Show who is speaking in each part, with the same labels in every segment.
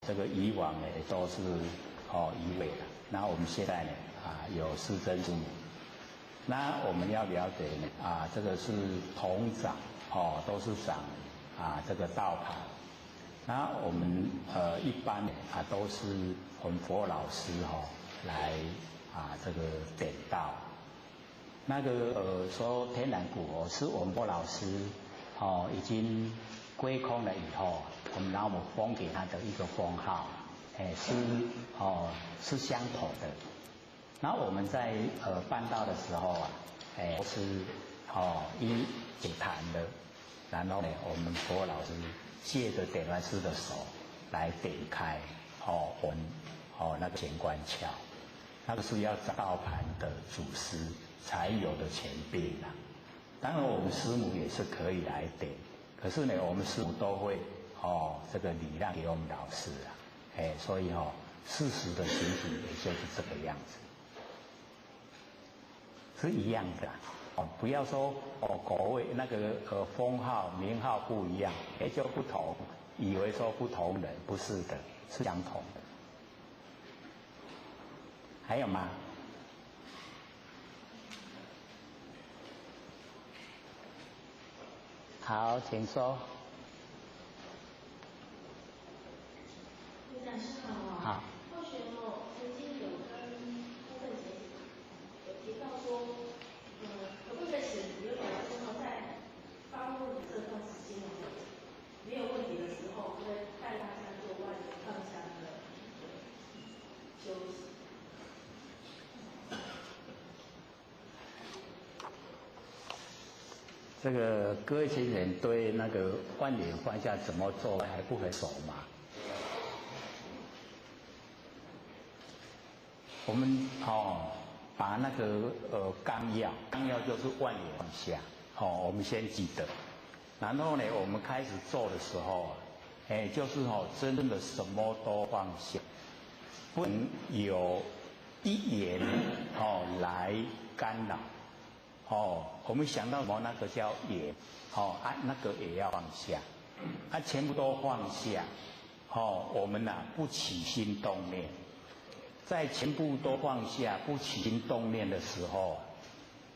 Speaker 1: 这个以往呢都是以尾的，那我们现在呢有四真字母，那我们要了解呢这个是同掌都是掌这个道盘，那我们一般呢都是我们佛老师来这个点道，那个说天然骨是我们佛老师已经归空了以后，我们拿我们封给他的一个封号，是相同的。然后我们在办道的时候是一解坛的，然后呢，我们佛老师借着点盂师的手来点开魂那个乾官窍，那个是要找道盘的祖师才有的前辈啦。当然我们师母也是可以来点。可是呢，我们师父都会这个礼让给我们老师所以事实的情形也就是这个样子，是一样的不要说口味那个封号名号不一样就不同，以为说不同人，不是的，是相同的。还有吗？好，请说。
Speaker 2: 卢讲师好。
Speaker 1: 好。
Speaker 2: 或许曾经有跟部分姐有提到说，可不可以使刘老师在发问的这段时间没有问题的时候，会带大家做外流放下的休息。
Speaker 1: 这个各位亲人对那个万年放下怎么做还不很熟吗？我们把那个纲要就是万年放下我们先记得，然后呢我们开始做的时候就是真正的什么都放下，不能有一言来干扰。我们想到什么那个叫也那个也要放下，全部都放下我们不起心动念，在全部都放下不起心动念的时候，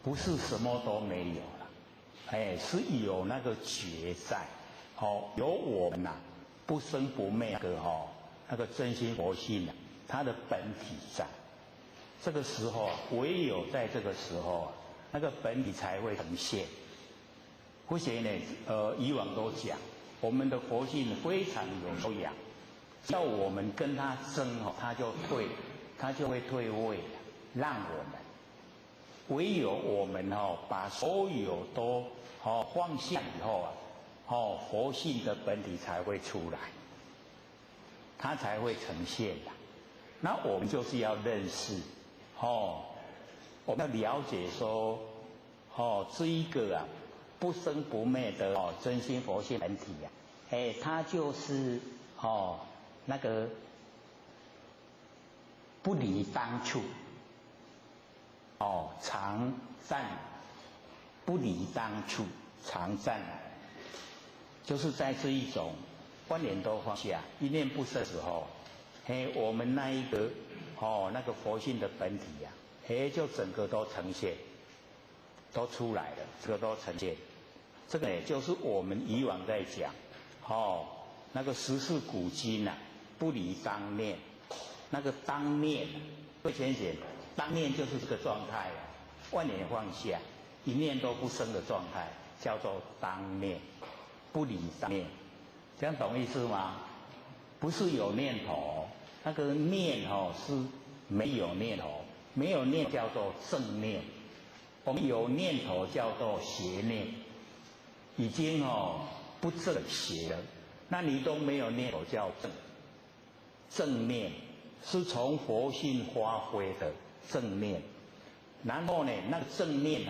Speaker 1: 不是什么都没有了是有那个觉在有我们不生不灭的那个真心佛性它的本体在这个时候，唯有在这个时候那个本体才会呈现。或许呢，以往都讲，我们的佛性非常有修养，要我们跟他争他就会退位，让我们。唯有我们把所有都放下以后佛性的本体才会出来，它才会呈现的。那我们就是要认识我们要了解说这一个不生不灭的真心佛性本体它就是那个不离当处常在，不离当处常在，就是在这一种万念都放下一念不生的时候我们那一个那个佛性的本体就整个都呈现，都出来了，这个都呈现。这个就是我们以往在讲那个十四古今不离当念，那个当念会浅显，当念就是这个状态万念放下一念都不生的状态叫做当念，不离当念，这样懂意思吗？不是有念头，那个念是没有念头，没有念叫做正念，我们有念头叫做邪念，已经不正邪了，那你都没有念头叫正念，是从佛性发挥的正念。然后呢那个正念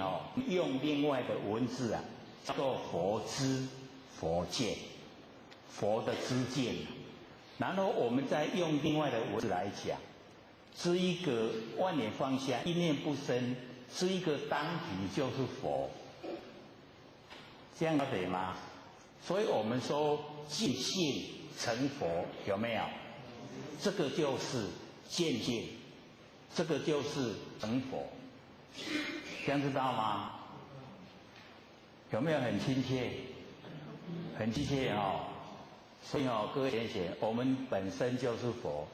Speaker 1: 用另外的文字叫做佛知佛见，佛的知见。然后我们再用另外的文字来讲，这一个万念放下一念不生，这一个当体就是佛，这样了解吗？所以我们说尽性成佛，有没有？这个就是渐渐，这个就是成佛，这样知道吗？有没有很亲切？很亲切哦。所以哦，各位同学，我们本身就是佛。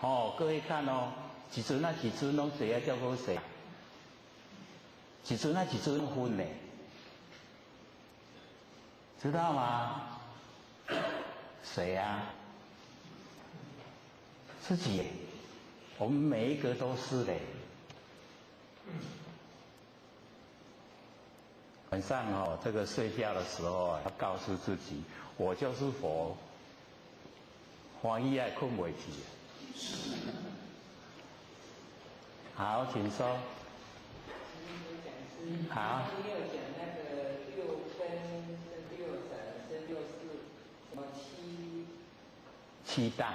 Speaker 1: 哦，各位看哦，一尊那一尊拢谁啊？叫做谁？一尊那一尊分呢？知道吗？谁啊？自己，我们每一个都是的。晚上哦，这个睡觉的时候啊，要告诉自己，我就是佛，欢喜爱困不起。好，请说。好。
Speaker 3: 没有讲那个六根生六尘生六识，什么
Speaker 1: 七大。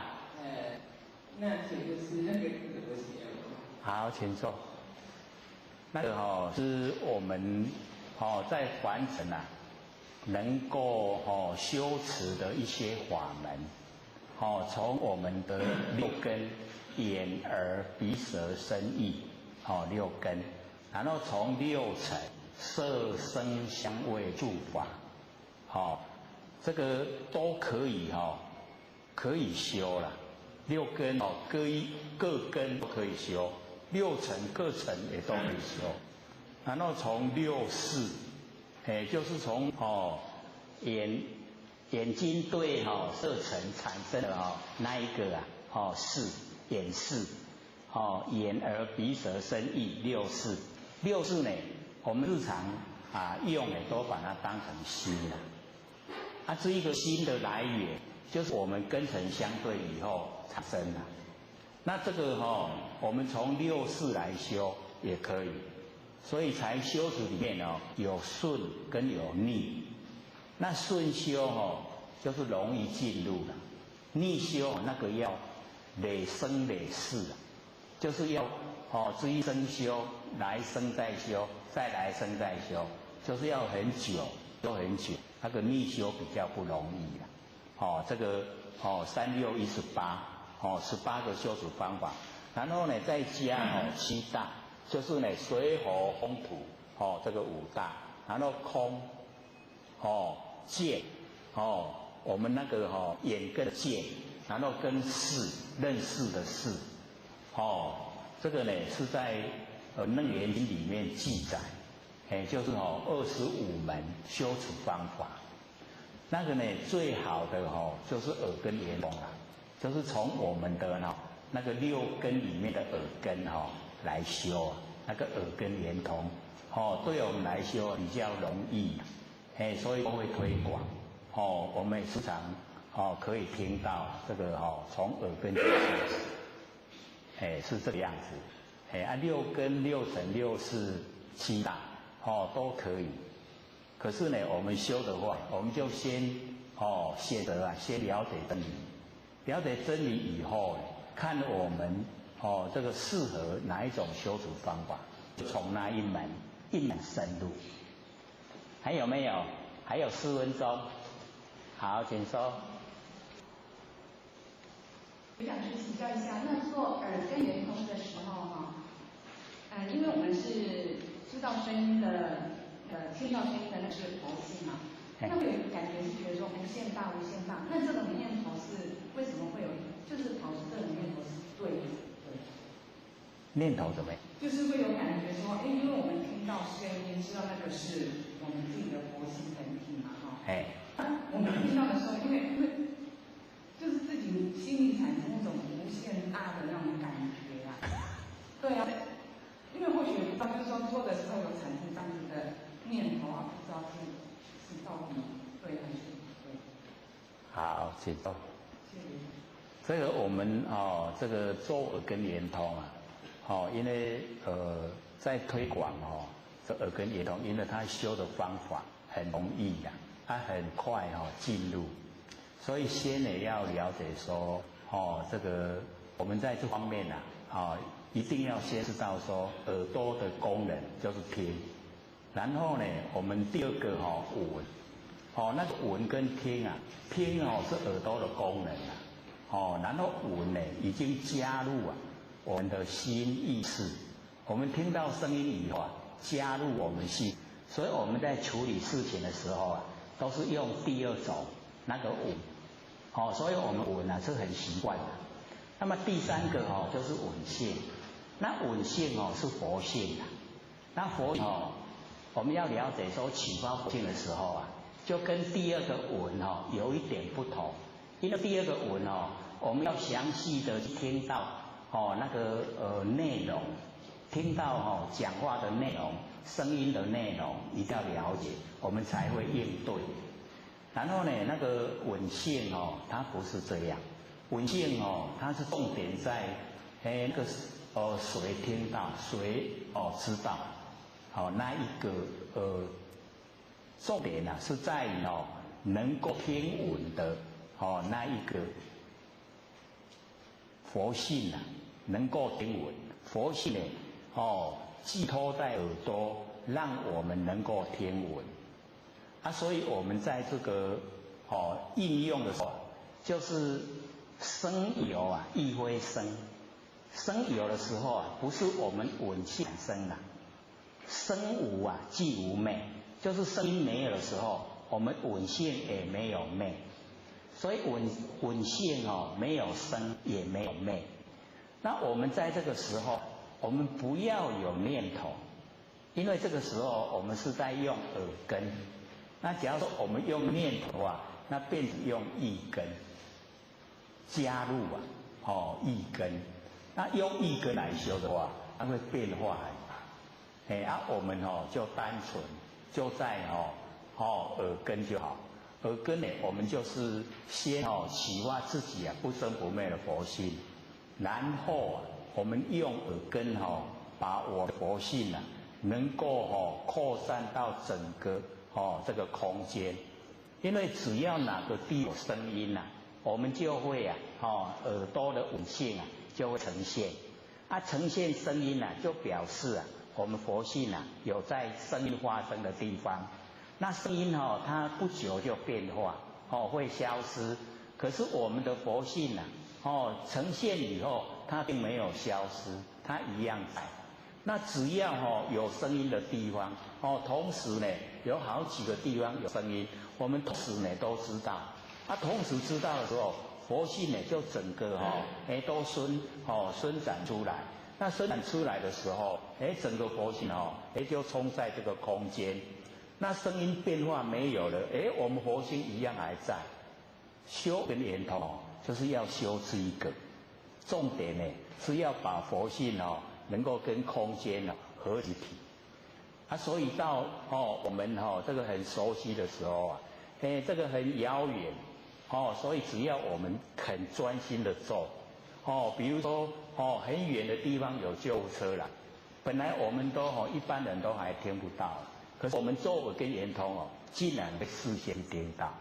Speaker 3: 那请就是那个怎么写？
Speaker 1: 好，请坐。那个哦，是我们在凡尘啊，能够修持的一些法门。从我们的六根，眼、耳、鼻、舌、身、意，六根，然后从六尘，色、声、香味、触、法，这个都可以可以修了。六根各根都可以修，六尘各尘也都可以修。然后从六识，就是从眼睛对色尘产生的那一个识，眼识，眼耳鼻舌身意六识。六识呢，我们日常用的都把它当成心了。这一个心的来源，就是我们根尘相对以后产生的。那这个我们从六识来修也可以，所以才修持里面有顺跟有逆。那顺修就是容易进入了，逆修那个要累生累世，就是要这一生修，来生再修，再来生再修，就是要很久，都很久。那个逆修比较不容易了。这个3、6、18，18个修持方法，然后呢再加7大，就是呢水火风土这个5大，然后空见我们那个眼跟见，然后跟识认识的识，这个呢是在楞严经里面记载，就是25门修持方法。那个呢最好的就是耳根圆通了，就是从我们的那个六根里面的耳根来修那个耳根圆通，对我们来修比较容易，所以都会推广。我们时常可以听到这个从耳根修持，是这个样子。六根、六尘、六识、7大都可以。可是呢，我们修的话，我们就先先了解真理，了解真理以后，看我们这个适合哪一种修持方法，就从那一门深入。还有没有？还有4分钟。好，请说。
Speaker 4: 我想去请教一下，那做耳根圆通的时候因为我们是知道声音的，听到声音的那是佛性嘛，那会有一个感觉是觉得说无限大无限大，那这种念头是为什么会有？就是跑出这种念头是对的，对。
Speaker 1: 念头怎么样？
Speaker 4: 就是会有感觉说，因为我们听到声音，知道那个是我们自己的佛性本体嘛，我们听到的时候，因为就是自己心里产生那种无限大的那种感觉对啊，因为或许不知道，就是说做的时候有产生这样子的念头不知道是到底对还是不对。
Speaker 1: 好，请坐。
Speaker 4: 谢谢。
Speaker 1: 这个我们这个做耳根圆通因为在推广这耳根圆通，因为它修的方法很容易它很快进入，所以先呢要了解说这个我们在这方面一定要先知道说耳朵的功能就是听，然后呢我们第二个闻，那个闻跟听听是耳朵的功能然后文呢已经加入我们的心意识，我们听到声音以后加入我们心，所以我们在处理事情的时候都是用第二种那个文，所以我们文是很习惯的。那么第三个就是文性，那文性是佛性的。那佛性我们要了解说启发佛性的时候就跟第二个文有一点不同，因为第二个文我们要详细的听到那个内容，听到讲话的内容、声音的内容，一定要了解，我们才会应对。然后呢，那个文性它不是这样，文性它是重点在那个谁听到，谁知道，那一个重点是在于能够听闻的那一个佛性能够听闻，佛性呢寄托在耳朵，让我们能够听闻。所以我们在这个应用的时候，就是生有亦非生，生有的时候不是我们闻性产生的，生无即无昧，就是声音没有的时候，我们闻性也没有昧，所以闻性没有生也没有昧。那我们在这个时候，我们不要有念头，因为这个时候我们是在用耳根。那假如说我们用念头那变成用意根加入意根，那用意根来修的话，它会变化很大。我们就单纯就在耳根就好。耳根呢，我们就是先启发自己不生不灭的佛性，然后我们用耳根把我的佛性能够扩散到整个这个空间。因为只要哪个地有声音我们就会耳朵的闻性就会呈现。呈现声音就表示我们佛性有在声音发生的地方。那声音它不久就变化会消失，可是我们的佛性呈现以后，它并没有消失，它一样在。那只要有声音的地方同时呢有好几个地方有声音，我们同时呢都知道。同时知道的时候，佛性呢就整个都伸展出来。那伸展出来的时候，整个佛性就充在这个空间。那声音变化没有了，我们佛性一样还在。修跟圆通就是要修这一个，重点呢是要把佛性能够跟空间合一体。所以到我们这个很熟悉的时候这个很遥远所以只要我们肯专心的做比如说很远的地方有救护车了，本来我们都一般人都还听不到，可是我们做耳根圆通竟然会事先听到，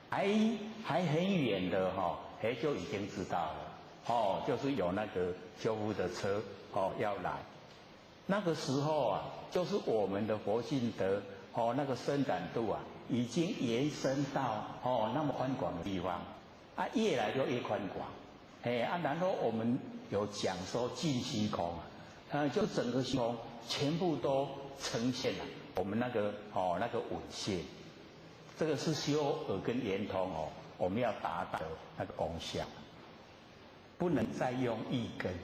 Speaker 1: 还很远的就已经知道了就是有那个救护的车要来。那个时候就是我们的佛性德那个伸展度已经延伸到那么宽广的地方越来就越宽广然后我们有讲说尽虚空就整个虚空全部都呈现了我们那个稳性。这个是修耳根圆通我们要达到的那个功效，不能再用意根，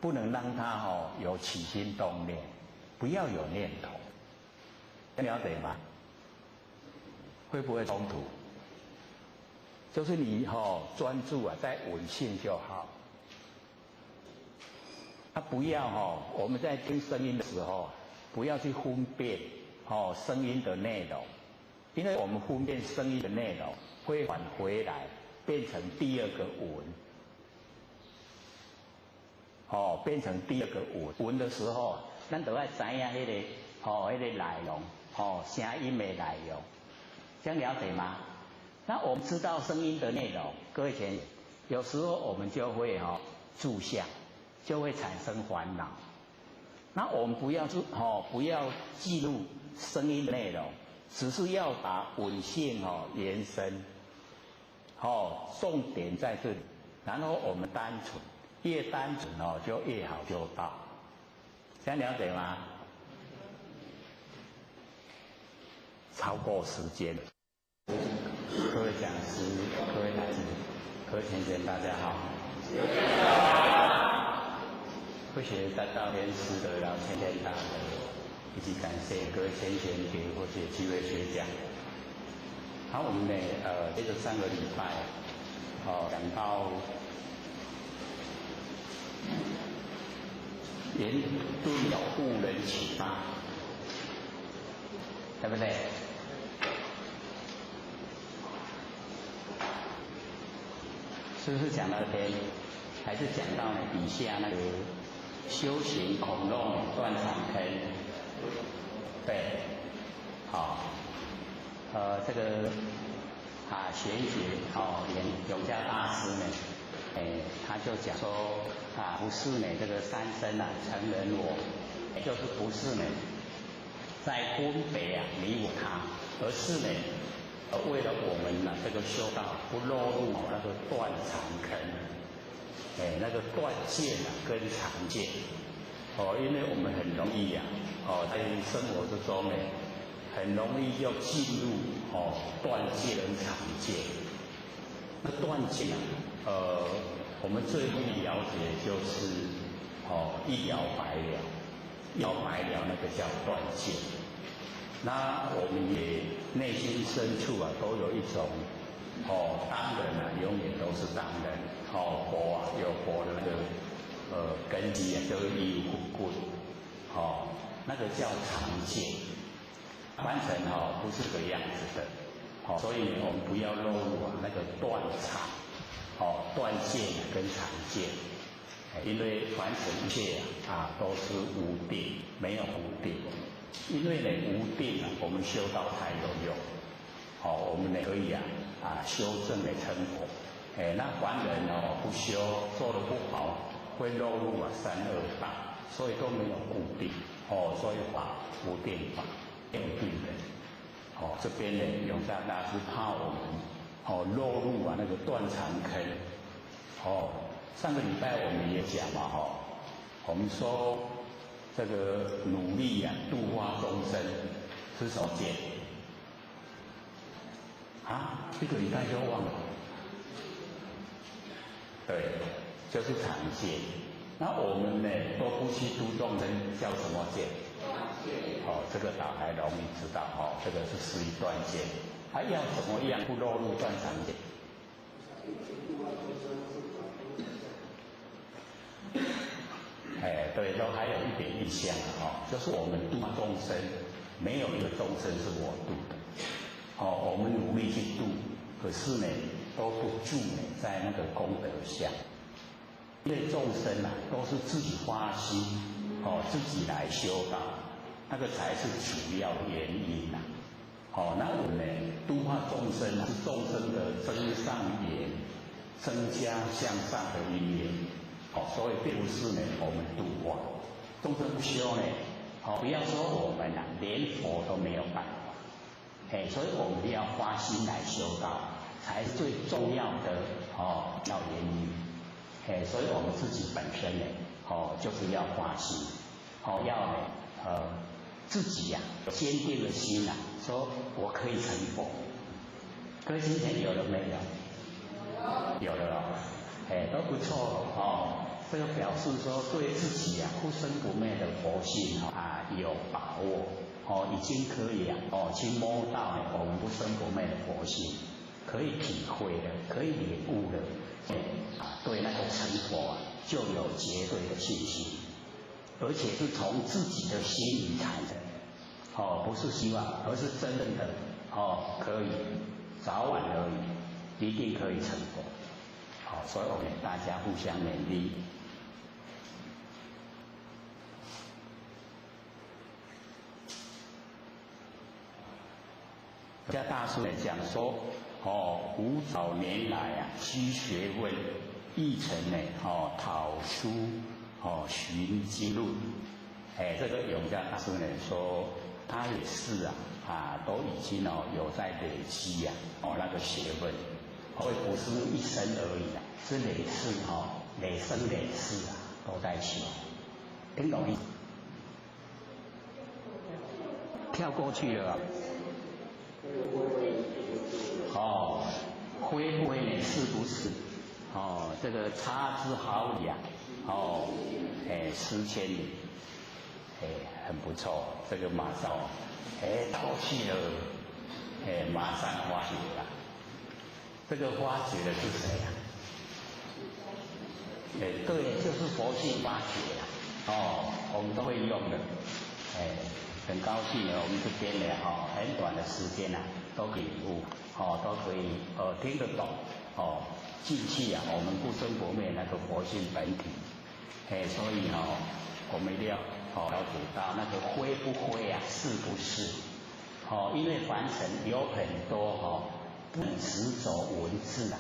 Speaker 1: 不能让它有起心动念，不要有念头，了解吗？会不会冲突？就是你专注在稳性就好，不要我们在听声音的时候不要去分辨声音的内容，因为我们分辨声音的内容会返回来变成第二个闻。变成第二个闻的时候，咱就要知影那个内容声音的内容，这样了解吗？那我们知道声音的内容，各位前有时候我们就会住相，就会产生烦恼。那我们不要记录声音的内容，只是要把闻性延伸重点在这里。然后我们单纯，越单纯就越好修道，这样了解吗？超过时间，各位讲师、各位来宾、各位先生，大家好。谢谢大道天师的老千天大德，以及感谢各位先贤给我这机会学讲。好，我们呢，接着上个礼拜，讲到言顿有误人启发，对不对？是不是讲到这边，还是讲到呢底下那个修行孔洞断肠坑？对，好，这个玄觉永嘉大师呢，他就讲说不是呢这个三生成人我，就是不是呢在分别你我他，而是呢为了我们这个修道不落入那个断肠坑，那个断见跟常见，因为我们很容易在生活之中呢，很容易就进入断见跟常见。那断见我们最容易了解就是一了百了，了百了那个叫断见。那我们也内心深处都有一种当人永远都是当人，佛有佛的那个根基就是义无反顾，那个叫常见，翻成不是这个样子的，所以我们不要落入那个断常，断见跟常见，因为凡尘一切都是无定，没有无定。因为呢无定我们修道才有用，我们呢可以修正的成佛。那凡人不修，做得不好，会落入三恶道，所以都没有固定。所以法无定法，没有定人。这边呢永嘉大师怕我们落入那个断肠坑。上个礼拜我们也讲嘛，我们说。这个努力度化众生是什么见？一个礼拜就忘了。对，就是常见。那我们呢都不去度众生，叫什么见？这个大概容易知道这个是属于断见。还要怎么样不落入断常见？对，都还有一点印象就是我们度众生，没有一个众生是我度的，我们努力去度，可是呢，都不住在那个功德下，因为众生都是自己发心，自己来修道，那个才是主要原因那我们呢，度化众生是众生的增上缘，增加向上的因缘。所以并不是呢，我们度化众生不修呢，不要说我们连佛都没有办法，所以我们要发心来修道，才是最重要的要原因，所以我们自己本身呢，就是要发心，要自己坚定的心说我可以成佛。各位今天有了没有？有了都不错这个表示说对自己不生不灭的佛性有把握已经可以去摸到我们不生不灭的佛性，可以体会的，可以领悟的，对那个成佛就有绝对的信心，而且是从自己的心里产生不是希望，而是真正的可以早晚而已，一定可以成佛。所以我们大家互相勉励。家大师讲说，古早年来须学问，译成呢讨书寻经论。这个永嘉大师呢说，他也是都已经有在累积那个学问。会不是一身而已啊，是累世累生累世啊都在修，听懂意思？跳过去了会不会呢？是不是？这个差之毫厘啊，10千里，很不错，这个马上到去了，马上发觉了。这个发觉的是谁啊？对，就是佛性发觉啊。我们都会用的。很高兴呢，我们这边呢很短的时间啊，都可以领悟，都可以听得懂，进去啊，我们不生不灭那个佛性本体。所以我们一定要了解到那个非不非啊，是不是？因为凡尘有很多不执着文字啊，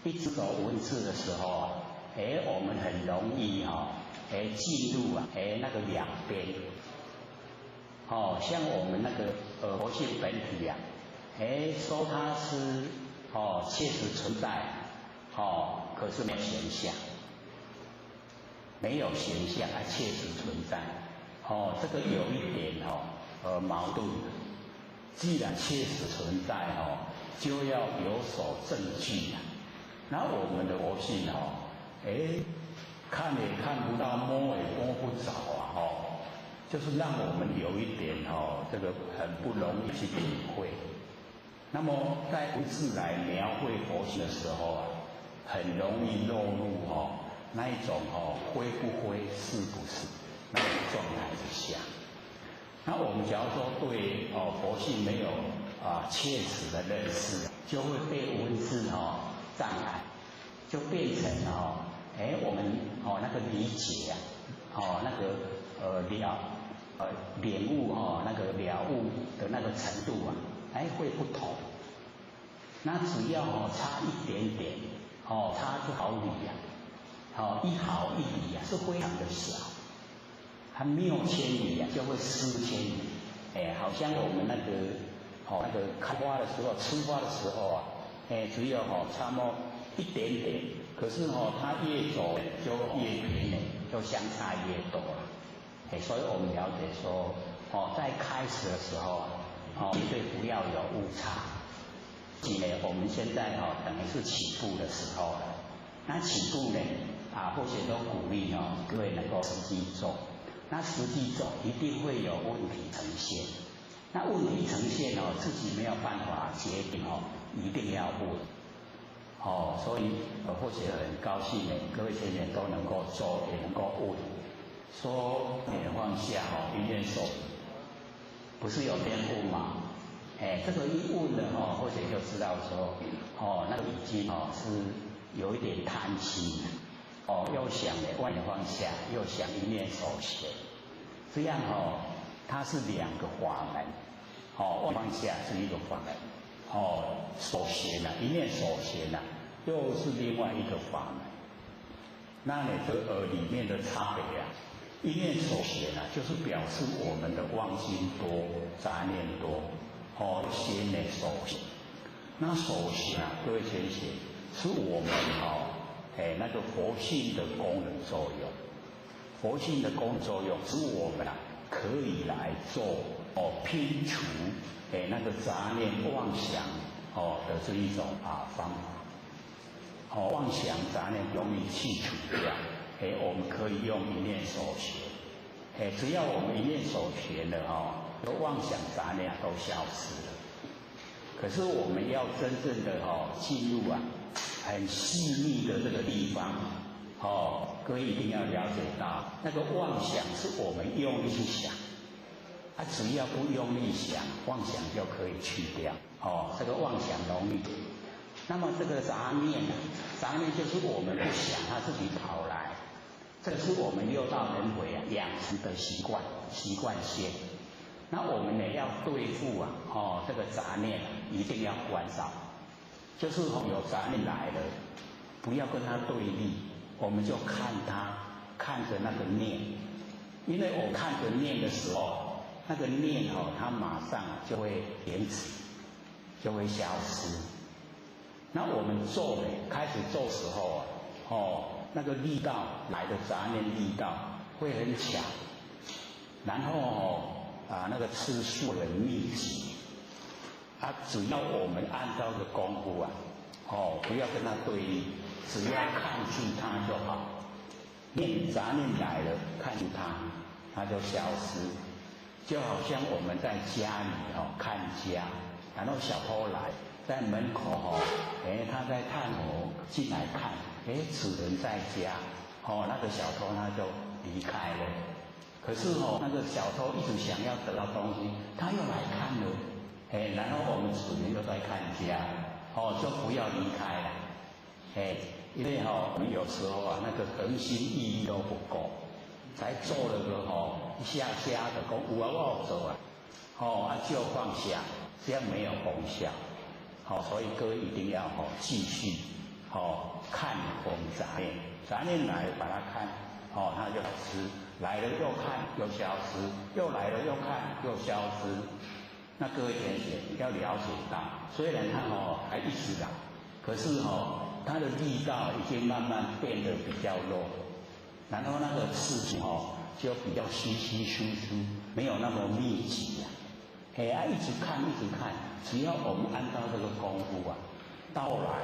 Speaker 1: 一执着文字的时候啊，我们很容易进入啊那个两边。像我们那个佛性本体啊，说它是切实存在，可是没有形象，没有形象还切实存在，这个有一点矛盾。既然切实存在就要有所证据啊。那我们的佛性看也看不到，摸也摸不着啊就是让我们有一点这个很不容易去体会。那么在文字来描绘佛性的时候啊，很容易落入那一种非不非是不是那种状态之下。那我们假如说对佛性没有切实的认识，就会被文字障碍，就变成我们那个理解那个领悟那个了悟的那个程度啊，会不同。那只要差一点点差之毫厘啊，一毫一厘啊，是非常的小。它谬千里啊，就会失千里。好像我们那个开花的时候，出花的时候啊，只有差那么一点点，可是它越走就越偏了，就相差越多了。所以我们了解说，在开始的时候绝对不要有误差。我们现在等于是起步的时候了。那起步呢或许都鼓励各位能够实际做。那实际做一定会有问题呈现。那问题呈现自己没有办法决定一定要问。所以或许很高兴各位学员都能够做，也能够问。说放下一念手，不是有天问吗？这个一问了或许就知道说那个已经是有一点贪心，又想万念放下，又想一念手闲，这样它是两个法门。万放下是一个法门，手闲一念手闲又是另外一个法门。那这里面的差别一念手闲就是表示我们的妄心多，杂念多，先手闲。那手闲各位先写，是我们那个佛性的功能作用。佛性的功能作用是我们可以来做拼除那个杂念妄想的这一种方法。妄想杂念容易去除掉，我们可以用一念手闲。只要我们一念手闲了妄想杂念都消失了。可是我们要真正的进入很细腻的这个地方各位一定要了解到，那个妄想是我们用力去想，只要不用力想，妄想就可以去掉这个妄想容易。那么这个杂念杂念就是我们不想，它自己跑来，这是我们六道轮回养成的习惯先。那我们呢要对付这个杂念一定要关照，就是有杂念来了，不要跟它对立，我们就看它，看着那个念，因为我看着念的时候，那个念它马上就会停止，就会消失。那我们做呢，开始做时候那个力道来的杂念力道会很强，然后那个次数很密集，只要我们按照的功夫不要跟它对立，只要看住它就好。杂念来了，看住它就消失。就好像我们在家里看家，然后小偷来在门口他在探头进来看，此人在家，那个小偷他就离开了。可是那个小偷一直想要得到东西，他又来看了，然后我们此人又在看家，就不要离开了，因为我们有时候那个恒心毅力都不够，才做了个一下下的讲有我做就放下，这样没有功效。所以各位一定要继续看我们杂念，杂念来把它看，它就消失，来了又看又消失，又来了又看又消失。那各位同学要了解到，虽然它还一直来，可是它的力道已经慢慢变得比较弱，然后那个事情就比较稀稀疏疏，没有那么密集一直看一直看，只要我们按照这个功夫到来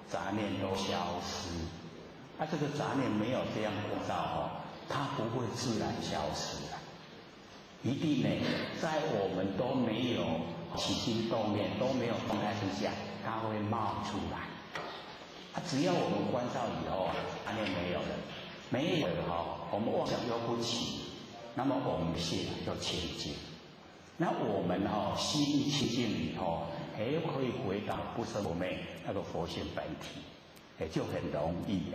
Speaker 1: 杂念都消失。这个杂念没有这样构造它不会自然消失一定呢，在我们都没有起心动念都没有动态之下，它会冒出来。只要我们关照以后杂念没有了，没有了我们妄想又不起，那么我们心就清净。那我们心清净以后，可以回到不生不灭那个佛性本体，就很容易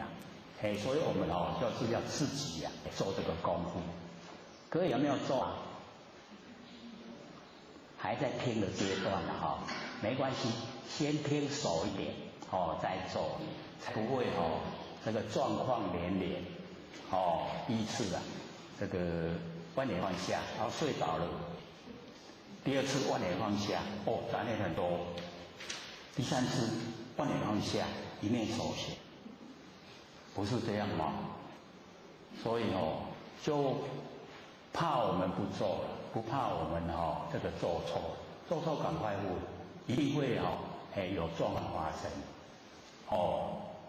Speaker 1: 所以我们就是要自己做这个功夫。各位有没有做还在听的阶段没关系，先听熟一点再做，才不会这个状况连连第一次这个万念放下，然后睡着了。第二次万念放下，杂念很多。第三次万念放下，一念手闲，不是这样吗？所以就怕我们不做了，不怕我们这个做错赶快问，一定会有状况发生。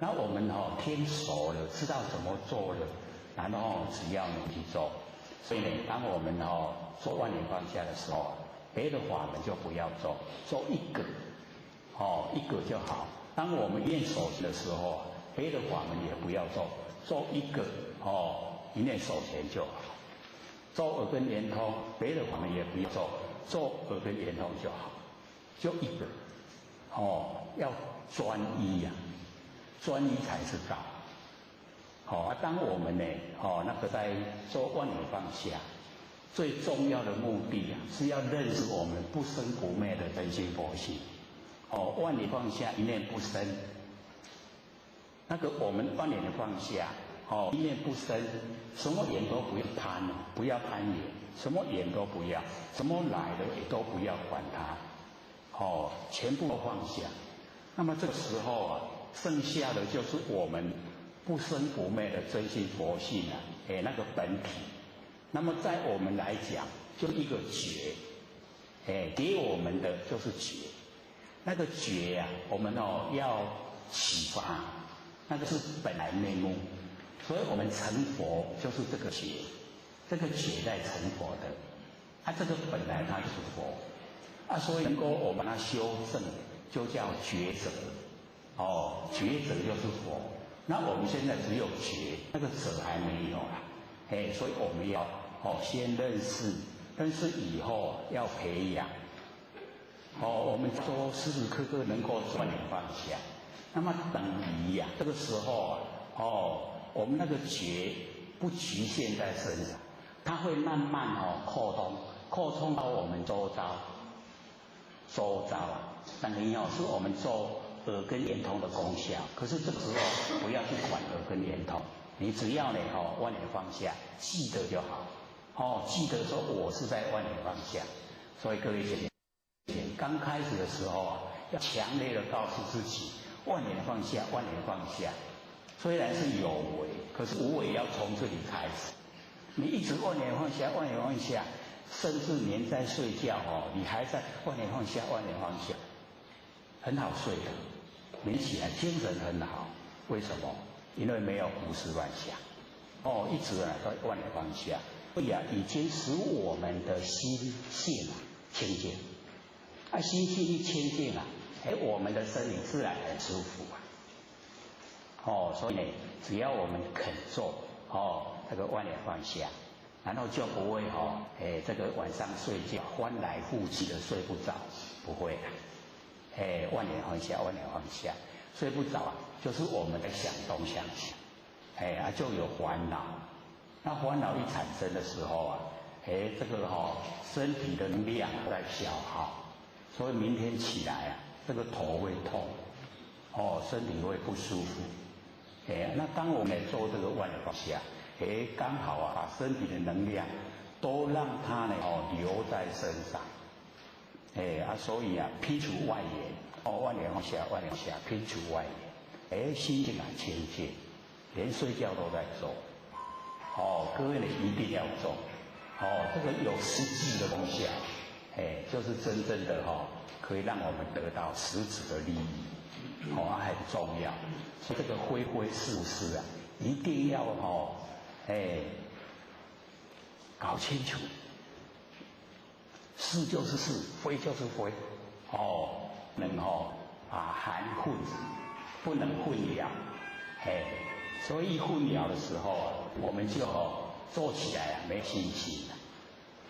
Speaker 1: 那我们听熟了，知道怎么做了，然后只要你去做。所以呢，当我们做万念放下的时候，别的法门就不要做，做一个一个就好。当我们念手的时候别的法门也不要做，做一个一念手前就好。做耳根圆通，别的法门也不要做，做耳根圆通就好，就一个要专一专一才是道。当我们呢那个在做万念放下，最重要的目的是要认识我们不生不灭的真心佛性。万念放下，一念不生。那个我们万念的放下，一念不生，什么缘都不要攀，不要攀缘，什么缘都不要，什么来了也都不要管它，全部都放下。那么这个时候剩下的就是我们不生不灭的真心佛性那个本体。那么在我们来讲，就一个觉，给我们的就是觉。那个觉我们要启发，那个是本来面目。所以我们成佛就是这个觉，这个觉在成佛的，这个本来它就是佛，所以能够我把它修正，就叫觉者。觉者就是佛。那我们现在只有觉，那个者还没有所以我们要先认识，认识以后要培养。我们说时时刻刻能够万念放下，那么等于这个时候我们那个觉不局限在身上，它会慢慢扩充到我们周遭等于是我们做耳根圆通的功效。可是这个时候不要去管耳根圆通，你只要呢万念放下，记得就好。记得说我是在万念放下。所以各位姐妹，刚开始的时候要强烈的告诉自己，万年放下，万年放下。虽然是有为，可是无为要从这里开始。你一直万年放下，万年放下，甚至连在睡觉你还在万年放下，万年放下，很好睡的，你起来精神很好。为什么？因为没有胡思乱想。一直都万年放下，所以已经使我们的心性清净。心性一清净我们的身体自然很舒服所以呢，只要我们肯做这个万年放下，然后就不会这个晚上睡觉翻来覆去的睡不着，不会万年放下，万年放下，睡不着就是我们在想东想西，就有烦恼。那烦恼一产生的时候这个身体的能量在消耗，所以明天起来这个头会痛，身体会不舒服。那当我们做这个万年放下，刚好把身体的能量都让它呢留在身上，所以摒除外缘，万年放下，万年放下，摒除外缘，心境清净，连睡觉都在做。各位呢一定要做，这个有实际的东西就是真正的可以让我们得到实质的利益，很重要。所以这个灰灰是不是一定要搞清楚，是就是是，非就是非，能把含混，不能混淆，所以一混淆的时候我们就做起来没信心了。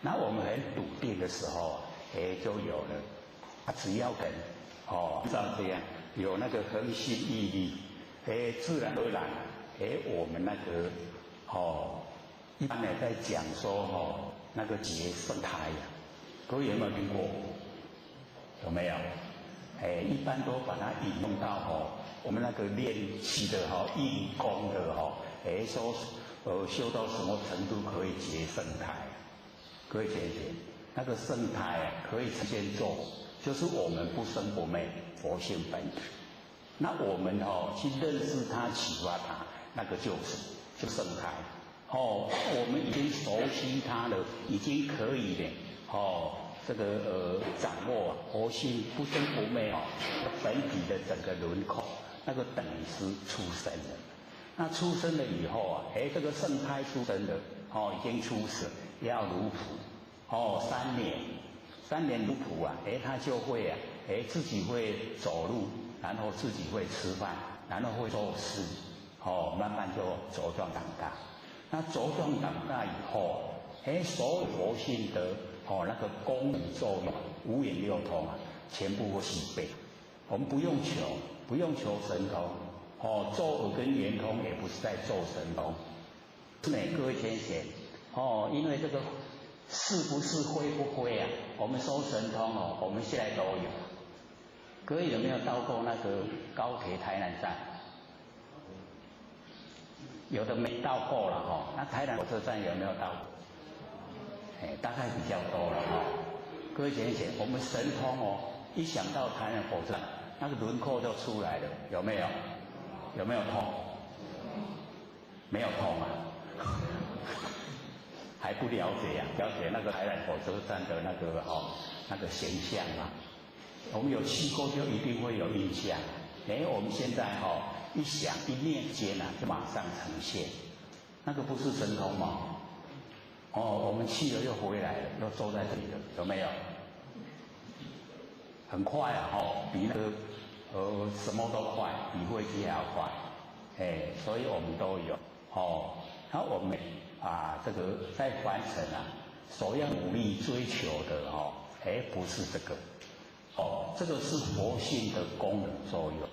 Speaker 1: 那我们很笃定的时候就有了。只要跟照这样有那个恒心毅力，自然而然我们那个一般在讲说那个结生胎各位有没有听过？有没有？一般都把它引用到我们那个练气的硬功的说修到什么程度可以结生胎？各位姐姐，那个生胎可以呈现做，就是我们不生不灭佛性本体。那我们去认识它、启发它，那个就生胎。我们已经熟悉它了，已经可以了。这个掌握佛性不生不灭本体的整个轮廓，那个等于是出生了。那出生了以后这个圣胎出生了，已经出世，要如仆，3年如仆他就会自己会走路，然后自己会吃饭，然后会做事，慢慢就茁壮长大。那茁壮长大以后所有佛性的那个功能作用五眼六通全部会具备。我们不用求神通，做耳根圆通也不是在做神通。各位先贤因为这个是不是会不会我们说神通我们现在都有。各位有没有到过那个高铁台南站？有的没到过了那台南火车站有没有到过？大概比较多了各位先贤，我们神通一想到台南火车站，那个轮廓就出来了，有没有？有没有痛？没有痛还不了解了解那个台南火车站的那个形象我们有去过就一定会有印象。我们现在一想一念间就马上呈现，那个不是神通吗？我们去了又回来了，又坐在这里了，有没有？很快比那个什么都快，比飞机还要快。所以我们都有然后我们这个在凡尘所要努力追求的不是这个这个是佛性的功能作用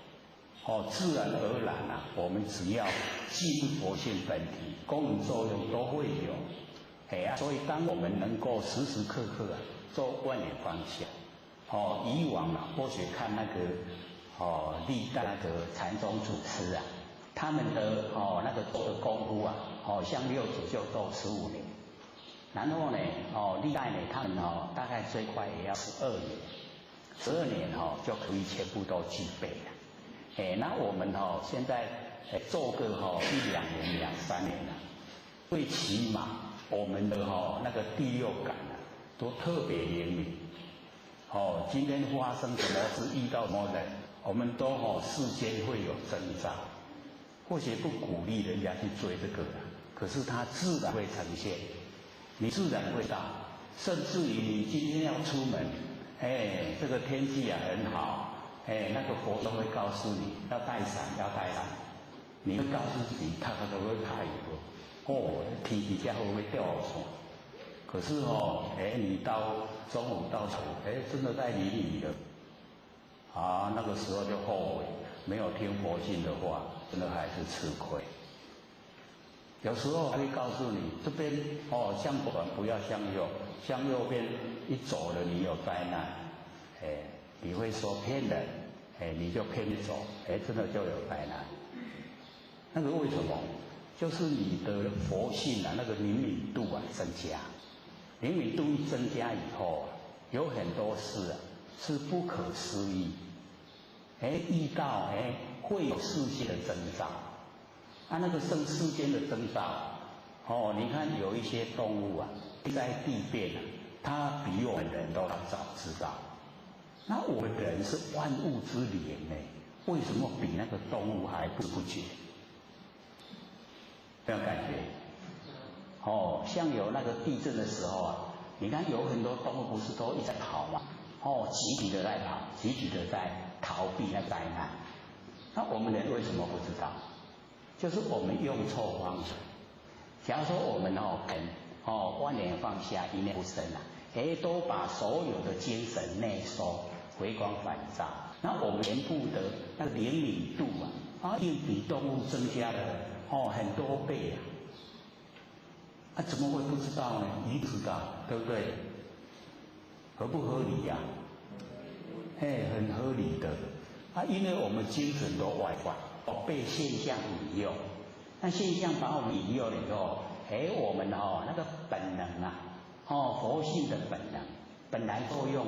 Speaker 1: 自然而然我们只要记住佛性本体，功能作用都会有。所以当我们能够时时刻刻做万年放下以往或许看那个历代那个禅宗祖师他们的那个做的功夫像六祖就做15年，然后呢历代呢他们大概最快也要12年，12年就可以全部都具备了。那我们现在做个1、2年、2、3年了，最起码我们的那个第六感都特别灵敏。今天发生什么事，遇到什么人，我们都事先会有征兆。或许不鼓励人家去追这个，可是它自然会呈现，你自然会到，甚至于你今天要出门，这个天气很好，那个佛都会告诉你要带伞，你会告诉自己，他都会怕雨天气这会不会掉伞？可是你到中午到下午，真的在淋雨了，那个时候就后悔，没有听佛性的话，真的还是吃亏。有时候还会告诉你，这边向左不要向右，向右边一走了，你有灾难，你会说骗人，你就偏走，真的就有灾难。那个为什么？就是你的佛性那个灵敏度增加，灵敏度一增加以后有很多事是不可思议，遇到会有世间的征兆，那个世间的征兆，你看有一些动物在地变它比我们人都要早知道。那我们人是万物之灵为什么比那个动物还不觉？没有感觉？像有那个地震的时候你看有很多动物不是都一直在跑吗？集体的在跑，集体的在逃避那灾难。那我们人为什么不知道？就是我们用错方向。假如说我们万念放下，一念不生都把所有的精神内收，回光返照，那我们全部的那个灵敏度又比动物增加了很多倍怎么会不知道呢？你知道，对不对？合不合理呀？很合理的因为我们精神都外放，被现象引诱，那现象把我们引诱了以后，我们那个本能佛性的本能本来作用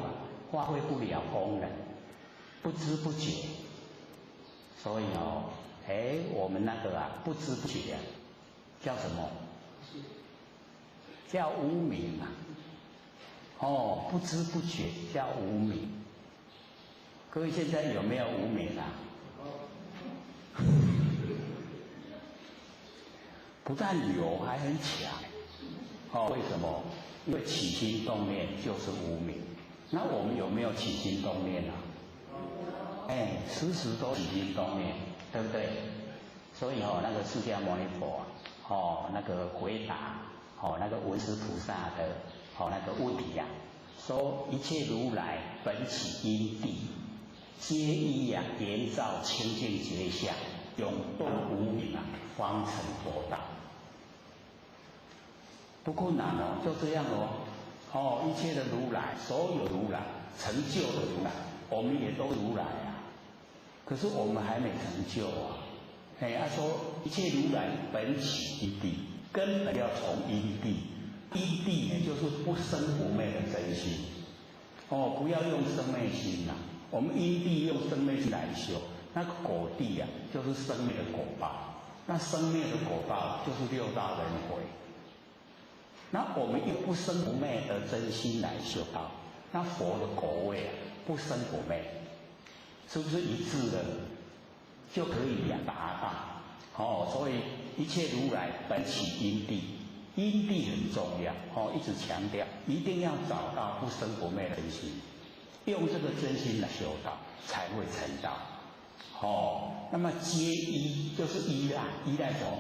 Speaker 1: 发挥不了功能，不知不觉，所以我们那个不知不觉叫什么？叫无明不知不觉叫无明。各位现在有没有无明不但有，还很强。为什么？因为起心动念就是无明。那我们有没有起心动念时时都起心动念，对不对？所以那个释迦牟尼佛那个回答那个文殊菩萨的那个问题说一切如来本起因地，皆依圆照清净觉相，永断无明方成佛道。不困难就这样一切的如来，所有如来，成就的如来，我们也都如来可是我们还没成就说一切如来本起因地，根本要从因地，因地就是不生不灭的真心不要用生灭心我们因地用生灭心来修，那个果地就是生灭的果报，那生灭的果报就是六道轮回。那我们用不生不灭的真心来修道，那佛的果位不生不灭，是不是一致的？就可以达到所以一切如来本起因地，因地很重要一直强调，一定要找到不生不灭的真心，用这个真心来修道才会成道那么皆依就是依赖什么？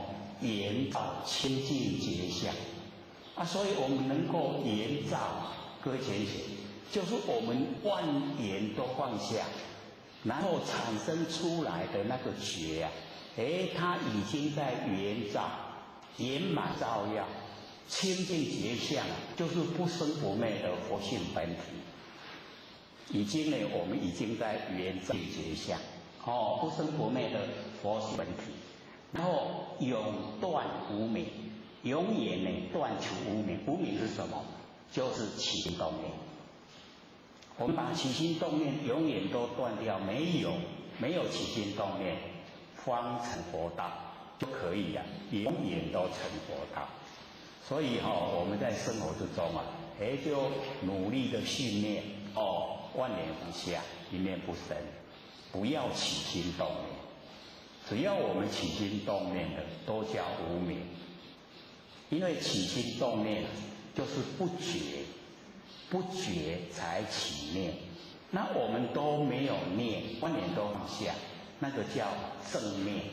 Speaker 1: 圆照清净觉相所以我们能够圆照，各位浅显，就是我们万缘都放下，然后产生出来的那个觉它已经在圆照圆满照耀清净觉相，就是不生不灭的佛性本体。已经我们已经在圆照觉相不生不灭的佛性本体，然后永断无明，永远断除无明。无明是什么？就是起心动念。我们把起心动念永远都断掉，没有没有起心动念，方成佛道就可以啊，永远都成佛道。所以我们在生活之中啊，就努力的训练万年不下，一念不生，不要起心动念。只要我们起心动念的，都叫无明。因为起心动念就是不觉，不觉才起念。那我们都没有念，万年都放下，那个叫正念。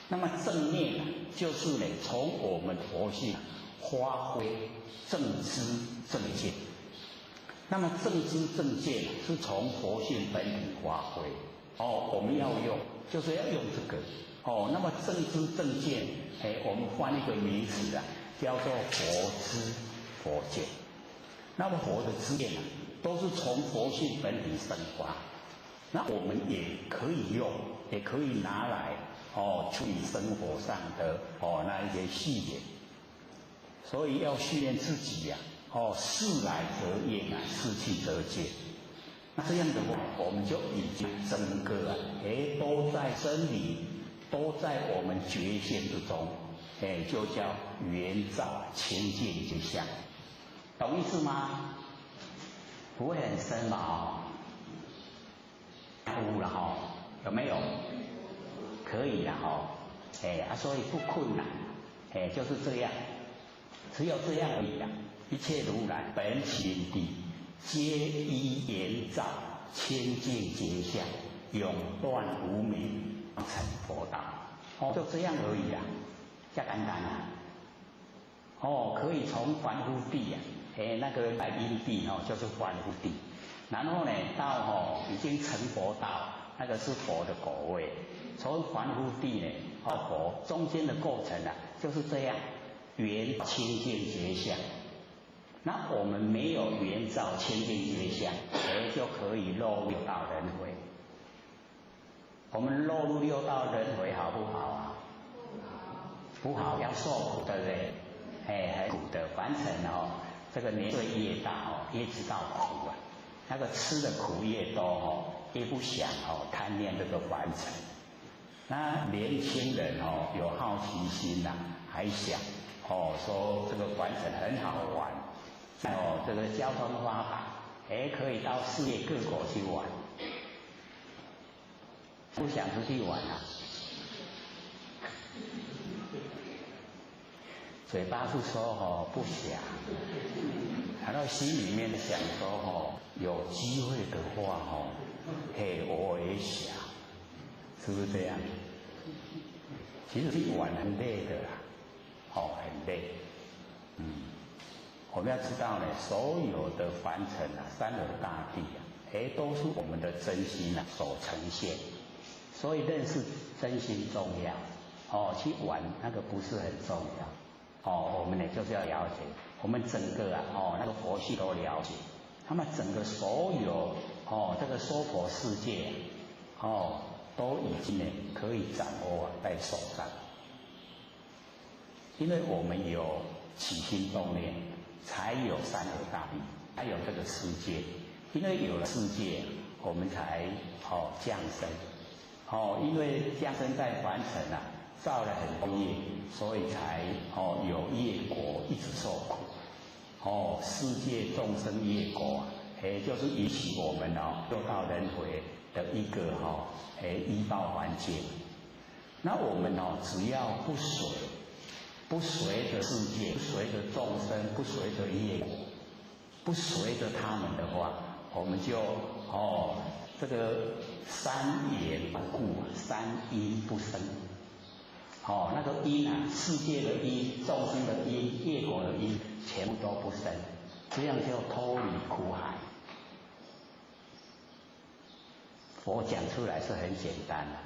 Speaker 1: 那么正念就是呢，从我们佛性发挥正知正见。那么正知正见是从佛性本体发挥我们要用，就是要用这个那么正知正见，我们换一个名词啊，叫做佛知佛见。那么佛的知见都是从佛性本体生发，那我们也可以用，也可以拿来处理生活上的那一些细节。所以要训练自己呀事来则验事去则见。那这样的话，我们就已经整个都在真理，都在我们觉现之中，就叫圆照清净觉相，懂意思吗？不会很深吧？悟了有没有？可以了所以不困难，就是这样，只有这样而已一切如来本起地，皆依圆照清净觉相，永断无明，成佛道。就这样而已这简单可以从凡夫地那个来因地就是凡夫地，然后呢到已经成佛道，那个是佛的果位。从凡夫地呢到佛中间的过程就是这样圆清净觉相。那我们没有圆照清净觉相，就可以落入六道轮回。我们落入六道轮回好不好不好，要受苦，对不对？很苦的，凡尘这个年岁越大越知道苦那个吃的苦越多越不想贪恋这个凡尘。那年轻人有好奇心还想说这个凡尘很好玩，这个交通发达，可以到世界各国去玩，不想出去玩嘴巴是说不想，然后心里面想说有机会的话我也想，是不是这样？其实去玩很累的很累。我们要知道呢，所有的凡尘三有大地都是我们的真心所呈现，所以认识真心重要去玩那个不是很重要我们呢就是要了解，我们整个那个佛系都了解，那么整个所有这个娑婆世界都已经呢可以掌握在手上，因为我们有起心动念，才有三有大地，才有这个世界。因为有了世界，我们才降生因为降生在凡尘造了很多业，所以才有业果一直受苦世界众生业果就是引起我们六道轮回的一个依报环境。那我们只要不随着世界，不随着众生，不随着业果，不随着他们的话，我们就这个三缘不顾，三因不生那个因世界的因，众生的因，业果的因，全部都不生，这样就脱离苦海。佛讲出来是很简单的，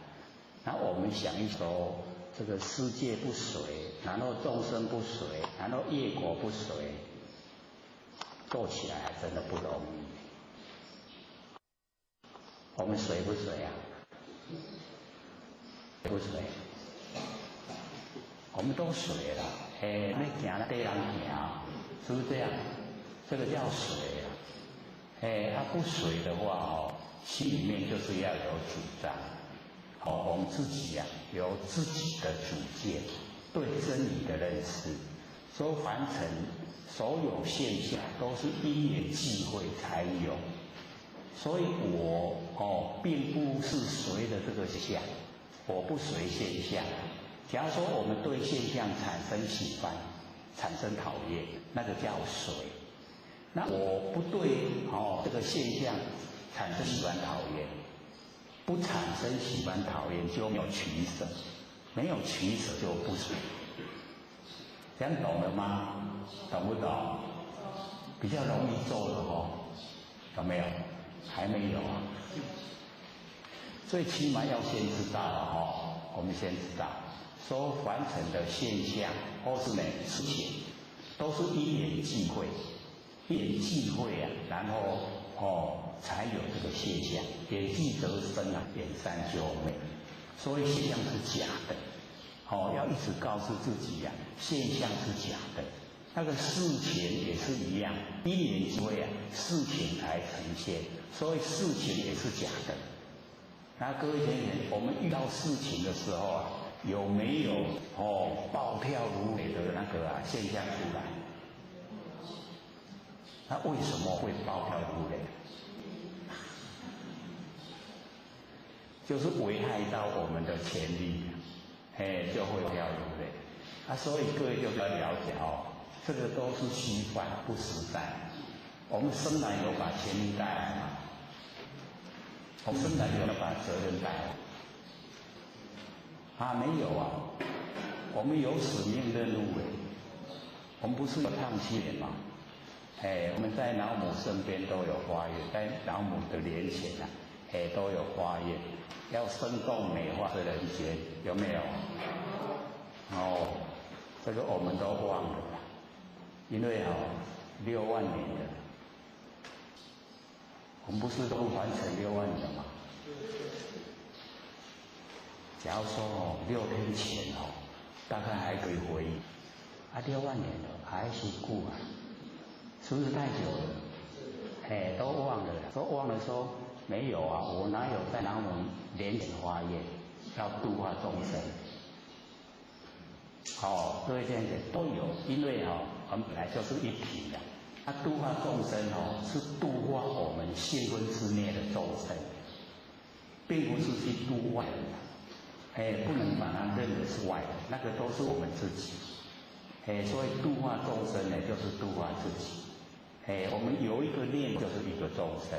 Speaker 1: 那我们想一说，这个世界不随，然后众生不随，然后业果不随，做起来真的不容易。我们随不随随不随？我们都随了，那行了对人行，是不是这样？这个叫随不随的话心里面就是要有主张，我们自己有自己的主见，对真理的认识，说凡尘所有现象都是因缘际会才有，所以我并不是随着这个相，我不随现象。假如说我们对现象产生喜欢、产生讨厌，那个叫随。那我不对这个现象产生喜欢讨厌，不产生喜欢讨厌就没有取舍，没有取舍就不随。这样懂了吗？懂不懂？比较容易做的有没有？还没有啊。最起码要先知道我们先知道，说凡尘的现象或是事情，都是因缘际会，因缘际会然后才有这个现象。缘际得生缘三就昧，所以现象是假的。要一直告诉自己现象是假的。那个事情也是一样，因缘际会事情才呈现，所以事情也是假的。那各位同学，我们遇到事情的时候有没有暴跳如雷的那个现象出来？那为什么会暴跳如雷？就是危害到我们的权利，就会暴跳如雷。所以各位就要了解这个都是虚幻不实在。我们生来有把权利带来吗？我们生来有把责任带来没有我们有使命任务我们不是有烫气莲吗？我们在老母身边都有花园，在老母的莲前都有花园，要生动美化的人间，有没有？这个我们都忘了，因为6万年了，我们不是都完成6万年吗？假如说6天前大概还可以回忆，6万年了还是故是不是太久了？都忘了，说没有我哪有在老母莲前花园要度化众生？各位先生都有，因为我们本来就是一体的。度化众生是度化我们性分之内的众生，并不是去度外的。不能把它认为是外的，那个都是我们自己。所以度化众生就是度化自己。我们有一个念就是一个众生，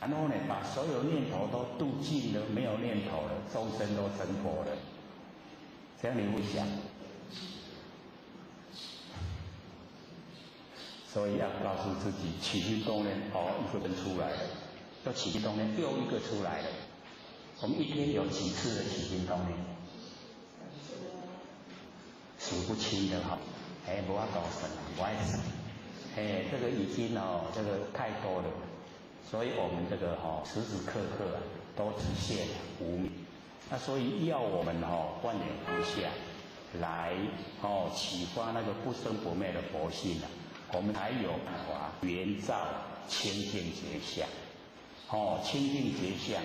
Speaker 1: 然后把所有念头都度尽了，没有念头了，众生都成佛了。这样你会想？所以要告诉自己，起心动念一个人出来了，要起心动念又一个出来了。我们一天有几次的起心动念？数不清的不要搞神不爱神。这个已经这个太多了，所以我们这个时时刻刻都只现无明。那所以要我们观念当下来启发那个不生不灭的佛性我们才有办法圆照清净觉相。清净觉相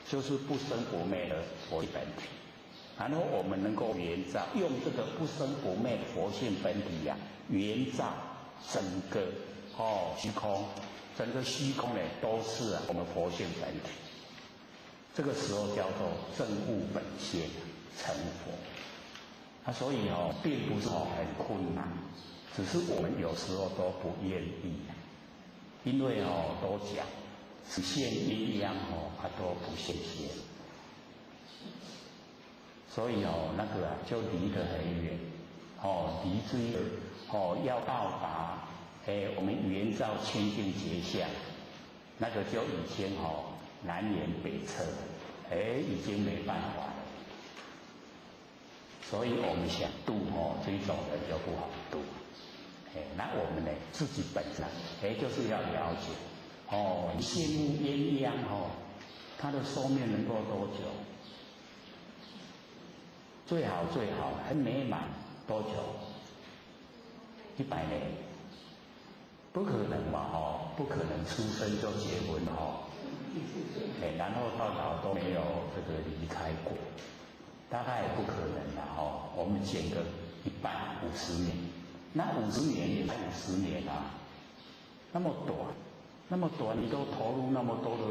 Speaker 1: 就是不生不灭的佛性本体，然后我们能够圆照，用这个不生不灭的佛性本体圆照整个虚空，整个虚空都是我们佛性本体。这个时候叫做证悟本性成佛。所以并不是很困难，只是我们有时候都不愿意，因为都讲只现阴阳都不现现，所以那个就离得很远，离追要到达我们圆照清净觉相，那个就已经南辕北辙，已经没办法了。所以我们想度这种人就不好度。那我们自己本身就是要了解羡慕鸳鸯它的寿命能够多久？最好很美满多久？100年？不可能嘛不可能出生就结婚然后到老都没有这个离开过，大概也不可能啦哦。我们减个一半50年，那50年也才50年啊，那么短，那么短，你都投入那么多的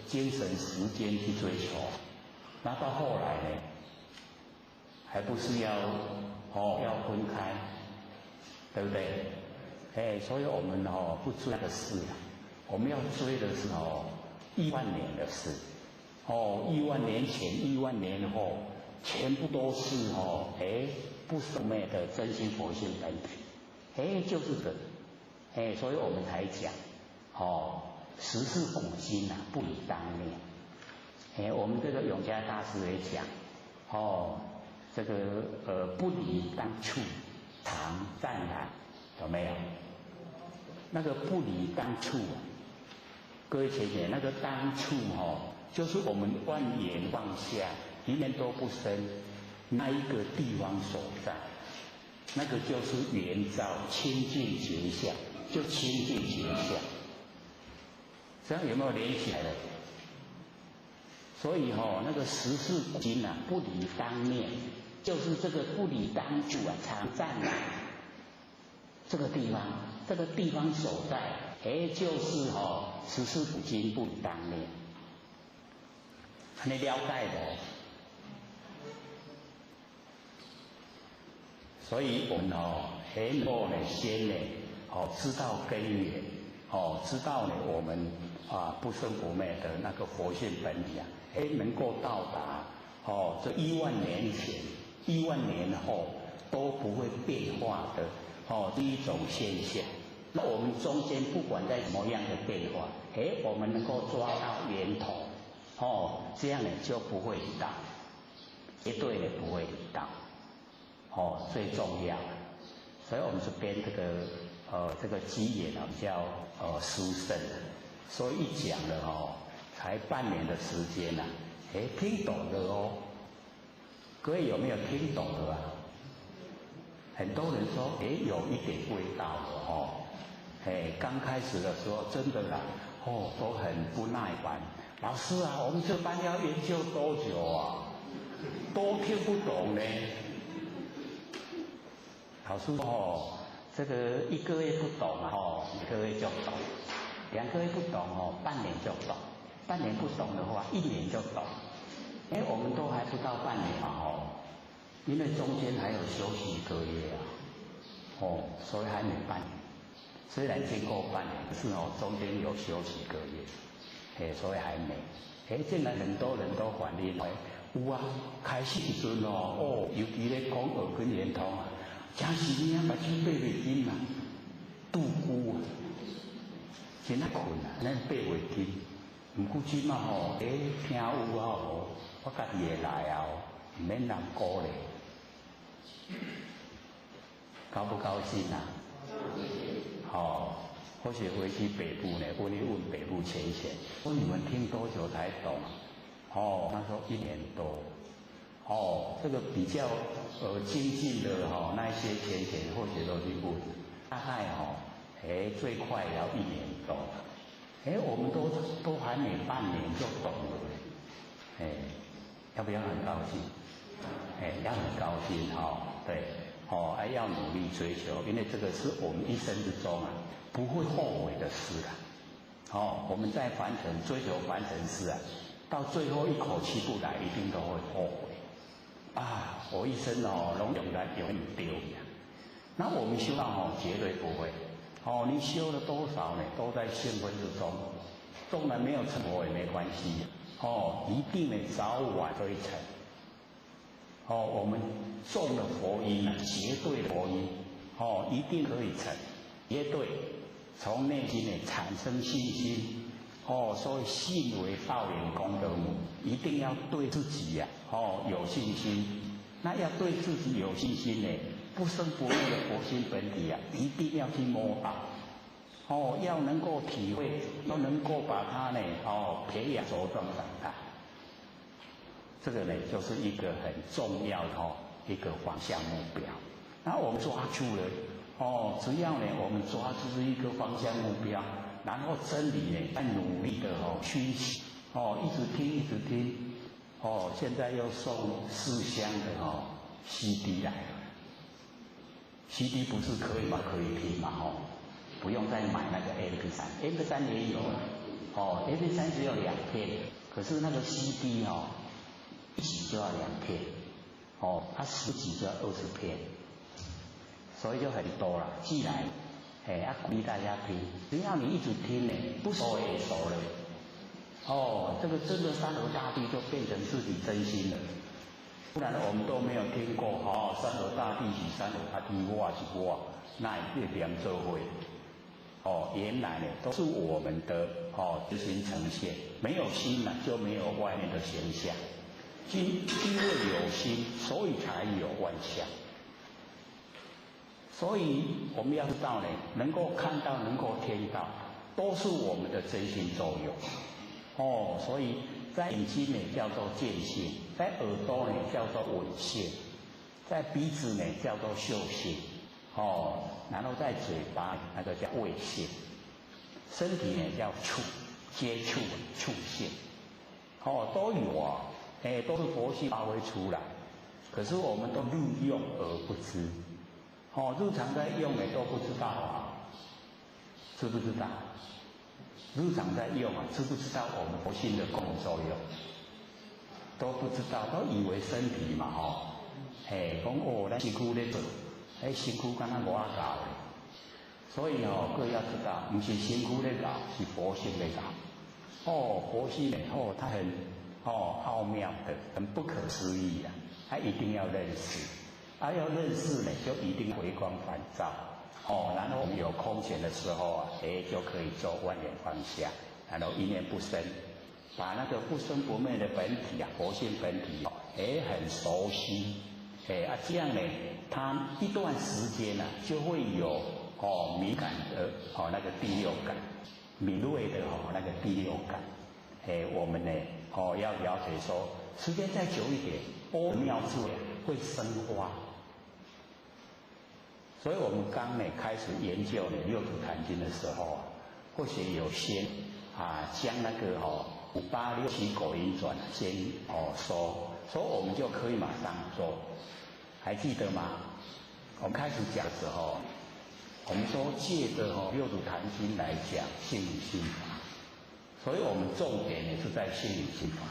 Speaker 1: 精神时间去追求，那到后来呢，还不是要分开，对不对？所以我们不追那个事啊，我们要追的是1万年的事，1万年前、1万年后，全部都是不生灭的真心佛性本体，就是这个，所以我们才讲，时事古今啊，不离当念。我们这个永嘉大师也讲，这个不离当处，常湛然，有没有？那个不离当处，各位学姐，那个当处就是我们万缘放下，一念都不生，那一个地方所在，那个就是圆照清净觉相，就清净觉相。这样有没有连起来了？所以那个时事古今啊，不离当念，就是这个不离当处啊，常湛然。这个地方，这个地方所在，就是时事古今不离当念。你了解的？所以我们能够呢，先呢，知道根源，知道呢我们不生不灭的那个佛性本体啊，能够到达这1万年前、1万年后都不会变化的这一种现象。那我们中间不管在什么样的变化，我们能够抓到源头，这样呢就不会离道，绝对的不会离道。最重要，所以我们这边这个机缘比较殊胜，所以一讲了才半年的时间呐，听懂了哦。各位有没有听懂的啊？很多人说有一点味道了刚开始的时候真的啦都很不耐烦。老师啊，我们这班要研究多久啊？都听不懂呢。老师说这个1个月不懂1个月就懂，2个月不懂半年就懂，半年不懂的话1年就懂。我们都还不到半年嘛因为中间还有休息1个月啊，所以还没半年。虽然经过半年，可是中间有休息1个月，所以还没。现在很多人都反映有啊，开始时阵尤其咧讲耳根圆通啊。真是你啊，目睭闭袂紧啊，拄久啊，真啊困啊，咱闭袂紧。毋过即马听有我家己会来啊，毋免人鼓励，高不高兴啊？或许回去北部呢，问一问北部浅显，说你们听多久才懂？他说1年多。这个比较精进的那一些浅显或许都去问，大概最快也要1年多。我们都还没半年就懂了，要不要很高兴？要很高兴对，要努力追求，因为这个是我们一生之中啊不会后悔的事啊。我们在凡尘追求凡尘事啊，到最后一口气不来，一定都会后悔。我一生拢永远丢呀。那我们修道绝对不会。你修了多少呢？都在兴奋之中，纵然没有成佛也没关系。一定呢早晚可以成。我们种了佛因啊，绝对的佛因，一定可以成，绝对从内心呢产生信心。所以信为道源功德母，一定要对自己呀有信心。那要对自己有信心呢，不生不灭的佛心本体啊，一定要去摸到。要能够体会，要能够把它呢培养茁壮长大。这个呢就是一个很重要的一个方向目标。那我们抓住了只要呢我们抓住一个方向目标，然后真理呢在努力的熏习，一直听一直听，现在又送4箱的CD 来了。CD 不是可以吗？可以听嘛，不用再买那个 MP3 也有，MP3 只有2片，可是那个 CD 1集就要2片，它10集就要20片，所以就很多了。既然鼓励大家听，只要你一直听呢，不熟也熟了，这个真的山河大地就变成自己真心了。不然我们都没有听过，山河大地是山河大地，我是我，那也别人做会。原来呢都是我们的自行呈现，没有心呢就没有外面的形象，因为有心，所以才有外象。所以我们要知道呢，能够看到，能够听到，都是我们的真心作用。所以在眼睛呢叫做见性，在耳朵呢叫做闻性，在鼻子呢叫做嗅性，然后在嘴巴那个叫味性，身体呢叫触，接触触性，都有啊，都是佛性发挥出来，可是我们都利用而不知，日常在用的都不知道啊，知不知道？日常在用啊，知不知道我们佛性的功能作用？都不知道，都以为身体嘛，讲咱身躯咧做，身躯敢若外搞咧，所以各位要知道，不是身躯咧搞，是佛性咧搞。佛性它很奥妙的，很不可思议啊，它一定要认识，要认识呢，就一定回光返照。然后我们有空闲的时候就可以做万缘放下，然后一念不生，把那个不生不灭的本体佛性本体很熟悉，这样呢，他一段时间就会有敏感的那个第六感，敏锐的那个第六感，我们呢要了解说，时间再久一点，妙智会生花。所以我们刚开始研究六祖坛经的时候或许有先将那个5867狗音转先说我们就可以马上做，还记得吗？我们开始讲的时候，我们说借着六祖坛经来讲心理心法，所以我们重点也是在心理心法。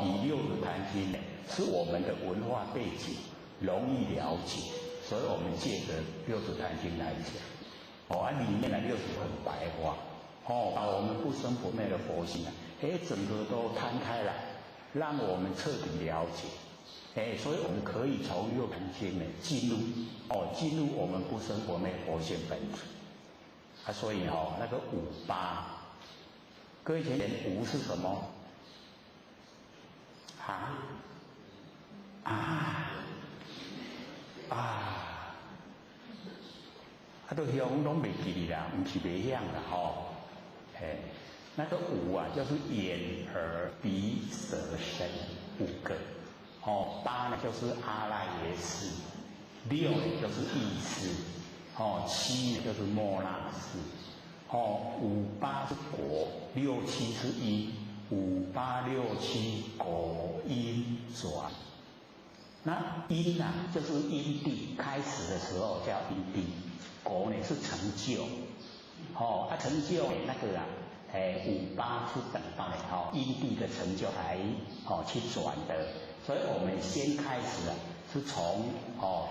Speaker 1: 以六祖坛经是我们的文化背景，容易了解。所以我们借着六祖坛经来讲，里面的六祖很白话，把我们不生不灭的佛性整个都摊开来，让我们彻底了解，所以我们可以从六祖坛经进入我们不生不灭佛性本体，所以那个58，各位前言无是什么？都香拢袂记啦，唔是袂响啦那个5就是眼、耳、鼻、舌、身5个，8呢就是阿赖耶识，6呢就是意识，7呢就是末那识，58是果，6、7是因，58、6、7果因转。那因就是因地，开始的时候叫因地。果呢是成就，成就那个58是等到因地的成就来去转的，所以我们先开始是从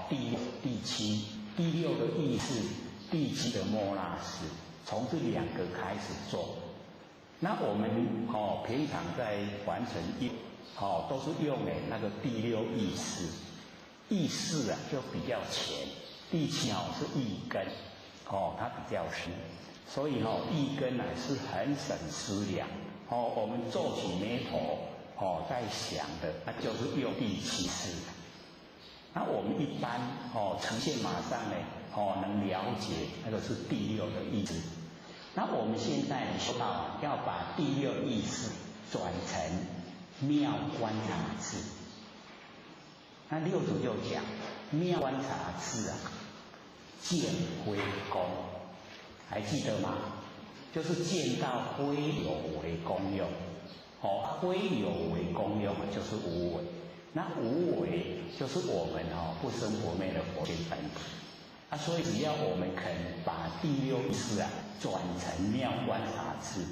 Speaker 1: 第7、第6的意识，第7的末那识，从这2个开始做。那我们平常在完成都是用那个第6意识，意识就比较浅。第7是意根，它比较深，所以意根是很省思量，我们皱起眉头在想的，那就是用第7识。那我们一般呈现马上能了解那个是第6的意识。那我们现在说到要把第6意识转成妙观察智，那六祖就讲妙观察智见回功，还记得吗？就是见到非有为功用，非有为功用就是无为。那无为就是我们不生不灭的佛性本体所以只要我们肯把第六意识转成妙观察智，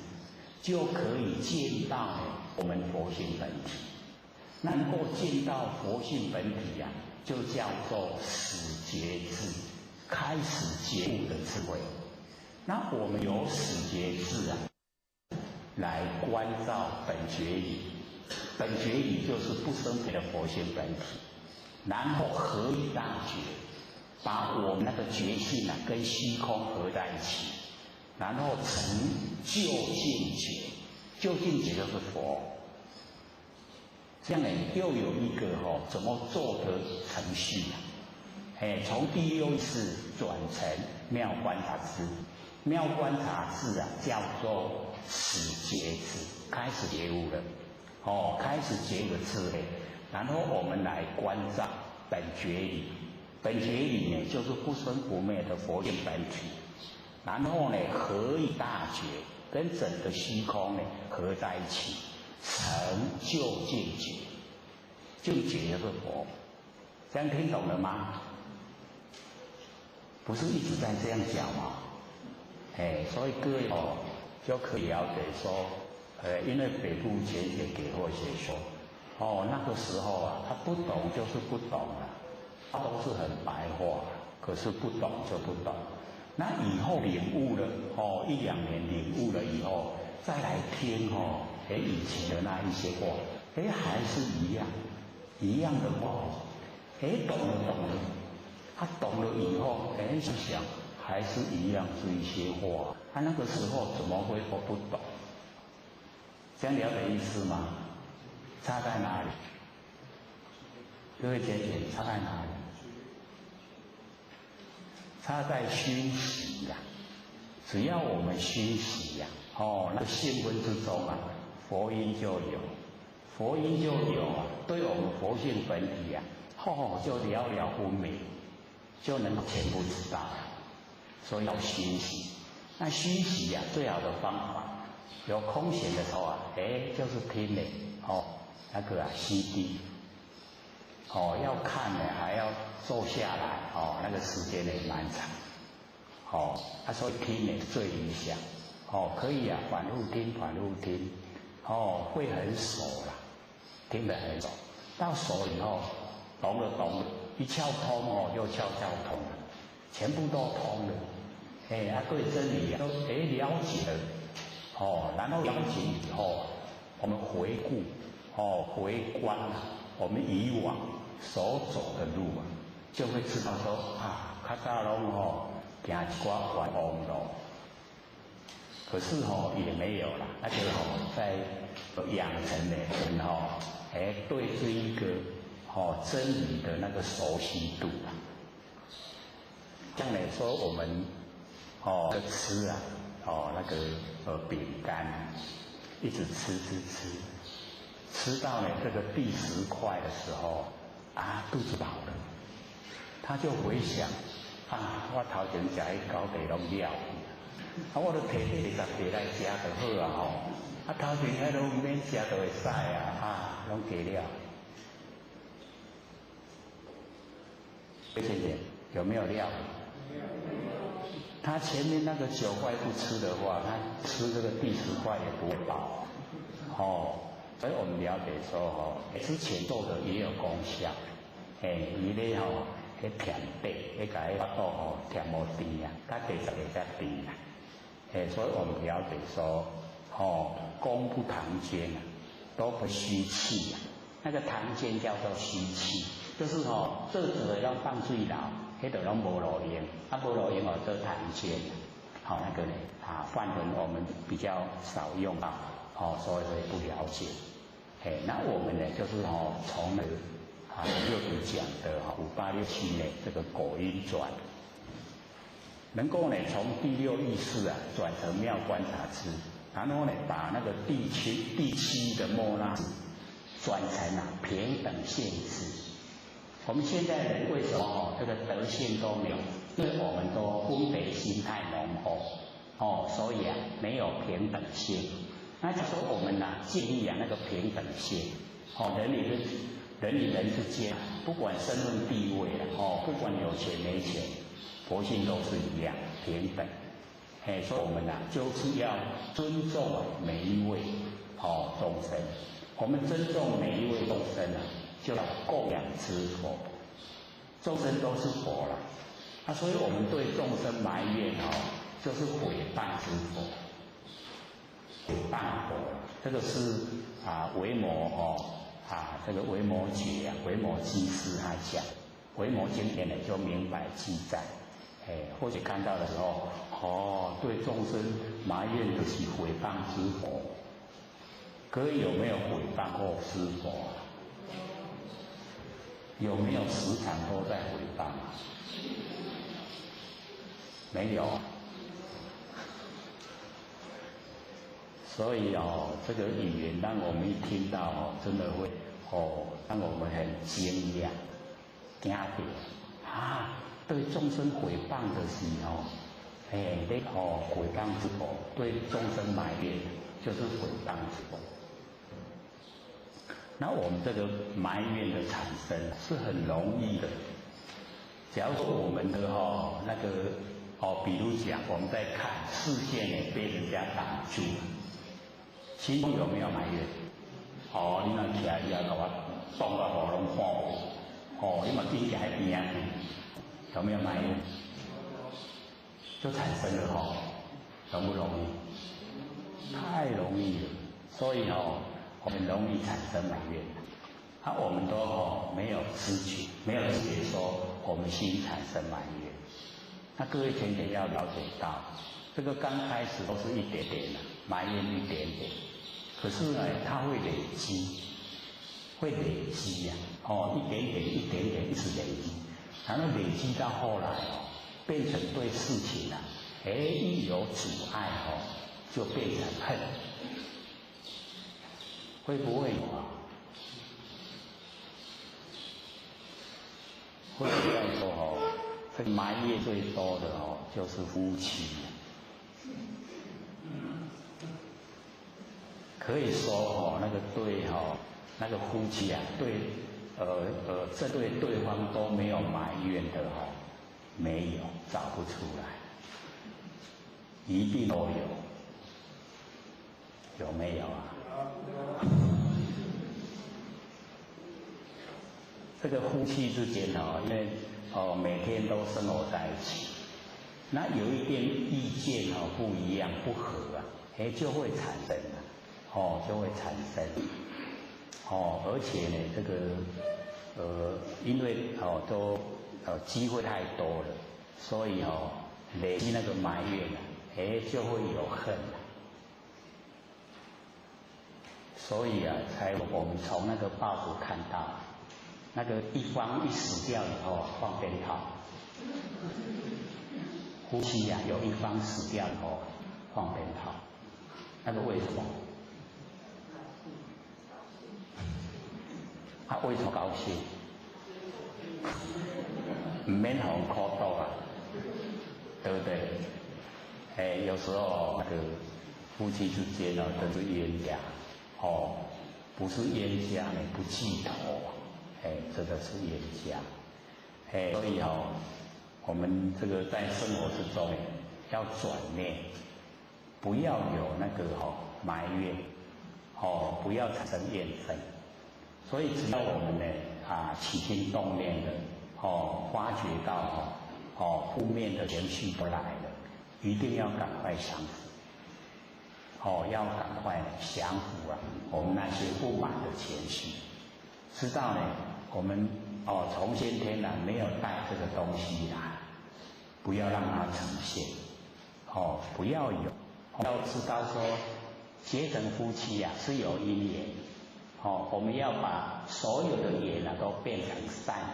Speaker 1: 就可以见到我们佛性本体。能够见到佛性本体就叫做始觉智，开始觉悟的智慧。那我们由始觉智来关照本觉理，本觉理就是不生灭的佛性本体，然后合以大觉，把我们那个觉性跟虚空合在一起，然后成究竟觉，究竟觉就是佛。这样又有一个怎么做的程序从第六意识转成妙观察智，妙观察智叫做始觉智，开始觉悟了开始觉悟的智慧。然后我们来关照本觉理，本觉理呢就是不生不灭的佛性本体，然后呢合以大觉，跟整个虚空呢合在一起，成就境界。境界就是佛，这样听懂了吗？不是一直在这样讲吗？所以各位就可以了解说，因为北部前也给或写说，那个时候他不懂就是不懂了，他都是很白话，可是不懂就不懂。那以后领悟了1-2年领悟了以后，再来听以前的那一些话，还是一样的话，懂了，他懂了以后，想还是一样这一些话，他那个时候怎么会不懂？这样了解意思吗？差在哪里？各位姐姐，差在哪里？差在熏习只要我们熏习那个性分之中佛音就有。佛音就有对我们佛性本体就了了分明，就能够全部知道所以要熏习。那熏习最好的方法，有空闲的时候就是听那个CD要看还要坐下来那个时间也蛮长所以听最理想可以反复听会很熟啦，听得很熟，到熟以后懂了，一窍通又窍通了，全部都通了。对真理都了解了然后了解以后我们回顾回观我们以往所走的路就会知道说较早拢行一寡冤枉路。可是也没有啦，而且在养成的人对这一个真理的那个熟悉度这样来说我们吃那个饼干一直吃到这个第10块的时候肚子饱了，他就回想我头前吃迄高地拢了。我都摕20块来吃就好头前迄都唔免吃就会使拢给了。谢谢，有没有料？他前面那个9块不吃的话，他吃这个第10块也不会饱所以我们了解说之前做的也有功效伊咧迄甜底迄个迄肚甜无甜较第10个较甜所以我们了解说功不唐捐都不虚气那个唐捐叫做虚气，就是做者要放水流，迄就拢无路用无路用做唐捐那个呢梵文我们比较少用到所以不了解那我们呢就是从又有讲的5867这个果因转，能够呢从第6意识转成妙观察智，然后呢把那个第7的末那转成平等现智。我们现在人为什么这个德性都没有？因为我们都分别心太浓厚所以没有平等性。那就说我们建立那个平等性，人与人之间，不管身份地位不管有钱没钱，佛性都是一样平等。所以我们就是要尊重每一位众生。我们尊重每一位众生就要供养之佛。众生都是佛了，所以我们对众生埋怨就是毁谤之佛。毁谤佛，这个是维摩这个维摩诘维摩诘师他讲，维摩经典就明白记载。或许看到的时候，对众生埋怨的是毁谤之佛，可有没有毁谤过师佛？有没有时常都在毁谤？没有。所以这个语言让我们一听到真的会让我们很惊讶，惊到对众生毁谤的是你毁谤之佛，对众生埋怨就是毁谤之佛。那我们这个埋怨的产生是很容易的。假如说我们的那个比如讲我们在看视线被人家挡住，心中有没有埋怨？你若起来要给我撞到喉咙看我，你嘛紧在边啊，有没有埋怨？就产生了容不容易？太容易了，所以很容易产生埋怨。我们都没有知觉，没有知觉说我们心产生埋怨。那各位前辈要了解到，这个刚开始都是一点点的埋怨，一点点，可是呢，它会累积，一点点一点点一直累积，然后累积到后来变成对事情一有阻碍就变成恨，会不会有会不会说这个埋怨最多的就是夫妻。可以说那个对那个夫妻对这对对方都没有埋怨的没有，找不出来，一定都有没有这个夫妻之间因为每天都生活在一起，那有一点意见不一样不合就会产生就会产生而且呢这个因为都机会太多了，所以累积那个埋怨就会有恨所以才我们从那个报纸看到，那个一方一死掉以后放鞭炮，夫妻有一方死掉以后放鞭炮，那个为什么？为什么高兴？不免互苦斗对不对？有时候那个夫妻之间都是冤家不是冤家呢不记仇这个是冤家所以我们这个在生活之中要转念，不要有那个埋怨不要产生怨恨。所以只要我们呢起心动念的发觉到负面的情绪不来了，一定要赶快降服要赶快降服我们那些不满的情绪，知道呢我们从先天没有带这个东西来，不要让它呈现不要有，要知道说结成夫妻是有因缘我们要把所有的缘都变成善缘，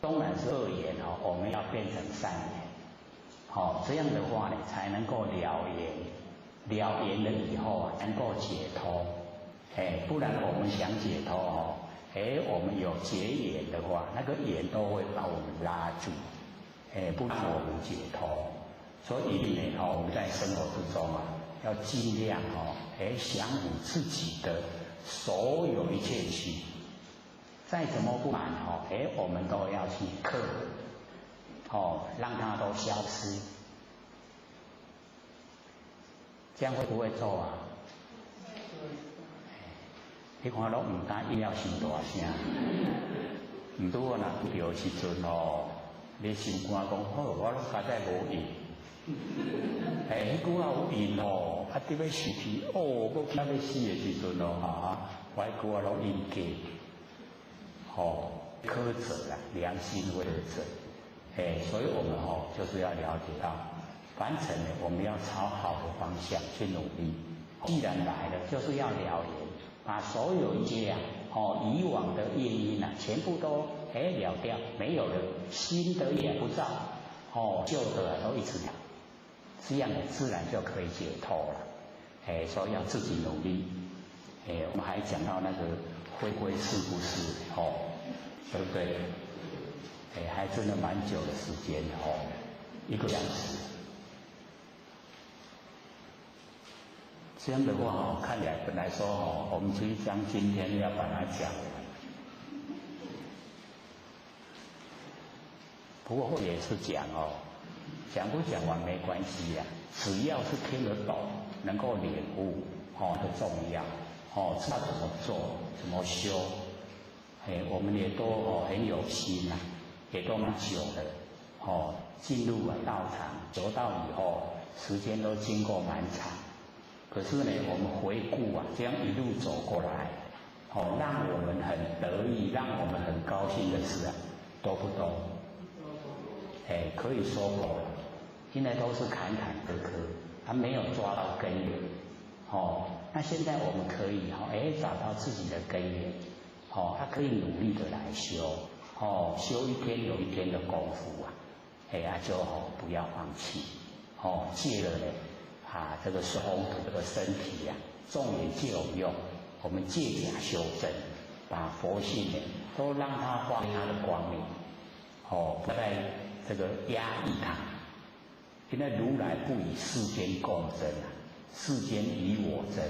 Speaker 1: 当然是恶缘我们要变成善缘这样的话呢才能够了缘，了缘了以后能够解脱不然我们想解脱我们有结缘的话，那个缘都会把我们拉住不让我们解脱所以一定呢，我们在生活之中啊，要尽量降服自己的所有一切心，再怎么不满我们都要去克服，让它都消失。这样会不会做啊？你看拢唔敢硬要伤大声，唔拄我若有时阵你心肝讲好，我拢实在无用。迄句话有用伫要死去要死的时阵我迄句话拢应假，苛责啦，良心会苛责。所以我们就是要了解到，凡尘呢，我们要朝好的方向去努力。既然来了，就是要了结，把所有一些以往的业因全部都了掉，没有了，新的也不造，旧的都一直了，这样自然就可以解脱了。所以要自己努力。我们还讲到那个回归是不是对不对？还真的蛮久的时间1个小时。这样的话看起来本来说我们其实将今天要把它讲完，不过也是讲讲不讲完没关系呀，只要是听得懂，能够领悟很重要知道怎么做，怎么修。我们也都很有心啊，也都蛮久的进入道场求道以后，时间都经过蛮长。可是呢，我们回顾这样一路走过来，让我们很得意，让我们很高兴的是多不多？可以说过了，现在都是坎坎坷坷，没有抓到根源。那现在我们可以找到自己的根源，可以努力的来修，修一天有一天的功夫就不要放弃，戒了呢。这个是红土这个身体重点借我们用，我们借假修真，把佛性呢都让它发挥它的光明，不再这个压抑它。现在如来不以世间共争世间以我争，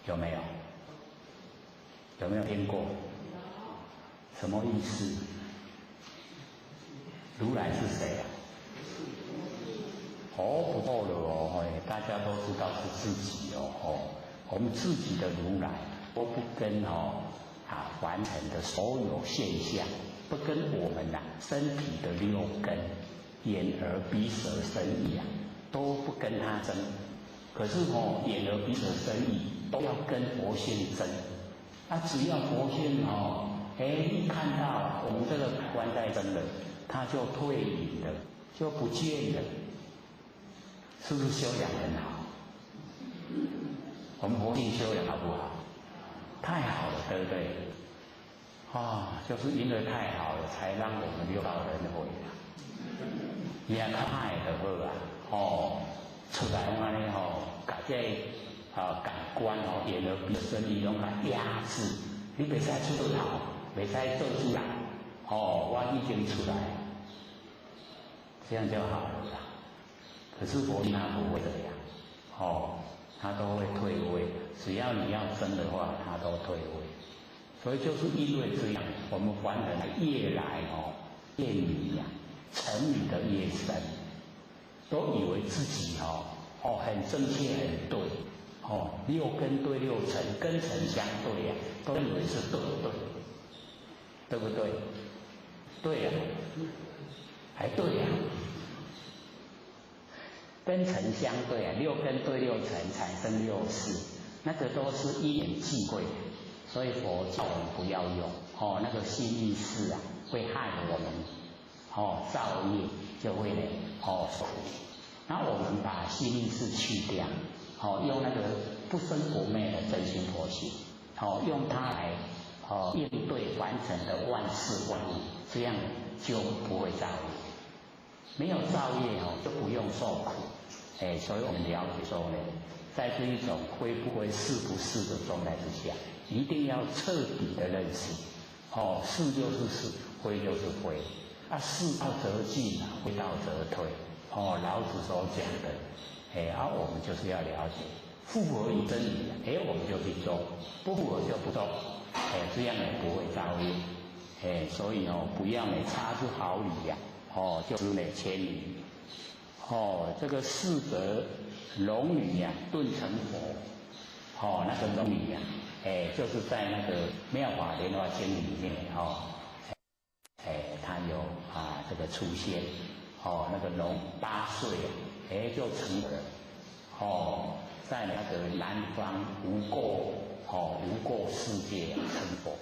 Speaker 1: 有没有？有没有听过？什么意思？如来是谁不够了大家都知道是自己我们自己的如来都不跟凡尘的所有现象，不跟我们身体的6根眼耳鼻舌身意都不跟他争。可是眼耳鼻舌身意都要跟佛性争。只要佛性一看到我们这个关在争了，他就退隐了，就不见了。是不是修养很好？我们佛性修养好不好？太好了，对不对？就是因为太好了，才让我们6道轮回也太好出来安尼把这感官眼耳鼻舌身意拢来压制，你袂使出头，袂使做出来我已经出来，这样就好了啦。可是佛性他不会这样他都会退位，只要你要争的话，他都退位。所以就是因为这样，我们凡人越来越迷沉迷的越深，都以为自己很正确很对6根对6尘，根尘相对都以为是对不对？对不对？对还对根尘相对6根对6尘产生6识，那个都是一眼忌讳，所以佛教我们不要用那个心意识会害我们造业，就会受苦。那我们把心意识去掉用那个不生不灭的真心佛性用它来应对凡尘的万事万物，这样就不会造业。没有造业就不用受苦。所以我们了解说呢，在这一种灰不灰是不是的状态之下，一定要彻底的认识是就是是，灰就是灰是到则进，灰到则退。老子所讲的，我们就是要了解，符合于真理的，我们就去做，不符合就不做，这样也不会造业，所以不要差之毫厘呀，就是千里，这个四则龙女呀顿成佛，那个龙女呀，就是在那个《妙法莲华经》里面它有这个出现，那个龙8岁就成了，在那个南方无垢世界成佛。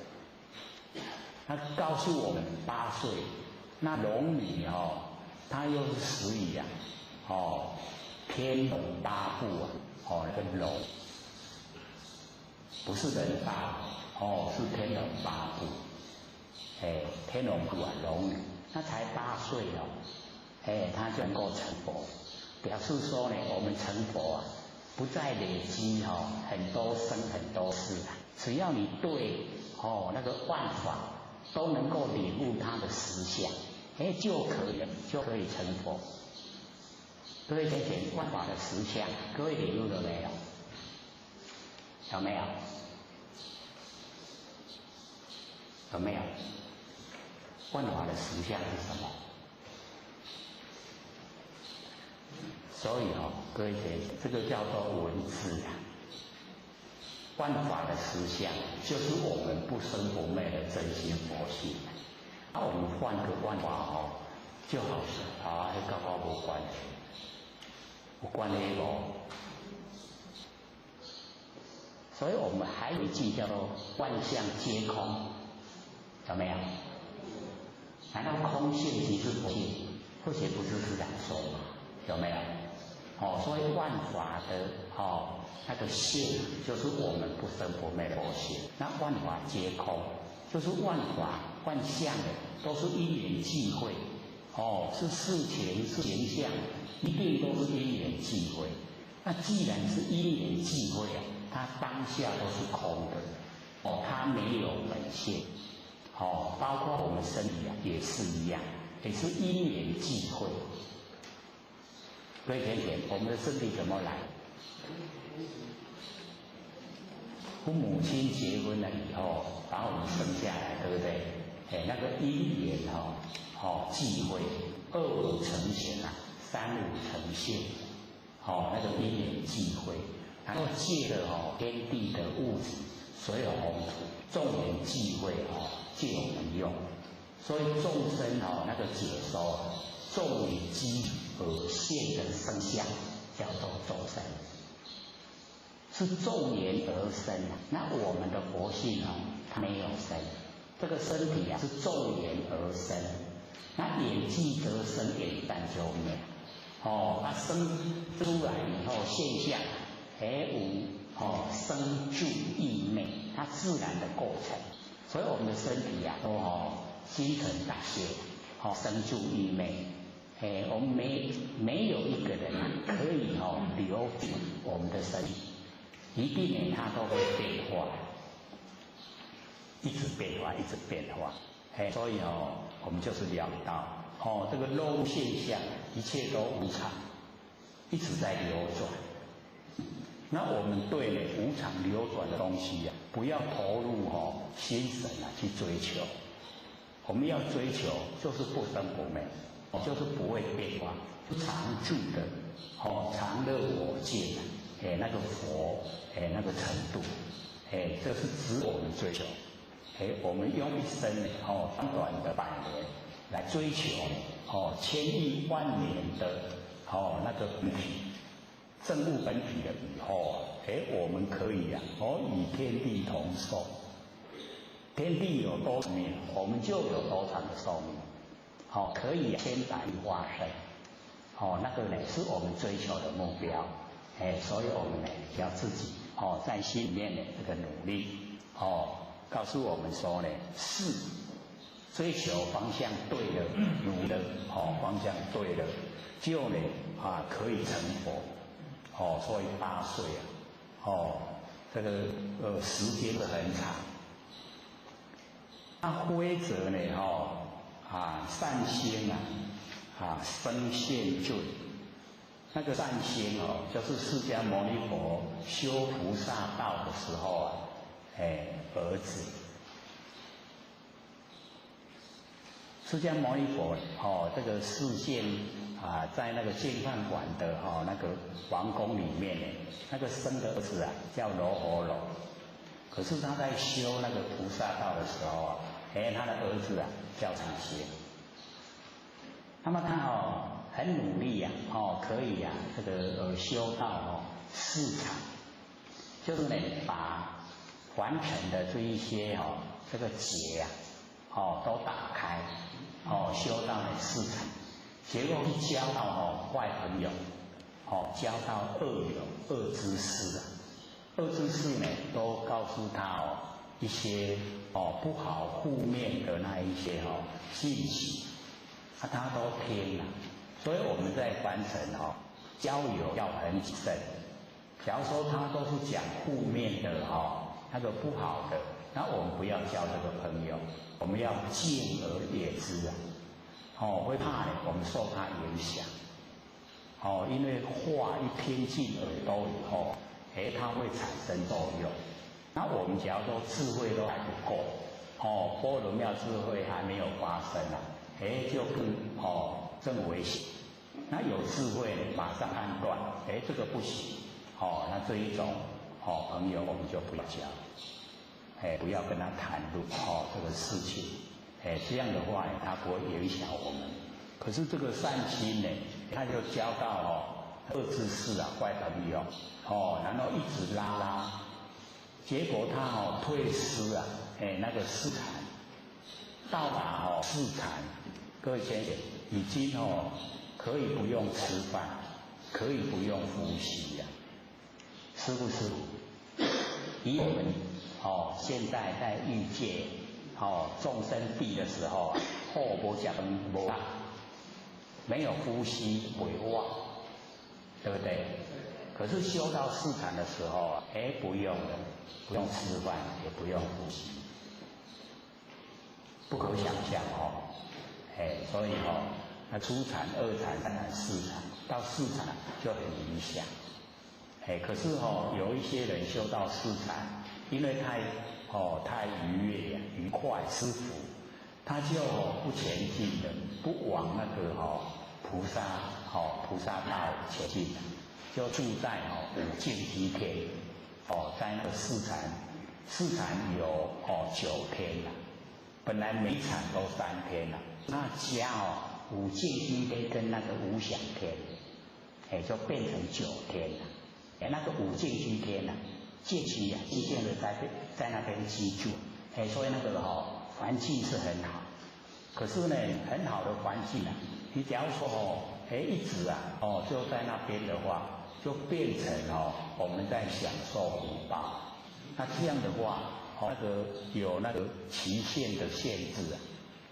Speaker 1: 他告诉我们8岁，那龙女她又是始于天龙八部那个龙，不是人八是天龙八部。天龙八部龙女，那才8岁她就能够成佛，表示说我们成佛不再累积很多生很多世只要你对那个万法都能够领悟它的实相，就可以了，就可以成佛。各位先前万法的实相，各位领悟了没有？有没有？有没有？万法的实相是什么？所以各位这个叫做文字万法的实相就是我们不生不灭的真心佛性。我们换个万法就好像跟我无关系，有关系无？所以我们还有一句叫做万象皆空，有没有？难道空性即是佛性？或许不是这样说吗？有没有？所以万法的那个性就是我们不生不灭的佛性。那万法皆空，就是万法万象的都是因缘际会，是事情是形象，一定都是因缘际会。那既然是因缘际会它当下都是空的，它没有本性。包括我们身体也是一样，也是因缘际会。各位田田，我们的身体怎么来？父母亲结婚了以后，把我们生下来，对不对？那个因缘际会，2、5成形3、5成性，那个因缘际会，然后借着天地的物质，所有红土，众缘际会借我们用，所以众生那个解说，众缘机而现的生相叫做众生，是众缘而生。那我们的佛性它没有生，这个身体是众缘而生。那眼即得生，眼淡就灭。它生出来以后现象，无生住异灭，它自然的过程。所以我们的身体都新陈代谢，生住异灭。我们没有一个人可以留住我们的身体，一定它都会变化，一直变化，一直变化。所以我们就是了到这个肉现象，一切都无常，一直在流转。那我们对无常流转的东西不要投入心神去追求。我们要追求就是不生不灭，就是不会变化，常住的常乐我见那个佛那个程度，这是指我们追求。我们用一生短短的100年来追求千亿万年的那个本体。证悟本体了以后我们可以与天地同寿。天地有多长命，我们就有多长的寿命。可以千百亿化身。那个是我们追求的目标。所以我们要自己在心里面这个努力。告诉我们说是追求方向对了，努的方向对了，就可以成佛。所以8岁这个时间是很长。那规则善心身现就那个善心哦，就是释迦牟尼佛修菩萨道的时候啊，儿子。释迦牟尼佛这个示现在那个净饭馆的那个王宫里面呢，那个生的儿子啊叫罗侯罗，可是他在修那个菩萨道的时候啊，他的儿子啊叫禅心。那么他很努力呀，可以呀，这个修到4禅，就是呢把凡尘的这一些这个结都打开，修到了4禅，结果一交到坏朋友，交到恶友、恶知识啊，恶知识呢都告诉他一些不好负面的那一些信息，他都听了。所以我们在凡尘交友要很谨慎。假如说他都是讲负面的那个不好的，那我们不要交这个朋友，我们要敬而远之啊。会怕我们受他影响。因为话一听进耳朵以后，它会产生作用。那我们假如说智慧都还不够，波罗蜜智慧还没有发生啊，就更危险。那有智慧马上判断，这个不行，那这一种朋友我们就不要交，不要跟他谈论这个事情，这样的话他不会影响我们。可是这个善心呢，他就交到恶知识啊、坏朋友，然后一直拉，结果他退失啊，那个4禅，到达4禅，各位先生已经可以不用吃饭，可以不用呼吸呀，是不是？以我们现在在欲界众生地的时候啊，没吃饭没饭，没有呼吸没忘，对不对？可是修到4禅的时候啊，不用了，不用吃饭，也不用呼吸，不可想象所以那初禅、2禅、3禅、4禅，到4禅就很理想。可是有一些人修到4禅，因为太愉悦、愉快、舒服，他就不前进了，不往那个菩萨道前进了，就住在5境居天，在那个4禅有9天了，本来每一禅都3天了，那加5境居天跟那个无想天，就变成9天了。那个5境居天呢，戒期啊，静静的在那边居住，所以那个环境是很好。可是呢，很好的环境啊，你假如说一直就在那边的话，就变成我们在享受福报。那这样的话，那个有那个期限的限制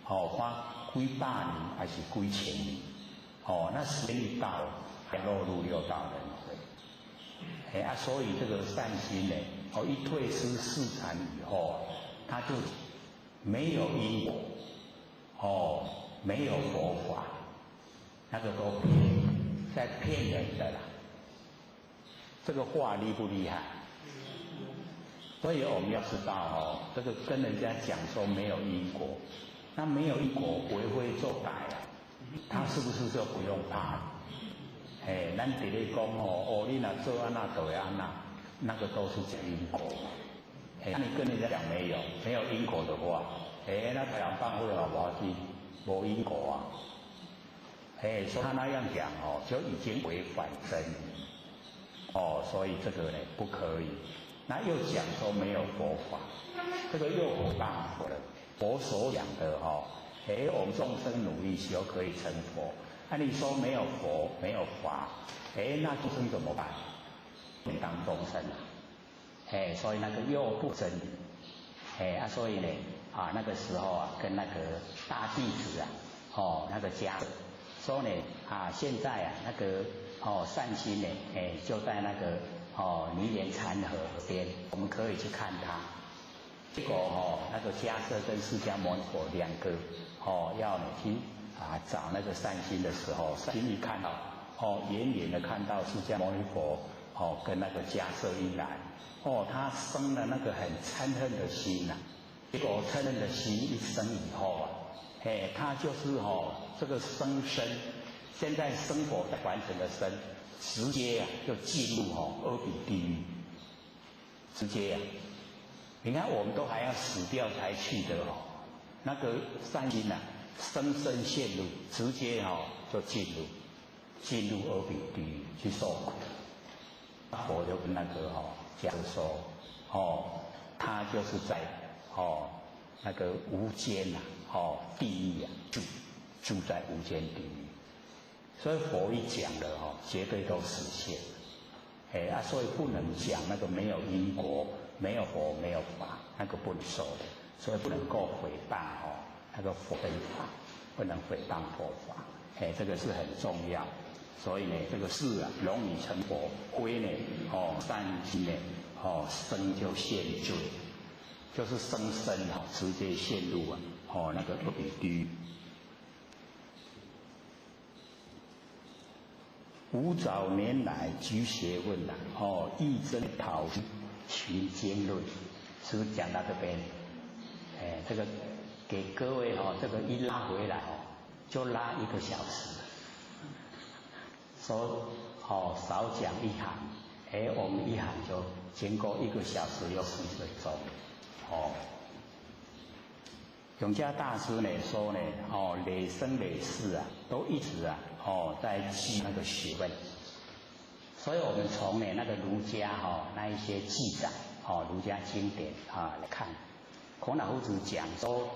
Speaker 1: 啊，看几百年还是几千年，那时间一到了，还落入6道轮回。所以这个善心呢，一退失4禅以后，他就没有因果，没有佛法，那个都在骗人的啦。这个话厉不厉害？所以我们要知道这个跟人家讲说没有因果，那没有因果为非作歹啊，他是不是就不用怕？咱直咧讲你若做安那就会安那，那个都是讲因果。那你跟人家讲没有因果的话，那太阳放会好不好听？没因果啊。所以他那样讲就已经违反真理。所以这个呢不可以。那又讲说没有佛法，这个又不当佛了。佛所讲的我们众生努力修可以成佛。你说没有佛没有法，那众生怎么办？你当众生啊，所以那个又不真理，所以呢那个时候跟那个大弟子那个家说呢现在那个善心呢就在那个泥莲禅河边，我们可以去看他。结果那个迦叶跟释迦牟尼佛2个要你去找那个善心的时候，善心一看到远远的看到释迦牟尼佛跟那个迦叶一来，他生了那个很嗔恨的心结果嗔恨的心一生以后他就是这个生现在生活在完成的生，直接就进入阿鼻地狱，直接你看我们都还要死掉才去的那个善心生生陷入，直接就进入阿鼻地狱去受苦。佛就跟那个讲说他就是在那个无间地狱住在无间地狱。所以佛一讲的绝对都实现。所以不能讲那个没有因果、没有佛、没有法，那个不能说的。所以不能够诽谤那个佛跟法，不能诽谤佛法。这个是很重要。所以呢，这个事容易成佛，归呢善心呢生就陷罪，就是生直接陷入那个阿鼻地狱。吾早年来居学问义真讨寻经论，是不是讲到这边？这个给各位这个一拉回来就拉1个小时，说少讲一行，我们一行就经过1个小时又40分钟。永嘉大师呢说呢，累生累世都一直在记那个学问，所以我们从那个儒家那一些记载儒家经典来看，孔老夫子讲说，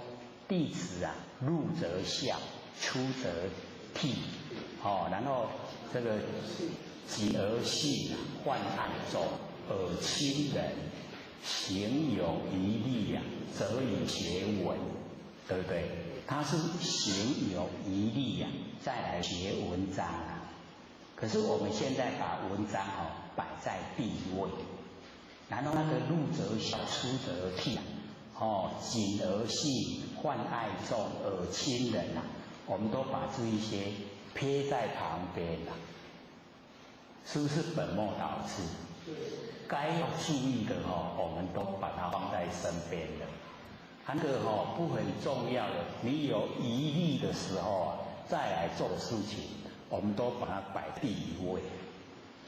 Speaker 1: 弟子入则孝，出则悌，然后这个己而信，患爱众，耳亲人，行有余力则以学文，对不对？他是行有余力再来学文章可是我们现在把文章摆在第一位，然后那个入则孝，出则悌谨而信，患爱众，耳亲人我们都把这一些撇在旁边是不是本末倒置？该要注意的我们都把它放在身边的。那个不很重要的，你有疑虑的时候再来做事情，我们都把它摆第一位。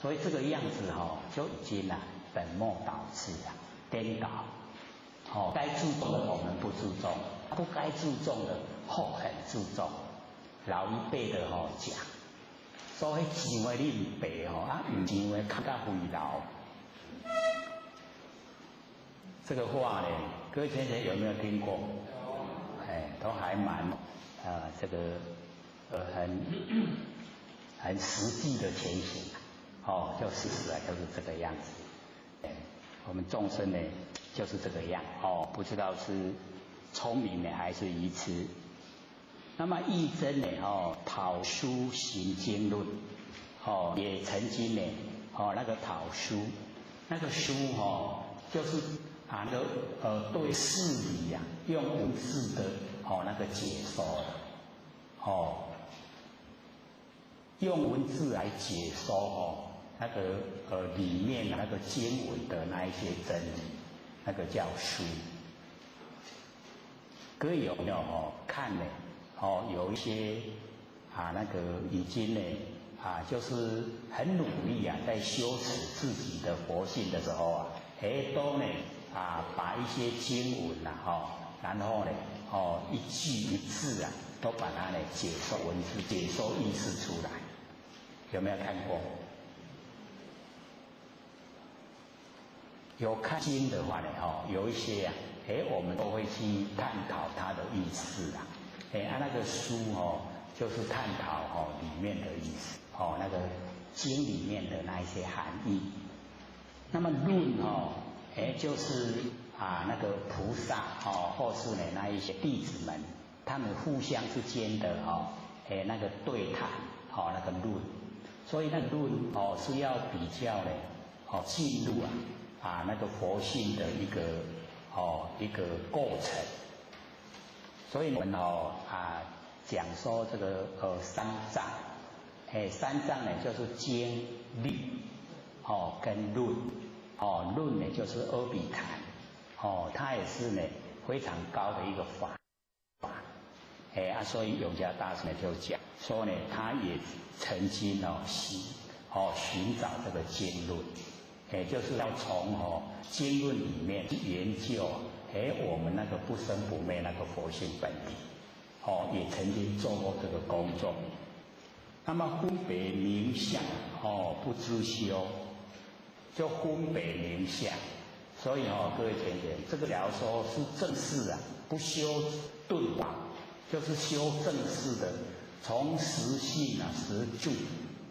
Speaker 1: 所以这个样子就已经本末倒置颠倒。该注重的我们不注重，不该注重的很注重。老一辈的讲，所以钱话你唔白唔钱话较到肥老。这个话呢，各位先生有没有听过？都还蛮这个很实际的前行就事实就是这个样子。我们众生呢就是这个样不知道是聪明呢还是愚痴。那么义真呢讨书行经论也曾经呢那个讨书，那个书就是对事理用文字的那个解说用文字来解说那个里面那个经文的那一些真理，那个叫书。各位有没有看呢？有一些那个已经呢就是很努力在修持自己的佛性的时候都呢把一些经文然后呢一句一字都把它呢解说文字、解说意思出来，有没有看过？有看经的话呢有一些我们都会去探讨它的意思那个书就是探讨里面的意思那个经里面的那一些含义。那么论就是那个菩萨或是呢那一些弟子们，他们互相之间的那个对谈那个论，所以那个论是要比较呢进入那个佛性的一个过程。所以我们讲说这个三藏，三藏呢就是经律，跟论，论呢就是阿毗昙，它也是呢非常高的一个法，所以永嘉大师呢就讲说呢，他也曾经寻找这个经论，就是要从经论里面去研究，我们那个不生不灭那个佛性本体，也曾经做过这个工作。那么分别名相，不知修，就分别名相。所以各位同学，这个假如说是正式啊，不修顿法，就是修正式的，从实性啊、实住、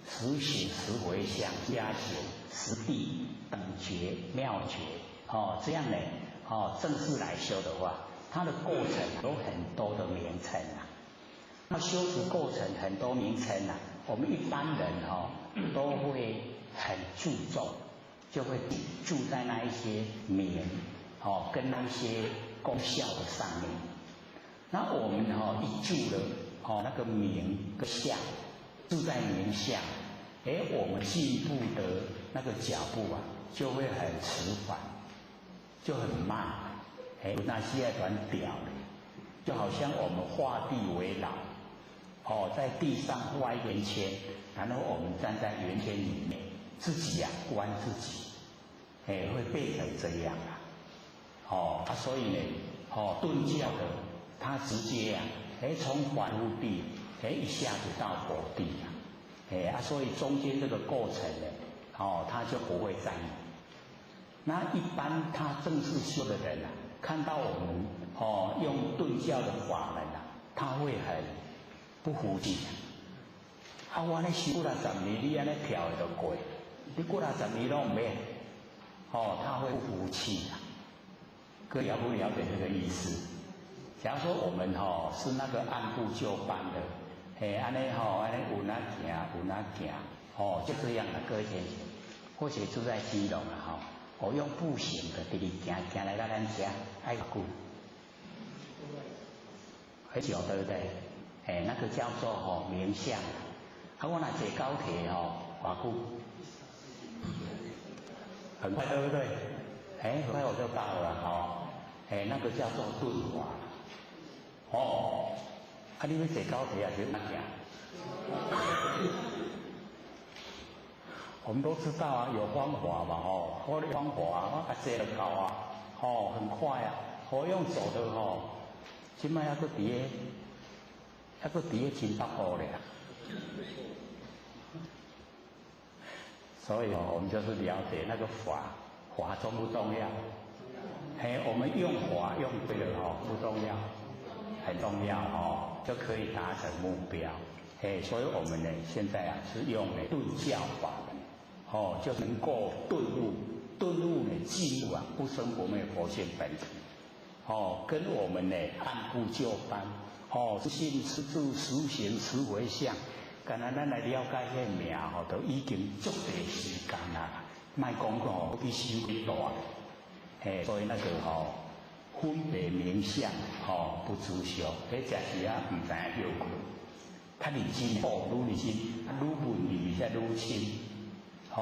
Speaker 1: 实行、实回向、加行、实地、等觉、妙觉，这样呢，正式来修的话，它的过程有很多的名称啊。那修持过程很多名称啊，我们一般人都会很注重，就会注在那一些名跟那一些功效的上面。那我们一注了那个名跟相，注在名相，我们进步的那个脚步啊，就会很迟缓，就很慢，那些很屌的，就好像我们画地为牢。在地上画圆圈，然后我们站在圆圈里面，自己观自己，会变成这样所以呢，顿教的他直接从凡夫地，一下子到佛地所以中间这个过程呢，他就不会在意。那一般他正式修的人看到我们用顿教的法门他会很不服气我呢修过了10年，你安尼跳就过，你过了10年都没他会不服气各位了不了解这个意思？假如说我们是那个按部就班的，安尼安尼有哪行有哪行，就这样的各位先生，或许住在基隆我用步行的直直行来到咱家，爱久，很久对不对？那个叫做名相，我那坐高铁偌久，很快对不对？很快我就到了那个叫做顿法。你要坐高铁是哪行？我们都知道有方法嘛我的方法我坐就到很快我用走的现在还搁伫真北部咧，所以我们就是了解那个法重不重要？我们用法用对了不重要，很重要就可以达成目标。所以我们呢现在是用顿教法门，就能够顿悟呢进入不生不灭佛性本体，跟我们呢按部就班。实信实住实行实回向，刚才咱来了解迄名都已经足多时间啦，卖讲去修几大，所以那个分别名相不知晓，真是唔知影有困，较认真愈认真，愈问题才愈深，愈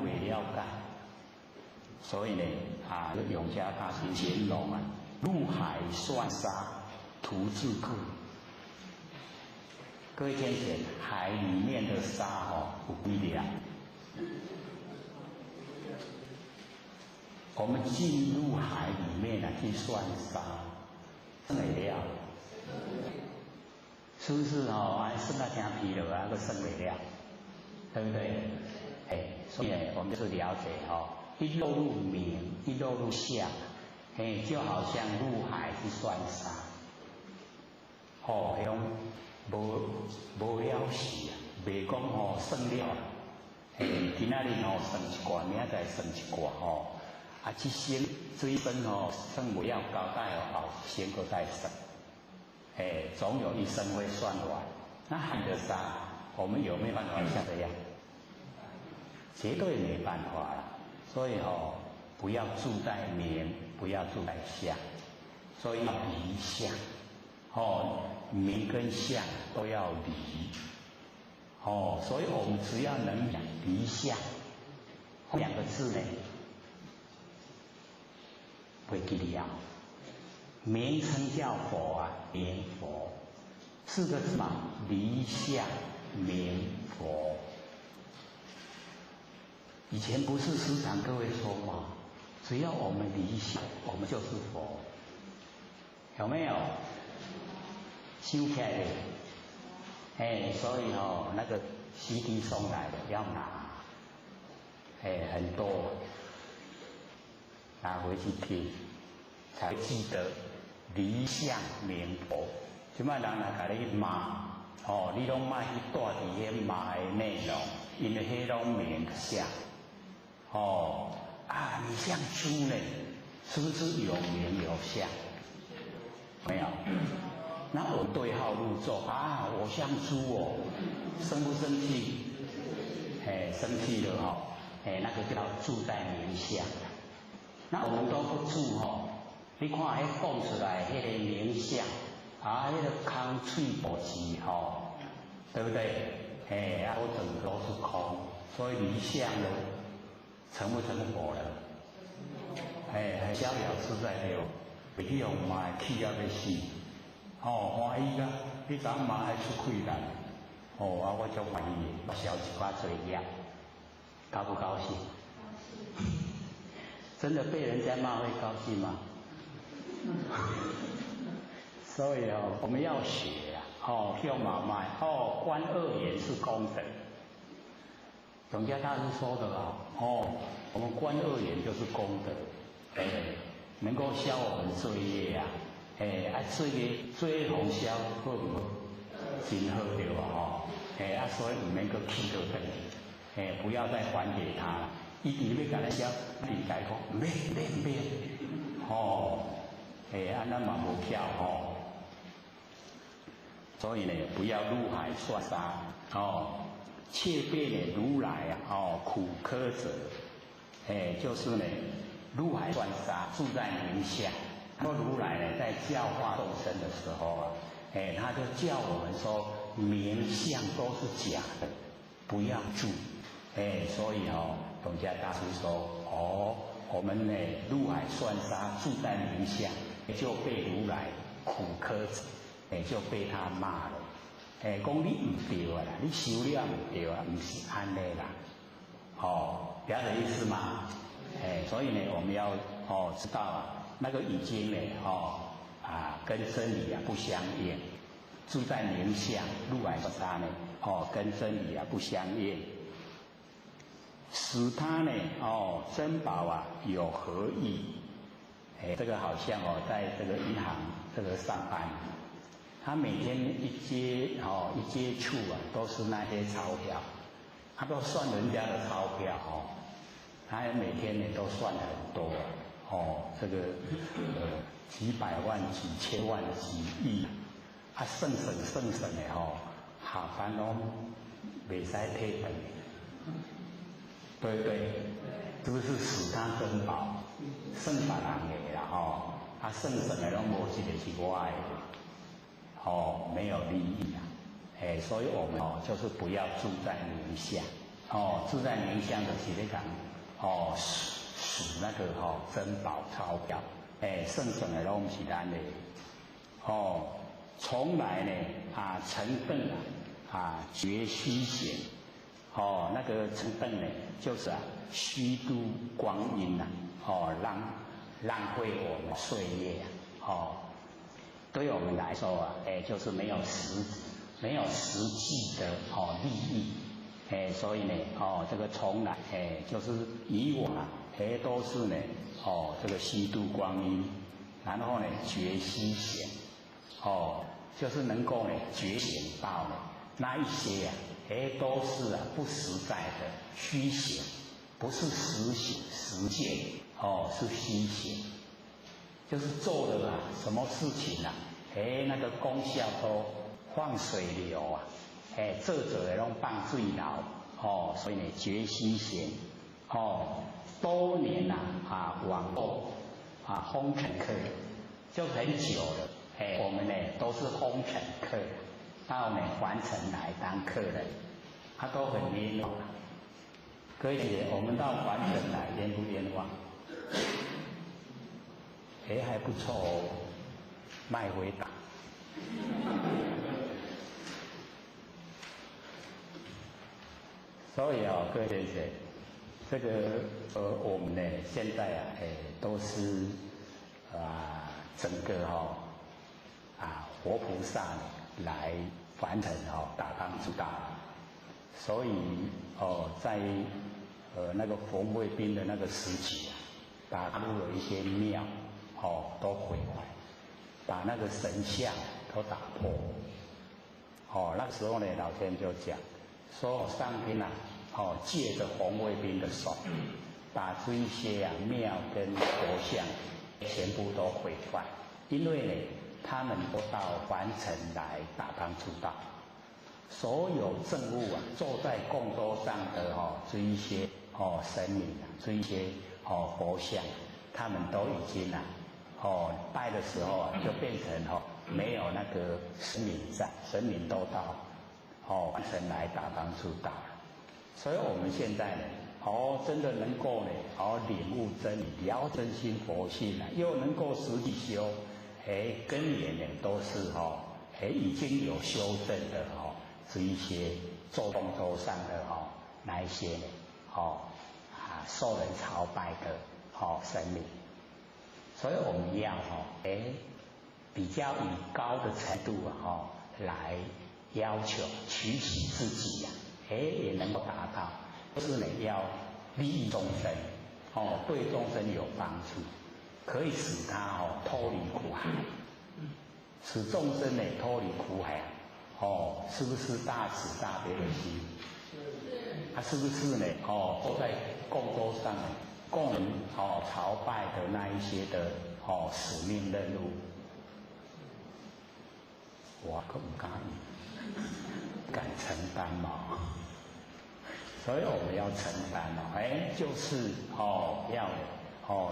Speaker 1: 未了解，所以呢永嘉大师形容入海算沙。图自故，各位天贤，海里面的沙有力量。我们进入海里面去算沙，算得了，是不是算到真疲劳都算得了，对不对？所以我们就是了解一落入名，一落入相，就好像入海去算沙。迄种无了事袂讲算了今仔日算一寡，明仔载算一寡这生算不了，交代后先搁再算，总有一生会算完。那海的沙，我们有没有办法像这样？绝对没办法了。所以不要住在名，不要住在相，所以要离相。名跟相都要离，所以我们只要能离相2个字呢，会记了。名称叫佛啊，名佛，4个字嘛，离相名佛。以前不是时常各位说吗？只要我们离相，我们就是佛，有没有？修起来的，所以那个CD送来的要拿，很多，拿回去听，才记得离相名佛。即摆人来甲你骂，你拢莫去带伫迄骂的内容，因为迄拢名相。你像猪呢，是不是有名有相？没有。那我对号入座啊，我像猪哦，生不生气？生气了那个叫住在名相。那我们都不住你看迄讲出来迄个名相迄个空嘴不是对不对？都整个都是空，所以离相了，成不成佛了？很逍遥自在的袂去用骂气啊要死。欢喜啊！你昨嘛爱出气啦？我足欢喜的，我消一寡罪业，高不高兴？高兴。真的被人家骂会高兴吗？所以我们要学向妈妈观恶缘是功德。董家大师说的我们观恶缘就是功德，能够消我们罪业啊。罪红消好唔好？真好对吧？所以唔免搁气到等，不要再还给他了。伊直要甲咱消，理解讲唔免，安那嘛无巧所以呢，不要入海算沙切变呢如来苦苛者，就是呢入海算沙，住在名相。说如来呢，在教化众生的时候他就叫我们说，名相都是假的，不要住。所以董家大师说，我们呢入海算沙，住在名相，就被如来苦苛者，就被他骂了。讲你唔对啦，你修了唔对啊，唔是安尼啦。了解意思吗？所以呢，我们要知道那个已经呢跟真理不相应，住在名相入海算沙呢跟真理不相应，使他呢珍宝有何意？这个好像在这个银行这个上班，他每天一接触都是那些钞票，他都算人家的钞票他每天呢都算很多这个几百万、几千万、几亿，省的下班拢袂使退回，对不对？是不是使他珍宝？剩别人的啦剩的拢无一个是我的，没有利益所以我们就是不要住在名相住在名相就是咧讲数那个珍宝钞票剩的拢唔是咱的从来呢成顿觉虚闲那个成顿呢就是虚度光阴浪费我们岁月对我们来说就是没有实际的利益所以呢这个从来就是以往都是呢这个虚度光阴，然后呢觉虚闲就是能够呢觉醒到呢那一些都是不实在的虚闲，不是实践是虚闲，就是做了什么事情那个功效都放水流做的拢放水流所以呢觉虚闲多年往后风尘客就很久了我们呢都是环城来当客人，他都很冤枉。各位姐，我们到环城来冤不冤枉？还不错哦，卖回答。所以各位姐姐，这个我们呢现在都是整个活菩萨来完成打帮助大，所以在那个冯卫兵的那个时期打入了一些庙都毁坏，把那个神像都打破。那个时候呢，老天就讲说上天借着红卫兵的手，把这一些庙跟佛像全部都毁坏，因为呢，他们都到凡尘来打帮助道，所有政务坐在供桌上的这一些神明这一些佛像，他们都已经拜的时候就变成没有那个神明在，神明都到凡尘来打帮助道。所以我们现在呢，真的能够呢，领悟真理，了真心佛性又能够实际修，根源呢都是已经有修正的这一些做动作上的那一些呢，受人朝拜的神明。所以我们要比较以高的程度来要求取喜自己也能够达到，就是呢要利益众生，对众生有帮助，可以使他脱离苦海，使众生呢脱离苦海，是不是大慈大悲的心？是不是呢？都在供桌上供人朝拜的那一些的使命任务，我可不敢承担嘛。所以我们要承担就是要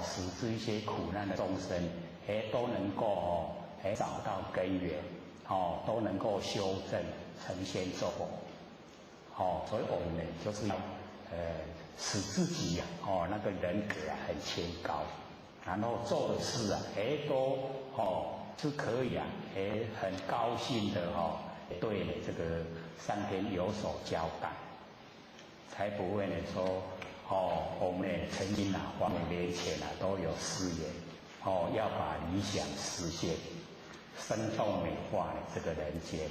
Speaker 1: 使这一些苦难的众生都能够找到根源，都能够修正成仙作佛。所以我们呢就是要使自己那个人格很清高，然后做的事都是可以很高兴的对这个上天有所交代，才不会呢说我们呢曾经往年前都有誓言要把理想实现，生动美化这个人间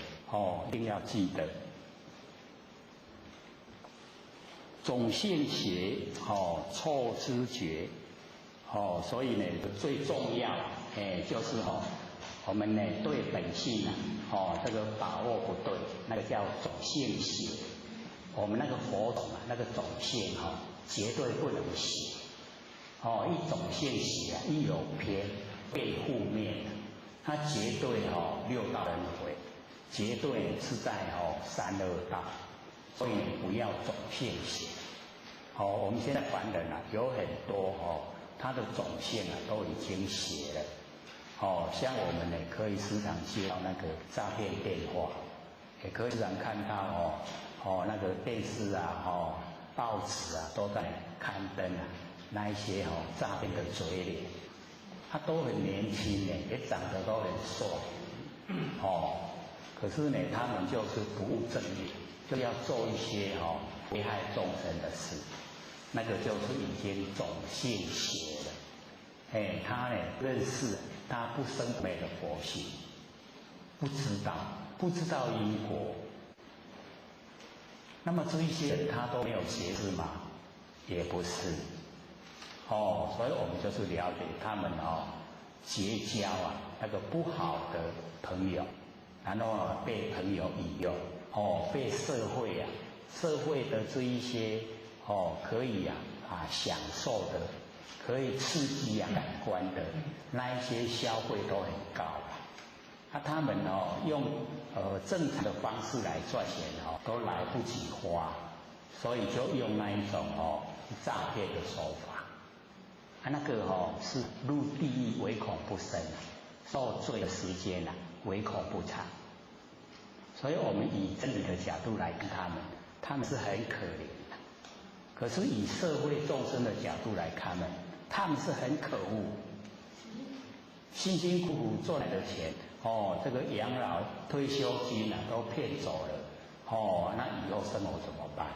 Speaker 1: 一定要记得。种性邪错知觉所以呢最重要就是我们呢对本性这个把握不对，那个叫种性邪。我们那个佛种那个种性绝对不能邪一种性邪一有偏变负面的，它绝对六道轮回，绝对是在三恶道，所以不要种性邪。我们现在凡人有很多他的种性都已经邪了。像我们呢可以时常接到那个诈骗电话，也可以时常看到那个电视报纸都在刊登那一些诈骗的嘴脸，他都很年轻也长得都很帅可是呢他们就是不务正业，就要做一些危害众生的事，那个就是已经种性邪了。他呢认识他不生美的佛性，不知道因果。那么这一些人他都没有邪知吗？也不是。所以我们就是了解他们结交那个不好的朋友，然后被朋友引诱被社会的这一些可以享受的，可以刺激感官的那一些消费都很高他们用正常的方式来赚钱都来不及花，所以就用那一种诈骗的手法那个是入地狱唯恐不深，受罪的时间唯恐不长。所以我们以真理的角度来看他们，他们是很可怜的。可是以社会众生的角度来看他们是很可恶，辛辛苦苦赚来的钱，这个养老退休金都骗走了，那以后生活怎么办？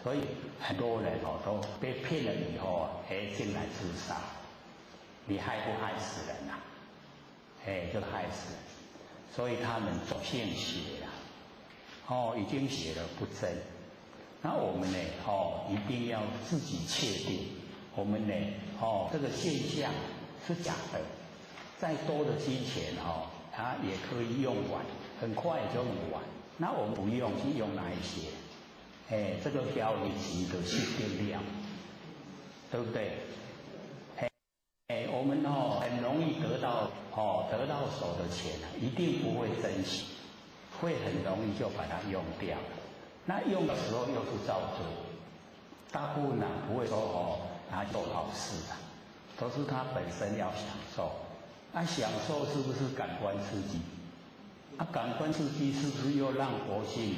Speaker 1: 所以很多人都被骗了以后进来自杀，你害不害死人呐？就害死人。所以他们走现邪了，已经邪了不真。那我们呢，一定要自己确定，我们呢，这个现象是假的，再多的金钱它也可以用完，很快就用完。那我们不用去用哪一些？这个交易级的是定量，对不对？我们很容易得到手的钱一定不会珍惜，会很容易就把它用掉了。那用的时候又是造作，大部分不会说拿去做好事的，都是他本身要享受。那享受是不是感官刺激？感官刺激是不是又让活性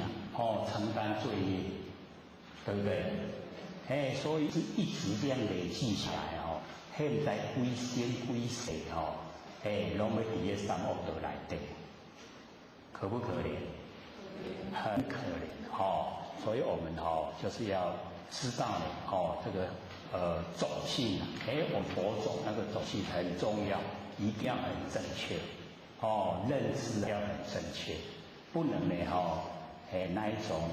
Speaker 1: 承担罪业？对不对？所以是一直这样累积起来现在归心归世拢要伫个三恶道内底，可不可怜？很可怜所以我们就是要知道这个种性我们佛种那个种性很重要，一定要很正确认知要很正确，不能呢那一种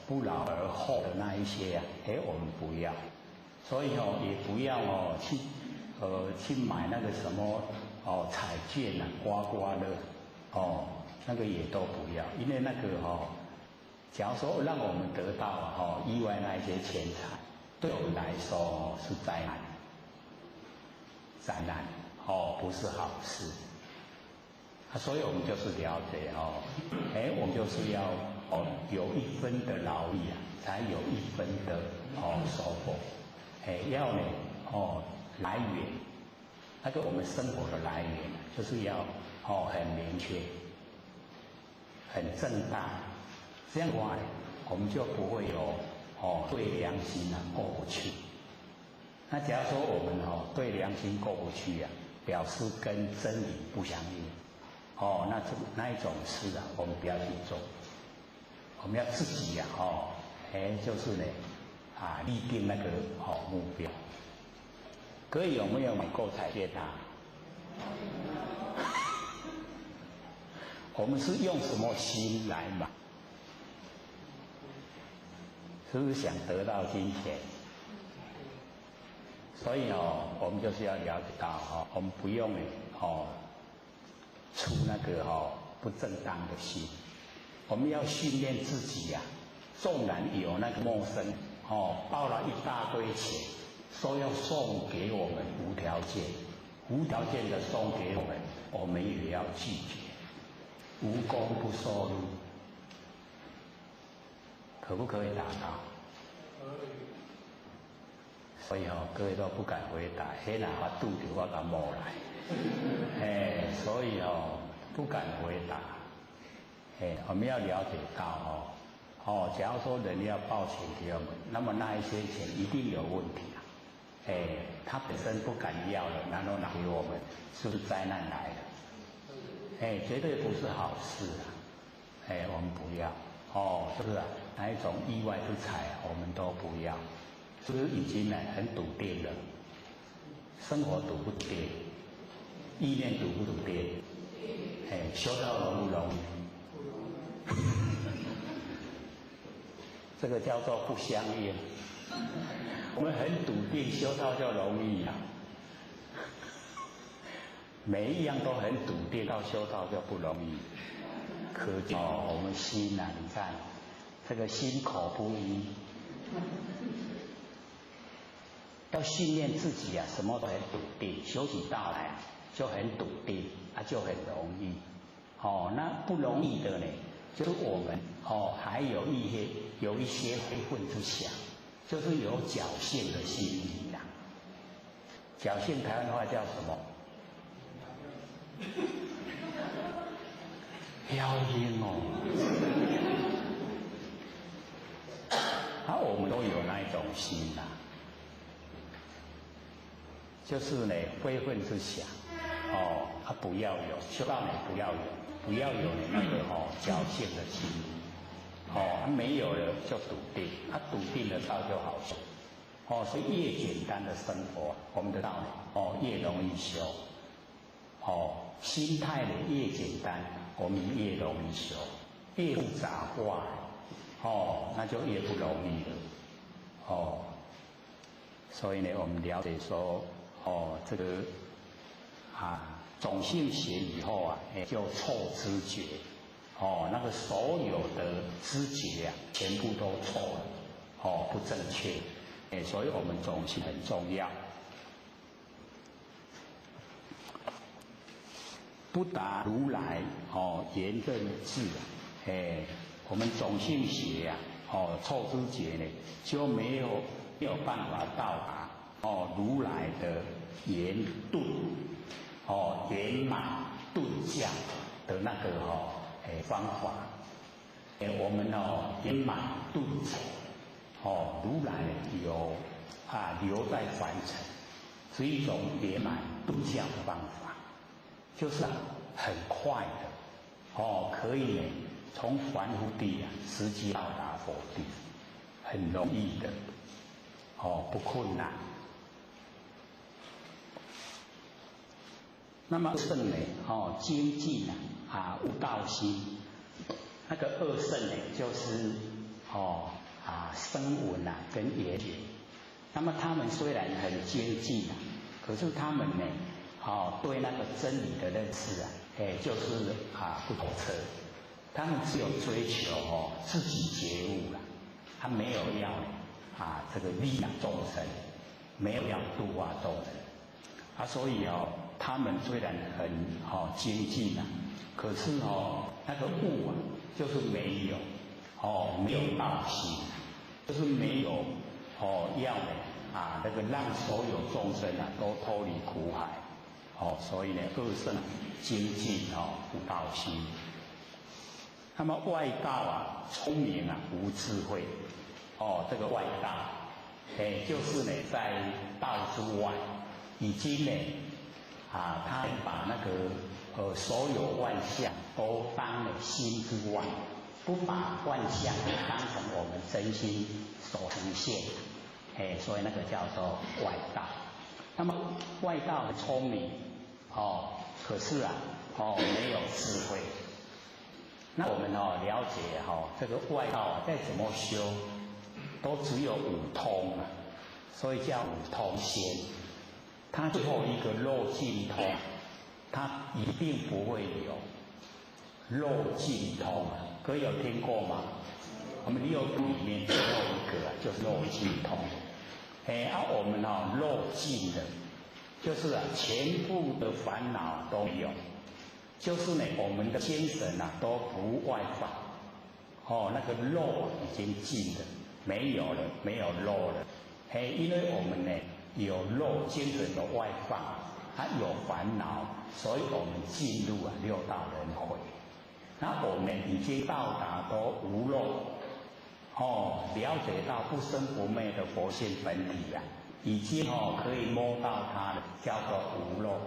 Speaker 1: 不劳而获的那一些我们不要。所以也不要去买那个什么彩券刮刮乐那个也都不要，因为那个假如说让我们得到意外那一些钱财，对我们来说是灾难不是好事所以我们就是了解我们就是要有一分的劳力才有一分的收获。要呢来源，那个我们生活的来源就是要很明确、很正大，这样的话我们就不会有对良心过不去。那假如说我们对良心过不去表示跟真理不相应那一种事我们不要去做，我们要自己就是呢立定那个目标。各位有没有买过彩券我们是用什么心来买？是不是想得到金钱？所以我们就是要了解到我们不用出那个不正当的心，我们要训练自己纵然有那个陌生报了一大堆钱，说要送给我们无条件的送给我们，我们也要拒绝，无功不受禄，可不可以达到？所以各位都不敢回答，那我肚子我敢摸来，所以不敢回答，我们要了解到假如说人要报钱给我们，那么那一些钱一定有问题他本身不敢要了，然后拿给我们，是不是灾难来了？绝对不是好事我们不要是不是哪一种意外之财我们都不要，是不是已经很笃定了？生活笃不笃定？意念笃不笃定？修道容不容易？这个叫做不相应。我们很笃定修道就容易每一样都很笃定，到修道就不容易。可见我们心你看这个心口不一，要训练自己什么都很笃定，修起道来就很笃定就很容易那不容易的呢，就是我们还有一些非分之想，就是有侥幸的心理侥幸台湾话叫什么？要命哦！我们都有那一种心呐、就是呢，非分之想，不要有，修道呢不要有，不要有那个侥幸的心，没有了就笃定，笃定了道就好修，所以越简单的生活，我们的道越容易修，心态呢越简单，我们越容易修，越复杂化，那就越不容易了，所以呢，我们了解说，这个种性学以后就错知觉，那个所有的知觉全部都错了，不正确，所以我们种性很重要。不达如来言正智，我们种性学错知觉呢就没有办法到达如来的圆顿圆满顿降的那个方法，我们圆满顿降如来有留在凡尘，是一种圆满顿降的方法，就是很快的可以呢从凡夫地直接到达佛地，很容易的不困难。那么圣呢精进悟道心，那个二圣呢就是声闻跟缘觉。那么他们虽然很精进可是他们呢对那个真理的认识就是不透彻，他们只有追求自己觉悟了，他没有要这个利养众生，没有要度化众生所以他们虽然很精进可是那个悟就是没有没有道心，就是没有要那个让所有众生都脱离苦海所以呢二圣精进悟道心。那么外道聪明无智慧这个外道就是呢在道之外已经呢他把那个所有万象都当了心之外，不把万象当成我们真心所呈现，所以那个叫做外道。那么外道很聪明可是没有智慧。那我们了解这个外道再怎么修都只有五通所以叫五通仙。他最后一个漏尽通他一定不会有漏尽通各位有听过吗？我们六通里面最后一个就是漏尽通我们漏尽的就是全部的烦恼都有，就是呢我们的精神都不外放那个漏已经尽了，没有了，没有漏了因为我们呢有漏，精神的外放有烦恼，所以我们进入六道轮回。那我们已经到达都无漏了解到不生不灭的佛性本体已经可以摸到它了，叫做无漏。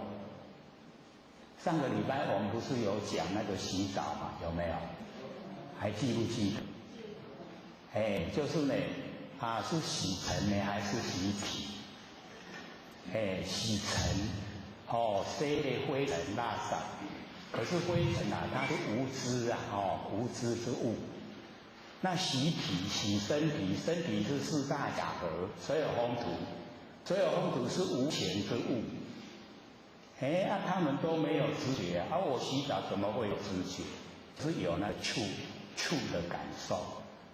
Speaker 1: 上个礼拜我们不是有讲那个洗澡嘛，有没有？还记不记得？就是呢是洗尘呢还是洗体？洗尘谁的灰尘垃圾，可是灰尘它是无知无知之物。那洗体洗身体，身体是四大假合，所有风土，所有风土是无形之物。他们都没有知觉我洗澡怎么会有知觉？是有那触的感受，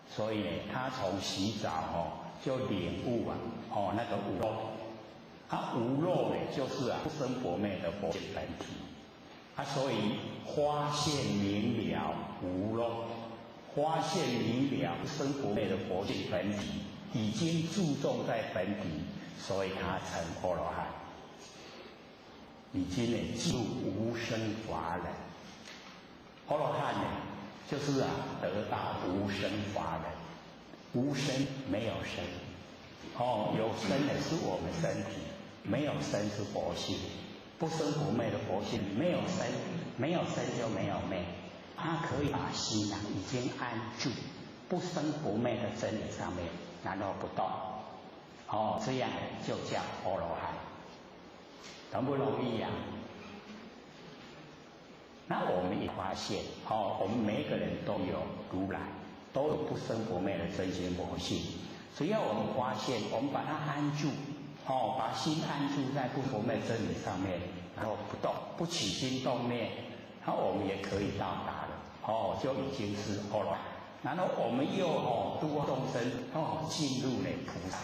Speaker 1: 所以呢他从洗澡就领悟那个无漏。无漏呢就是不生不灭的佛性本体所以发现明了无漏，发现明了不生不灭的佛性本体已经注重在本体，所以他成阿罗汉，已经进入无生法忍。阿罗汉呢就是啊，得到无生法忍。无生没有生，有生的是我们身体，没有生是佛性，不生不灭的佛性，没有生，没有生就没有灭，它可以把心啊已经安住，不生不灭的真理上面，然后不动，这样就叫阿罗汉，容不容易呀？那我们也发现，我们每一个人都有如来。都有不生不灭的真心佛性，只要我们发现，我们把它安住，把心安住在不不灭真理上面，然后不动，不起心动念，然后我们也可以到达了，就已经是阿罗汉。然后我们又度众生，进入了菩萨，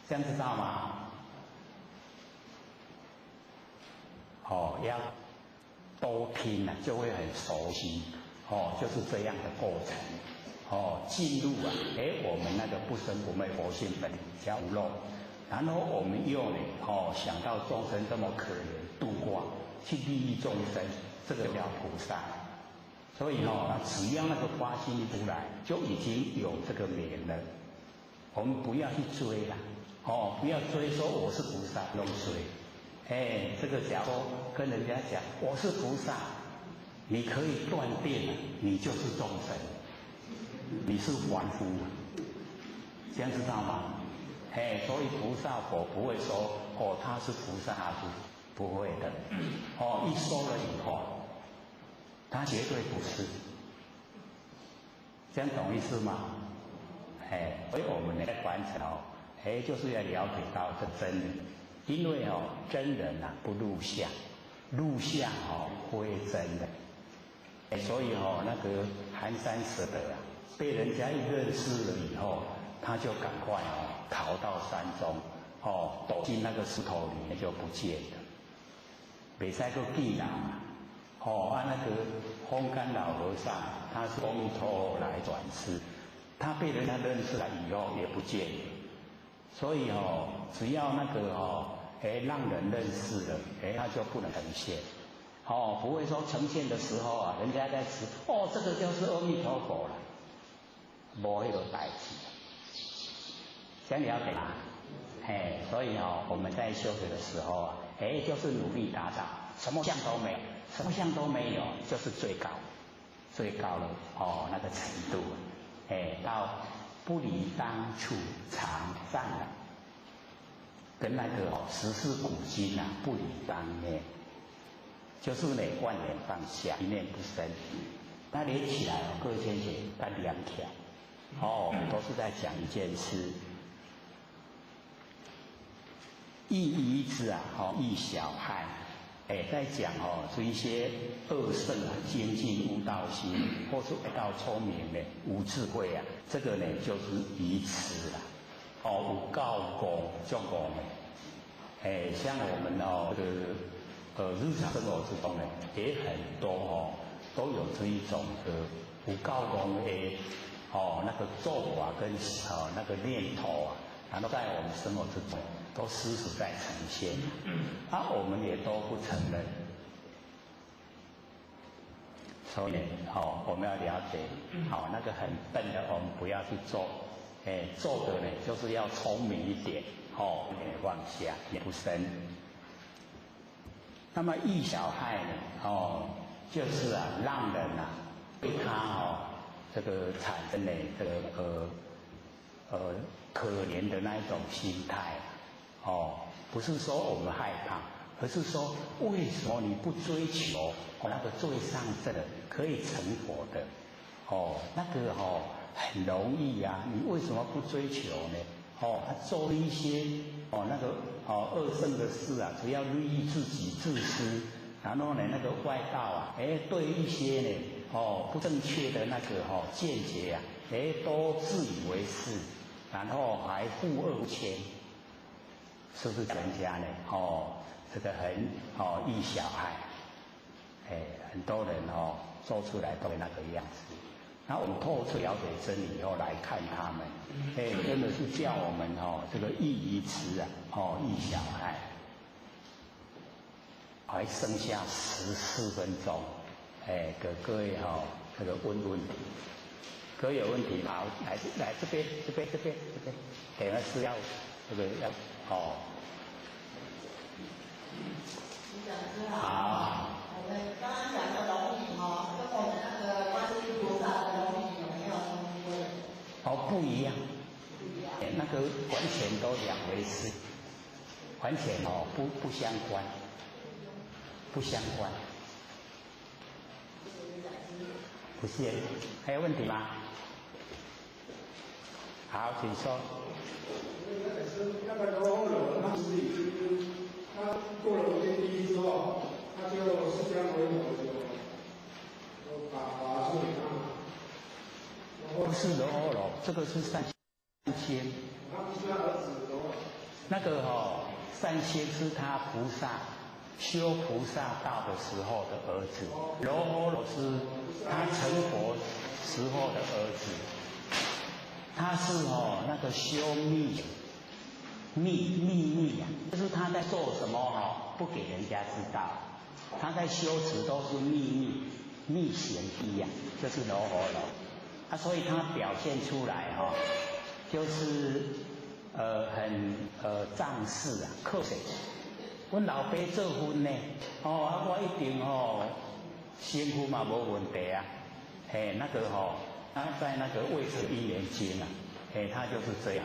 Speaker 1: 这样知道吗？要多听了就会很熟悉。就是这样的过程，进入啊，我们那个不生不灭佛性本叫无漏，然后我们又呢，想到众生这么可怜，度化，去利益众生，这个叫菩萨。所以只要那个发心出来，就已经有这个名了。我们不要去追了，不要追说我是菩萨，不用追。这个假如跟人家讲我是菩萨。你可以断定，你就是众生，你是凡夫，这样知道吗？所以菩萨佛不会说他是菩萨阿祖，不会的。一说了以后，他绝对不是，这样懂意思吗？所以我们来观察就是要了解到这真理，因为真人啊不入相，入相非真的。所以那个寒山拾得啊，被人家一认识了以后，他就赶快逃到山中，躲进那个石头里面就不见了。没再个地囊嘛，那个风干老和尚，他是阿弥陀佛来转世，他被人家认识了以后也不见了。所以只要那个让人认识了，他就不能呈现。不会说呈现的时候啊，人家在吃，这个就是阿弥陀佛了，没那个代志，这样了解吗？所以我们在修学的时候啊，就是努力达到，什么相都没有，什么相都没有，就是最高了那个程度，到不离当处常藏了，跟那个十四古今啊不离当念。就是呢，万念放下，一念不生。那连起来各位先生干两条，都是在讲一件事。意一字啊，意小害，在讲是一些恶圣啊，精进悟道心，或是悟道聪明的无智慧啊，这个呢就是愚痴啦。有高功重功的，像我们这个。日常生活之中呢，也很多都有这一种有高功的那个做法跟那个念头啊，然后在我们生活之中都时时在呈现，我们也都不承认。所以我们要了解，那个很笨的我们不要去做，做的呢就是要聪明一点，放下也不生。那么意小害呢？就是让人对他这个产生的这个可怜的那一种心态，不是说我们害怕，而是说为什么你不追求那个最上乘的可以成佛的？那个很容易啊，你为什么不追求呢？做一些那个恶圣的事啊，只要利益自己自私，然后呢那个外道啊，对一些呢不正确的那个见解啊，都自以为是，然后还护恶谦，是不是人家呢？这个很意小害，很多人做出来都那个样子。那我们透彻了解真理以后来看他们，真的是叫我们这个意愚痴啊，意小害，还剩下14分钟，给各位这个问问题，各位有问题好，来这边，给了是要这个要好。
Speaker 5: 我们刚刚讲的龙椅跟我们那个观世音菩萨的龙椅有没有相关？
Speaker 1: 不一样。那个完全都两回事，完全不相关，不相关。不是，还有问题吗？好，请说。
Speaker 6: 那个罗睺罗，他是已经他过了5天地狱之后，他就释迦牟尼佛就把处理他。
Speaker 1: 不是罗睺罗，这个是善仙。
Speaker 6: 他不是他儿子罗睺。
Speaker 1: 那个善仙是他菩萨修菩萨道的时候的儿子，罗睺罗是他成佛时候的儿子。他是那个修秘密啊，就是他在做什么不给人家知道，他在修持都是密行地啊，就是罗睺罗。所以他表现出来就是很仗势啊，靠谁？阮老爸做婚呢，我一定幸福嘛无问题啊。那个他在那个《未舍因缘经》啊，他就是这样。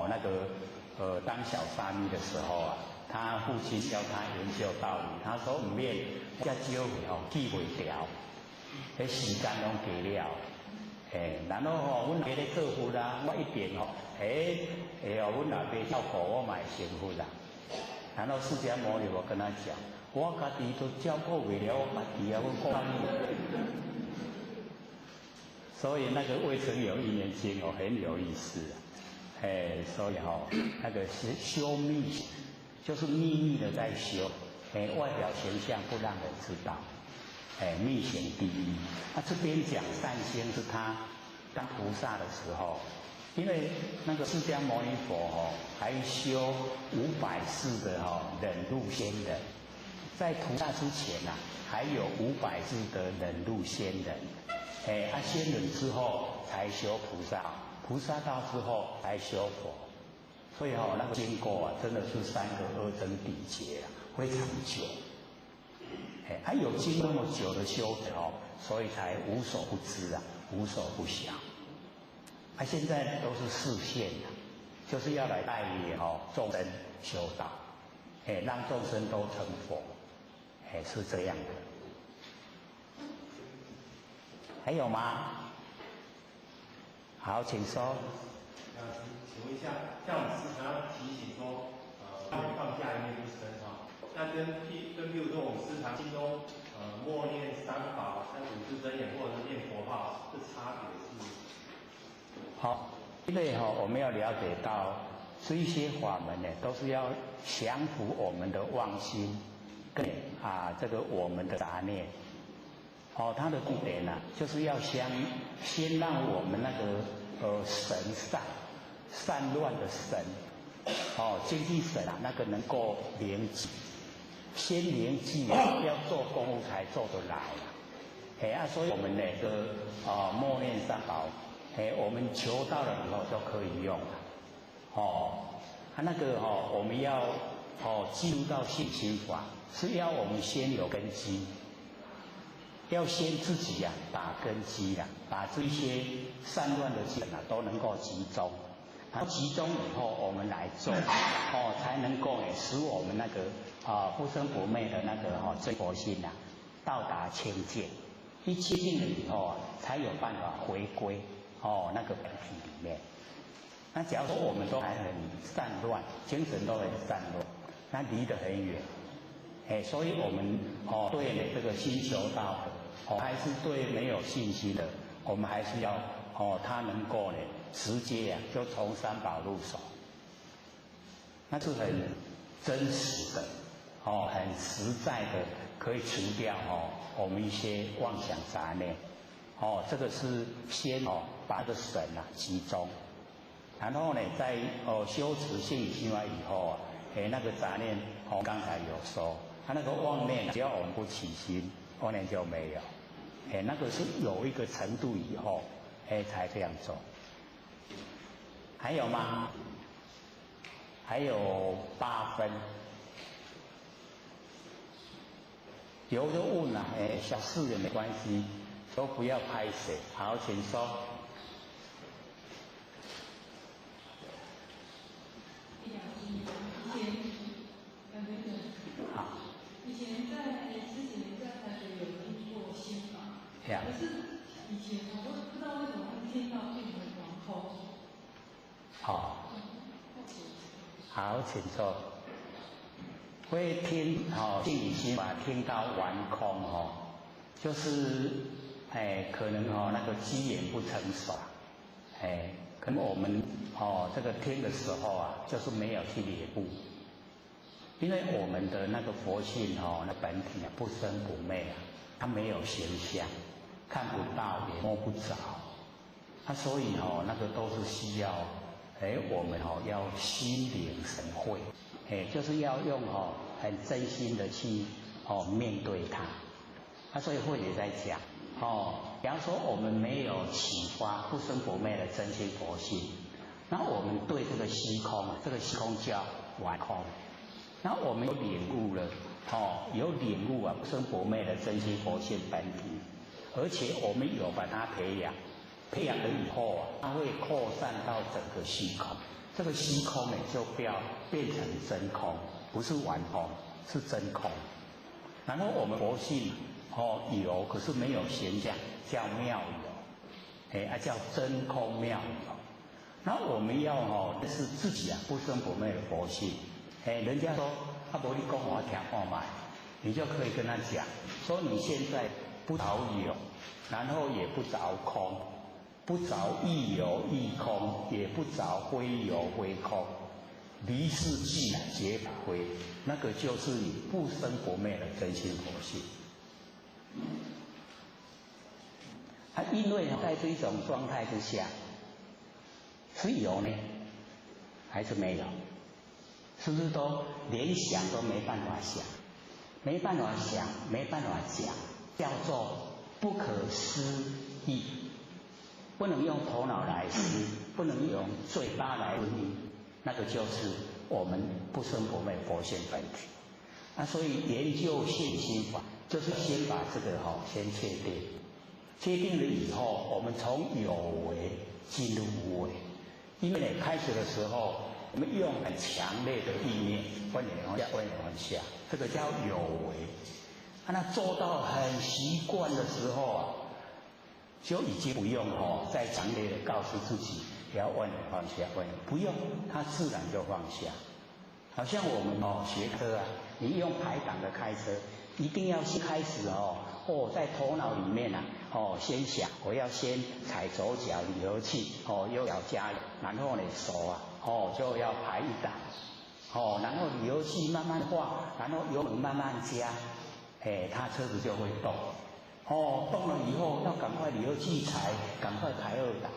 Speaker 1: 那个当小沙弥的时候啊，他父亲要他研究道理，他说唔免遮少记袂掉，迄时间拢过了。然后阮爸咧做佛啦，我一定阮老爸照顾我嘛会幸福啦。然后释迦牟尼佛跟他讲，我家己都照顾不了我家己啊，我讲你。所以那个《未曾有因缘经》很有意思啊，所以那个是修密，就是秘密的在修，外表形象不让人知道，密行第一。这边讲善仙是他当菩萨的时候，因为那个释迦牟尼佛还修500世的忍辱仙人，在菩萨之前啊，还有500世的忍辱仙人。仙人之后才修菩萨，菩萨道之后才修佛，所以那个经过啊，真的是3个阿僧祇劫啊，非常久。有经那么久的修持所以才无所不知啊，无所不晓。现在都是示现的，就是要来带领众生修道，让众生都成佛，是这样的。还有吗？好，请说。
Speaker 7: 请问一下，像我们时常要提醒说，放假念不生那跟比如说我们时常心中默念3宝、3祖师真言，或者是念佛号，这差别是？
Speaker 1: 好，因为我们要了解到这一些法门呢，都是要降服我们的妄心，跟这个我们的杂念。它的重点呢，就是要先让我们那个神散乱的神，精气神啊，那个能够凝聚，先凝聚要做功夫才做得来所以我们那个默念3宝，我们求到了以后就可以用了。那个我们要进入到信心法，是要我们先有根基。要先自己打根基把这些散乱的气都能够集中，然后集中以后我们来做，才能够使我们那个不生不灭的那个真佛心到达清净。一清净了以后才有办法回归那个本体里面。那假如说我们都还很散乱，精神都很散乱，那离得很远。所以我们对这个心求道的，还是对没有信心的，我们还是要他能够直接就从3宝入手，那是很真实的很实在的，可以除掉我们一些妄想杂念这个是先把这个神集中，然后在修持信心以后那个杂念刚才有说。那个妄念，只要我们不起心， 2年就没有。那个是有一个程度以后，才这样做。还有吗？还有8分。有就问了，小事也没关系，都不要拍谁。好，请说。好。
Speaker 8: 以前之前在台北有听过心法，可是以前我都不知道为什么会听到变成王空。
Speaker 1: 好。好，请说。会听心理心法听到完空就是可能那个机缘不成熟，可能我们这个听的时候啊，就是没有去领悟，因为我们的那个佛性那本体不生不灭啊，它没有形象，看不到也摸不着，所以那个都是需要我们要心领神会。就是要用很真心的去面对它，所以慧也在讲比方说我们没有启发不生不灭的真心佛性，那我们对这个虚空，这个虚空叫完空，那我们有领悟了有领悟不生不灭的真心佛性本体，而且我们有把它培养了以后它会扩散到整个虚空。这个虚空呢，就不要变成真空，不是完空，是真空。然后我们佛性有，可是没有形象，叫妙有，叫真空妙有。那我们要是自己不生不灭的佛性，人家说无你讲我听看卖，你就可以跟他讲，说你现在不着有，然后也不着空。不着亦有亦空，也不着非有非空，离世即皆不非，那个就是你不生不灭的真心佛性。因为在这种状态之下，是有呢，还是没有？是不是都连想都没办法想，没办法想，没办法讲，叫做不可思议。不能用头脑来思，不能用嘴巴来闻名，那个就是我们不生不灭佛性本体。所以研究现心法，就是先把这个先确定，确定了以后，我们从有为进入无为。因为开始的时候，我们用很强烈的意念，观点往下，观点往下，这个叫有为。那做到很习惯的时候就已经不用再强烈的告诉自己要万年放下，不用，它自然就放下。好像我们学车你用排档的开车，一定要先开始在头脑里面先想我要先踩左脚离合器右脚加油，然后呢手就要排一档然后离合器慢慢画，然后油门慢慢加，它车子就会动。动了以后要赶快离合器踩，赶快排2档。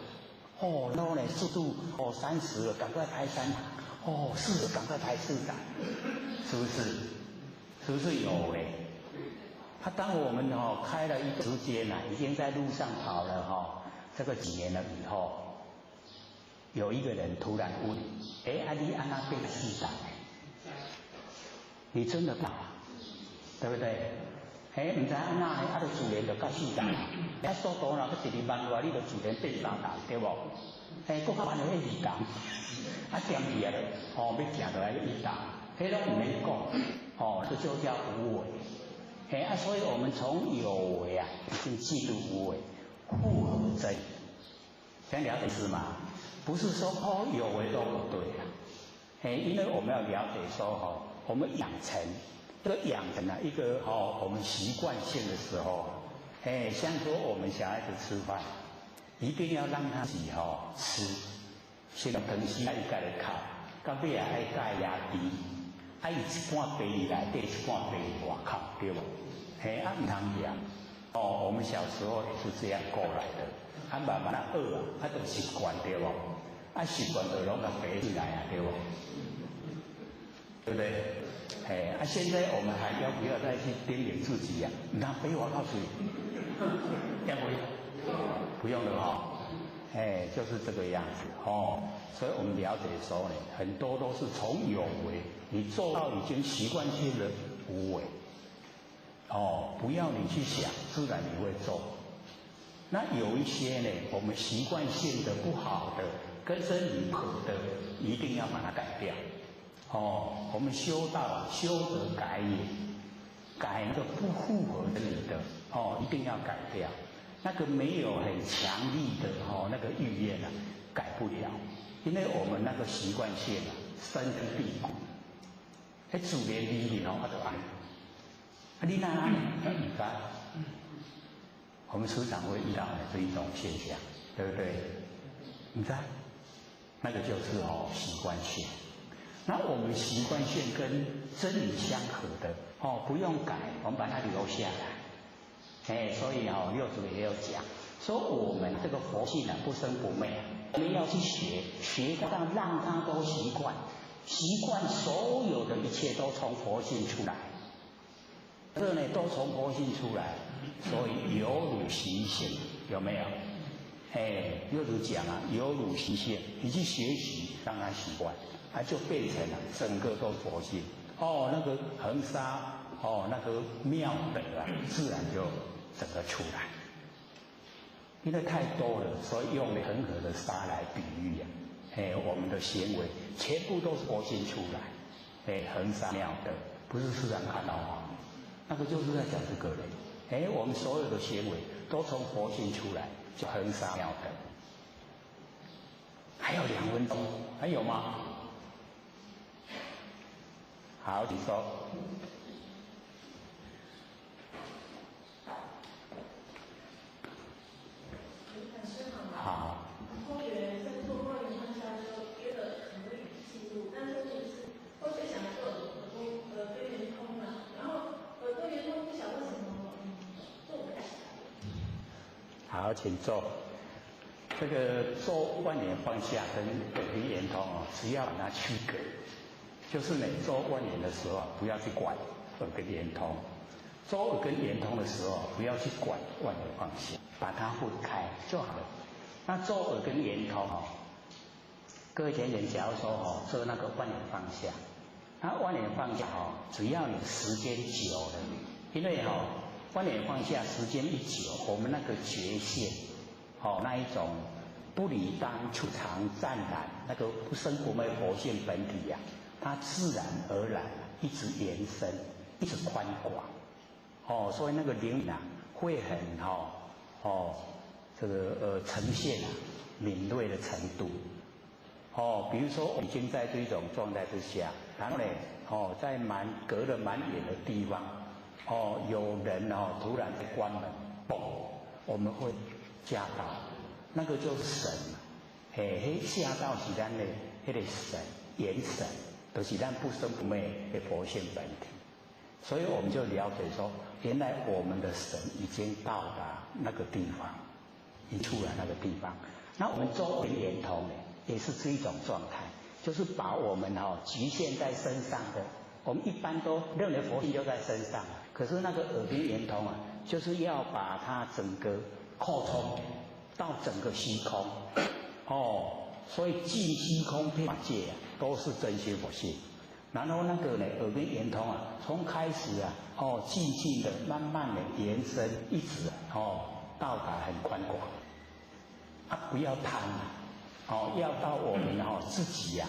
Speaker 1: 然后呢速度30了，赶快排3档。40赶快排4档，是不是？是不是有为？当我们开了一个时间已经在路上跑了这个几年了以后，有一个人突然问你，你按那变4档，你真的跑对不对？唔知安那就自然就到4档，速度若去12万外，你就自然变3档，对无？搁较慢就2档，点去要行就来1档，拢唔免讲，这就叫无为。所以我们从有为已经进入无为，复合真，这样了解是吗？不是说有为都不对因为我们要了解说我们养成。这个养成一个我们习惯性的时候，像说我们小孩子吃饭，一定要让他自己吃，先长时爱盖来靠，到尾爱盖牙低，伊一半杯里来，一半杯外靠，对不？唔通养。我们小时候也是这样过来的，慢慢学就习惯对不？习惯就拢个飞起来对不？对不对？现在我们还要不要再去叮咛自己呀？那非我告诉你，要不要？不用了哈。就是这个样子哦。所以我们了解说呢，很多都是从有为，你做到已经习惯性的无为。不要你去想，自然你会做。那有一些呢，我们习惯性的不好的，跟身体不合的，一定要把它改掉。我们修道，修则改也，改那个不符合的你的，一定要改掉。那个没有很强力的那个意愿改不了，因为我们那个习惯性深根蒂固，自然而然就爱。你哪呢？你看，我们时常会遇到的这一种现象，对不对？你看，那个就是习惯性。那我们习惯性跟真理相合的不用改，我们把它留下来。所以六祖也有讲，说我们这个佛性不生不灭，我们要去学到让它都习惯，所有的一切都从佛性出来，这呢都从佛性出来，所以有辱习性，有没有？六祖讲有辱习性，你去学习让它习惯，它就变成了整个都佛性。那个恒沙那个妙德自然就整个出来。因为太多了，所以用了恒河的沙来比喻我们的行为全部都是佛性出来。恒沙妙德不是自然看到那个就是在讲这个人。我们所有的行为都从佛性出来，就恒沙妙德。还有2分钟，还有吗？好，你说。好。
Speaker 2: 同学在做关于当下就觉得很容易进入，但是就是同学想做耳根圆通然后耳根圆通不晓得为什么做不太起来。
Speaker 1: 好，请坐。这个做万年放下跟耳根圆通只要把它区隔。就是呢，做万年的时候不要去管耳根圆通；做耳根圆通的时候不要去管万年放下，把它分开就好了。那做耳根圆通各位前人假如说做那个万年放下，那万年放下只要你时间久了，因为万年放下时间一久，我们那个觉性那一种不离当处常湛然，那个不生不灭佛性本体它自然而然一直延伸，一直宽广，所以那个灵会很这个呈现敏锐的程度，比如说我已经在这种状态之下，然后呢，在隔了蛮远的地方，有人突然就关门，嘣，我们会吓到，那个就是神，吓到是咱的那个神元神。都是咱不生不灭的佛性本体，所以我们就了解说，原来我们的神已经到达那个地方，已出来那个地方。那我们做耳根圆通呢，也是这一种状态，就是把我们局限在身上的，我们一般都认为佛性就在身上，可是那个耳根圆通就是要把它整个扩充到整个虚空，所以尽虚空遍界都是真心佛性。然后那个呢，耳根圆通从开始静静的、慢慢的延伸，一直到达很宽广。不要贪要到我们自己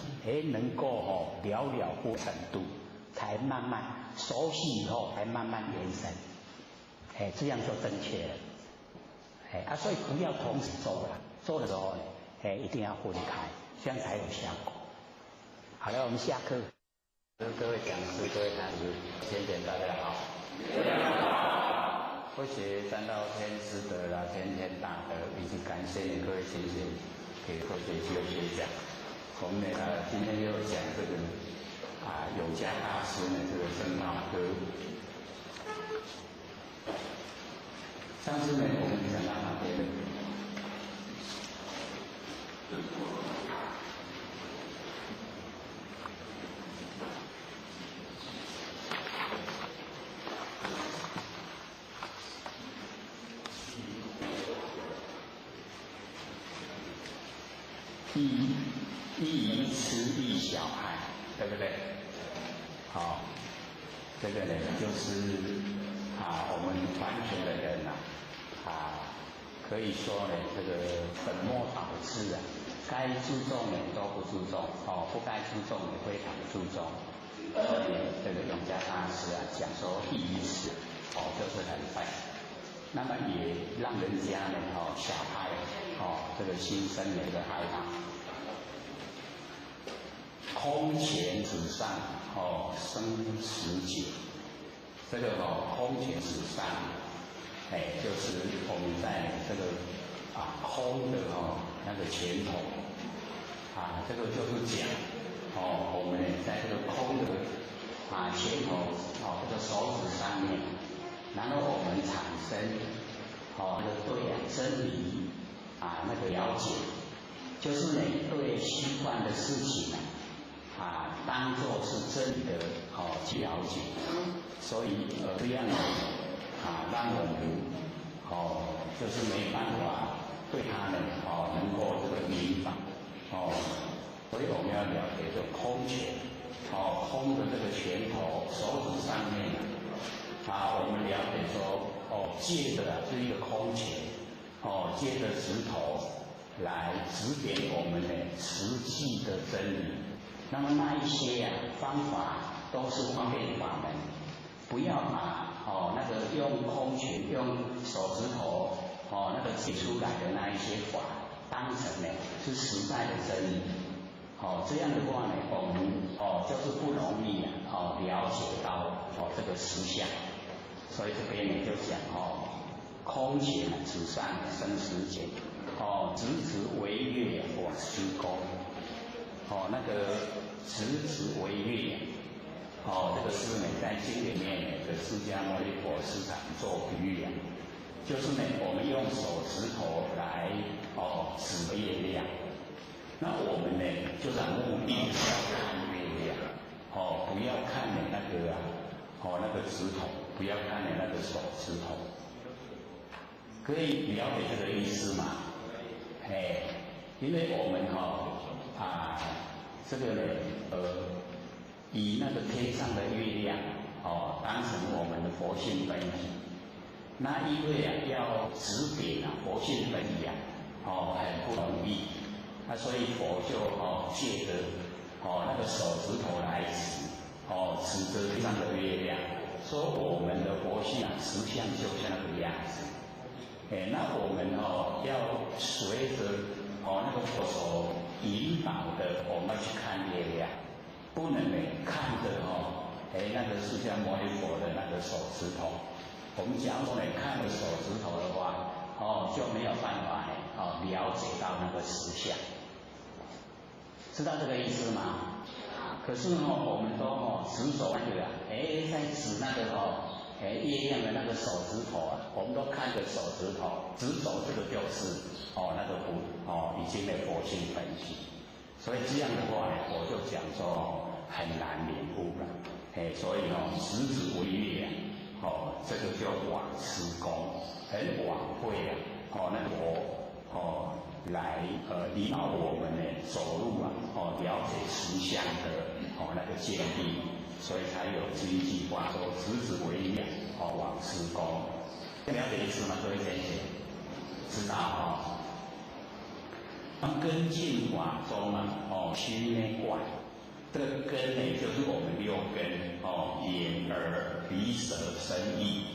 Speaker 1: 能够了不程度，才慢慢熟悉以后，才慢慢延伸。这样就正确了。所以不要同时做了，做的时候呢。一定要分开，这样才有效果。好了，我们下课。各位讲师、各位坛师，先生大家好。不学三道天师德天天大德，以及感谢各位先生给科学系的学讲。我们今天又讲这个有家大师呢，这个僧帽歌。上次呢，我们讲到哪边？宜痴宜小爱，对不对？好，这个呢就是我们传承的人可以说呢这个本末倒置该注重的都不注重，不该注重的非常注重。所以这个永嘉大师讲说义于此，就是很笨。那么也让人家呢小孩这个心生了一个害怕。空前之上生死解，这个空前之上，就是我们在这个空的那个前头这个就是讲我们在这个空的前头这个手指上面，然后我们产生那个对真理那个了解，就是呢对虚幻的事情当作是真理的去了解，所以这样让我们就是没办法对他们能够这个明白所以我们要了解这空前空的这个拳头手指上面我们了解说借着这一个空前借着指头来指点我们的实际的真理。那么那一些方法都是方便法门，不要把那个用空拳用手指头那个解出来的那一些法当成呢是实在的真理。这样的话呢，我们就是不容易了解到这个实相。所以这边呢就讲空前之上生死解，直直为月我施功。那个直直为月这个是呢在经里面的释迦牟尼佛时常做比喻就是呢我们用手指头来指月亮，那我们呢就在目的是要看月亮不要看你那个那个指头，不要看你那个手指头，可以了解这个意思吗？因为我们这个呢以那个天上的月亮当成我们的佛性本体，那因为要指点佛性本体很不容易，所以佛就借着那个手指头来指着天上的月亮，说我们的佛性实相就是那个样子。那我们要随着那个佛所引导的，我们要去看月亮，不能看着那个释迦牟尼佛的那个手指头。我们假如看着手指头的话，就没有办法了解到那个实相。知道这个意思吗？可是我们都执着那个在指那个月亮的那个手指头我们都看着手指头，执着这个就是那个已经的佛性本体。所以这样的话我就讲说很难领悟了。所以直指为月这个叫枉施功，很枉费那个佛来引导我们走入了解实相的那个见地，所以才有这一句话说直指为月枉施功。了解意思吗？各位先生知道根进法中心内观，这个根呢就是我们六根眼耳鼻舌身意，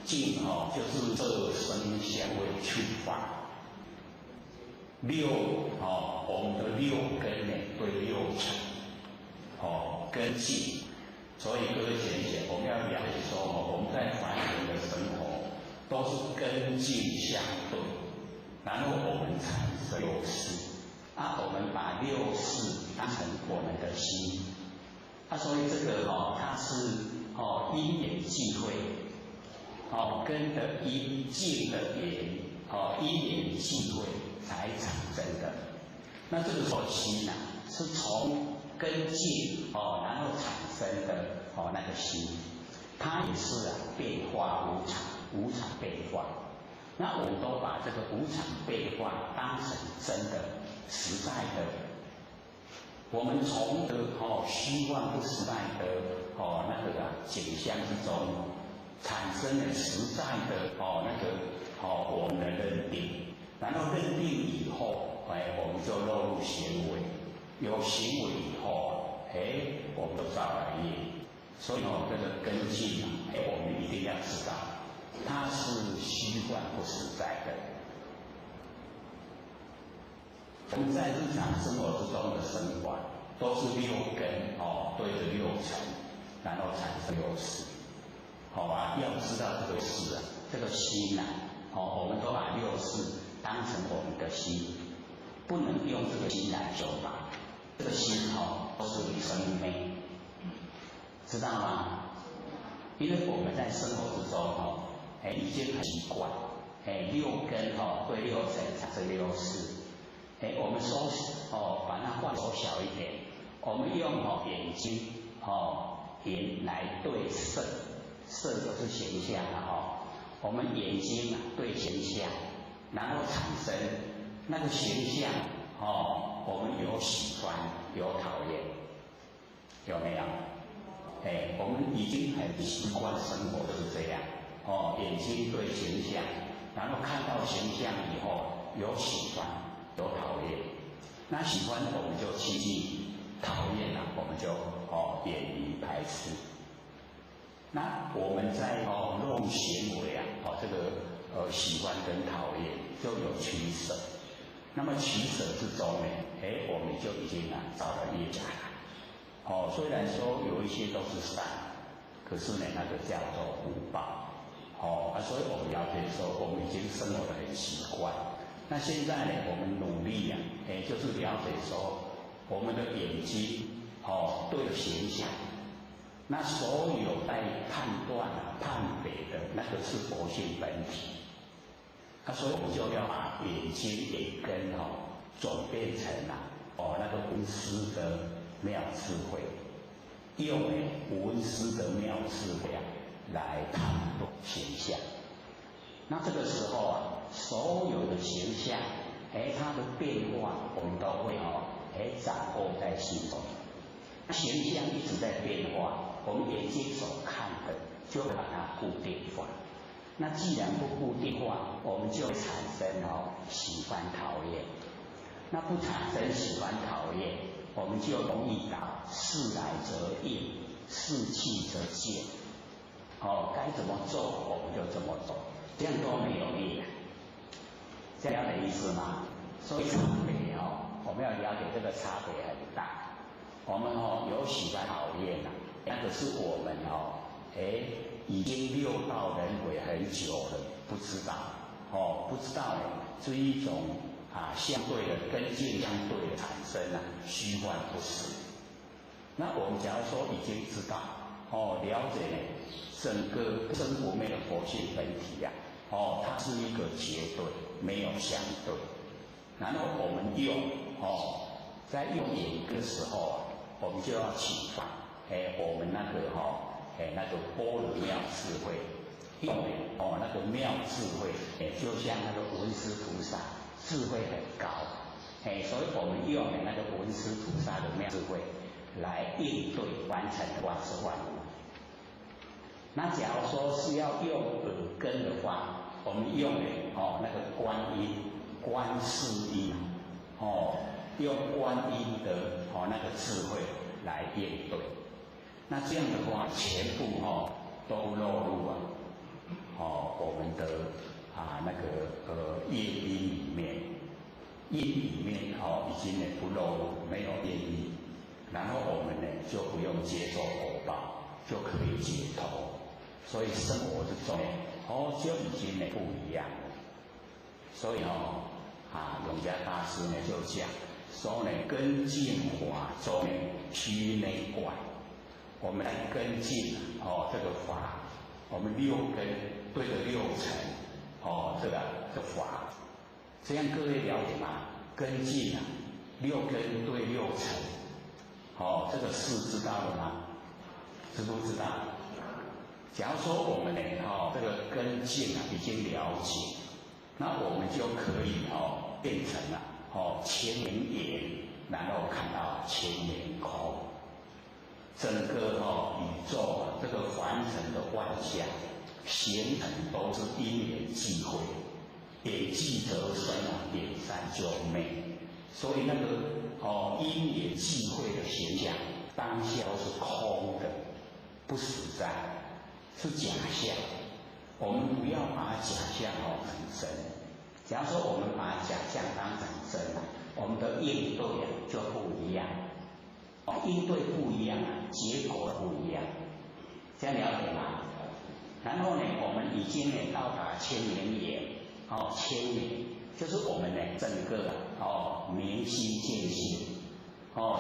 Speaker 1: 进就是色声香味触法。我们的六根呢对六尘根进，所以各位先生我们要了解说我们在凡人的生活都是根进相对，然后我们产生六识我们把六识当成我们的心所以这个它是因缘际会根的因，境的缘因缘际会才产生的。那这个时候心是从根境然后产生的那个心，它也是变化无常，无常变化。那我们都把这个无常变化当成真的，实在的，我们从虚幻不实在的景象之中，产生了实在的我们的认定，然后认定以后，我们就落入行为，有行为以后，我们就造了业。所以这个根基我们一定要知道，它是虚幻不实在的。我们在日常生活之中的生活，都是六根对着六尘，然后产生六识。要知道这个事啊，这个心我们都把六识当成我们的心，不能用这个心来修法。这个心都是生灭，知道吗？因为我们在生活之中已经很习惯，六根对六尘产生六识。我们说把它换缩小一点，我们用眼睛眼来对色，色就是形象我们眼睛对形象，然后产生那个形象我们有喜欢有讨厌，有没有？我们已经很习惯生活是这样眼睛对形象，然后看到形象以后有喜欢有讨厌，那喜欢我们就亲近，讨厌我们就远离排斥。那我们在落入行为这个喜欢跟讨厌就有取舍。那么取舍之中呢，我们就已经造了业障了。虽然说有一些都是善，可是呢，那个叫做福报。所以我们了解说，我们已经生活得很习惯。那现在呢，我们努力就是了解说，我们的眼睛对了形象，那所有在判断判别的那个是佛性本体。所以我们就要把眼睛眼根转变成那个文思的妙智慧，用文思的妙智慧来判断形象。那这个时候所有的形象它的变化我们都会掌握在心中。形象一直在变化，我们眼睛所看的就把它固定化。那既然不固定化，我们就产生喜欢讨厌。那不产生喜欢讨厌，我们就容易打事来则应，事去则见。该怎么做我们就怎么做，这样都没有业。这样的意思吗？所以差别我们要了解这个差别很大。我们有喜欢讨厌那个是我们已经六道轮回很久了，不知道不知道这一种相对的根境相对的产生虚幻不实。那我们假如说已经知道了解整个生活面的佛性本体它是一个绝对，没有相对。然后我们用在用眼的时候我们就要启发我们那个那个般若妙智慧，用那个妙智慧就像那个文殊菩萨智慧很高所以我们用那个文殊菩萨的妙智慧来应对完成万事万物。那假如说是要用耳根的话，我们用那个观音观世音用观音的那个智慧来应对。那这样的话全部都落入我们的那个业因里面，业里面已经不落入，没有业因，然后我们就不用接受果报，就可以解脱。所以生活之中就已经不一样了。所以永嘉大师就讲说根净法中趋内观。我们来跟进这个法，我们六根对着六尘这个法，这样各位了解吗？跟进六根对六尘这个事知道了吗？知不知道？假如说我们这个根进已经了解，那我们就可以变成了千年眼，然后看到千年空。整个宇宙这个凡尘的万象，形成都是因缘际会，点即得生点散就灭。所以那个因缘际会的现象，当下是空的，不实在，是假象。我们不要把假象成真。假如说我们把假象当成真，我们的应对就不一样。应对不一样，结果不一样，这样了解吗？然后呢，我们已经到达千年眼，千年就是我们整个明心见性，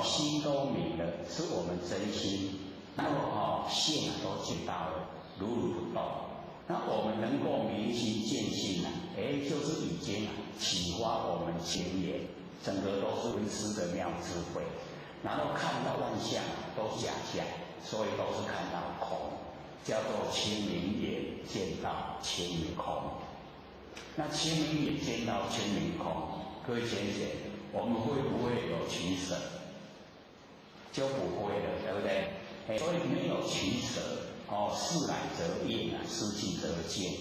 Speaker 1: 心都明了，是我们真心，然后性都见到了，如如不动。那我们能够明心见性就是已经启发我们前眼，整个都是为师的妙智慧。然后看到万象都是假象，所以都是看到空，叫做千年眼见到千年空。那千年眼见到千年空，各位先生，我们会不会有取舍？就不会了，对不对？所以没有取舍，事来则应失去则见，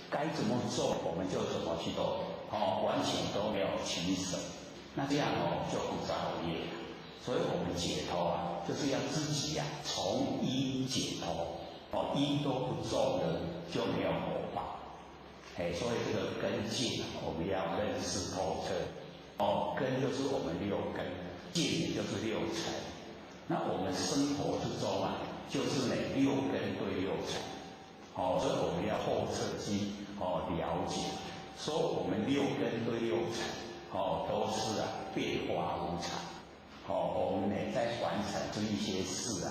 Speaker 1: 该怎么做我们就怎么去做，完全都没有取舍，那这样就不造业。所以我们解脱就是要自己从因解脱，因都不种的就没有果报。所以这个根境我们要认识透彻。根就是我们六根，境就是六尘。那我们生活之中就是六根对六尘。所以我们要后彻去了解，说我们六根对六尘都是变化无常。我们在完成这一些事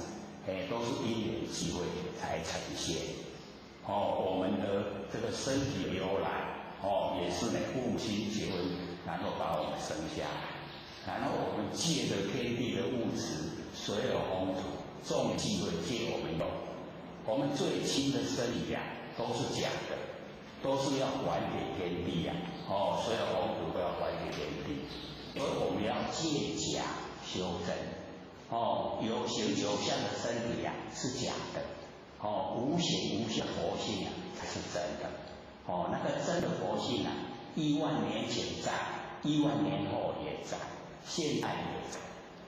Speaker 1: 都是因缘际会才呈现。我们的这个身体的由来，也是父母亲结婚，然后把我们生下来，然后我们借着天地的物质、水火风土，众际会借我们用。我们最亲的身体都是假的，都是要还给天地水火风土都要还给天地，所以我们要借假修真，有形有相的身体是假的，无形无相佛性才是真的，那个真的佛性10000年前在，10000年后也在，现在也在，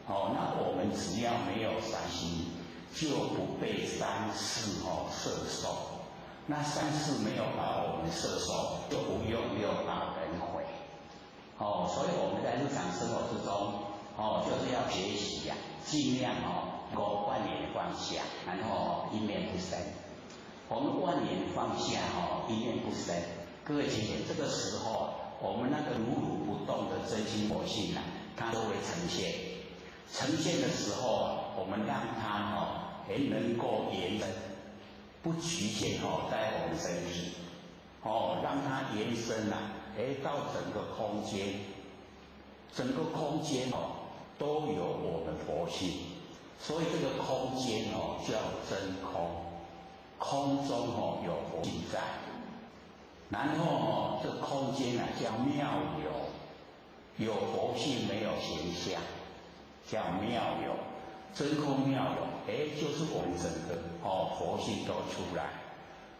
Speaker 1: 那我们只要没有三心，就不被三世摄受，那三世没有把我们摄受，就不用六道轮回，所以我们在日常生活之中。就是要学习尽量万念放下，然后一念不生。我们万念放下一念不生，各位请这个时候我们那个如如不动的真心佛性它都会呈现。呈现的时候我们让它能够延伸，不局限在我们身体，让它延伸到整个空间，整个空间都有我们佛性，所以这个空间叫真空，空中有佛性在，然后这个空间叫妙有，有佛性没有形象，叫妙有，真空妙有，就是我们整个佛性都出来。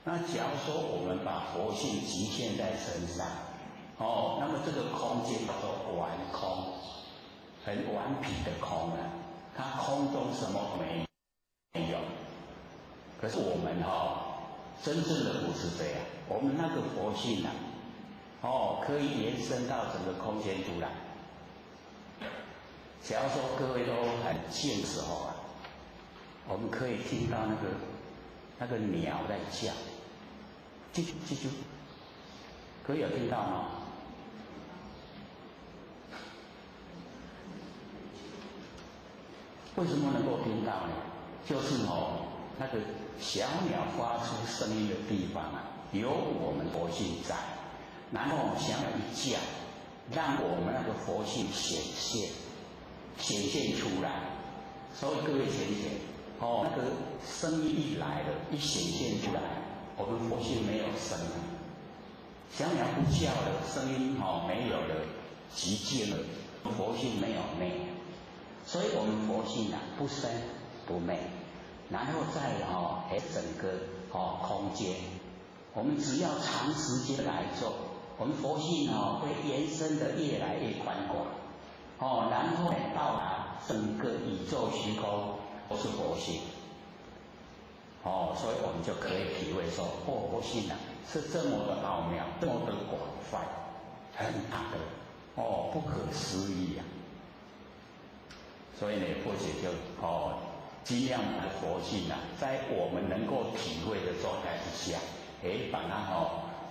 Speaker 1: 那假如说我们把佛性局限在身上，那么这个空间叫做完空。很顽皮的空它空中什么没有。可是我们真正的不是这样，我们那个佛性可以延伸到整个空间出来。假如说各位都很近的时候我们可以听到那个鸟在叫，啾啾啾，可以有听到吗？为什么能够听到呢？就是那个小鸟发出声音的地方有我们佛性在，然后小鸟一叫，让我们那个佛性显现出来。所以各位先生那个声音一来了，一显现出来，我们佛性没有声了，小鸟不叫了，声音没有了，寂静了，
Speaker 9: 佛性没有昧，所以我们佛性不生不灭，然后再整个空间，我们只要长时间来做，我们佛性会延伸的越来越宽广，然后到达整个宇宙虚空都是佛性，所以我们就可以体会说，佛性是这么的奥妙，这么的广泛，很大的不可思议啊！所以呢，或许就尽量把佛性在我们能够体会的状态之下，把它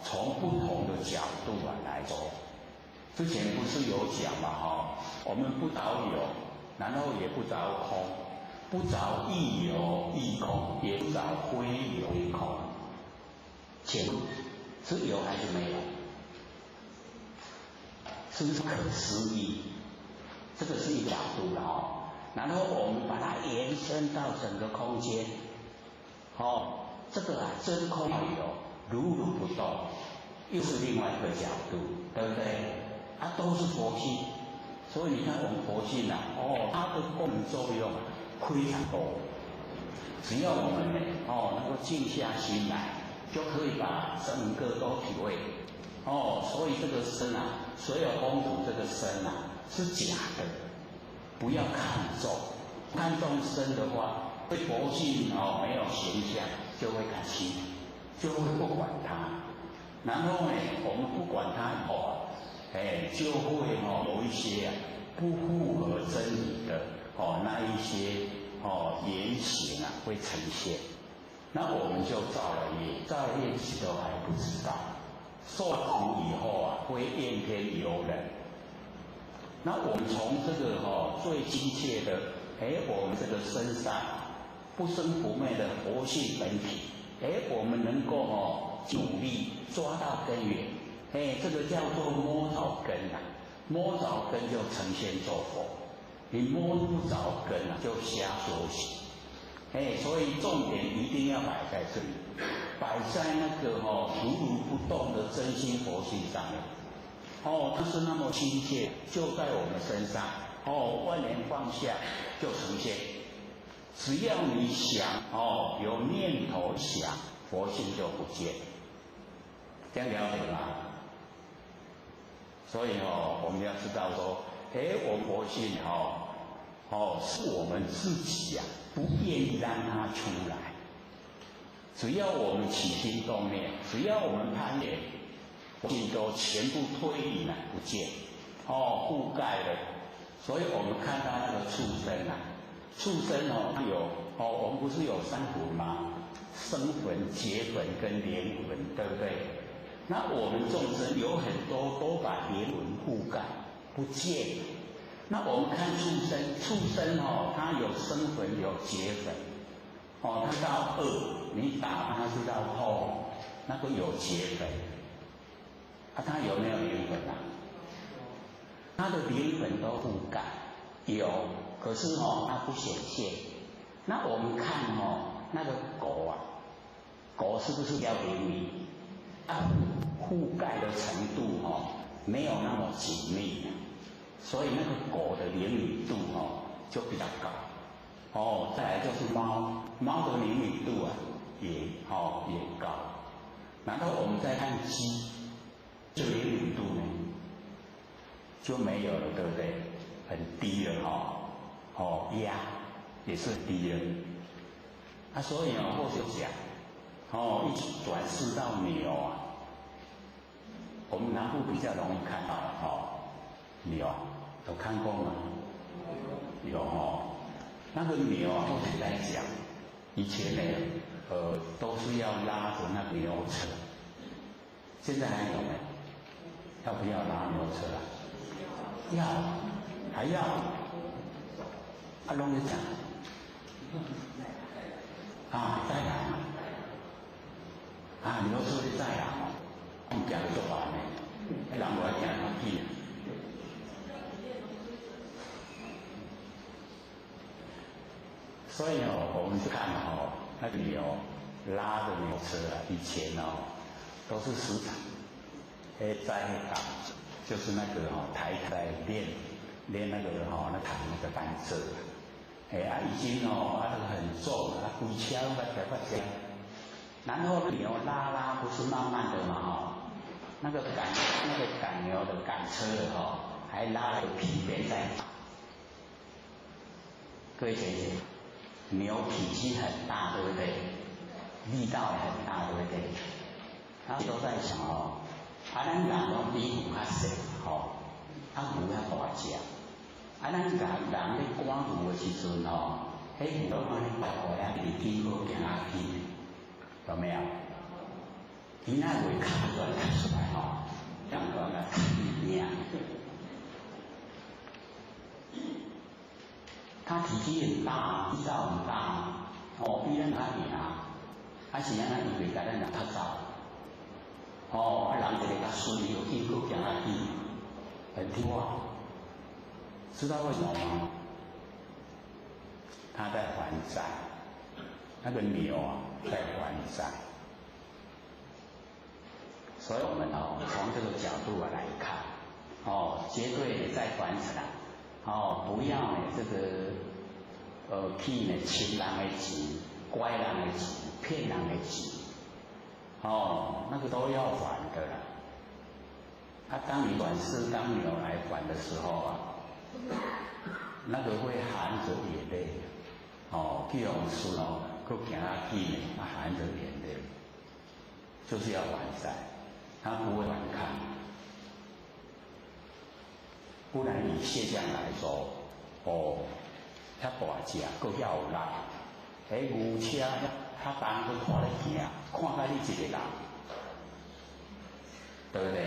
Speaker 9: 从不同的角度来说。之前不是有讲嘛我们不着有，然后也不着空，不着亦有亦空，也不着非有非空。请问是有还是没有？是不是可思议？这个是一个角度的然后我们把它延伸到整个空间，这个真空有，如如不动，又是另外一个角度，对不对？都是佛性，所以你看我们佛性它的功能作用非常多。只要我们能够静下心来，就可以把整个都体会。所以这个身所有公主这个身是假的，不要看重，看重身的话，对佛性没有形象，就会看轻，就会不管它。然后呢，我们不管它以后就会有一些不符合真理的那一些言行会呈现。那我们就造了业，造了业其实都还不知道。受苦以后会怨天尤人。那我们从这个最亲切的，我们这个身上不生不灭的佛性本体，我们能够努力抓到根源，这个叫做摸着根摸着根就成仙做佛，你摸不着根就瞎修行。所以重点一定要摆在这里，摆在那个如如不动的真心佛性上面。它是那么亲切，就在我们身上。万年放下就呈现。只要你想有念头想，佛性就不见。这样了解吗？所以我们要知道说，我们佛性是我们自己不愿意让它出来。只要我们起心动念，只要我们攀缘，佛性都全部推移不见，覆盖了。所以我们看到那个畜生畜生它有我们不是有三魂吗？生魂、结魂跟连魂，对不对？那我们众生有很多都把连魂覆盖不见。那我们看畜生它有生魂有结魂，它到恶，你打它是到痛，那个有结魂。它有没有灵魂它的灵魂都覆盖，有，可是它不显现。那我们看那个狗狗是不是比较灵敏？覆盖的程度没有那么紧密，所以那个狗的灵敏度就比较高。再来就是猫的灵敏度也高。然后我们再看鸡，这灵敏度呢就没有了，对不对？很低了鸭也是低了。所以或者讲一起转世到牛我们南部比较容易看到牛有看过吗？有那个牛或者来讲，以前呢都是要拉着那个牛车，现在还有没？要不要拉牛车要，还要弄一讲再来牛车再来行就办的，人我行较紧。所以我们看那个牛拉着牛车以前都是市场在就是那个台在练
Speaker 1: 连那个那弹那个甘蔗，已经那个很重了，规车把它然后牛拉不是慢慢的嘛那个赶牛的赶车的还拉了个皮鞭在。各位姐姐，牛体积很大，对不对？力道也很大，对不对？他都在想咱人拢比牛较细，牛较大只。咱人咧赶牛的时阵迄牛安尼快离经过行啊紧，有没有？伊那会卡出来这样讲啊，命。它体积很大，力道很大，比咱较硬是安那伊袂甲咱人较早，人一个较顺利，经过行啊紧，很听话。知道为什么吗？他在还债，那个牛在还债，所以我们从这个角度来看，绝对在还债，不要这个去侵人的钱、拐人的钱、骗人的钱，那个都要还的啦。当你转世当牛来还的时候那个会含着眼泪，去往事搁行啊紧含着眼泪，就是要还债，他不会反抗。不然以现象来说，遐大只，搁遐有力，牛车较重搁拖咧行，看甲你一个人，对不对？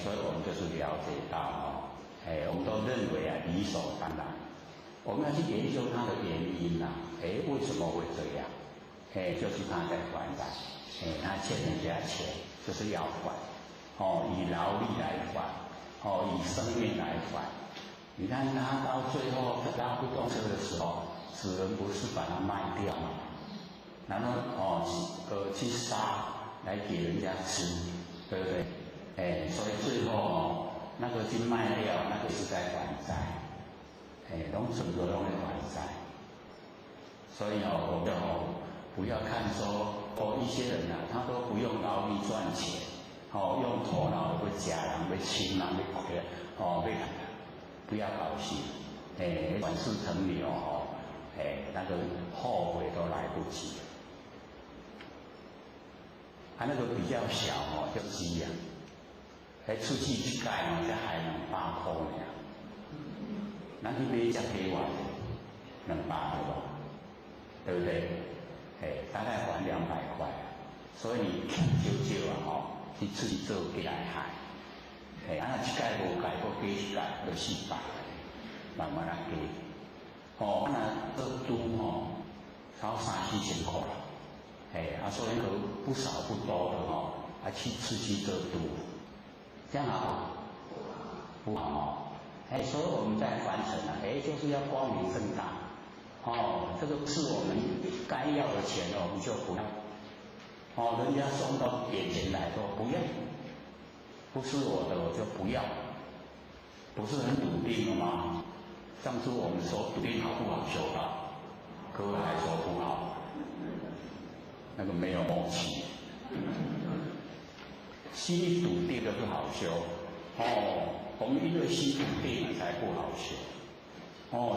Speaker 1: 所以我们就是了解到我们都认为理所当然。我们要去研究它的原因为什么会这样？就是他在还债，他欠人家钱，就是要还，以劳力来还，以生命来还。你看他到最后拉不动车的时候，主人不是把它卖掉吗？然后去杀来给人家吃，对不对？所以最后那个去卖掉，那个是在还债，拢整个拢在还债。所以我们不要看说一些人他都不用劳力赚钱，用头脑要假人要亲人要不要高兴，转世成牛那个后悔都来不及。那个比较小叫鸡呀，出去一届才还200块尔，咱去买一只鸡丸200块吧，对不对？大概还200块，所以你欠少去出去做鸡来害。一届无改，搁加一届就400，慢慢来加。那做猪超3-4千块啦。所以那个不少不多的去出去做猪，这样好不好？所以我们在凡尘就是要光明正大。这个是我们该要的钱我们就不要。人家送到眼前来说不要。不是我的我就不要，不是很笃定的吗？上次我们说笃定好不好修道，各位还说不好，那个没有默契。心里笃定就是好修，我们因为心笃定才不好修。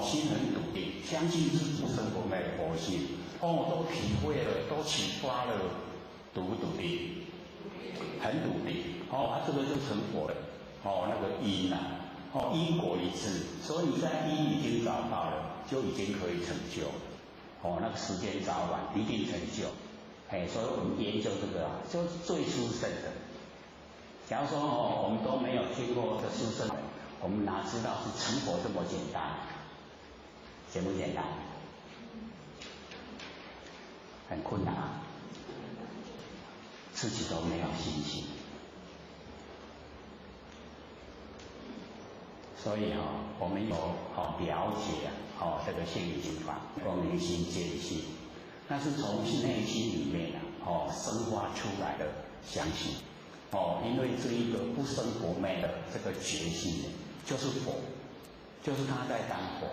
Speaker 1: 心很笃定，相信是主生活没有佛性，都体会了，都启发了，笃不笃定？很笃定。这个就成佛了。那个因因果一致，所以你在因已经找到了，就已经可以成就。那个时间早晚一定成就。所以我们研究这个就是最殊胜的。假如说我们都没有经过这殊胜的，我们哪知道是成佛这么简单？简不简单？很困难，自己都没有信心。所以我们有了解这个心理经法，光明心、见性，那是从内心里面生发出来的相信。因为这一个不生不灭的这个决心，就是佛，就是他在当佛。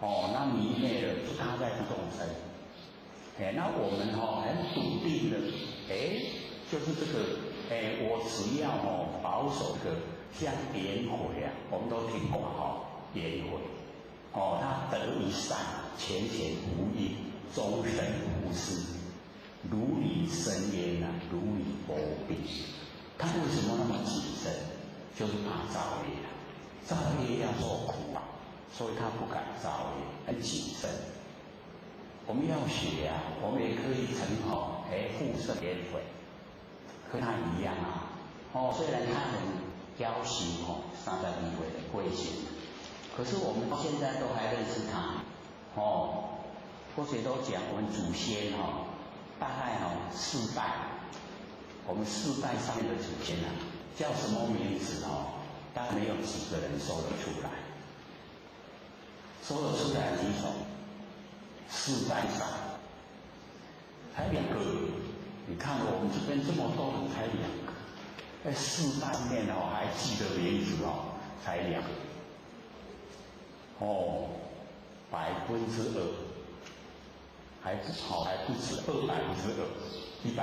Speaker 1: 哦，那迷昧了，是他在当众生。那我们很笃定的，就是这个，我只要保守这个像颜回啊，我们都听过颜回，他得一善，前无益，终身无事，如履深渊啊，如履薄冰。他为什么那么谨慎？就是怕造业啊，造业要受苦啊，所以他不敢造业，很谨慎。我们要学啊，我们也可以成复圣颜回，跟他一样啊。虽然他很要求三十二位的贵姓，可是我们到现在都还认识他。或许都讲我们祖先大概4代，我们4代上面的祖先啊，叫什么名字大概没有几个人说得出来，说得出来几种。4代上才2个，你看我们这边这么多人才2个，4代面还记得名字才2个，2%，还不止200%，100%。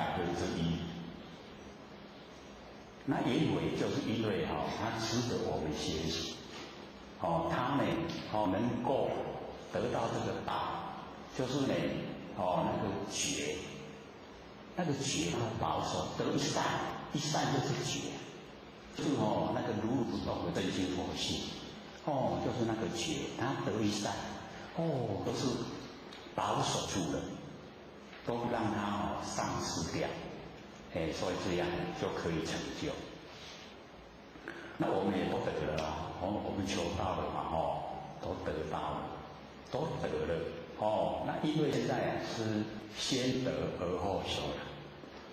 Speaker 1: 那颜回就是因为他值得我们学习，他呢能够得到这个道。就是呢，那个觉，他保守得一善，一善就是觉，就是那个如如不动的真心佛性，就是那个觉，他得一善，都是保守住了，都让他丧失掉，所以这样就可以成就。那我们也都得了我们求道了嘛，都得到了，都得了。那因为现在是先得而后修了，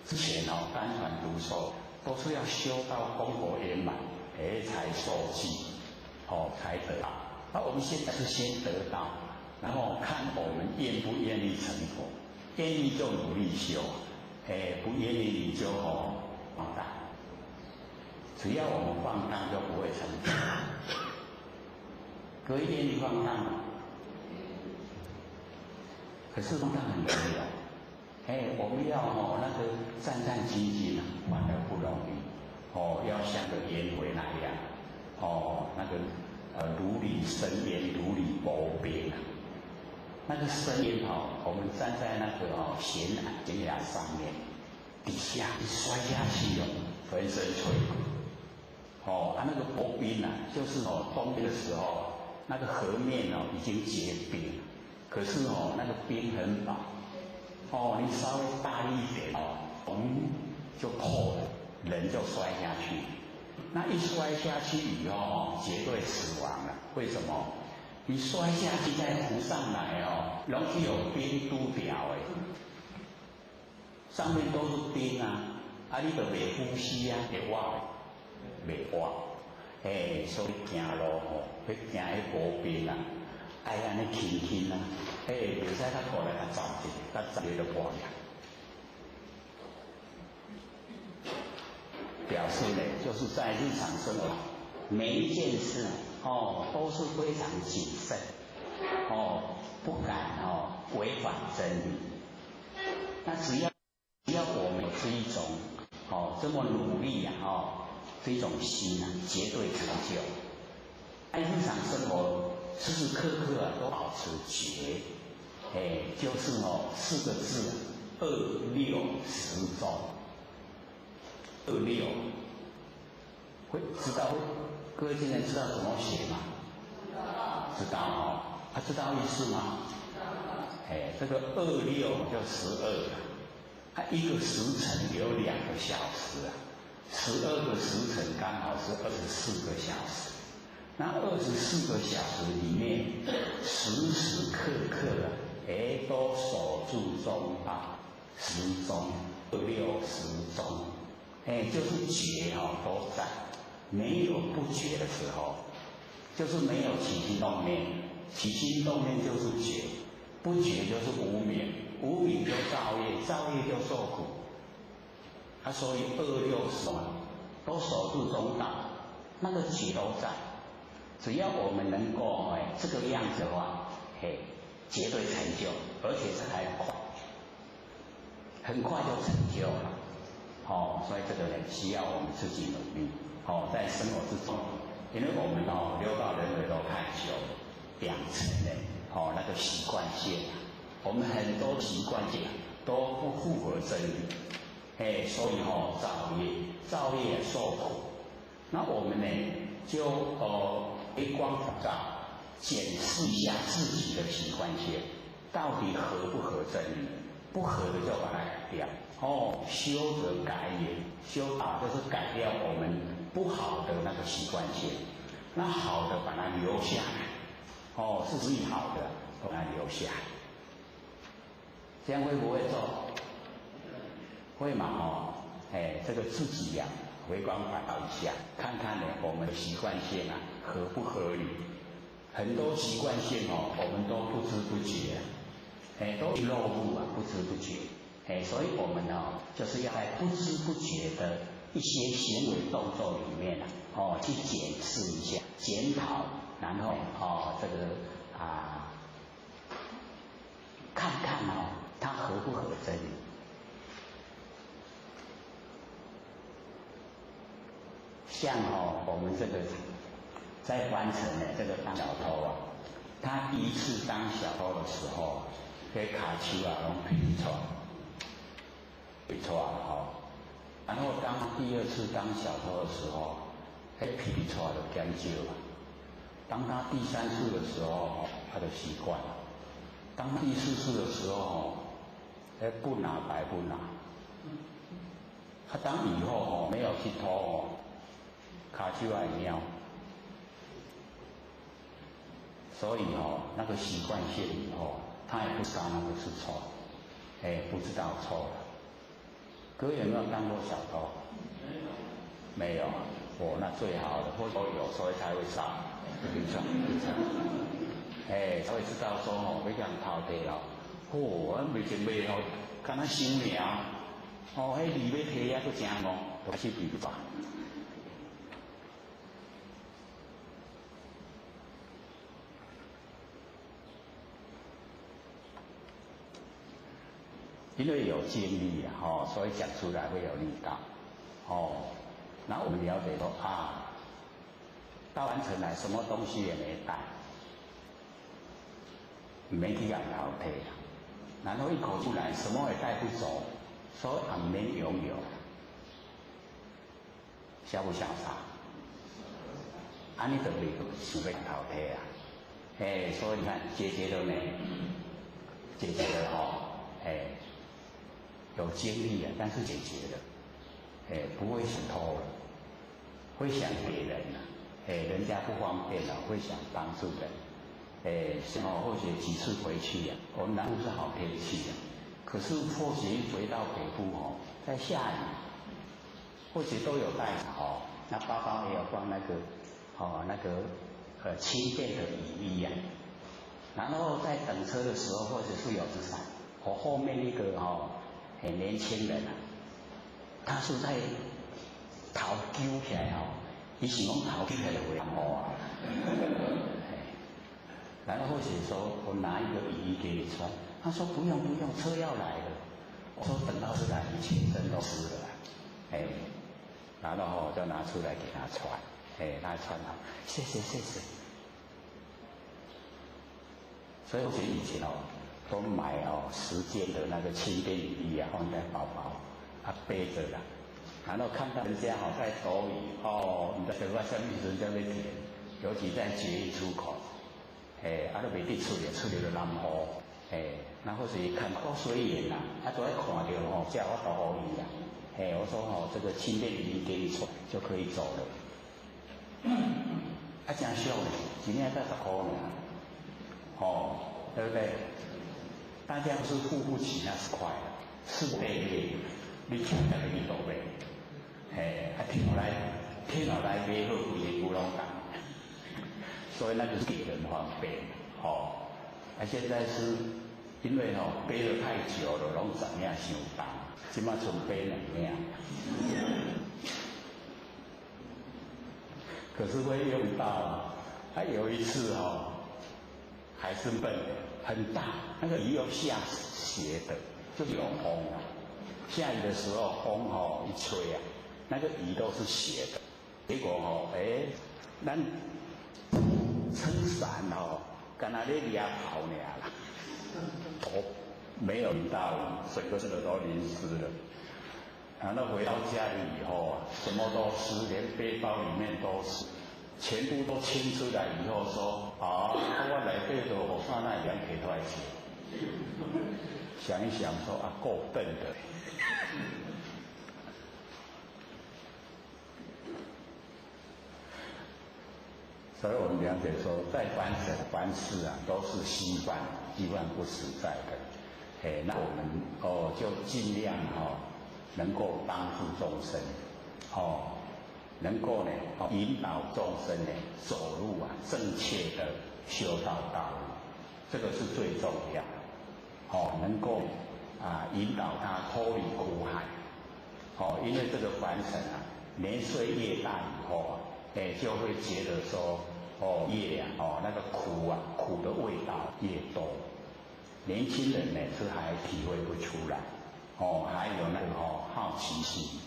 Speaker 1: 之前单传独授都是要修到功德圆满，才受记，才得到。那我们现在是先得到，然后看我们愿不愿意成佛，愿意就努力修，不愿意你就放荡。只要我们放荡，就不会成佛。各位愿意放荡吗？可是放荡很重要，我们要那个战战兢兢反而不容易，要像个颜回那样，那个如履深渊，如履薄冰啊。那个深渊我们站在那个悬崖上面，底下一摔下去浑身脆骨。那个薄冰啊，就是冬天的时候，那个河面已经结冰。可是那个冰很薄，你稍微大力一点就破了，人就摔下去。那一摔下去以后绝对死亡了。为什么？你摔下去再浮上来容易有冰堵掉上面都是冰啊，你就袂呼吸啊，会活，袂活。所以行路要行迄薄冰啊。安尼轻轻啊，袂使较过来较走一下，较走就破了。表示呢，就是在日常生活，每一件事都是非常谨慎，不敢违反真理。那只要我们有这一种这么努力这一种心绝对成就。在日常生活。时时刻刻都保持觉，就是4个字，2、6、10中。2、6，知道各位今天知道怎么写吗？知道知道意思吗？这个2、6就12，一个时辰有2个小时12个时辰刚好是24个小时。那24个小时里面，时时刻刻都守住中道，时中2、6、10中，就是觉都在，没有不觉的时候，就是没有起心动念，起心动念就是觉，不觉就是无明，无明就造业，造业就受苦。所以2、6、10都守住中道，那个觉都在。只要我们能够这个样子的话，绝对成就，而且是还快，很快就成就了。所以这个呢需要我们自己努力。在生活之中，因为我们六道轮回都太久，养成了那个习惯性，我们很多习惯性都不符合真理，所以造业受苦。那我们呢就回光返照，检视一下自己的习惯性，到底合不合真理？不合的就把它改掉。修则改也，修法就是改掉我们不好的那个习惯性，那好的把它留下来。是最好的，把它留下来。这样会不会做？会嘛？这个自己呀，回光返照一下，看看呢我们的习惯性合不合理？很多习惯性我们都不知不觉，都落入不知不觉。所以我们就是要在不知不觉的一些行为动作里面去检视一下、检讨，然后这个看看它合不合真理。像我们这个在凡尘的这个当小偷他第一次当小偷的时候，给卡手拢皮错。没错然后当第二次当小偷的时候，皮错就减少了。当他第三次的时候，他就习惯了。当第四次的时候，不拿白不拿。他当以后没有去偷卡手来瞄，所以那个习惯性以后，他也不知道那个是错，不知道错了。各位有没有当过小偷？没有，那最好的，或者有，所以才会上，才会知道说要这样偷摕袂前买敢若想命，迄字要摕还佫真戆，就开始比吧。因为有经历所以讲出来会有力道。那我们了解说到完成来什么东西也没带，没去养老配然后一口出来什么也带不走，所以也没拥有，潇不潇洒？安尼就袂想要淘汰所以你看解决了没？解决了有经历了，但是解决了，不会想偷了，会想别人了，人家不方便了，会想帮助人，或许几次回去我们南部是好天气可是或许回到北部在下雨，或许都有带那包包也有放那个轻便的雨衣然后在等车的时候，或者是有只伞，后面那个年轻人他是在头揪起来他想讲头揪起来就会然后或者说我拿一个雨衣给你穿，他说不用，车要来了。我说等到是来以前真都湿了然后我就拿出来给他穿，他穿好，谢谢。所以我以前都买10件的那个轻便雨衣放在包包背着啦，然后看到人家在躲雨你知道什么时阵在填，尤其在捷运出口都袂得出来就南湖然后是看水源都会看到这我都可以我说这个轻便雨衣给你穿就可以走了真俗一年才10块对不对？大家不是付不起那10块4倍月，你听得你都买，听落来买好贵的古龙港，所以那就是给人方便现在是因为背得太久了，拢怎样伤重，现在剩背2领，可是会用到有一次哦，还是笨的，很大，那个雨又下斜的，就有风啊。下雨的时候风哦一吹啊，那个雨都是斜的。结果哦，咱撑伞哦，干那咧俩跑呢啦，头没有淋到雨，整个都淋湿了。然后回到家里以后啊，什么都湿，连背包里面都湿，全部都清出来以后说，我来这个我上那2撇块钱。想一想说啊，够笨的。所以我们了解说，在凡事啊，都是稀饭不实在的。那我们就尽量能够帮助众生，能够呢引导众生呢走入正确的修道道路，这个是最重要的。能够引导他脱离苦海。因为这个凡尘啊，年岁越大以后就会觉得说越那个苦的味道越多。年轻人呢是还体会不出来，还有那个好奇心，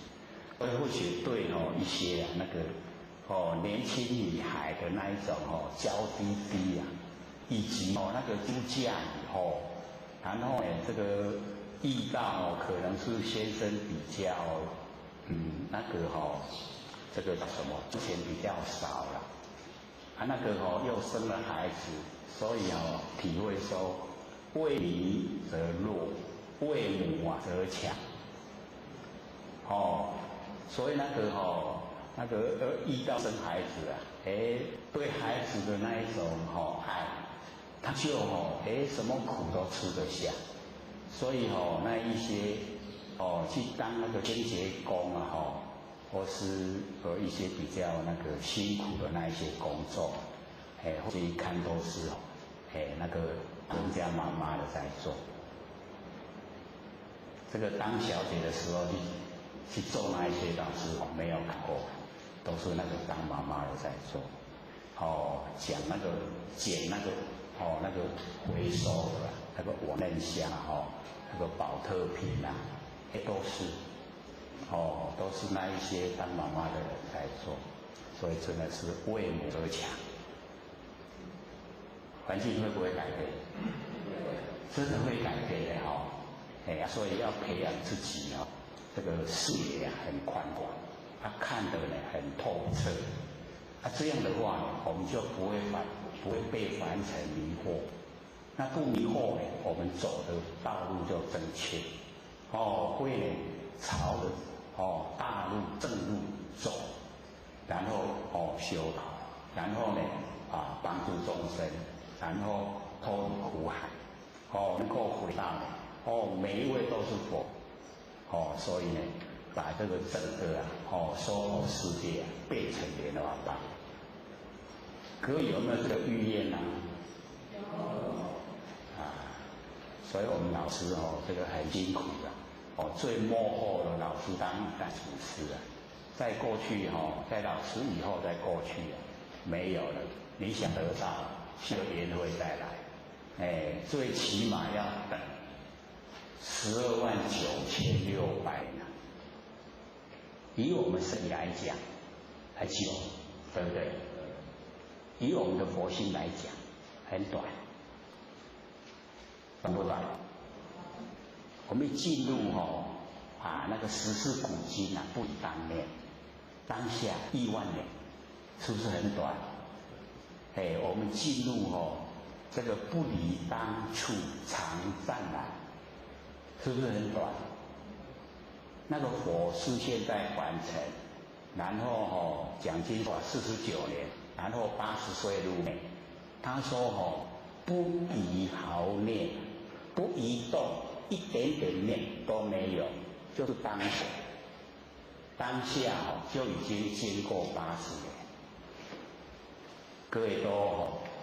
Speaker 1: 所以或许对一些那个年轻女孩的那一种娇滴滴以及那个出嫁以后，然后呢这个遇到可能是先生比较那个这个叫什么之前比较少了，那个又生了孩子，所以体会说为民则弱，为母则强。所以那个遇到生孩子对孩子的那一种爱，他就什么苦都吃得下。所以那一些去当那个清洁工或是一些比较那个辛苦的那一些工作，或者一看都是那个人家妈妈的在做。这个当小姐的时候去做那一些老师没有看过，都是那个当妈妈的在做。讲那个捡那个那个回收的那个瓦楞箱那个保特瓶都是那一些当妈妈的人在做，所以真的是为母则强。环境会不会改变？真的会改变的所以要培养自己这个视野很宽广，看得很透彻。这样的话我们就不会被凡尘迷惑。那不迷惑呢，我们走的道路就正确。会朝着大路正路走，然后修道，然后呢帮助众生，然后脱离苦海，能够回到每一位都是佛，所以呢把这个整个娑婆世界变成莲花棒。各位有没有这个预言有所以我们老师这个很辛苦的最幕后的老师当祖师在过去在老师以后在过去没有了，你想得到修缘会再来，最起码要等129600呢。以我们生来讲还久，对不对？以我们的佛性来讲很短，短不短？我们一进入那个十世古今不以当年，当下亿万年，是不是很短？我们进入这个不离当处常湛然，是不是很短？那个佛是现在完成，然后讲经法49年，然后80岁入灭。他说不移毫念，不移动，一点点念都没有，就是当下，当下就已经经过80年。各位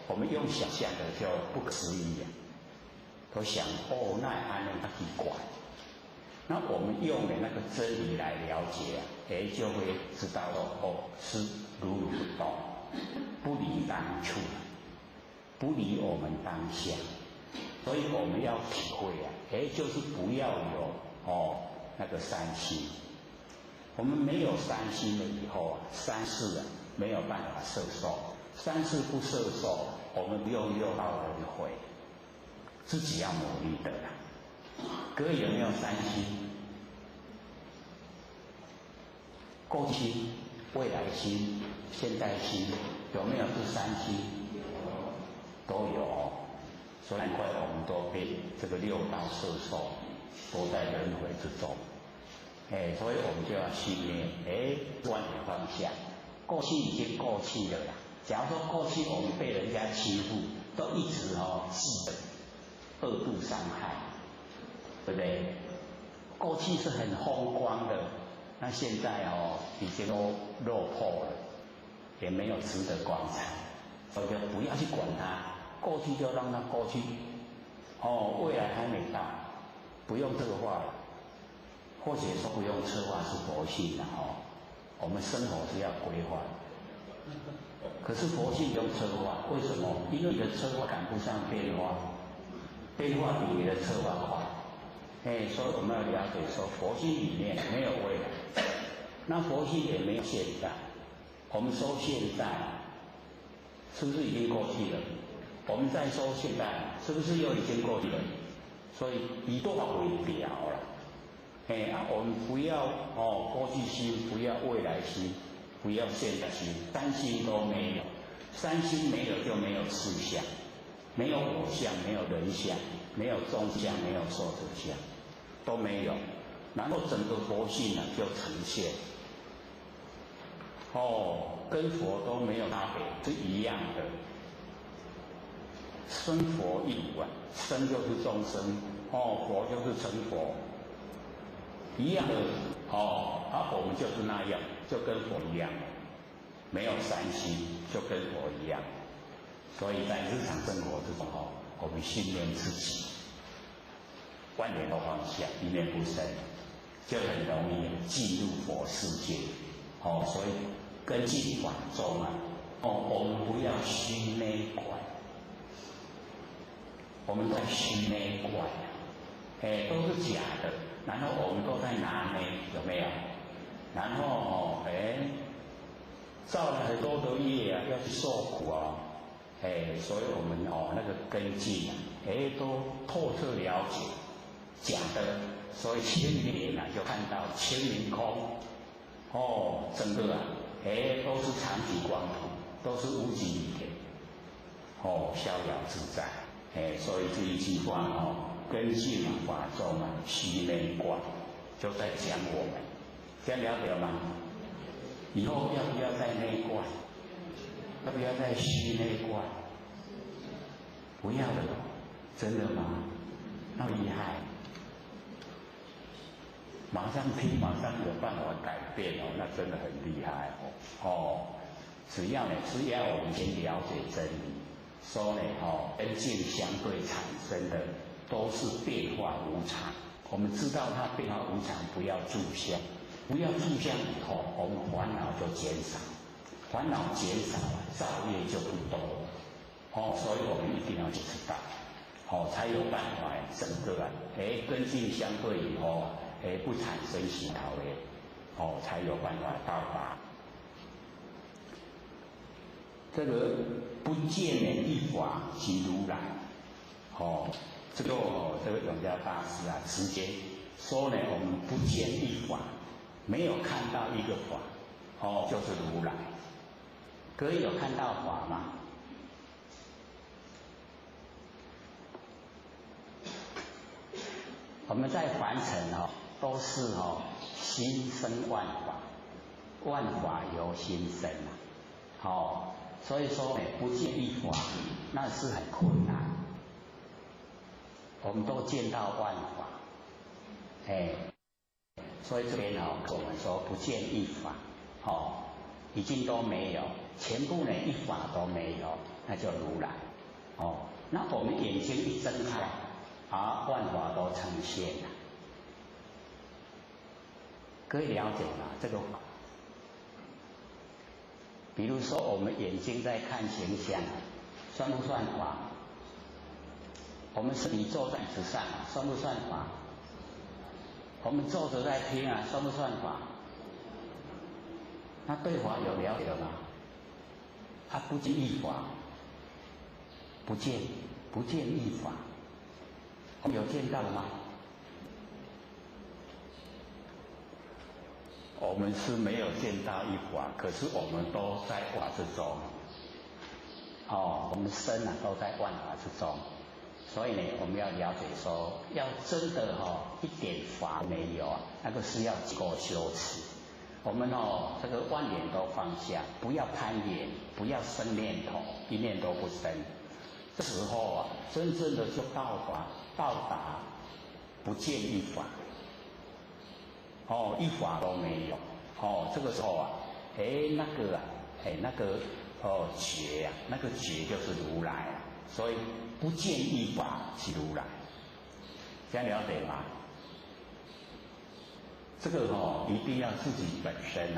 Speaker 1: 我们用想象的就不可思议都想那安能他奇怪。那我们用的那个真理来了解就会知道是如如不动，不离当当处，不离我们当下。所以我们要体会啊，就是不要有那个三心。我们没有三心了以后啊，三世啊没有办法摄受，三世不摄受，我们不用六道轮回，自己要努力的啦。各位有没有三心？过去、未来心、现在心，有没有这三心？都有。所以难怪我们都被这个六道摄受，都在轮回之中。所以我们就要训练，万点放下。过去已经过去了啦。假如说过去我们被人家欺负，都一直记得恶度伤害，对不对？过去是很风光的，那现在已经都落魄了，也没有值得光彩，所以就不要去管它。过去就让它过去，未来还没到，不用这个话了。或者说不用策划是佛性的我们生活是要规划的。可是佛性用策划，为什么？因为你的策划赶不上变化，变化比你的策划快。所以我们要了解说，佛性里面没有未来，那佛性也没有现在。我们说现在，是不是已经过去了？我们再说现在，是不是又已经过去了？所以以多少为表了？我们不要过去心，不要未来心，不要现在心，三心都没有。三心没有就没有事相，没有我相，没有人相，没有众相，没有寿者相，都没有。然后整个佛性就呈现。跟佛都没有差别，是一样的。生佛一如啊，生就是众生，佛就是成佛，一样的我们就是那样，就跟佛一样，没有三心，就跟佛一样。所以在日常生活之中我们训练自己，万念都放下，一念不生，就很容易进入佛世界。所以跟进法中啊，我们不要虚内观。我们在虚内观都是假的，然后我们都在拿内，有没有？然后造了很多的业啊，要去受苦所以我们那个根基都透彻了解假的，所以千年就看到千明空，整个都是常寂光土，都是无极一体，逍遥自在。所以这一句话根性法中虚内观，就在讲我们，这样了解吗？以后要不要在内观？要不要在虚内观？不要了，真的吗？那厉害，马上听，马上有办法改变那真的很厉害只要我们先了解真理。说跟境相对产生的都是变化无常，我们知道它变化无常，不要住相，不要住相以后，我们烦恼就减少，烦恼减少，造业就不多所以我们一定要去知道才有办法整个跟境相对以后不产生喜讨厌才有办法到达。这个不见一法即如来，这个永嘉大师直接说我们不见一法，没有看到一个法，就是如来。各位有看到法吗？我们在凡尘都是心生万法，万法由心生所以说不见一法，那是很困难。我们都见到万法，所以这边我们说不见一法，已经都没有，全部一法都没有，那就如来。那我们眼睛一睁开，万法都呈现了。各位了解吗？这个法。比如说我们眼睛在看形象，算不算法？我们身体坐在椅子上，算不算法？我们坐着在听啊，算不算法？那对法有了解吗？他不见一法，不见一法，我们有见到吗？我们是没有见到一法，可是我们都在法之中。我们身都在万法之中，所以呢，我们要了解说，要真的一点法没有啊，那个是要经过修持。我们这个万念都放下，不要攀缘，不要生念头，一念都不生。这时候真正的就到达不见一法。一法都没有。这个时候那个觉那个觉就是如来所以不见一法是如来，这样了解吗？这个一定要自己本身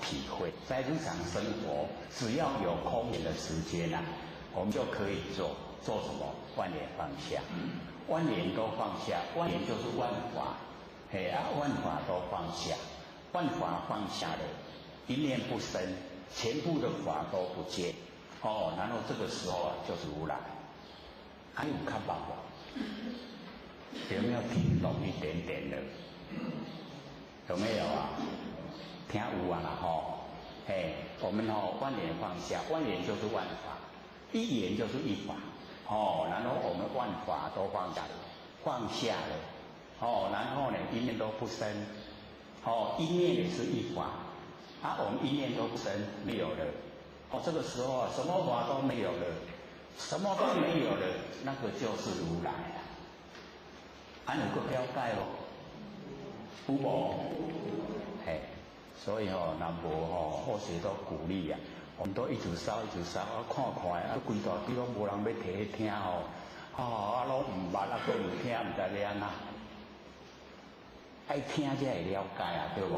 Speaker 1: 体会，在日常生活，只要有空闲的时间我们就可以做什么？万念放下，万念都放下，万念就是万法，万法都放下，万法放下了，一念不生，全部的法都不见，然后这个时候就是如来。还有看法吗？有没有听懂一点点的？有没有啊？听有啊啦我们万念放下，万念就是万法，一言就是一法，然后我们万法都放下了，然后呢一念都不生，一念也是一法，我们一念都不生，没有了，这个时候什么法都没有了，什么都没有了，那个就是如来啊。有个了解有无？所以南无好势都鼓励我们都一直烧，看规大地拢无人要提去听拢唔捌佫唔听，唔知要安那。爱听才会了解对不？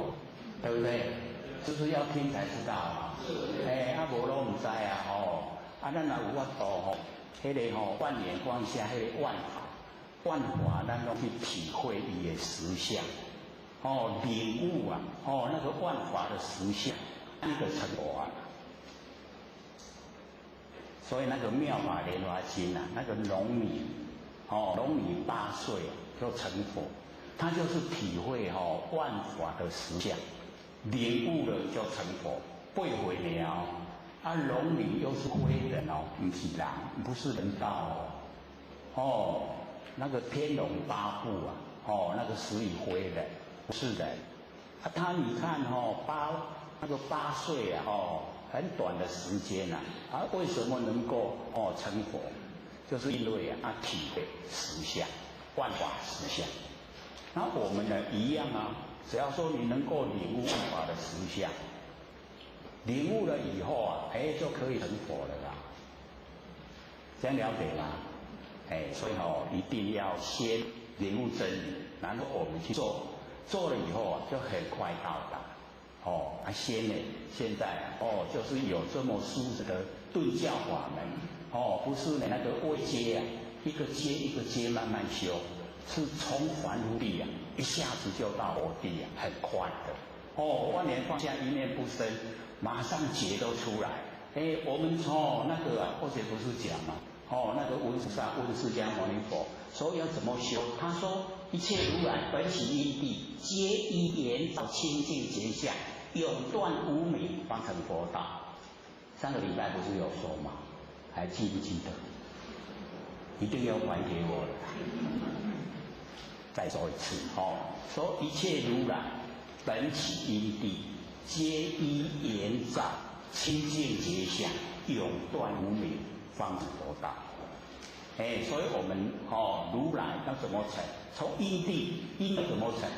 Speaker 1: 对不对？就是要听才知道无拢唔知咱若有法度迄个万念放下，迄个万法，咱拢去体会伊的实相，领悟那个万法的实相，那个成佛所以那个妙法莲华经那个农民8岁就成佛，他就是体会万法的实相，领悟了就成佛，8岁了农民又是灰人不是人，不是人道那个天龙八部那个属于灰人，不是人他你看那个8岁很短的时间为什么能够成佛？就是因为体会实相，万法实相。那我们呢一样只要说你能够领悟万法的实相，领悟了以后就可以成佛了啦。这样了解吗？所以一定要先领悟真理，然后我们去做，做了以后就很快到达。现在就是有这么殊的顿教法门不是那个位阶一个阶一个阶慢慢修，是从凡夫地一下子就到佛地很快的万年放下，一念不生，马上觉都出来。我们从那个或者不是讲嘛那个文殊释迦牟尼佛说要怎么修？他说一切如来本起因地，皆依言照清净觉相，永断无明，方成佛道。上个礼拜不是有说吗？还记不记得？一定要还给我了。再说一次说一切如来本起因地，皆依言照清净觉相，永断无明，方成佛道。所以我们如来要怎么成？从因地，因怎么成？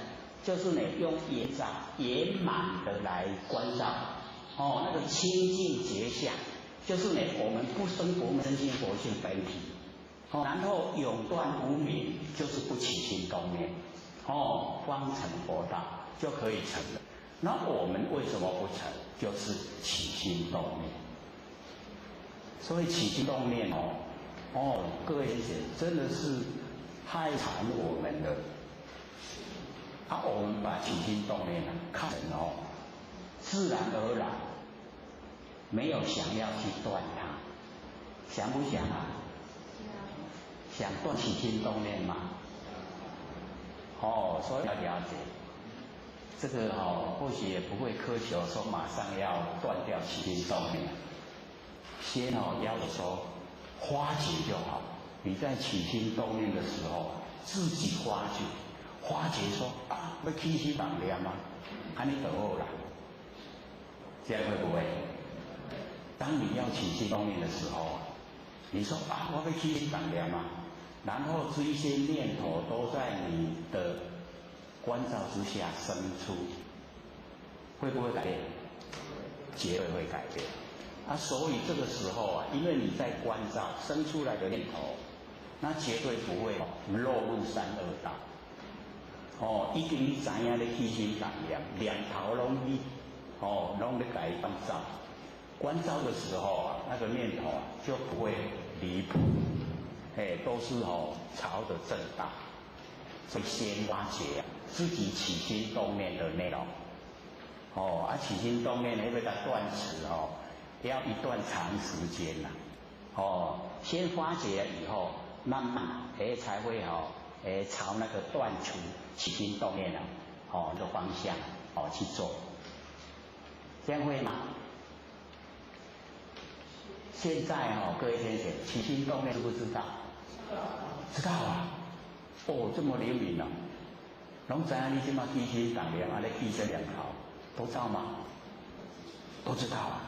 Speaker 1: 就是用言照圆满的来关照那个清净觉相，就是我们不生佛门真心佛性本体然后永断无明，就是不起心动念方成佛道就可以成了。那我们为什么不成？就是起心动念。所以起心动念各位先生真的是害惨我们了。我们把起心动念看成自然而然，没有想要去断它，想不想啊？想断起心动念吗？所以要了解这个或许也不会苛求说马上要断掉起心动念，先要说发觉就好。你在起心动念的时候，自己发觉说要起心动念吗？这样就好了。这样会不会？当你要起心动念的时候，你说我要起心动念吗？然后这一些念头都在你的关照之下生出，会不会改变？绝对会改变。所以这个时候因为你在关照生出来的念头，那绝对不会落入三恶道。已经你知影咧起心动念，念头拢你拢咧改关照。关照的时候那个念头就不会离谱。都是朝着正道，所以先发觉自己起心动念的内容。起心动念要它断持要一段长时间啦。先发觉以后，慢慢才会朝那个断除起心动念的方向去做。这样会吗？现在各位先生，起心动念知不知道？知道啊。这么灵敏拢知影你即马起心动念咧起这两头，都知道吗？都知道啊。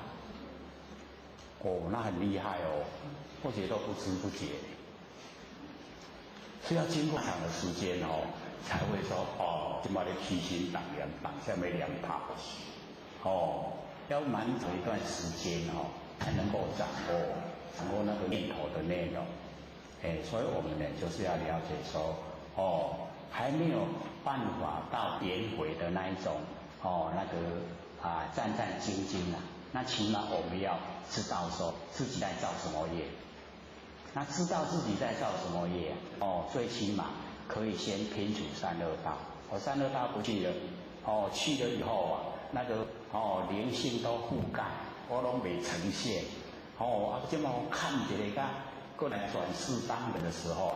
Speaker 1: 那很厉害或者都不知不觉，是要经过长的时间才会说即马咧起心动念，放下面两头。要蛮长一段时间才能够掌握那个念头的内容。所以我们呢就是要了解说还没有办法到点回的那一种那个战战兢兢那起码我们要知道说自己在造什么业。那知道自己在造什么业最起码可以先摒除三恶道。三恶道不去了去了以后那个灵性都覆盖，我拢未呈现。这么我看一个过来转世当人的时候，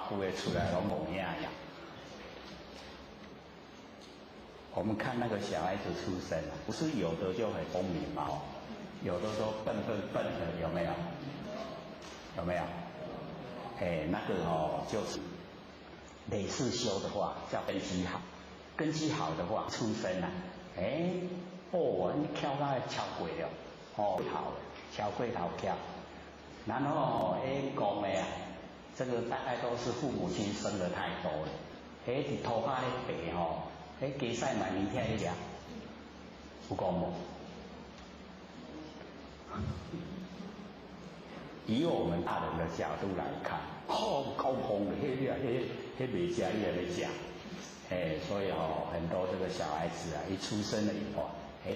Speaker 1: 不会出来拢模样样。我们看那个小孩子出生不是有的就很聪明嘛，有的都笨的，有没有？有没有？那个就是累世修的话叫根基好，根基好的话出生你跳到超过了好超过头跳。然后讲的这个大概都是父母亲生的太多了，伫头发咧白加晒蛮年听一下，有讲无？以我们大人的角度来看，高峰的迄袂食你来讲，所以很多这个小孩子一出生了以后，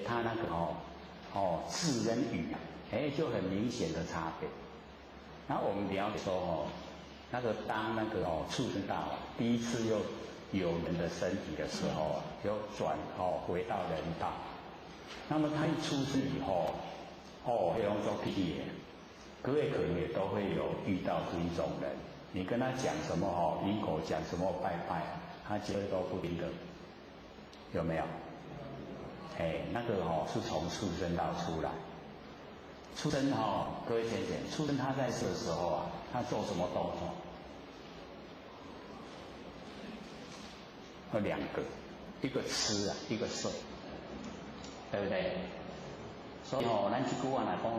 Speaker 1: 他那个智跟语就很明显的差别。那我们了解说那个当那个畜生道第一次又有人的身体的时候又转回到人道。那么他一出生以后那种做屁眼，各位可能也都会有遇到这一种人，你跟他讲什么因果，讲什么拜拜，他绝对都不听的，有没有？那个是从畜生道出来。出生各位先生，出生他在世的时候他做什么动作？有两个，一个吃一个睡，对不对？所以咱这句话来讲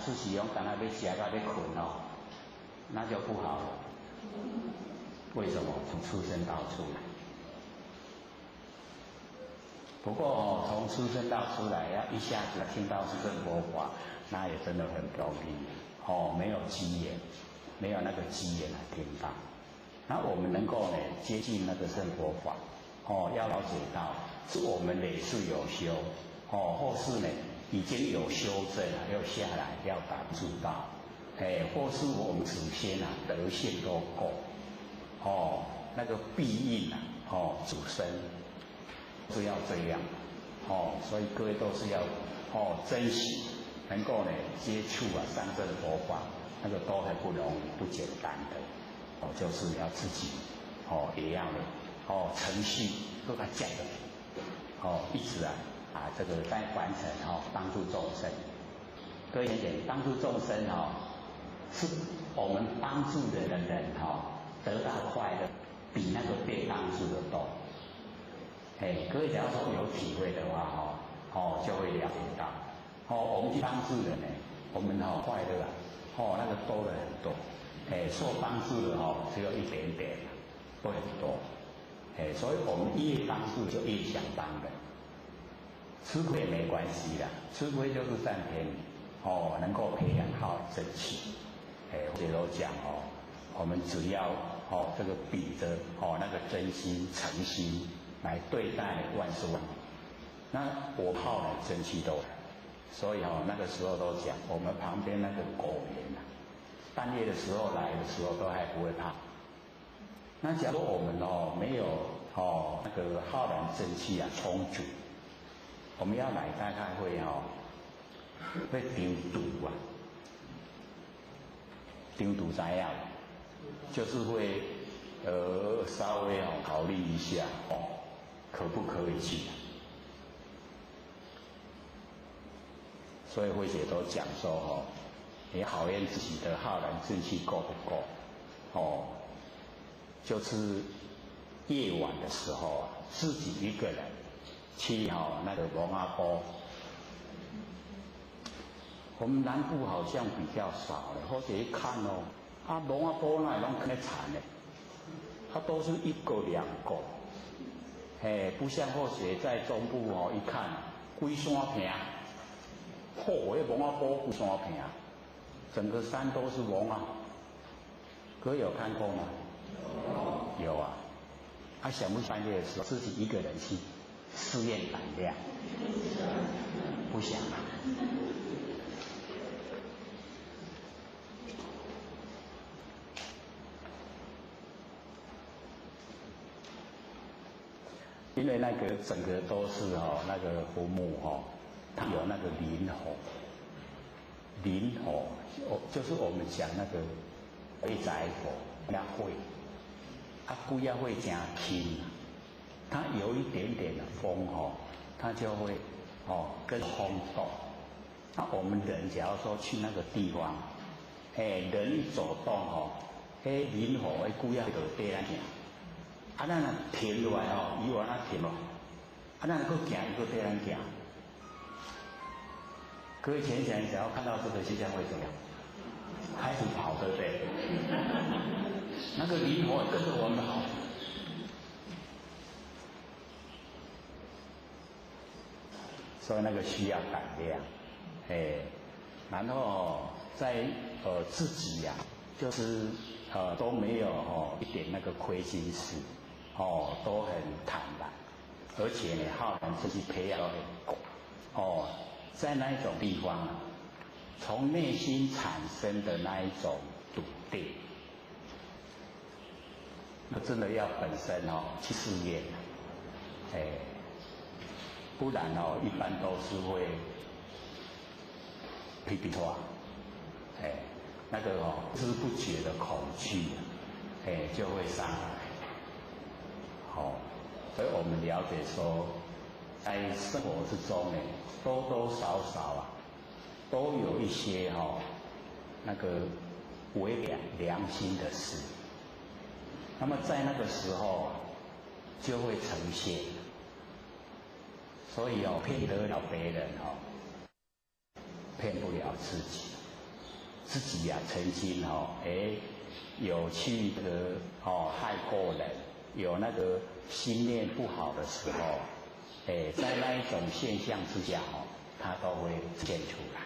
Speaker 1: 出世用干那要吃到要困那就不好了。为什么？从出生道出来。不过从出生道出来要一下子听到是正佛法，那也真的很不容易没有机缘，没有那个机缘来听到。那我们能够接近那个正佛法要了解到是我们累世有修，或是呢已经有修正了，要下来要达知道，或是我们祖先德性都够，那个必应主生是要这样，所以各位都是要珍惜，能够呢接触上乘佛法，那个都很不容易，不简单的，就是要自己也要呢程序都要讲的，一直这个在完成帮助众生。各位想想，帮助众生是我们帮助的人得到快乐，比那个被帮助的多。各位只要说有体会的话就会了解到，我们去帮助人呢，我们快乐那个多了很多，受帮助的只有一点点，不很多，所以我们越帮助就越想帮人。吃亏没关系的，吃亏就是占便宜，能够培养好正气，或者都讲我们只要这个比着那个真心诚心来对待万事万物，那我好来真气都来，所以那个时候都讲，我们旁边那个狗园半夜的时候来的时候都还不会怕。那假如我们没有那个浩然正气充足，我们要来大概会丢毒丢毒怎样？就是会稍微考虑一下可不可以去？所以慧姐都讲说你考验自己的浩然正气够不够？就是夜晚的时候自己一个人去那个龙阿波，我们南部好像比较少了，或者一看龙阿波那拢很惨的，它都是一个两个，不像或者在中部一看规山坪，那龙阿波规山坪，整个山都是龙啊，各位有看过吗？有啊，想不半夜的时候自己一个人去试验胆量，不想啊。因为那个整个都是那个佛母它有那个灵火，就是我们讲那个鬼仔火呀会，鬼呀会真轻，它有一点点的风它就会跟风动。那我们人假如说去那个地方，人一走动灵火鬼呀就对咱行。咱若停落来伊往那停落，咱搁行伊搁对咱行。各位想想，只要看到这个现象会怎么样？开始跑，对不对？那个灵火跟着我们跑。所以那个需要胆量，然后在自己就是都没有一点那个亏心事。都很坦然，而且呢，浩然自己培养在那一种地方从内心产生的那一种笃定，那真的要本身去试验，不然一般都是会批评话，那个不知不觉的恐惧，就会上来。所以我们了解说，在生活之中呢，多多少少都有一些那个违良心的事。那么在那个时候就会呈现，所以骗得了别人骗不了自己。自己曾经有去害过人。有那个心念不好的时候，在那一种现象之下它都会呈现出来。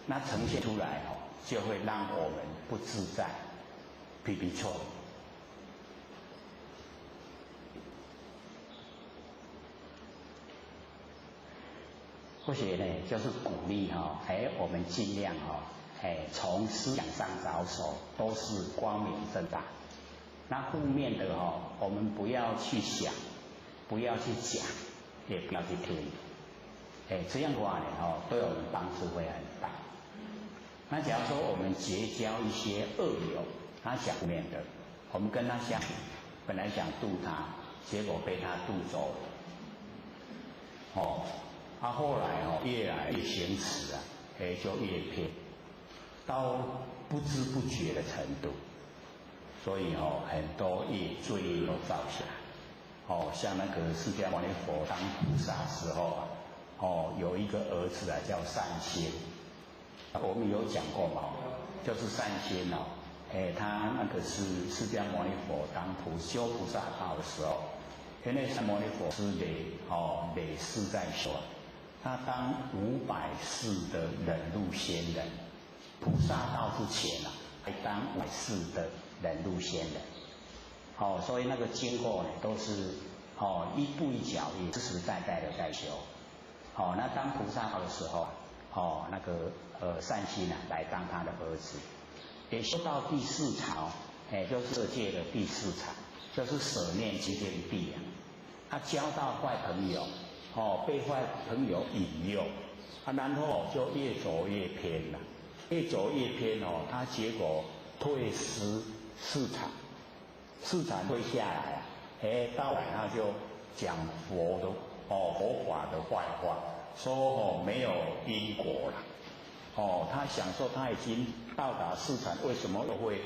Speaker 1: 那呈现出来就会让我们不自在，批评错。或许呢，就是鼓励我们尽量从思想上着手，都是光明正大。那负面的我们不要去想，不要去讲，也不要去听。这样的话呢，对我们帮助会很大。那假如说我们结交一些恶友，他想负面的，我们跟他相处，本来想度他，结果被他度走了。他后来越来越行持啊，就越偏，到不知不觉的程度。所以很多业罪业都造下来。像那个释迦牟尼佛当菩萨时候有一个儿子叫善心，我们有讲过嘛，就是善心他那个是释迦牟尼佛当修菩萨道的时候，因为释迦牟尼佛是累世在修，他当500世的忍辱仙人，菩萨道之前还当500世的忍辱仙人。所以那个经过呢，都是一步一脚印，实实在在的在修。那当菩萨道的时候那个善心来当他的儿子，也修到第4禅就是色界的第4禅，就是舍念即见地他交到坏朋友被坏朋友引诱然后就越走越偏了，越走越偏他结果退失4禅，4禅退下来到来他就讲佛的佛法的坏话，说没有因果了他想说他已经到达4禅，为什么又会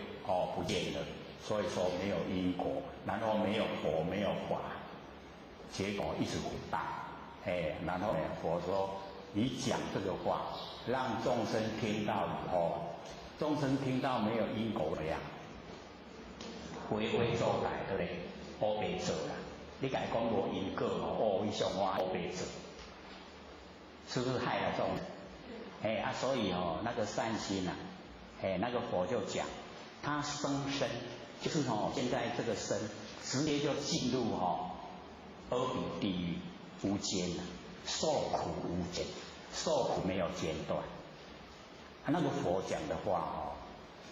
Speaker 1: 不见了？所以说没有因果，然后没有佛没有法，结果一直很大然后佛说你讲这个话，让众生听到以后，众生听到没有因果的回归走来，对不对？乌白做啦，你甲伊讲无因果伊上话乌白做，是不是害了众人？所以那个善心那个佛就讲，他生就是现在这个生直接就进入阿鼻地狱无间受苦无间，受苦没有间断。那个佛讲的话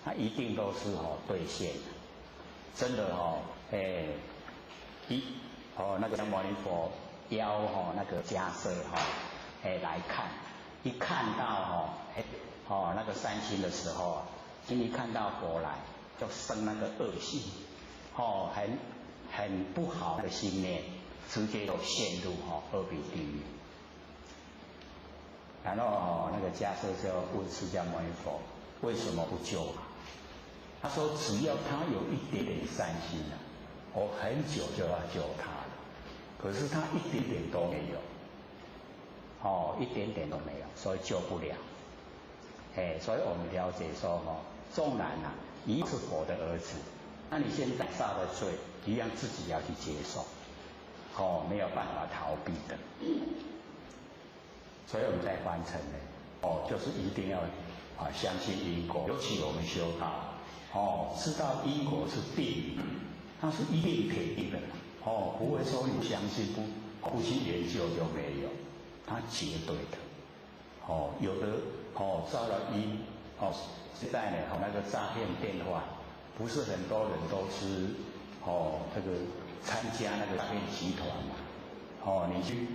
Speaker 1: 他一定都是兑现的，真的那个牟尼佛邀那个迦叶来看，一看到那个善心的时候一看到佛来，就生那个恶心很不好的心念，直接就陷入阿鼻地狱。然后那个迦叶就问释迦牟尼佛为什么不救他？他说只要他有一点点善心我很久就要救他了，可是他一点点都没有一点点都没有，所以救不了所以我们了解说纵然你是佛的儿子，那你现在造的罪一样自己要去接受没有办法逃避的。所以我们在凡尘就是一定要相信因果，尤其我们修道知道因果是定，它是一定铁定的不会说你相信不去研究就没有，它绝对的有的造了因现在呢那个诈骗电话，不是很多人都是这个参加那个诈骗集团嘛你去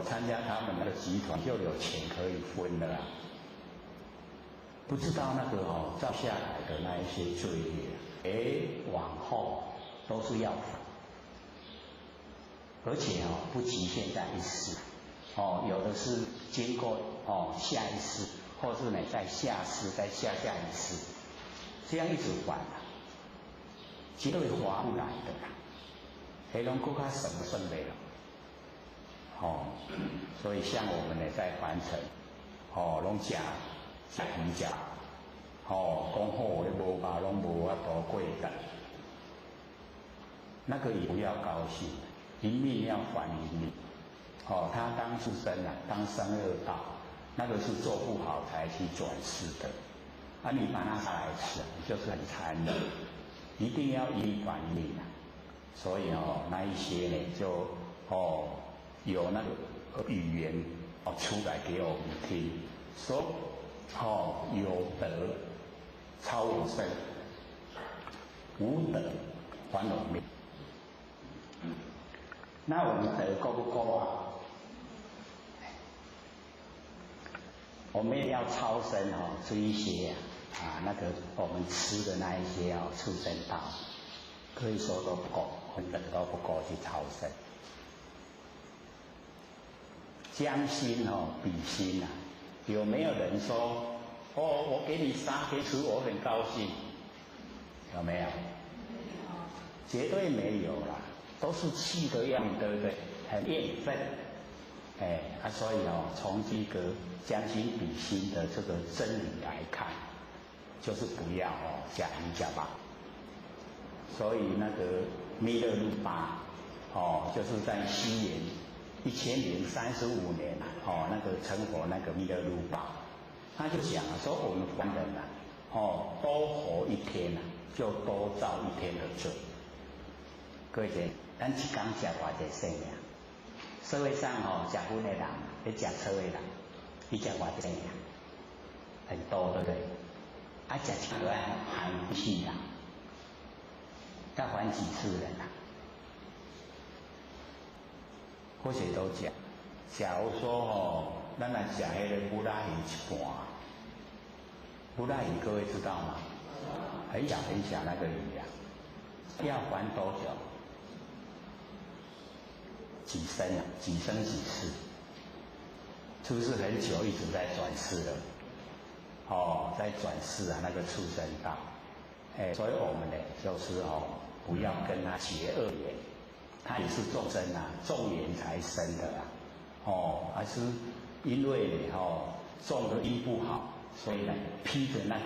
Speaker 1: 参加他们那个集团就有钱可以分了不知道那个造下来的那一些罪业往后都是要还，而且不局限在一世有的是经过下一世，或是呢在下世在下一世，这样一直还绝对划不来的黑龙更加省的了所以像我们呢在凡尘拢吃鱼食讲好的无吧拢无法度过的，那个也不要高兴，一命要还一命他当出生当生恶道，那个是做不好才去转世的你把它拿来吃就是很残忍，一定要一命还一命所以那一些呢就有那个语言出来给我们听，说有德超有生，无德还我命。那我们德够不够啊？我们也要超生这一些那个我们吃的那一些畜生道，可以说都不够，我们德都不够去超生。将心比心啊，有没有人说我给你杀给吃，我很高兴？有没有？绝对没有啦，都是气的样子，对不对？很厌愤。所以从这个将心比心的这个真理来看，就是不要假一假吧。所以那个弥勒如巴就是在西元1035年那个成佛那个弥勒如巴，他就讲说我们凡人多活一天就多造一天的罪。各位姐，咱一天吃偌济生命？社会上吃荤的人，咧吃草的人，你吃偌济生命？很多，对不对？吃一个还不起啦，要还几次人啊？或许都讲，假如说咱来吃迄个布拉鱼一半，布拉鱼各位知道吗？很小很小那个鱼要还多久？几生几生几世？是不是很久一直在转世了？在转世那个畜生道。所以我们呢，就是不要跟他结恶缘。他也是众生众缘才生的还是因为种的因不好，所以呢披着那个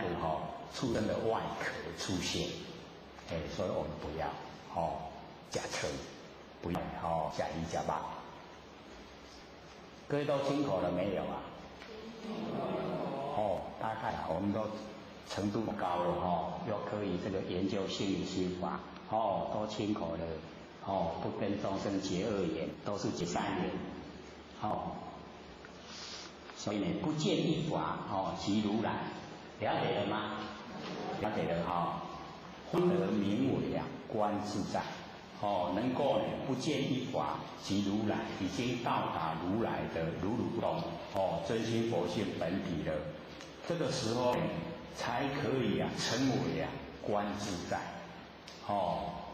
Speaker 1: 畜生的外壳出现。所以我们不要假车，不要假一假八。各位都清楚了没有啊？大概我们都程度高了又可以这个研究心理心法都清楚了。不跟众生结恶缘，都是结善缘。所以呢，不见一法即如来，了解了吗？了解了方得名为观自在。能够呢不见一法即如来，已经到达如来的如如通真心佛性本体了。这个时候呢，才可以成为观自在。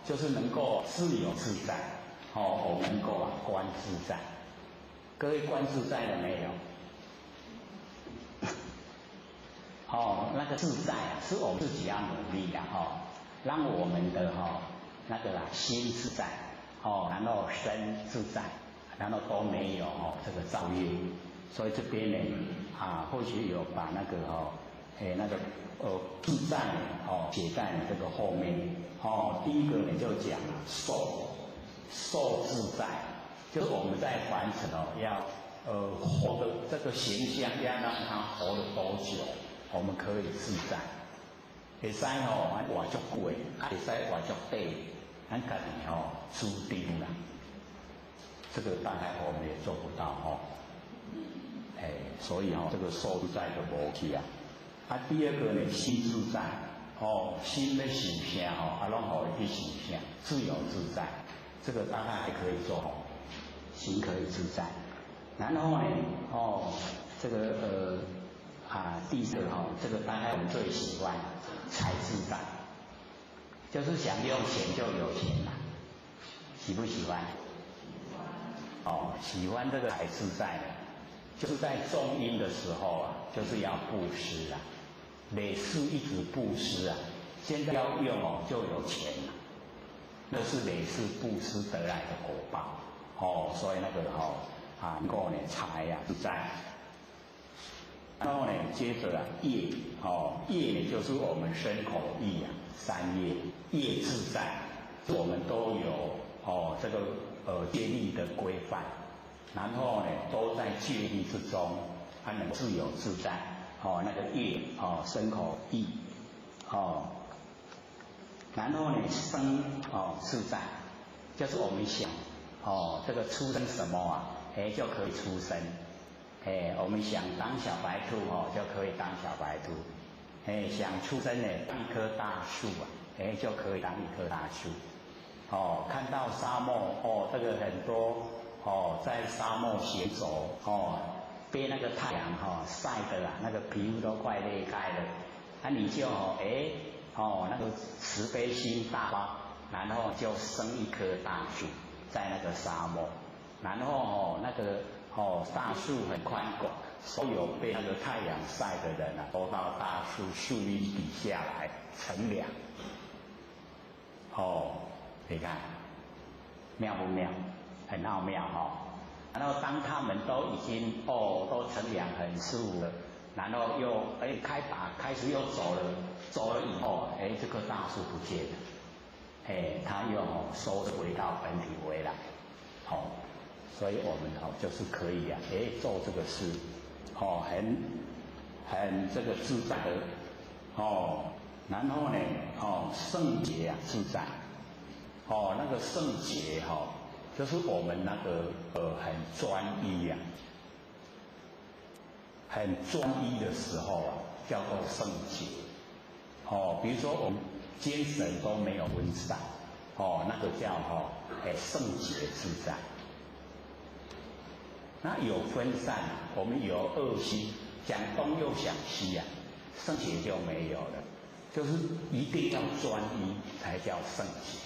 Speaker 1: 就是能够自由自在，我们能够观自在。各位观自在了没有？那个自在是我们自己要努力的让我们的那个心自在然后身自在，然后都没有这个造业。所以这边呢或许有把那个那个自在写在这个后面。第一个呢就讲受自在，就是我们在凡尘要活的这个形象要让它活了多久，我们可以自在。会使活足久的，会使活足短，咱家己注定啦。这个大概我们也做不到所以这个受自在就无去第二个呢心自在。心的想啥拢好去想啥，自由自在，这个大概还可以做心可以自在。然后呢这个第四个这个大概我们最喜欢财自在，就是想用钱就有钱了，喜不喜欢？喜欢这个财自在的，就是在种因的时候就是要布施累世一直布施现在要用就有钱了，那是累世布施得来的果报所以那个能够呢财自在。然后呢接着业业呢就是我们身口意三业，业自在我们都有这个戒律的规范，然后呢都在戒律之中能自由自在那个业身口意然后呢生自在，就是我们想这个出生什么就可以出生我们想当小白兔就可以当小白兔，想出生当一棵大树就可以当一棵大树。看到沙漠这个很多在沙漠行走被那个太阳晒的那个皮肤都快裂开了，你就那个慈悲心大发，然后就生一棵大树在那个沙漠，然后那个大树很宽广，所有被那个太阳晒的人都到大树树荫底下来乘凉。你看妙不妙？很奥妙然后当他们都已经都乘凉很舒服了，然后又开始又走了以后这棵大树不见了，它又收回到本体回来，所以我们就是可以做这个事，很这个自在的然后呢圣洁自在，那个圣洁就是我们那个很专一很专一的时候叫做圣洁。比如说我们精神都没有分散，那个叫圣洁自在。那有分散，我们有恶心，讲东又想西圣洁就没有了。就是一定要专一才叫圣洁，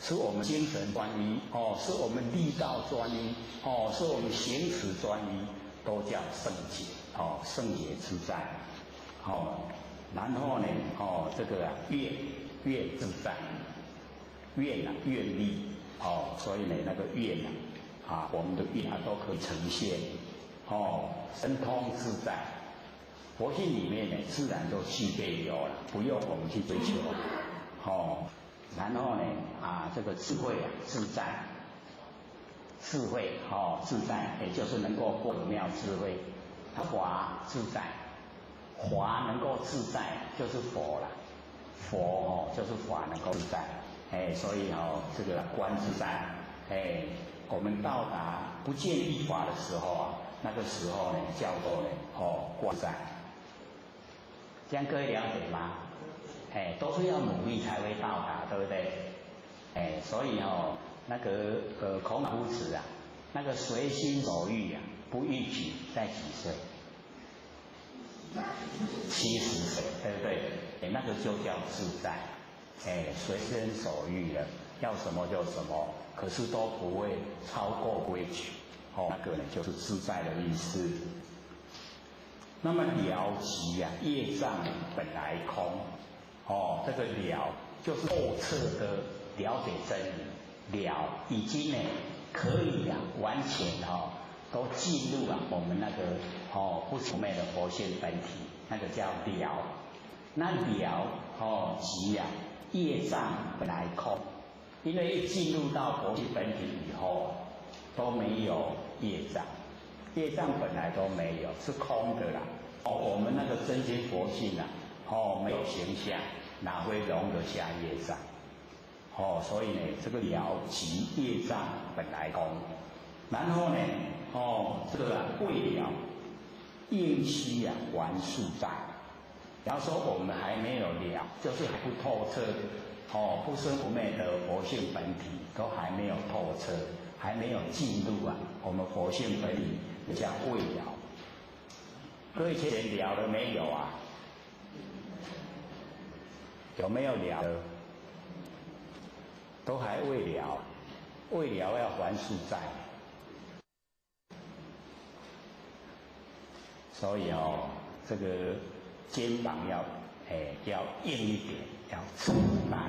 Speaker 1: 是我们精神专一，是我们力道专一，是我们行持专一，都叫圣洁，圣洁自在，然后呢，这个愿自在，愿力，所以呢那个愿我们的愿都可以呈现，神通自在。佛性里面呢，自然都具备有了，不用我们去追求。然后呢，这个智慧自在，智慧自在，也就是能够获得妙智慧。华自在，华能够自在，就是佛了。佛就是法能够自在，所以这个观自在，我们到达不见一法的时候那个时候呢，叫做观自在。这样各位了解吗？都是要努力才会到达，对不对？所以那个孔夫子那个随心所欲不逾矩，在几岁？70岁，对不对？那个就叫自在，随心所欲了，要什么就什么，可是都不会超过规矩，那个呢就是自在的意思。那么了即业障本来空，这个了就是透彻的了解真理，了已经可以完全都进入我们那个不除昧的佛性本体，那个叫了。那了即业障本来空，因为一进入到佛性本体以后都没有业障。业障本来都没有，是空的啦。我们那个真心佛性没有形象，哪会容得下业障？所以呢，这个了即业障本来空。然后呢，这个未了应须还数在。然后说我们还没有了，就是还不透彻，不生不灭的佛性本体都还没有透彻，还没有进入我们佛性本体。叫未了，各位前了了没有有没有了了？都还未了，未了要还数在，所以这个肩膀要硬一点，要承担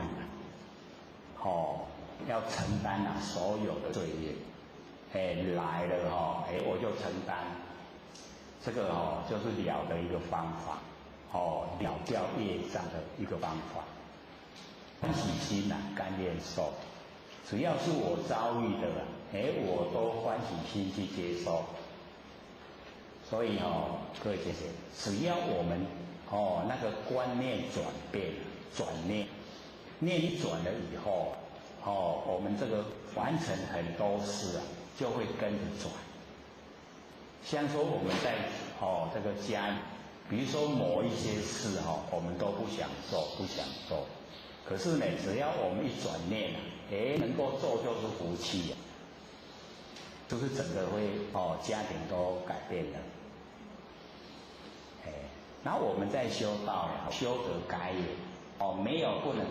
Speaker 1: 要承担所有的罪业。来了我就承担，这个就是了的一个方法，了掉业障的一个方法。欢喜心甘愿受，只要是我遭遇的我都欢喜心去接受。所以各位姐姐，只要我们那个观念转变，转念一转了以后，我们这个完成很多事就会跟着转，像说我们在这个家里，比如说某一些事我们都不想做，可是呢，只要我们一转念能够做就是福气就是整个会家庭都改变了。然后我们在修道修得改也没有不能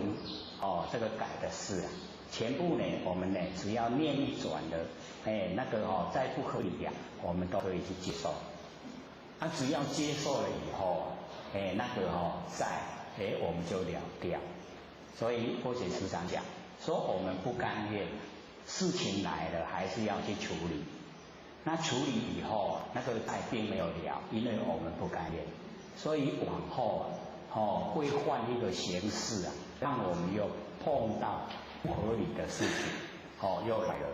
Speaker 1: 这个改的事全部呢我们呢只要念一转的那个再不合理我们都可以去接受。只要接受了以后那个在我们就了掉。所以佛学时常讲说我们不甘愿，事情来了还是要去处理。那处理以后那个债并没有了，因为我们不甘愿，所以往后会换一个形式让我们又碰到不合理的事情又来了，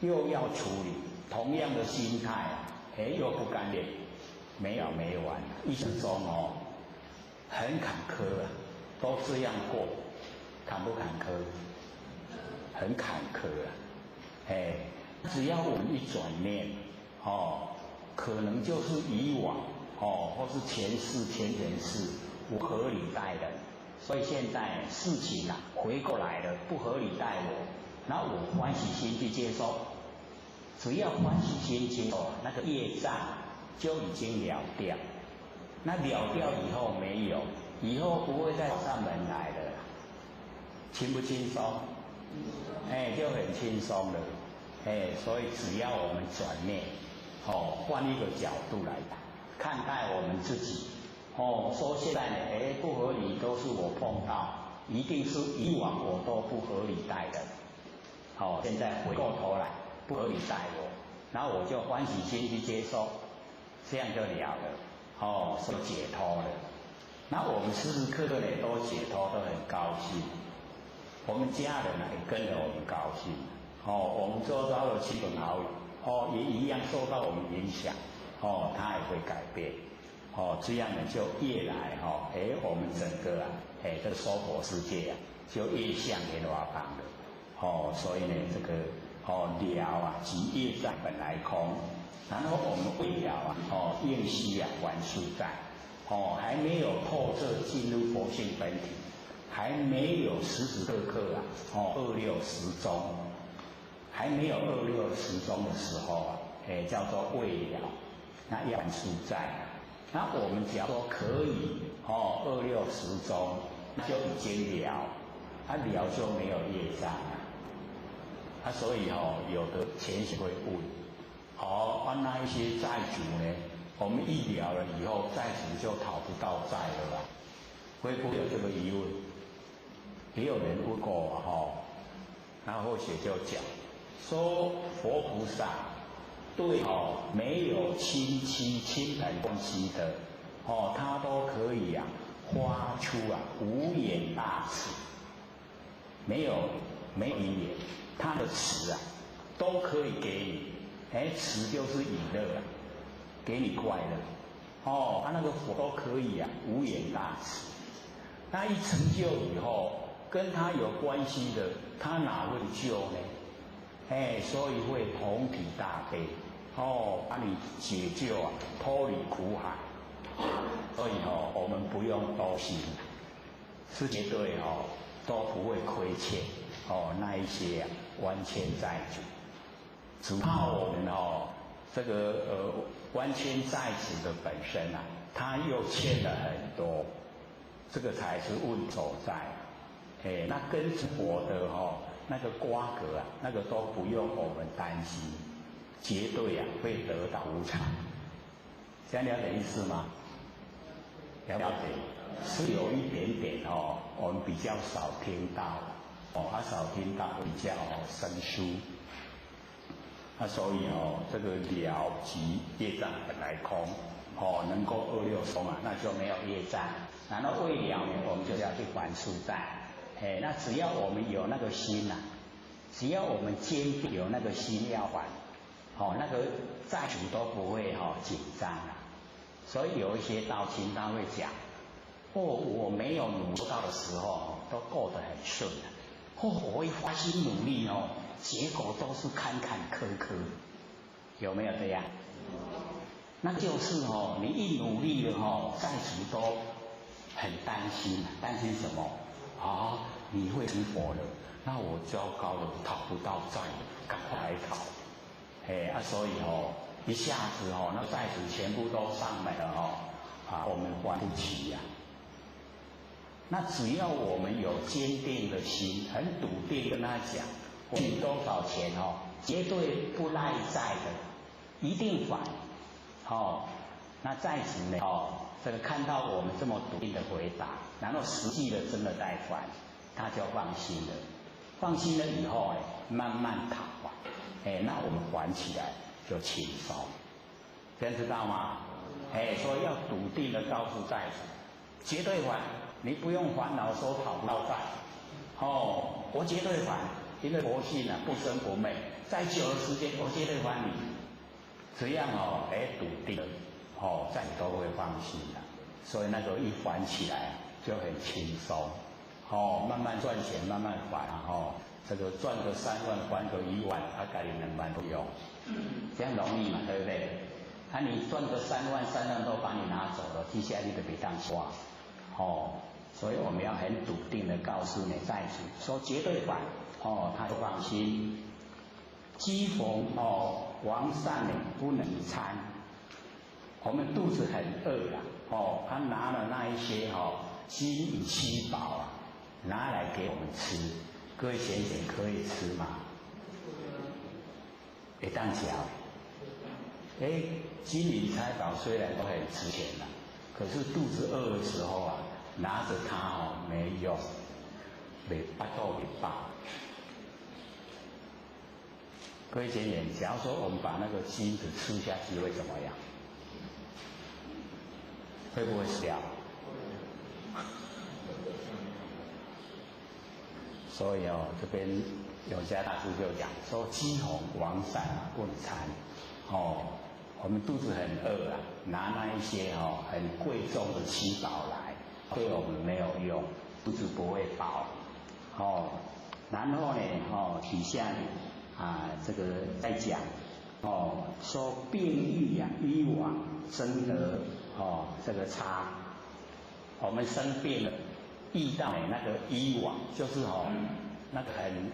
Speaker 1: 又要处理，同样的心态又不甘愿，没有没完，一生中很坎坷都这样过，坎不坎坷？很坎坷只要我们一转念可能就是以往或是前世不合理待人，所以现在事情回过来了，不合理待我，然后我欢喜心去接受，只要欢喜心接受，那个业障就已经了掉。那了掉以后没有，以后不会再上门来了，轻不轻松？就很轻松了。所以只要我们转念换一个角度来看待我们自己说现在呢不合理都是我碰到，一定是以往我都不合理待人现在回过头来不合理待我，然后我就欢喜心去接受，这样就了了是解脱了。那我们时时刻刻呢都解脱，都很高兴，我们家人也跟着我们高兴我们周遭的亲朋好友也一样受到我们影响他也会改变这样呢就越来我们整个这个娑婆世界就越向莲花榜了所以呢这个了即业障本来空，然后我们未了应虚还数在还没有透彻进入佛性本体，还没有时时刻刻二六时中，还没有二六时中的时候叫做未了，那还数在。那我们只要说可以二六时中，那就已经了，了就没有业障所以有的前贤会问那一些债主呢，我们一了了以后，债主就讨不到债了会不会有这个疑问？也有人问过我然后学就讲说佛菩萨对没有亲戚亲朋关系的他都可以发出无眼大慈，没有因缘，他的慈都可以给你慈就是以乐给你快乐他那个佛都可以无眼大慈。那一成就以后，跟他有关系的他哪会救呢？所以会同体大悲把你解救脱离苦海。所以我们不用担心，是绝对都不会亏欠那一些万千债主，只怕我们这个万千债主的本身他又欠了很多，这个才是问所在那跟我的那个瓜葛那个都不用我们担心，绝对会得到无常。这样了解意思吗？了解，是有一点点我们比较少听到少听到比较生疏所以这个了即业障本来空能够二六空那就没有业障。然后未了呢，我们就要去还数债那只要我们有那个心只要我们坚定有那个心要还那个债主都不会紧张所以有一些道亲他会讲我没有努力到的时候都过得很顺我一发心努力结果都是坎坎坷坷，有没有这样？那就是你一努力了债主都很担心，担心什么？你会成佛了，那我糟糕了，讨不到债了，赶快来讨。所以一下子那债主全部都上来了我们还不起呀。那只要我们有坚定的心，很笃定跟他讲，我给你多少钱绝对不赖债的，一定还。那债主呢这个看到我们这么笃定的回答，然后实际的真的在还，他就放心了。放心了以后慢慢讨那我们还起来就轻松，这样知道吗？所以要笃定的告诉债主，绝对还，你不用烦恼说讨不到债。我绝对还，因为佛性不生不灭，再久的时间我绝对还你。这样笃定了债主都会放心的，所以那个一还起来就很轻松。慢慢赚钱，慢慢还这个赚个3万，还个1万，家里2万都有，这样容易嘛，对不对？你赚个3万都把你拿走了，接下来你就别当花。所以我们要很笃定的告诉你债主，说绝对还，他就放心。饥逢王善不能餐，我们肚子很饿他拿了那一些金银七宝拿来给我们吃，各位贤贤可以吃吗？会当吃。金银财宝虽然都很值钱可是肚子饿的时候拿着它没用，没巴肚没饱。各位贤贤，假如说我们把那个金子吃下去会怎么样？会不会死掉？所以这边有家大师就讲说，饥逢王善不能餐。我们肚子很饿拿那一些很贵重的七宝来，对我们没有用，肚子不会饱。然后呢底下这个在讲说病愈医往真得这个差。我们生病了，遇到那个医往，就是那个很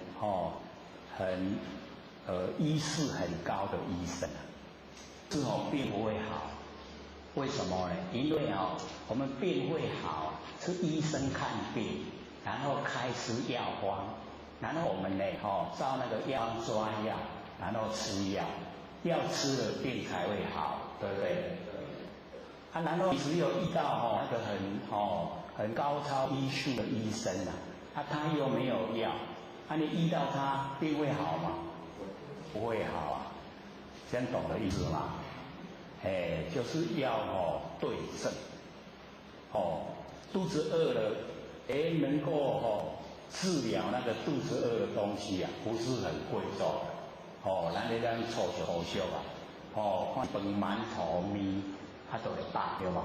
Speaker 1: 医势很高的医生是病不会好。为什么呢？因为我们病会好是医生看病，然后开出药方，然后我们呢照那个药方抓药，然后吃药，药吃了病才会好，对不对？然后只有遇到那个很高超医术的医生他又没有药，你医到他病会好吗？不会好这样懂的意思吗？就是要对症。肚子饿了，能够治疗那个肚子饿的东西不是很贵重的。咱咧咱粗俗好俗看饭馒头面就会饱对吧？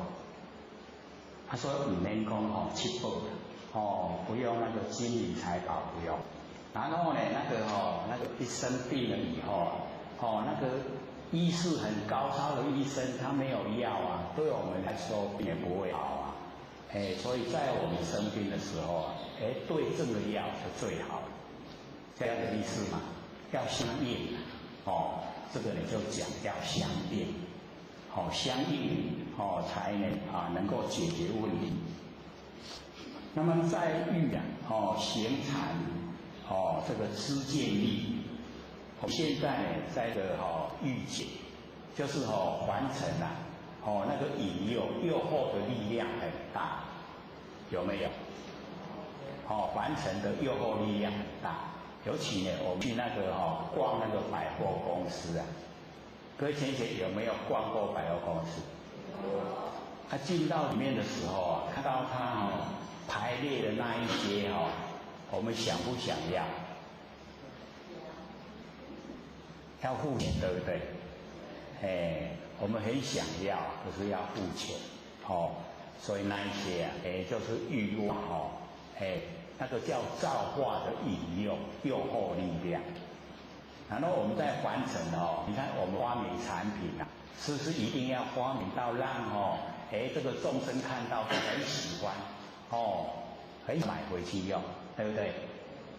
Speaker 1: 所以唔免讲七宝不用那个金银财宝不用。然后呢，那个一生病了以后那个医术很高超的医生他没有药对我们来说也不会好所以在我们生病的时候对症的药是最好的，这样的意思嘛，要相应这个你就讲要相应相应才能够解决问题。那么在欲行禅这个知见力，我们现在在这个欲解，就是凡尘那个引诱诱惑的力量很大，有没有？凡尘的诱惑力量很大，尤其呢，我们去那个逛那个百货公司各位贤贤有没有逛过百货公司？进到里面的时候看到他排列的那一些我们想不想要？要付钱，对不对？我们很想要，可是要付钱所以那一些就是欲望那个叫造化的引诱诱惑力量。然后我们在凡尘你看我们发明产品是不是一定要发明到让这个众生看到很喜欢很买回去用，对不对？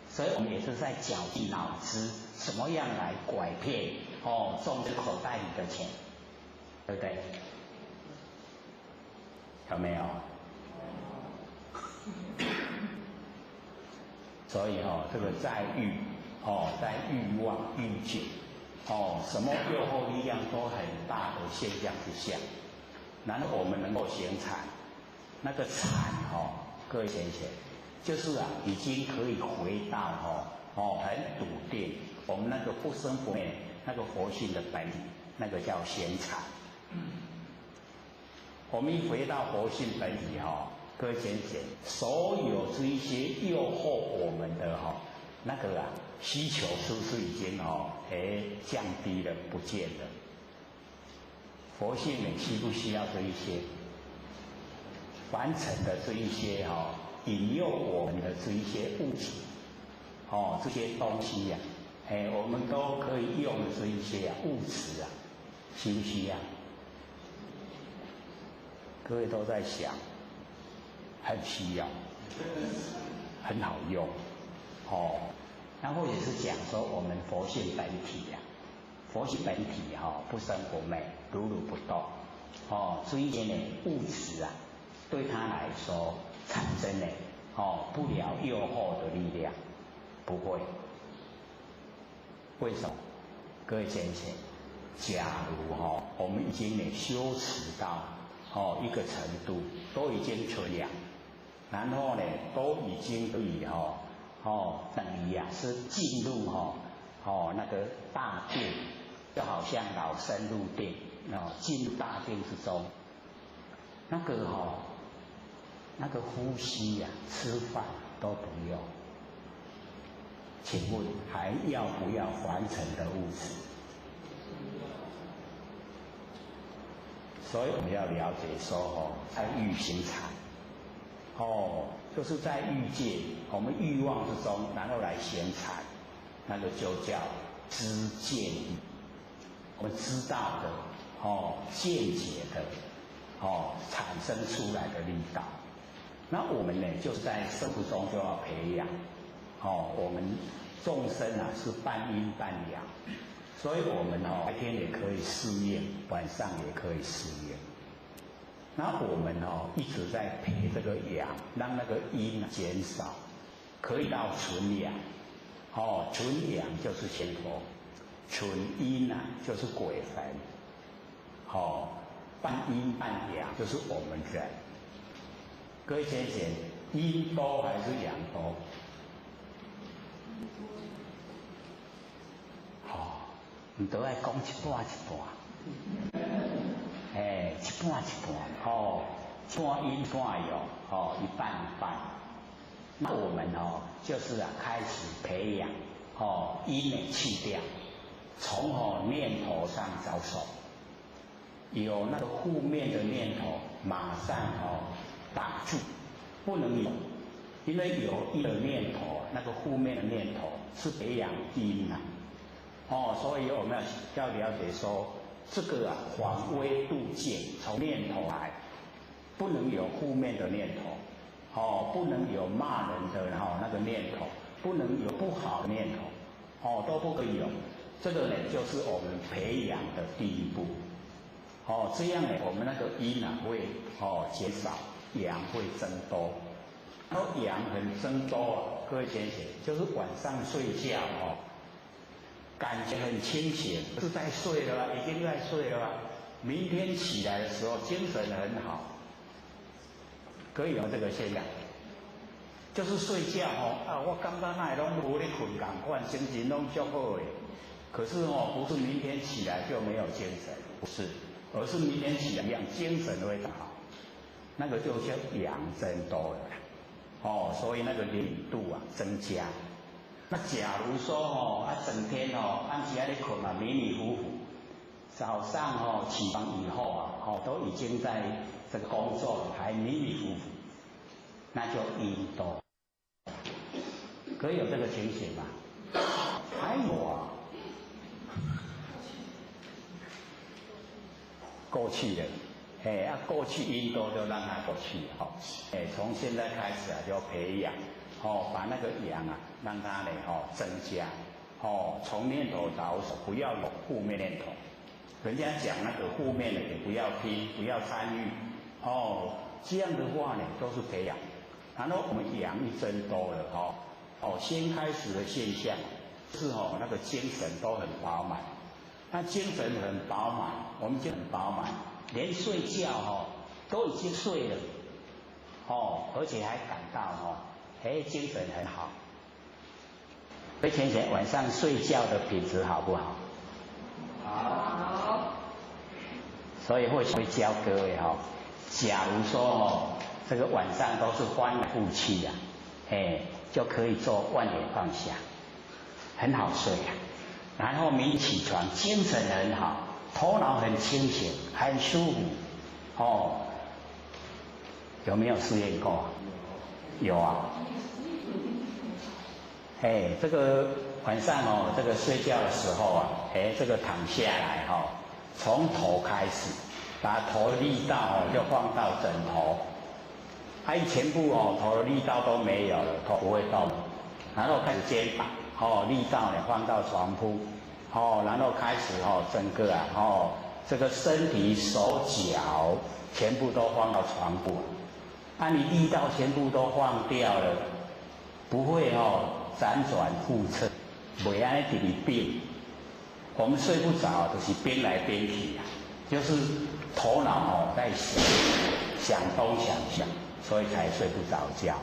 Speaker 1: 所以我们也是在绞尽脑汁，怎么样来拐骗众生口袋里的钱，对不对？有没有？所以这个在欲在欲望欲境什么诱惑力量都很大的现象之下，然后我们能够行禅，那个禅各位先生，就是已经可以回到很笃定我们那个不生不灭那个佛性的本体，那个叫行禅。我们一回到佛性本体各位先生，所有这一些诱惑我们的那个需求是不是已经降低了不见了？佛性呢需不需要这一些完成的这一些引诱我们的这一些物质这些东西我们都可以用的这一些物质需不需要？各位都在想，很需要，很好用然后也是讲说我们佛性本体佛性本体不生不灭，如如不动这一些呢物质对他来说产生了不了诱惑的力量，不会。为什么？各位先生，假如我们已经修持到一个程度，都已经存量，然后呢都已经可以等于是进入那个大定，就好像老僧入定进入大定之中，那个呼吸吃饭都不用，请问还要不要还成的物质？所以我们要了解说在欲行禅就是在欲界我们欲望之中，然后来行禅，那个就叫知见欲，我们知道的见解的产生出来的力道。那我们呢就是在生活中就要培养我们众生是半阴半阳，所以我们白天也可以适应，晚上也可以适应。那我们一直在培这个阳，让那个阴减少，可以到纯阳纯阳就是仙佛，纯阴就是鬼魂半阴半阳就是我们人。各位先生，阴多还是阳多？你都爱讲一半一半，一半一半，半阴半阳，一半一半。那我们就是开始培养阴呢去掉，从念头上着手，有那个负面的念头，马上打住，不能有，因为有一个念头，那个负面的念头是培养阴所以我们要了解说，这个防微杜渐，从念头来，不能有负面的念头，不能有骂人的那个念头，不能有不好的念头，都不可以有。这个呢，就是我们培养的第一步。这样呢，我们那个阴会减少，阳会增多。然后阳很增多各位先生，就是晚上睡觉感觉很清醒，是在睡了已经在睡了明天起来的时候精神很好，可以有这个现象。就是睡觉我刚刚那拢无咧困感款，精神拢足好的。可是不是明天起来就没有精神，不是，而是明天起来一样精神会很好，那个就叫阳增多了所以那个灵度增加。那假如说整天暗时在困迷迷糊糊，早上起床以后都已经在这个工作了，还迷迷糊糊，那就阴多。可以有这个情形吗？还有过去了，过去因多就让它过去，从现在开始啊，就培养，把那个阳啊，让它呢，增加，从念头着手，不要有负面念头。人家讲那个负面的也不要听，不要参与，这样的话呢，都是培养。然后我们阳一增多了，先开始的现象是那个精神都很饱满。那精神很饱满，我们就很饱满，连睡觉都已经睡了，而且还感到精神很好。所以浅浅晚上睡觉的品质好不好？好。所以会教各位假如说这个晚上都是翻来覆去就可以做万年放下，很好睡啊。然后明起床精神很好，头脑很清醒，很舒服。有没有试验过？有啊。这个晚上这个睡觉的时候啊，这个躺下来从头开始，把头的力道就放到枕头，全部头的力道都没有了，头不会动，然后开始肩膀。力道呢放到床铺，然后开始整个这个身体手脚全部都放到床铺，你力道全部都放掉了，不会辗转复侧，袂安尼直直变。我们睡不着，就是变来变去就是头脑在想东想西，所以才睡不着觉。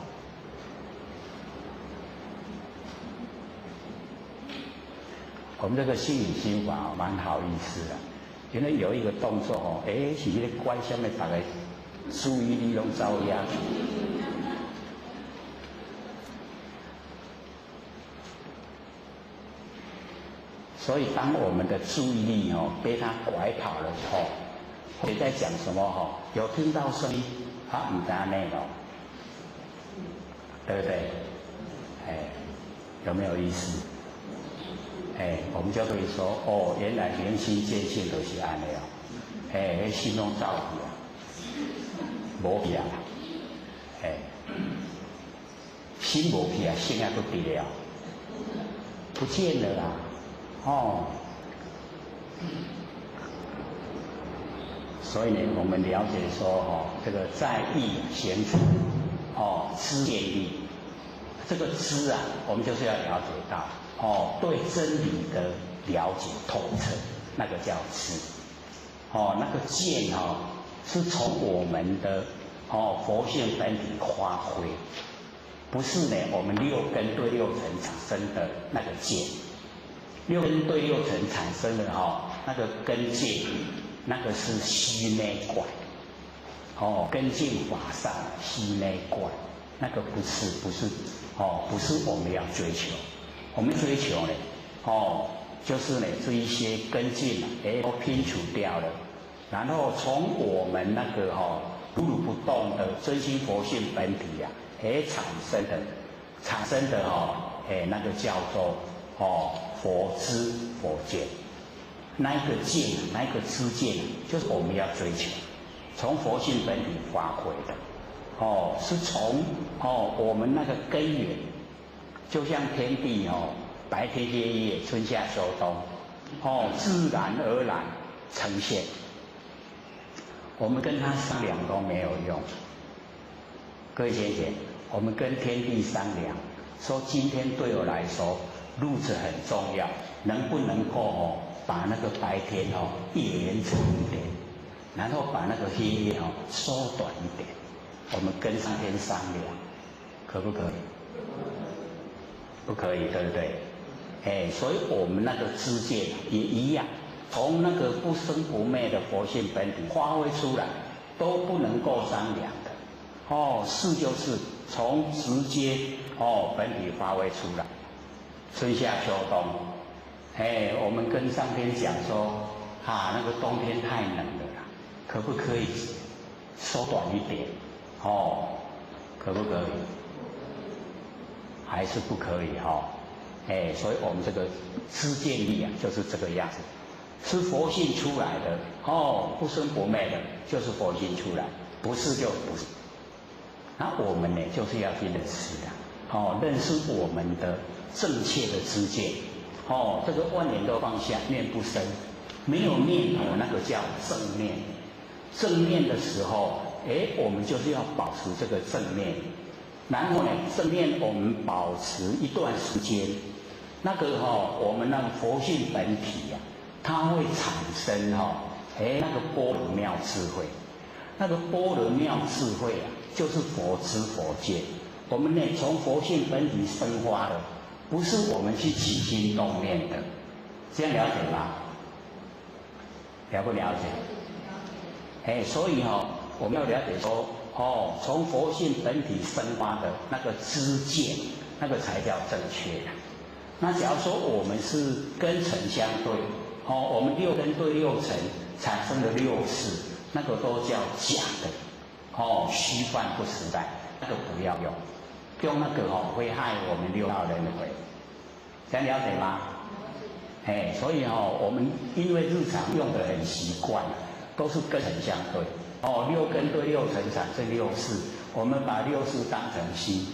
Speaker 1: 我们这个心理心法蛮好意思的，因为有一个动作是那个关下面大家注意力拢遭压去。所以当我们的注意力被他拐跑了以后，谁在讲什么有听到声音，他不知道内容，对不对？有没有意思？我们就可以说原来明心见性都是安尼心中照去无去啊，心无去啊，性也不得了，不见了啦，所以呢，我们了解说这个在意行处知见力，这个知啊，我们就是要了解到。对真理的了解透彻，那个叫知。那个见是从我们的佛性本体发挥，不是呢我们六根对六尘产生的那个见。六根对六尘产生的那个根见，那个是虚内观。根净法上虚内观，那个不是我们要追求。我们追求呢，就是呢这一些根茎都拼除掉了，然后从我们那个如如不动的真心佛性本体产生的那个叫做佛知佛见，那一个见，那一个知见，就是我们要追求，从佛性本体发挥的，是从我们那个根源。就像天地白天黑夜春夏秋冬自然而然呈现，我们跟他商量都没有用。各位先生，我们跟天地商量，说今天对我来说日子很重要，能不能够把那个白天延长一点，然后把那个黑夜缩短一点，我们跟上天商量，可不可以？不可以，对不对？所以我们那个知见也一样，从那个不生不灭的佛性本体发挥出来，都不能够商量的。是就是从直接本体发挥出来。春夏秋冬，我们跟上天讲说，那个冬天太冷了啦，可不可以缩短一点？可不可以？还是不可以所以我们这个知见力就是这个样子，是佛性出来的，不生不灭的，就是佛性出来，不是就不是。那我们呢，就是要去认识的，认识我们的正确的知见，这个万念都放下，念不生，没有念头，那个叫正念。正念的时候，我们就是要保持这个正念。然后呢，正念我们保持一段时间，那个我们那个佛性本体呀，它会产生那个般若妙智慧。那个般若妙智慧啊，就是佛知佛见。我们呢，从佛性本体生发的，不是我们去起心动念的。这样了解吗？了不了解？所以我们要了解说，从佛性本体生发的那个知见，那个才叫正确的。那假如说我们是根尘相对，我们六根对六尘产生的六识，那个都叫假的，虚幻不实在，那个不要用，用那个会害我们六道轮回。这样了解吗？所以我们因为日常用的很习惯，都是根尘相对，六根对六尘产生六识，我们把六识当成心，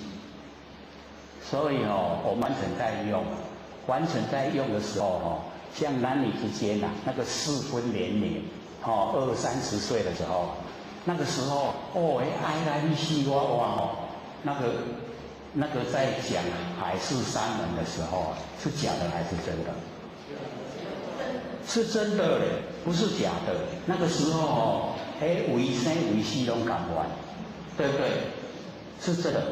Speaker 1: 所以我们完全在用的时候，像男女之间那个适婚年龄，20、30岁的时候，那个时候爱来你死我活，那个在讲海誓山盟的时候，是假的还是真的？是真的嘞，不是假的。那个时候为生为死拢感完，对不对？是真的。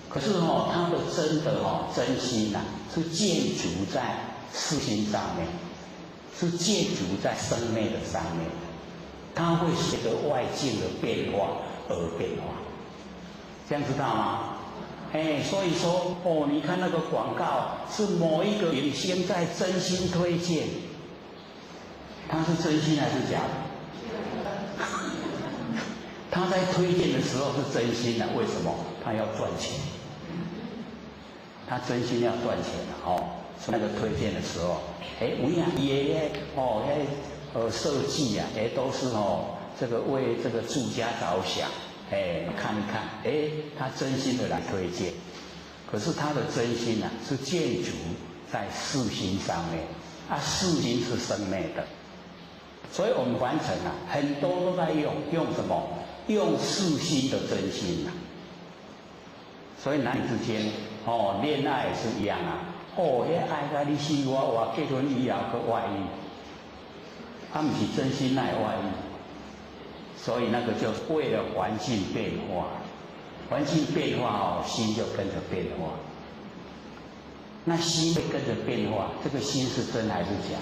Speaker 1: 可是他的真的真心是建筑在事心上面，是建筑在生灭的上面，它会随着外境的变化而变化，这样知道吗？所以说你看那个广告是某一个明星在真心推荐，他是真心还是假的？他在推荐的时候是真心的，为什么？他要赚钱。他真心要赚钱那个推荐的时候，有影伊的设计啊，都是这个为这个住家着想，看一看，他真心的来推荐，可是他的真心是建筑在事心上面，事心是生灭的，所以我们凡尘很多都在用什么？用事心的真心所以男女之间恋爱也是一样爱甲你死我活，结婚以后去外遇，不是真心爱外遇，所以那个就为了环境变化，环境变化心就跟着变化，那心会跟着变化，这个心是真还是假？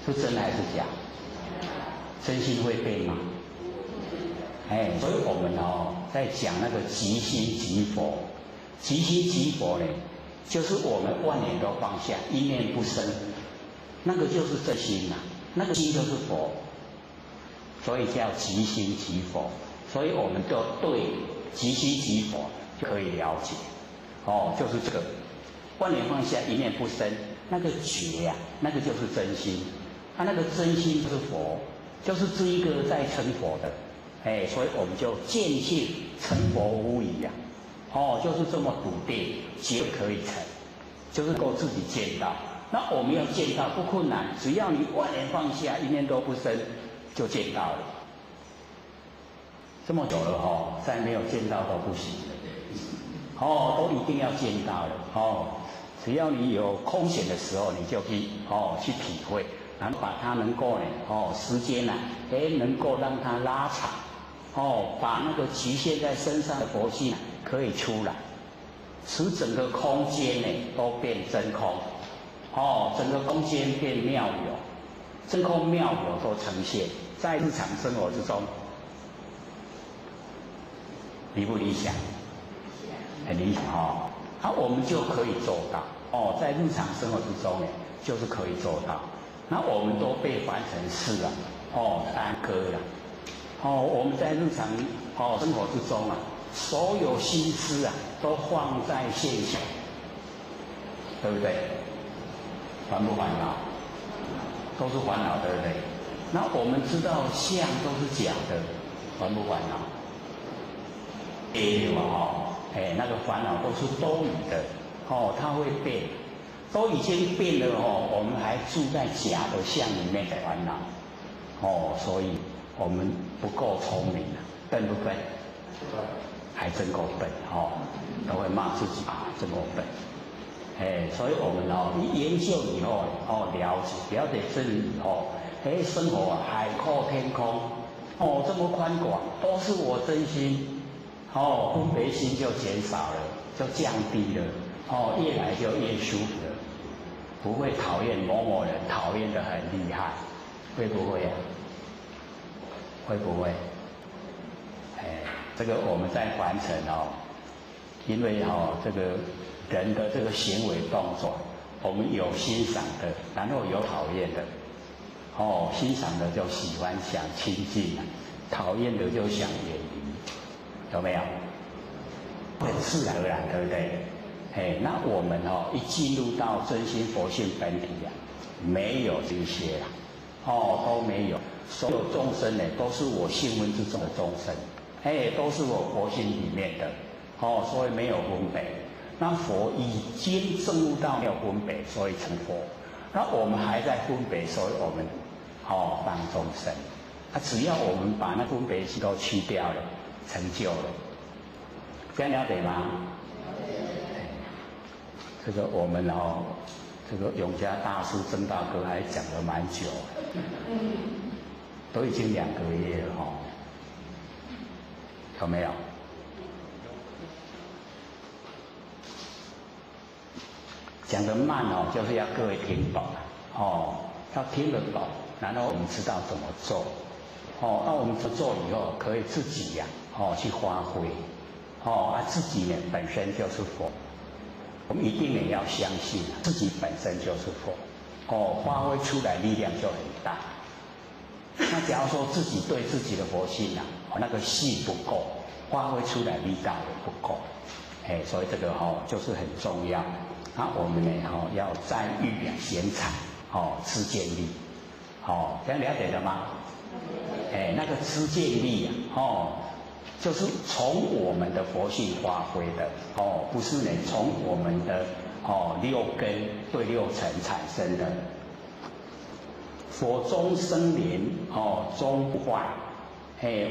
Speaker 1: 是真还是假？真心会变吗？所以我们在讲那个即心即佛，即心即佛呢，就是我们万念都放下，一念不生，那个就是真心那个心就是佛，所以叫即心即佛。所以我们就对即心即佛就可以了解，就是这个万念放下，一念不生，那个觉那个就是真心，那个真心就是佛，就是这一个在成佛的。所以我们就见性成佛无疑就是这么笃定，绝可以成，就是够自己见到。那我们要见到不困难，只要你万念放下，一念都不生，就见到了。这么久了再没有见到都不行都一定要见到了只要你有空闲的时候，你就去体会，然后把它能够时间能够让它拉长。把那个局限在身上的佛性可以出来，使整个空间都变真空，整个空间变妙有，真空妙有都呈现在日常生活之中，理不理想？很理想我们就可以做到在日常生活之中就是可以做到。那我们都被凡尘事耽搁了。我们在日常生活之中所有心思都放在现象，对不对？烦不烦恼？都是烦恼，对不对？那我们知道相都是假的，烦不烦恼？对嘛哦，那个烦恼都是多余的，哦，它会变，都已经变了哦，我们还住在假的相里面的烦恼，哦，所以我们不够聪明啊，笨不笨？还真够笨哦，都会骂自己啊，真够笨。所以我们一研究以后了解真理以后，生活海阔天空，这么宽广，都是我真心，分别心就减少了，就降低了，越来就越舒服了，不会讨厌某某人，讨厌得很厉害，会不会啊？会不会？这个我们在凡尘因为这个人的这个行为动作，我们有欣赏的，然后有讨厌的。欣赏的就喜欢想亲近，讨厌的就想远离，有没有？很自然而然，对不对？那我们一进入到真心佛性本体啊，没有这些啦，都没有。所有众生呢，都是我性温之中的众生，都是我佛性里面的，所以没有分别。那佛已经证悟到没有分别，所以成佛。那我们还在分别，所以我们当众生。只要我们把那分别心都去掉了，成就了。这样了解吗？这个我们这个永嘉大师曾大哥还讲了蛮久，都已经2个月了有没有？讲得慢就是要各位听懂要听得懂，然后我们知道怎么做那我们做以后可以自己去发挥自己呢本身就是佛，我们一定也要相信自己本身就是佛发挥出来力量就很大。那假如说自己对自己的佛性那个信不够，发挥出来力道也不够，所以这个就是很重要。那我们呢要赞誉贤才知见力，这样了解了吗？那个知见力就是从我们的佛性发挥的不是呢从我们的6根对6尘产生的。佛中生莲终不坏，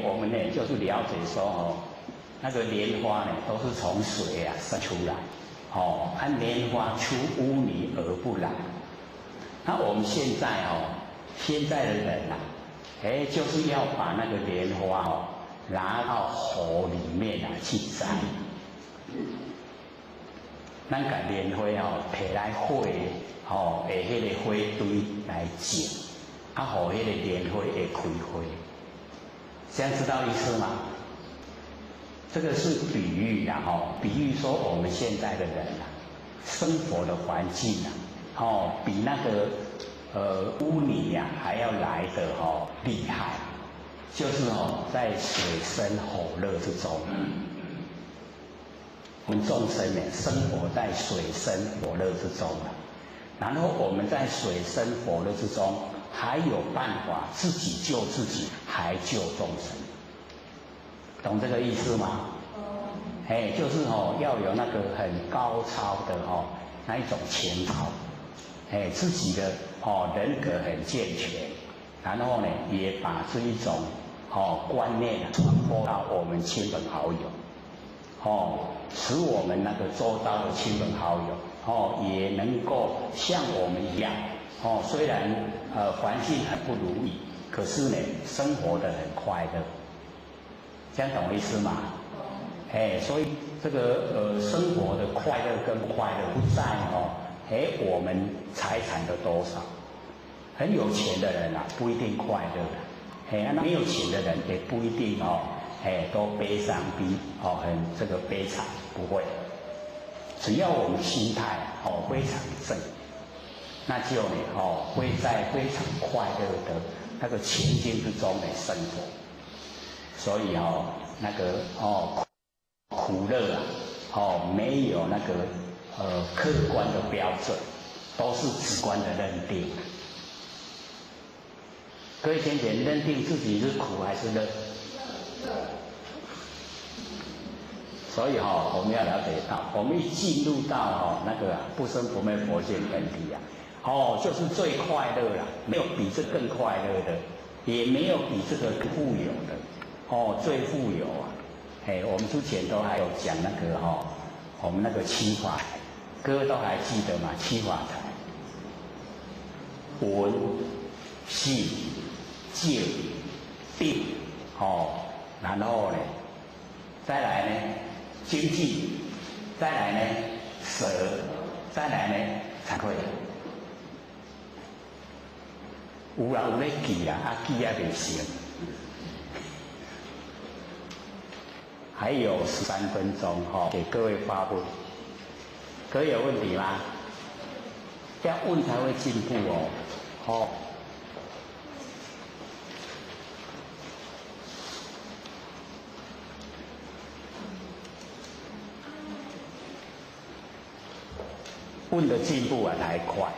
Speaker 1: 我们呢就是了解说那个莲花呢都是从水生出来，按莲花出污泥而不染。那我们现在的人就是要把那个莲花拿到河里面去摘，咱把莲花摕来火下迄个火堆来煎，互迄个莲花会开花。这样知道意思吗？这个是比喻比喻说我们现在的人生活的环境比那个污泥还要来得厉害，就是在水深火热之中。我们众生呢，生活在水深火热之中然后我们在水深火热之中，还有办法自己救自己，还救众生，懂这个意思吗？就是要有那个很高超的那一种情操，自己的人格很健全，然后呢也把这一种观念传播到我们亲朋好友，使我们那个周遭的亲朋好友也能够像我们一样虽然环境很不如意，可是呢生活得很快乐，这样懂我意思吗？所以这个生活的快乐跟不快乐不在我们财产的多少。很有钱的人不一定快乐没有钱的人也不一定都悲伤很这个悲惨，不会。只要我们心态非常正，那就呢会在非常快乐的那个前进之中生活。所以那个苦乐没有那个客观的标准，都是直观的认定。各位先前认定自己是苦还是乐？所以我们要了解到，我们一进入到那个不生不灭佛性本体啊，就是最快乐了，没有比这更快乐的，也没有比这个更富有的，最富有啊！我们之前都还有讲那个我们那个七法财，各位都还记得吗？七法财，闻、信、戒、定，然后呢，再来呢，经济，再来呢，舍，再来呢，惭愧。有人有咧记啊，记也袂成。还有13分钟给各位发问。各位有问题吗？要问才会进步哦。问的进步还快。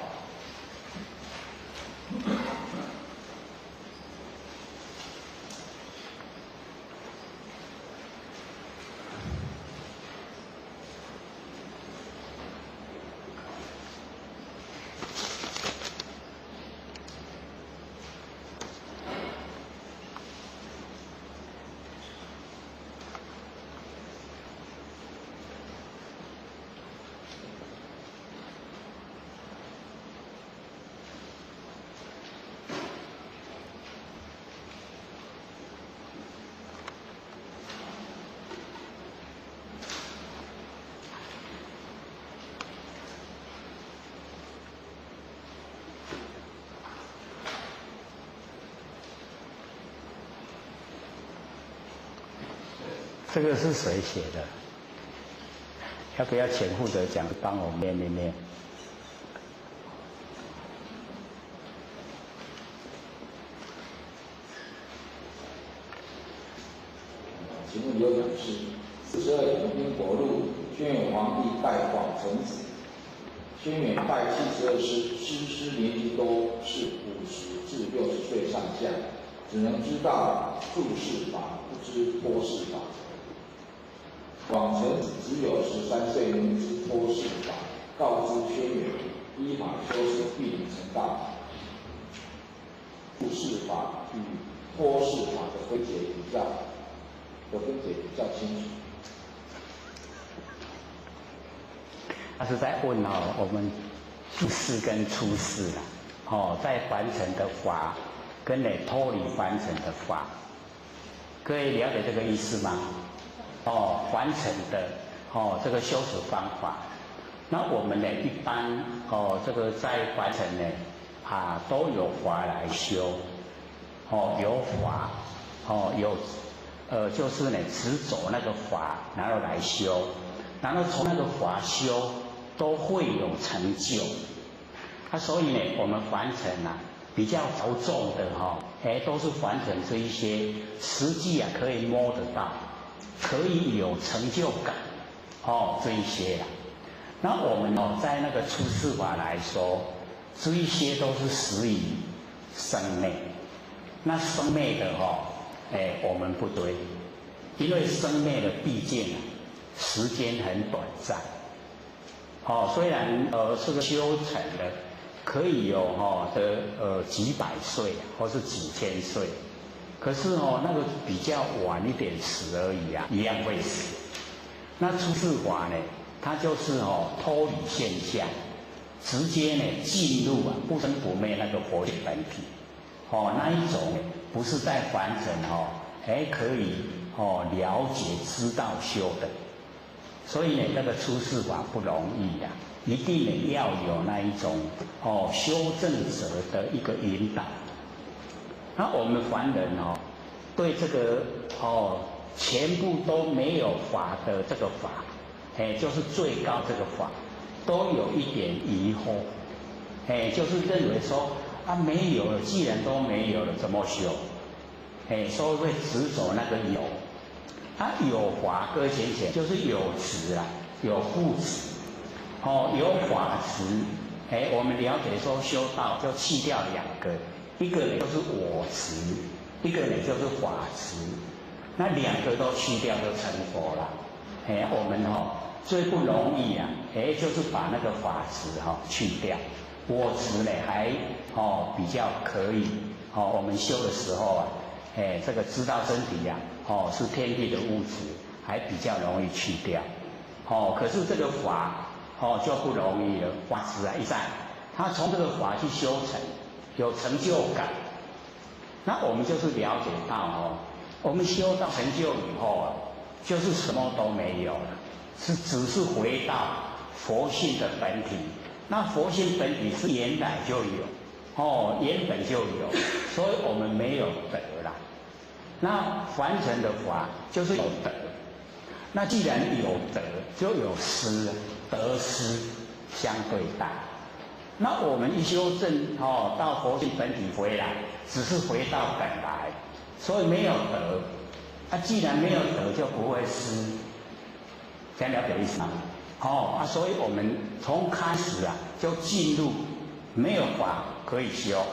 Speaker 1: 这个是谁写的？要不要前负责讲，帮我念。
Speaker 10: 请问有讲师，42延宾国录，轩辕皇帝拜广成子，轩辕拜72师年纪都是50至60岁上下，只能知道注释法，不知托释法。广成子只有13岁能知托释法，告知轩辕，依法修持必能成道。注释法与托释法的分解比较清楚。
Speaker 1: 他是在问我们注释跟出释在凡尘的法跟脱离凡尘的法，各位了解这个意思吗？凡尘的这个修持方法，那我们呢一般这个在凡尘呢都有法来修，有法有就是呢只走那个法，然后来修，然后从那个法修都会有成就。所以呢我们凡尘比较着重的都是凡尘这一些实际可以摸得到，可以有成就感这一些那我们在那个出世法来说，这一些都是始于生灭。那生灭的我们不对，因为生灭的毕竟时间很短暂。虽然这个修成的可以有几百岁或是几千岁，可是那个比较晚一点死而已一样会死。那出世法呢，它就是脱离现象，直接呢进入不生不灭那个佛性本体。那一种不是在凡尘可以了解知道修的。所以呢那个出世法不容易一定呢要有那一种修正者的一个引导。那我们凡人对这个全部都没有法的这个法，就是最高这个法，都有一点疑惑，就是认为说没有了，既然都没有了，怎么修？所以会执着那个有。有法搁浅浅就是有执有副执，有法执，我们了解说修道就去掉2个，一个呢就是我执，一个呢就是法执。那两个都去掉就成佛了。我们最不容易啊，就是把那个法执去掉。我执呢还比较可以我们修的时候啊，这个知道身体呀是天地的物质，还比较容易去掉。可是这个法就不容易了。法执啊一在，他从这个法去修成，有成就感。那我们就是了解到我们修到成就以后啊，就是什么都没有了，只是回到佛性的本体。那佛性本体是原来就有，原本就有，所以我们没有得啦。那凡尘的法就是有得，那既然有得，就有失，得失相对待。那我们一修正到佛性本体回来，只是回到本来，所以没有得。既然没有得，就不会失。这样了解意思吗？所以我们从开始啊，就进入没有法可以修，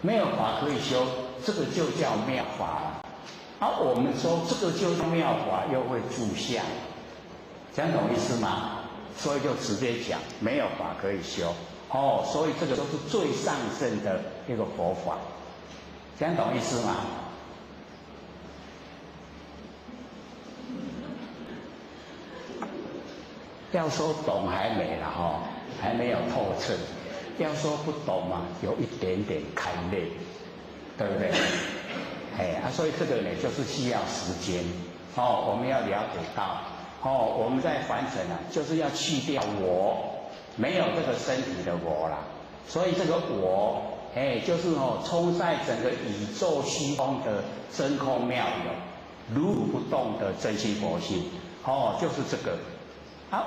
Speaker 1: 没有法可以修，这个就叫妙法了。我们说这个就叫妙法，又会住相，这样懂意思吗？所以就直接讲没有法可以修。所以这个都是最上乘的一个佛法，这样懂意思吗？要说懂还没了还没有透彻。要说不懂嘛，有一点点开裂，对不对？所以这个呢，就是需要时间。我们要了解到，我们在凡尘啊，就是要去掉我，没有这个身体的我啦。所以这个我，就是充在整个宇宙虚空的真空妙有，如如不动的真心佛性。就是这个。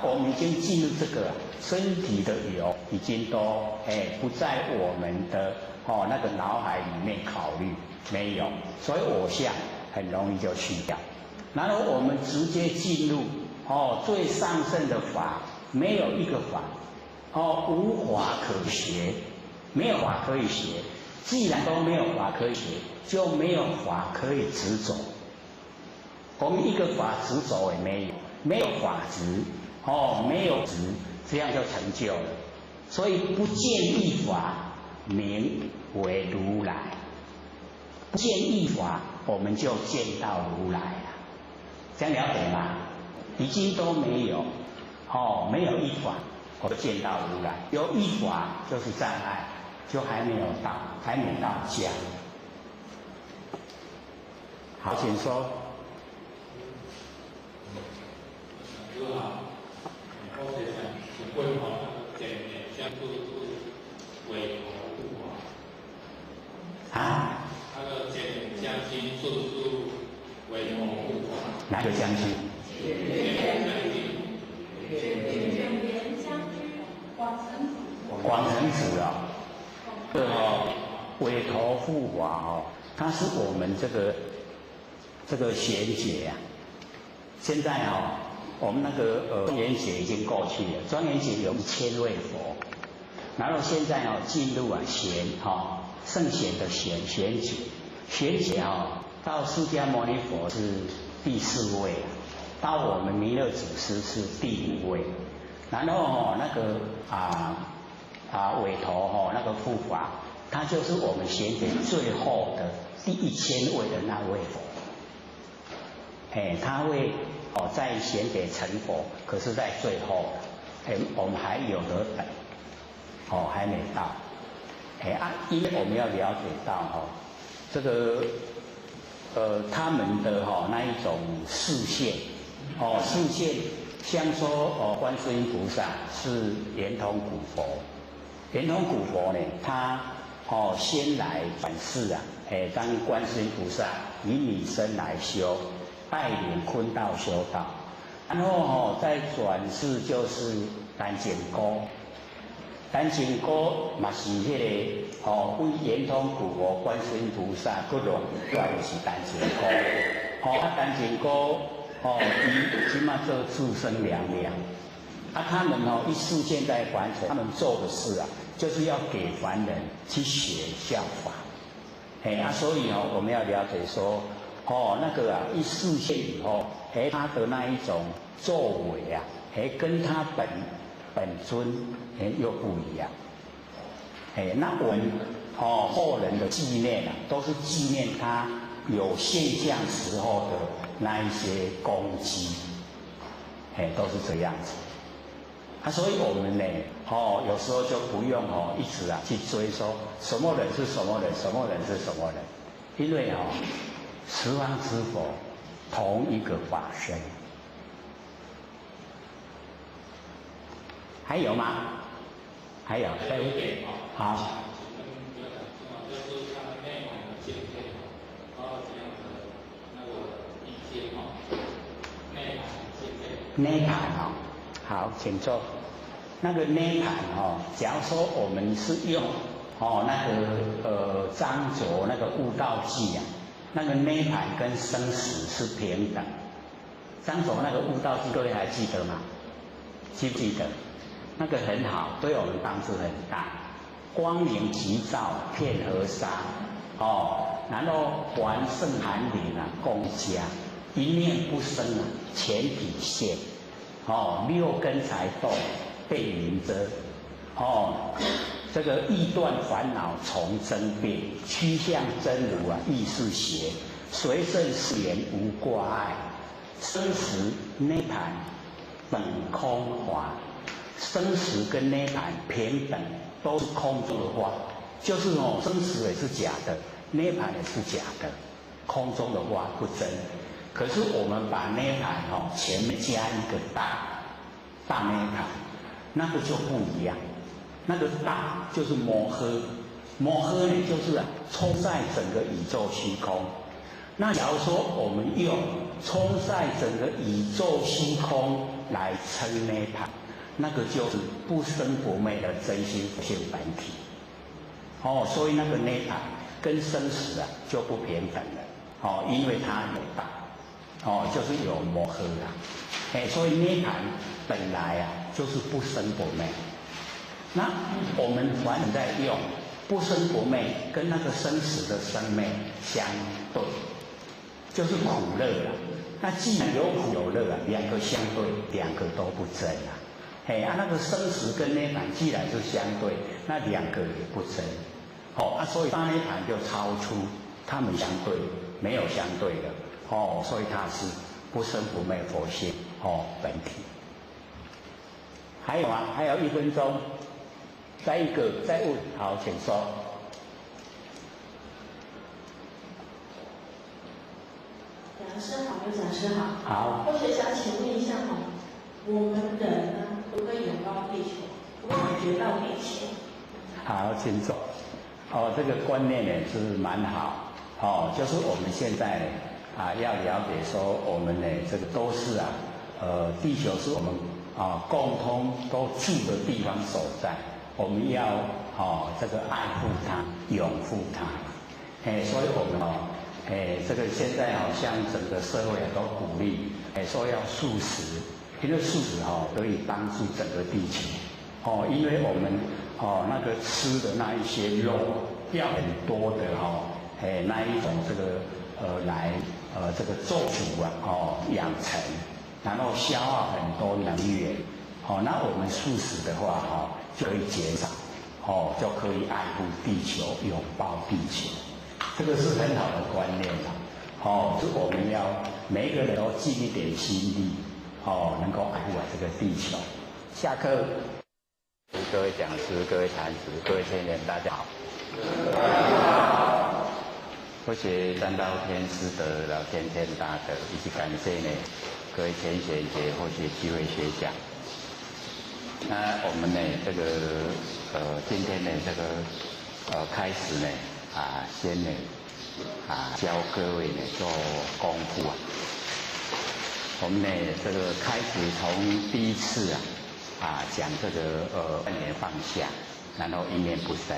Speaker 1: 我们已经进入这个身体的有，已经都不在我们的那个脑海里面考虑，没有，所以我相很容易就去掉。然后我们直接进入最上乘的法，没有一个法无法可学，没有法可以学。既然都没有法可以学，就没有法可以执着。我们一个法执着也没有，没有法执。没有执，这样就成就了。所以不见一法，名为如来。不见一法，我们就见到如来了。这样了解吗？已经都没有，没有一法，我就见到如来。有一法就是障碍，就还没有到，还没到家。好，请说。
Speaker 11: 我是想问见面相处是为何不法？那个见面相亲是不是为何不法？
Speaker 1: 哪个将军？广成子委托护法他是我们这个贤姐啊。现在我们那个庄严节已经过去了，庄严节有1000位佛，然后现在进入贤圣贤的贤节，贤节到释迦牟尼佛是第4位，到我们弥勒祖师是第5位，然后那个委托那个护法，他就是我们贤节最后的第1000位的那位佛，他会在贤节成佛，可是在最后，我们还有得等，还没到，因为我们要了解到这个他们的那一种视线，视线像说观世音菩萨是圆通古佛，圆通古佛呢，他先来转世当观世音菩萨以女身来修。带领坤道修道，然后再转世就是丹景公，丹景公嘛是迄个为圆通古佛观世音菩萨不容易，就是丹景公。丹景公伊起码做自生良良，他们一世现在凡尘，他们做的事就是要给凡人去学效法。所以我们要了解说，那个一视线以后，他的那一种作为啊，跟他本尊又不一样。那我们后人的纪念啊，都是纪念他有现象时候的那一些功绩，都是这样子。所以我们呢，有时候就不用一直去追说什么人是什么人，什么人是什么人，因为十方之佛同一个法身。还有吗？还有，
Speaker 11: 还有一点
Speaker 1: 好。
Speaker 11: 就是他的内涵的见解，这样的那个意见内涵见解。
Speaker 1: 内涵好，请坐。那个内涵假如说我们是用那个张卓那个悟道记啊，那个内涵跟生死是平等。张卓那个悟道记，各位还记得吗？记不记得？那个很好，对我们帮助很大。光明急照遍河沙，然后还圣寒林啊，共家一念不生啊，全体现，六根才动，被云遮，这个意断烦恼从真变，趋向真如啊，亦是邪，随顺誓言无挂碍，生死涅槃本空华。生死跟涅槃平等，都是空中的花，就是生死也是假的，涅槃也是假的，空中的花不真。可是我们把涅槃前面加一个大涅槃，那个就不一样。那个大就是摩诃，摩诃呢就是充塞整个宇宙虚空。那假如说我们用充塞整个宇宙虚空来称涅槃，那个就是不生不灭的真心佛性本体。所以那个涅槃跟生死啊就不平等了。因为它有大，就是有摩诃啦。所以涅槃本来啊就是不生不灭。那我们凡人在用不生不灭跟那个生死的生灭相对，就是苦乐啦。那既然有苦有乐啊，两个相对，两个都不真啊。那个生死跟涅槃既然是相对，那两个也不真。所以大涅槃就超出他们相对，没有相对的。所以它是不生不灭佛性本体。还有啊，还有1分钟，再问，好，请说。
Speaker 2: 讲师好，刘讲师好。
Speaker 1: 好。
Speaker 2: 或许想请问一下我们人呢，可不可以拥抱地球，感觉到地球？
Speaker 1: 好，请坐。这个观念也是蛮好。就是我们现在要了解说，我们呢这个都是地球是我们共同都住的地方所在，我们要这个爱护它，拥护它。所以我们这个现在像整个社会都鼓励说要素食。因为素食可以帮助整个地球，因为我们那个吃的那一些肉要很多的那一种这个来这个做主养成，然后消耗很多能源，那我们素食的话就可以减少，就可以爱护地球，拥抱地球，这个是很好的观念啦。是我们要每一个人都尽一点心力。能够爱护这个地球。下课，各位讲师、各位禅师、各位天人，大家好。或许三道天师德、老天天大德，以及感谢呢各位前贤姐或许机会学讲。那我们呢这个今天呢这个开始呢先呢教各位呢做功夫啊。我们呢，这个开始从第一次讲这个万念放下，然后一念不生。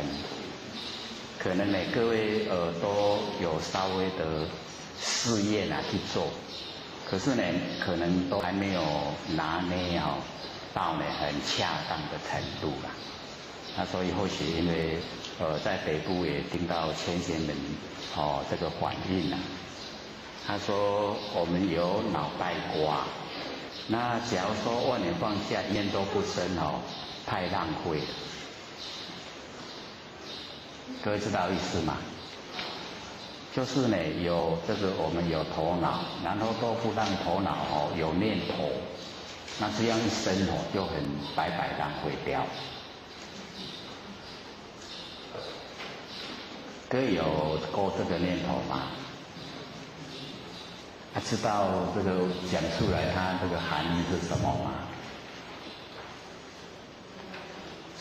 Speaker 1: 可能呢，各位都有稍微的试验去做，可是呢，可能都还没有拿捏到呢很恰当的程度啦。那所以或许因为在北部也听到前贤们这个反应啊，他说我们有脑袋瓜，那假如说万年放下一念都不生太浪费了。各位知道意思吗？就是呢，有这个我们有头脑，然后都不让头脑有念头，那这样一生就很白白浪费掉。各位有过这个念头吗？知道这个讲出来它这个含义是什么吗？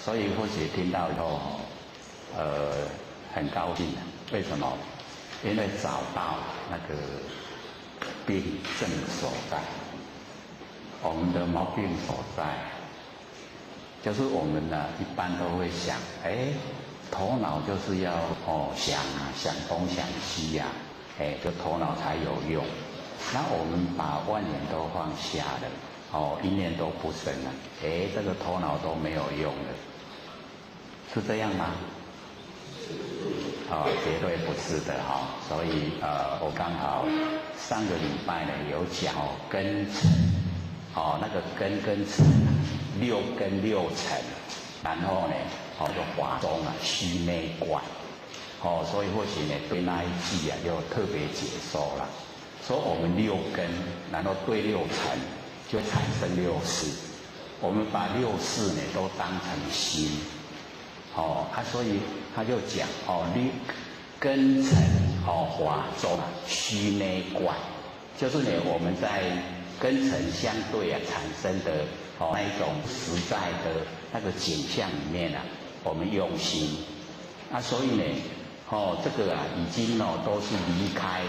Speaker 1: 所以或许听到以后很高兴的，为什么？因为找到那个病症所在，我们的毛病所在，就是我们呢一般都会想，头脑就是要想东想西呀，这头脑才有用。那我们把万念都放下了，一念都不生了，这个头脑都没有用了，是这样吗？绝对不是的所以我刚好上个礼拜呢有讲根尘，那个根跟尘六根六尘，然后呢就华中虚内观，所以或许呢对那一句就特别解说了，说我们六根，然后对六尘就产生六识，我们把六识呢都当成心。所以他就讲根尘华中虚内观，就是呢我们在跟尘相对产生的那一种实在的那个景象里面我们用心所以呢这个已经都是离开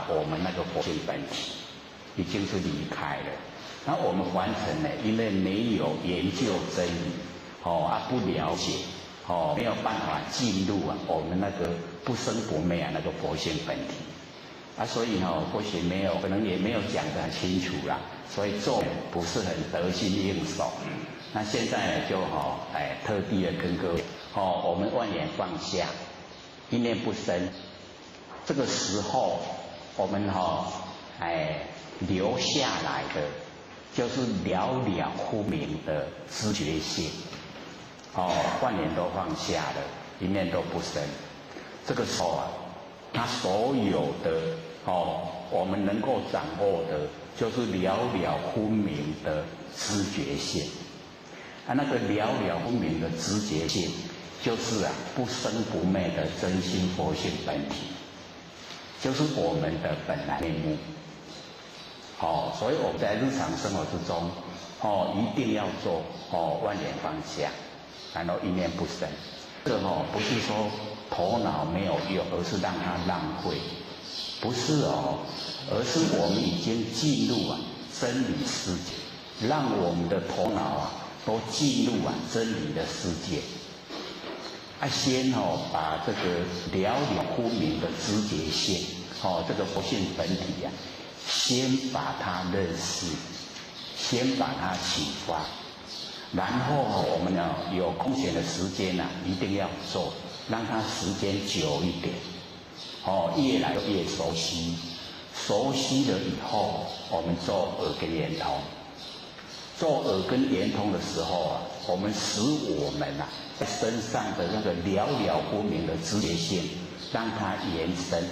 Speaker 1: 我们那个佛性本体，已经是离开了。那我们凡尘呢，因为没有研究真理不了解。没有办法进入我们那个不生不灭那个佛性本体所以或许没有，可能也没有讲得很清楚啦，所以做不是很得心应手。那现在呢就特地的跟各位我们万念放下，一念不生，这个时候我们留下来的就是了了忽明的知觉性。万念都放下了，一念都不生。这个时候它所有的我们能够掌握的，就是了了分明的知觉性。那个了了分明的知觉性，就是不生不灭的真心佛性本体，就是我们的本来面目。所以我们在日常生活之中，一定要做万念放下。然后一念不生，这不是说头脑没有用，而是让它浪费，不是而是我们已经进入真理世界，让我们的头脑都进入真理的世界。先把这个了了分明的知觉性，这个佛性本体先把它认识，先把它启发。然后我们有空闲的时间一定要做，让它时间久一点，越来越熟悉。熟悉了以后，我们做耳根圆通。做耳根圆通的时候我们使我们在身上的那个了了分明的知觉性，让它延伸，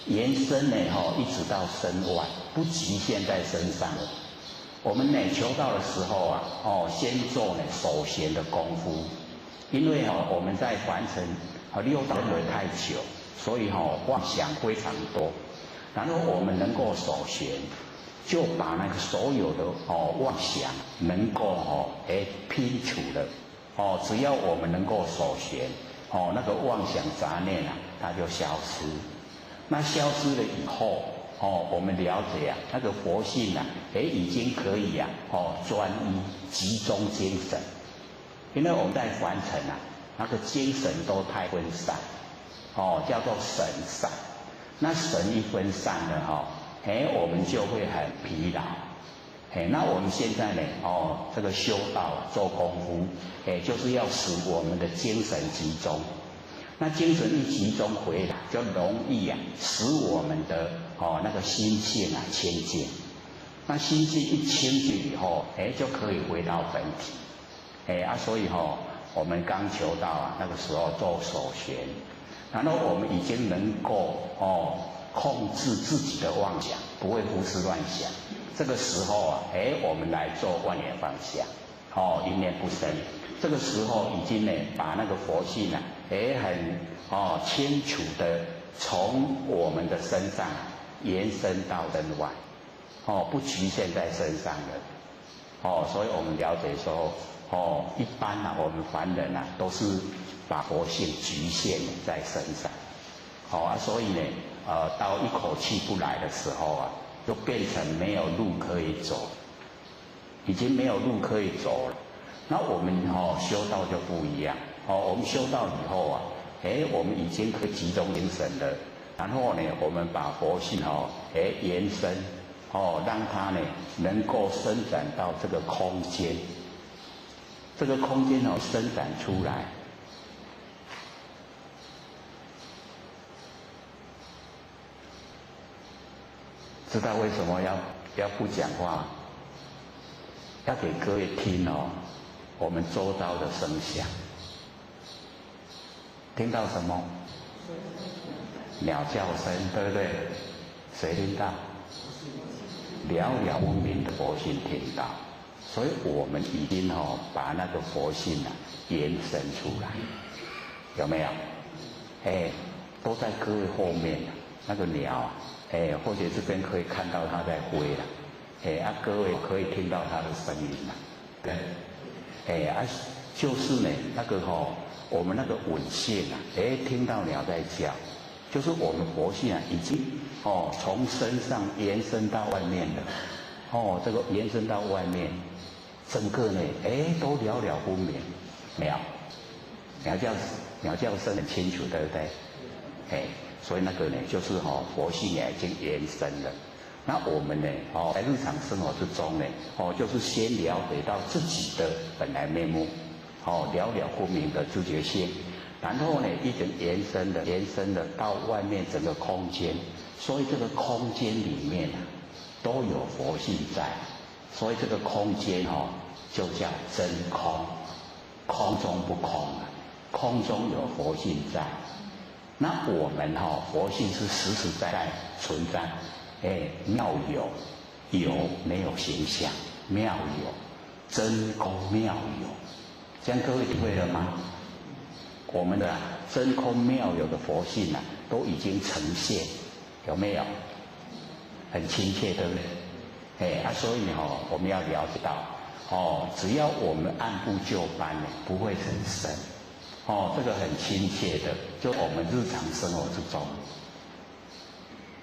Speaker 1: 延伸呢一直到身外，不局限在身上了。我们求道的时候先做手闲的功夫，因为我们在凡尘六道轮回太久，所以妄想非常多。然后我们能够手闲，就把那个所有的妄想能够拼除了。只要我们能够手闲，那个妄想杂念它就消失。那消失了以后，我们了解那个佛性已经可以专一集中精神。因为我们在凡尘那个精神都太分散，叫做神散。那神一分散了我们就会很疲劳，那我们现在呢，这个修道做功夫，就是要使我们的精神集中。那精神一集中回来，就容易使我们的那个心性清净。那心性一清净以后，就可以回到本体。所以我们刚求道那个时候做手旋，然后我们已经能够控制自己的妄想，不会胡思乱想。这个时候我们来做万念放下，一念不生。这个时候已经呢，把那个佛性很清楚的从我们的身上延伸到人外，不局限在身上了。所以我们了解说，一般我们凡人都是把佛性局限在身上，所以呢，到一口气不来的时候就变成没有路可以走，已经没有路可以走了。那我们修道就不一样，我们修道以后我们已经可以集中精神了，然后呢，我们把佛性延伸，让它呢能够伸展到这个空间，这个空间伸展出来。知道为什么要不讲话？要给各位听我们周遭的声响。听到什么？鸟叫声，对不对？谁听到？寥寥无名的佛性听到，所以我们已经把那个佛性延伸出来，有没有？都在各位后面那个鸟或者这边可以看到它在飞了，各位可以听到它的声音了，对，就是呢那个我们那个稳性听到鸟在叫，就是我们佛性已经从身上延伸到外面了，这个延伸到外面，整个呢都了了分明，没有？鸟叫声很清楚，对不对？所以那个呢就是佛性已经延伸了。那我们呢在日常生活之中呢就是先了解到自己的本来面目，了了分明的自觉性，然后呢一直延伸了到外面整个空间，所以这个空间里面都有佛性在，所以这个空间就叫真空，空中不空空中有佛性在。那我们佛性是实实在在存在，妙有，有没有形象，妙有，真空妙有，这样各位体会了吗？我们的真空妙有的佛性都已经呈现，有没有？很亲切，对不对？所以我们要了解到，只要我们按部就班不会很深。这个很亲切的，就我们日常生活之中，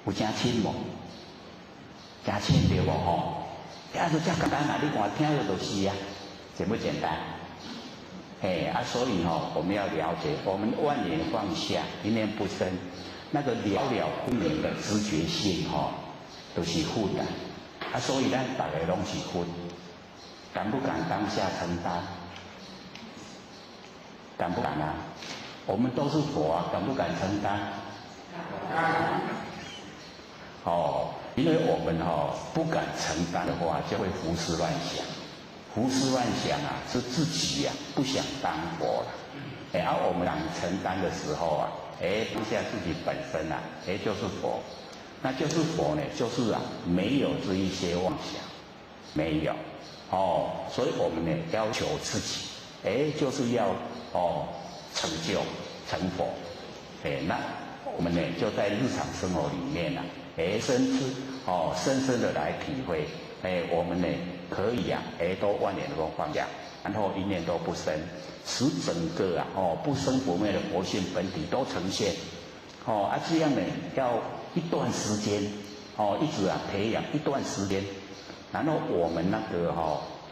Speaker 1: 有真亲无？真亲对无？就这简单你看听了就是简不简单？所以我们要了解，我们万念放下，一念不生，那个了了分明的知觉性都是佛的，所以咱大家拢是佛，敢不敢当下承担？敢不敢我们都是佛敢不敢承担？因为我们不敢承担的话，就会胡思乱想。胡思乱想是自己不想当佛了。我们想承担的时候当下自己本身就是佛，那就是佛呢，就是没有这一些妄想，没有所以我们呢要求自己就是要成就成佛，那我们呢就在日常生活里面深深的来体会，我们呢可以都万念都放下，然后一念都不生，使整个不生不灭的佛性本体都呈现，这样呢要一段时间，一直培养一段时间，然后我们那个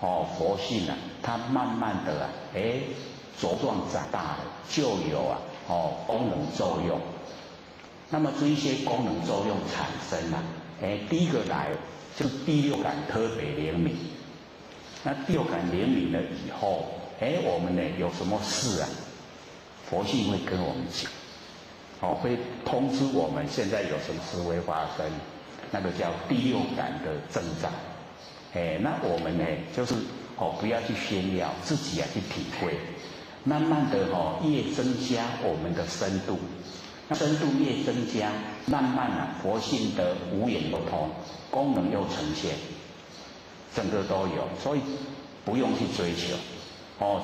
Speaker 1: 佛性它慢慢的茁壮长大了，就有功能作用。那么这一些功能作用产生第一个来就是第六感特别灵敏。那第六感灵敏了以后，我们呢有什么事啊，佛性会跟我们讲，会通知我们现在有什么事会发生，那个叫第六感的征兆。那我们呢就是不要去炫耀，自己去体会，慢慢的越增加我们的深度，那深度越增加，慢慢佛性的无眼不通，功能又呈现，整个都有，所以不用去追求，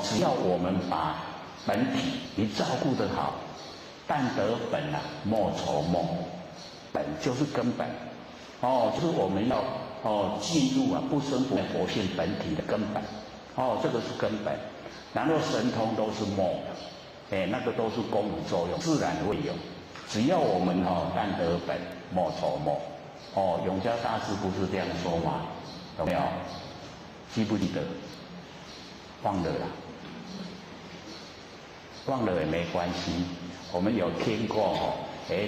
Speaker 1: 只要我们把本体你照顾得好，但得本莫愁梦，本就是根本，就是我们要进入不生不灭佛性本体的根本，这个是根本，然后神通都是梦，那个都是功能作用，自然会有。只要我们但得本莫愁梦，永嘉大师不是这样说吗？有没有？记不记得？忘了啦，忘了也没关系。我们有听过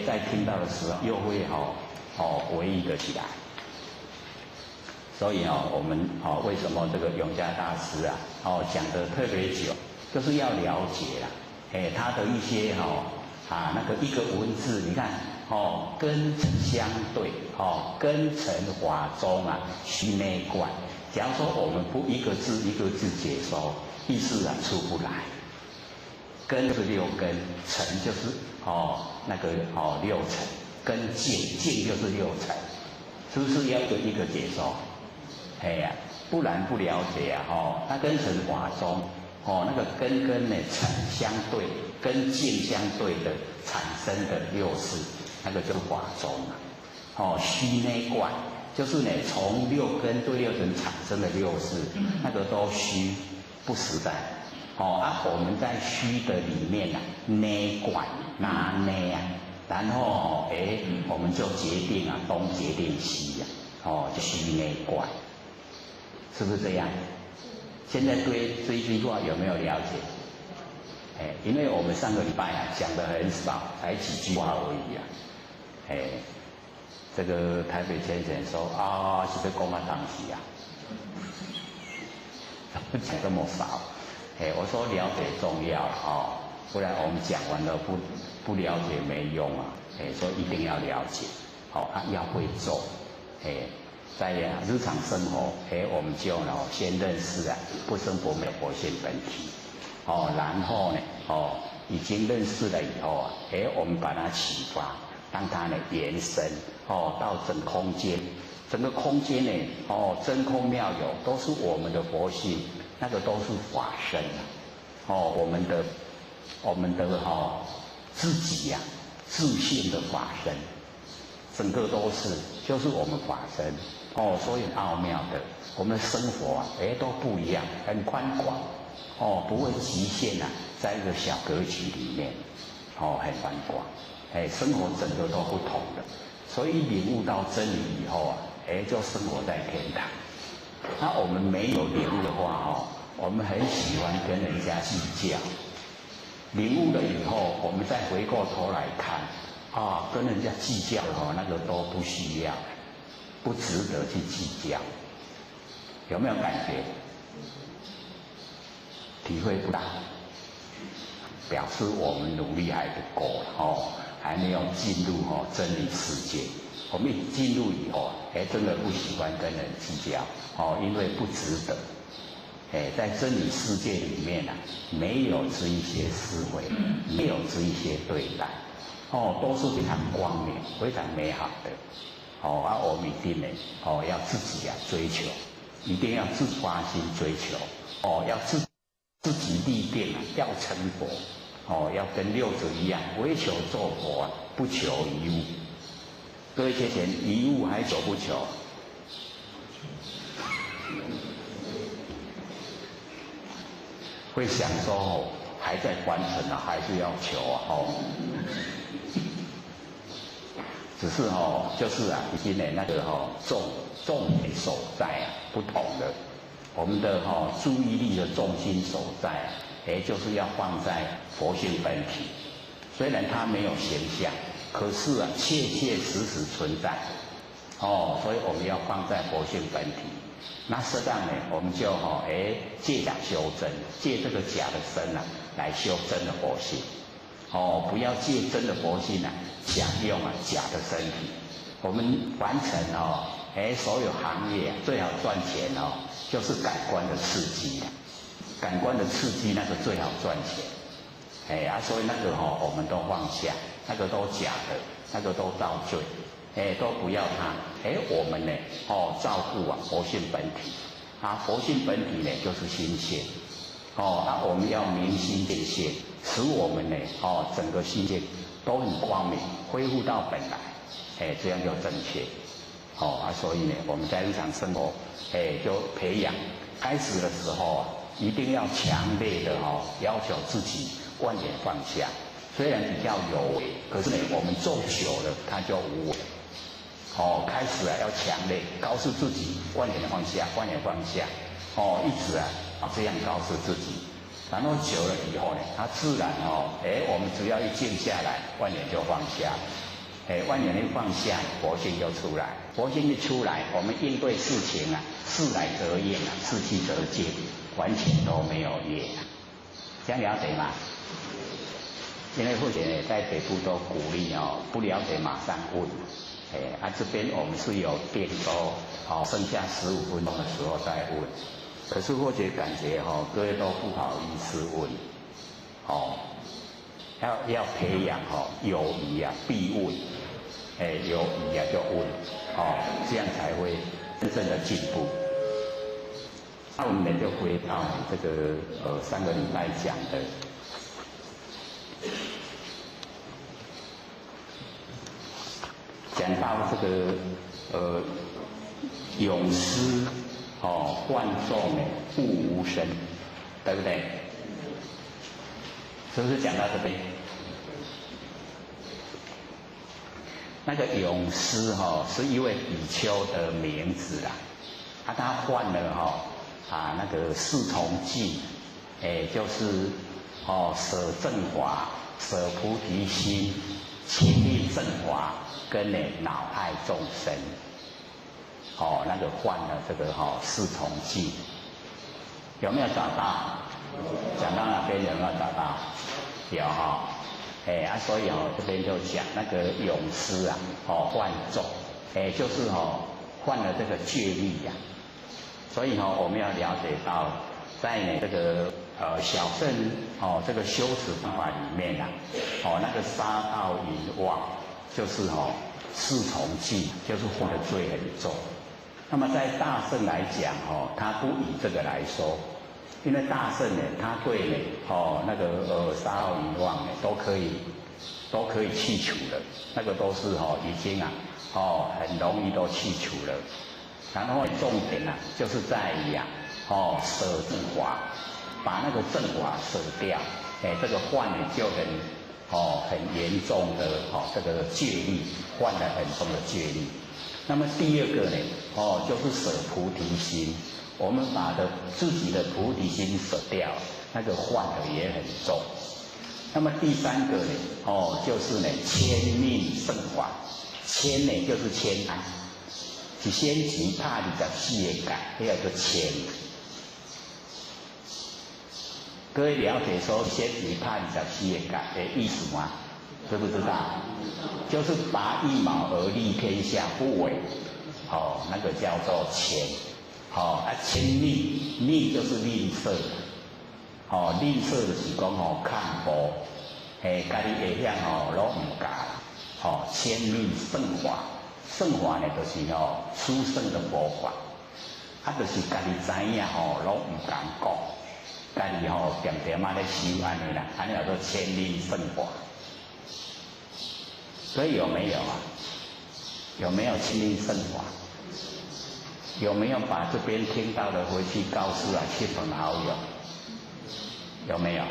Speaker 1: 在听到的时候又会回忆得起来。所以我们为什么这个永嘉大师讲得特别久，就是要了解啦，他的一些那个一个文字，你看根尘相对，根尘法中须内观。假如说我们不一个字一个字解说，意思出不来。根是六根，尘就是那个六尘，根境就是六尘，是不是要一个解说？不然不了解那根尘法中，那个根跟尘相对，跟境相对的产生的六事，那个就是法中须内观，就是从六根对六尘产生的六事，那个都虚，不实在。我们在虚的里面内观拿内然后我们就决定东决定西就虚内观。是不是这样？现在对这一句话有没有了解？因为我们上个礼拜讲的很少，才几句话而已这个台北先生说是被公安当时讲这么少，我说了解重要不然我们讲完了不了解没用所以一定要了解要会做在日常生活，我们就先认识不生不灭佛性本体，然后呢，已经认识了以后我们把它启发，让它延伸，到整空间，整个空间呢，真空妙有，都是我们的佛性，那个都是法身我们的自己自性的法身，整个都是，就是我们法身。所以奥妙的，我们的生活都不一样，很宽广，不会局限在一个小格局里面，很宽广，生活整个都不同的，所以领悟到真理以后就生活在天堂。那我们没有领悟的话我们很喜欢跟人家计较，领悟了以后，我们再回过头来看跟人家计较那个都不需要。不值得去计较，有没有感觉？体会不到，表示我们努力还不够还没有进入真理世界。我们一进入以后真的不喜欢跟人计较因为不值得。在真理世界里面没有这一些思维，没有这一些对待都是非常光明、非常美好的。我们一定要自己追求，一定要自发心追求，要自己立定，要成佛，要跟六祖一样，唯求做佛，不求一物。各位学贤，一物还求不求？会想说还在完成还是要求只是就是已经那个重点所在不同的，我们的注意力的重心所在就是要放在佛性本体。虽然它没有形象，可是切切实实存在。所以我们要放在佛性本体。那适当呢，我们就借假修真，借这个假的身来修真的佛性。不要借真的佛性想用假的身体。我们完成所有行业最好赚钱就是感官的刺激感官的刺激那个最好赚钱。所以那个我们都放下，那个都假的，那个都造罪。都不要它。我们呢，照顾佛性本体。佛性本体呢，就是心性。我们要明心见性，使我们呢，整个心界都很光明，恢复到本来。这样就正确。所以呢，我们在日常生活，就培养。开始的时候一定要强烈的要求自己万年放下。虽然比较有为，可是呢，我们做久了，它就无为。开始要强烈告诉自己万年放下，万年放下。一直这样告诉自己，然后久了以后呢，它自然我们只要一静下来，万年就放下。万年一放下，佛性就出来。佛性一出来，我们应对事情事来则应事去则静，完全都没有业。这样了解吗？因为或者在北部都鼓励不了解马上问。这边我们是有定都剩下15分钟的时候再问。可是或者感觉各位都不好意思问。要培养有疑必问。有疑就问。这样才会真正的进步。那我们就回到这个上个礼拜讲的。讲到这个咏诗万众不无声，对不对？是不是讲到这边？那个咏诗是一位比丘的名字他换了那个四重记，就是舍正法、舍菩提心、亲力正法。跟恼害众生，那个换了这个四重记，有没有找到？讲到哪边有没有找到？有所以这边就讲那个咏诗换众，就是换了这个戒律所以我们要了解到，在这个小乘这个修持方法里面那个杀盗淫妄。就是四重记，就是犯的罪很重。那么在大乘来讲他不以这个来说，因为大乘呢，他对那个杀盗淫妄都可以去除了，那个都是已经很容易都去除了。然后重点就是在于舍正法，把那个正法舍掉，这个犯呢就很严重的这个戒律，犯了很重的戒律。那么第二个呢就是舍菩提心，我们把自己的菩提心舍掉，那个犯的也很重。那么第三个呢就是迁命圣法，迁呢就是迁安，是先期怕24个改，那个迁。各位了解说先期怕24个改的意思吗？知不知道？就是拔一毛而利天下不为，那个叫做迁。迁吝，吝就是吝啬，吝啬就是讲看薄，家己下向拢唔加，迁吝圣法，圣法呢就是殊胜的佛法，就是家己知影拢唔敢讲，家己点点咧修安尼啦，安尼叫做迁吝圣法。所以有没有有没有迁吝圣法？有没有把这边听到的回去告诉亲朋好友？有没有？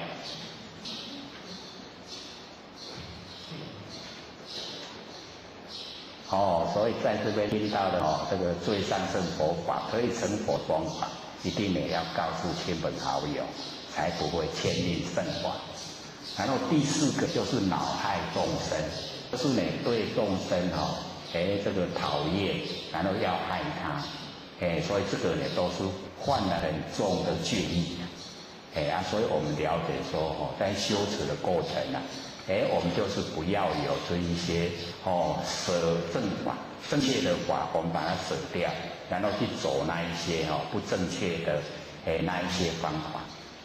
Speaker 1: 所以在这边听到的这个最上乘佛法可以成佛方法，一定也要告诉亲朋好友，才不会迁吝圣法。然后第四个就是恼害众生，就是对众生这个讨厌，然后要害他，所以这个呢都是犯了很重的戒律，所以我们了解说在修持的过程啊，我们就是不要有这一些舍正法，正确的法我们把它舍掉，然后去走那一些不正确的那一些方法，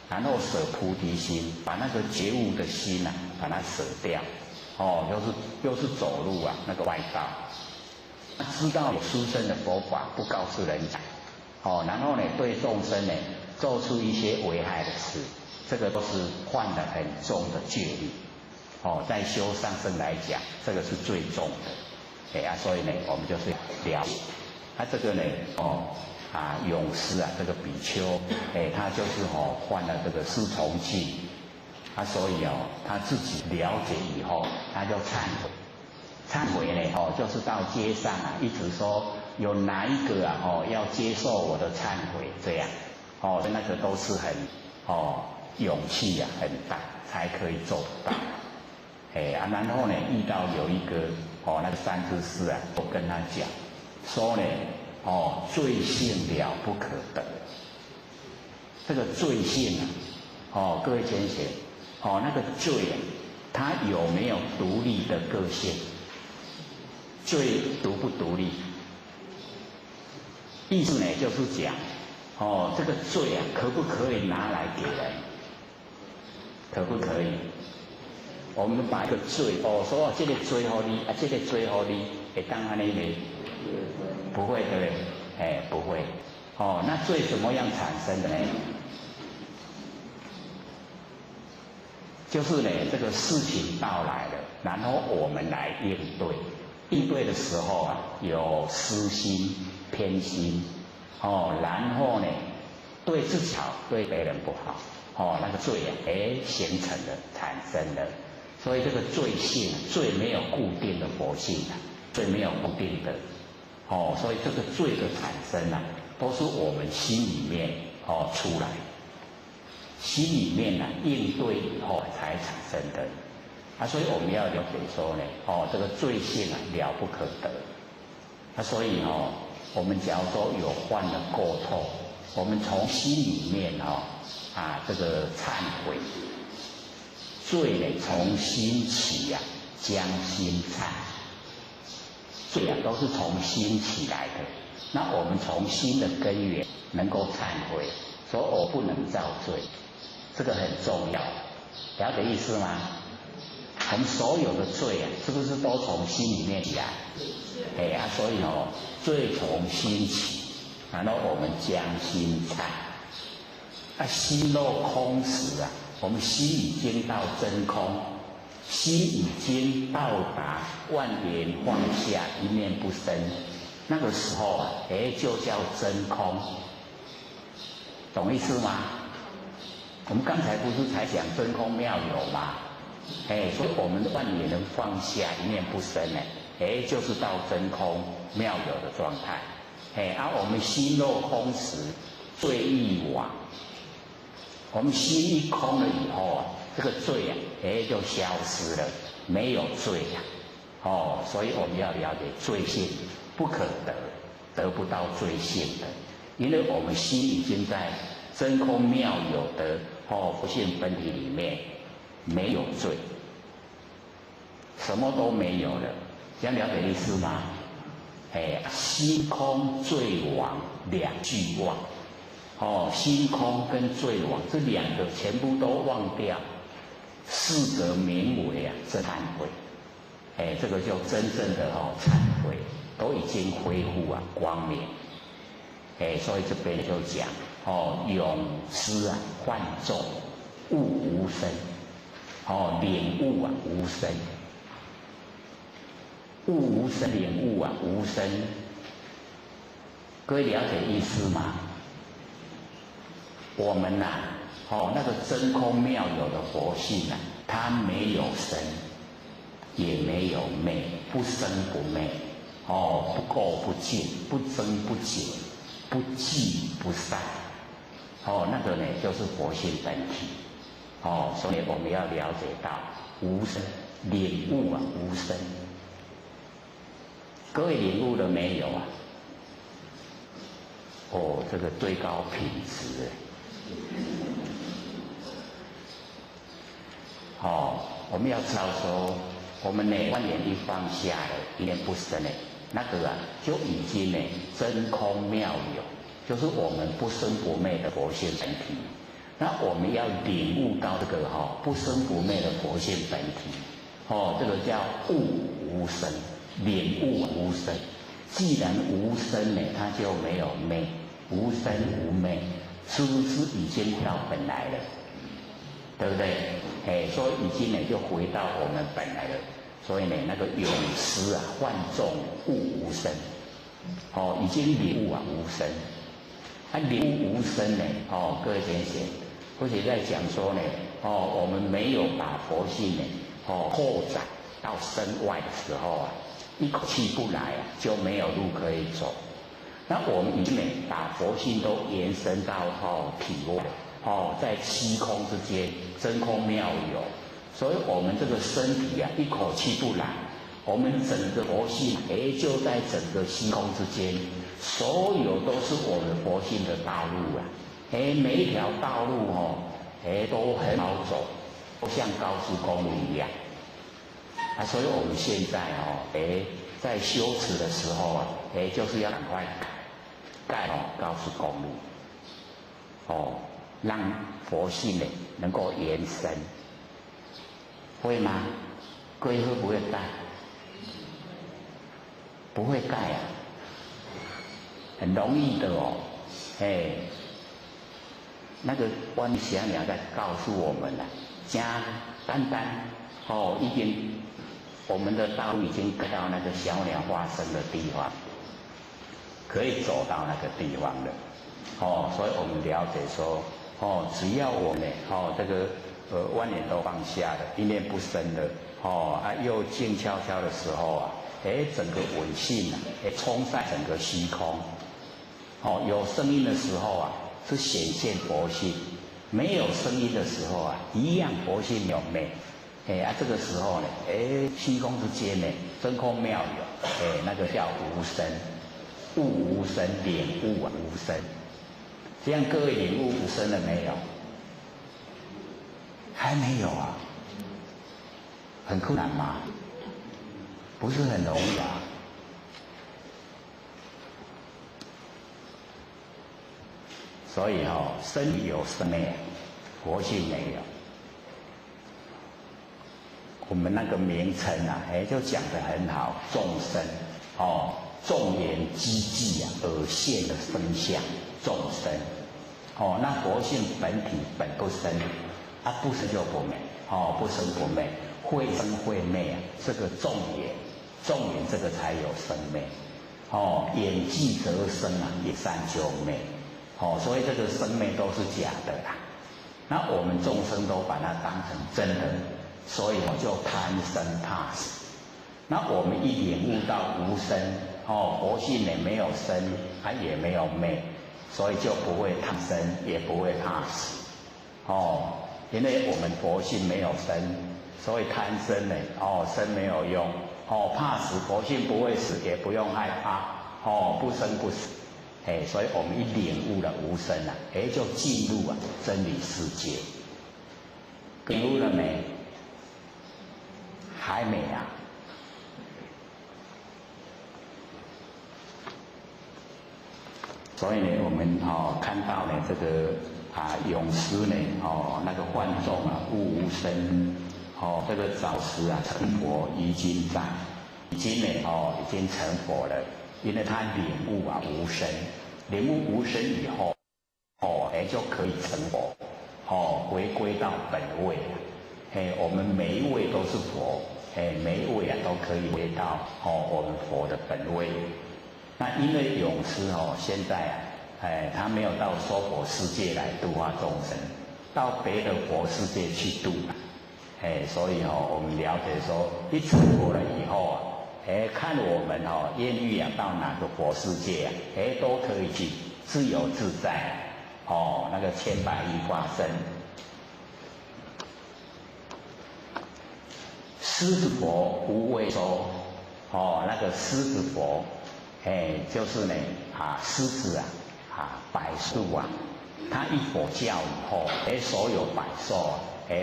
Speaker 1: 然后舍菩提心，把那个觉悟的心啊把它舍掉，又是走路啊那个外道，知道有殊胜的佛法不告诉人家，然后呢对众生呢做出一些危害的事，这个都是犯了很重的戒律，在修上乘来讲，这个是最重的，所以呢我们就是了解，这个呢勇士啊这个比丘，他就是犯了这个四重戒，所以他自己了解以后，他就忏悔。忏悔呢，就是到街上啊，一直说有哪一个啊，要接受我的忏悔，这样，那个都是很，勇气啊很大，才可以做到。然后呢，遇到有一个那个三知识啊，我跟他讲，说呢，罪性了不可得。这个罪性啊，各位先生，那个罪啊，它有没有独立的个性？罪独不独立？意思呢，就是讲，这个罪啊，可不可以拿来给人？可不可以？我们把一个罪，说这个罪给你，这个罪给你，会当安尼的？不会，对不对？不会。那罪怎么样产生的呢？就是呢，这个事情到来了，然后我们来应对。应对的时候啊，有私心、偏心，然后呢，对自己好，对别人不好，那个罪啊，形成了，产生了。所以这个罪性，罪没有固定的佛性啊，罪没有固定的，所以这个罪的产生啊，都是我们心里面出来，心里面应对以后才产生的。所以我们要了解说呢，这个罪性啊了不可得。所以我们假如说有犯了过错，我们从心里面这个忏悔，罪呢从心起啊，将心忏。罪啊都是从心起来的。那我们从心的根源能够忏悔，说我不能造罪，这个很重要，了解意思吗？我们所有的罪啊，是不是都从心里面起来？所以罪从心起，然后我们将心忏。心若空时啊，我们心已经到真空，心已经到达万缘放下，一念不生。那个时候啊，就叫真空，懂意思吗？我们刚才不是才讲真空妙有吗？所以我们万缘能放下，一念不生呢，就是到真空妙有的状态。我们心若空时，罪亦亡。我们心一空了以后啊，这个罪啊，就消失了，没有罪啊。所以我们要了解罪性不可得，得不到罪性的，因为我们心已经在真空妙有的佛性本体里面。没有罪，什么都没有了，这样了解意思吗？心空罪亡两俱忘，心空跟罪亡这两个全部都忘掉，是得名为啊真忏悔，这个就真正的忏悔，都已经恢复啊光明，所以这边就讲永失啊幻众，悟无生。领悟啊无生，悟无生，领悟啊无生，各位了解意思吗？我们那个真空妙有的佛性它没有生，也没有灭，不生不灭，不垢不净，不增不减，不聚不散，那个呢就是佛性本体。所以我们要了解到无生，领悟啊无生。各位领悟了没有啊？哦，这个最高品质哎。哦，我们要知道说，我们呢观念一放下了，一念不生呢，那个啊就已经呢真空妙有，就是我们不生不灭的佛性本体。那我们要领悟到这个不生不灭的佛性本体，这个叫悟无生，领悟无生。既然无生呢，它就没有灭，无生无灭，是不是已经到本来了？对不对？所以已经呢就回到我们本来了。所以呢，那个永失啊，万众悟无生，已经领悟无生。领悟无生呢，各位先生，或者在讲说呢，我们没有把佛性呢，扩展到身外的时候啊，一口气不来啊，就没有路可以走。那我们已经呢，把佛性都延伸到体外。在虚空之间，真空妙有，所以我们这个身体啊，一口气不来，我们整个佛性就在整个虚空之间，所有都是我们佛性的道路啊，每一条道路都很好走，都像高速公路一样所以我们现在在修持的时候啊，就是要赶快盖高速公路让佛性呢能够延伸，会吗？各位会不会盖？不会盖啊，很容易的那个观想了在告诉我们了，加单单已经我们的道路已经盖到那个小鸟化身的地方，可以走到那个地方了所以我们了解说只要我们这个万念都放下了，一念不生了又静悄悄的时候啊，整个稳性冲散整个虚空有声音的时候啊，是显现佛性；没有声音的时候啊，一样佛性有灭。这个时候呢，虚空之间呢，真空妙有，那个叫无生，悟无生，领悟无生。这样各位领悟无生了没有？还没有啊？很困难吗？不是很容易啊。所以生有生灭，佛性没有。我们那个名称啊，就讲得很好，众生众缘积聚啊而现的生相，众生那佛性本体本不生不生就不灭不生不灭，会生会灭这个众缘这个才有生灭缘聚则生也散就灭所以这个生灭都是假的啦。那我们众生都把它当成真的，所以就贪生怕死。那我们一领悟到无生佛性也没有生也没有灭，所以就不会贪生，也不会怕死因为我们佛性没有生，所以贪生呢生没有用怕死，佛性不会死，也不用害怕不生不死所以我们一领悟了无生就进入真理世界。领悟了没？还没啊。所以呢，我们看到呢这个永失呢那个幻众悟无生这个早时成佛已经在，已经成佛了，因为他领悟无生，领悟无生以后就可以成佛回归到本位我们每一位都是佛每一位都可以回到我们佛的本位。那因为永师现在他没有到娑婆世界来度化众生，到别的佛世界去度所以我们了解说，一成佛了以后看我们愿意到哪个佛世界都可以去自由自在那个千百亿化身。狮子佛无畏说那个狮子佛，就是呢狮子百树他一佛教以后，所有百兽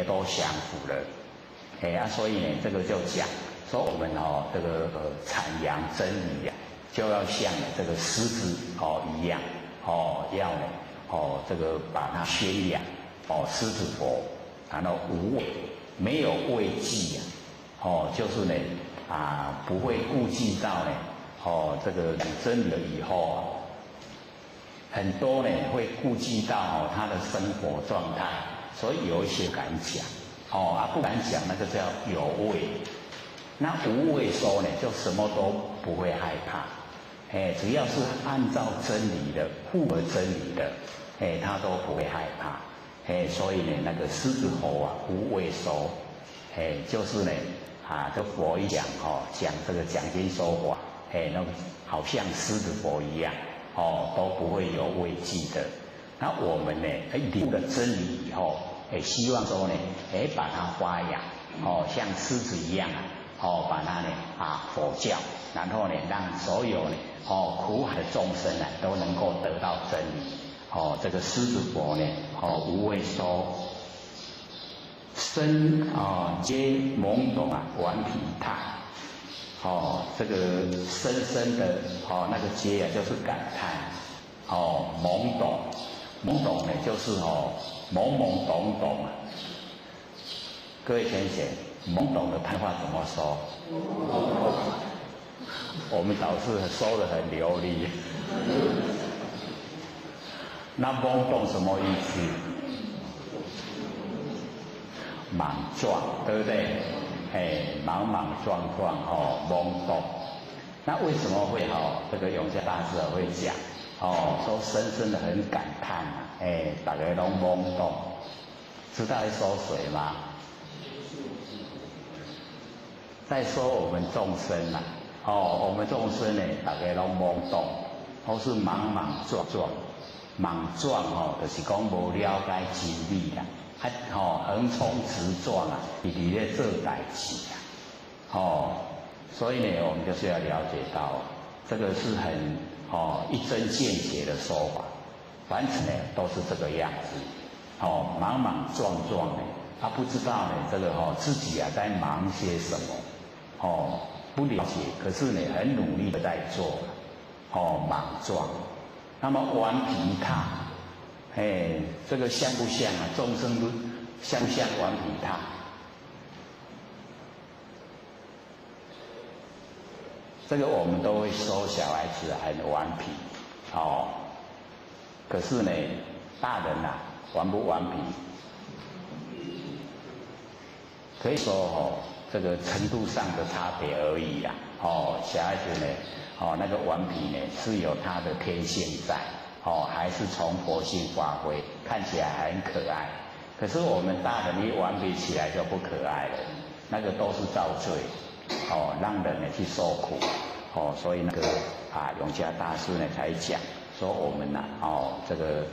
Speaker 1: 都降服了，所以呢，这个就讲说我们这个阐扬真理就要像这个狮子一样，要呢这个把它宣扬狮子佛，然后无畏，没有畏惧就是呢不会顾忌到呢这个讲真理了以后很多呢会顾忌到他的生活状态，所以有一些敢讲不敢讲那个叫有畏。那无畏说呢，就什么都不会害怕，只要是按照真理的、符合真理的，他都不会害怕，所以呢，那个狮子吼无畏说，就是呢这佛一讲讲这个讲经说法，那好像狮子佛一样，都不会有畏惧的。那我们呢，领悟了真理以后，希望说呢，把它发扬，像狮子一样把它呢佛教，然后呢让所有呢苦海的众生都能够得到真理。这个狮子佛呢无畏说，身皆懵懂顽皮态。这个深深的那个皆就是感叹，懵懂，懵懂呢就是懵懵懂懂各位先生，懵懂的谈话怎么说？我们导师说得很流利。那懵懂什么意思？莽撞，对不对？莽莽撞撞懵懂。那为什么会这个永嘉大师会讲说深深的很感叹大家都懵懂，知道在说谁吗？在说我们众生我们众生呢，大家都懵懂，都是莽莽撞撞。莽撞就是讲无了解真理横冲直撞一直在做代志所以呢，我们就是要了解到这个是很一针见血的说法，凡此呢都是这个样子莽莽撞撞呢，他不知道呢这个自己在忙些什么不了解，可是呢很努力的在做莽撞。那么顽皮踏这个像不像众生都像不像顽皮踏？这个我们都会说小孩子很顽皮可是呢大人顽不顽皮？可以说这个程度上的差别而已小孩子呢那个顽皮呢是有他的天性在还是从佛性发挥，看起来很可爱。可是我们大人一顽皮起来就不可爱了，那个都是造罪让人呢去受苦所以那个永嘉大师呢才讲说我们这个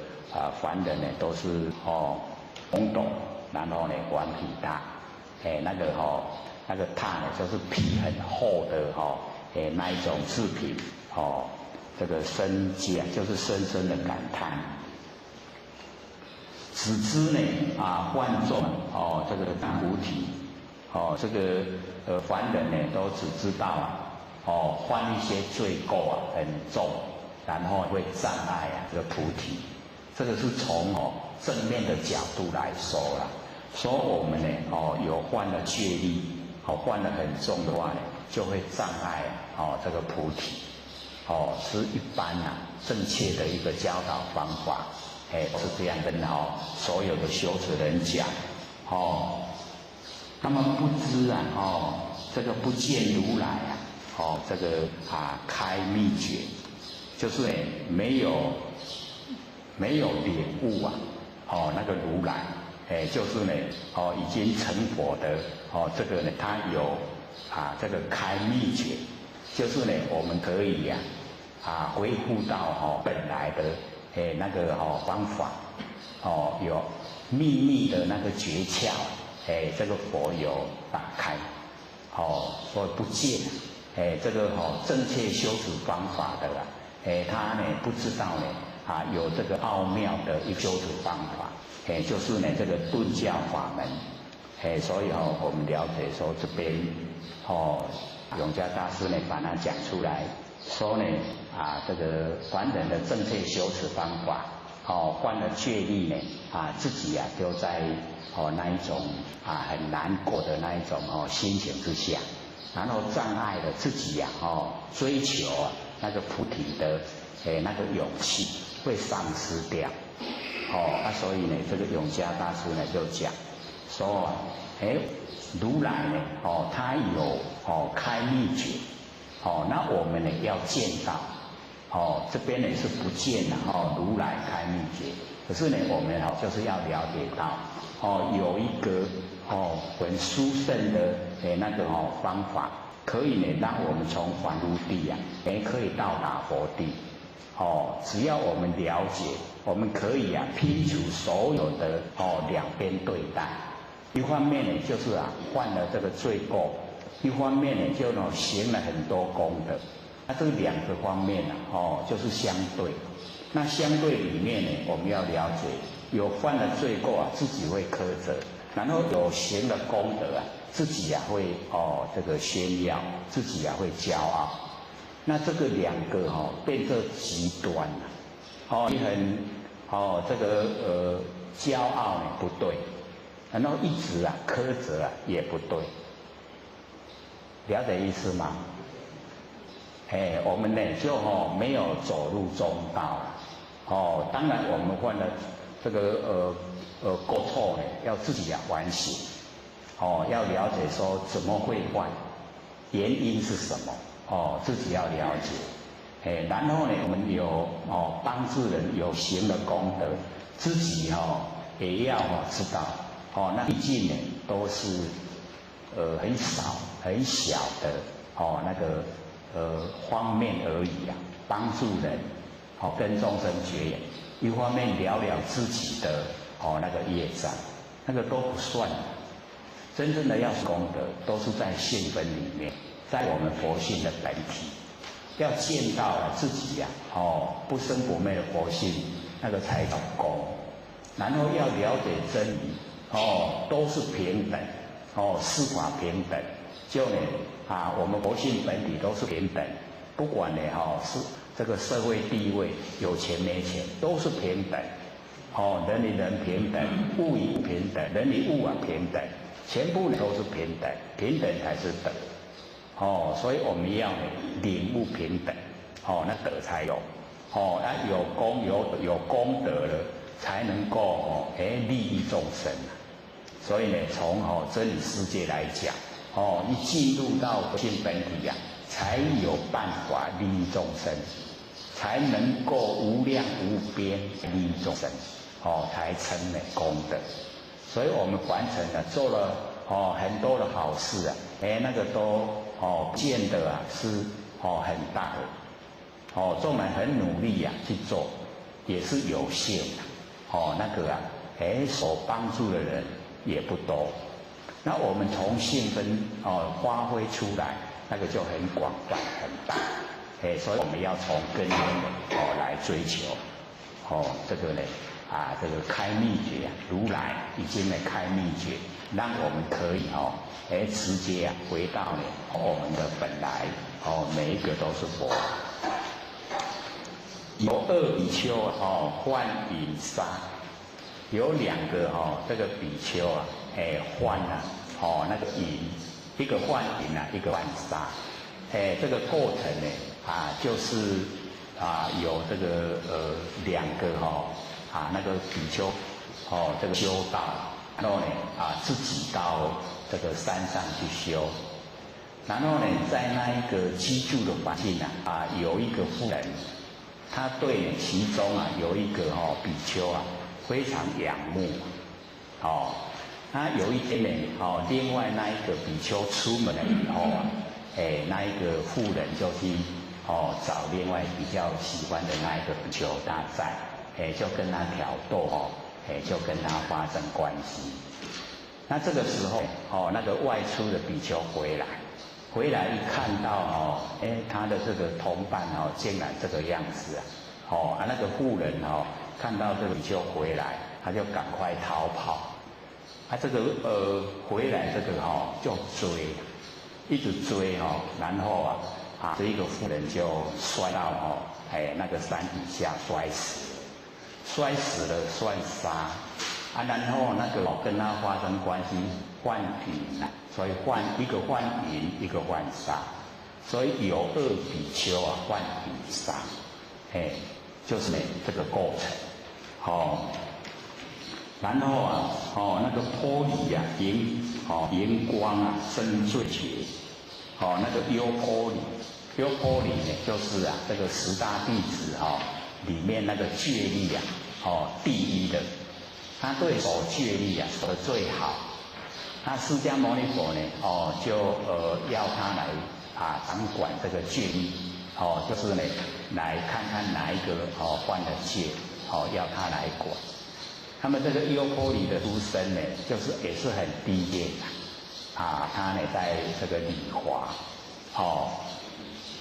Speaker 1: 凡人呢都是懵懂，然后呢顽皮大那个踏呢就是皮很厚的那一种制品这个深解就是深深的感叹。只知呢万众这个大菩提这个凡人呢都只知道犯一些罪过很重，然后会障碍这个菩提。这个是从正面的角度来说啦，说我们呢有犯了戒律犯了很重的话呢，就会障碍这个菩提是一般正确的一个教导方法是这样跟所有的修持人讲那么不知这个不见如来这个开秘诀，就是没有领悟那个如来就是呢已经成佛的这个呢他有这个开秘诀，就是呢我们可以恢复到本来的那个方法有秘密的那个诀窍这个佛有打开所以不见这个正确修持方法的啦，他呢不知道呢有这个奥妙的一个修持方法，就是呢这个顿教法门，所以我们了解说这边永嘉大师呢把它讲出来，说呢这个凡人的正确修持方法，犯了戒律呢自己就在那一种很难过的那一种心情之下，然后障碍了自己追求那个菩提的那个勇气会丧失掉，所以呢这个永嘉大师呢就讲说如来呢他有开秘诀，那我们呢要见到，这边呢是不见了如来开秘诀，可是呢我们就是要了解到有一个很殊胜的那个方法，可以呢让我们从凡夫地可以到达佛地。只要我们了解，我们可以摒除所有的两边对待。一方面呢就是犯了这个罪过，一方面呢就行了很多功德。那这两个方面就是相对。那相对里面呢，我们要了解，有犯了罪过自己会苛责，然后有行了功德自己会这个炫耀，自己会骄傲。那这个两个变成极端了，你很这个骄傲呢不对，然后一直苛责也不对，了解意思吗？我们呢就没有走入中道了。当然我们犯了这个过错呢，要自己反省，要了解说怎么会犯，原因是什么，自己要了解。然后呢，我们有帮助人，有行了功德，自己也要知道，那毕竟呢都是很少很小的那个方面而已帮助人跟众生结缘，一方面了自己的那个业障，那个都不算。真正的要功德，都是在性分里面，在我们佛性的本体，要见到自己不生不灭的佛性，那个才叫功。然后要了解真理，都是平等，四法平等，就呢我们佛性本体都是平等，不管呢是这个社会地位有钱没钱都是平等，人与人平等，物与物平等，人与物平等，全部呢都是平等，平等才是德。所以我们要领悟平等，那德才有，那有功德了，才能够利益众生。所以呢，从真理世界来讲，一进入到佛性本体才有办法利益众生，才能够无量无边利益众生，才称为功德。所以我们凡尘做了很多的好事那个都不见得是很大的，纵然很努力去做，也是有限的，那个所帮助的人也不多。那我们从性分发挥出来，那个就很广泛很大，所以我们要从根源来追求，这个呢这个开秘诀如来已经开秘诀，让我们可以直接回到我们的本来，每一个都是佛。有二比丘幻饮杀，有两个这个比丘幻那个饮，一个幻饮一个幻杀，这个过程呢就是有这个两个那个比丘这个修道，然后呢自己到这个山上去修，然后呢在那一个居住的环境有一个妇人，他对其中有一个比丘非常仰慕，他有一天呢另外那一个比丘出门了以后那一个妇人就去找另外比较喜欢的那一个比丘他在就跟他挑逗就跟他发生关系。那这个时候那个外出的比丘回来回来一看到哦，他的这个同伴哦，竟然这个样子啊，那个妇人哦，看到这个就回来，他就赶快逃跑，这个回来这个就追，一直追然后这一个妇人就摔到那个山底下摔死了算杀。然后那个跟他发生关系换银所以一个换银，一个换杀，所以有2比丘换银杀，就是这个过程，然后那个波离荧光深最觉，那个优波离呢，就是这个10大弟子里面那个戒律第一的。他对守戒律守得最好，那释迦牟尼佛呢就要他来掌管这个戒律，就是呢来看看哪一个犯了戒，要他来管。他们这个优波离的出身呢，就是也是很低贱他呢在这个礼华，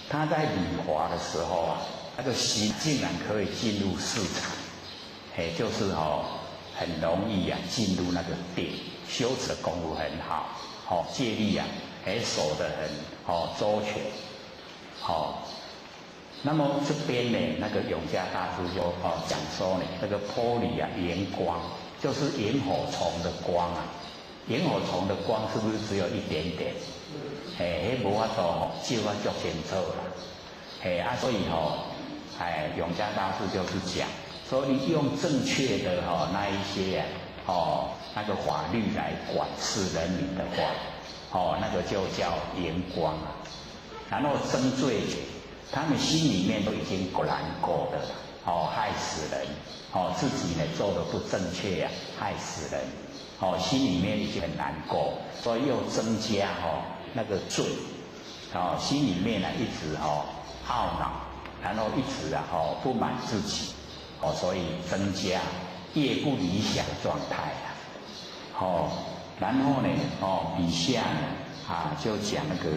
Speaker 1: 他在礼华的时候那个心竟然可以进入市场，就是很容易进入那个定，修持的功夫很好，戒律守得很周全，那么这边呢，那个永嘉大师就讲说呢，这个波离荧光就是萤火虫的光萤火虫的光是不是只有一点点？无法度照足清楚啦，所以永嘉大师就是讲。所以用正确的那一些那个法律来管事人民的话，那个就叫荧光然后增罪，他们心里面都已经不难过的害死人，自己呢做的不正确害死人，心里面已经很难过，所以又增加那个罪，心里面一直懊恼，然后一直不满自己。所以增加业不理想状态然后呢底下呢就讲那个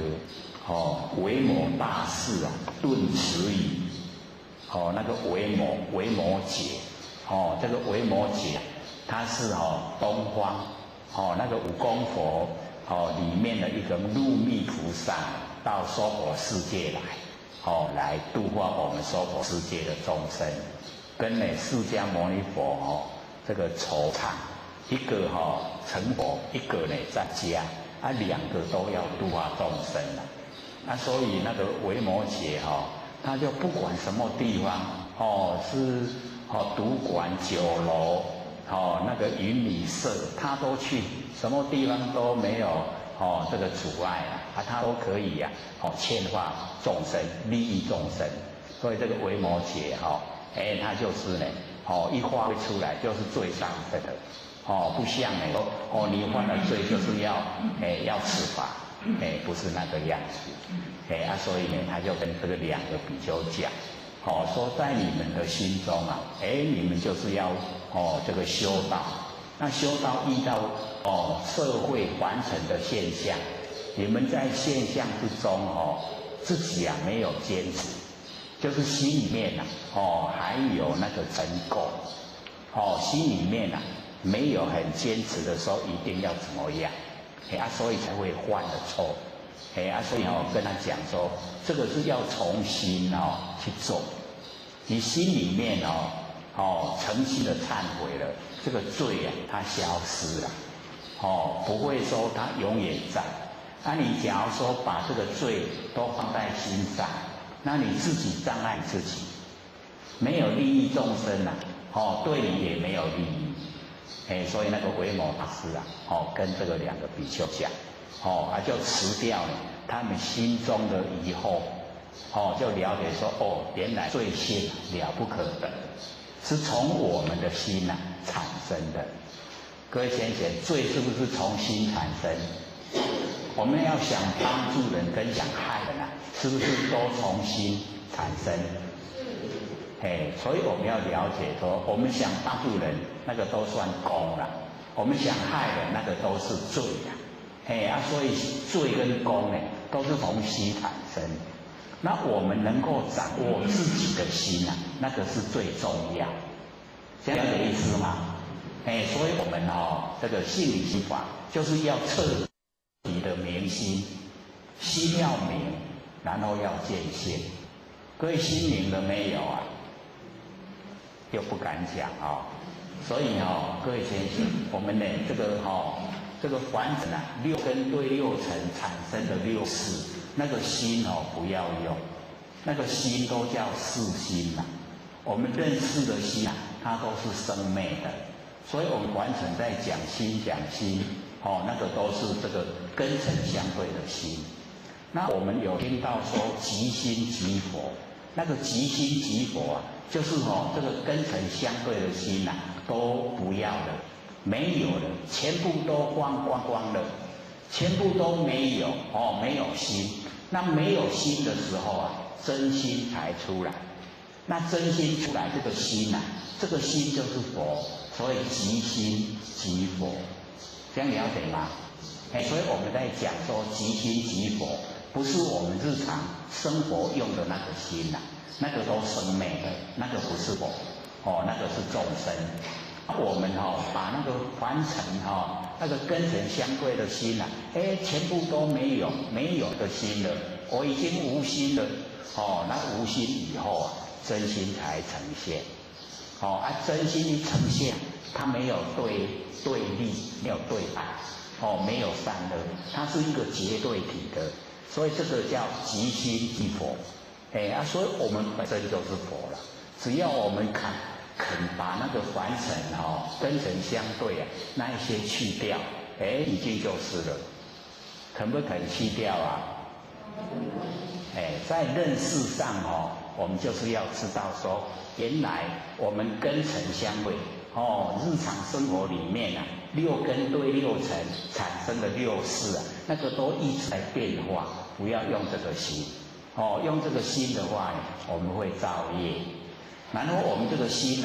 Speaker 1: 维摩大士顿词语那个维摩诘这个维摩诘他是东方那个五功佛里面的一个入密菩萨到娑婆世界来度化我们娑婆世界的众生。跟释迦牟尼佛这个筹场，一个成佛，一个在家2个都要度化众生所以那个维摩诘他就不管什么地方是赌馆、酒楼那个云旅社，他都去，什么地方都没有这个阻碍他都可以劝化众生，利益众生。所以这个维摩诘他就是呢，一发挥出来就是最上等的，不像你犯了罪就是要处罚，不是那个样子，所以呢，他就跟这个2个比丘讲，说在你们的心中你们就是要这个修道，那修道遇到社会凡尘的现象，你们在现象之中自己没有坚持。就是心里面还有那个尘垢，心里面没有很坚持的时候，一定要怎么样，所以才会犯了错，所以跟他讲说，这个是要重新去做，你心里面诚心的忏悔了，这个罪它消失了，不会说它永远在。你假如说把这个罪都放在心上。那你自己障碍自己，没有利益众生对你也没有利益，所以那个维摩大师跟这个2个比丘讲，就辞掉了他们心中的疑惑，就了解说原来罪性了不可得，是从我们的心产生的。各位先生，罪是不是从心产生？我们要想帮助人跟想害人是不是都从心产生？所以我们要了解说，我们想帮助人，那个都算功了；我们想害人，那个都是罪所以罪跟功呢，都是从心产生。那我们能够掌握自己的心啊，那个是最重要。这样的意思吗？所以我们这个心理心法就是要彻底的明心，心要明，然后要见性。各位心明了没有啊？又不敢讲所以各位先生，我们呢这个凡尘啊，6根对6尘产生的6识，那个心不要用，那个心都叫识心我们认识的心它都是生灭的，所以我们凡尘在讲心那个都是这个根尘相对的心。那我们有听到说即心即佛，那个即心即佛就是这个根尘相对的心都不要了，没有了，全部都光了，全部都没有没有心。那没有心的时候真心才出来。那真心出来，这个心这个心就是佛，所以即心即佛，这样了解吗？所以我们在讲说即心即佛，不是我们日常生活用的那个心那个都生灭的，那个不是佛那个是众生。我们把那个凡尘那个根尘相对的心全部都没有的心了，我已经无心了那无心以后真心才呈现真心一呈现，它没有对立，没有对爱没有善恶，它是一个绝对体的，所以这个叫即心即佛所以我们本身就是佛了，只要我们肯把那个凡尘根尘相对那一些去掉已经就是了。肯不肯去掉在认识上我们就是要知道说，原来我们根尘相对日常生活里面6根对6尘产生的6识那个都一直在变化，不要用这个心用这个心的话我们会造业。然后我们这个心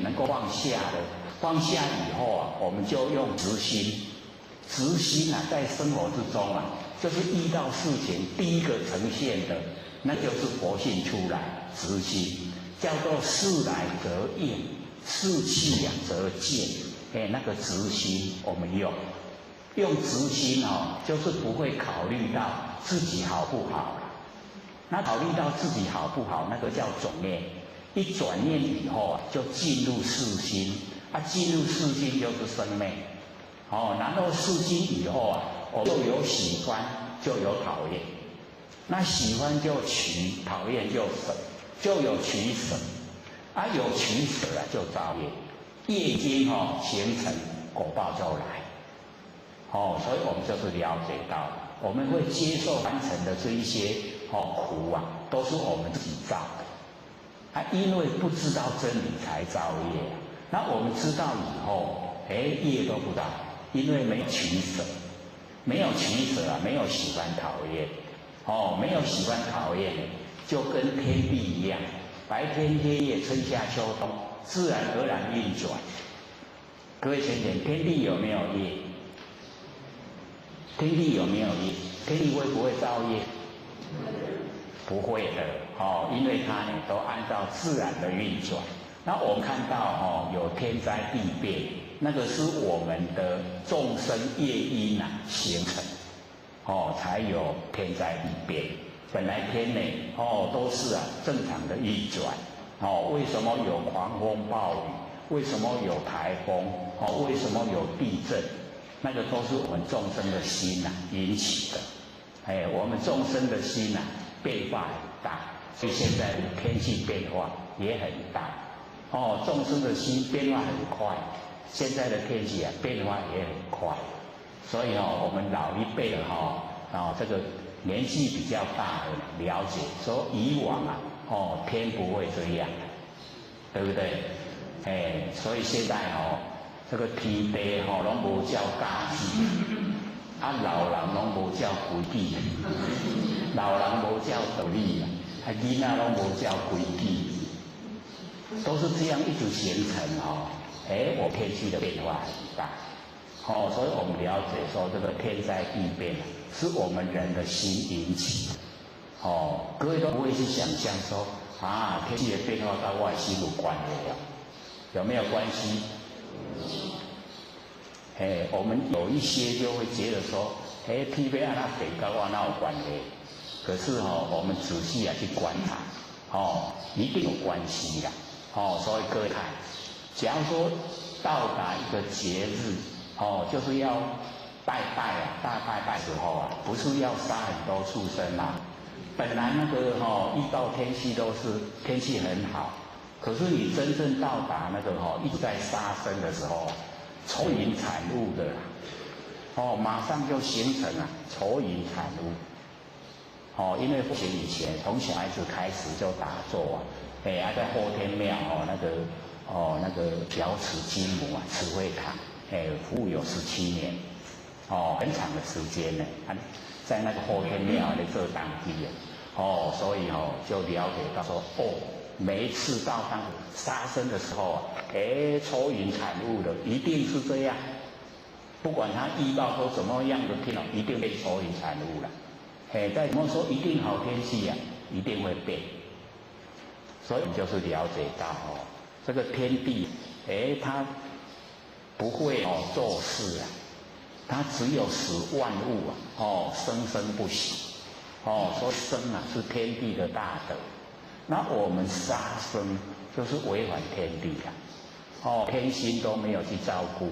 Speaker 1: 能够放下的，放下以后我们就用直心。直心在生活之中就是遇到事情第一个呈现的，那就是佛性出来，直心叫做事来则应，事去则见那个直心我们用直心就是不会考虑到自己好不好那考虑到自己好不好，那个叫转念。一转念以后就进入世心进入世心就是生灭然后世心以后我就有喜欢，就有讨厌。那喜欢就取，讨厌就舍，就有取舍有取舍就造业，业经形成，果报就来所以我们就是了解到，我们会接受凡尘的这一些苦都是我们自己造的因为不知道真理才造业那我们知道以后业都不造，因为没取舍，没有取舍没有喜欢讨厌没有喜欢讨厌，就跟天地一样，白天黑夜春夏秋冬自然而然运转。各位先生，天地有没有业？天地有没有业？天地会不会造业？不会的因为它都按照自然的运转。那我们看到有天灾地变，那个是我们的众生业因形成才有天灾地变。本来天内都是正常的运转为什么有狂风暴雨？为什么有台风？为什么有地震？那个都是我们众生的心引起的。我们众生的心变化很大，所以现在天气变化也很大众生的心变化很快，现在的天气变化也很快，所以我们老一辈的这个年纪比较大的了解说，以往天不会这样，对不对？所以现在这个天地拢无照家己老人拢无照规矩，老人无照道理囡仔拢无照规矩，都是这样一直形成我天气的变化很大所以我们了解说这个天灾地变是我们人的心引起的。各位都不会去想象说天气的变化跟我的心有关的，有没有关系？我们有一些就会觉得说，天变啊，那变跟我哪有关系？可是我们仔细去观察，一定有关系的。所以各位看，假如说到达一个节日，就是要拜拜大拜拜时候不是要杀很多畜生本来那个遇到天气都是天气很好，可是你真正到达那个一直在杀生的时候，愁云惨雾的马上就形成了愁云惨雾。因为父亲以前从小孩子开始就打坐还在后天庙那个瑶池金母慈惠堂服务有17年很长的时间呢，在那个后天庙的这当地所以就了解到说每一次到那个杀生的时候愁云惨雾的，一定是这样，不管他预报说怎么样的天一定会愁云惨雾了。再怎么说一定好天气一定会变。所以就是了解到这个天地它不会做事它只有使万物生生不息所以生是天地的大德。那我们杀生就是违反天地天心都没有去照顾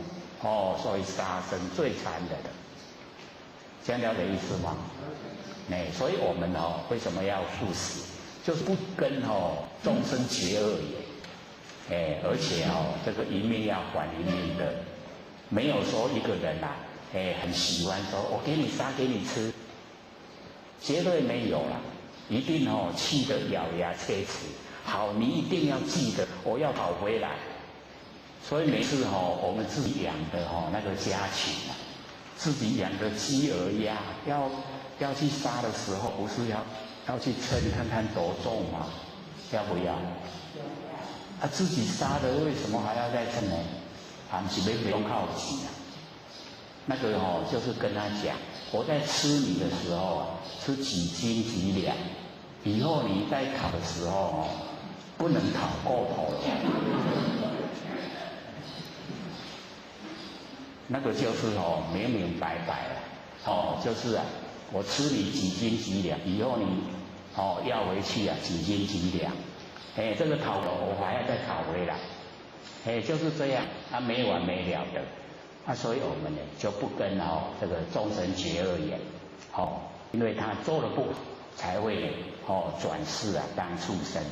Speaker 1: 所以杀生最残忍的。这样了解意思吗？所以我们为什么要素食？就是不跟众生结恶缘，而且这个一命要还一命的，没有说一个人很喜欢说我给你杀给你吃，绝对没有啦，一定气得咬牙切齿。好，你一定要记得，我要讨回来。所以每次我们自己养的那个家禽自己养的鸡鹅鸭要去杀的时候，不是要去称看看多重吗？要不要？自己杀的为什么还要再称呢？不是不用靠己那个就是跟他讲，我在吃你的时候是几斤几两，以后你在讨的时候不能讨过头了。那个就是明明白白就是我吃你几斤几两，以后你要回去几斤几两，这个讨我还要再讨回来，就是这样没完没了的所以我们呢就不跟这个众生结恶缘因为他做了不好，才会转世当畜生。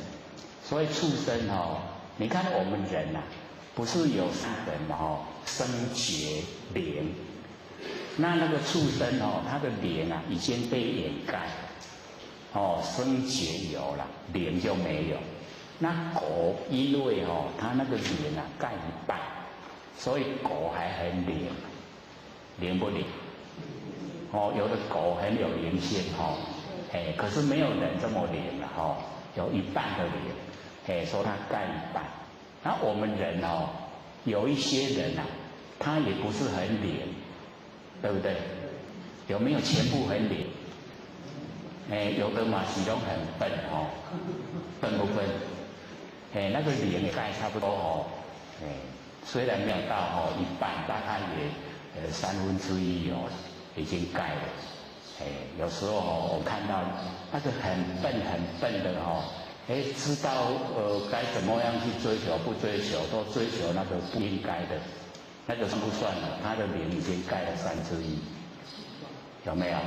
Speaker 1: 所以畜生你看我们人不是有三人生劫灵。那个畜生他的灵已经被掩盖生劫有了，灵就没有。那狗因为它那个灵盖一半，所以狗还很灵，灵不灵？有的狗很有灵性可是没有人这么灵了有一半的灵说它盖一半。那我们人有一些人他也不是很灵，对不对？有没有全部很灵？有的嘛是都很笨笨不笨？那个灵也盖差不多虽然没有到一半，大概也1/3有了，已经盖了。有时候我看到那个很笨的知道该怎么样去追求，不追求，都追求那个不应该的，那个算不算了？他的灵已经盖了1/3，有没有？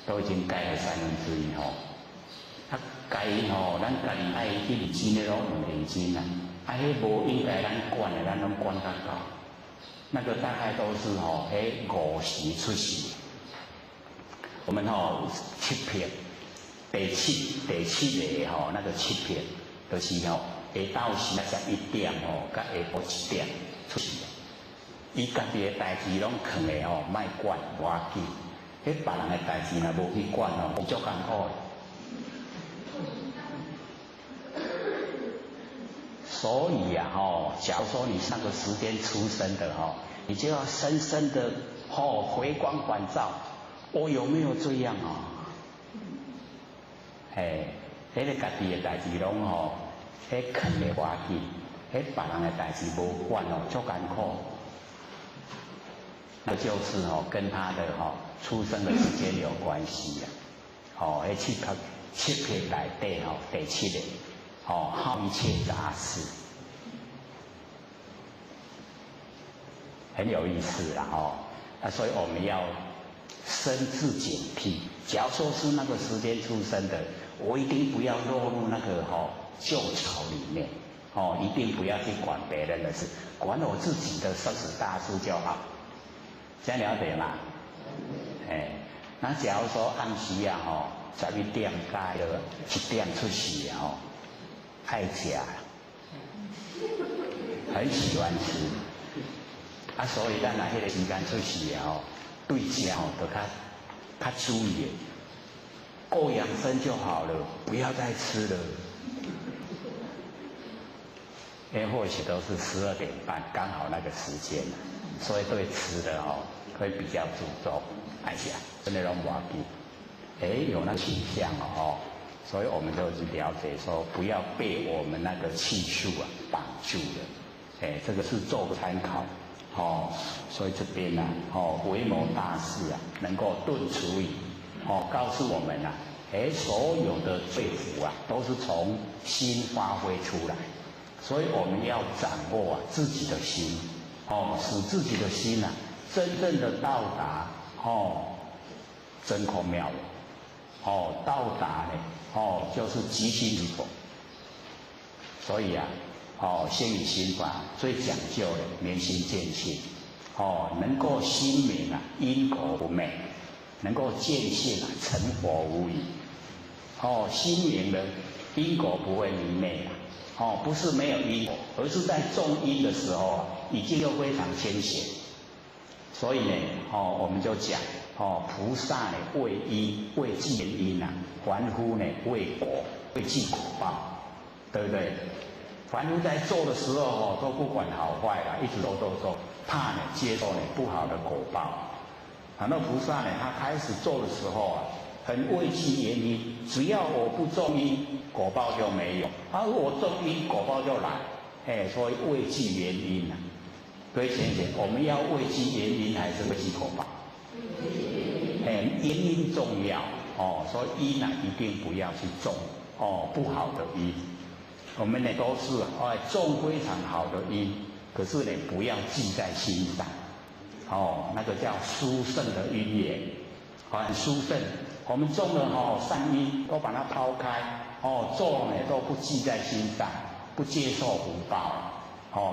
Speaker 1: 都已经盖了1/3他该咱家己爱去认真的拢唔认真迄无应该咱管的，咱拢管较高。那个大概都是5时出世。我们7片，第七个那个7片，就是下昼时11点甲下晡1点出世。伊家己的代志拢藏的莫管，无要紧。别人的代志若无去管有足艰苦的。所以假如说你那个时间出生的你就要深深的回光返照。有没有这样啊？迄个家己的代志拢迄啃的话题，迄别人的代志无管足艰苦。那就是跟他的出生的时间有关系啊。迄七撇内底第七个好一切杂事，很有意思啦所以我们要深自警惕。假如说是那个时间出生的，我一定不要落入那个旧巢里面一定不要去管别人的事，管我自己的生死大事就好。这样了解吗？那假如说暗时11点加了1点出世爱吃，很喜欢吃所以咱迄个时间出世对吃就较注意，够养生就好了，不要再吃了。或许都是12点半，刚好那个时间，所以对吃的会比较注重。哎呀，真的拢无要紧。有那倾向所以我们就是了解说，不要被我们那个气数绑住了。这个是做参考。所以这边维摩大师能够顿除以告诉我们所有的罪福都是从心发挥出来，所以我们要掌握自己的心使自己的心真正的到达真空妙有到达呢就是即心离佛。所以心理心法最讲究的明心见性能够心明因果不昧，能够见性成佛无疑。心明了，因果不会迷昧不是没有因果，而是在种因的时候已经又非常浅显。所以呢我们就讲菩萨呢为因为记原因凡夫呢为果为记果报，对不对？凡夫在做的时候都不管好坏一直做，怕呢接受呢不好的果报。那菩萨呢他开始做的时候很畏惧原因，只要我不种因，果报就没有；我种因，果报就来。所以畏惧原因各位先生，我们要畏惧原因还是畏惧果报？原因重要所以因一定不要去种不好的因。我们呢都是种非常好的因，可是呢不要记在心上那个叫殊胜的因缘很殊胜。我们种了善因都把它抛开做呢都不记在心上，不接受福报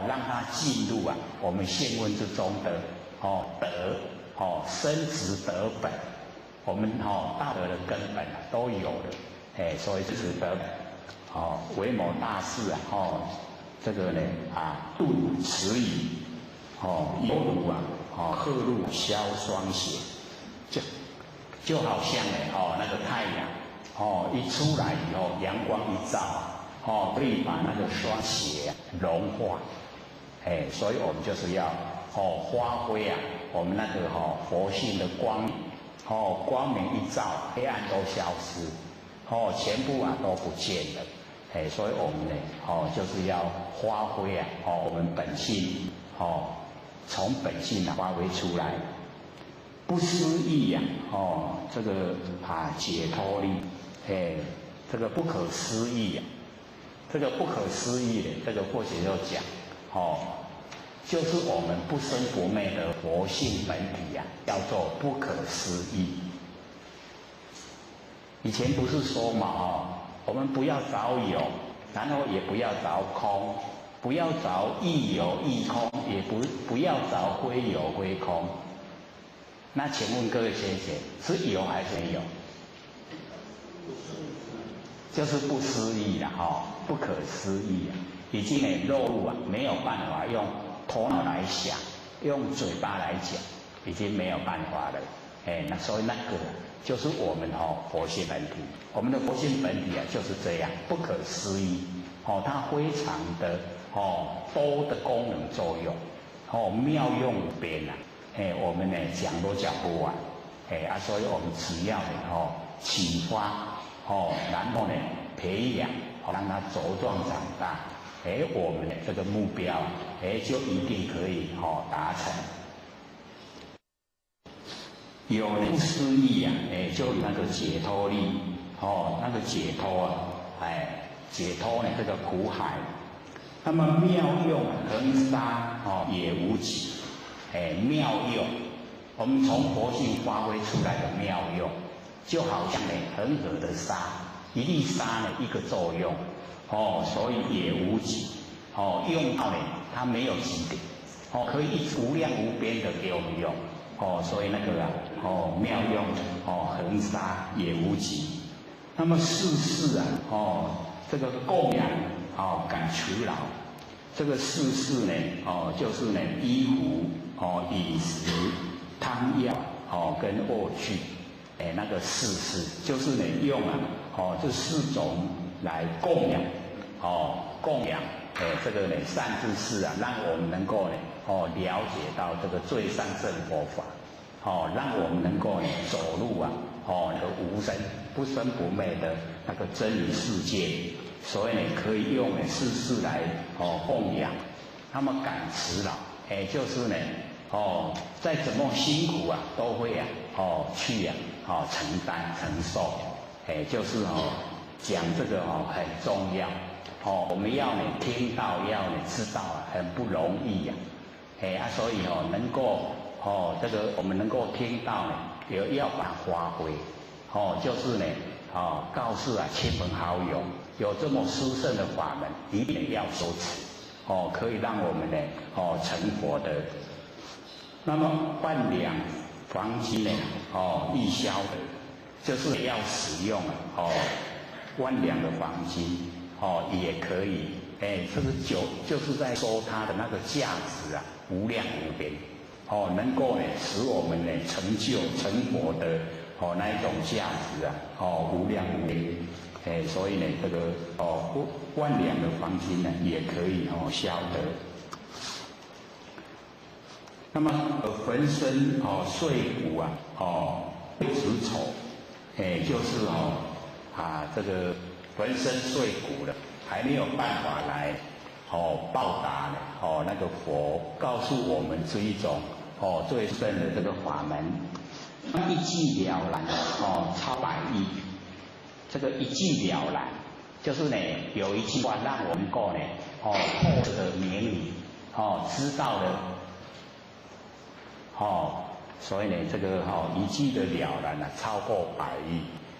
Speaker 1: 让它进入我们现问之中的德生值德本。我们大德的根本都有了所以这是德本。维摩大师这个呢顿持语犹如鹤入萧霜雪，就好像那个太阳一出来以后，阳光一照可以把那个霜雪融化。所以我们就是要发挥我们那个佛性的光明光明一照，黑暗都消失全部都不见了。所以我们呢就是要发挥我们本性从本性发挥出来，不思议这个解脱力这个不可思议这个不可思议的这个或许就讲就是我们不生不灭的佛性本体叫做不可思议。以前不是说嘛我们不要找有，然后也不要找空，不要找亦有亦空，也不要找非有非空。那请问各位先生，是有还是没有？就是不思议啦不可思议已经落入没有办法用头脑来想，用嘴巴来讲，已经没有办法了。那所以那个就是我们佛性本体。我们的佛性本体就是这样不可思议它非常的多的功能作用妙用无边啊，我们呢讲都讲不完，所以我们只要呢启发，然后呢培养，让它茁壮长大，我们的这个目标，就一定可以达成。有不思议啊，就那个解脱力，那个解脱啊，解脱呢这个苦海。那么妙用恒沙也无极，妙用，我们从佛性发挥出来的妙用，就好像呢恒河的沙，一粒沙呢一个作用，所以也无极，用到呢它没有极点，可以一直无量无边的给我们用，所以那个妙用恒沙也无极。那么世事啊，这个供养感除劳。这个世事呢，就是呢衣服、饮食、汤药跟卧具，那个世事就是呢用这4种来供养，供养这个呢善知识啊，让我们能够呢了解到这个最上乘佛法，让我们能够呢走入啊那个无生不生不灭的那个真理世界。所以呢，可以用世事来供养，那么感持劳，就是呢，再怎么辛苦啊，都会去承担承受，就是讲这个很重要，我们要呢听到，要呢知道啊，很不容易呀，所以能够这个我们能够听到呢，也要把它发挥，就是呢告诉亲朋好友。有这么殊胜的法门，一定要修持，可以让我们呢，成佛的。那么万两黄金呢，易销的，就是要使用万两的黄金，也可以，这个就是在说它的那个价值啊，无量无边，能够呢使我们呢成就成佛的那一种价值啊，无量无边。所以呢，这个万两的黄金呢，也可以销得。那么浑身碎骨啊，子丑，就是这个浑身碎骨了，还没有办法来报答呢，那个佛告诉我们这一种最胜的这个法门，一句了然超百亿。这个一句了然，就是呢有一句话让我们够呢透彻的明理，知道了，所以呢这个一句的了然呢超过百亿。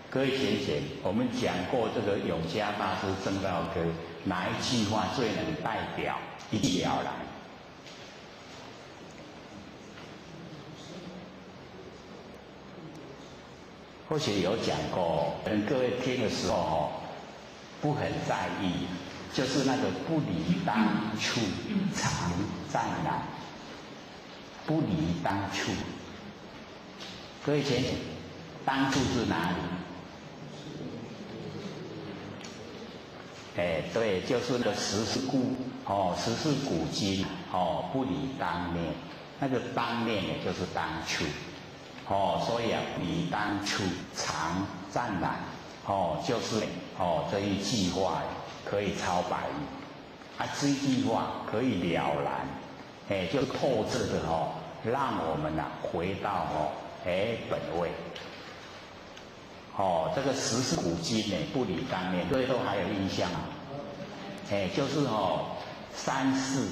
Speaker 1: 各位贤贤，我们讲过这个永嘉大师证道歌，哪一句话最能代表一句了然？或许有讲过，可能各位听的时候不很在意，就是那个不离当处，常湛然。不离当处，各位前当处是哪里？对，就是那个十四古今不离当面，那个当面呢就是当处。所以离当处常湛然，就是这一句话可以超百亿，这一句话可以了然，就透彻的让我们回到本位。这个十四古今呢不离当面，各位都还有印象啊？就是三世，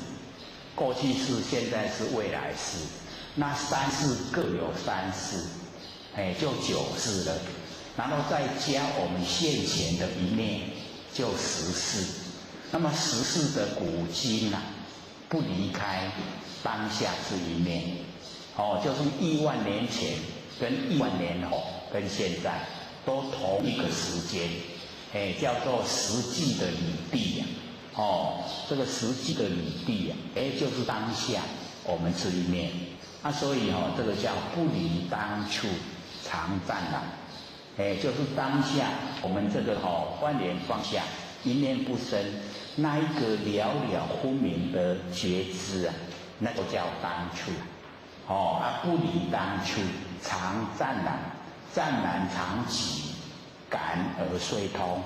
Speaker 1: 过去世、现在世、未来世。那三世各有三世，就9世了，然后再加我们现前的一念，就10世。那么10世的古今不离开当下这一念，就是1万年前跟1万年后跟现在都同一个时间，叫做实际的理地这个实际的理地就是当下我们这一念。所以这个叫不离当处常湛然，就是当下我们这个万年放下，一念不生，那一个了了分明的觉知那个叫当处。不离当处，常湛然，湛然常寂，感而遂通。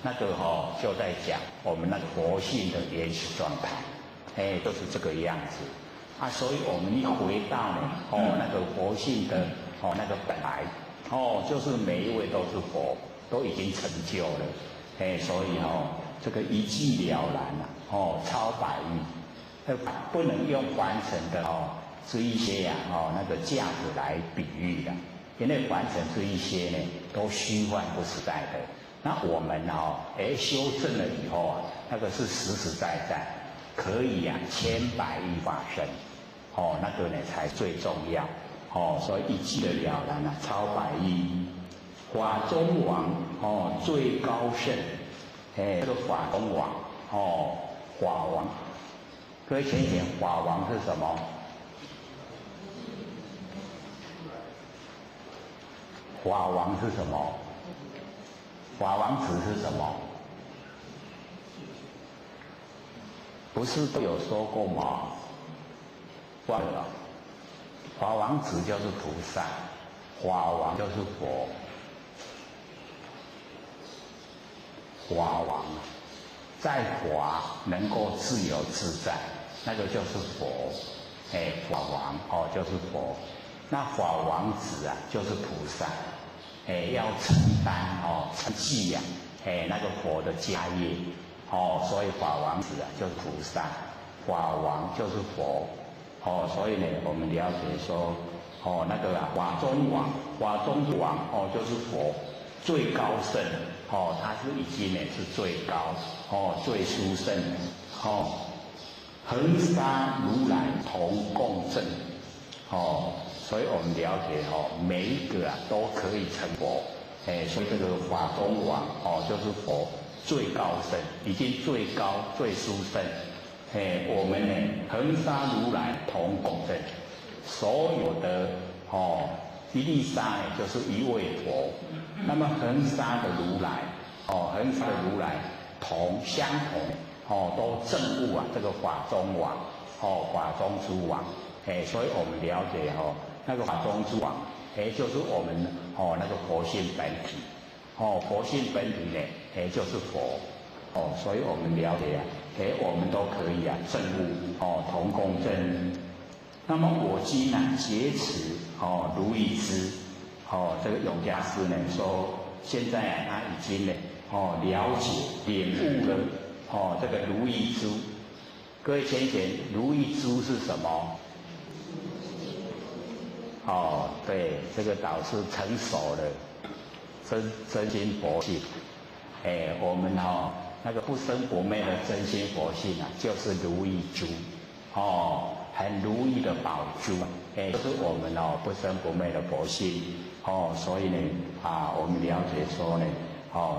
Speaker 1: 那个就在讲我们那个佛性的原始状态，都是这个样子。所以我们一回到呢，那个佛性的那个本来，就是每一位都是佛，都已经成就了，所以这个一句了然了，超百亿，不能用凡尘的这一些那个价值来比喻的，因为凡尘这一些呢都虚幻不实在的。那我们修正了以后那个是实实在在，可以千百亿化身，那个呢才最重要，所以一句的了然超百亿。法中王最高圣，这个法中王法王，各位想想法王是什么？法王是什么？法王子是什么？不是都有说过吗？忘了，法王子就是菩萨，法王就是佛。法王在法能够自由自在，那个就是佛。法王就是佛。那法王子就是菩萨。要承担承继那个佛的家业，所以法王子就是菩萨，法王就是佛，所以呢，我们了解说，那个法中王，法中王就是佛，最高圣，他是已经呢是最高，最殊胜，恒沙如来同共振，所以我们了解每一个都可以成佛，所以这个法中王就是佛最高圣，已经最高最殊胜。我们呢恒沙如来同共振，所有的一粒沙就是一位佛，那么恒沙的如来恒沙的如来相同都证悟这个法中王法中诸王，所以我们了解那个法中诸王，就是我们那个佛性本体，佛性本体呢，就是佛，所以我们了解我们都可以证悟同共振。那么我今劫持如意之，这个永嘉师呢说，现在他已经呢了解领悟了这个如意珠。各位先生，如意珠是什么？对，这个导师成熟了，真心佛性。我们那个不生不灭的真心佛性就是如意珠，很如意的宝珠，就是我们不生不灭的佛性。所以呢，我们了解说呢，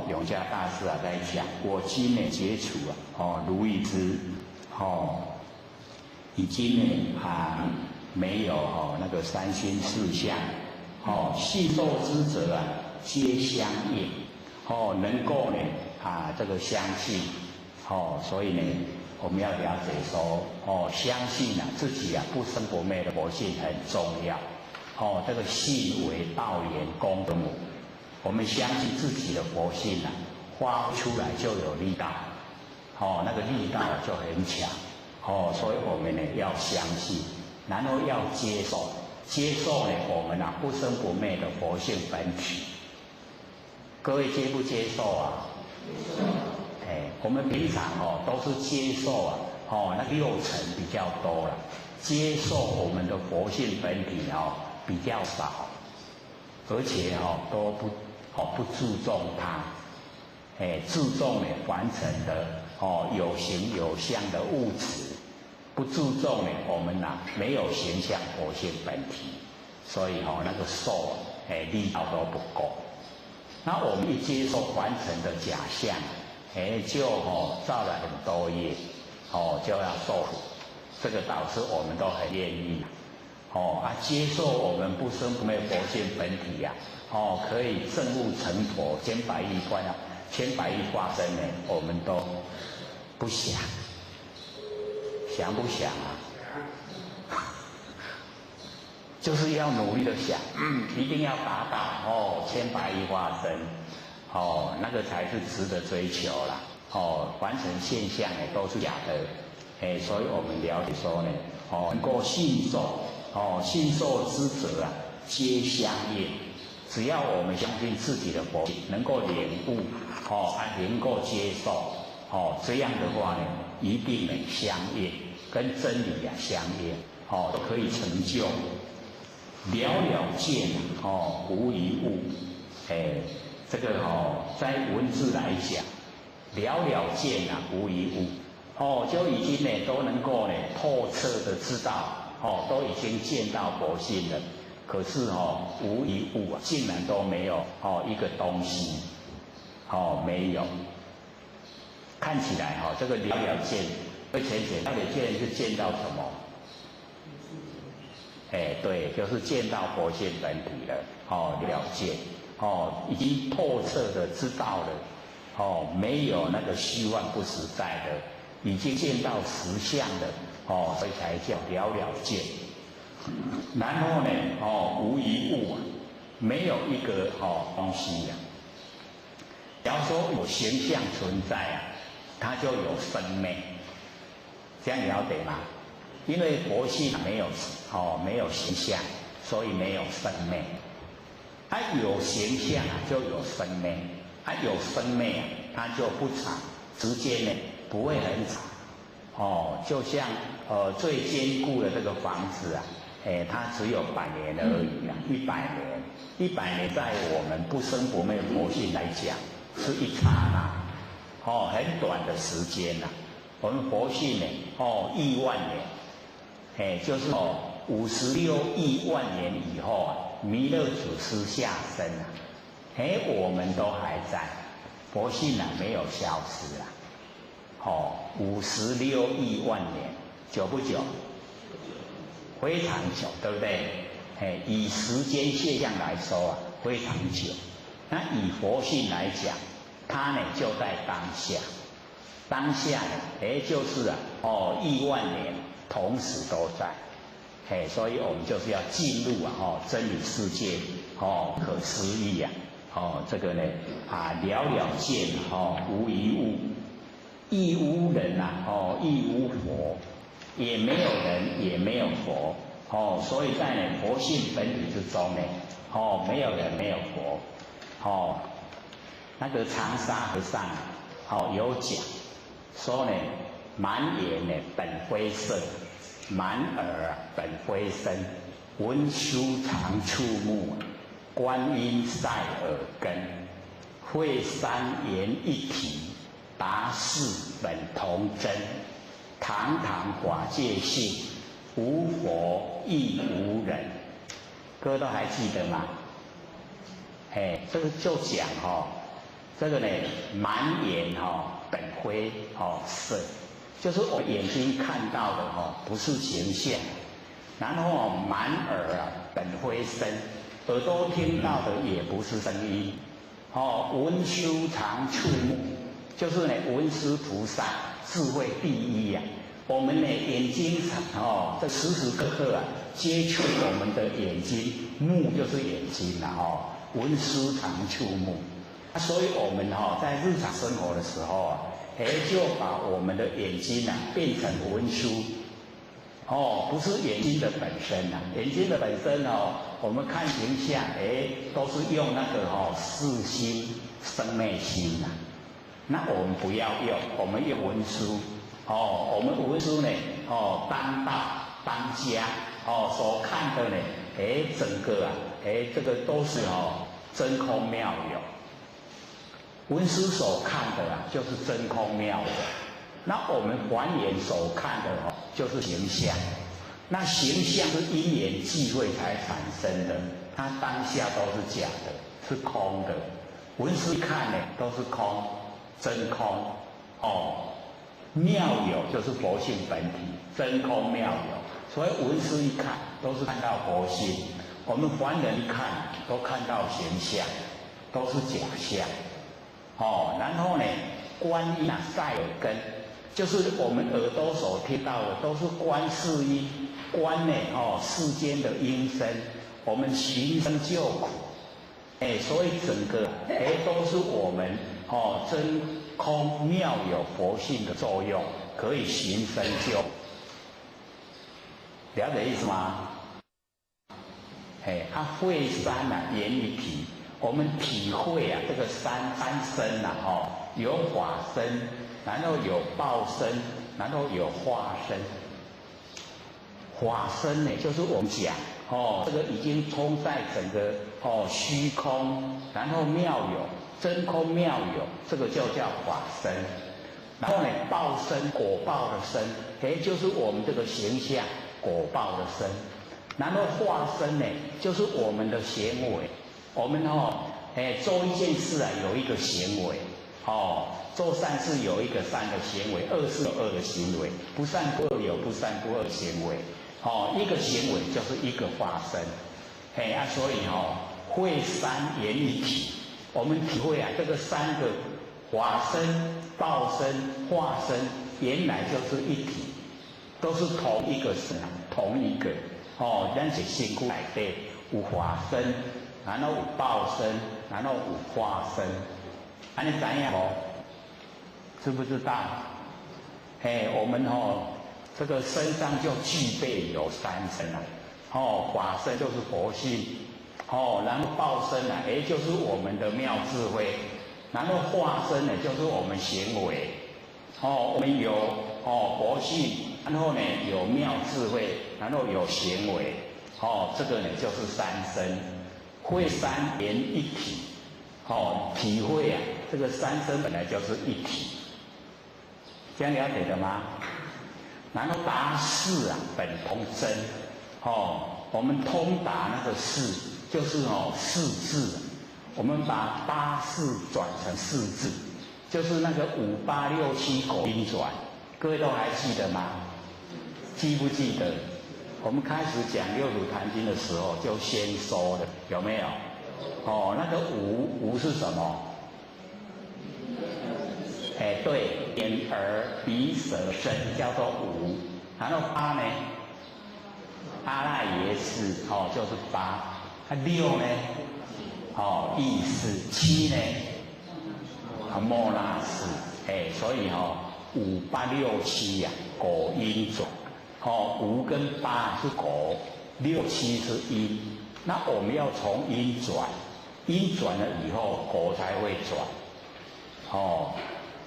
Speaker 1: 永嘉大师在讲，我今呢解除如意之，已经呢没有那个三心四相，细受之者皆相应，能够呢这个相信，所以呢我们要了解说，相信自己不生不灭的佛性很重要，这个信为道源功德母，我们相信自己的佛性发出来就有力道，那个力道就很强，所以我们呢要相信。然后要接受，接受呢我们不生不灭的佛性本体。各位接不接受啊？我们平常都是接受那6成比较多了，接受我们的佛性本体比较少，而且都不注重它，注重呢凡尘的有形有相的物质。不注重呢，我们没有形象佛性本体，所以那个受力道都不够。那我们一接受凡尘的假象，就造了很多业，就要受苦。这个导致我们都很愿意，接受我们不生不灭佛性本体可以证悟成佛千百亿化身呢，我们都不想。想不想就是要努力的想，一定要达到哦，千百亿化身，哦，那个才是值得追求啦。哦，凡尘现象呢都是假的，所以我们了解说呢，哦，能够信受，哦，信受之者啊，皆相应。只要我们相信自己的佛性，能够领悟，哦，能够接受，哦，这样的话呢，一定能相应，跟真理啊相应，哦，都可以成就。了了见哦，无一物，这个哦，在文字来讲，了了见啊，无一物，哦，就已经呢都能够呢透彻的知道，哦，都已经见到佛性了。可是哦，无一物啊，竟然都没有哦一个东西，哦没有。看起来哈、哦，这个了了见，会浅显，了了见是见到什么？对，就是见到佛性本体了，哦，了见，哦，已经透彻的知道了，哦，没有那个虚幻不实在的，已经见到实相的，哦，所以才叫了了见。然后呢，哦，无一物啊，没有一个哦东西呀、啊。假如说有形象存在啊，它就有生灭，这样了解吗？因为佛性没有没有形象，所以没有生灭。它有形象啊，就有生灭；它有生灭啊，它就不长，时间呢不会很长。哦，就像最坚固的这个房子啊，它只有100年而已啊，100年，100年在我们不生不灭佛性来讲，是一刹那，哦，很短的时间呐、啊。我们佛性呢，哦，1万年。就是56亿万年以后啊，弥勒祖师下生啊，我们都还在，佛性啊没有消失啊，56亿万年，久不久？非常久，对不对？以时间现象来说啊，非常久。那以佛性来讲，它呢就在当下，当下呢，就是啊，1万年。同时都在，所以我们就是要进入真理世界，可思议啊，这个呢了了见，无一物，亦无人啊，亦无佛，也没有人，也没有佛，所以在呢佛性本体之中呢，没有人，没有佛，那个长沙和尚有讲说呢。满眼呢本非色，满耳本非身，文殊常触目，观音在耳根，会三言一体，答是本同真，堂堂法界性，无佛亦无人。各位都还记得吗？这个就讲这个呢满眼本非色。就是我眼睛看到的不是形象，然后满耳啊本非声，耳朵听到的也不是声音，文殊常触目，就是呢文殊菩萨智慧第一呀、我们呢眼睛这时时刻刻啊接触我们的眼睛，目就是眼睛啦文殊常触目，所以我们在日常生活的时候啊。就把我们的眼睛变成文殊，不是眼睛的本身眼睛的本身我们看形象，都是用那个视心、生灭心那我们不要用，我们用文殊，我们文殊呢，当道当家，所看的呢，整个这个都是真空妙有。文殊所看的就是真空妙有，那我们还原所看的就是形象，那形象是因缘际会才产生的，它当下都是假的，是空的。文殊看呢都是空，真空妙有就是佛性本体，真空妙有，所以文殊一看都是看到佛性，我们凡人一看都看到形象，都是假象。然后呢，观音在耳根，就是我们耳朵所听到的，都是观世音，观呢世间的音声，我们寻声救苦，所以整个都是我们真空妙有佛性的作用，可以寻声救。了解意思吗？慧三言于体，我们体会这个三身有法身，然后有报身，然后有化身。法身呢，就是我们讲这个已经充在整个虚空，然后妙有真空妙有，这个就叫法身。然后呢，报身果报的身，就是我们这个形象果报的身。然后化身呢，就是我们的行为。我们做一件事有一个行为，做善事有一个善的行为，恶事有恶的行为，不善不恶有不善不恶行为。一个行为就是一个化身。所以慧三言于体，我们体会这个三个法身、报身、化身，原来就是一体，都是同一个身，同一个。咱是身躯内底有法身，然后有报身，然后有化身，安尼知影无？知不知道？我们这个身上就具备有三身了。法身就是佛性，然后报身也就是我们的妙智慧，然后化身呢就是我们行为。我们有佛性，然后呢有妙智慧，然后有行为，这个呢就是三身。慧三言一体，体会这个三身本来就是一体，这样了解的吗？然后达事本同真，我们通达那个事，就是四字，我们把八事转成四字，就是那个5、8、6、7口音转，各位都还记得吗？记不记得？我们开始讲六祖坛经的时候就先说的，有没有？那个五是什么？对，眼耳鼻舌身叫做五，然后八呢？阿赖耶识就是八，六呢？意识，七呢？末那识，所以5、8、6、7果因转。5跟8是果，6、7是因。那我们要从因转，因转了以后果才会转。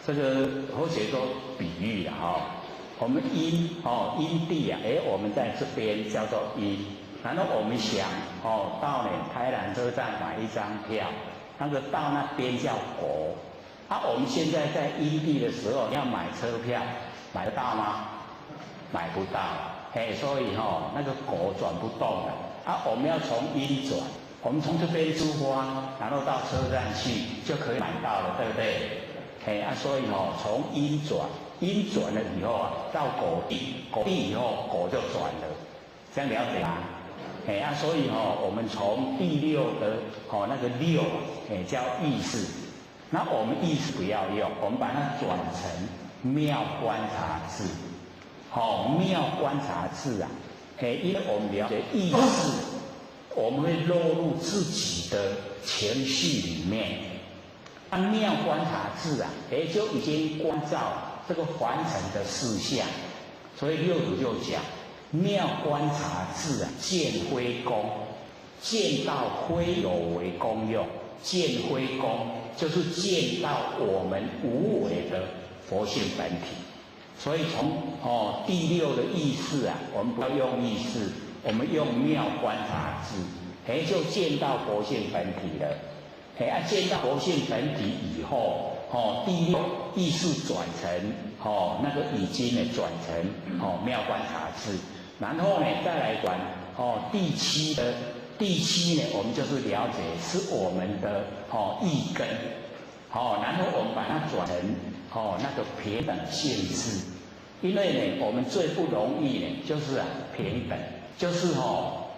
Speaker 1: 这个或者说比喻了我们因因地我们在这边叫做因，然后我们想到台南车站买一张票，那个到那边叫果。我们现在在因地的时候要买车票，买得到吗？买不到，所以那个果转不动了。我们要从因转，我们从这边出发，然后到车站去就可以买到了，对不对？所以从因转，因转了以后到果地，果地以后果就转了，这样了解吗？所以我们从第6的那个6叫意识，那我们意识不要用，我们把它转成妙观察智。妙观察智因为我们了解意识，我们会落入自己的情绪里面。妙观察智就已经关照这个凡尘的事项，所以六祖就讲妙观察智见非功，见到非有为功用，见非功就是见到我们无为的佛性本体。所以从第6的意识我们不要用意识，我们用妙观察智，就见到佛性本体了。见到佛性本体以后，第6意识转成那个已经转成妙观察智，然后再来转第7的第7我们就是了解是我们的意根，然后我们把它转成那个平等性质，因为我们最不容易就是平等，就是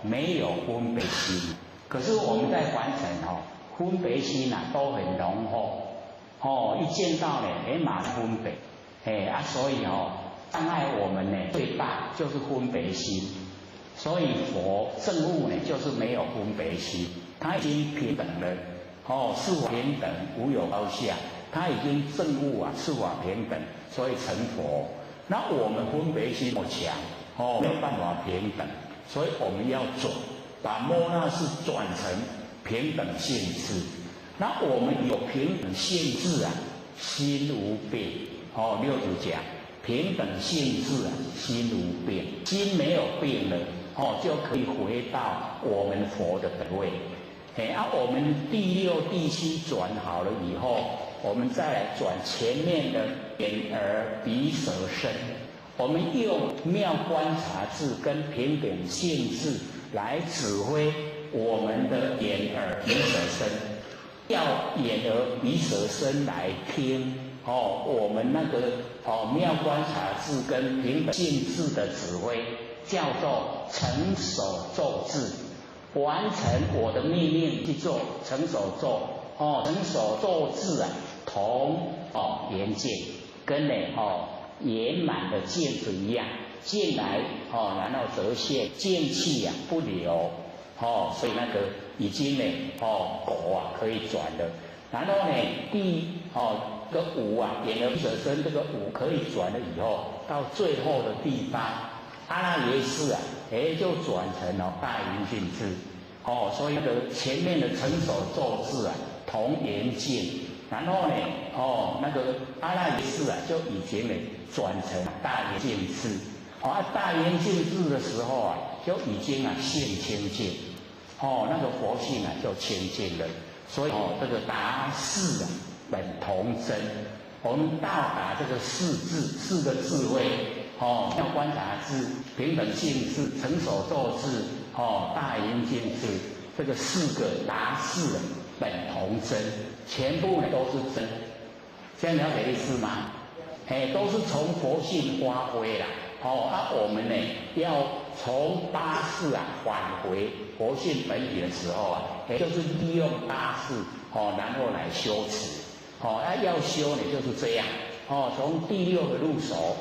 Speaker 1: 没有分别心，可是我们在凡尘分别心都很浓厚，一见到马上分别，所以障碍我们呢最大就是分别心。所以佛证悟呢，就是没有分别心，他已经平等了，是法平等，无有高下，他已经证悟是法平等，所以成佛。那我们分别心那么强，没有办法平等，所以我们要把摩那识转成平等性智。那我们有平等性智心无病。六祖讲平等性智心无病，心没有病了。就可以回到我们佛的本位。我们第六、第七转好了以后，我们再来转前面的眼耳鼻舌身。我们用妙观察智跟平等性智来指挥我们的眼耳鼻舌身，要眼耳鼻舌身来听我们那个妙观察智跟平等性智的指挥。叫做成手咒智，完成我的命令去做成手咒。成手咒智同圆镜，跟圆满的镜子一样，进来然后折现，进气不流。所以那个已经呢果可以转了。然后呢这个五眼耳鼻舌身这个五可以转了以后，到最后的地方。阿赖耶识就转成大圆镜智。所以那个前面的成手咒智同圆镜，然后呢那个阿赖耶识就已经呢转成大圆镜智。大圆镜智的时候就已经性清净，那个佛性就清净了。所以这个达四本同真，我们到达这个四个智慧。要观察智、平等性智、成手咒智、大圆镜智，这个四个达四本同真，全部都是真。这样了解意思吗？都是从佛性发挥啦。我们呢要从八识返回佛性本体的时候就是利用八识然后来修持。要修呢就是这样。从第六个入手。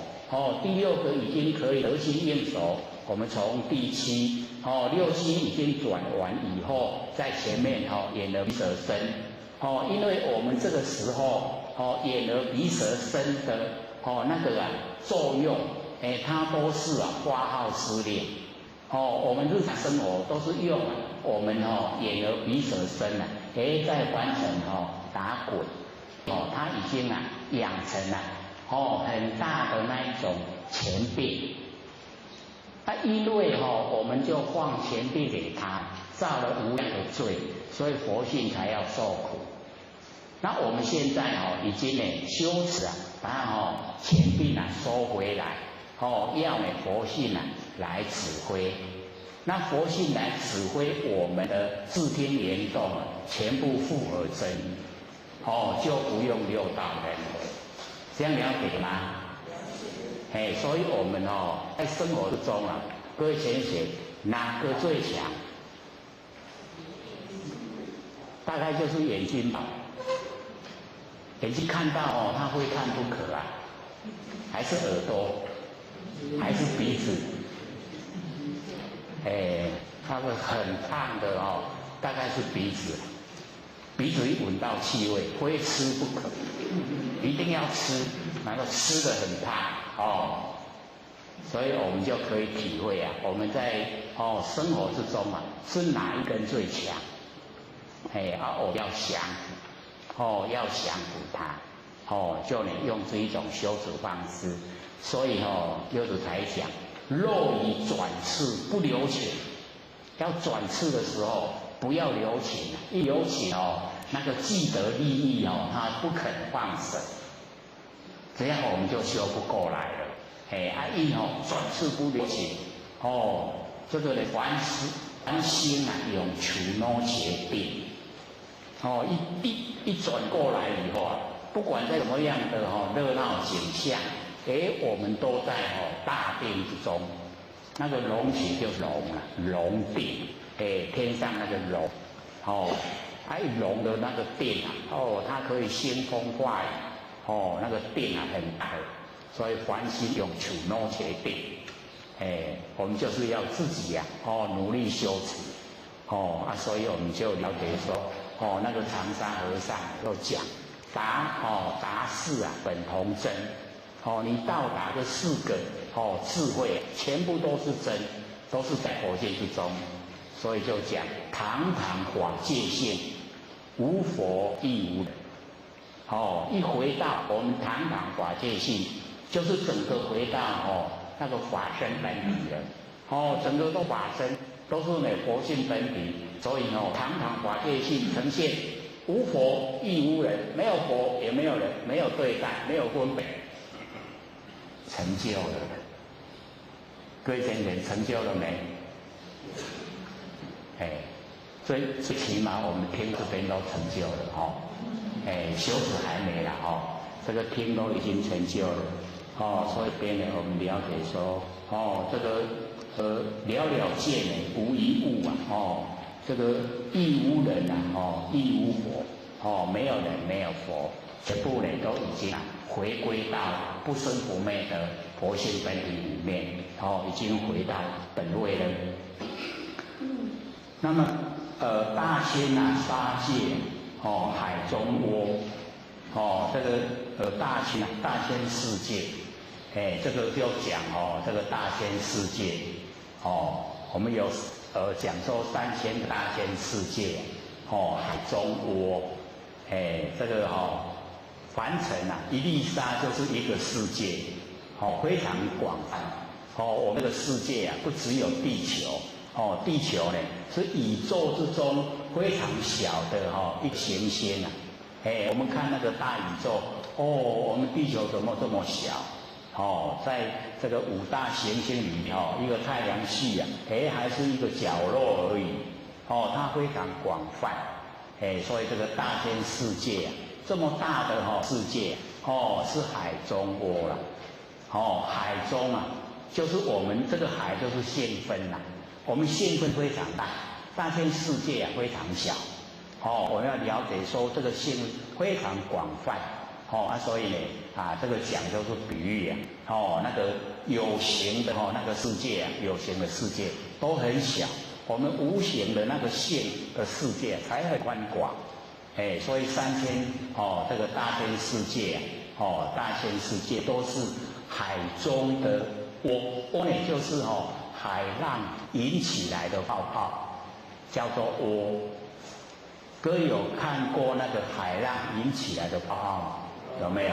Speaker 1: 第六个已经可以得心应手，我们从第七，六七已经转完以后，在前面眼耳鼻舌身，因为我们这个时候眼耳鼻舌身的那个作用，它都是发号施令，我们日常生活都是用我们眼耳鼻舌身在完成打滚，它已经养成了。很大的那一种前病，因为我们就放前病给他，造了无量的罪，所以佛性才要受苦。那我们现在已经修持把前病收回来，要佛性来指挥。那佛性来指挥我们的自听言动，全部复合真理，就不用六道人。这样了解吗？所以我们在生活之中各位先生哪个最强？大概就是眼睛吧。眼睛看到他会看不可还是耳朵，还是鼻子？那个很烫的大概是鼻子。鼻子一闻到气味，非吃不可，一定要吃，然后吃得很烫所以我们就可以体会我们在生活之中是哪一根最强？我要降服，要降服它，就能用这一种修持方式。所以六祖才讲，若以转次不留情，要转次的时候。不要留情，一留情那个既得利益他不肯放生，这样我们就修不过来了。转世不留情，这个呢凡心永求那邪定，一转过来以后不管在什么样的热闹景象，我们都在大定之中，那个龙起就是龙定。天上那个龙，龙的那个定它可以兴风化雨，那个定很大，所以凡心用处弄决定，我们就是要自己呀，努力修持，所以我们就了解说，那个长沙和尚又讲，达事啊本同真，你到达的4个智慧，全部都是真，都是在佛界之中，所以就讲堂堂法界性，无佛亦无人。一回到我们堂堂法界性，就是整个回到那个法身本体了。整个都法身都是佛性本体，所以堂堂法界性呈现无佛亦无人，没有佛也没有人，没有对待，没有分别，成就了。各位先生，成就了没？最起码我们听这边都成就了修持还没了这个听都已经成就了所以边呢我们了解说这个了了见呢无一物这个亦无人亦无佛没有人没有佛，全部呢都已经回归到不生不灭的佛性本体里面已经回到本位了。那么大千沙界海中窝这个大千世界这个就讲这个大千世界我们有讲说3000个大千世界海中窝这个凡尘一粒沙就是一个世界非常广泛我们这个世界不只有地球地球呢是宇宙之中非常小的一个行星我们看那个大宇宙我们地球怎么这么小在这个5大行星里面一个太阳系还是一个角落而已它非常广泛所以这个大千世界这么大的世界是海中窝了海中就是我们这个海就是现分我们现分非常大，大千世界非常小我要了解说这个现非常广泛所以呢这个讲就是比喻那个有形的那个世界有形的世界都很小，我们无形的那个现的世界才很宽广所以这个大千世界大千世界都是海中的窝呢就是海浪引起来的泡泡，叫做窝。各位有看过那个海浪引起来的泡泡吗？有没有？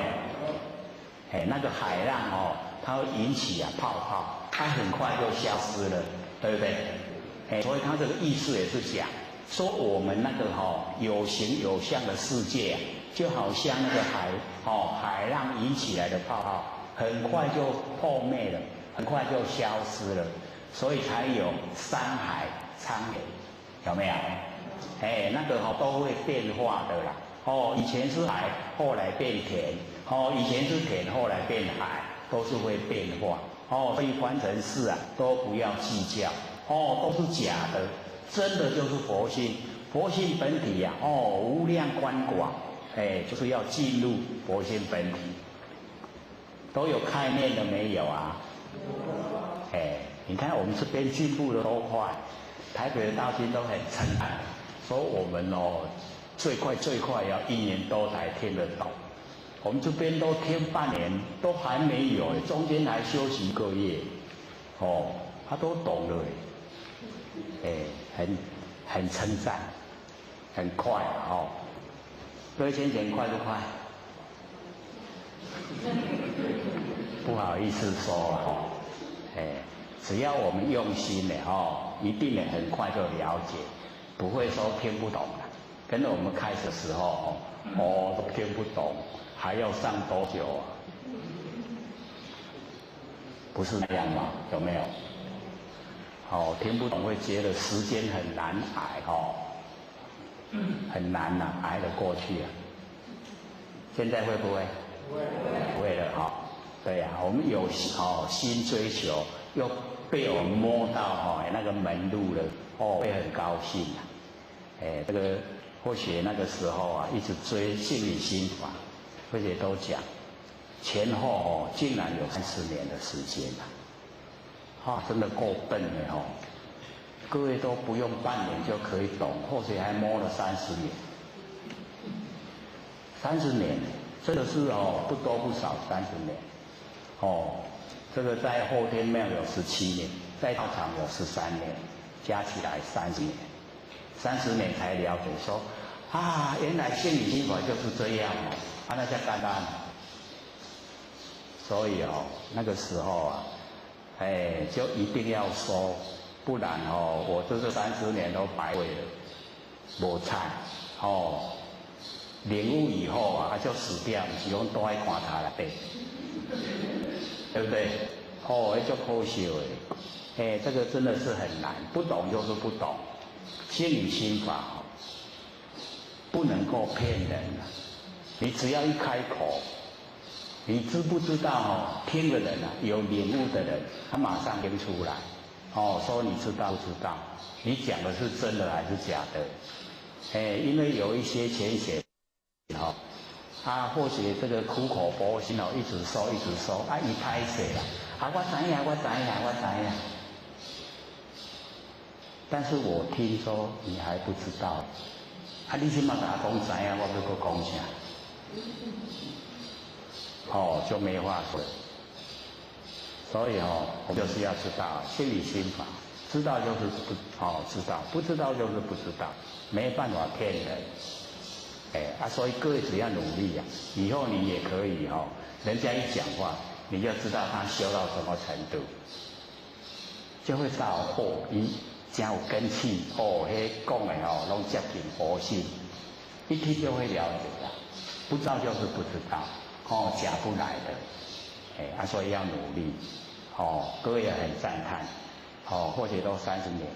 Speaker 1: 那个海浪它会引起泡泡，它很快就消失了，对不对？所以它这个意思也是讲说我们那个有形有相的世界就好像那个海浪引起来的泡泡，很快就破灭了，很快就消失了。所以才有山海沧海，有没有？那个都会变化的啦。以前是海，后来变田；以前是田，后来变海，都是会变化。所以凡尘事都不要计较，都是假的，真的就是佛性。佛性本体无量宽广，就是要进入佛性本体。都有概念了没有啊？你看我们这边进步的多快，台北的道心都很称赞，说我们最快要1年多才听得懂，我们这边都听半年都还没有，中间还休息1个月，他都懂了，很称赞，很快各位先生快不快？不好意思说只要我们用心一定很快就了解，不会说听不懂的。跟着我们开始的时候都听不懂，还要上多久啊？不是那样吗？有没有？听不懂会觉得时间很难挨很难挨得过去现在会不会？不会了对我们有心追求，又被我们摸到那个门路了，会很高兴这个或许那个时候一直追心理心法，或许都讲前后哦，竟然有30年的时间了，真的够笨的哦。各位都不用半年就可以懂，或许还摸了30年。30年，真的是不多不少30年。这个在后天庙有17年，在道场有13年，加起来30年。30年才了解说，原来心理心法就是这样那叫简单。所以那个时候就一定要收，不然我这30年都白费了，无惨领悟以后就死掉，不是讲都爱看他了对不对？那就可惜的。这个真的是很难，不懂就是不懂。心理心法不能够骗人你只要一开口，你知不知道听的人有领悟的人，他马上听出来说你知道不知道，你讲的是真的还是假的？因为有一些浅显或许这个苦口婆心一直说一直说一拍死了我知呀我知呀我知呀，但是我听说你还不知道你起码跟我讲知呀，我要搁讲啥？就没话说。所以我们就是要知道心理心法，知道就是知道，不知道就是不知道，没办法骗人。所以各位只要努力以后你也可以人家一讲话，你就知道他修到什么程度，就会知道你真有根气讲的拢接近佛性，一听就会了解了。不知道就是不知道假不来的所以要努力各位也很赞叹或许都30年，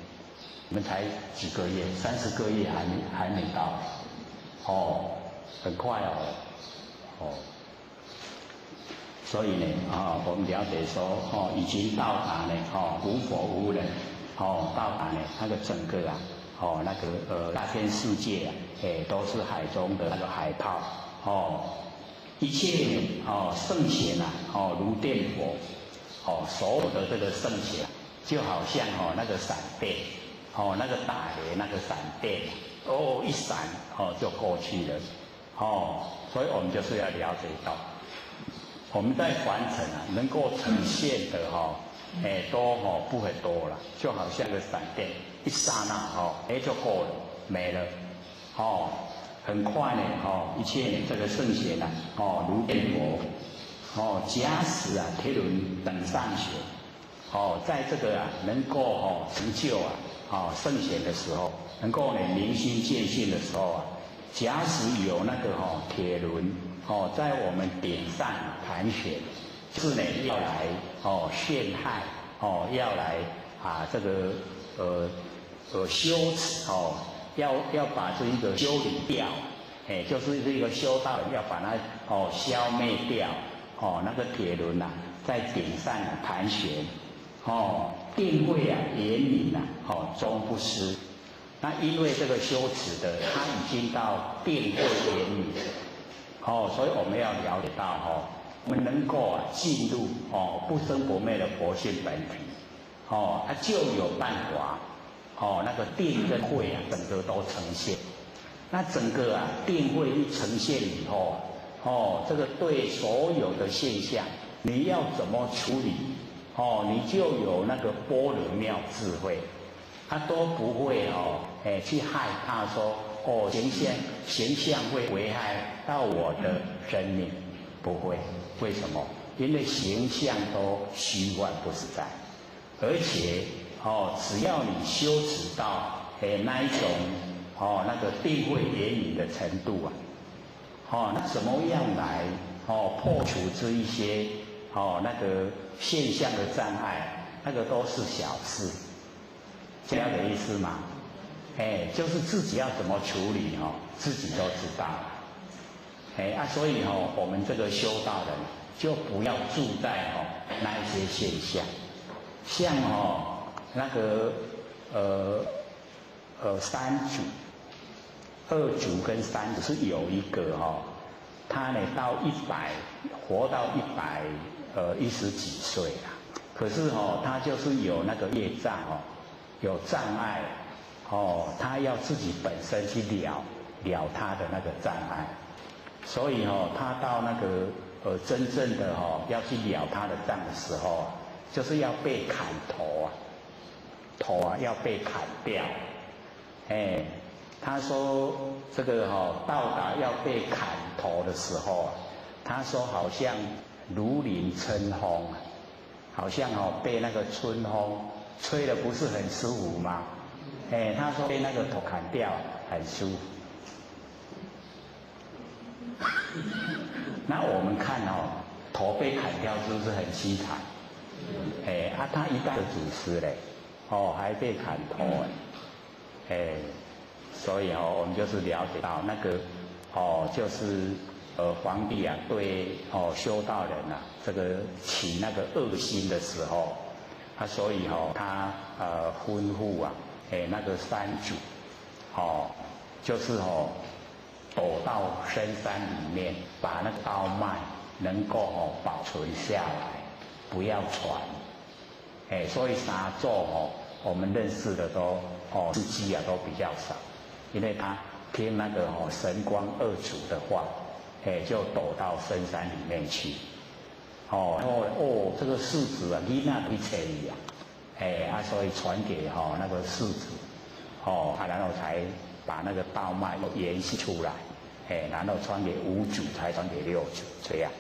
Speaker 1: 你们才几个月，30个月还没到很快所以呢我们了解说已经到达呢无佛无人到达呢那个整个那个大千世界都是海中的那个海泡一切圣贤如电佛所有的这个圣贤就好像那个闪电那个打雷那个闪电一闪就过去了所以我们就是要了解到我们在凡尘能够呈现的都不会多了，就好像个闪电一刹那就过了没了很快呢一切这个圣贤如电佛假使天轮等上学在这个能够成就圣贤的时候，能够明心见性的时候假使有那个铁轮在我们顶上盘旋，是呢要来陷害要来这个修持要把这一个修理掉就是这个修道人要把它消灭掉那个铁轮在顶上盘旋定慧严明终不失。那因为这个修持的他已经到定慧严明所以我们要了解到我们能够进入不生不灭的佛性本体就有办法那个定跟慧整个都呈现。那整个定慧一呈现以后这个对所有的现象你要怎么处理你就有那个般若妙智慧，他都不会去害怕说形象会危害到我的生命，不会。为什么？因为形象都虚幻不实在，而且只要你修持到那一种那个定慧严明的程度那怎么样来破除这一些那个现象的障碍，那个都是小事，这样的意思嘛？就是自己要怎么处理自己都知道。所以我们这个修道人就不要住在那一些现象，像那个三组、二组跟三组是有一个他呢活到110几岁啦。可是他就是有那个业障有障碍他要自己本身去了他的那个障碍，所以他到那个真正的要去了他的障的时候就是要被砍头要被砍掉。他说这个到达要被砍头的时候他说好像如临春风，好像被那个春风吹得不是很舒服吗？他说被那个头砍掉很舒服。那我们看头被砍掉是不是很凄惨？他一代的祖师嘞，还被砍头所以我们就是了解到那个就是皇帝啊对修道人啊这个起那个恶心的时候，所以他吩咐啊那个三主就是躲到深山里面，把那个刀脉能够保存下来，不要传。所以三座我们认识的都事迹啊都比较少，因为他听那个神光二祖的话，就躲到深山里面去。然后这个世子啊，你那去找伊啊，所以传给那个世子，然后才把那个道脉延续出来，然后传给五祖，才传给六祖，这样。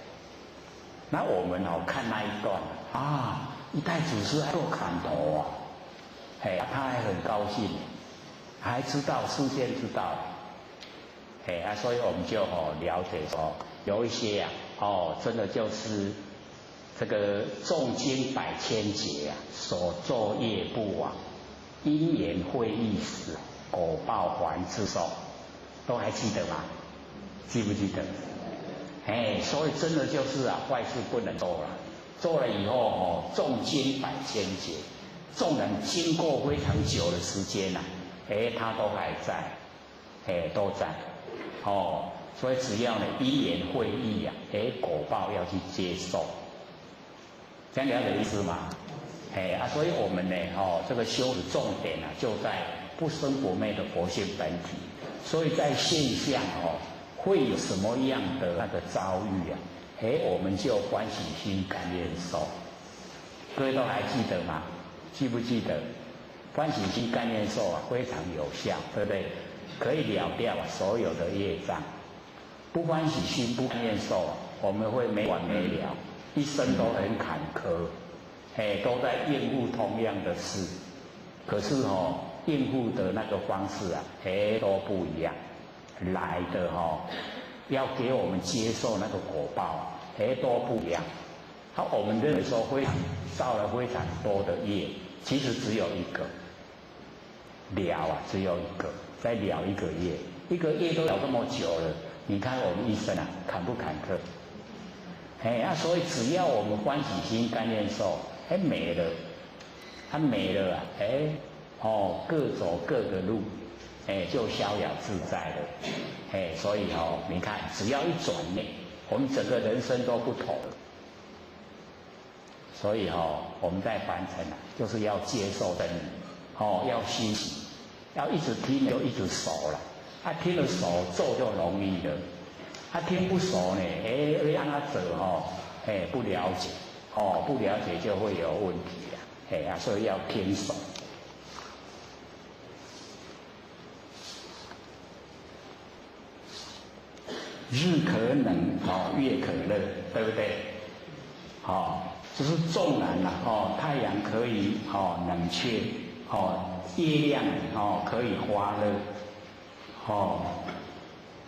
Speaker 1: 那我们看那一段啊，一代祖师还做砍头啊，他还很高兴，还知道事先知道，所以我们就了解说，有一些真的就是这个重经百千劫啊，所作业不亡，因缘会易死，果报还自受，都还记得吗？记不记得？所以真的就是坏事不能做了，做了以后重经百千劫，纵然经过非常久的时间他都还在，都在，所以只要因缘会易果报要去接受，这样了解意思吗？所以我们呢，这个修的重点就在不生不灭的佛性本体，所以在现象会有什么样的那个遭遇我们就欢喜心甘愿受。各位都还记得吗？记不记得？欢喜心甘愿受非常有效，对不对？可以了掉所有的业障。不欢喜心不甘愿受我们会没完没了，一生都很坎坷，都在应付同样的事，可是应付的那个方式都不一样，来的要给我们接受那个果报都不一样。我们认为说造了非常多的业，其实只有一个了只有一个，再了一个业，一个业都了这么久了，你看我们一生坎不坎坷？所以只要我们欢喜心甘愿受，没了，没了各走各的路，就逍遥自在了，所以你看，只要一转念，我们整个人生都不同了。所以我们在凡尘就是要接受真理，要欣喜，要一直听就一直熟了，听了熟做就容易了，听不熟呢，让他走不了解，不了解就会有问题所以要听熟。日可冷月可热，对不对？就是纵然太阳可以冷却，月亮可以发热，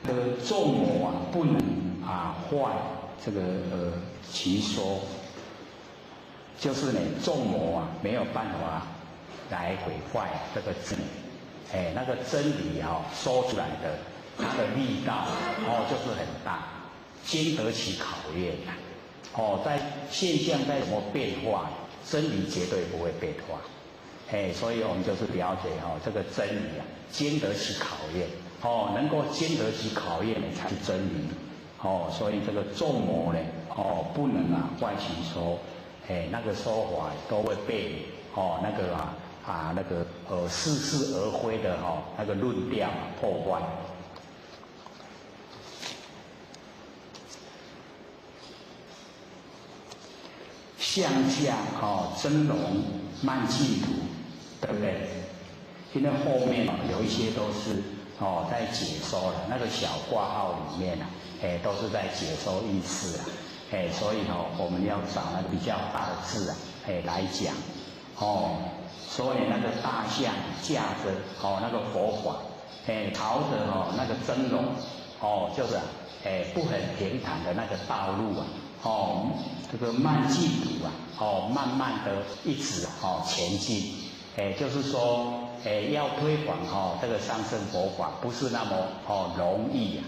Speaker 1: 这个众魔不能坏这个其说，就是呢众魔没有办法来毁坏这个真理，那个真理说出来的，它的力道就是很大，经得起考验在现象再怎么变化，真理绝对不会变化。所以我们就是了解这个真理经得起考验，能够经得起考验才是真理。哦，所以这个纵魔呢，哦，不能啊外形说，那个说法都会被那个似是而非的那个论调破坏。向下真容慢净土，对不对？因为后面有一些都是在解说了，那个小挂号里面都是在解说意思啊，所以我们要找那个比较大的字啊，来讲，所以那个大象驾着那个佛法，朝着那个真容，就是不很平坦的那个道路啊，这个慢净土啊，慢慢的一直前进，就是说。要推广这个上乘佛法不是那么容易啊，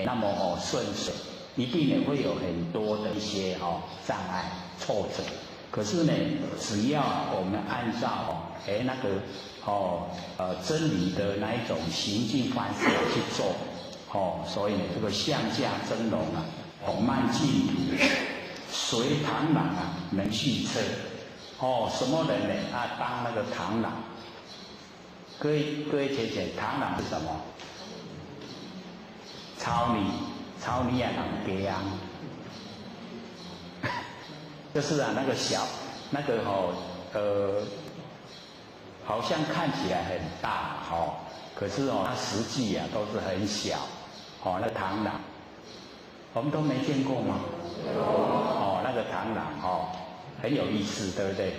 Speaker 1: 那么顺水，一定也会有很多的一些障碍挫折。可是呢，只要我们按照那个真理的那一种行进方式去做，所以呢，这个向下真容啊，慢净土，随螳螂啊能续车，什么人呢？当那个螳螂。各位姐姐，螳螂是什么？草泥啊，人家就是啊，那个小，那个好像看起来很大可是它实际啊都是很小那螳螂，我们都没见过吗？那个螳螂很有意思，对不对？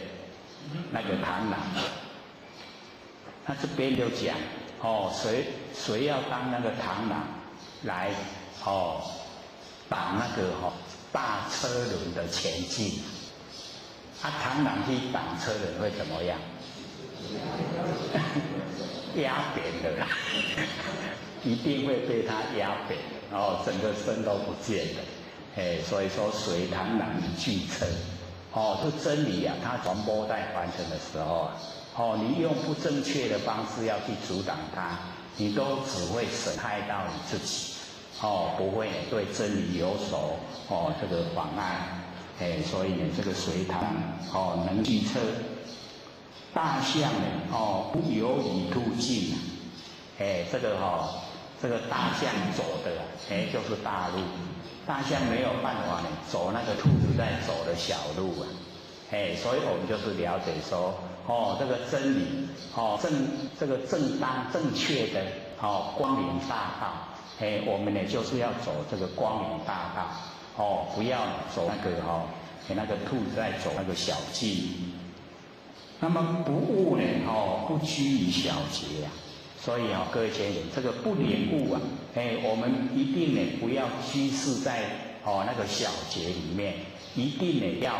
Speaker 1: 那个螳螂。他这边就讲谁要当那个螳螂来挡那个大车轮的前进，螳螂去挡车轮会怎么样？压扁的啦，一定会被它压扁，整个身都不见了。所以说随螳螂俱车，这真理啊，它传播在凡尘的时候啊。你用不正确的方式要去阻挡它，你都只会损害到你自己，不会对真理有所这个妨碍，所以呢，这个随螳能俱车，大象呢不由己途径这个大象走的就是大路，大象没有办法呢走那个兔子在走的小路啊，所以我们就是了解说。这个真理，这个正当正确的光明大道，我们呢就是要走这个光明大道，不要走那个兔子在走那个小径。那么不悟呢，不拘于小节啊，所以各位前人，这个不领悟啊，我们一定呢不要居士在那个小节里面，一定呢要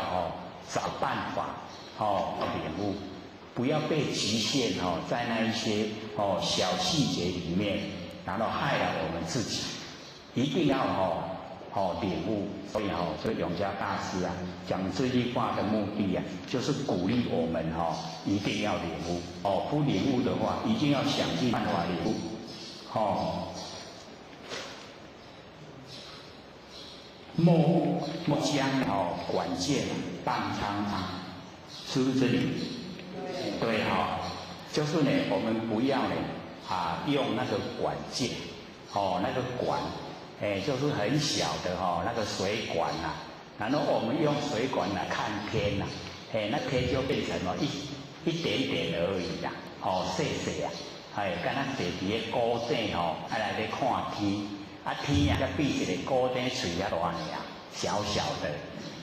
Speaker 1: 找办法领悟。不要被局限在那一些小细节里面，然后害了我们自己。一定要领悟。所以这个永嘉大师啊讲这句话的目的啊，就是鼓励我们一定要领悟。不领悟的话，一定要想尽办法领悟。莫将管见荡苍苍，是不是这里？对就是呢，我们不要呢用那个管件，那个管，就是很小的那个水管呐，然后我们用水管来看天呐，那天就变成了一点点而已啦，细细啊，敢若坐伫个高顶来咧看天，天啊，比一个高顶水遐大尔，小小的。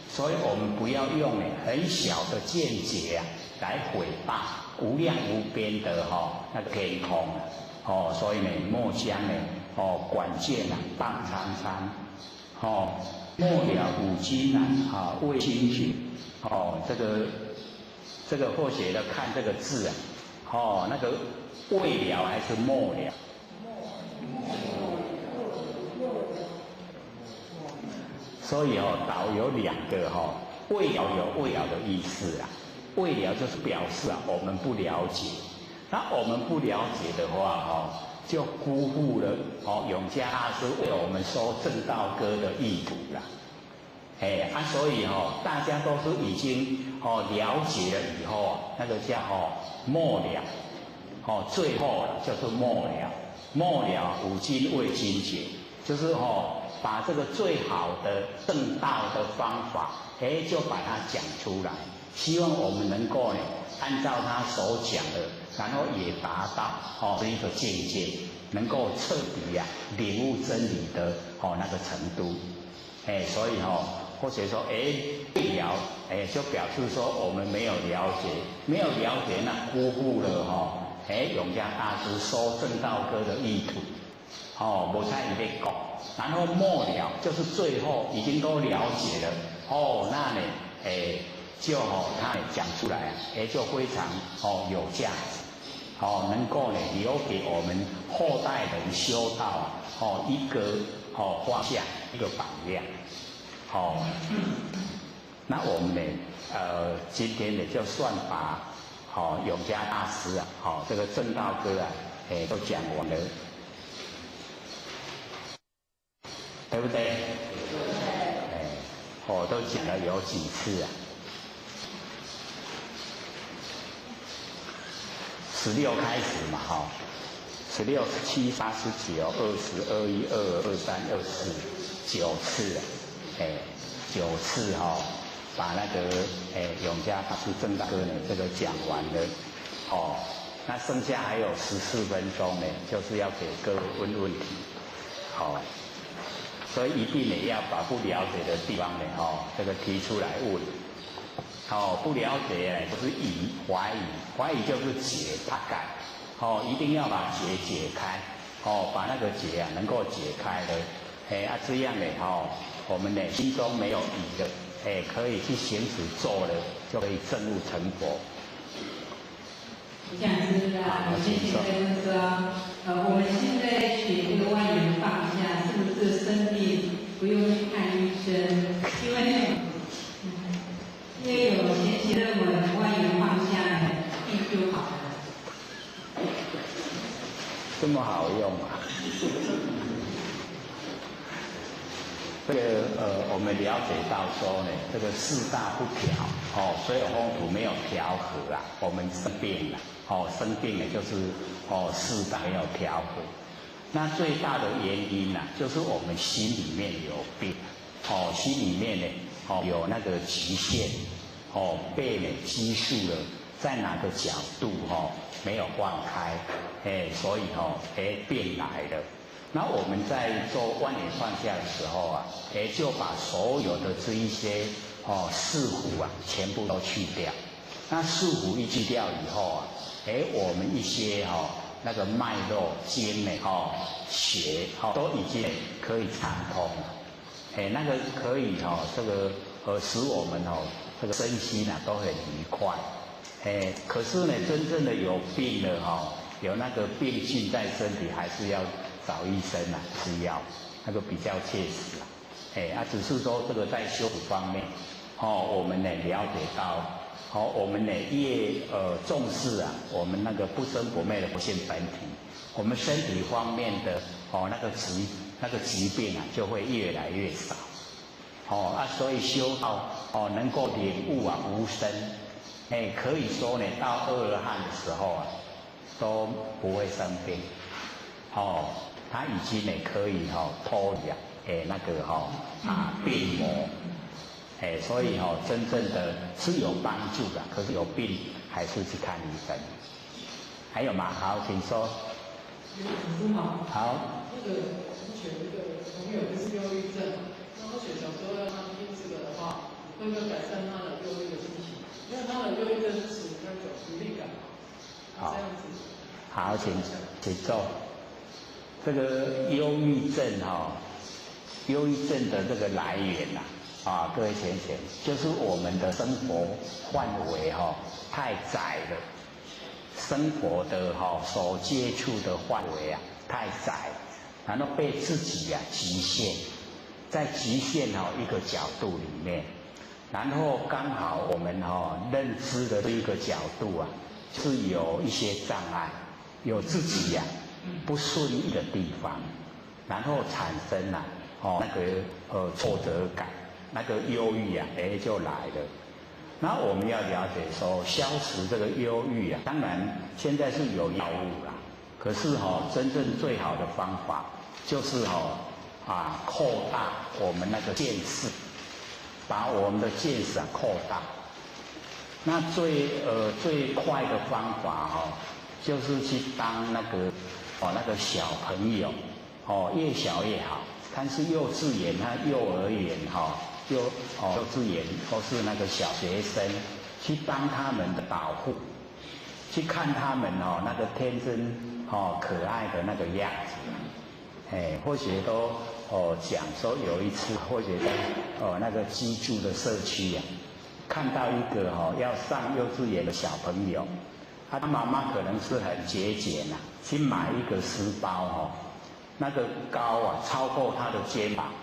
Speaker 1: 所以我们不要用很小的见解来毁谤无量无边的那个天空所以呢，莫将管见荡苍苍末了五经未清醒这个或许要看这个字那个未了还是末了？所以导有两个未了有未了的意思啊，未了就是表示我们不了解，那我们不了解的话就辜负了永嘉大师为我们说正道歌的意图啦。所以大家都是已经了解了以后，那个叫末了，最后了就是末了，末了五经为精解，就是把这个最好的正道的方法，就把它讲出来，希望我们能够呢按照他所讲的，然后也达到这一个境界，能够彻底领悟真理的那个程度。所以或者说不了，就表示说我们没有了解，没有了解那辜负了永嘉大师说正道歌的意图。无在伊咧讲，然后末了就是最后已经都了解了，那呢就他讲出来就非常有价值，能够呢留给我们后代人修道一个方向，一个榜样。那我们呢今天呢就算把永嘉大师这个正道歌都讲完了，对不对？都讲了有几次16开始嘛，16、17、18、19、20、21、22、23、24，9次9次把那个永嘉大师正道歌呢这个讲完了，那剩下还有14分钟呢，就是要给各位问问题，所以一定呢要把不了解的地方呢这个提出来问，不了解呢不是疑怀疑，怀疑就是解他改，一定要把结解开，把那个结能够解开的，这样呢我们呢心中没有疑的，可以去行使做了，就可以证悟成佛。
Speaker 12: 讲师我先请问说，我们现在学这个万缘放下，是不是生病不用去看医生？因为有前期认为万缘放下呢，病就好了。
Speaker 1: 这么好用这个我们了解到说呢，这个四大不调，所有风土没有调和我们生病了，生病呢就是四大没有调和。那最大的原因就是我们心里面有病，心里面呢有那个极限，被呢拘束了，在哪个角度没有放开，所以病来了。那我们在做万缘放下的时候就把所有的这一些束缚全部都去掉。那束缚一去掉以后我们一些那个脉络筋血都已经可以畅通了。那个可以这个使我们这个身心都很愉快。可是呢，真正的有病了有那个病菌在身体，还是要找医生吃药，那个比较切实只是说这个在修补方面，我们呢了解到，我们呢越重视我们那个不生不灭的佛性本体，我们身体方面的那个疾病就会越来越少，所以修道能够领悟无生，可以说呢到阿罗汉的时候都不会生病，他已经呢可以脱离那个病魔，所以真正的是有帮助的，可是有病还是去看医生。还有吗？好，请说。好。
Speaker 13: 那个之前一个朋友不是忧郁症，那而且小时候让他听这个的话，会不会改善他的忧郁的心情？因为他的忧郁症是属于那种无力感嘛，这样子。
Speaker 1: 好，请坐。这个忧郁症忧郁症的这个来源各位先生，就是我们的生活范围太窄了，生活的所接触的范围太窄，然后被自己局限，在局限一个角度里面，然后刚好我们认知的这一个角度是有一些障碍，有自己不顺意的地方，然后产生了那个挫折感，那个忧郁啊，就来了。那我们要了解说，消除这个忧郁啊，当然现在是有药物啦，可是真正最好的方法就是扩大我们那个见识，把我们的见识扩大。那最快的方法就是去当那个小朋友越小越好。但是幼稚园和幼儿园幼稚园或是那个小学生，去当他们的保护，去看他们那个天真可爱的那个样子。或许都讲说有一次，或许在那个居住的社区啊，看到一个要上幼稚园的小朋友，他妈妈可能是很节俭啊，去买一个书包那个高啊超过他的肩膀，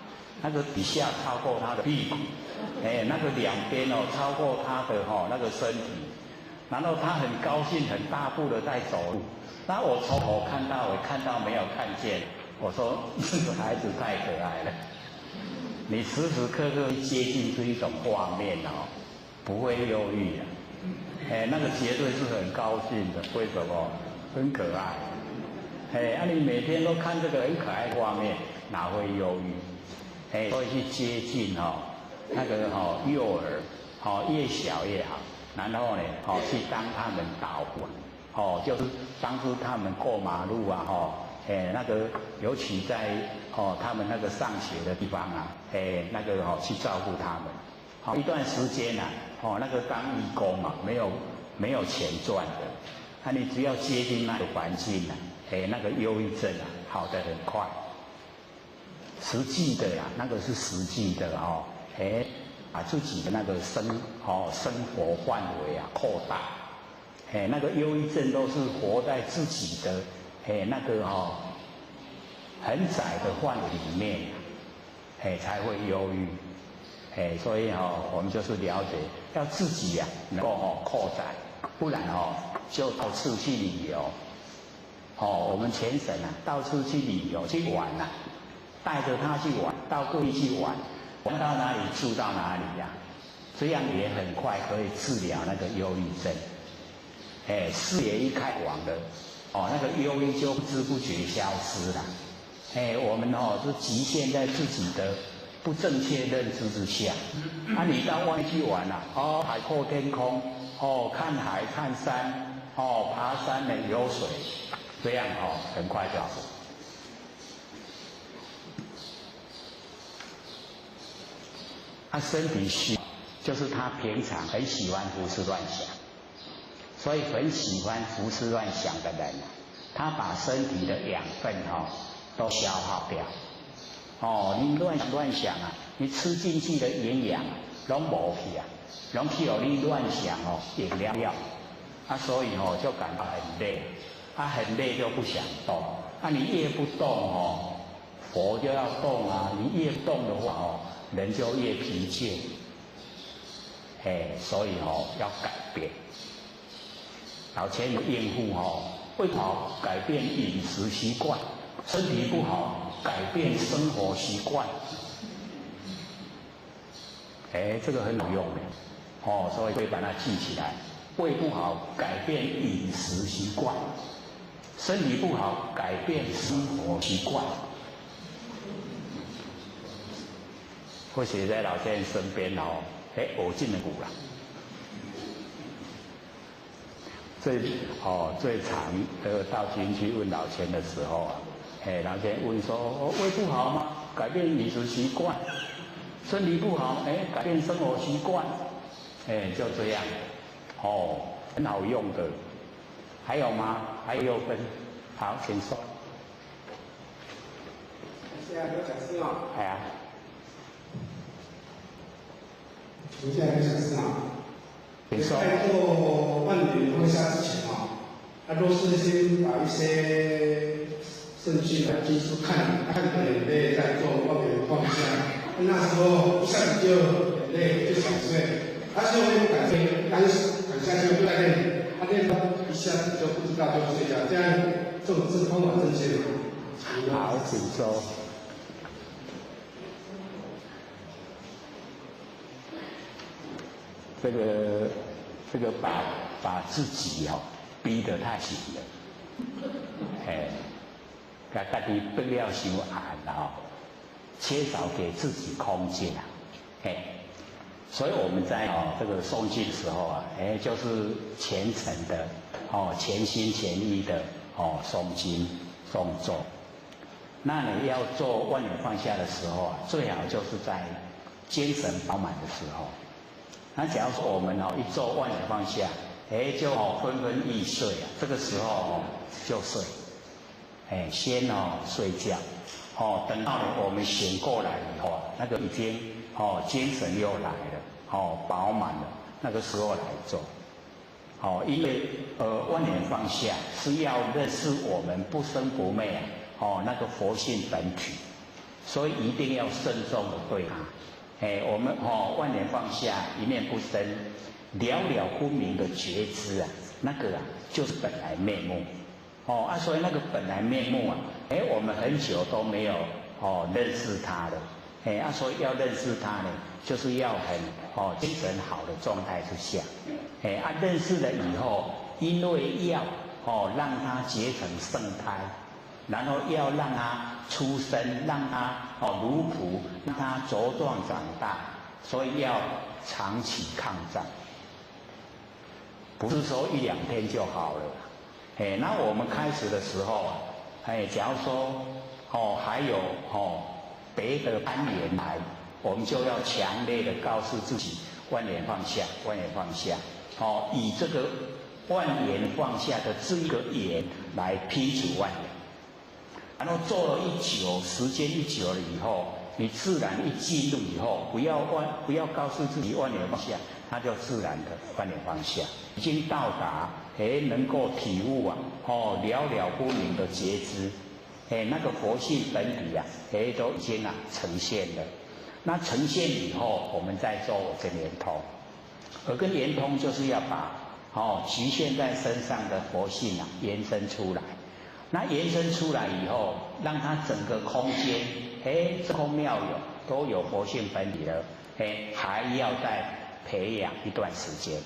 Speaker 1: 那个底下超过他的屁股，那个两边超过他的那个身体，然后他很高兴很大步的在走路。那我从头看到尾，看到没有看见，我说这个孩子太可爱了。你时时刻刻接近这一种画面不会忧郁的，那个绝对是很高兴的。为什么？很可爱。你每天都看这个很可爱的画面，哪会忧郁？所以去接近那个幼儿越小越好，然后呢去当他们导管就是帮助他们过马路啊那个尤其在他们那个上学的地方啊那个去照顾他们。一段时间啊那个当义工嘛，没有钱赚的，那你只要接近那个环境啊那个忧郁症啊好得很快。实际的啦，那个是实际的把自己的那个生活范围啊扩大。那个忧郁症都是活在自己的那个很窄的范围里面才会忧郁。所以我们就是了解，要自己啊能够扩展，不然就到处去旅游。我们全省啊到处去旅游去玩啊，带着他去玩，到各地去玩，玩到哪里住到哪里呀，这样也很快可以治疗那个忧郁症。视野一开广的那个忧郁就不知不觉消失了。我们是局限在自己的不正确认知之下。你到外去玩啊，海阔天空，看海看山，爬山呢游水，这样很快就好。身体虚，就是他平常很喜欢胡思乱想，所以很喜欢胡思乱想的人他把身体的养分都消耗掉。你乱想啊，你吃进去的营养拢无去啊，拢去你乱想饮料所以就感到很累，很累就不想动。你越不动佛就要动啊，你越动的话人就越疲倦。所以要改变。老前有应付为好改变饮食习惯，身体不好改变生活习惯。这个很有用的所以可以把它记起来。胃不好改变饮食习惯，身体不好改变生活习惯。或许在老先生身边偶进的股了。最常到军区问老钱的时候老钱问说胃不好吗？改变饮食习惯。身体不好改变生活习惯。就这样很好用的。还有吗？还有分？好，请说。
Speaker 6: 现在有讲师吗？请现在有讲师吗？在做万年放下之前都是先把一些证据来基础看眼泪再做万年放下。那时候一下子就眼泪就想睡，而且我也敢睡，但是躺下去不再练，练到一下子就不知道就睡觉，这样这方法正确吗？
Speaker 1: 好，请说。这个把自己逼得太紧了，家己不了伤暗缺少给自己空间所以我们在这个诵经的时候就是虔诚的全心全意的诵经诵咒。那你要做万缘放下的时候最好就是在精神饱满的时候。那假如说我们一做万缘放下，就昏昏欲睡这个时候就睡，先睡觉，等到我们醒过来以后，那个已经精神又来了，饱满了，那个时候来做。因为万缘放下是要认识我们不生不灭那个佛性本体，所以一定要慎重的对它。我们万缘放下，一念不生，了了分明的觉知那个就是本来面目。所以那个本来面目我们很久都没有认识它了。所以要认识它呢，就是要很精神好的状态之下。认识了以后，因为要让它结成圣胎，然后要让它出生，让它如朴，让它茁壮长大，所以要长期抗战，不是说一两天就好了。那我们开始的时候假如说还有别的攀缘来，我们就要强烈的告诉自己万缘放下，万缘放下。以这个万缘放下的这一个缘来批除万缘。然后做了一久，时间一久了以后，你自然一进入以后，不要告诉自己万缘放下，它就自然的万缘放下，已经到达能够体悟了了分明的觉知，那个佛性本体都已经呈现了。那呈现以后，我们再做耳根圆通，耳根圆通就是要把局限在身上的佛性延伸出来。那延伸出来以后，让它整个空间，这空妙有都有佛性本体了，还要再培养一段时间。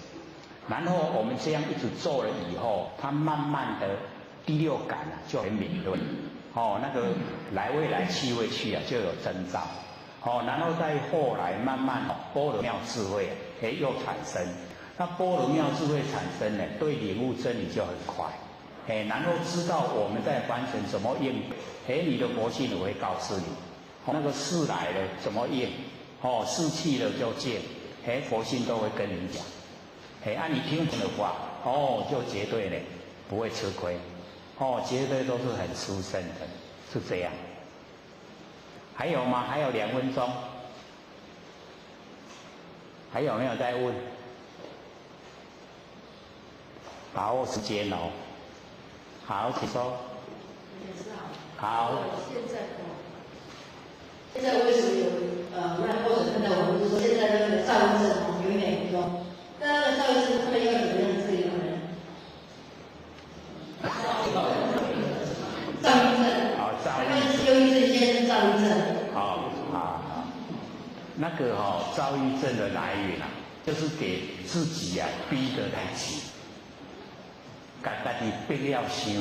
Speaker 1: 然后我们这样一直做了以后，它慢慢的第六感就很敏锐，那个来味来去味去就有征兆，然后再后来慢慢般若妙智慧又产生。那般若妙智慧产生呢，对领悟真理就很快。然后知道我们在凡尘怎么应，你的佛性我会告诉你，那个事来了怎么应，事去了就见，佛性都会跟你讲，你听从的话，就绝对呢不会吃亏，绝对都是很殊胜的，是这样。还有吗？还有2分钟，还有没有再问？把握时间哦。好，请说。好。
Speaker 5: 现在为什么有让或者看到我们就说现在那个躁郁症有一点严重？那那个躁郁症他们要怎么样治疗呢？躁郁症。好，躁郁症。他是忧郁症，现在是躁郁症。
Speaker 1: 好。那个躁郁症的来源就是给自己逼得太紧。家己逼了伤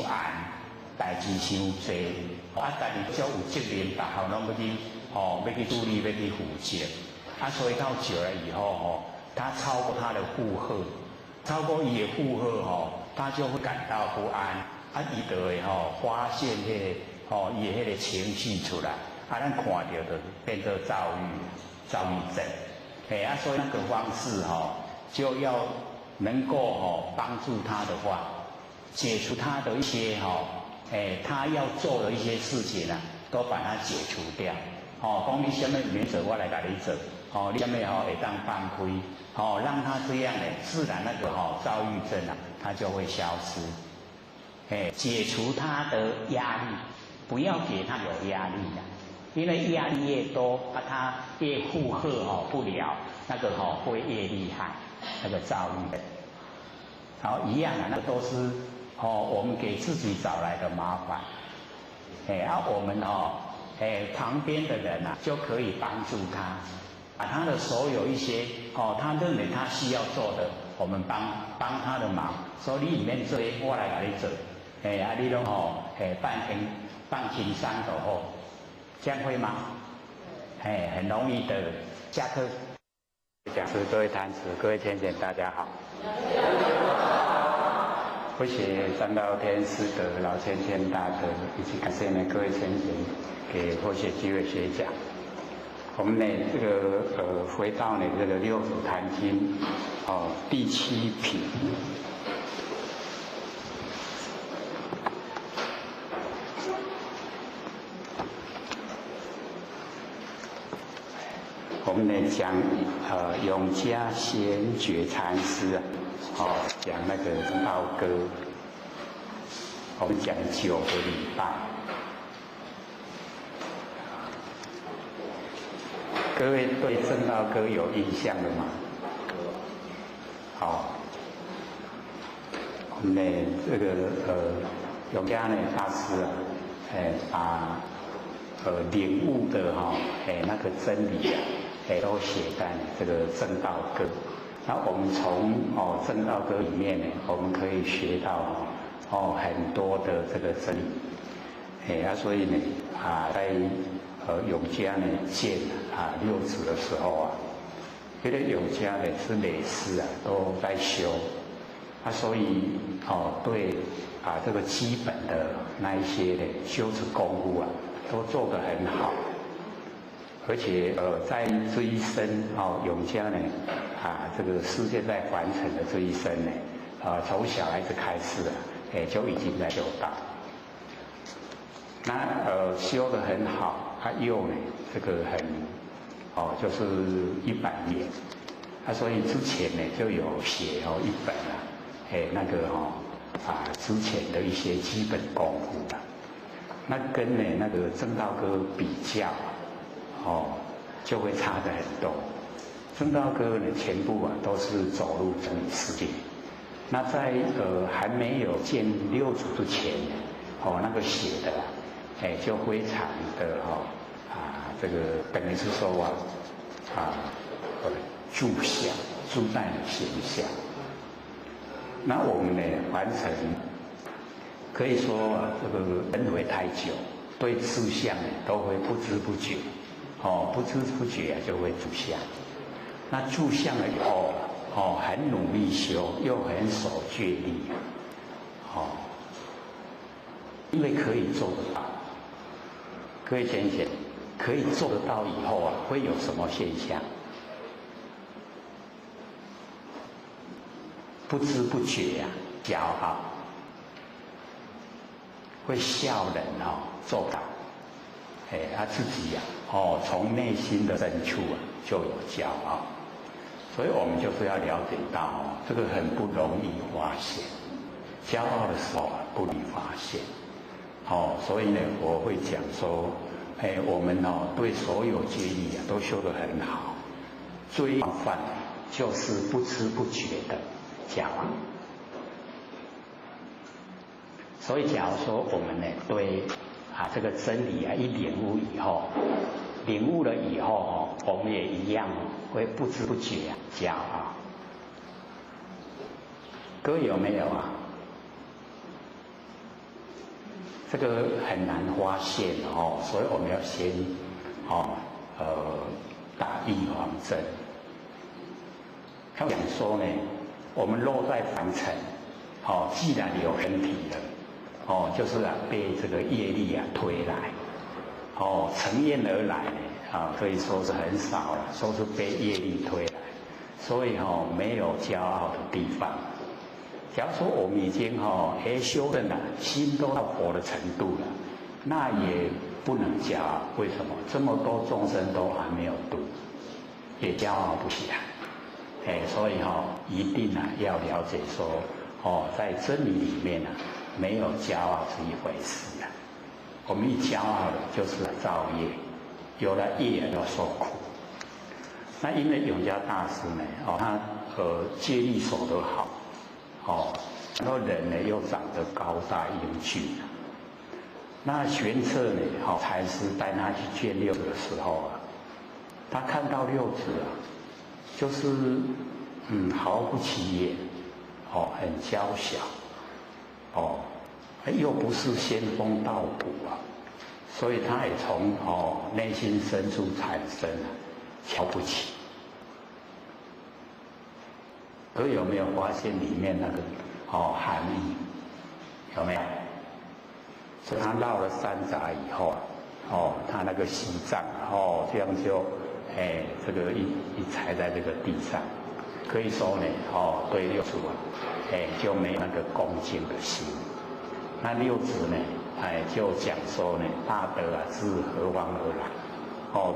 Speaker 1: 暗，代志伤多，家己足有责任，大项拢要去处理，要去负责，所以到久了以后他超过他的负荷，超过伊的负荷他就会感到不安，伊就会发现伊的个情绪出来，咱看到就变做躁郁症，所以那个方式就要能够帮助他的话，解除他的一些他要做的一些事情都把它解除掉。讲你什么原则我来给你做，你什么会当放开，让他这样自然那个躁郁症它就会消失。解除他的压力，不要给他有压力因为压力越多，他越负荷不了，那个会越厉害。那个躁郁症，一样那个都是我们给自己找来的麻烦，我们旁边的人啊就可以帮助他，把他的所有一些他认为他需要做的，我们帮他的忙，所以你里面做，我来给你做，你拢放轻松就好，这样会吗？很容易的。下课。讲师、各位坛子、各位天贤，大家好。谢谢张道天师德、老千千大德，以及感谢呢各位天贤给佛学机会学讲。我们呢这个回到呢这个六祖坛经第7品。我们呢讲永嘉贤觉禅师讲那个道歌，我们讲9个礼拜。各位对正道歌有印象的吗？好，我们呢这个永嘉呢大师把领悟的那个真理都写在这个正道歌。那我们从正道歌里面呢，我们可以学到很多的这个真理。所以呢在永嘉呢见六祖的时候因为永嘉呢是每师都在修，所以对这个基本的那一些的修持功夫都做得很好。而且在这一生永嘉呢这个世界在凡尘的这一生呢从小孩子开始就已经在修道。那修得很好，又呢这个很就是100年，所以之前呢就有写一本那个之前的一些基本功夫那跟呢那个正道歌比较就会差得很多。正道歌呢全部都是走入真理世界。那在还没有见六祖之前那个写的就非常的这个等于是说住相住在形象。那我们呢完成可以说这个轮回太久，对志向都会不知不觉不知不觉就会住相。那住相了以后很努力修，又很守戒律因为可以做得到。各位想想，可以做得到以后会有什么现象？不知不觉骄傲，会笑人做到他自己从内心的深处就有骄傲。所以我们就是要了解到这个很不容易发现，骄傲的时候不容易发现所以呢我会讲说我们对所有戒律都修得很好，最麻烦就是不知不觉的骄傲。所以假如说我们呢对这个真理一领悟以后，领悟了以后我们也一样会不知不觉骄傲。各位有没有这个很难发现所以我们要先打预防针。他讲说呢，我们落在凡尘既然有身体了就是被这个业力推来乘愿而来可以说是很少了，说是被业力推来，所以没有骄傲的地方。假如说我们已经修正了，心都到佛的程度了，那也不能骄傲。为什么？这么多众生都还没有度，也骄傲不起来。所以一定要了解说在真理里面没有骄傲是一回事我们一骄傲了就是造业，有了业要受苦。那因为永嘉大师呢他戒律守得好然后人呢又长得高大英俊。那玄策呢，禅师带他去见六子的时候啊，他看到六子啊，就是毫不起眼，很娇小，又不是仙风道骨啊，所以他也从内心深处产生瞧不起。可有没有发现里面那个含义？有没有？所以他绕了3匝以后，他那个心脏，这样就，这个一踩在这个地上，可以说呢，对六祖啊，就没那个恭敬的心。那六子呢，就讲说呢，大德啊，自何方而来？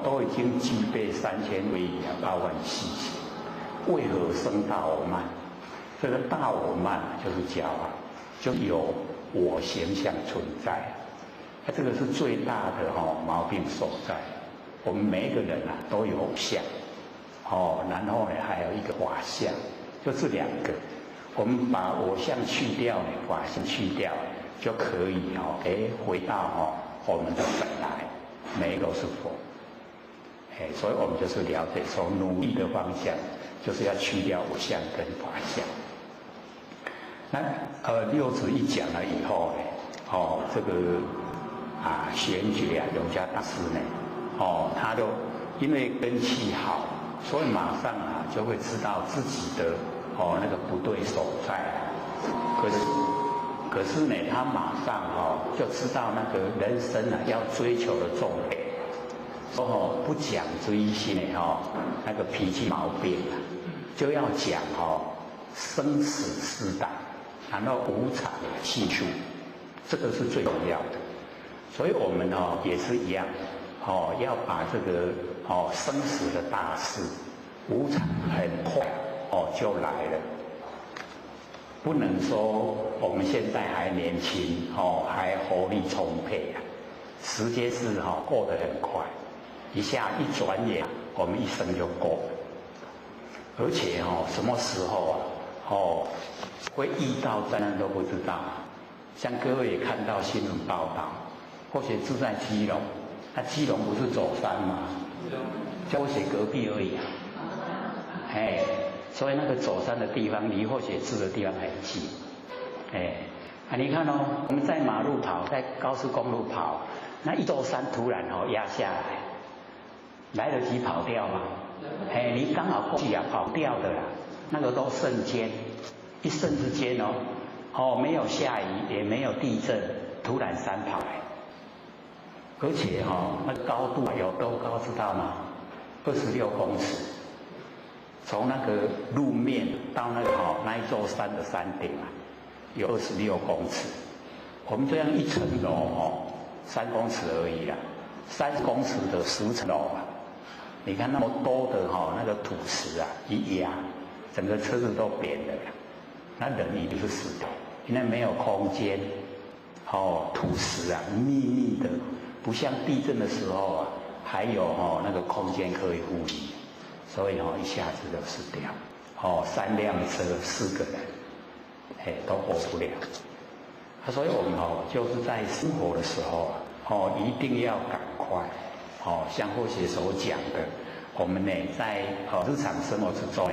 Speaker 1: 都已经具备3000威仪8万细行，为何生大我慢？这个大我慢就是骄傲，就有我形象存在，这个是最大的毛病所在。我们每一个人都有偶像，然后呢还有一个法相，就这2个。我们把偶像去掉，法相去掉，就可以回到我们的本来，每一个都是佛。所以我们就是了解说，努力的方向就是要去掉偶像跟法相。那六子一讲了以后呢，这个玄觉永嘉大师呢，他就因为根气好，所以马上就会知道自己的那个不对所在。可是呢，他马上就知道那个人生要追求的重点，说不讲追心那个脾气毛病就要讲生死四大。然后无常细数，这个是最重要的。所以我们也是一样，要把这个生死的大事，无常很快就来了。不能说我们现在还年轻还活力充沛时间是过得很快，一下一转眼我们一生就过了。而且什么时候会遇到灾难都不知道。像各位也看到新闻报道，或许住在基隆，那基隆不是走山吗？就或许隔壁而已所以那个走山的地方离或许住的地方很近。你看我们在马路跑，在高速公路跑，那一座山突然压下来，来得及跑掉吗？你刚好过去跑掉的啦，那个都瞬间。一瞬之间没有下雨，也没有地震，突然山跑来，而且那个高度有多高知道吗？26公尺，从那个路面到那个那一座山的山顶有26公尺。我们这样一层楼3公尺而已30公尺的10层楼你看那么多的那个土石一压，整个车子都扁了那人一定是死的，因为没有空间，土石密密的，不像地震的时候还有那个空间可以呼吸，所以一下子就死掉。3辆车4个人，都活不了。所以我们就是在生活的时候一定要赶快，像或许所讲的，我们呢在日常生活之中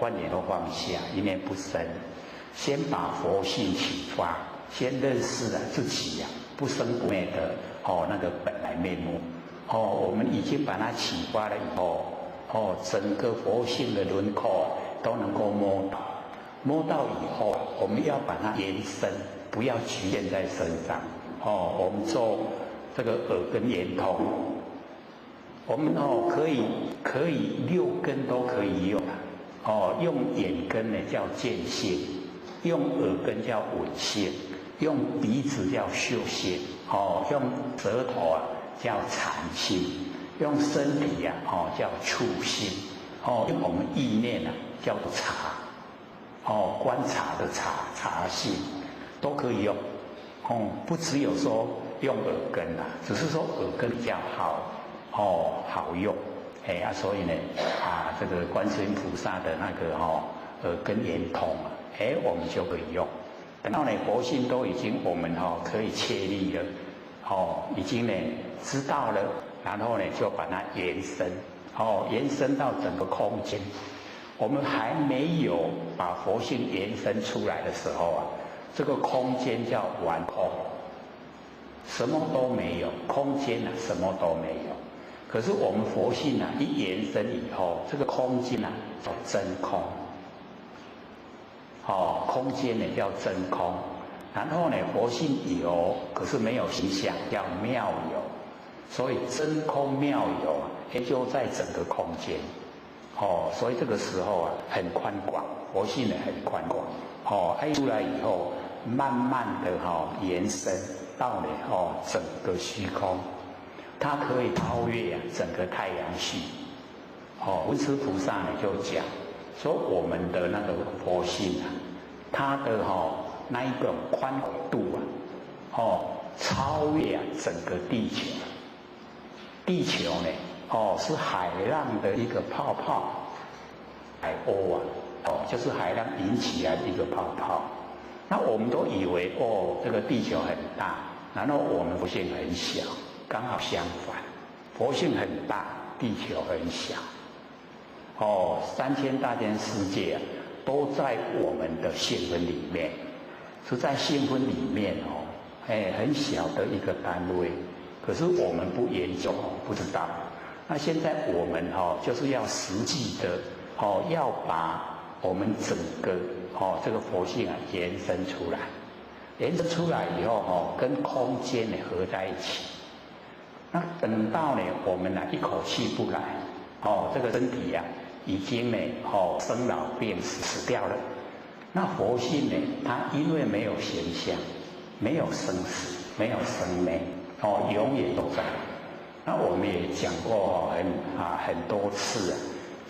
Speaker 1: 万念都放下，一念不生，先把佛性启发，先认识了自己不生不灭的那个本来面目。我们已经把它启发了以后，整个佛性的轮廓都能够摸到。摸到以后，我们要把它延伸，不要局限在身上。我们做这个耳根圆通，我们可以6根都可以用。用眼根呢叫见性，用耳根叫闻性，用鼻子叫嗅性，用舌头叫禅性，用身体叫触性，用我们意念叫做察，观察的察性都可以用。不只有说用耳根只是说耳根比较好用。所以呢，这个观世音菩萨的那个耳根圆通我们就可以用。等到呢佛性都已经我们可以确立了，已经呢知道了，然后呢就把它延伸，延伸到整个空间。我们还没有把佛性延伸出来的时候啊，这个空间叫完空，什么都没有，空间啊什么都没有。可是我们佛性啊一延伸以后，这个空间啊叫真空，空间呢叫真空。然后呢佛性有，可是没有形象，叫妙有。所以真空妙有啊，也就在整个空间。所以这个时候啊很宽广，佛性呢很宽广。出来以后，慢慢的延伸到呢整个虚空，它可以超越整个太阳系。文殊菩萨呢就讲说，我们的那个佛性啊，它的那一个宽广度啊，超越整个地球。地球呢？是海浪的一个泡泡，海鸥啊，就是海浪引起来的一个泡泡。那我们都以为这个地球很大，然后我们佛性很小，刚好相反，佛性很大，地球很小。3000大千世界啊，都在我们的性分里面，是在性分里面很小的一个单位，可是我们不研究，不知道。那现在我们就是要实际的要把我们整个这个佛性啊延伸出来，延伸出来以后跟空间呢合在一起。那等到呢我们呢一口气不来，这个身体啊已经呢生老病死掉了。那佛性呢，它因为没有形象，没有生死，没有生灭，永远都在。那我们也讲过很多次啊，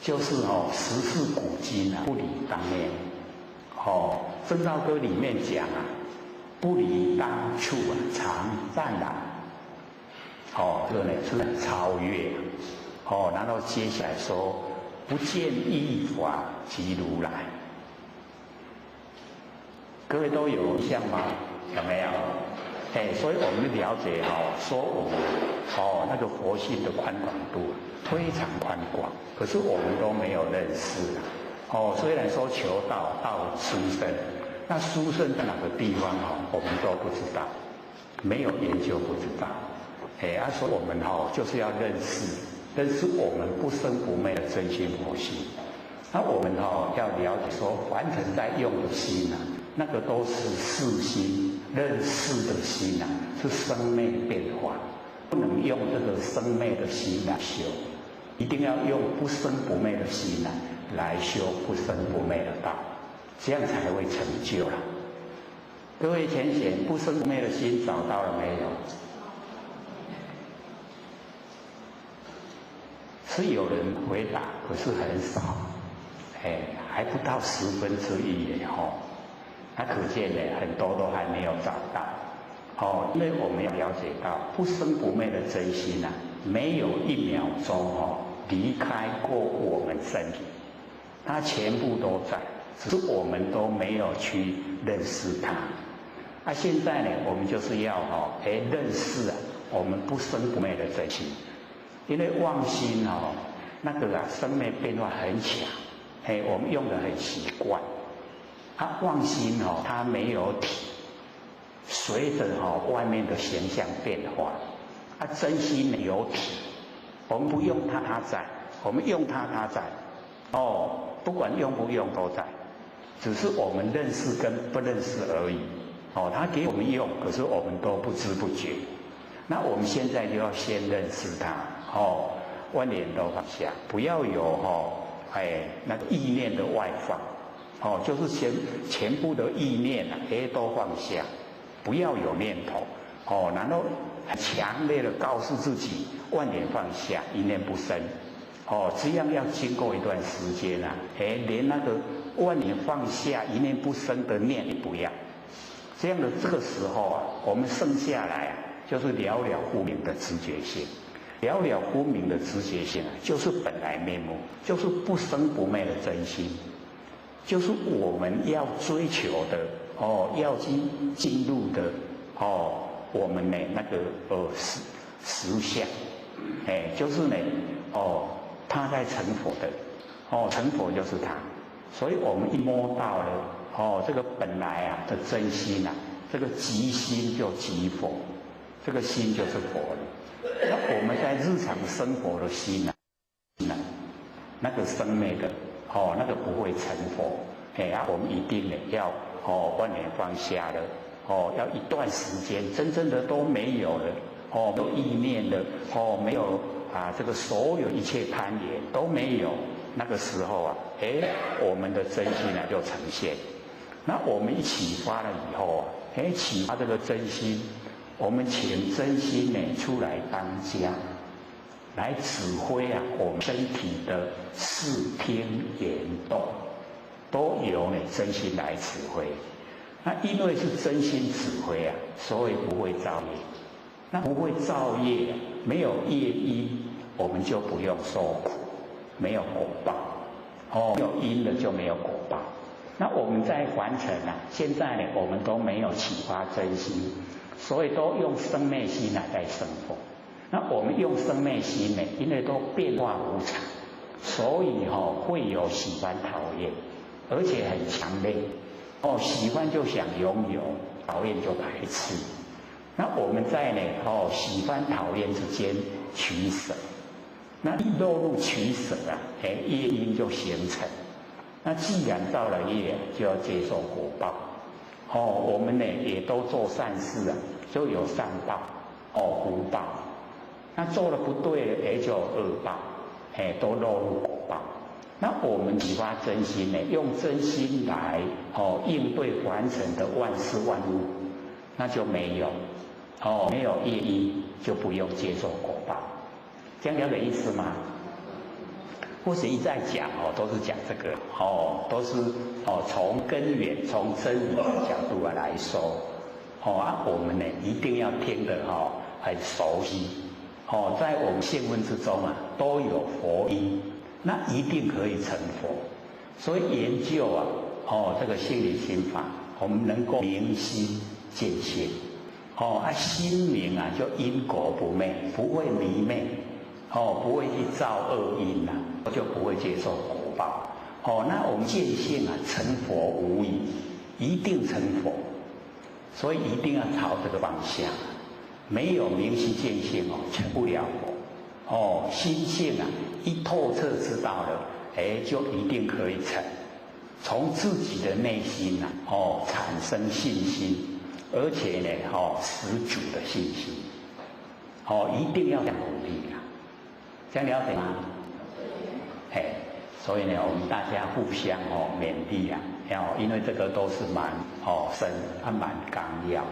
Speaker 1: 就是十世古今啊，不离当年。正道歌里面讲啊，不离当处啊，常湛然。这个呢是超越。然后接下来说，不见一法即如来。各位都有印象吗？有没有？所以我们了解说我们那个佛性的宽广度非常宽广，可是我们都没有认识。虽然说求道到殊胜，那殊胜在哪个地方我们都不知道，没有研究不知道。所以我们就是要认识我们不生不灭的真心佛性。那我们要了解说，凡尘在用的心啊，那个都是世心，认识的心啊，是生灭变化，不能用这个生灭的心来修，一定要用不生不灭的心来修不生不灭的道，这样才会成就了。各位浅显，不生不灭的心找到了没有？是有人回答，可是很少，还不到1/10耶那可见呢，很多都还没有找到。因为我们要了解到，不生不灭的真心啊，没有1秒钟离开过我们身体，它全部都在，只是我们都没有去认识它。现在呢，我们就是要认识我们不生不灭的真心。因为妄心那个生灭变化很强，我们用的很习惯。妄心它没有体，随着外面的形象变化。真心有体，我们不用它在，我们用它在。不管用不用都在，只是我们认识跟不认识而已。它给我们用，可是我们都不知不觉。那我们现在就要先认识它。万念都放下，不要有那个意念的外放，就是全部的意念都放下，不要有念头，然后很强烈的告诉自己万念放下，一念不生，这样要经过一段时间连那个万念放下，一念不生的念也不要，这样的这个时候我们剩下来就是了了分明的直觉性。了了分明的直觉性就是本来面目，就是不生不灭的真心，就是我们要追求的要进入的我们呢那个实相，就是呢他在成佛的，成佛就是他，所以我们一摸到了这个本来的真心这个即心就即佛，这个心就是佛了。那我们在日常生活的心那个生灭的那个不会成佛，我们一定呢要万年放下了，要一段时间真正的都没有了，没有意念了，没有这个所有一切攀缘都没有，那个时候我们的真心就呈现。那我们一启发了以后启发这个真心，我们请真心呢出来当家，来指挥我们身体的视听言动，都由真心来指挥。那因为是真心指挥所以不会造业。那不会造业，没有业因，我们就不用受苦，没有果报。没有因了就没有果报。那我们在凡尘现在呢，我们都没有启发真心，所以都用生灭心在生活。那我们用生灭心呢，因为都变化无常，所以会有喜欢讨厌，而且很强烈。喜欢就想拥有，讨厌就排斥。那我们在呢喜欢讨厌之间取舍。那一落入取舍业因就形成。那既然造了业，就要接受果报。我们呢也都做善事就有善报，福报。那做了不对了，就有恶报，都落入果报。那我们启发真心呢，用真心来应对凡尘的万事万物，那就没有没有业因，就不用接受果报。这样了解意思吗？或是一再讲都是讲这个都是从根源、从真理的角度来说我们呢一定要听得很熟悉在我们现问之中都有佛音，那一定可以成佛。所以研究这个心理心法，我们能够明心见性心明就因果不昧，不会迷昧不会去造恶因就不会接受果报那我们见性成佛无疑，一定成佛。所以一定要朝这个方向，没有明心见性成不了佛心性一透彻知道了就一定可以成。从自己的内心产生信心，而且呢十足的信心一定要这样努力这样了解吗？所以呢，我们大家互相勉励因为这个都是蛮深蛮纲要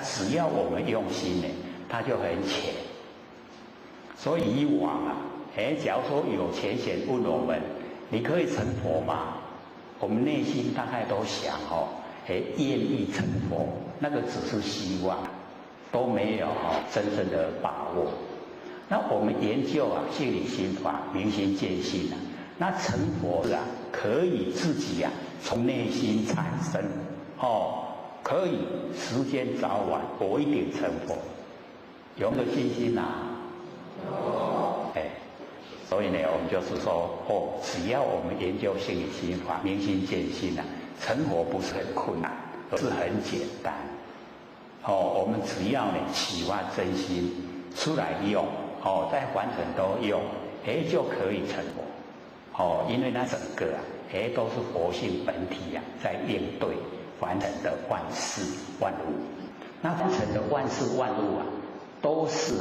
Speaker 1: 只要我们用心呢，它就很浅。所以以往假如说有浅显问我们，你可以成佛吗？我们内心大概都想愿意成佛，那个只是希望，都没有真正的把握。那我们研究心理心法，明心见性那成佛可以自己从内心产生可以时间早晚我一定成佛，有没有信心有所以呢，我们就是说只要我们研究心理心法，明心见性成佛不是很困难，而是很简单我们只要呢启发真心出来用在凡尘都用就可以成佛因为那整个都是佛性本体在应对凡尘的万事万物。那凡尘的万事万物都是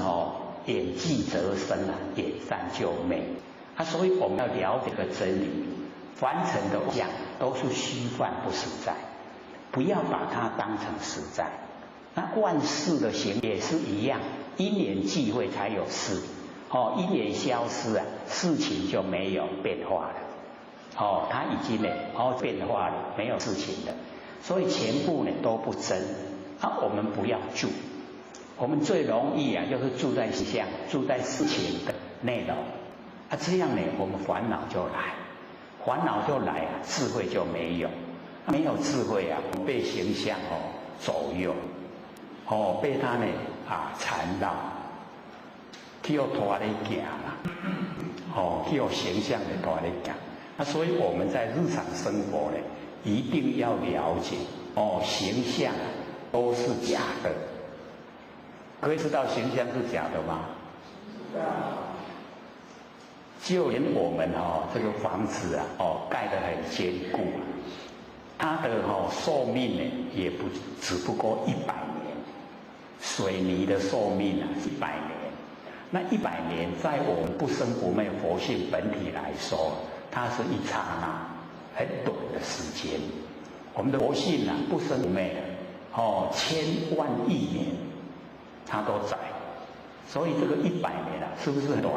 Speaker 1: 眼即则生眼善就昧所以我们要了解这个真理，凡尘的相都是虚幻不实在，不要把它当成实在。那万事的行也是一样，因缘际会才有事因缘消失事情就没有变化了它已经变化了，没有事情了。所以全部都不真我们不要住，我们最容易就是住在形象，住在事情的内容这样呢我们烦恼就来，智慧就没有没有智慧啊，被形象左右，被他呢缠绕，去要拖你行啦，去要形象的拖你行。所以我们在日常生活呢，一定要了解形象都是假的。各位知道形象是假的吗？就连我们这个房子啊盖得很坚固它的寿命呢也只不过100年，水泥的寿命是100年。那100年在我们不生不灭佛性本体来说，它是一刹那很短的时间。我们的佛性不生不灭的千万亿年它都在，所以这个100年是不是很短？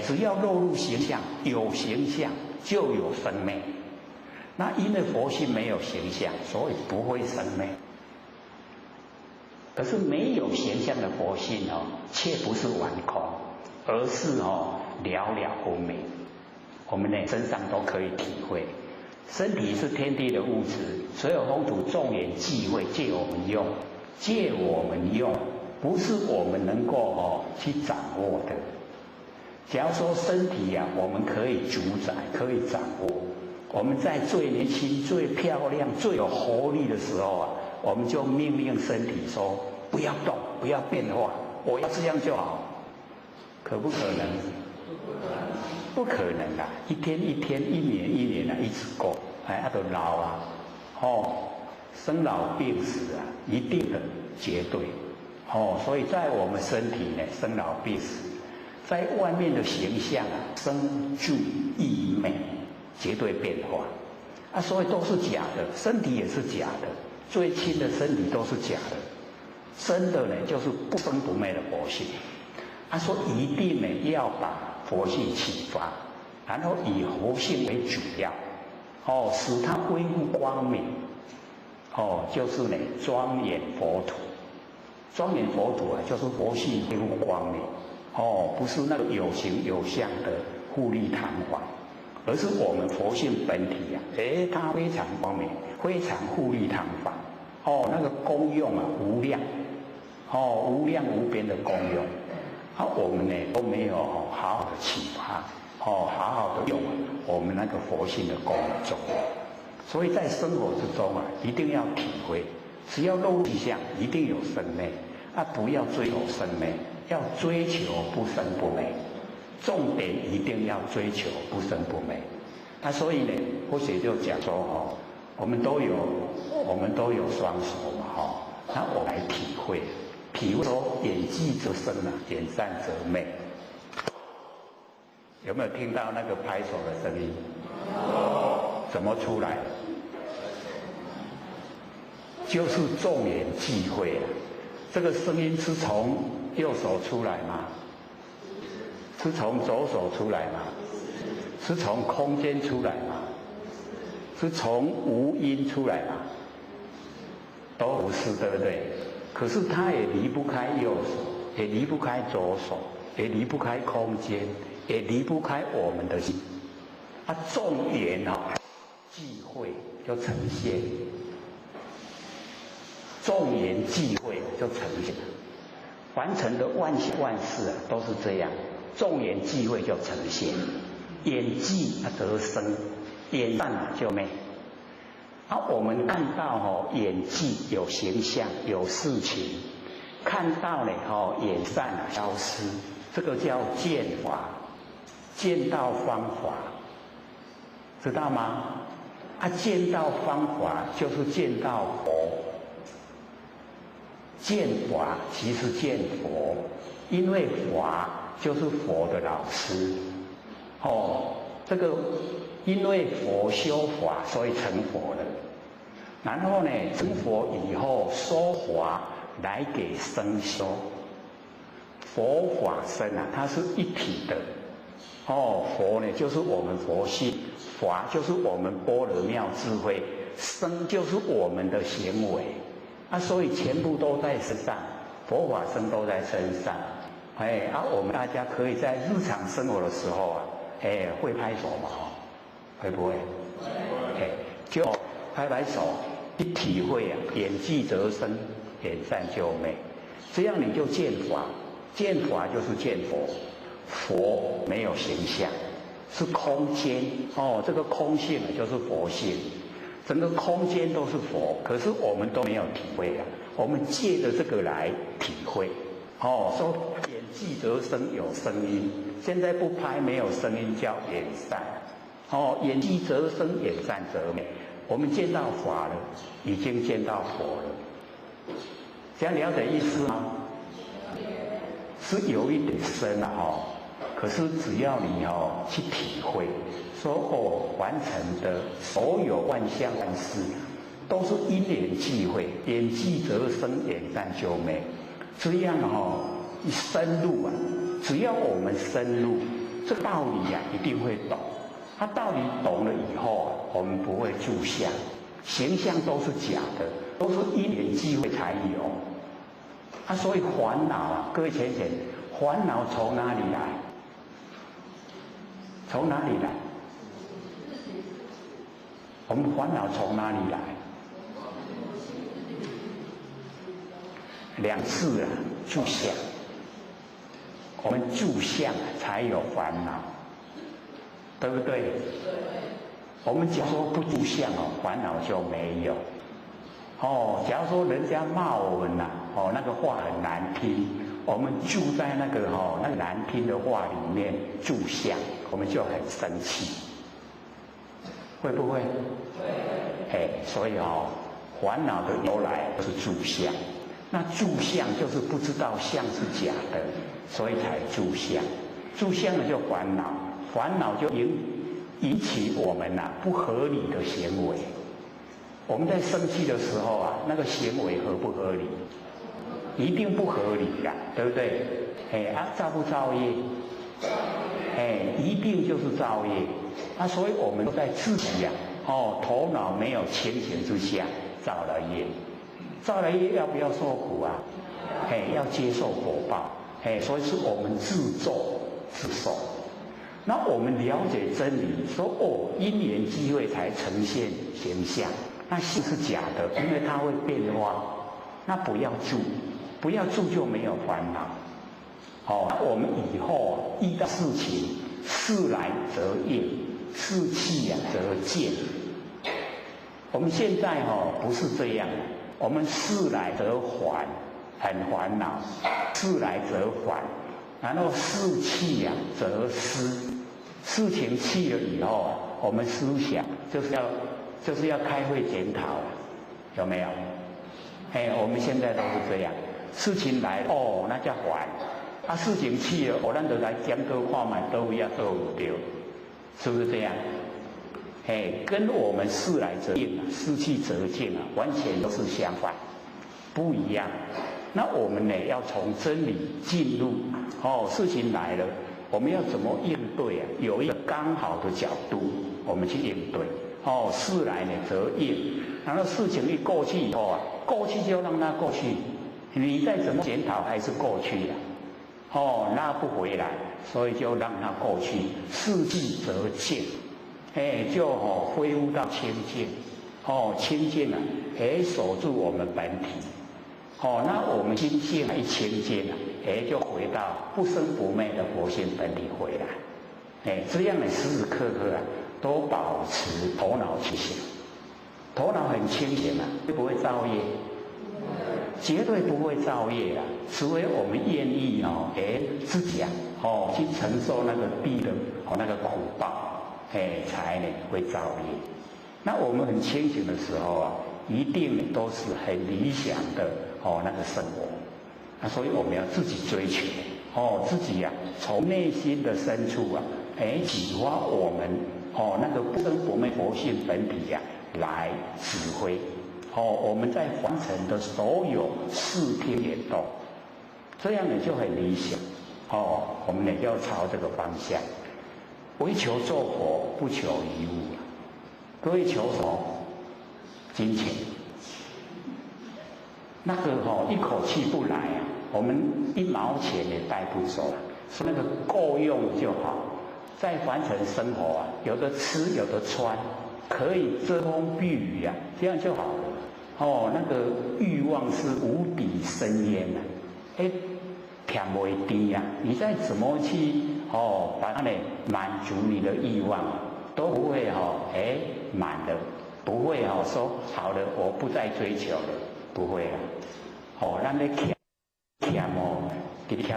Speaker 1: 只要落入形象，有形象就有生灭。那因为佛性没有形象，所以不会生灭。可是没有形象的佛性却不是完空，而是了了分明。我们呢身上都可以体会，身体是天地的物质，所有风土众缘际会借我们用，借我们用，不是我们能够去掌握的。假如说身体我们可以主宰，可以掌握，我们在最年轻、最漂亮、最有活力的时候我们就命令身体说：不要动，不要变化，我要这样就好。可不可能？不可能啊！一天一天，一年一年一直过，都老啊，生老病死一定的绝对，所以在我们身体呢，生老病死。在外面的形象生住异昧，绝对变化所以都是假的，身体也是假的，最亲的身体都是假的，真的呢就是不生不灭的佛性说一定呢要把佛性启发，然后以佛性为主要使它恢复光明就是呢庄严佛土。庄严佛土就是佛性恢复光明不是那个有形有相的富丽堂皇，而是我们佛性本体它非常光明，非常富丽堂皇那个功用无量无量无边的功用我们呢都没有好好的启发好好的用我们那个佛性的功用。所以在生活之中一定要体会，只要落入迹象一定有生灭不要追求生灭，要追求不生不灭，重点一定要追求不生不灭所以呢或许就讲说我们都有双手嘛那我来体会说眼即则生眼善则灭。有没有听到那个拍手的声音？怎么出来的？就是众缘际会这个声音是从右手出来吗？是从左手出来吗？是从空间出来吗？是从无音出来吗？都不是，对不对？可是它也离不开右手，也离不开左手，也离不开空间，也离不开我们的心众缘际会就呈现，众缘际会就呈现，完成的万事万事都是这样，众缘际会就呈现，眼际得生，眼善就灭。我们看到眼际有形象有事情，看到呢眼善消失，这个叫见法，见到方法，知道吗？见到方法就是见到佛，见法即是见佛，因为法就是佛的老师这个因为佛修法，所以成佛了。然后呢，成佛以后说法来给生修，佛法僧它是一体的佛呢就是我们佛性，法就是我们般若妙智慧，僧就是我们的行为所以全部都在身上，佛法僧都在身上我们大家可以在日常生活的时候会拍手吗？会不会？就拍拍手，去体会啊，眼即则生，眼善就美。这样你就见法，见法就是见佛。佛没有形象，是空间哦，这个空性就是佛性，整个空间都是佛，可是我们都没有体会啊。我们借着这个来体会哦，说眼即则生有声音，现在不拍没有声音叫眼善哦，眼即则生，眼善则美。我们见到法了，已经见到佛了，这样了解意思吗？是有一点深了哦，可是只要你去体会，说完成的所有万象万事，都是因缘际会，眼即则生，眼善就美。这样一深入啊，只要我们深入，这个道理啊一定会懂。他道理懂了以后啊，我们不会住相，形象都是假的，都是因缘际会才有。所以烦恼啊，各位浅浅，烦恼从哪里来？从哪里来？我们烦恼从哪里来？两次啊，住相。我们住相才有烦恼，对不对？我们假如说不住相烦恼就没有。假如说人家骂我们那个话很难听，我们住在那个难听的话里面住相，我们就很生气，会不会？所以烦恼的由来是住相，那住相就是不知道相是假的，所以才住相，住相呢就烦恼，烦恼就引起我们不合理的行为。我们在生气的时候那个行为合不合理？一定不合理呀，对不对？造不造业？一定就是造业。所以我们都在自己头脑没有清醒之下造了业，造了业要不要受苦啊？要接受果报。所以是我们自作自受。那我们了解真理，说因缘际会才呈现形象。那性是假的，因为它会变化。那不要住，不要住就没有烦恼。我们以后遇到事情，事来则应，事去则见。我们现在不是这样，我们事来则烦，很烦恼；事来则烦，然后事去则思。事情去了以后我们思想就是要开会检讨，有没有？我们现在都是这样，事情来了那叫烦，事情去了咱就来检讨看看都要都有对，是不是这样？跟我们事来则应，事去则见完全都是相反，不一样。那我们呢，要从真理进入事情来了，我们要怎么应对有一个刚好的角度，我们去应对。事来呢则应，然后事情一过去以后过去就让它过去，你再怎么检讨还是过去拉不回来，所以就让它过去。事去则见，就恢复到清净，清净守住我们本体，那我们心性一清净就回到不生不灭的佛性本体回来，这样的时时刻刻都保持头脑清醒，头脑很清醒会不会造业？绝对不会造业除非我们愿意自己去承受那个地的那个苦报，才会造业。那我们很清醒的时候一定都是很理想的那个生活。所以我们要自己追求自己从内心的深处启发我们那个不生不灭佛性本体来指挥我们在凡尘的所有视听眼动，这样就很理想我们也要朝这个方向，唯求做佛，不求一物。各位求什么？金钱。那个一口气不来我们一毛钱也带不走那个够用就好。在凡尘生活有的吃有的穿可以遮风避雨呀，这样就好了。哦，那个欲望是无底深渊呐，哎，填不低呀。你再怎么去把它呢满足你的欲望，都不会满的，不会说好了我不再追求了，不会啦。咱咧欠直欠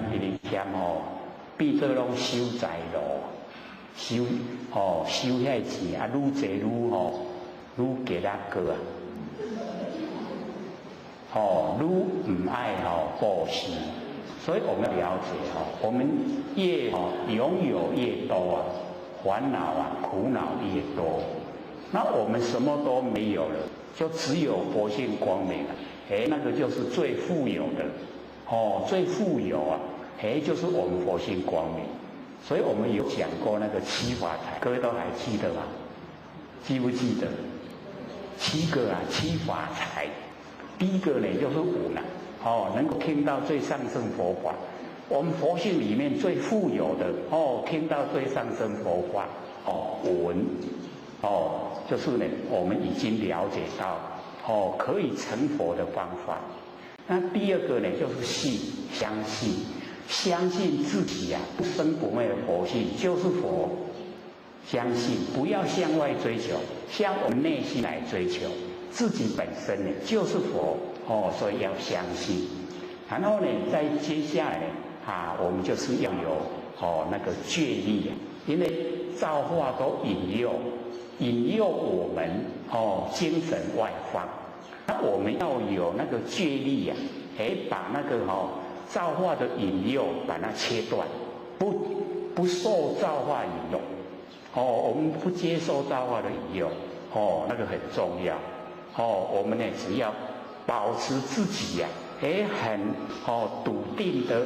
Speaker 1: 变做拢收财路，收遐钱啊，愈济愈加拉个啊，愈唔爱布施。所以我们了解我们越拥有越多啊，烦恼啊苦恼越多。那我们什么都没有了，就只有佛性光明了。那个就是最富有的最富有啊，就是我们佛性光明。所以我们有讲过那个七法财，各位都还记得吗？记不记得？7个啊，七法财。第一个呢就是闻啊，能够听到最上乘佛法。我们佛性里面最富有的听到最上乘佛法闻就是呢我们已经了解到可以成佛的方法。那第二个呢就是信，相信自己啊不生不灭的佛性就是佛。相信，不要向外追求，向我们内心来追求，自己本身呢就是佛所以要相信。然后呢再接下来我们就是要有那个戒力啊，因为造化都引诱我们精神外放。那我们要有那个戒力啊，把那个造化的引诱把它切断，不受造化引诱。我们不接受造化的引诱，那个很重要。我们呢只要保持自己呀，很笃定的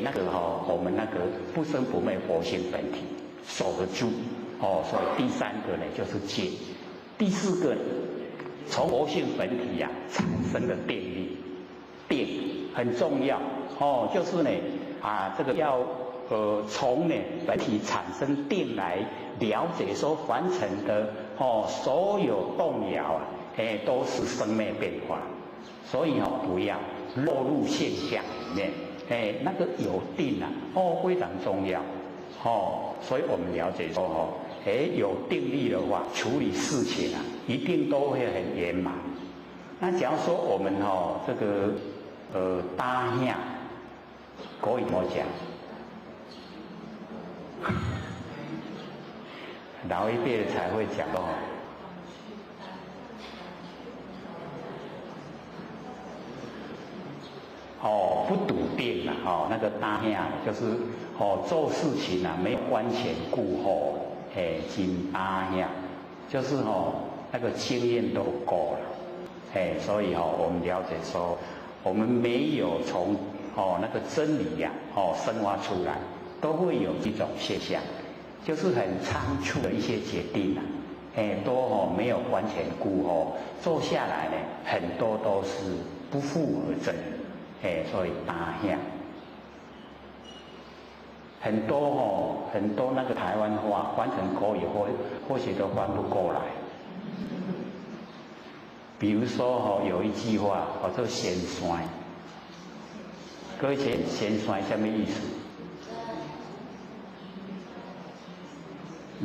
Speaker 1: 那个我们那个不生不灭佛性本体守得住。所以第三个呢就是戒，第四个从佛性本体呀产生的定力，定很重要就是呢这个要从呢本体产生定来了解说凡尘的所有动摇啊都是生灭变化，所以不要落入现象里面，那个有定啊非常重要所以我们了解说有定力的话，处理事情啊一定都会很圆满。那假如说我们这个搭下国语怎么讲？老一辈的才会讲不笃定啊那个搭下就是做事情啊没有观前顾后，真搭下就是那个经验都够了，所以我们了解说我们没有从那个真理呀生发出来，都会有这种现象，就是很仓促的一些决定都没有观前顾后，做下来呢很多都是不复而真，所以搭下很多那个台湾话翻成国语或许都翻不过来。比如说有一句话叫做仙山，各位知仙山什么意思？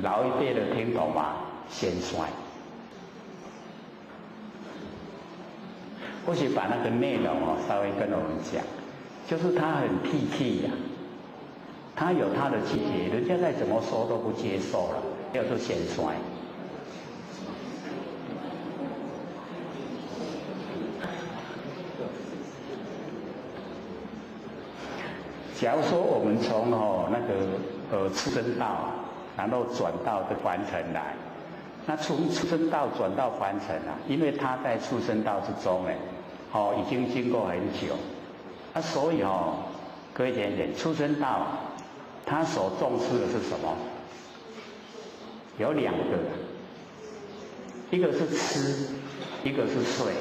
Speaker 1: 老一辈的听懂吗？仙山，或许把那个内容稍微跟我们讲，就是他很僻僻呀，他有他的气节，人家再怎么说都不接受了，叫做仙山。假如说我们从那个出生道，然后转到这凡尘来，那从出生道转到凡尘啊，因为他在出生道之中已经经过很久，所以各位姐姐，出生道他所重视的是什么？有2个，一个是吃，一个是睡，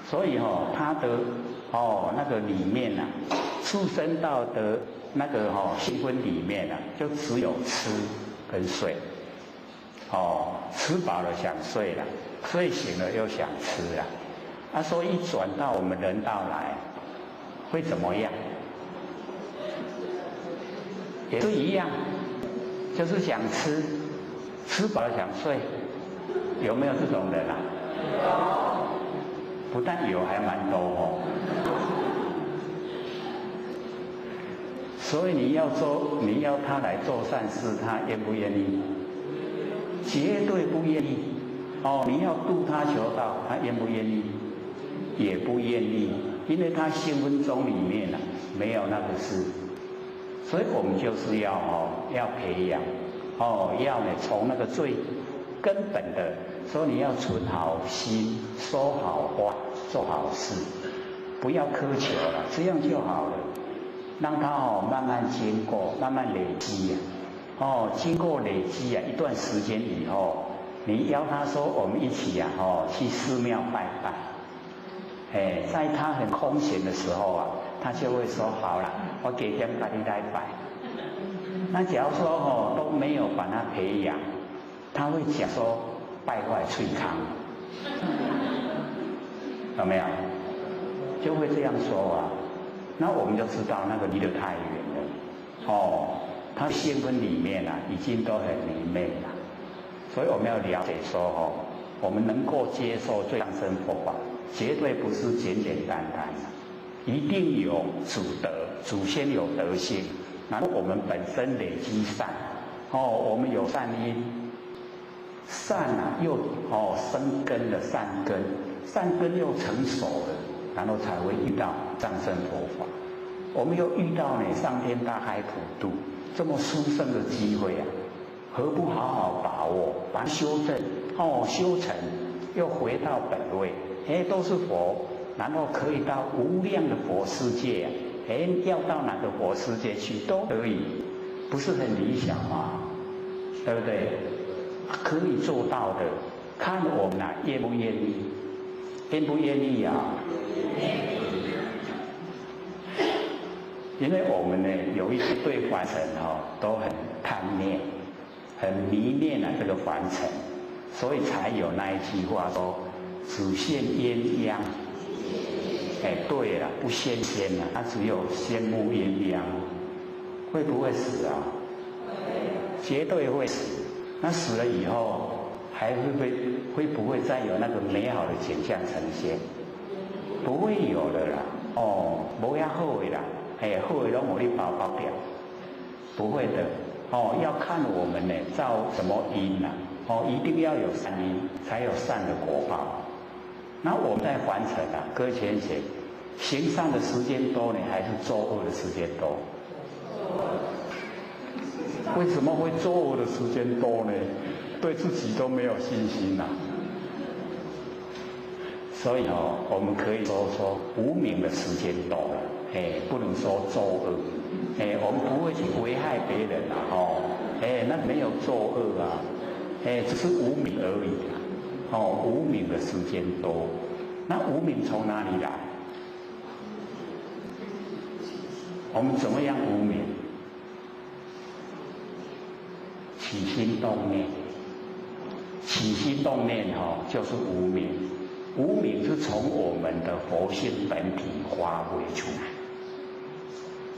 Speaker 1: 所以他的那个里面啊。畜生道的那个性分里面啊，就只有吃跟睡，吃饱了想睡了，睡醒了又想吃了，所以一转到我们人道来，会怎么样？也是一样，就是想吃，吃饱了想睡，有没有这种人啊？不但有，还蛮多哦。所以你要他来做善事，他愿不愿意？绝对不愿意。你要度他求道，他愿不愿意？也不愿意，因为他性分中里面没有那个事。所以我们就是要培养，要从那个最根本的，所以你要存好心，说好话，做好事，不要苛求了，这样就好了。让他慢慢经过，慢慢累积经过累积一段时间以后，你邀他说我们一起去寺庙拜拜，在他很空闲的时候他就会说好了，我给点把你来拜。那假如说都没有把他培养，他会讲说败坏脆康，有没有？就会这样说那我们就知道那个离得太远了他性分里面已经都很迷昧了，所以我们要了解说我们能够接受最上乘佛法，绝对不是简简单单一定有祖德，祖先有德性，然后我们本身累积善我们有善因，善又生根了善根，善根又成熟了，然后才会遇到上乘佛法。我们又遇到上天大海普渡这么殊胜的机会何不好好把握，把它修正修成，又回到本位，都是佛，然后可以到无量的佛世界要到哪个佛世界去都可以，不是很理想吗？对不对？可以做到的，看我们愿不愿意，愿不愿意因为我们有一些对凡尘都很贪念，很迷恋这个凡尘，所以才有那一句话说只羡鸳鸯。对了，不羡仙他只有羡慕鸳鸯。会不会死绝对会死。那死了以后，还会不会再有那个美好的景象呈现？不会有的啦。没遐好的啦。好的拢我哩包掉，不会的要看我们造什么因一定要有善因，才有善的果报。那我们在凡尘各位贤贤，行善的时间多还是作恶的时间多？为什么会作恶的时间多呢？对自己都没有信心所以我们可以说无明的时间多了。不能说作恶，我们不会去危害别人那没有作恶只是无明而已无明的时间多，那无明从哪里来？我们怎么样无明？起心动念，起心动念就是无明，无明是从我们的佛性本体发挥出来。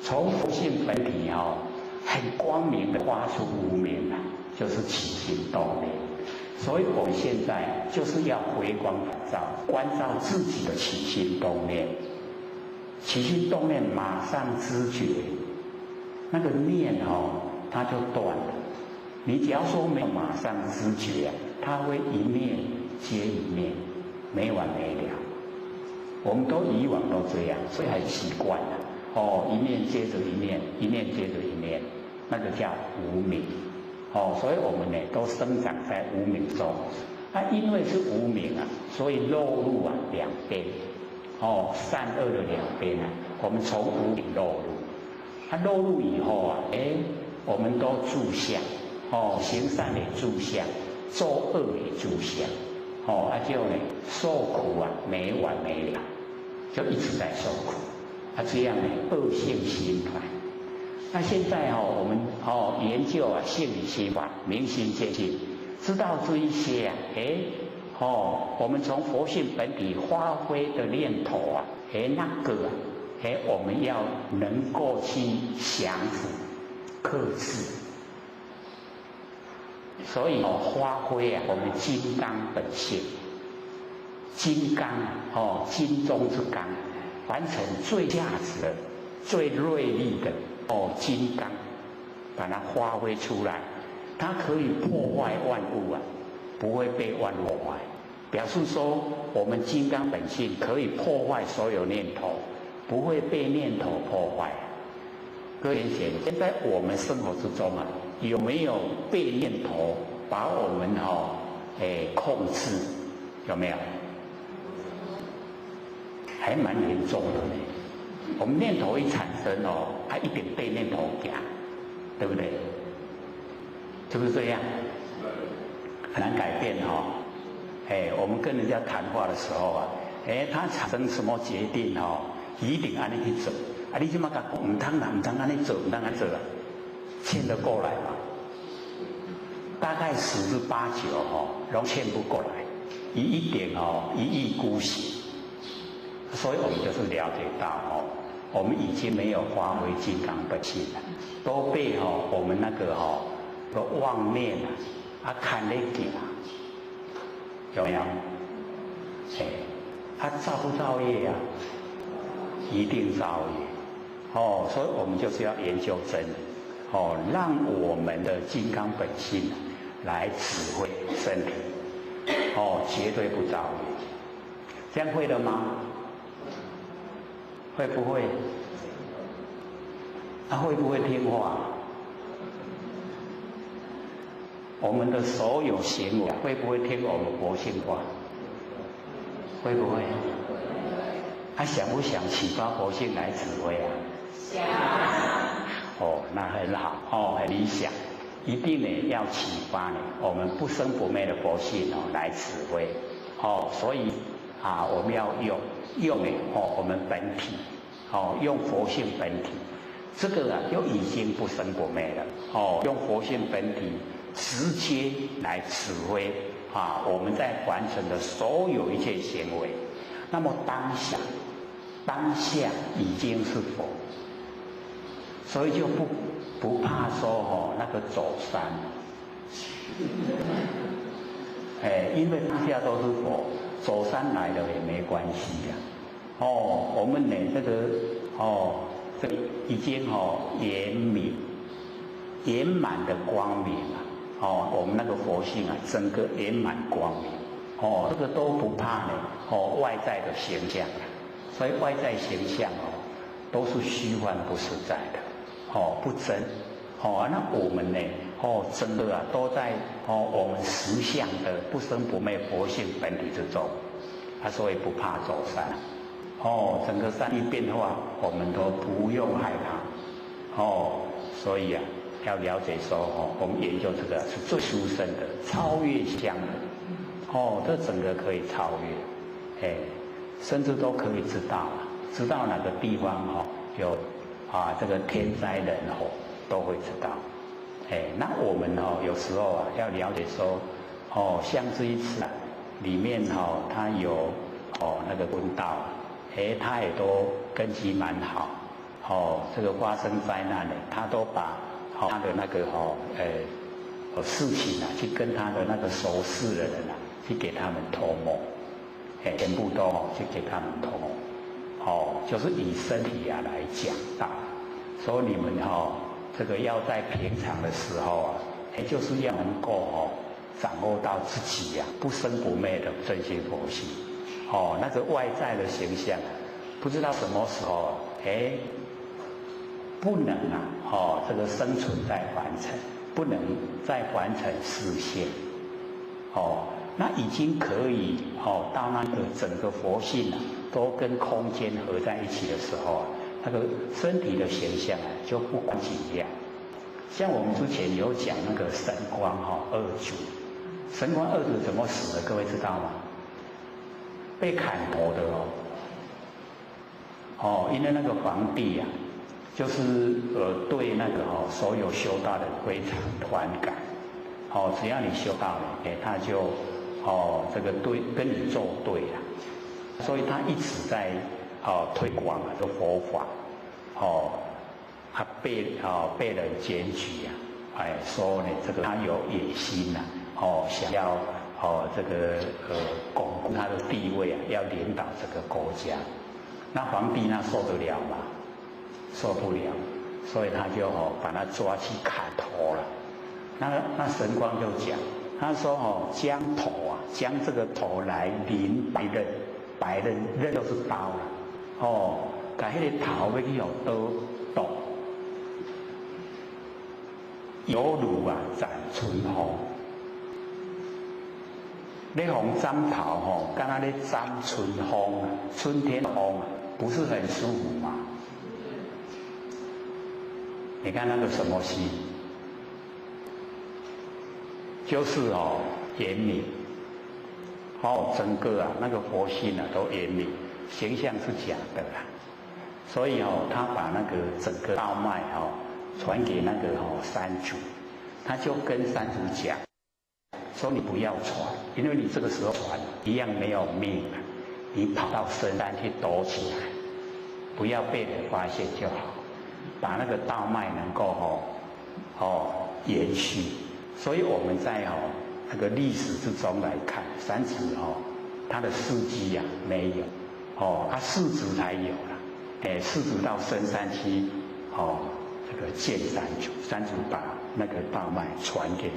Speaker 1: 从佛性本体很光明的发出无明就是起心动念。所以我们现在就是要回光返照，关照自己的起心动念。起心动念马上知觉，那个念它就断了。你只要说没有马上知觉它会一念接一念，没完没了。我们以往都这样，所以很习惯了。一念接着一念，一念接着一念，那个叫无明。所以我们都生长在无明中。因为是无明所以落入两边。善恶的两边我们从无明落入。落入以后我们都住相。行善也住相，作恶也住相。就受苦没完没了，就一直在受苦。这样恶性循环。那现在我们研究性理心法，明心见性，知道这一些啊，我们从佛性本体发挥的念头啊，那个啊，我们要能够去降伏、克制。所以发挥啊，我们金刚本性，金刚金中之刚，完成最价值的、最锐利的金刚，把它发挥出来，它可以破坏万物啊，不会被万物破坏。表示说，我们金刚本性可以破坏所有念头，不会被念头破坏。各位贤，现在我们生活之中啊，有没有被念头把我们控制？有没有？还蛮严重的呢。我们念头一产生它一定被念头夹，对不对？是不是这样？很难改变我们跟人家谈话的时候啊，他产生什么决定一定按你去做。你怎么讲？唔通啦，唔通按你做，唔通按做啊，劝得过来嘛？大概10之8、9都劝不过来，一点一意孤行。所以我们就是了解到我们已经没有发挥金刚本性了，都被我们那个妄念看得紧有没有？他造不造业啊？一定造业。所以我们就是要研究真理，让我们的金刚本性来指挥身体，绝对不造业。这样会了吗？会不会？会不会听话？我们的所有行为会不会听我们佛性话？会不会？想不想启发佛性来指挥啊？想。那很好，很理想。一定呢要启发呢我们不生不灭的佛性来指挥。所以我们要用我们本体，用佛性本体，这个就已经不生不灭了。用佛性本体直接来指挥我们在完成的所有一切行为。那么当下已经是佛，所以就不怕说那个走山，因为当下都是佛，走山来了也没关系呀。我们呢这个这已经圆满的光明我们那个佛性整个圆满光明这个都不怕呢外在的形象。所以外在形象都是虚幻不实在的不真那我们呢真的都在我们实相的不生不灭佛性本体之中所以不怕走山整个山地变化我们都不用害怕所以要了解说我们研究这个是最殊胜的超越相的这整个可以超越甚至都可以知道哪个地方有这个天灾人祸都会知道。那我们有时候要了解说像这一次里面它有那个温道它也都根基蛮好这个发生灾难它都把他的那个事情去跟他的那个熟识的人去给他们托梦。全部都去给他们通就是以身体来讲道，所以你们这个要在平常的时候就是要能够掌握到自己不生不灭的真心佛性那个外在的形象不知道什么时候不能这个生存再完成，不能再完成实现那已经可以到那个整个佛性都跟空间合在一起的时候那个身体的形象就不管几样。像我们之前有讲那个神光二祖，神光二祖怎么死的？各位知道吗？被砍头的因为那个皇帝就是对那个所有修道的非常反感只要你修到了，他就这个对跟你作对了，所以他一直在推广这佛法，他被人检举说呢这个他有野心想要这个巩固他的地位要领导这个国家。那皇帝那受得了吗？受不了，所以他就把他抓去砍头了。那神光就讲，他说将头将这个头来临白刃就是刀了，把那个头要去用刀剁，犹如斩春风。那红簪头刚刚那簪春风春天风不是很舒服吗？你看那个什么心，就是严明，整个那个佛心都严明，形象是假的啦。所以他把那个整个道脉传给那个山主，他就跟山主讲，说你不要传，因为你这个时候传一样没有命了，你跑到深山去躲起来，不要被人发现就好，把那个道脉能够延续。所以我们在那个历史之中来看，山主他的事迹没有，他世子才有了，世子到深山去这个见山主，山主把那个道脉传给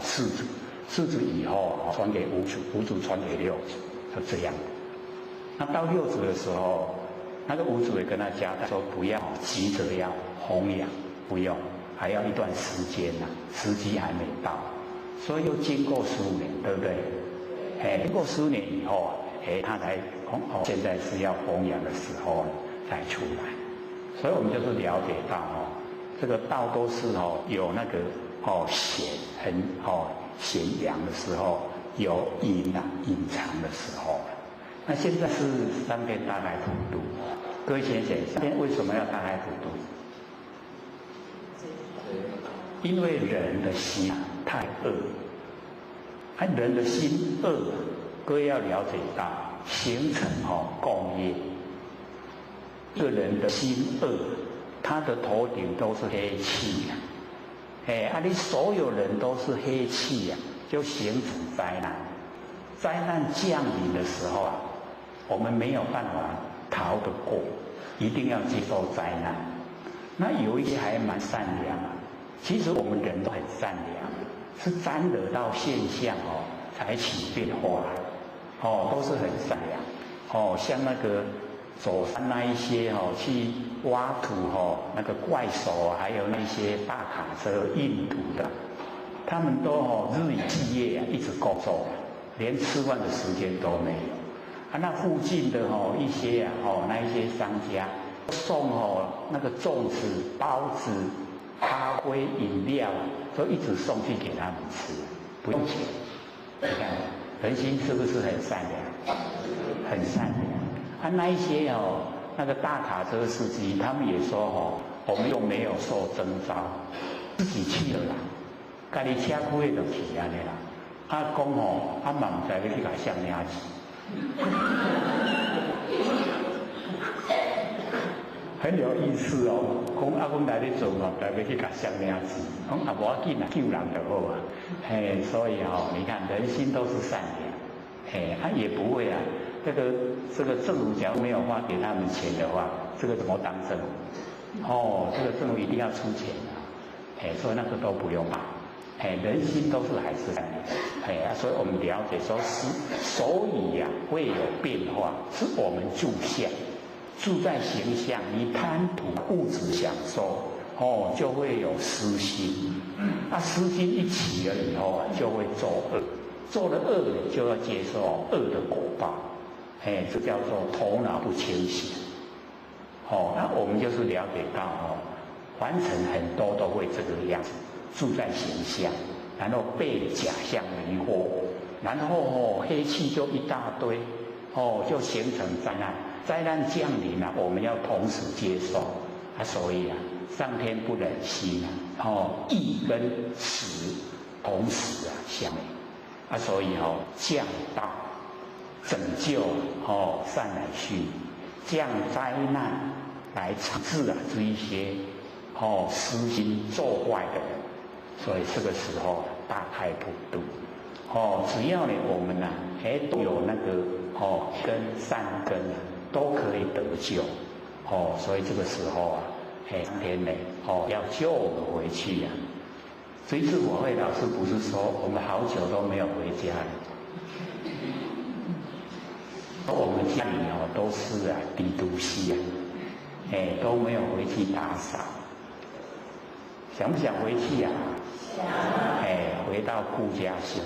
Speaker 1: 世子，世子以后传给五祖，五祖传给六祖，就这样。那到六祖的时候，那个五祖也跟他交代说，不要急着要弘扬，不用，还要一段时间时机还没到，所以又经过15年，对不对？经过15年以后他才现在是要弘扬的时候才出来。所以我们就是了解到这个道都是有那个显显扬的时候，有隐藏的时候。那现在是3篇大开普度，各位先生，3篇为什么要大开普度？因为人的心太恶，人的心恶，各位要了解到形成共业。一个人的心恶，他的头顶都是黑气你所有人都是黑气就形成灾难。灾难降临的时候我们没有办法逃得过，一定要接受灾难。那有一些还蛮善良其实我们人都很善良，是沾惹到现象才起变化都是很善良像那个走山那一些去挖土那个怪手还有那些大卡车运土的，他们都日以继夜一直工作连吃饭的时间都没有那附近的一些那一些商家送那个粽子、包子、咖啡、饮料都一直送去给他们吃，不用钱。你看人心是不是很善良？很善良那一些那个大卡车司机他们也说我们又没有受征召，自己去了啦，家己车开就去安尼啦讲嘛不知要去甲谁领钱很有意思讲阮来咧做嘛，来要去甲谁领钱，讲无要紧救人就好所以你看人心都是善良也不会这个政府假如没有发给他们钱的话，这个怎么当政府这个政府一定要出钱所以那个都不用买人心都是还是善良所以我们了解说所以会有变化，是我们住相住在形象，你贪图物质享受就会有私心私心一起了以后就会作恶，做了恶就要接受恶的果报这叫做头脑不清醒那我们就是了解到凡尘很多都会这个样子，住在形象，然后被假象迷惑，然后黑气就一大堆就形成灾难。灾难降临我们要同时接受所以上天不忍心义跟实同时啊相应啊，所以降道拯救善来续，降灾难来惩治这一些私心作坏的人。所以这个时候大开普渡只要呢我们都有那个根善根都可以得救所以这个时候上天呢要救我们回去呀。这一次我会老师不是说我们好久都没有回家了，我们家里都是低都西都没有回去打扫。想不想回去呀？回到故家乡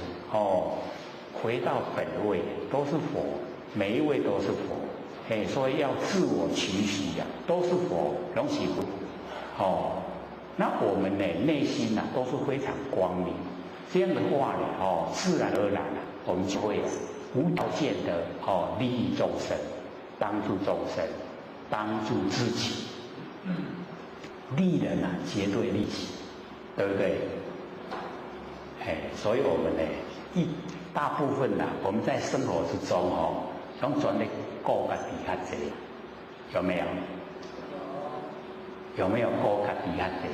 Speaker 1: 回到本位，都是佛，每一位都是佛所以要自我期许呀，都是佛，拢是佛那我们呢内心都是非常光明，这样的话呢自然而然我们就会无条件的利益众生，帮助众生，帮助自己。利人绝对利己，对不对？所以我们呢大部分我们在生活之中拢转的顾家己较济，有没有？有没有顾家己较济？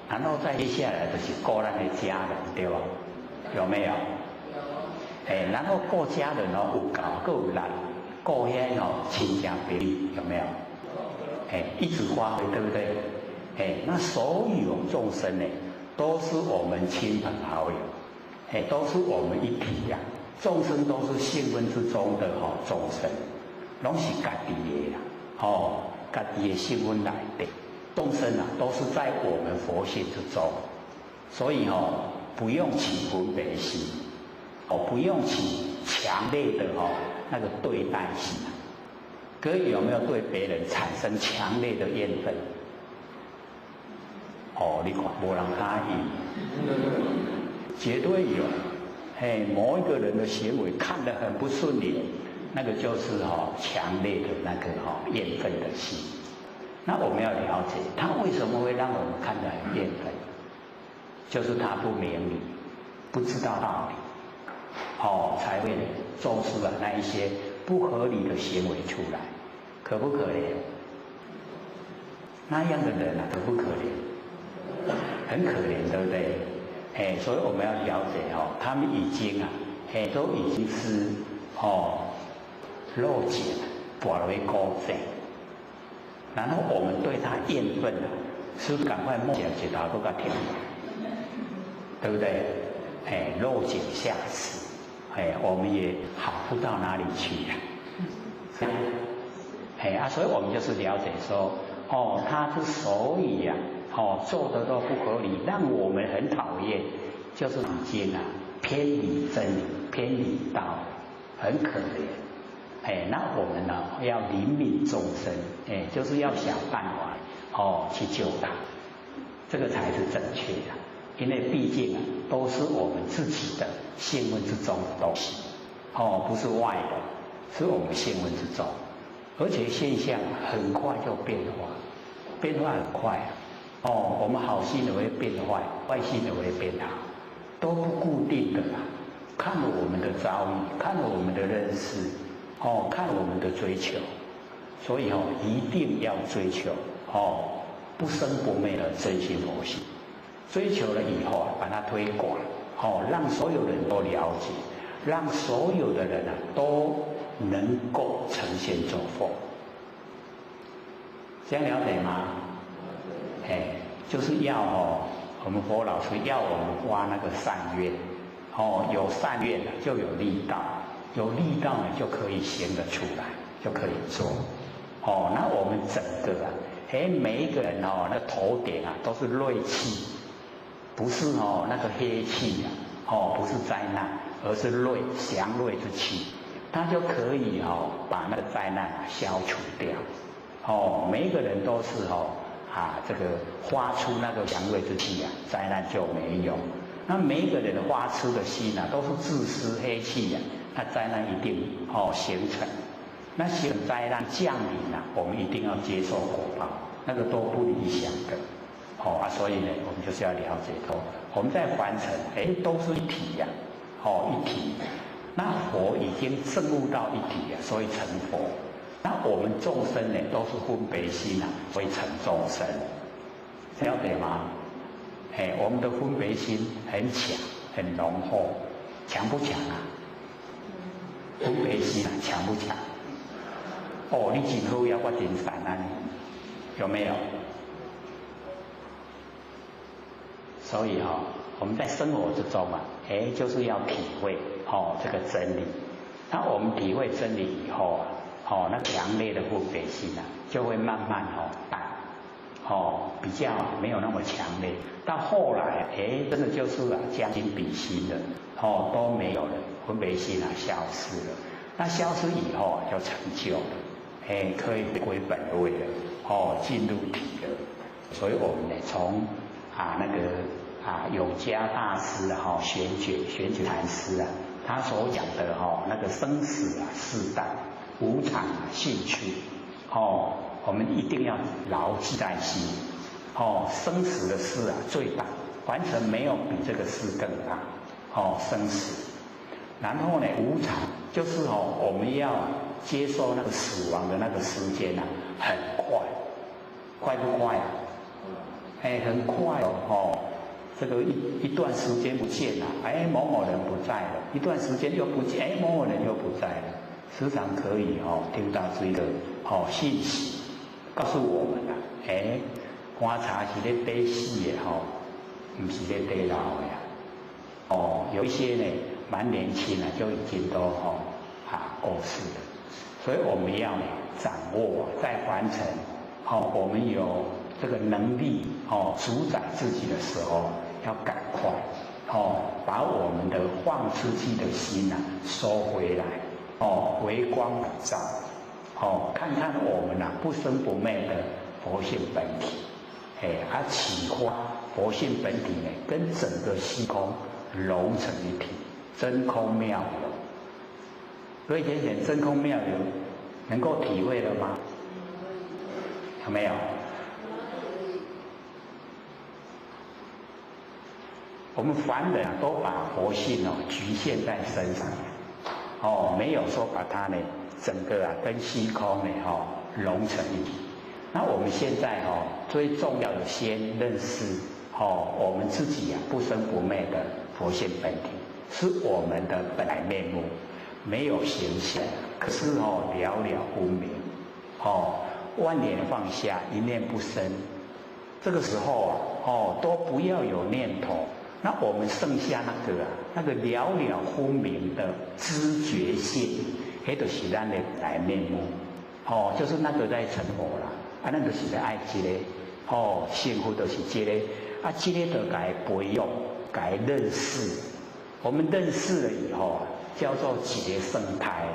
Speaker 1: 然后再接下来就是顾咱的家人，对吧？有没有？然后顾家人有教，还有力，顾遐亲家朋友，有没有？一直发挥，对不对？那所有众生呢，都是我们亲朋好友，都是我们一体呀。众生都是性分之中的众生，拢是家己的啦，家己的性分来的。众生都是在我们佛性之中，所以不用起分别心，不用起强烈的那个对待心。各位有没有对别人产生强烈的怨恨？你看没人答应，绝对有。某一个人的行为看得很不顺眼，那个就是强烈的那个怨恨的心。那我们要了解他为什么会让我们看得很怨恨，就是他不明理，不知道道理，才会做出那一些不合理的行为出来，可不可怜？那样的人可不可怜？很可怜，对不对？所以我们要了解他们已经都已经是肉碱bỏ落去高正，然后我们对他怨愤是不是赶快默想起头都给停，对不对？肉碱下死，我们也好不到哪里去呀。所以我们就是了解说，他之所以做的都不合理，让我们很讨厌，就是已经偏离真理，偏离道，很可怜。那我们要怜悯众生，就是要想办法去救他，这个才是正确的。因为毕竟都是我们自己的性分之中的东西，不是外的，是我们性分之中，而且现象很快就变化，变化很快我们好心也会变坏，坏心也会变好，都不固定的看了我们的遭遇，看了我们的认识，看我们的追求，所以一定要追求不生不灭的真心佛性。追求了以后把它推广让所有人都了解，让所有的人都能够成仙作佛。这样了解吗？就是要我们佛老师要我们发那个善愿有善愿就有力道，有力道就可以行得出来，就可以做那我们整个每一个人那头顶都是锐气，不是那个黑气不是灾难，而是锐祥锐之气，它就可以把那个灾难消除掉每一个人都是这个发出那个祥瑞之气灾难就没有。那每一个人发出的心都是自私黑气那灾难一定形成。那些灾难降临我们一定要接受果报，那个都不理想的所所以呢，我们就是要了解到，我们在凡尘，都是一体呀，一体。那佛已经证悟到一体了，所以成佛。那我们众生呢，都是分别心啊，所以成众生，了解吗？我们的分别心很强，很浓厚，强不强啊？分别心啊，强不强？你真好呀，我真善啊，有没有？所以我们在生活之中啊，就是要体会这个真理。那我们体会真理以后啊，那强烈的分别心啊，就会慢慢淡，比较没有那么强烈。到后来真的就是将心比心了，都没有了，分别心啊消失了。那消失以后就成就了，可以归本位了，进入体了。所以我们呢，从永嘉大师玄觉禅师他所讲的那个生死四大无常性趣，我们一定要牢记在心。生死的事最大，完全没有比这个事更大。生死。然后呢，无常就是我们要接受那个死亡的那个时间很快，快不快啊？很快这个一段时间不见了，某某人不在了，一段时间又不见，某某人又不在了。时常可以听到这个信息，告诉我们观察是咧短死的不是咧短老的有一些呢蛮年轻就已经都过世了。所以我们要掌握在凡尘我们有这个能力主宰自己的时候，要赶快把我们的放出去的心收回来回光返照看看我们不生不灭的佛性本体启发佛性本体呢跟整个虚空融成一体，真空妙有。所以先生真空妙有能够体会了吗？有没有？我们凡人都把佛性局限在身上没有说把它呢整个跟虚空呢融成一体。那我们现在最重要的先认识我们自己不生不灭的佛性本体，是我们的本来面目，没有形象，可是了了分明万念放下，一念不生。这个时候都不要有念头，那我们剩下那个了了分明的知觉性，就是咱的本来面目就是那个在成佛啦咱就是在爱这个幸福就是这个这个就该培养，该认识。我们认识了以后叫做一个生态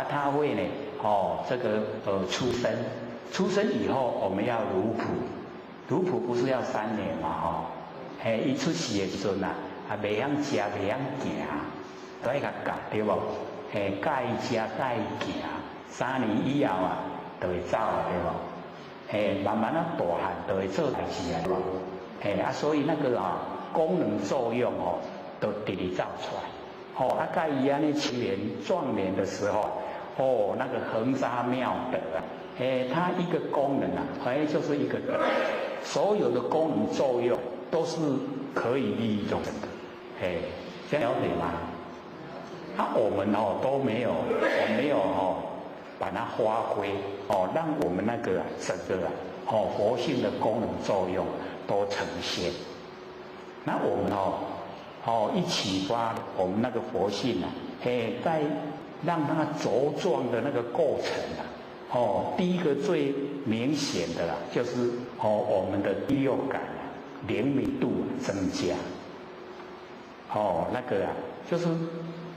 Speaker 1: 它会呢这个出生以后我们要如朴，如朴不是要3年嘛一出世的时候袂晓吃袂晓行，都要甲教对不？教伊吃教伊行，3年以后就会走对不？慢慢大汉就会做代志对不？所以那个功能作用都直直造出来教伊安尼青年壮年的时候那个横沙妙德它一个功能就是一个德，所有的功能作用都是可以利益众生的这样了解吗？我们都没有，我没有把它发挥让我们那个整个佛性的功能作用都呈现。那我们一启发我们那个佛性在让它茁壮的那个过程第一个最明显的就是我们的第六感灵敏度增加那个就是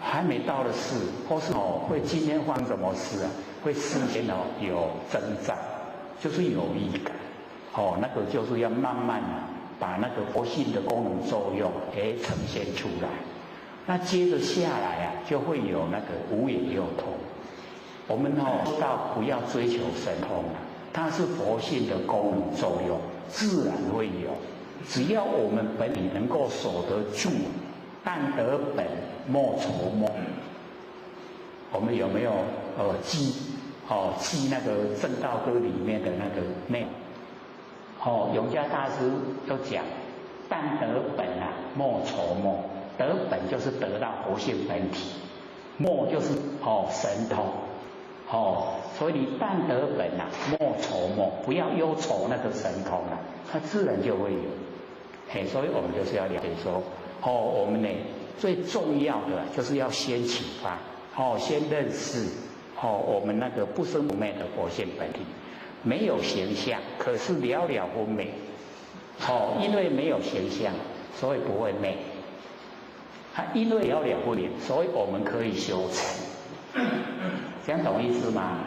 Speaker 1: 还没到的事，或是会今天发生什么事会事先有征兆，就是有预感那个就是要慢慢把那个佛性的功能作用呈现出来。那接着下来就会有那个无眼六通。我们说到不要追求神通它是佛性的功能作用自然会有。只要我们本体能够守得住，但得本，莫愁梦。我们有没有记那个正道歌里面的那个内容？永嘉大师都讲，但得本啊，莫愁梦。得本就是得到佛性本体，莫就是神通。所以你但得本啊，莫愁梦，不要忧愁那个神通啊，它自然就会有。所以我们就是要了解说，我们呢最重要的就是要先启发，先认识，我们那个不生不灭的佛性本体，没有形象，可是了了分明。因为没有形象，所以不会灭。因为了了分明，所以我们可以修持。这样懂意思吗？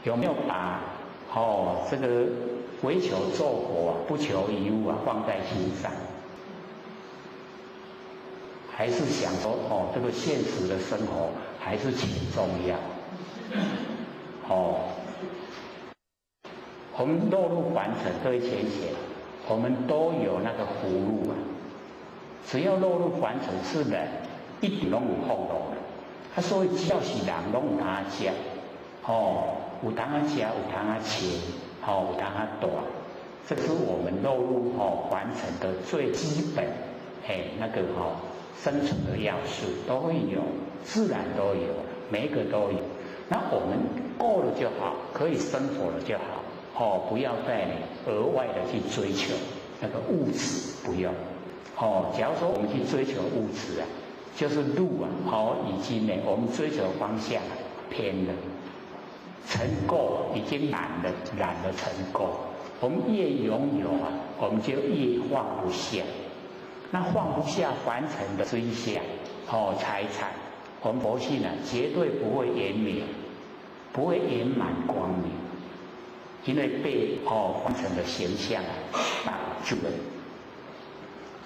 Speaker 1: 有没有把这个唯求做佛不求一物放在心上？还是想说这个现实的生活还是挺重要？我们落入凡尘，各位浅显，我们都有那个福禄啊。只要落入凡尘是人，一定拢有福禄的。所以只要是人，拢有通食，有通食，有通穿，有通大。这是我们落入凡尘的最基本，那个生存的要素都会有，自然都有，每一个都有。那我们够了就好，可以生活了就好，不要再额外的去追求那个物质，不用。假如说我们去追求物质啊，就是路啊，已经呢，我们追求方向偏了，成垢已经染了成垢。我们越拥有啊，我们就越放不下。那放不下凡尘的追想，财产，我们佛性绝对不会圆满，不会圆满光明，因为被凡尘的形象挡住了。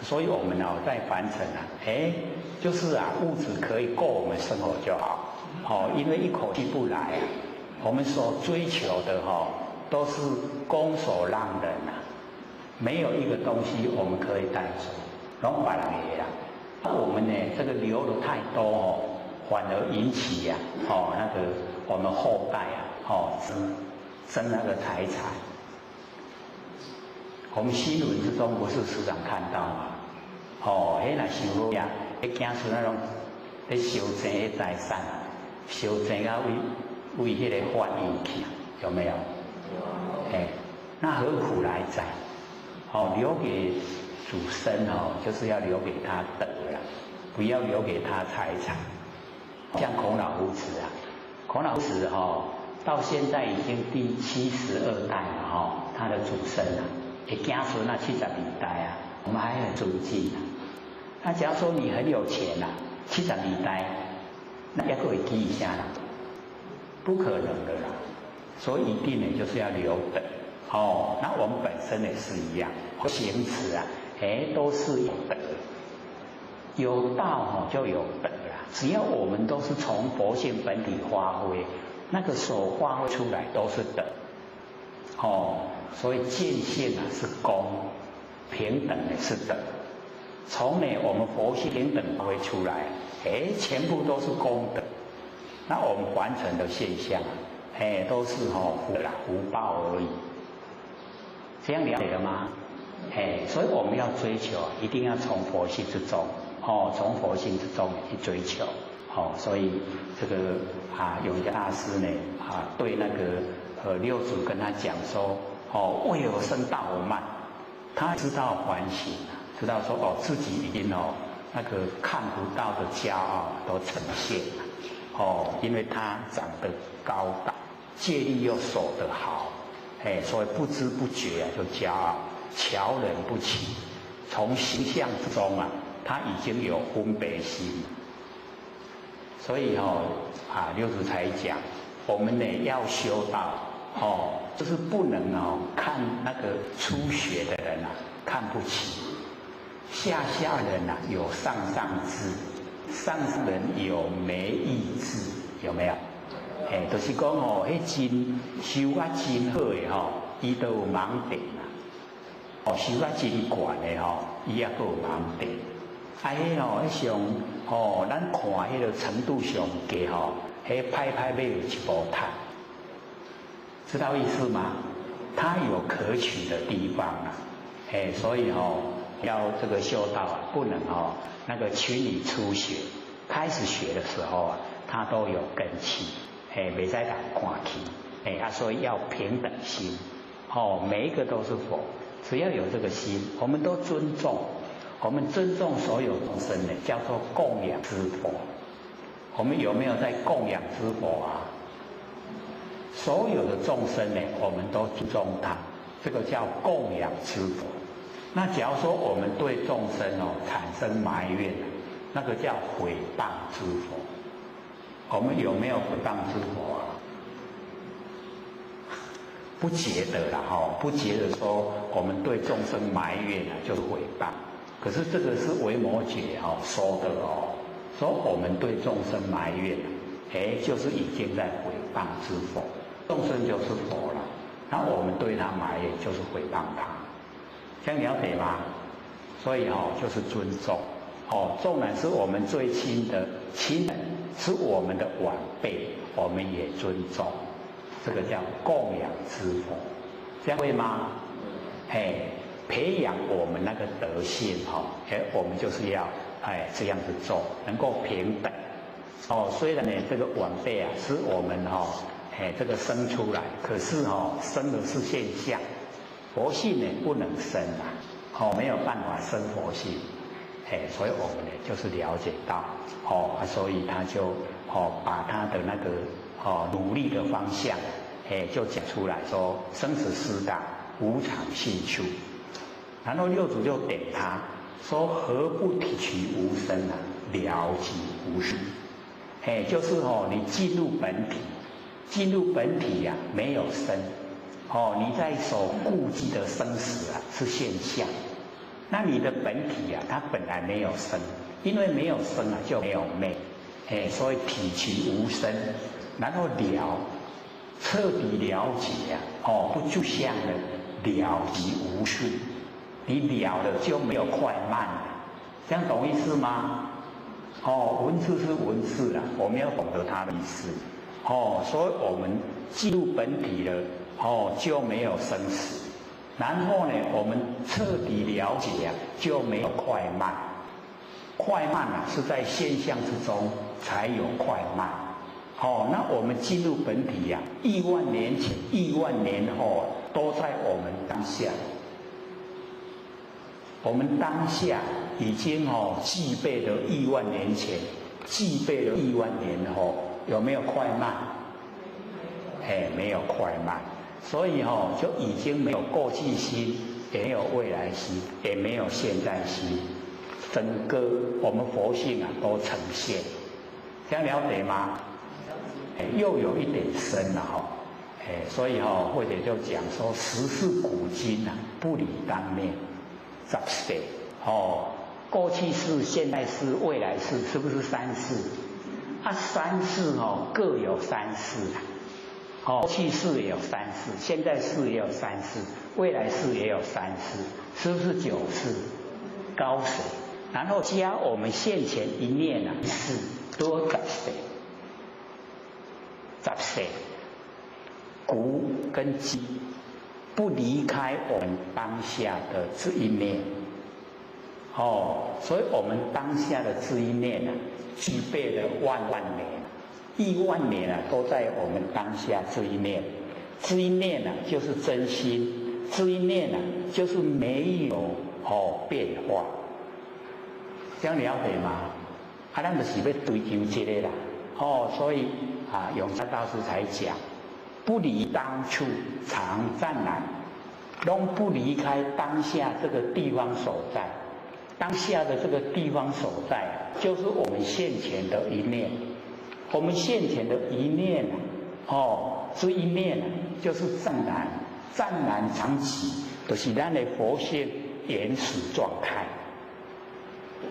Speaker 1: 所以我们在凡尘就是物质可以够我们生活就好，因为一口气不来我们所追求的都是拱手让人没有一个东西我们可以带走。然后把人给那我们呢，这个留的太多反而引起那个我们后代争那个财产。我们新闻之中不是时常看到吗？那想好呀，那囝孙那种在收争的财产，收争到为那个法院去，有没有？那何苦来哉？留给主生就是要留给他德了，不要留给他财产。像孔老夫子孔老夫子到现在已经第72代了他的祖孙的子孙72代我们还很尊敬那假如说你很有钱72代，那要会记一下不可能的啦。所以一定呢就是要留德那我们本身也是一样，行持都是有德，有道就有德啦。只要我们都是从佛性本体发挥，那个所发挥出来都是德。所以见性是公，平等的是德。从我们佛性平等发挥出来，全部都是功德。那我们凡尘的现象都是福报而已。这样了解了吗？所以我们要追求，一定要从佛性之中，从佛性之中去追求，所以这个永嘉大师呢，对那个六祖跟他讲说，为有生大我慢，他知道反省，知道说自己已经那个看不到的骄傲都呈现了，因为他长得高大，戒律又守得好，所以不知不觉就骄傲。瞧人不起，从形象之中他已经有分别心了。所以六祖才讲，我们呢要修道就是不能看那个初学的人看不起，下人有上智，上人有没意智，有没有？就是讲吼，迄真修啊真好的吼，伊都有盲点啦。修啊真悬的吼，伊也阁有盲点。迄吼，迄上吼，咱看迄个程度上低吼，迄拍拍尾有一部摊，知道意思吗？它有可取的地方啊，所以吼，要这个修道啊，不能吼那个群里初学，开始学的时候啊，它都有根气，袂使人看起，所以要平等心，每一个都是佛，只要有这个心，我们都尊重，我们尊重所有众生呢，叫做供养之佛。我们有没有在供养之佛啊？所有的众生呢，我们都尊重他，这个叫供养之佛。那假如说我们对众生产生埋怨，那个叫毁谤之佛。我们有没有毁谤之佛啊？不觉得啦，不觉得说我们对众生埋怨就是毁谤。可是这个是维摩诘说的说我们对众生埋怨，就是已经在毁谤之佛。众生就是佛了，那我们对他埋怨就是毁谤他，这样了解吗？所以就是尊重，纵然是我们最亲的亲人，是我们的晚辈，我们也尊重，这个叫供养之佛，这样会吗？培养我们那个德性我们就是要这样子做，能够平等。虽然呢这个晚辈啊是我们这个生出来，可是生的是现象，佛性呢不能生啊，没有办法生佛性，所以我们呢就是了解到所以他就把他的那个努力的方向就讲出来说，生死四大无常性出。然后六祖就点他说，何不提取无生啊，了即无事。就是你进入本体，进入本体呀，没有生，你在所顾忌的生死啊是现象，那你的本体呀，它本来没有生，因为没有生啊就没有灭，所以体取无生，然后彻底了解啊，不就像的了即无事，你了了就没有快慢了，这样懂意思吗？文字是文字啦，我们要懂得它的意思。所以我们进入本体了，就没有生死。然后呢，我们彻底了解啊，就没有快慢。快慢啊，是在现象之中才有快慢。那我们进入本体呀，亿万年前、亿万年后都在我们当下。我们当下已经具备了亿万年前，具备了亿万年后，有没有快慢？没有快慢，所以就已经没有过去心，也没有未来心，也没有现在心，整个我们佛性啊都呈现，这样了解吗？又有一点深了所以或者就讲说，时是古今啊，不离当面。十世过去世、现在世、未来世，是不是三世？三世各有三世过去世也有三世，现在世也有三世，未来世也有三世，是不是9世？高水，然后加我们现前一念一世，多10世。10世，古跟今。不离开我们当下的这一念，所以我们当下的这一念啊，具备了万年、亿万年啊，都在我们当下这一念。这一念啊，就是真心；这一念啊，就是没有变化。这样了解吗？咱就是要追求这个啦。所以永嘉大师才讲。不离当处常湛然，都不离开当下这个地方所在。当下的这个地方所在，就是我们现前的一念。我们现前的一念这一念就是湛然，湛然常寂，就是咱的佛性原始状态。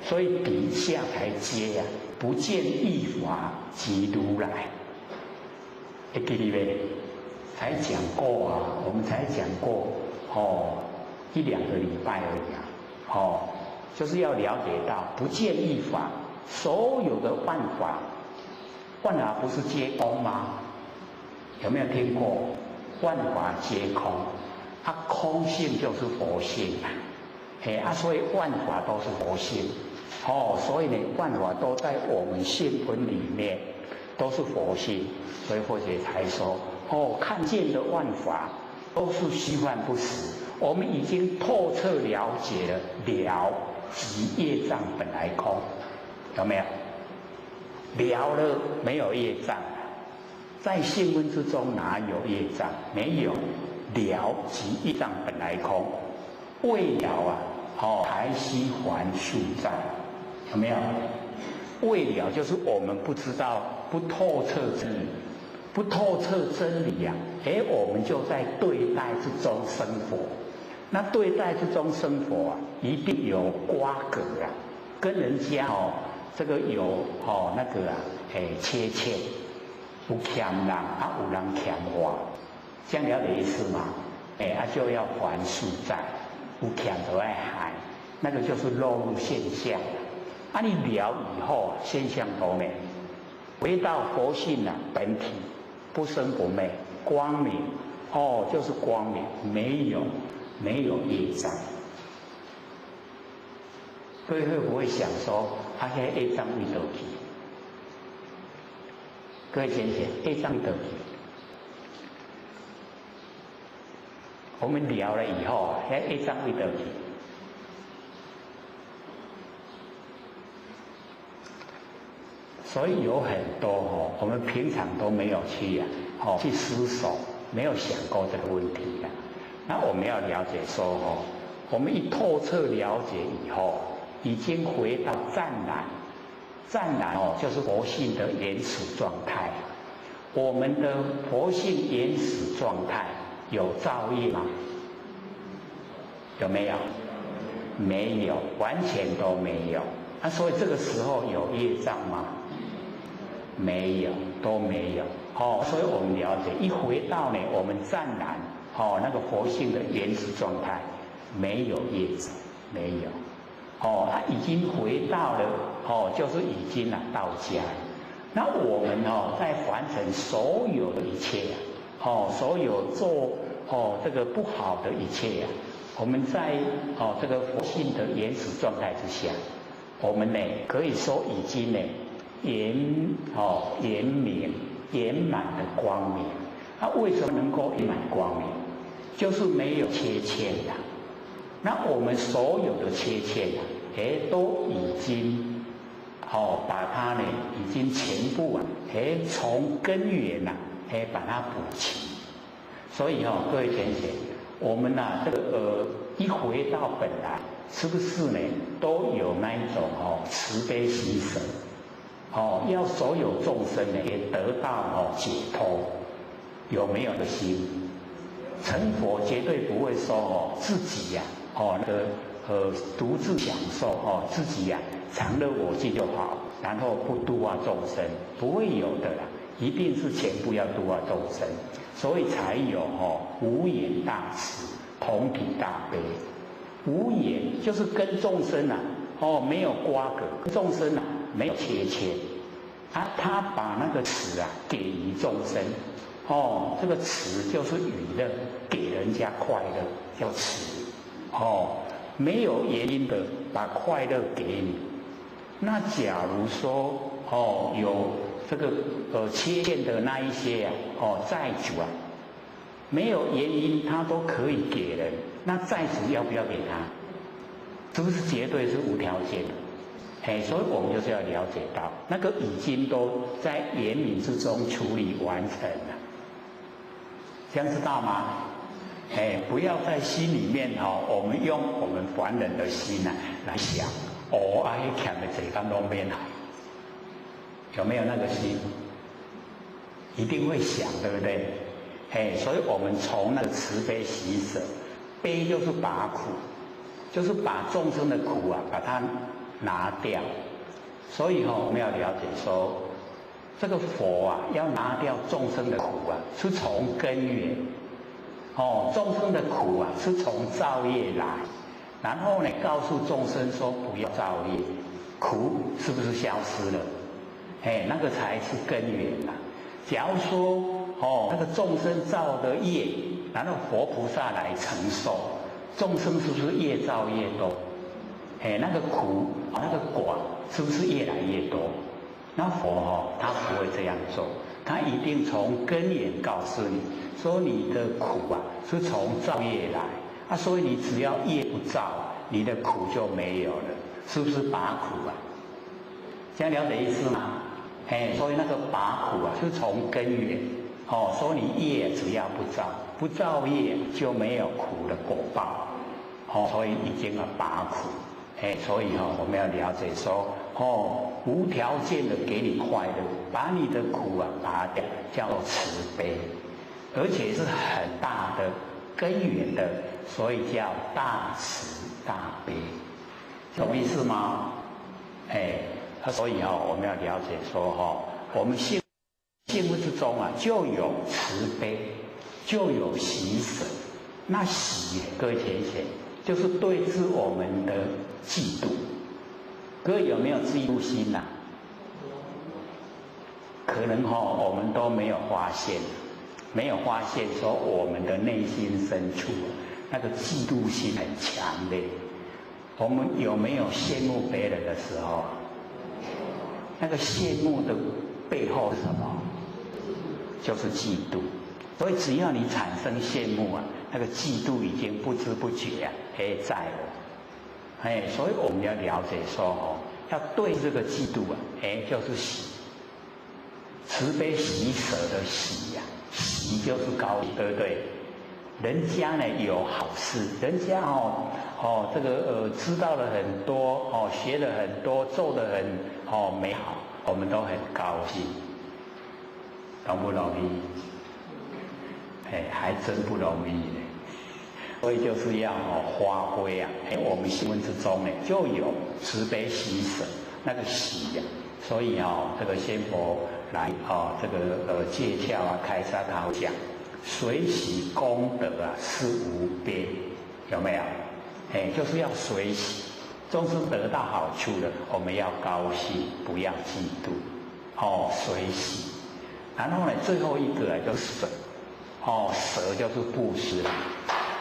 Speaker 1: 所以底下才接不见一法即如来。还记得没？才讲过啊，我们才讲过1-2个礼拜而已啊，就是要了解到不见一法，所有的万法不是皆空吗？有没有听过？万法皆空，空性就是佛性啊，所以万法都是佛性所以呢，万法都在我们性魂里面，都是佛性，所以佛学才说看见的万法都是虚幻不实，我们已经透彻了解了了即业障本来空，有没有？了了没有业障，在性温之中哪有业障？没有。了即业障本来空，未了还须还数障，有没有？未了就是我们不知道，不透彻真理，不透彻真理啊，我们就在对待之中生活。那对待之中生活啊，一定有瓜葛啊，跟人家这个有那个切欠，有欠人有人欠我，这样了解意思吗？就要还数债，有欠就要还，那个就是落入现象。你了以后现象都没，回到佛性本体，不生不灭，光明就是光明，没有业障。各位会不会想说，那业障为何去？各位先生，业障为何去？我们聊了以后业障为何去？所以有很多我们平常都没有去去思索，没有想过这个问题那我们要了解说我们一透彻了解以后，已经回到湛然就是佛性的原始状态。我们的佛性原始状态有造业吗？有没有？没有，完全都没有。所以这个时候有业障吗？没有，都没有。所以我们了解，一回到我们湛然那个佛性的原始状态，没有业障，没有。他已经回到了就是已经到家。那我们在凡尘所有的一切所有做这个不好的一切我们在这个佛性的原始状态之下，我们可以说已经圆明圆满的光明。为什么能够圆满光明？就是没有缺欠那我们所有的缺欠都已经把它已经全部从根源把它补齐。所以各位先生，我们这个一回到本来，是不是都有那一种慈悲喜舍要所有众生也得到解脱，有没有的心？成佛绝对不会说自己独自享受自己常乐我净就好，然后不度化众生，不会有的啦，一定是全部要度化众生，所以才有无眼大慈，同体大悲。无眼就是跟众生没有瓜葛，跟众生没有缺欠他把那个慈给予众生这个慈就是娱乐，给人家快乐叫慈没有原因的把快乐给你。那假如说有这个缺陷的那一些债主没有原因他都可以给人，那债主要不要给他？是不是绝对是无条件的？所以我们就是要了解到，那个已经都在圆明之中处理完成了，这样知道吗？不要在心里面我们用我们凡人的心来想，欠的这个都没来，有没有那个心？一定会想，对不对？所以我们从那个慈悲喜舍，悲就是拔苦，就是把众生的苦把它拿掉。所以我们要了解说，这个佛啊，要拿掉众生的苦啊，是从根源。众生的苦啊，是从造业来，然后呢，告诉众生说不要造业，苦是不是消失了？那个才是根源啊。假如说那个众生造的业，然后佛菩萨来承受，众生是不是越造越多？那个苦那个果是不是越来越多？那佛他不会这样做，他一定从根源告诉你说你的苦啊是从造业来所以你只要业不造，你的苦就没有了，是不是拔苦啊？这样了解意思吗？所以那个拔苦啊是从根源所以你业只要不造业就没有苦的果报所以已经拔苦所以我们要了解说无条件的给你快乐，把你的苦拔掉，叫做慈悲，而且是很大的根源的，所以叫大慈大悲，懂意思吗？所以我们要了解说我们幸福之中就有慈悲，就有喜舍。那喜各位浅显就是对治我们的嫉妒。各位有没有嫉妒心啊？可能我们都没有发现，说我们的内心深处那个嫉妒心很强烈。我们有没有羡慕别人的时候？那个羡慕的背后是什么？就是嫉妒。所以只要你产生羡慕那个嫉妒已经不知不觉在了。所以我们要了解说要对这个嫉妒就是喜，慈悲喜舍的喜喜就是高兴，对不对？人家呢有好事，人家这个知道了很多学了很多，做得很美好，我们都很高兴，容不容易？还真不容易呢。所以就是要发挥我们新闻之中呢就有慈悲喜舍那个喜所以这个仙佛来这个戒窍开沙他讲随喜功德是无边，有没有？就是要随喜，众生得到好处了，我们要高兴，不要嫉妒随喜。然后呢最后一个就是舍舍就是布施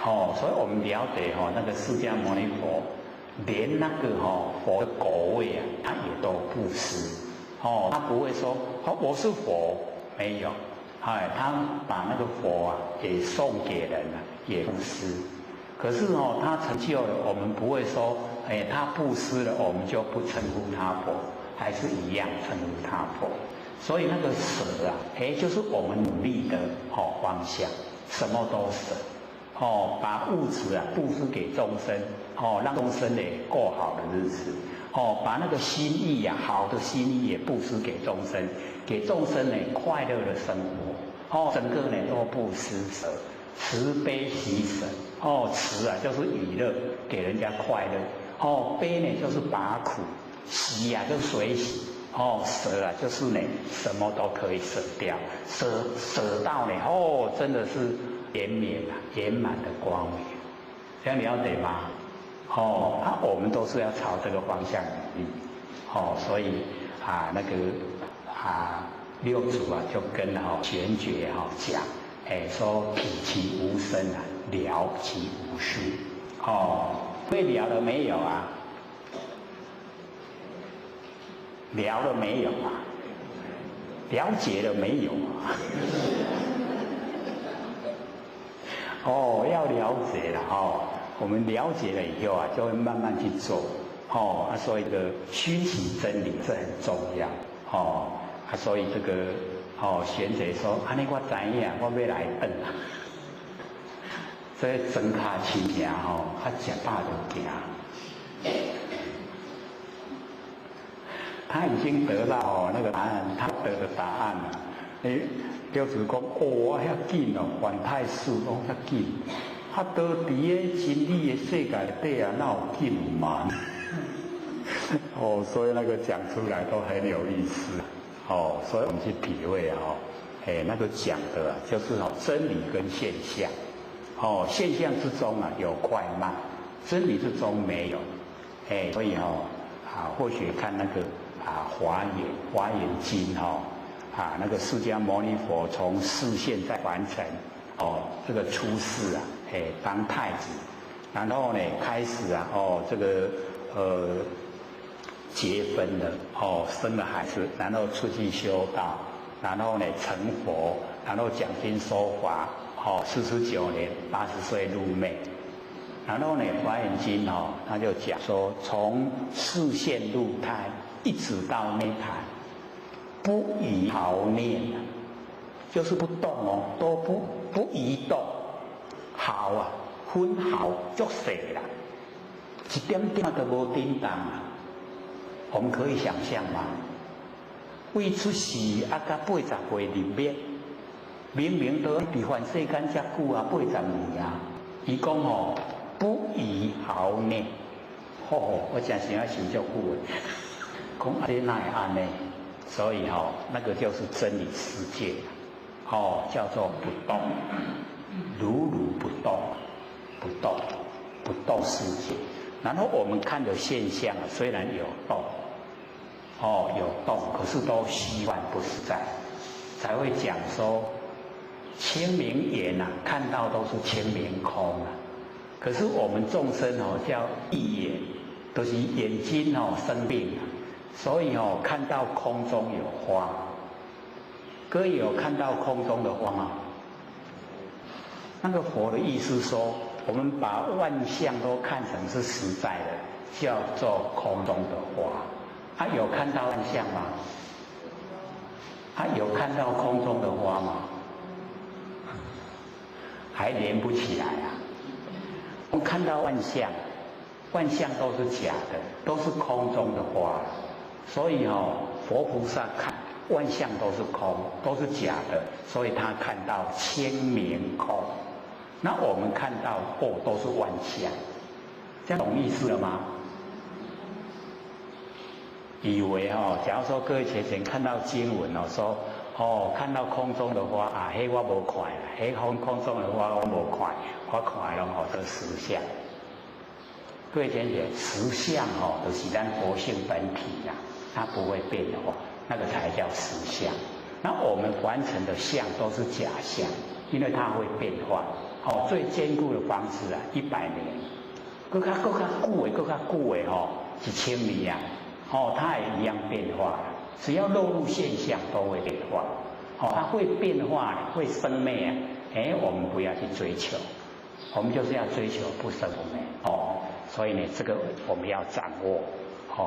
Speaker 1: 所以我们了解那个释迦牟尼佛连那个佛的果位他也都布施他不会说我是佛，没有他把那个佛也送给人也布施。可是他成就了，我们不会说他布施了我们就不称呼他佛，还是一样称呼他佛。所以那个舍就是我们努力的方向，什么都舍把物质布施给众生让众生过好的日子把那个心意好的心意也布施给众生，给众生快乐的生活整个都布施舍，慈悲喜舍慈就是娱乐，给人家快乐悲就是拔苦，喜就是随喜舍就是什么都可以舍掉，舍到真的是圆满的光明，这样了解吗？我们都是要朝这个方向努力所以那个六祖就跟玄觉讲说彼其无生了其无事会了了没有了了没有了解了没有要了解了我们了解了以后就会慢慢去做所以这个熏习真理是很重要所以这个玄觉说安尼我知影我要来转所以真卡亲行吃饱就行。他已经得到那个答案，他得的答案了。就是讲我遐紧犯太岁遐紧，都伫个真理的世界底哪有紧慢？所以那个讲出来都很有意思哦，所以我们去体会哦，那个讲的就是真理跟现象，哦，现象之中有快慢，真理之中没有，所以或许看那个华严经那个释迦牟尼佛从示现在完成，这个出世当太子，然后呢开始这个结婚了，生了孩子，然后出去修道，然后呢成佛，然后讲经说法，49年80岁入昧，然后呢华严经他就讲说，从示现入胎一直到涅槃，不移毫念，就是不动都不移动，毫分毫足小啦，一点点都无叮当我们可以想象吗？未出世到80岁入灭，明明都比凡世间遮久80年伊讲不移毫念，我真是要想足久讲这哪会安呢？所以那个就是真理世界，叫做不动，如如不动，不动世界。然后我们看的现象虽然有动，有动，可是都虚幻不实在，才会讲说清明眼看到都是清明空可是我们众生叫异眼，都是眼睛生病所以看到空中有花。各位有看到空中的花吗？那个佛的意思说，我们把万象都看成是实在的，叫做空中的花。有看到万象吗？有看到空中的花吗？还连不起来我们看到万象，万象都是假的，都是空中的花。所以佛菩萨看万象都是空，都是假的，所以他看到清明空。那我们看到都是万象，这样懂意思了吗？以为假如说各位前看到经文说看到空中的花迄我无看啦，迄空中的花我无看，我看拢都实相。各位前实相就是咱佛性本体它不会变化，那个才叫实相。那我们完成的相都是假相，因为它会变化。最坚固的房子100年，更加久的1000年它也一样变化。只要落入现象都会变化。它会变化，会生灭我们不要去追求，我们就是要追求不生不灭所以呢，这个我们要掌握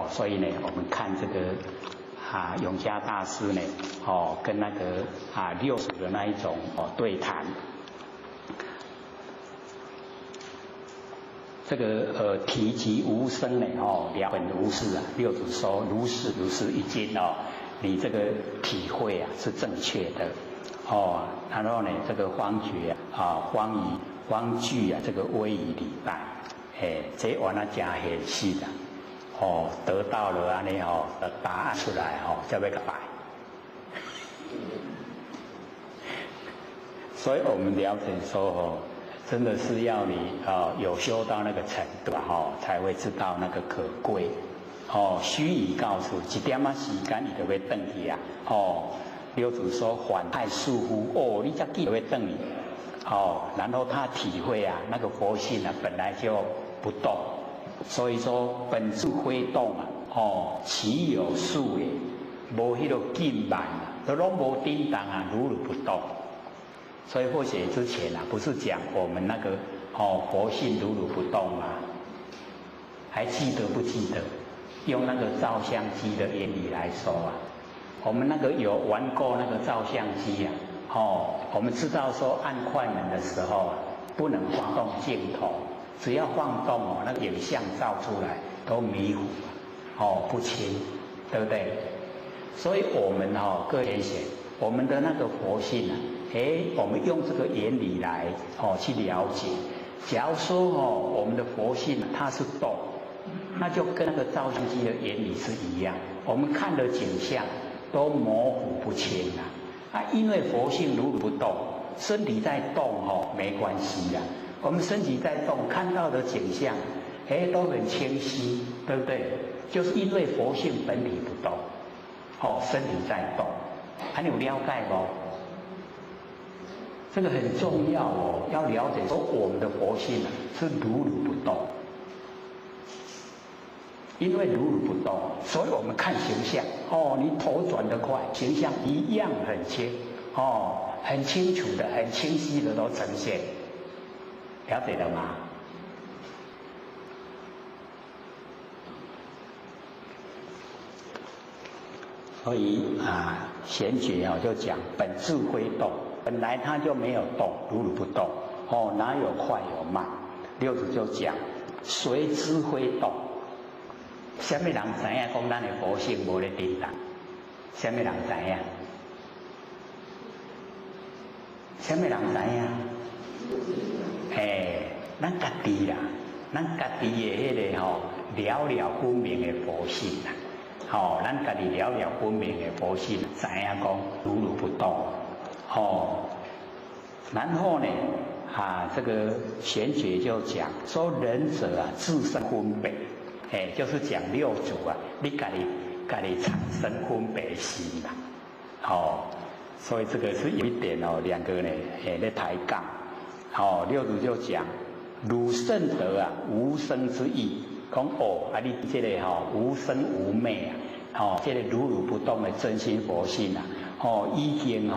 Speaker 1: 所以呢，我们看这个永嘉大师呢跟那个六祖的那一种对谈。这个体即无生呢了本无事六祖说如是如是一经你这个体会是正确的然后呢，这个方觉方具这个威仪礼拜这完了真现实得到了安尼的答案出来才要个拜。所以我们了解说真的是要你有修到那个程度才会知道那个可贵须臾告诉一点时间你就会回去六祖说缓太疏忽你才记得会回去然后他体会那个佛性本来就不动，所以说本自非动其有数也，无迄个紧慢都拢无叮当如如不动。所以或许之前不是讲我们那个佛性如如不动吗？还记得不记得？用那个照相机的原理来说我们那个有玩过那个照相机我们知道说按快门的时候不能晃动镜头，只要晃动那个影像照出来都迷糊不清，对不对？所以我们各位贤，我们的那个佛性我们用这个原理来去了解。假如说我们的佛性它是动，那就跟那个照相机的原理是一样。我们看的景象都模糊不清啦。因为佛性如如不动，身体在动没关系啦。我们身体在动，看到的景象，都很清晰，对不对？就是因为佛性本体不动，身体在动，还有了解不？这个很重要要了解说我们的佛性是如如不动。因为如如不动，所以我们看形象你头转得快，形象一样很清很清楚的、很清晰的都呈现，了解了吗？所以贤觉就讲本自非动，本来它就没有动，如如不动哪有快有慢？六祖就讲随知非动。什么人知影讲咱的佛性无咧颠倒？什么人知影？什么人知影？咱家己啦，咱家己的迄个了了分明的佛性啦，咱家己了了分明的佛性，知影讲如如不动，然后呢，这个贤觉就讲说仁者自身分别。就是讲六祖你家己产生分别心啦，所以这个是有一点两个呢在抬杠，六祖就讲汝圣德无生之意，讲你这个无生无灭这个如如不动的真心佛性已经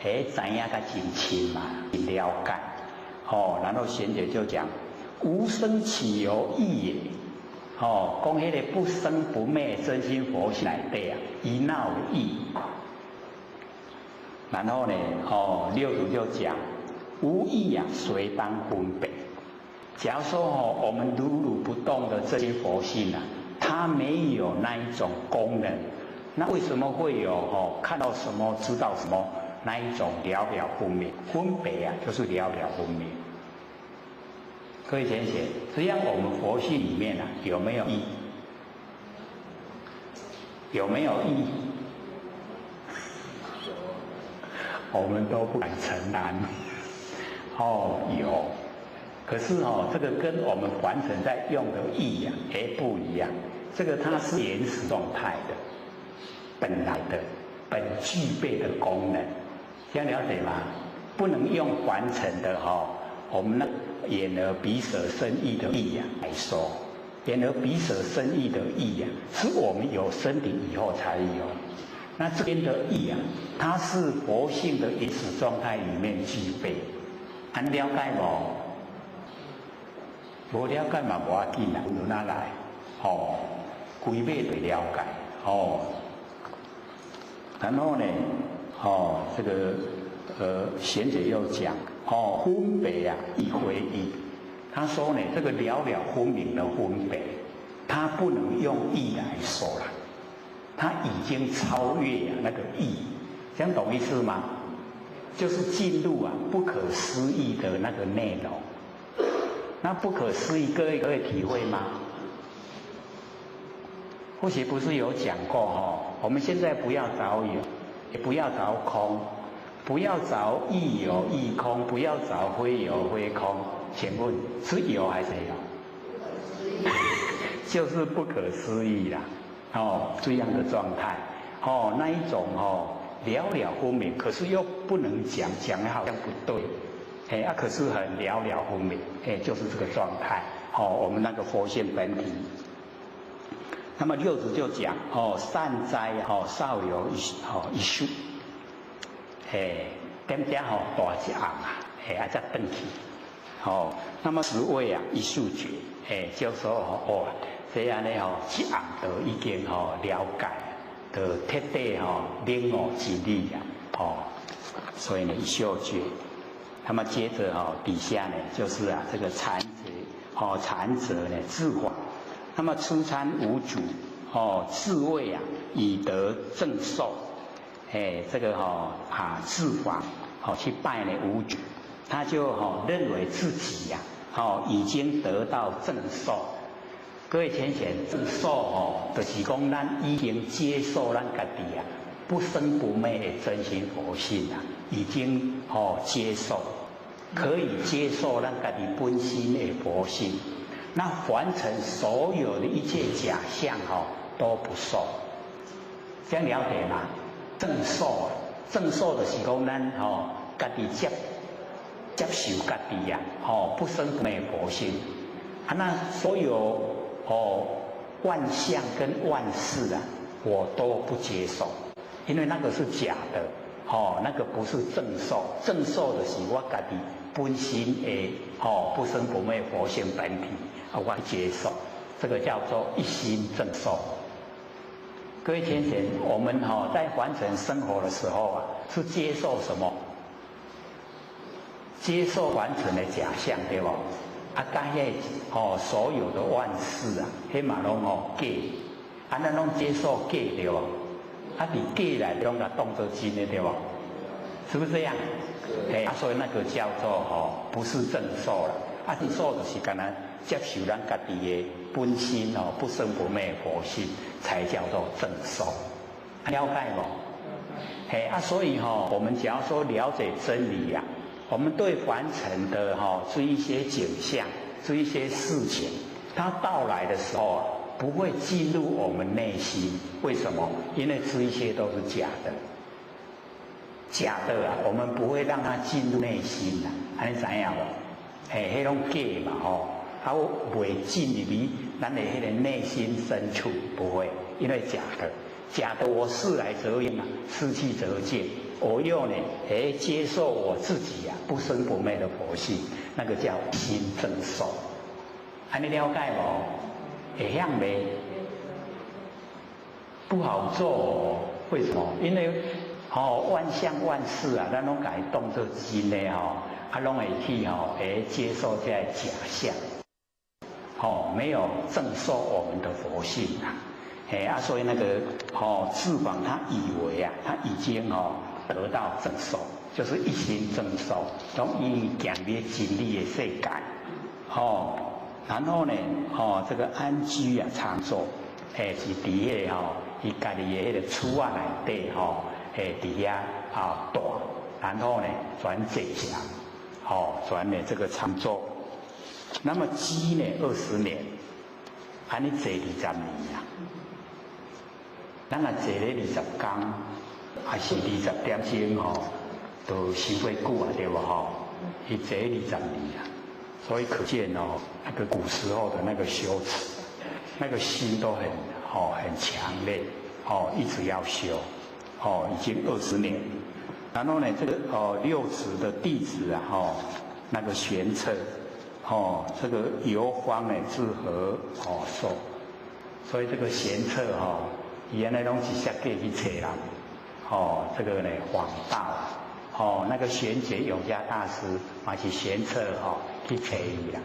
Speaker 1: 知影较真清嘛，真了解，然后贤者就讲无生岂有意也。讲迄个不生不灭真心佛性内底伊哪有意？然后呢，六祖就讲无意谁当分别？假如说我们如如不动的真心佛性它没有那一种功能，那为什么会有看到什么知道什么那一种了了分明？分别就是了了分明。各位贤贤，这样我们佛性里面有没有意？有没有意？我们都不敢承担。有，可是这个跟我们凡尘在用的意不一样。这个它是原始状态的，本来的、本具备的功能，这样了解吗？不能用凡尘的我们那眼耳鼻舌身意的意来说，眼耳鼻舌身意的意是我们有身体以后才有。那这边的意它是佛性的原始状态里面具备。了解无了解嘛无要紧由哪来？规备得了解。然后呢，这个贤者又讲。分别亦非意，他说呢，这个了了分明的分别，他不能用意来说了，他已经超越那个意，这样懂意思吗？就是进入不可思议的那个内容。那不可思议，各位体会吗？或许不是有讲过我们现在不要找有，也不要找空。不要找亦有亦空，不要找非有非空，请问是有还是有？就是不可思议啦，这样的状态，那一种了了分明，可是又不能讲好像不对，可是很了了分明，就是这个状态，我们那个佛性本体。那么六祖就讲，善哉，少有一术。点点大一暗才转去。那么十位一数觉，就说这样呢一暗就已经了解，就彻底领悟真理所以呢一数觉。那么接着底下呢就是这个禅者禅者呢自法。那么初参无主自谓以得正受。这个自法去拜呢无主，他就认为自己已经得到正受。各位浅显，正受就是讲咱已经接受咱家己不生不灭的真心佛性啊，已经接受，可以接受咱家己本心的佛性，那凡尘所有的一切假象都不受，这样了解吗？正受，正受的是讲咱家己接受家己呀，不生不灭佛性啊，那所有万象跟万事啊，我都不接受，因为那个是假的，那个不是正受，正受的是我家己本心的不生不灭佛性本体啊，我接受，这个叫做一心正受。各位天贤，我们在凡尘生活的时候啊，是接受什么？接受凡尘的假象，对不？啊，甲迄所有的万事啊，迄嘛拢假，啊，咱拢接受假，对不？啊，伫假来拢甲当作真的，对不？是不是这样？啊，所以那个叫做不是正受了，啊，正受就是干那接受咱家己的本心不生不灭佛性，才叫做正受。了解不？啊，所以我们只要说了解真理啊。我们对凡尘的这一些景象，这一些事情，它到来的时候不会进入我们内心。为什么？因为这一些都是假的，假的啊，我们不会让它进入内心啊。你知影无？迄种假嘛它袂进入去咱的迄个内心深处，不会，因为假的，假的我事来则应啊，事去则见。我又呢，接受我自己啊，不生不灭的佛性，那个叫心正受。你了解无？会晓没？不好做为什么？因为万象万事啊，咱拢甲伊当作真的拢会去接受这些假象，没有正受我们的佛性啊。所以那个智广他以为啊，他已经得到正受，就是一心正受，拢伊行入真理的世界，然后呢，这个安居啊常住，是伫迄个伊家己的迄个厝啊内底伫遐大，然后呢转坐下，转呢这个常住，那么居呢20年，安尼坐20年啊，咱若坐咧20天。还是20点钟都伤过久啊，对不伊坐20年啊，所以可见那个古时候的那个修持，那个心都很强烈，一直要修，已经20年。然后呢，这个六祖的弟子啊，那个玄策，这个游方呢自何受？所以这个玄策原来拢是设计去找人。这个呢，广道那个玄觉永嘉大师嘛是玄策去找伊啦，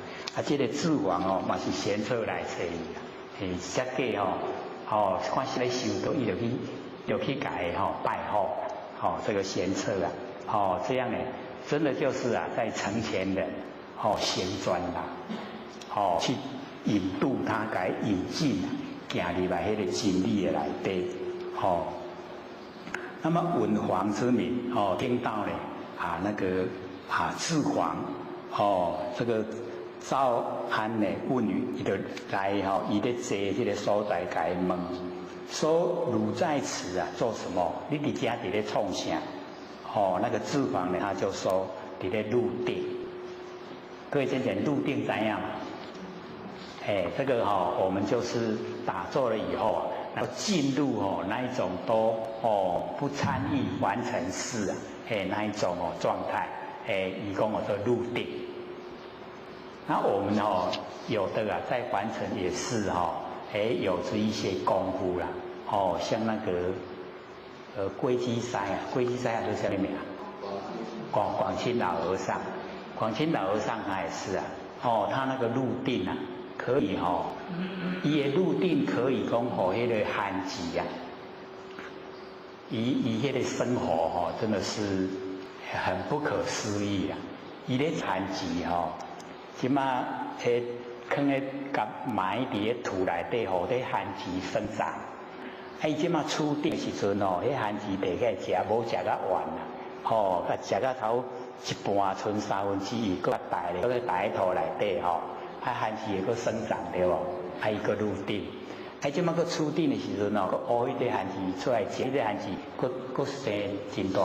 Speaker 1: 这个智王嘛是玄策来找伊啦，设计看是咧修道，伊就去甲伊拜访，这个玄策啊，这样呢，真的就是啊，在成全人行专啦，去引渡他，甲伊引进行入来迄个真理的内底，那么文皇之民听到呢那个智皇这个赵安呢问语，伊就来伊咧坐这个所在甲伊问，说汝在此啊做什么？你伫家伫咧创啥？那个智皇呢他就说伫咧入定。各位先生，入定怎样？这个我们就是打坐了以后然后进入那一种都不参与完成事那一种状态，以供我说入定。那我们有的在凡尘也是有着一些功夫啦，像那个龟基塞啊，龟基塞就是什么名啊？广清老和尚，广清老和尚他也是啊，他那个入定啊。可以伊的入定可以讲迄个罕极啊，伊迄个生活真的是很不可思议啊！伊咧罕极即马放咧甲埋伫咧土内底，互咧罕极生长，伊即马初定的时阵哦，迄番薯摕起来食，无食到完啦，吼，甲食到头一半，剩1/3，搁大咧，搁咧大土内底吼，番薯会搁生长对无？伊搁入顶，即马搁初定的时阵哦，搁乌迄个番薯出来食，迄个番薯搁生真大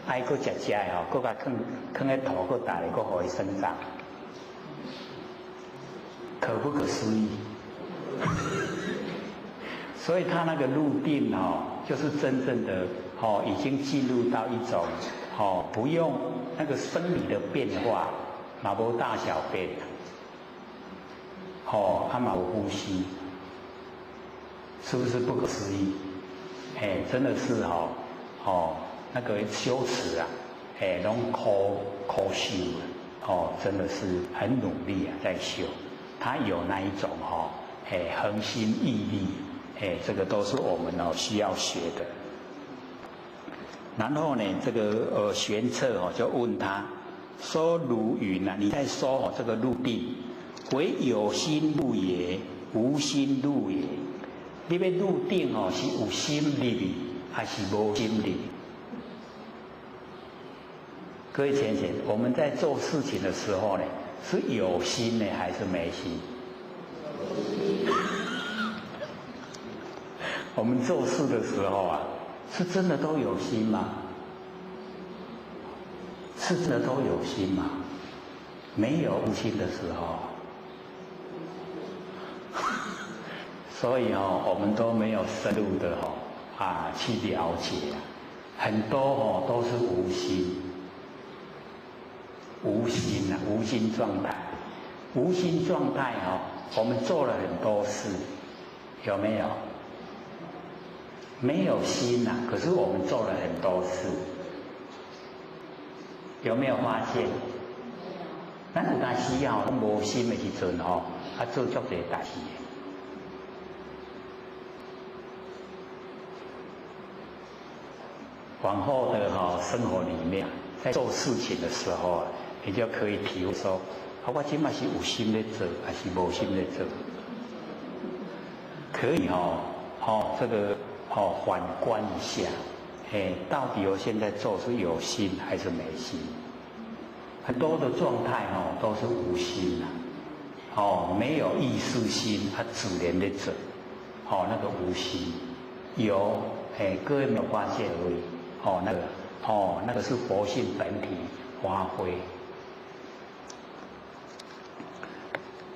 Speaker 1: 块，搁食的吼，搁甲放咧土，搁大咧，搁互伊生长，可不可思议？所以它那个入定哦，就是真正的哦，已经进入到一种哦，不用那个生理的变化，嘛无大小便，哦，嘛无呼吸，是不是不可思议？真的是那个修持啊，拢苦修啊，真的是很努力啊，在修，他有那一种恒心毅力。这个都是我们需要学的。然后呢，这个玄策就问他说：“如云啊，你在说这个入定，为有心入也，无心入也。你要入定是有心入去，还是无心入？”各位浅浅，我们在做事情的时候呢，是有心呢，还是没心？我们做事的时候啊，是真的都有心吗？是真的都有心吗？没有无心的时候，所以我们都没有深入的去了解，很多都是无心，无心啊，无心状态，无心状态我们做了很多事，有没有？没有心可是我们做了很多事，有没有发现？咱有当时无心的时阵做足多代志。往后的生活里面，在做事情的时候，你就可以体会说，我今嘛是有心在做，还是无心在做？可以这个。反观一下，到底我现在做是有心还是没心？很多的状态都是无心没有意识心，它自然的做，那个无心有，各位没有发现而已，那个是佛性本体发挥。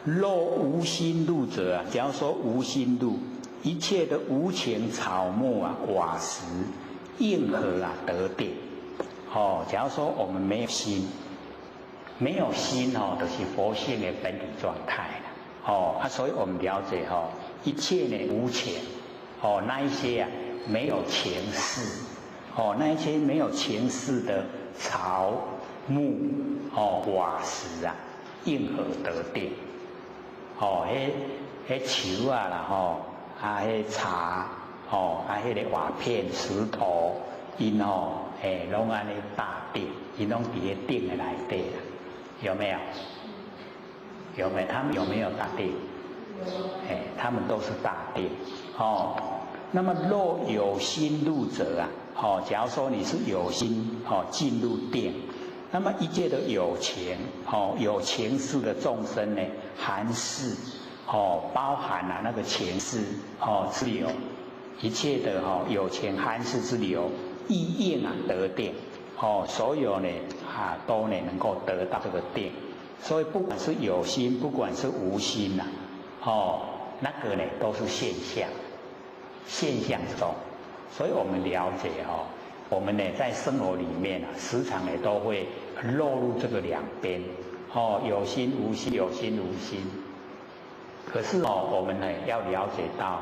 Speaker 1: 若无心入者假如说无心入。一切的无情草木瓦石应和得定。假如说我们没有心，没有心就是佛性的本体状态了。所以我们了解一切呢无情，那一些没有情事，那一些没有情事的草木瓦石应和得定。树啦迄茶，迄个瓦片、石头，因拢安尼大定，因拢伫咧定的内底啦，有没有？有没有？他们有没有大定？他们都是大定。那么若有心入者假如说你是有心进入定，那么一切的有情有情事的众生呢，含事。包含那个情事之流，一切的有情含事之流，意应得定，所有呢都能够得到这个定。所以不管是有心，不管是无心那个呢都是现象，现象中。所以我们了解我们呢在生活里面时常呢都会落入这个两边，有心无心，有心无心。可是我们呢要了解到，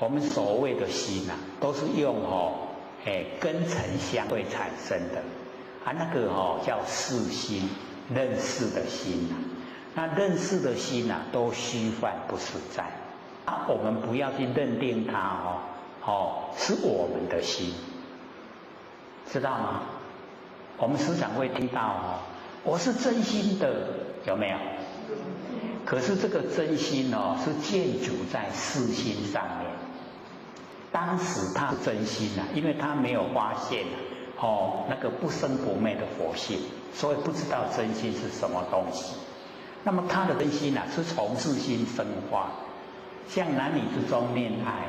Speaker 1: 我们所谓的心都是用根尘相会产生的那个叫识心，认识的心那认识的心都虚幻不实在我们不要去认定它是我们的心，知道吗？我们时常会听到我是真心的，有没有？可是这个真心是建筑在事心上面，当时他真心啊，因为他没有发现那个不生不灭的佛性，所以不知道真心是什么东西。那么他的真心啊，是从自心生发，像男女之中恋爱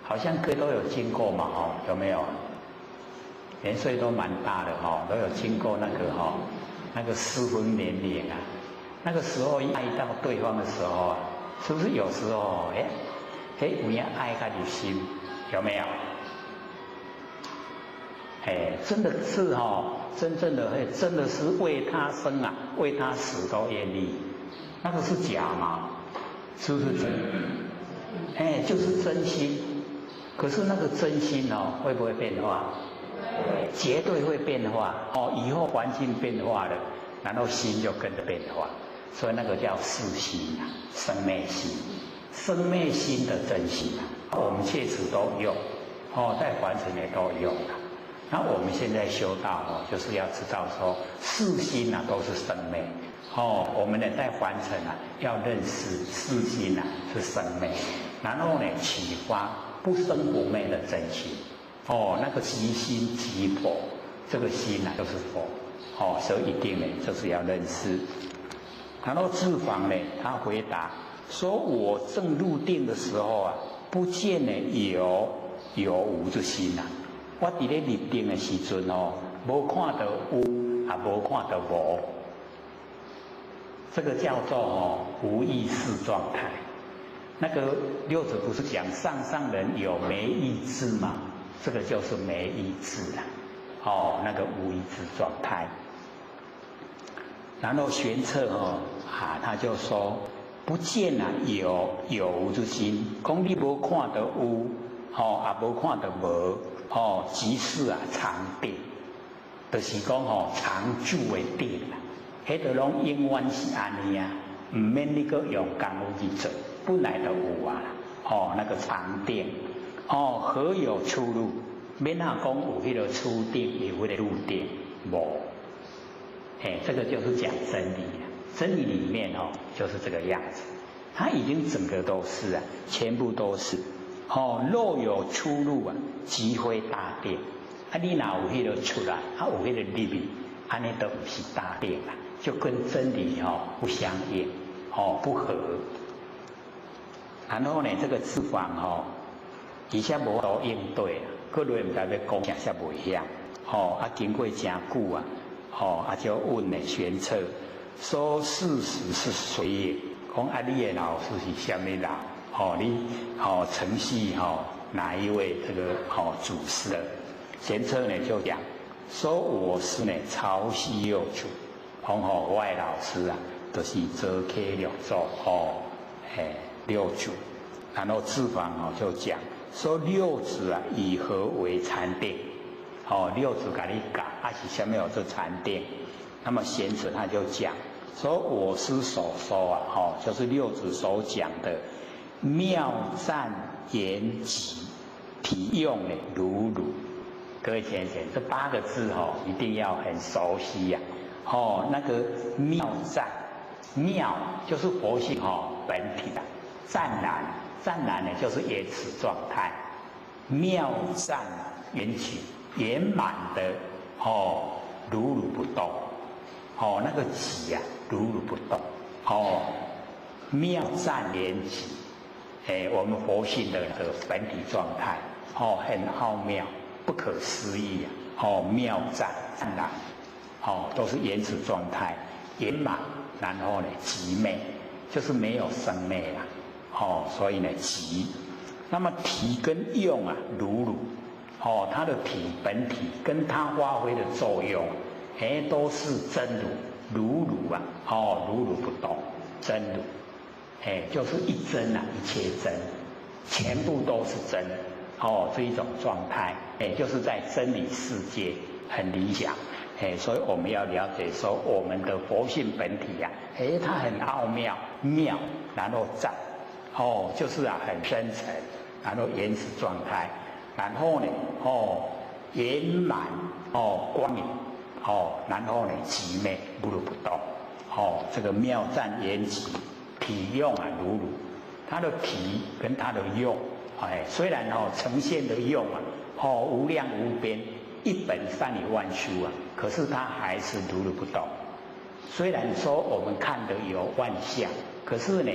Speaker 1: 好像各位都有经过嘛，有没有？年岁都蛮大的都有经过那个适婚年龄啊。那个时候爱到对方的时候啊，是不是有时候有人爱他入心，有没有？真的是真正的真的是为他生啊，为他死都愿意，那个是假吗？是不是真？就是真心。可是那个真心会不会变化？绝对会变化以后环境变化了，然后心就跟着变化。所以那个叫世心啊，生灭心，生灭心的真心啊，我们确实都用在凡尘也都用了。那我们现在修道就是要知道说，世心啊都是生灭我们呢在凡尘啊要认识世心啊是生灭，然后呢启发不生不灭的真心那个即心即佛，这个心啊就是佛所以一定呢就是要认识。然后智房呢，他回答说：“我正入定的时候啊，不见呢有无之心啊。我伫咧入定的时阵无看到有，也无看到无。这个叫做无意识状态。那个六祖不是讲上人有没意志吗？这个就是没意志啊。那个无意识状态。”然后玄策他就说不见有无之心，讲你无看到有也无看到无即是常定，就是讲常住的定啦，迄个拢永远是安尼啊，唔免你个用功夫去做，本来就有啊那个常定何有出入？免讲有迄个出定，有迄个入定，无。这个就是讲真理啊，真理里面就是这个样子，它已经整个都是全部都是若有出入啊，即非大定你哪有迄个出来，有迄个入去，安尼都不是大定啦，就跟真理不相应不合。然后呢，这个智房以下无都应对各位唔知要讲啥些不一样经过真久就问呢玄策说事实是谁也？讲你的老师是什么人？你承系哪一位这个祖师？玄策呢就讲说我是呢曹溪六祖，我的老师啊，就是泽 K 六祖六祖。然后智房就讲说六祖啊以何为禅定？六祖跟你讲是什么有这禅定？那么贤者他就讲说我师所说就是六祖所讲的妙赞言集，体用呢如如。各位先生，这8个字一定要很熟悉呀那个妙赞，妙就是佛性本体的，湛然呢就是言辞状态，妙赞缘起圆满的如如不动那个起如如不动妙湛缘起我们佛性的本体状态很奥妙不可思议妙湛然都是原始状态圆满，然后呢极昧，就是没有生灭啦所以呢极。那么体跟用如如它的体本体跟它发挥的作用都是真如如如如不动，真如就是一真一切真，全部都是真这一种状态就是在真理世界很理想所以我们要了解说我们的佛性本体它很奥妙妙，然后湛就是很深沉，然后原始状态，然后呢圆满光明然后呢极昧如如不动这个妙湛缘起体用如如，它的皮跟它的用，虽然呈现的用无量无边，一本善以万殊啊，可是它还是如如不动。虽然说我们看的有万象，可是呢，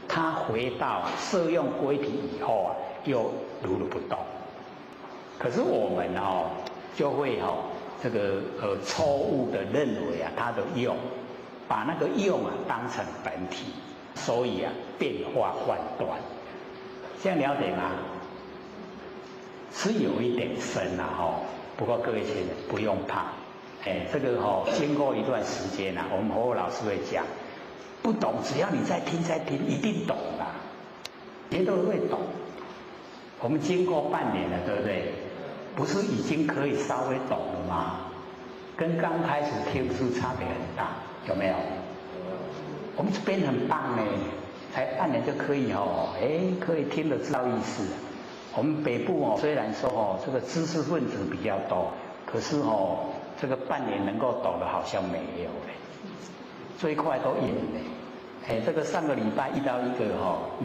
Speaker 1: 它回到色用归体以后又如如不动。可是我们就会这个错误的认为它的用，把那个用当成本体，所以变化万端。这样了解吗？是有一点深不过各位亲人不用怕，这个经过一段时间我们活老师会讲，不懂只要你再听一定懂啦，别都会懂。我们经过半年了，对不对？不是已经可以稍微懂了吗？跟刚开始听是差别很大，有没有？我们这边很棒呢，才半年就可以可以听得知道意思。我们北部虽然说这个知识分子比较多，可是这个半年能够懂的好像没有嘞，最快都1年嘞。这个上个礼拜遇到一个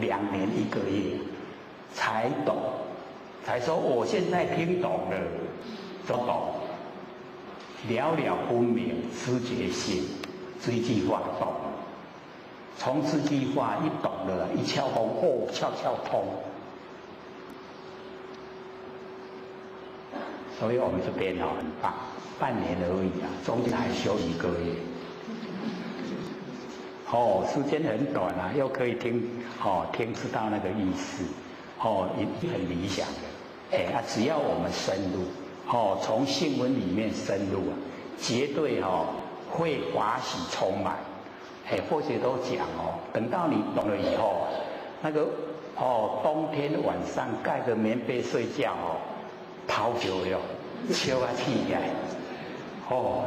Speaker 1: 2年1个月才懂，才说我现在听懂了，就懂。了了分明，知觉性，这一句话懂了。从这句话一懂了，一窍通，窍通。所以我们这边很棒，半年而已中间还休1个月。时间很短又可以听知道那个意思，也很理想的。只要我们深入，从性文里面深入绝对会法喜充满。或许都讲等到你懂了以后，那个冬天晚上盖着棉被睡觉泡久了，笑起来，真好，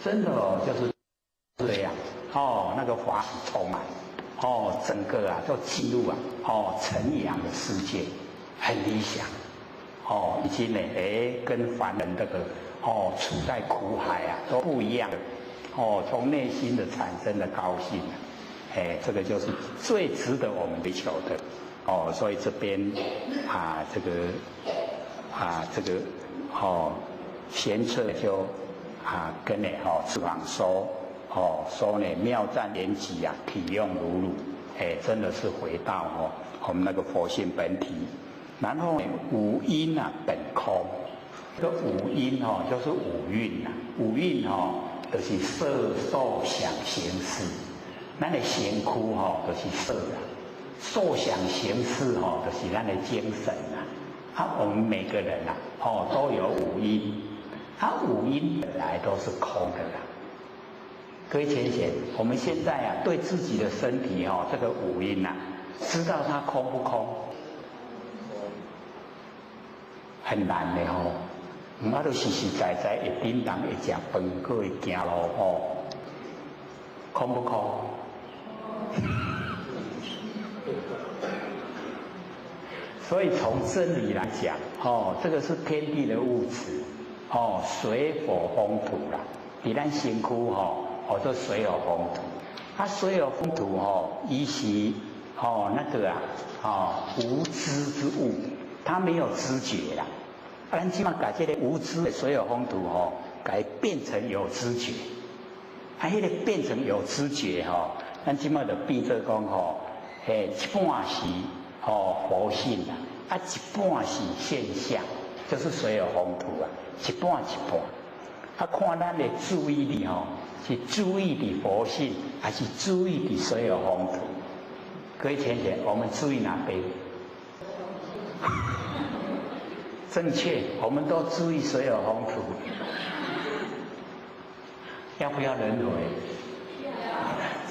Speaker 1: 真的就是这样，那个法喜充满，整个都进入晨阳的世界，很理想，已经呢，跟凡人这个处在苦海都不一样的，从内心的产生的高兴，这个就是最值得我们追求的。所以这边这个贤策就跟智网说呢，妙赞言集体用如如，真的是回到我们那个佛性本体。然后呢，五阴本空，这个五阴就是五蕴五蕴就是色受想行识，咱的身躯就是色受想行识就是咱的精神我们每个人都有五阴，五阴本来都是空的各位浅显，我们现在对自己的身体这个五阴知道它空不空？很难的我都实实在在会叮当会吃饭，还会行路空不空？所以从真理来讲，这个是天地的物质，水火风土啦。你咱身躯这水火风土，水火风土伊是那个无知之物，它没有知觉啦。咱即马把这个无知的水火风土改变成有知觉，迄个变成有知觉咱即马就变做讲一半是佛性一半是现象，就是水火风土一半一半。看咱的注意力是注意的佛性，还是注意的水火风土？各位浅显，我们注意哪边？正确，我们都注意水火风土。要不要轮回？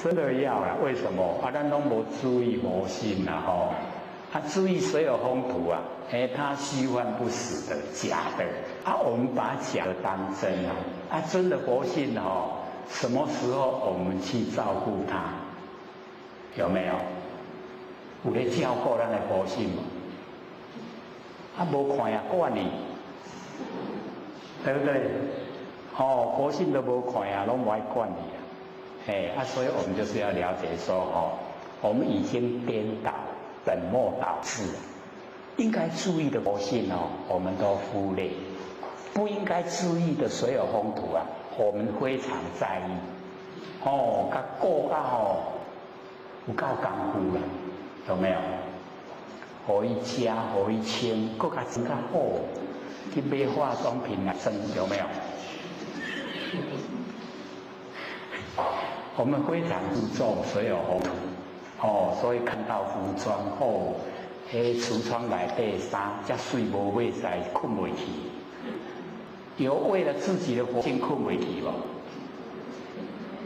Speaker 1: 真的要啦，为什么？咱都没注意佛性注意水火风土它虚幻不实的假的我们把假的当真真的佛性什么时候我们去照顾它？有没有？有在照顾咱的佛性吗？无看管你，对不对？佛性都无看拢不爱管你所以我们就是要了解说我们已经颠倒、本末倒置了。应该注意的佛性哦，我们都忽略；不应该注意的所有风土啊，我们非常在意。哦，甲顾到哦，有够功夫啦，有没有？互伊食，互伊穿，搁较穿较好，去买化妆品来穿，有没有？我们非常注重所有风土，哦，所以看到服装哦，橱窗内底衫遮水无买使困袂去，有为了自己的佛性困袂去无？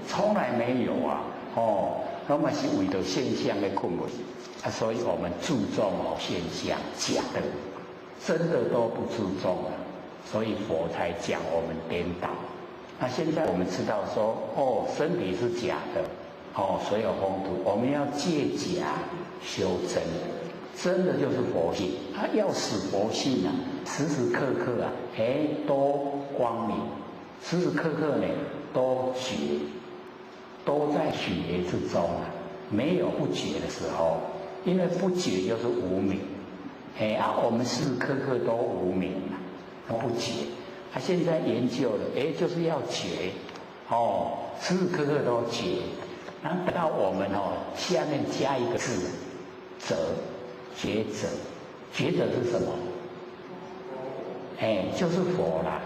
Speaker 1: 从来没有啊，哦，那么是为了现象的困袂啊，所以我们注重哦现象，假的，真的都不注重了，所以佛才讲我们颠倒。那现在我们知道说，哦，身体是假的，哦，所有风土，我们要借假修真，真的就是佛性。他要使佛性啊，时时刻刻啊，都光明，时时刻刻呢都觉，都在觉之中啊，没有不觉的时候，因为不觉就是无明，我们时时刻刻都无明啊，都不觉。他现在研究了，就是要觉，哦，时时刻刻都觉。然后到我们下面加一个字，者，觉者，觉者是什么？就是佛啦。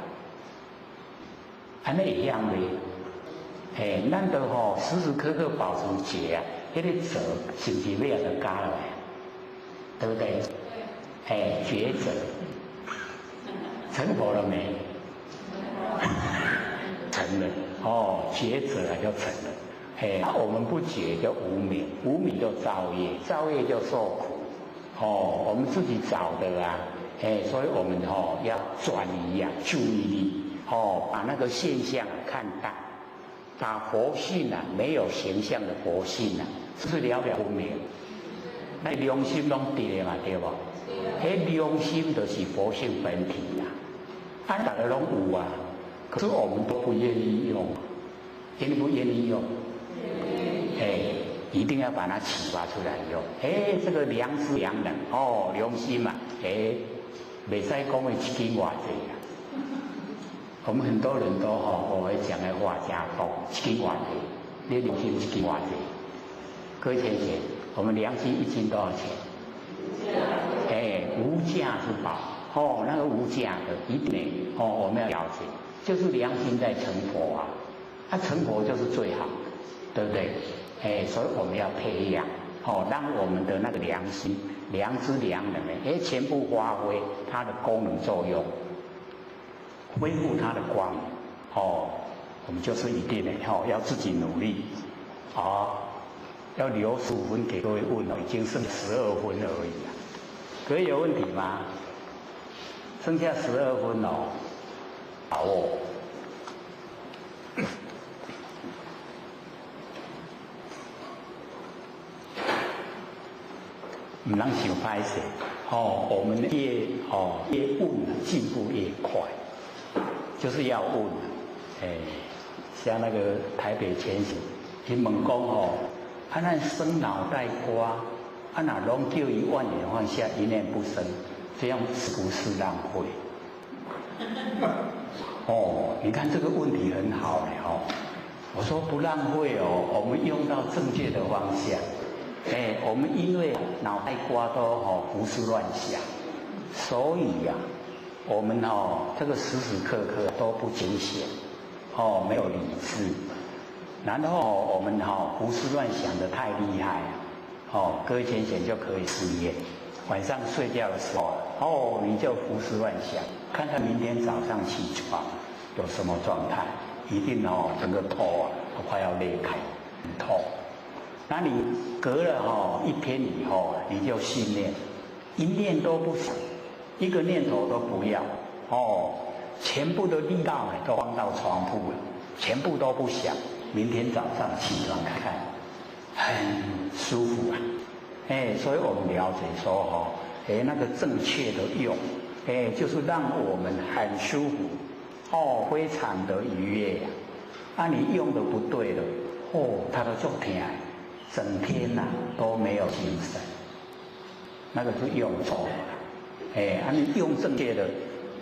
Speaker 1: 那一样的，咱都时时刻刻保持觉啊，那个者是不是要就加了？对不对？觉者，成佛了没？成了觉者就成了，我们不觉就无明，无明就造业，造业就受苦，我们自己找的啊，所以我们要转移啊注意力，把那个现象看淡，把佛性啊没有形象的佛性啊，是了了分明，那良心拢对嘛对不？良心就是佛性本体啊。大家都有啊，可是我们都不愿意用，愿不愿意用？一定要把它启发出来用。这个良知良能良心嘛，袂使讲的一斤偌济啊。我们很多人都我会讲的话家讲一斤偌济，你良心一斤偌济？各位先生，我们良心一斤多少钱？无价之宝。那个无价的一定我们要了解，就是良心在成佛啊，成佛就是最好，对不对？所以我们要培养，让我们的那个良心、良知、良能呢，全部发挥它的功能作用，恢复它的光明，我们就是一定的要自己努力，要留15分给各位问已经剩12分而已啊，各位有问题吗？剩下12分把握。不能想歹势，我们越问进步越快，就是要问，像那个台北前行，去问讲咱生脑袋瓜，哪拢叫伊万年放下一念不生。这样是不是浪费？你看这个问题很好我说不浪费我们用到正确的方向。我们因为脑袋瓜都胡思乱想，所以呀，我们这个时时刻刻都不清醒，没有理智，然后我们胡思乱想的太厉害，各位先生就可以试验。晚上睡觉的时候，你就胡思乱想，看看明天早上起床有什么状态，一定整个头都快要裂开，很痛。那你隔了一天以后，你就训练，一念都不想，一个念头都不要，全部的力道都放到床铺了，全部都不想，明天早上起床看看，很舒服啊。所以我们了解说那个正确的用，就是让我们很舒服，非常的愉悦呀。你用的不对了，它都足痛，整天呐、都没有精神，那个是用错了。你用正确的，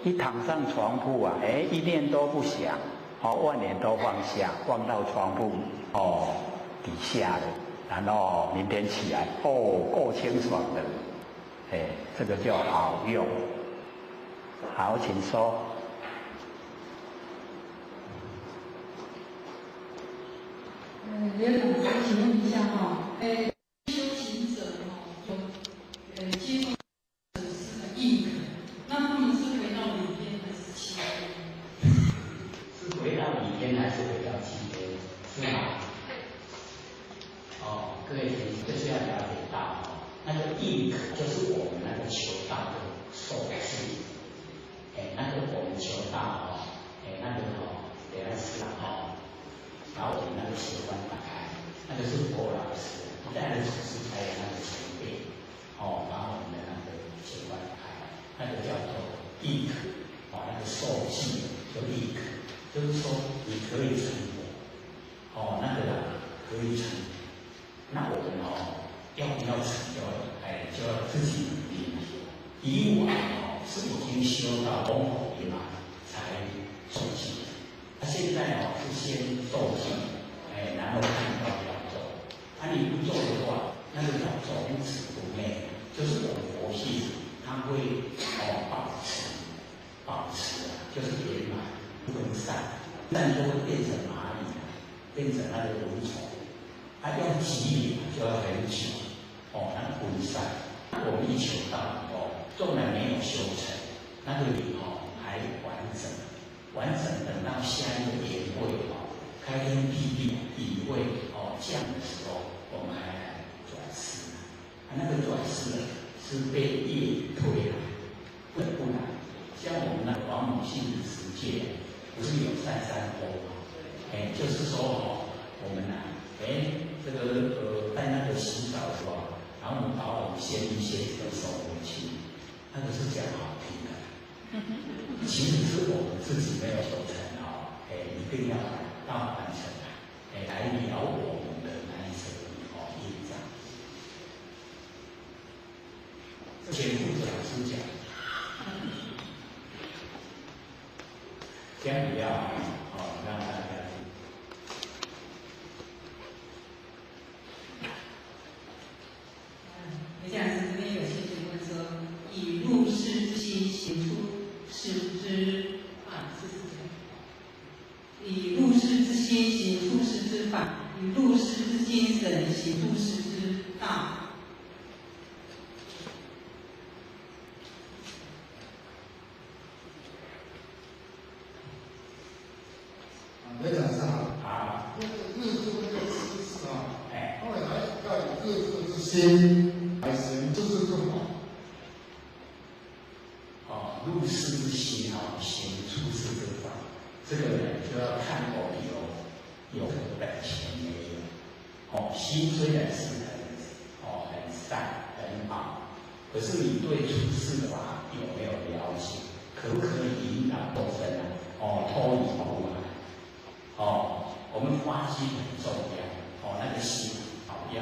Speaker 1: 一躺上床铺啊，一念都不想，万念都放下，放到床铺底下了，然后明天起来够清爽的，这个叫好用。好，请说。
Speaker 8: 袁老师，请问一下修行者接受是个硬壳，那他们是回到里边还是七边？
Speaker 11: 是回到里边还是回到七边？是吗？各位同学就是要了解到那个硬壳就是我们那个求道的受持，那个我们求道那个给他思考。把我们那个习惯打开，那个是佛老师一代的祖师才有那个沉淀，把我们的那个习惯打开，那个叫做立可，那个受记就立可，就是说你可以成佛，那个可以成，那我们要不要成就，就要自己努力。以往是已经修到功夫圆满才受记。现在是先受记，然后看到要做。你不做的话，那个叫种子不灭，就是我们佛系，它会保持就是圆满不分散，但就会变成蚂蚁，变成那个蚊虫。要积累就要很久，那个分散。我们一求道纵然没有修成，那个理还完整。等到下一个年会开天辟地理会降的时候，我们还来转世。那个转世是被业推来，不然像我们那个王母性的世界，不是有3山坡吗？就是说我们这个在那个洗澡的时候，然后我们把我们先这个手回去，那个是讲好听的。其实是我们自己没有守成一定要完成来了我们的那一层业障。前副老师讲，先不要让大家听。
Speaker 12: 李讲师这边有些询问说，以入世之心行出世之以入世之心行出世之法，以入世之精神行出世之道。
Speaker 6: 来讲一下日志这个知识后来要有日志之心来行出世之法。
Speaker 11: 入世之心行出世之法，这个呢就要看我们有这个本钱没有。心虽然是很善很好，可是你对出世法有没有了解？可不可以引导众生脱离苦海？我们发心很重要。那个心要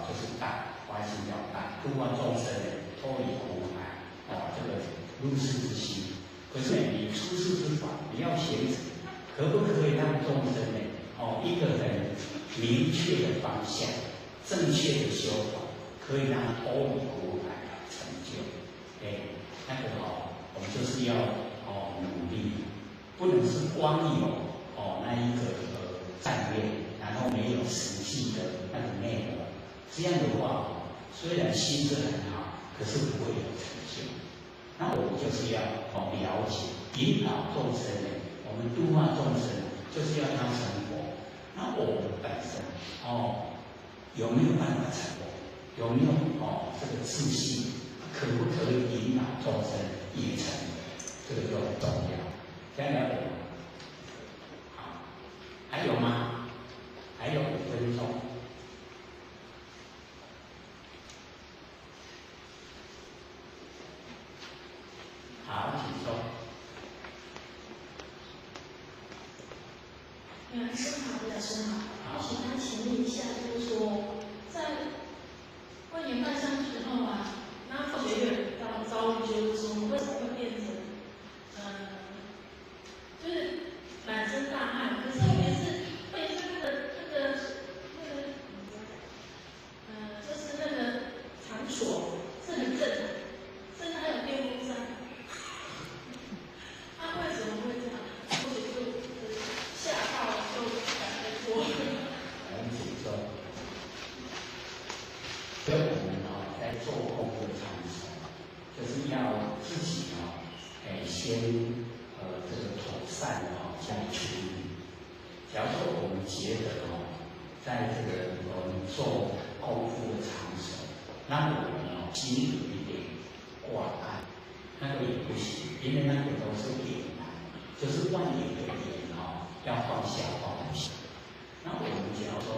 Speaker 11: 就是大，发心要大，度化众生脱离苦海。这个入世之心，可是你出世之法，你要行止，可不可以让众生一个很明确的方向，正确的修法，可以让他脱离苦海成就？那个我们就是要努力，不能是光有那一个战略，然后没有实际的那个内容。这样的话，虽然心智很好，可是不会有成就。那我们就是要了解，引导众生我们度化众生，就是要他成佛。那我们本身有没有办法成佛？有没有这个自信？可不可以引导众生也成？这个就很重要。这样了解吗？好，还有吗？还有5分钟。
Speaker 2: 请生好，回来生好，请他请问一下，就是说，在万年办上之后啊，那学员遭遇就是说，为什么会变成就是满身大汗，可是后面是会是就是那个场所是很正常，甚至还有电风扇。他为什么会这样？或者就吓到就赶快说。
Speaker 11: 很紧张。所以我们在做功课场所，就是要自己先这个妥善加以处理。假如说我们觉得在这个我们做功夫的场所，那我们心里有一点挂碍，那个也不行，因为那个都是点就是万年的点要放下放不下。那我们假如说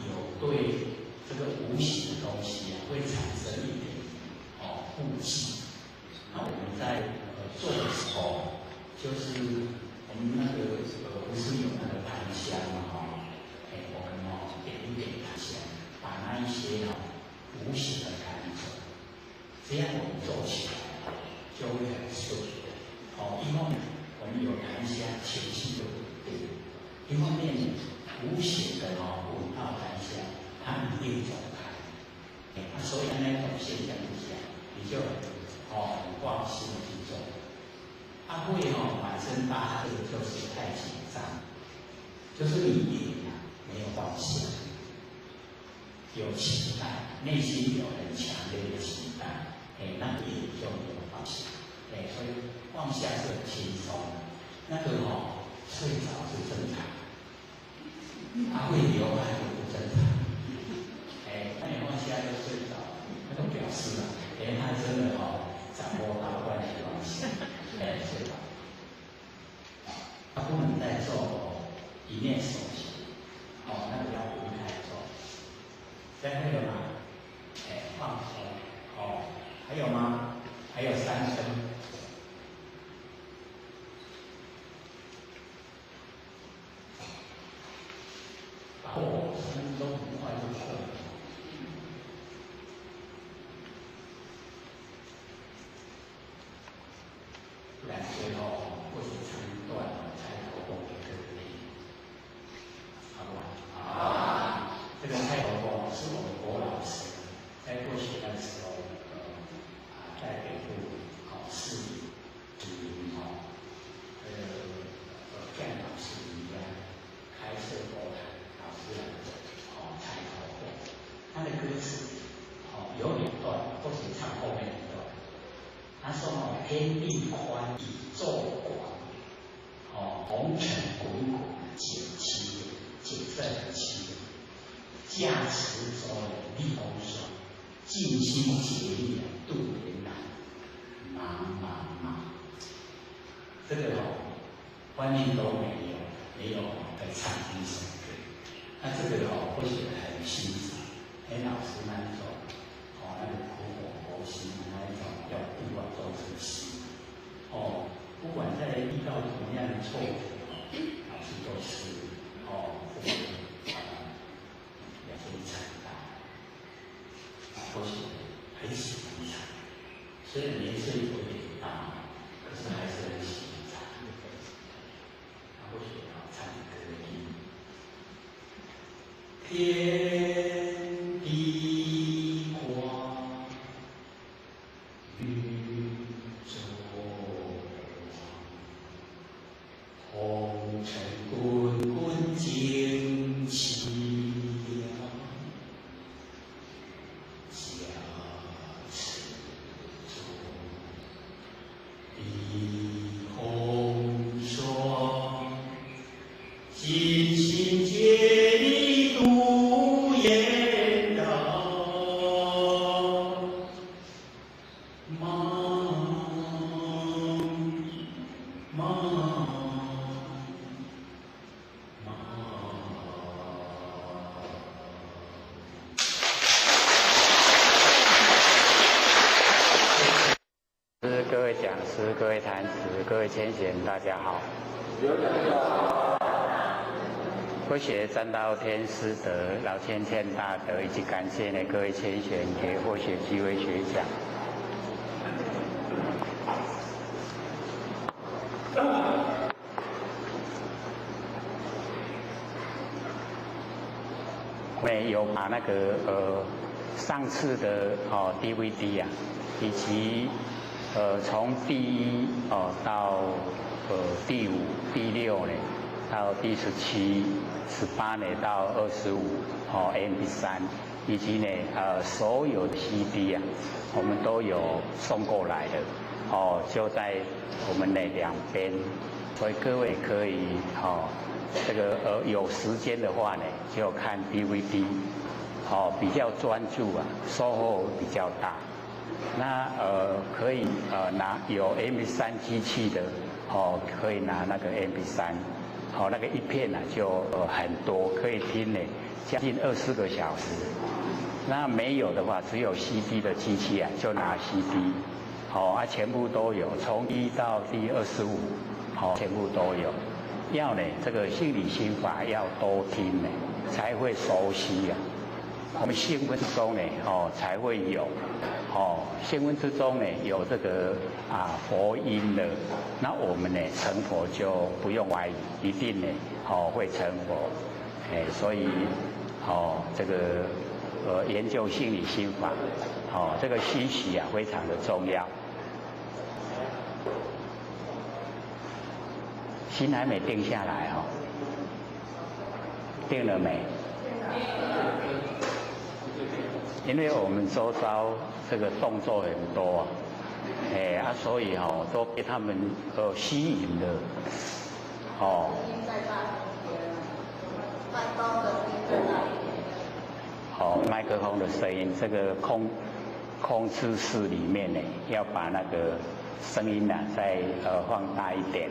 Speaker 11: 有对这个无形的东西会产生一点顾忌，那我们在做的时候，就是我们那个不是有那个檀香嘛我们点一点檀香，把那一些无形的赶走，这样我们做起来就会很顺。一方面我们有檀香，情绪就稳定；一方面无形的闻到檀香，它一定走开。所以那种现象之下，你就很放心的去做。会满身大汗，这个就是太紧张，就是你没有放下，有期待，内心有很强烈的期待，那个也就没有放下，所以放下是很轻松的，那个睡着是正常，会流汗也不正常，那你放下就睡着，那个表示他真的掌握到关系放下，睡着。他不能再做一面手型，那个要分开做。再会了吗？放松，还有吗？还有3分。把握3分钟很快就过了。不然最后或许长一段才头功给各位，好不好？这个开头功是我们国老师在过去的时候，在北部市里跟老师一样开设国台老师来开头功，他的歌词有2段，或许唱后面1段。他说天地宽，宇宙广，红尘滚滚，景色很凄凉。驾持舟立功爽，尽心竭力度年难。这个外面都没有在唱一首歌。那这个或许很欣赏，老师那一种那个苦口婆心的那一种要不管做自己，不管在遇到什么样的挫折，老师都是要去承担，或许很喜欢唱，虽然年岁有点大，可是还是很喜欢唱。或许唱歌天地广，宇宙红尘滚滚尽凄凉，驾持舟立功爽，尽心竭力度严绕，
Speaker 1: 各位讲师、各位坛子、各位先贤，大家好。佛学占道天师德，老千千大德，以及感谢呢各位千贤给佛学机会学讲。我们有把那个上次的DVD 啊，以及从第1到第5、第6呢，到第17、18呢到25MP3，以及呢所有的 CD 啊，我们都有送过来的就在我们那两边，所以各位可以这个有时间的话呢，就看 DVD， 比较专注啊，收获比较大。那可以拿有 MP3 机器的可以拿那个 MP3，那个一片呢就很多，可以听呢将近24个小时。那没有的话，只有 CD 的机器啊，就拿 CD，全部都有，从1到第25，全部都有。要呢，这个心理心法要多听呢，才会熟悉啊。我们兴奋之中呢，才会有，兴奋之中呢有这个佛音的，那我们呢成佛就不用怀疑，一定呢会成佛。所以这个研究心理心法，这个学习啊非常的重要。心还没定下来定了没？因为我们周遭这个动作很多所以都被他们吸引了麦克风的声音，这个控制室里面呢，要把那个声音呢再放大一点。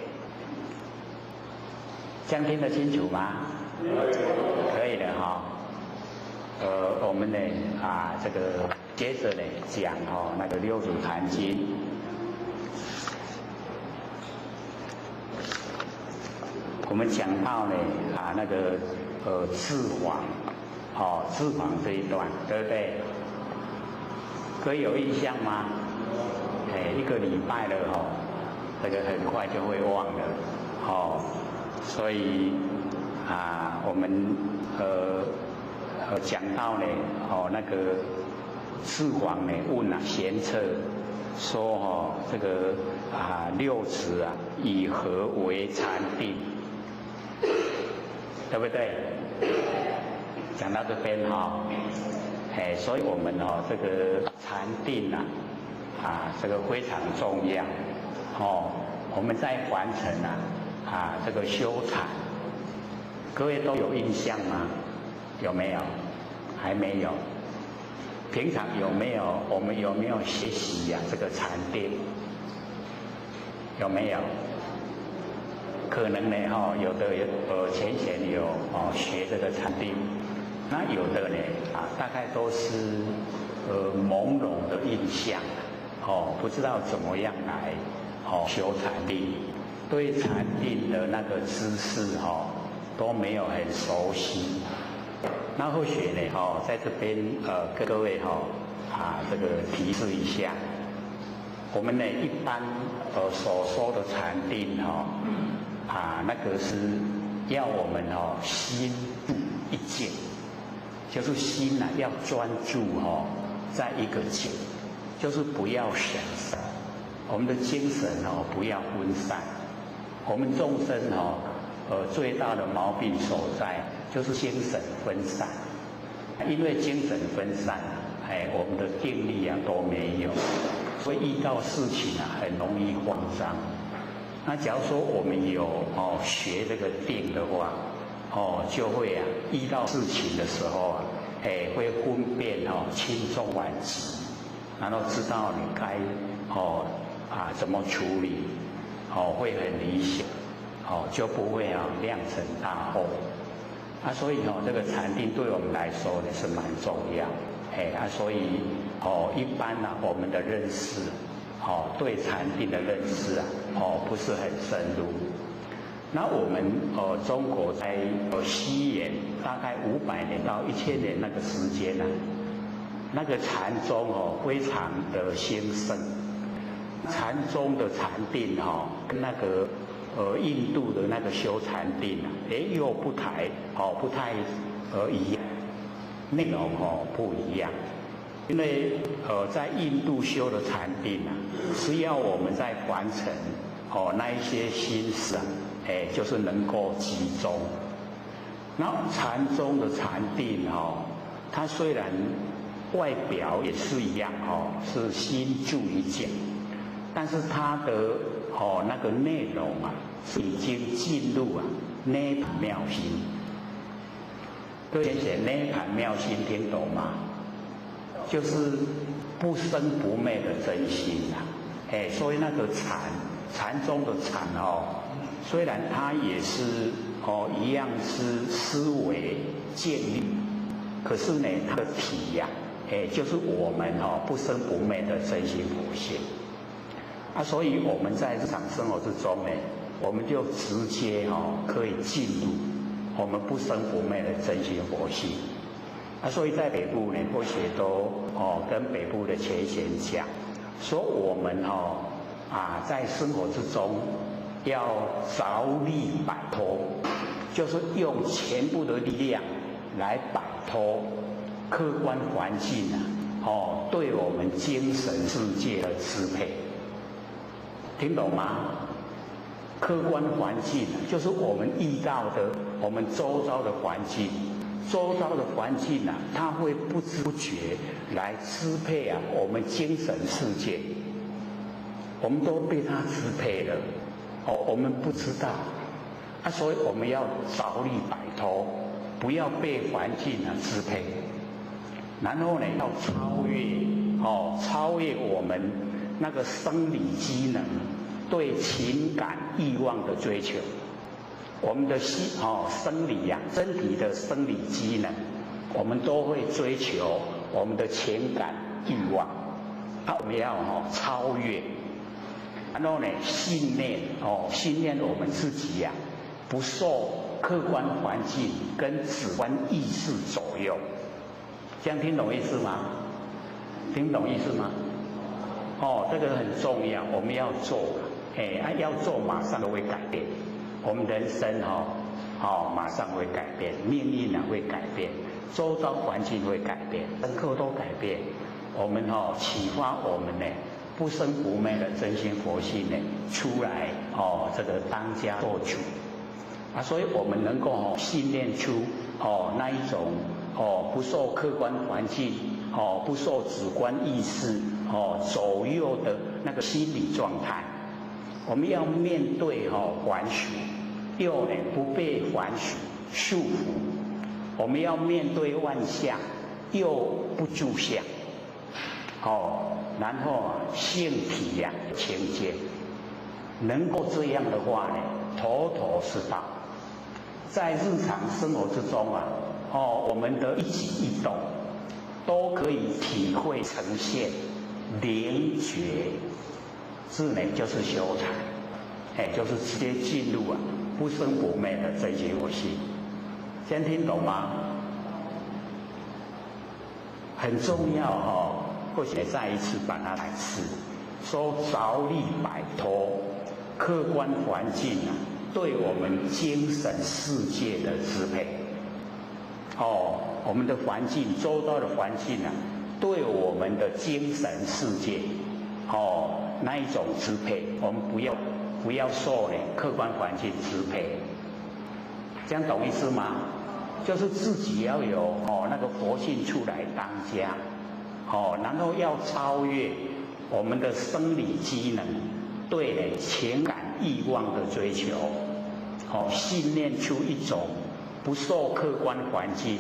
Speaker 1: 这样听得清楚吗？可以的我们呢这个接着呢讲那个六祖坛经。我们讲到呢那个治黄，治黄这一段，对不对？各位有印象吗？一个礼拜了这个很快就会忘了所以我们讲到呢那个智黄呢问贤策说这个六祖以何为禅定，对不对？讲到这边所以我们这个禅定这个非常重要我们在完成这个修禅，各位都有印象吗？有没有？还没有。平常我们有没有学习这个禅定？有没有？可能呢有的浅显有学这个禅定，那有的呢大概都是朦胧的印象不知道怎么样来修禅定。对禅定的那个知识都没有很熟悉，那或许呢在这边跟各位这个提示一下，我们呢一般所说的禅定那个是要我们心住一境，就是心要专注在一个境，就是不要神散，我们的精神不要分散。我们众生最大的毛病所在就是精神分散，因为精神分散我们的定力都没有，所以遇到事情很容易慌张。那假如说我们有学这个定的话就会遇到事情的时候会分辨轻重缓急，然后知道你该怎么处理会很理想就不会酿成大祸所以这个禅定对我们来说呢是蛮重要所以一般我们的认识对禅定的认识不是很深入，那我们中国在西元大概500年到1000年那个时间呢，那个禅宗非常的兴盛。禅宗的禅定跟那个印度的那个修禅定又不太一样，内容不一样。因为在印度修的禅定是要我们在凡尘那一些心思就是能够集中。然后禅宗的禅定它虽然外表也是一样是心住于境，但是它的那个内容是已经进入涅槃妙心。各位写涅槃妙心听懂吗？就是不生不灭的真心所以那个禅宗的禅虽然它也是一样是思维建立，可是呢它的体就是我们不生不灭的真心佛性所以我们在日常生活之中呢，我们就直接可以进入我们不生不灭的真心佛性所以在北部呢，或许都跟北部的前贤讲，说我们在生活之中要着力摆脱，就是用全部的力量来摆脱客观环境对我们精神世界的支配，听懂吗？客观环境就是我们遇到的我们周遭的环境。周遭的环境它会不知不觉来支配我们精神世界，我们都被它支配了我们不知道所以我们要着力摆脱，不要被环境支配，然后呢要超越我们那个生理机能对情感欲望的追求。我们的生理身体的生理机能，我们都会追求我们的情感欲望我们要超越，然后呢信念我们自己不受客观环境跟主观意识左右。这样听懂意思吗？听懂意思吗？这个很重要，我们要做要做马上都会改变。我们人生马上会改变，命运会改变，周遭环境会改变，人口都改变。我们启发我们呢不生不灭的真心佛性呢出来这个当家做主所以我们能够训练出那一种不受客观环境不受主观意识左右的那个心理状态。我们要面对凡俗，又呢不被凡俗束缚；我们要面对万象，又不住相。然后性体清净，能够这样的话呢，头头是道。在日常生活之中我们的一举一动都可以体会呈现灵觉。智呢就是修禅，就是直接进入不生不灭的真心佛性。先听懂吗？很重要或许再一次把它来试，说着力摆脱客观环境对我们精神世界的支配。我们的环境，周遭的环境对我们的精神世界那一种支配，我们不要受客观环境支配。这样懂意思吗？就是自己要有那个佛性出来当家，然后要超越我们的生理机能对情感欲望的追求，训练出一种不受客观环境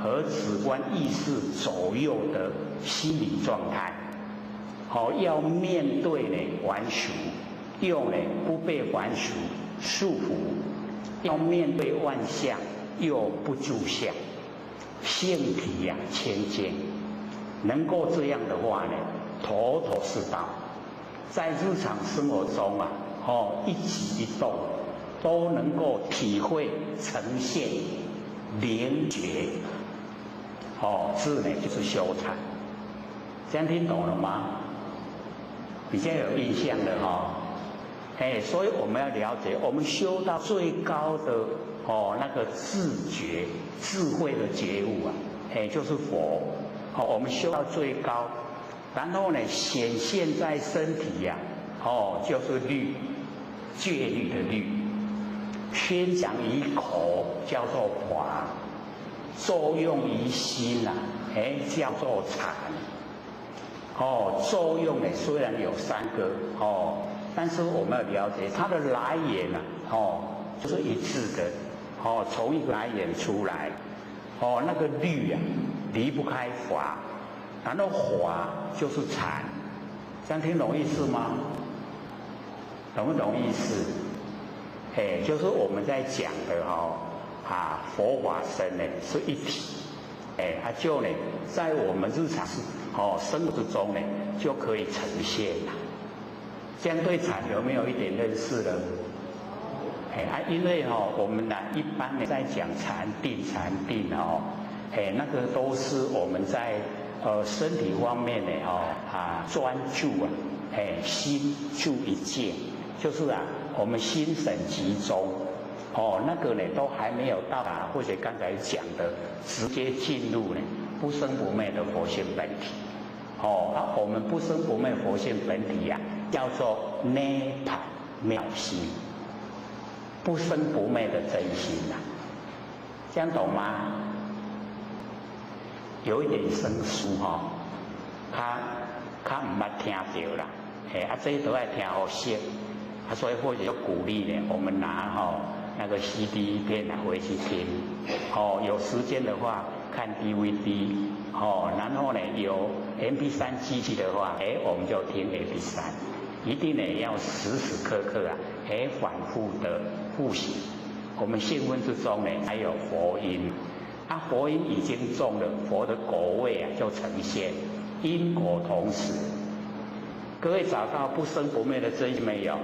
Speaker 1: 和主观意识左右的心理状态。要面对凡俗，又不被凡俗束缚；要面对万象，又不住相，性体清净。能够这样的话头头是道。在日常生活中一举一动都能够体会呈现灵觉。智呢就是修禅，这样听懂了吗？比较有印象的所以我们要了解，我们修到最高的那个自觉、智慧的觉悟就是佛。我们修到最高，然后呢显现在身体就是律，戒律的律，宣讲于口叫做法，作用于心叫做禅。作用呢虽然有3个但是我们要了解它的来源就是一致的从一个来源出来那个律离不开法，然后法就是禅，这样听懂意思吗？懂不懂意思？就是我们在讲的佛法僧呢是一体，就呢在我们日常生活之中呢就可以呈现了。这样对禅有没有一点认识了？因为我们一般呢在讲禅定那个都是我们在身体方面呢专注心住一境，就是我们心神集中那个呢都还没有到达，或者刚才讲的直接进入呢不生不灭的佛性本体。我们不生不灭佛性本体叫做涅槃妙心，不生不灭的真心这样懂吗？有一点生疏他唔捌听到啦，这都要听好些，所以或者就鼓励呢，我们拿那个 CD 片回去听，有时间的话看 DVD，然后呢有 MP3 机器的话，我们就听 MP3， 一定呢要时时刻刻反复的复习。我们信问之中呢还有佛音。佛音已经中了，佛的果位就呈现，因果同时。各位找到不生不灭的真心没有？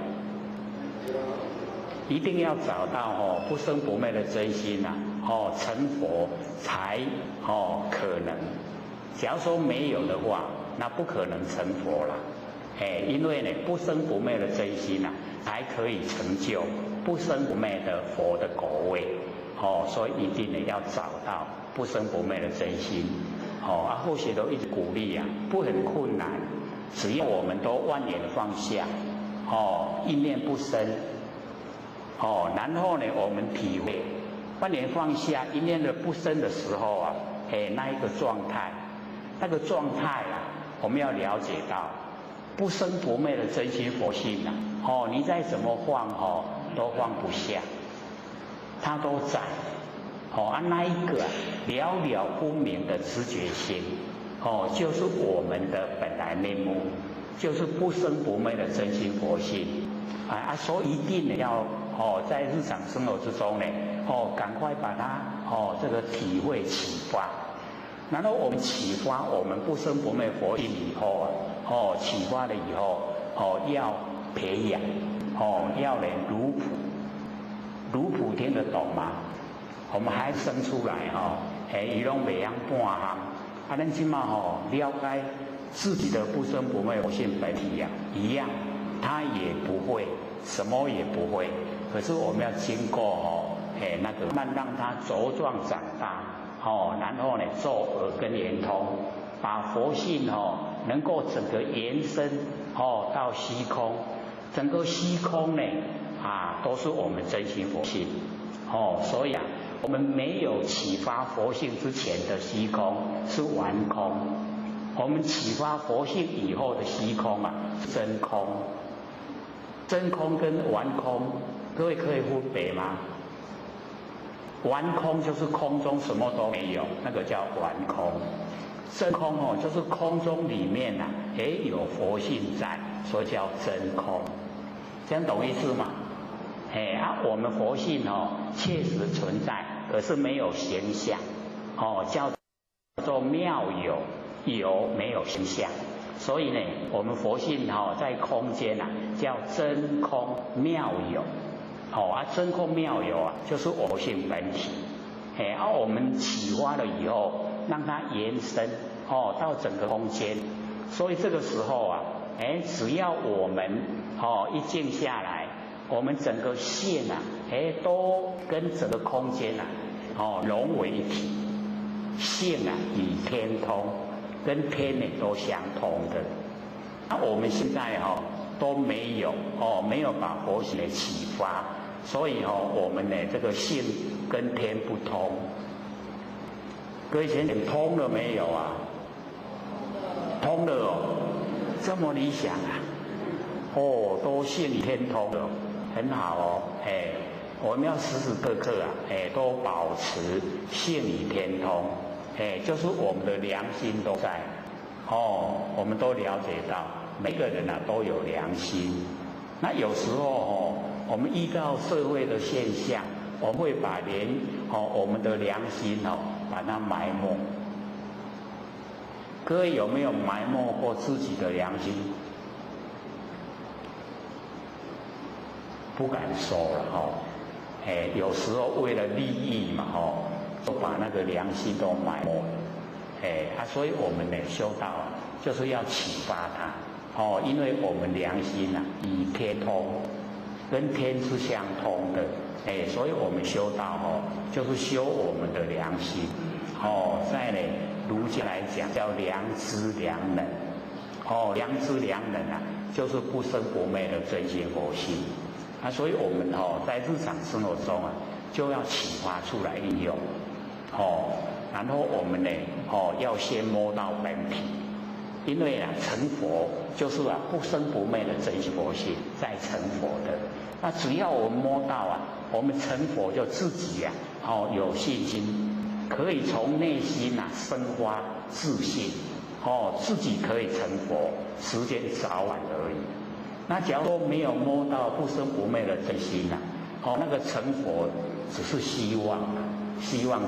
Speaker 1: 一定要找到不生不灭的真心成佛才可能。假如说没有的话，那不可能成佛了。因为呢不生不灭的真心才可以成就不生不灭的佛的果位。所以一定呢要找到不生不灭的真心。后学都一直鼓励不很困难，只要我们都万念放下，一念不生，然后呢我们体会万念放下一念的不生的时候那一个状态，那个状态我们要了解到不生不灭的真心佛性你再怎么放都放不下。它都在，那一个了了分明的知觉心，就是我们的本来面目，就是不生不灭的真心佛性，所以一定呢要在日常生活之中呢，赶快把它这个体会启发，然后我们启发我们不生不灭佛性以后启发了以后要培养要能如朴。如朴听得懂吗？我们还生出来伊拢袂晓半项，咱起码了解自己的不生不灭佛性本体一样，他也不会，什么也不会。可是我们要经过那个慢慢让他茁壮长大然后呢做耳根圆通，把佛性能够整个延伸到虚空，整个虚空呢都是我们真心佛性所以我们没有启发佛性之前的虚空是顽空，我们启发佛性以后的虚空是真空。真空跟顽空，各位可以分别吗？顽空就是空中什么都没有，那个叫顽空。真空就是空中里面也有佛性在，所以叫真空。这样懂意思吗？我们佛性确实存在，可是没有形象叫做妙有，有没有形象。所以呢我们佛性在空间叫真空妙有
Speaker 11: 真空妙有啊，就是我性本体。我们启发了以后，让它延伸到整个空间。所以这个时候啊，只要我们一静下来，我们整个线啊，都跟整个空间啊，融为一体。性啊与天通，跟天呢都相通的。那我们现在都没有没有把佛性的启发，所以我们呢这个性跟天不通。各位先生通了没有啊？通了这么理想啊？都性与天通了，很好我们要时时刻刻啊，都保持性与天通，就是我们的良心都在，我们都了解到，每个人啊都有良心。那有时候我们遇到社会的现象，我们会把我们的良心把它埋没。各位有没有埋没过自己的良心？不敢说了有时候为了利益嘛就把那个良心都埋没了所以我们呢修道就是要启发它因为我们良心啊与天通，跟天是相通的所以我们修道就是修我们的良心在呢儒家来讲叫良知良能良知良能啊就是不生不灭的真心佛性所以我们在日常生活中啊，就要启发出来应用，然后我们呢，要先摸到本体，因为啊，成佛就是啊不生不灭的真心佛性在成佛的。那只要我们摸到啊，我们成佛就自己啊，有信心，可以从内心啊生发自信，自己可以成佛，时间早晚而已。那假如说没有摸到不生不灭的真心那个成佛只是希望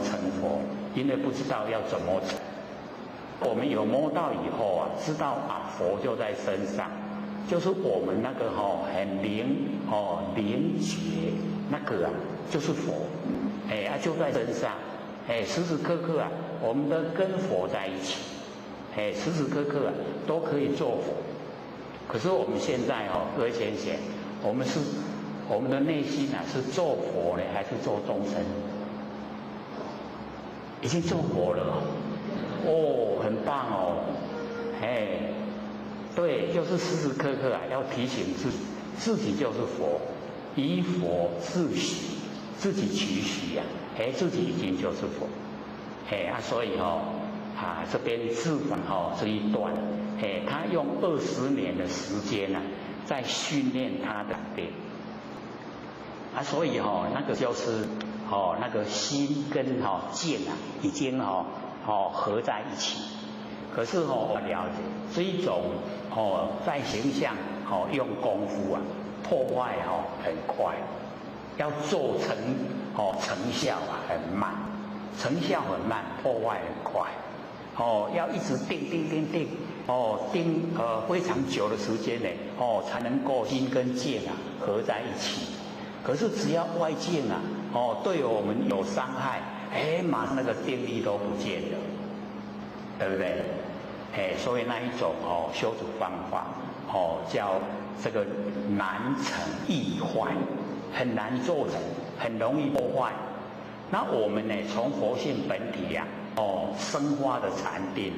Speaker 11: 成佛，因为不知道要怎么成。我们有摸到以后啊，知道佛就在身上，就是我们那个很灵觉那个就是佛，就在身上，时时刻刻啊，我们都跟佛在一起，时时刻刻都可以做佛。可是我们现在各位先生，我们的内心是做佛呢，还是做众生？已经做佛了很棒对，就是时时刻刻要提醒自己就是佛，依佛自诩，自己取许自己已经就是佛，所以这边智法这一段，他用20年的时间在训练他的病，所以那个就是那个心跟剑已经合在一起。可是我了解这一种在形象用功夫破坏很快，要做成效很慢，成效很慢，破坏很快。要一直定非常久的时间呢才能够心跟剑合在一起。可是只要外境对我们有伤害，马上那个定力都不见了，对不对？所以那一种修持方法叫这个难成易坏，很难做成，很容易破坏。那我们呢，从佛性本体生发的禅定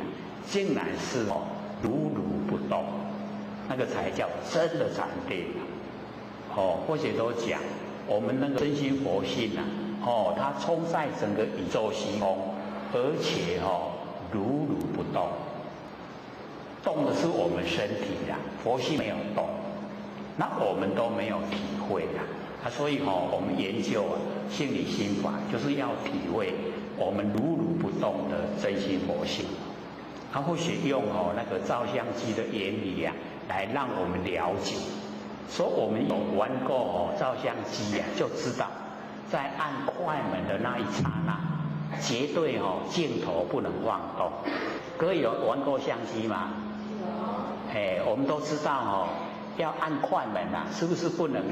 Speaker 11: 竟然是如如不动，那个才叫真的禅定或者都讲我们那个真心佛性它充塞整个宇宙虚空，而且如如不动，动的是我们身体佛性没有动，那我们都没有体会所以我们研究性理心法，就是要体会我们如如不动的真心佛性。或许用那个照相机的原理来让我们了解。说我们有玩过照相机就知道，在按快门的那一刹那，绝对镜头不能晃动。各位有玩过相机吗？我们都知道
Speaker 1: 要按快门啊，是不是不能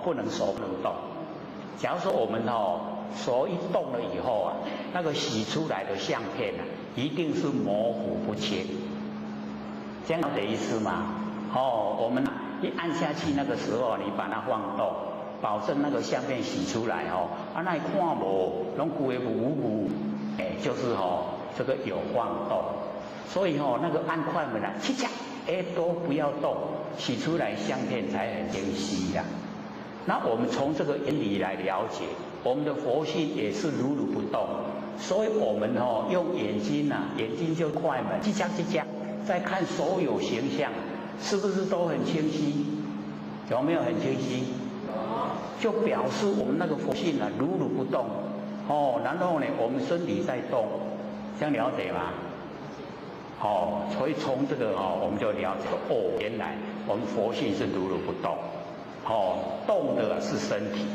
Speaker 1: 不能手不能动？假如说我们手一动了以后啊，那个洗出来的相片啊，一定是模糊不清，这样的意思吗？我们一按下去那个时候，你把它放动，保证那个相片洗出来那看无，拢规糊，就是这个有晃动，所以那个按快门啊，切都不要动，洗出来相片才很清晰呀。那我们从这个原理来了解，我们的佛性也是如如不动，所以我们用眼睛啊，眼睛就快门，即将，再看所有形象，是不是都很清晰？有没有很清晰？就表示我们那个佛性啊，如如不动然后呢，我们身体在动，这样了解吗？所以从这个我们就了解原来我们佛性是如如不动，动的是身体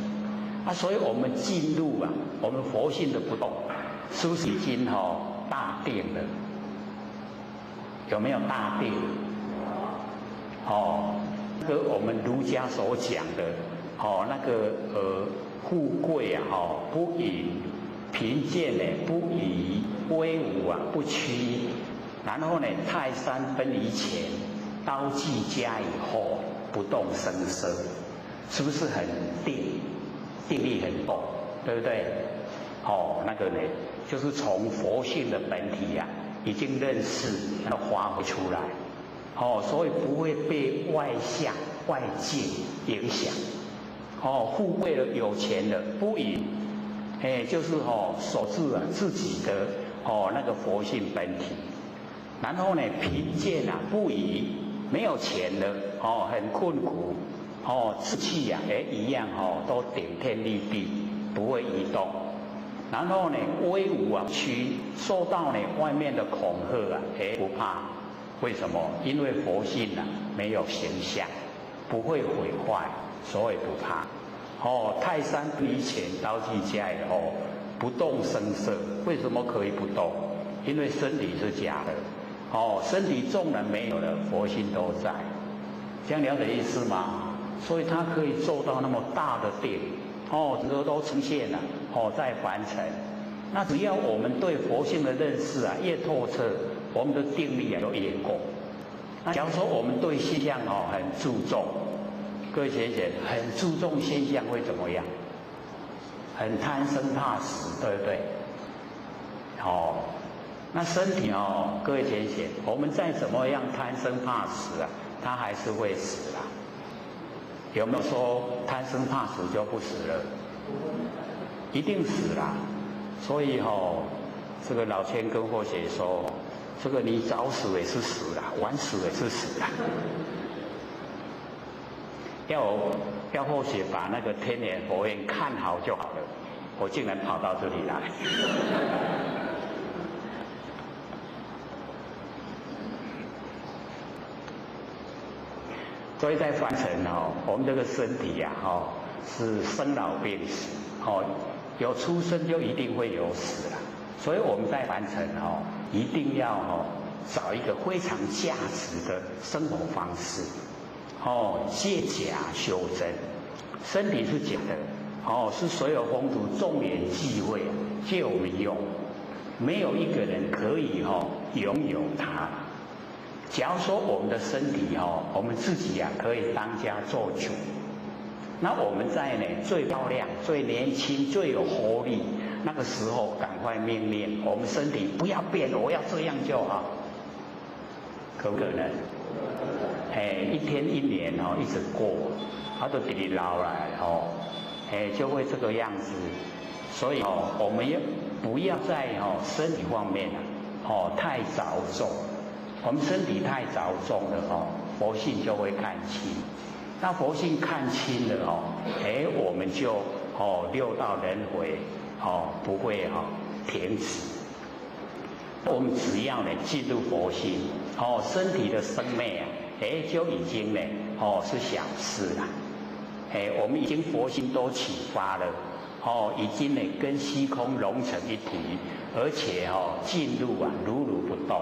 Speaker 1: 所以我们进入我们佛性的不动，是不是已经大定了？有没有大定？这个我们儒家所讲的那个富贵不淫，贫贱不移，威武不屈。然后呢，泰山分离前，刀具加以后，不动声色，是不是很定力很够，对不对？那个呢，就是从佛性的本体已经认识，那发挥出来，所以不会被外相外界影响，富贵了有钱了不淫，就是守住自己的那个佛性本体。然后呢，贫贱不移，没有钱了很困苦志气一样都顶天立地，不会移动。然后呢，威武屈，受到外面的恐吓不怕。为什么？因为佛性没有形象，不会毁坏，所以不怕。泰山分离前，刀具加以后，不动声色。为什么可以不动？因为身体是假的。身体纵然没有了，佛性都在，这样了解意思吗？所以它可以做到那么大的定，整个都呈现了，在凡尘。那只要我们对佛性的认识越透彻，我们的定力就越够。那假如说我们对现象很注重，各位学姐很注重现象会怎么样？很贪生怕死，对不对？那身体各位浅显，我们再怎么样贪生怕死它还是会死啦。有没有说贪生怕死就不死了？一定死啦。所以这个老千跟或姐说，这个你早死也是死啦，晚死也是死啦。要或许把那个天眼佛眼看好就好了，我竟然跑到这里来。所以在凡尘我们这个身体是生老病死有出生就一定会有死了。所以我们在凡尘一定要找一个非常价值的生活方式借假修真。身体是假的是所有风土众缘际会借我们用，没有一个人可以拥有它。假如说我们的身体我们自己可以当家做主，那我们在最漂亮、最年轻、最有活力那个时候，赶快命令我们身体不要变，我要这样就好，可不可能？一天一年一直过，它都给你捞来就会这个样子。所以我们也不要在身体方面太着重。我们身体太着重了佛性就会看清。那佛性看清了我们就六道轮回不会停止。我们只要进入佛性身体的生灭就已经是小事了。我们已经佛性都启发了已经跟虚空融成一体，而且进入如如不动。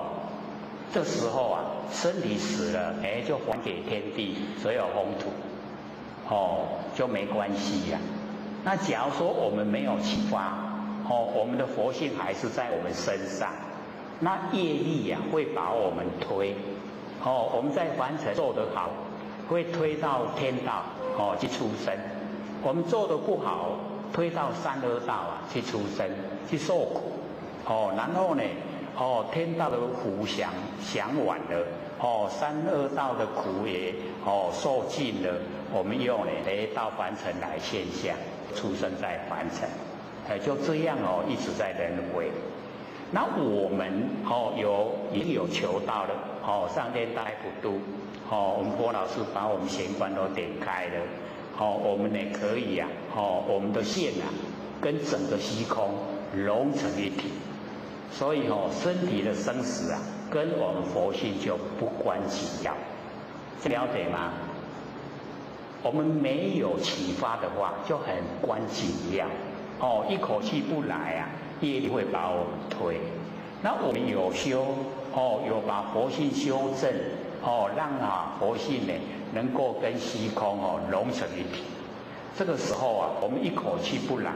Speaker 1: 这时候啊，身体死了，就还给天地所有风土，就没关系呀。那假如说我们没有启发，我们的佛性还是在我们身上，那业力啊会把我们推，我们在凡尘做得好，会推到天道去出生；我们做得不好，推到三恶道啊去出生去受苦，然后呢，天道的福享完了，三恶道的苦也受尽了，我们又呢到凡尘来现象，出生在凡尘，就这样一直在轮回。那我们已经有求道了，上天大普度，我们郭老师把我们玄关都点开了，我们呢可以啊，我们的线啊跟整个虚空融成一体，所以身体的生死啊跟我们佛性就不关紧要，了解吗？我们没有启发的话就很关紧要，一口气不来啊，业力会把我们推。那我们有修，有把佛性修正，让佛性呢能够跟虚空融成一体。这个时候啊，我们一口气不来，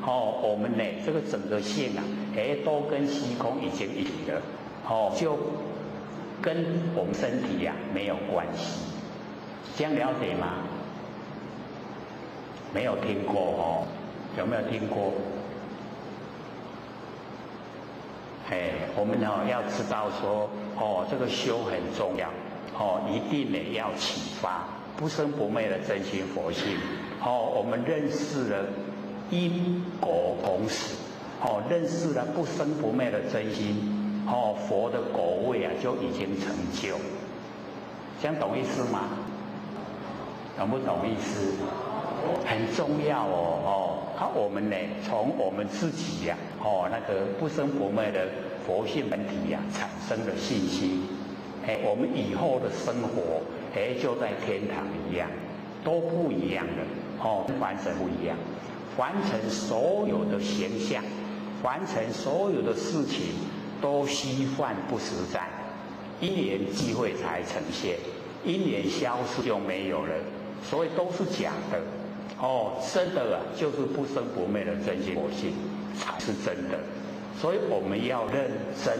Speaker 1: 我们呢这个整个线啊，都跟虚空已经一体了，就跟我们身体啊没有关系。这样了解吗？没有听过有没有听过？我们要知道说，这个修很重要，一定呢要启发不生不灭的真心佛性，我们认识了因果同始，认识了不生不灭的真心，佛的果位啊就已经成就。这样懂意思吗？懂不懂意思？很重要我们呢从我们自己呀，那个不生不灭的佛性本体呀，产生了信心，我们以后的生活，就在天堂一样，都不一样的，跟凡尘不一样。凡尘所有的形象，凡尘所有的事情，都虚幻不实在，因缘际会才呈现，因缘消失就没有了，所以都是假的。真的啊，就是不生不灭的真心佛性才是真的，所以我们要认真。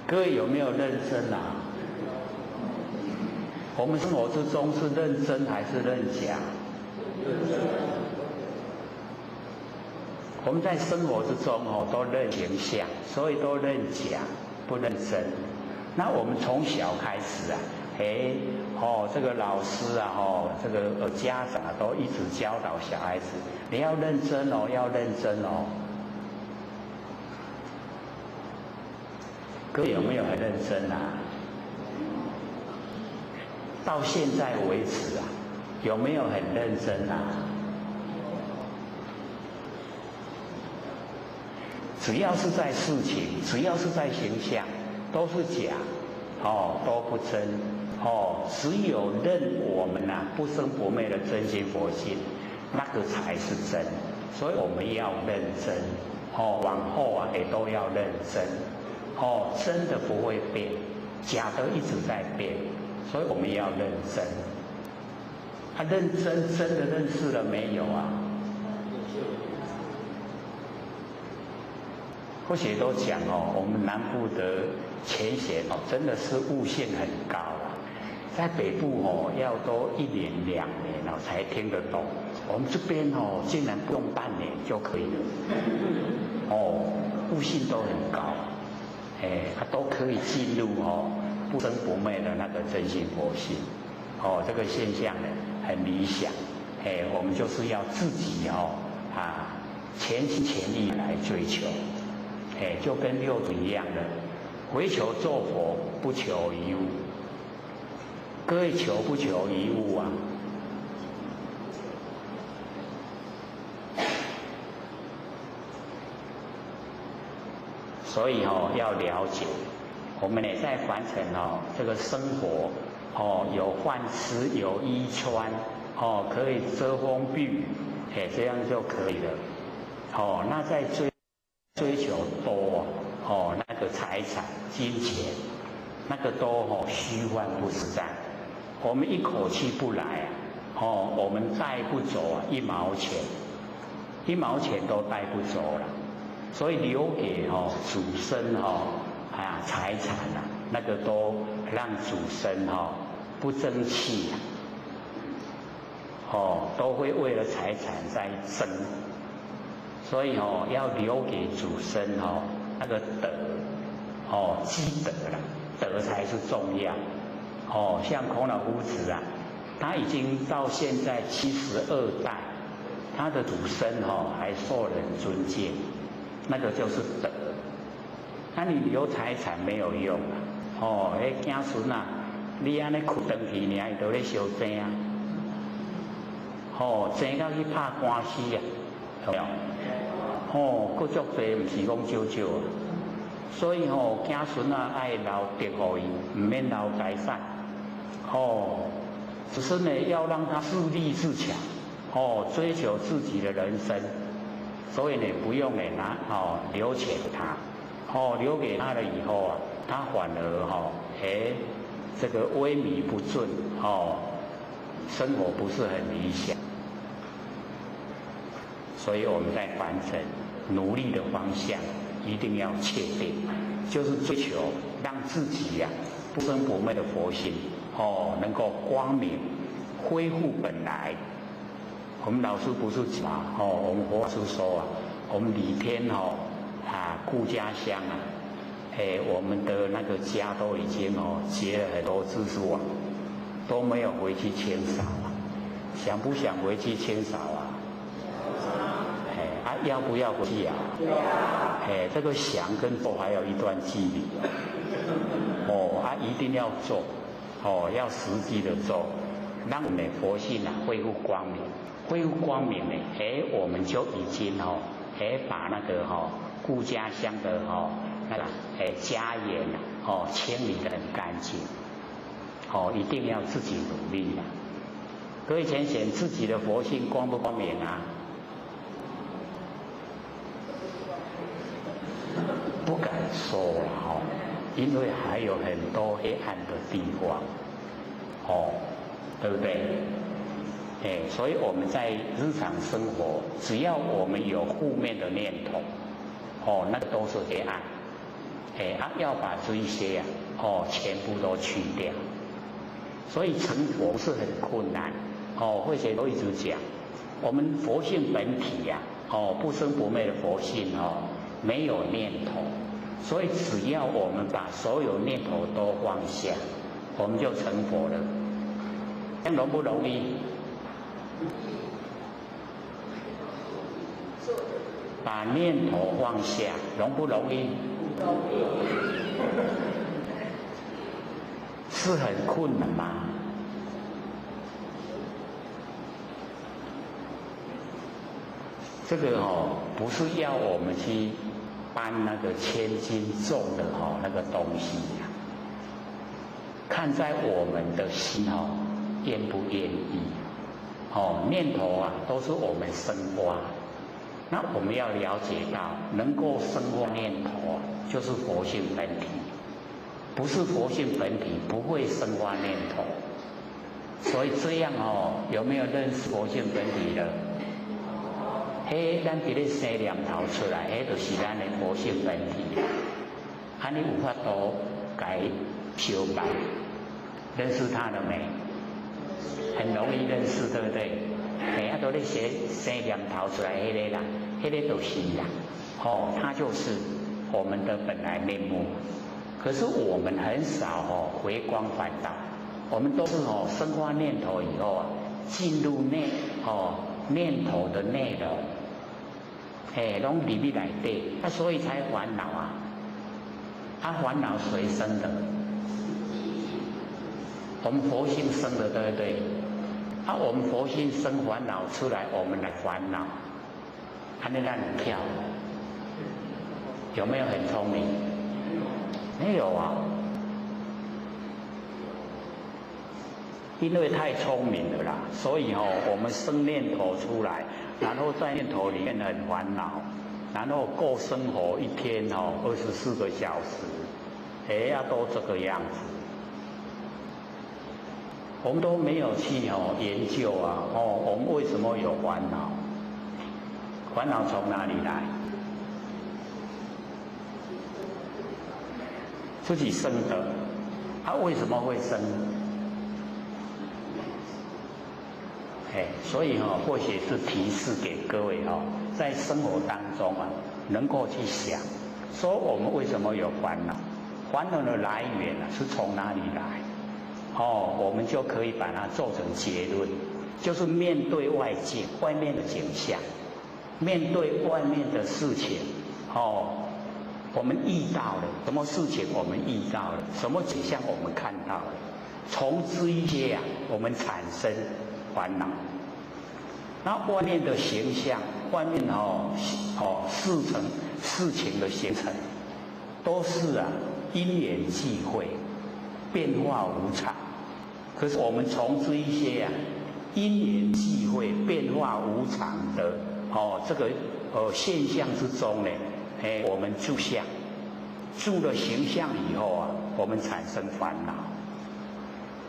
Speaker 1: 各位有没有认真啊？我们生活之中是认真还是认假？我们在生活之中都认形象，所以都认假，不认真。那我们从小开始啊，这个老师啊，这个家长啊，都一直教导小孩子，你要认真要认真各位有没有很认真啊？到现在为止啊，有没有很认真啊？只要是在事情，只要是在形象，都是假，都不真。只有认我们不生不灭的真心佛性，那个才是真。所以我们要认真，往后啊也都要认真。真的不会变，假的一直在变，所以我们要认真。认真真的认识了没有啊？或许都讲我们南部的浅显真的是悟性很高啊。在北部要都1年2年才听得懂，我们这边竟然不用半年就可以了，悟性都很高，都可以进入不生不灭的那个真心佛性，这个现象呢很理想，我们就是要自己全心全意来追求，就跟六祖一样的，唯求做佛，不求一物。各位求不求一物啊？所以要了解，我们也在凡尘这个生活有饭吃，有衣穿，可以遮风避雨，这样就可以了。那在追求多那个财产、金钱，那个都虚幻不实在。我们一口气不来啊，我们带不走啊1毛钱，1毛钱都带不走了。所以留给祖孙财产啊，那个都让祖孙不争气啊，都会为了财产在争。所以要留给祖孙那个德积德了，德才是重要。像孔老夫子啊，他已经到现在72代，他的祖孙还受人尊敬，那个就是德。那你留财产没有用啊，子孙啊，你安尼屈长去，你还都咧烧钱啊，钱到去拍官司啊，有没有？佫足济，唔是讲少少啊。所以子孙啊爱留德互伊，唔免留财产。子孙呢要让他自立自强，追求自己的人生。所以呢，不用呢留钱给他，留给他了以后啊，他反而这个萎靡不振，生活不是很理想。所以我们在凡尘努力的方向一定要确定，就是追求让自己呀不生不灭的佛心能够光明恢复本来。我们老师不是讲我们佛师说啊，我们李天顾家乡啊，我们的那个家都已经结了很多蜘蛛网，都没有回去清扫啊，想不想回去清扫啊？要不要回去啊？这个想跟做还有一段距离一定要做要实际的做，让我们的佛性恢复光明。恢复光明呢，我们就已经把那个顾家乡的那个家园清理得很干净一定要自己努力啊。各位浅显，自己的佛性光不光明啊？不敢说了因为还有很多黑暗的地方对不对？所以我们在日常生活，只要我们有负面的念头那个都是黑暗要把这一些全部都去掉。所以成佛是很困难慧姐都一直讲，我们佛性本体呀不生不灭的佛性没有念头，所以只要我们把所有念头都放下，我们就成佛了。这样容不容易？把念头放下，容不容易？是很困难吗？这个不是要我们去搬那个千斤重的那个东西呀，看在我们的心愿不愿意念头都是我们生发，那我们要了解到，能够生发念头就是佛性本体，不是佛性本体不会生发念头。所以这样有没有认识佛性本体的？咱伫咧生念头出来，就是咱的佛性本体。你有法度改修改，认识它了没？很容易认识，对不对？都咧生念头出来，那个啦，那个就是啦。它就是我们的本来面目。可是我们很少回光返照，我们都是生发念头以后进入念头的内容。拢入去内底，所以才烦恼烦恼谁生的？我们佛性生的，对不对？我们佛性生烦恼出来，我们来烦恼，那让你跳，有没有很聪明？没有啊，因为太聪明了啦，所以我们生念头出来，然后在念头里面很烦恼，然后过生活一天24个小时，要都这个样子。我们都没有去研究啊，我们为什么有烦恼？烦恼从哪里来？自己生的，为什么会生？所以或许是提示给各位在生活当中能够去想，说我们为什么有烦恼？烦恼的来源是从哪里来？我们就可以把它做成结论，就是面对外界、外面的景象，面对外面的事情，我们遇到了什么事情？我们遇到了什么景象？我们看到了，从这一些我们产生烦恼。那外面的形象，外面事情的形成，都是因缘际会，变化无常。可是我们从这一些因缘际会、变化无常的这个现象之中呢，我们住相，住了形象以后我们产生烦恼。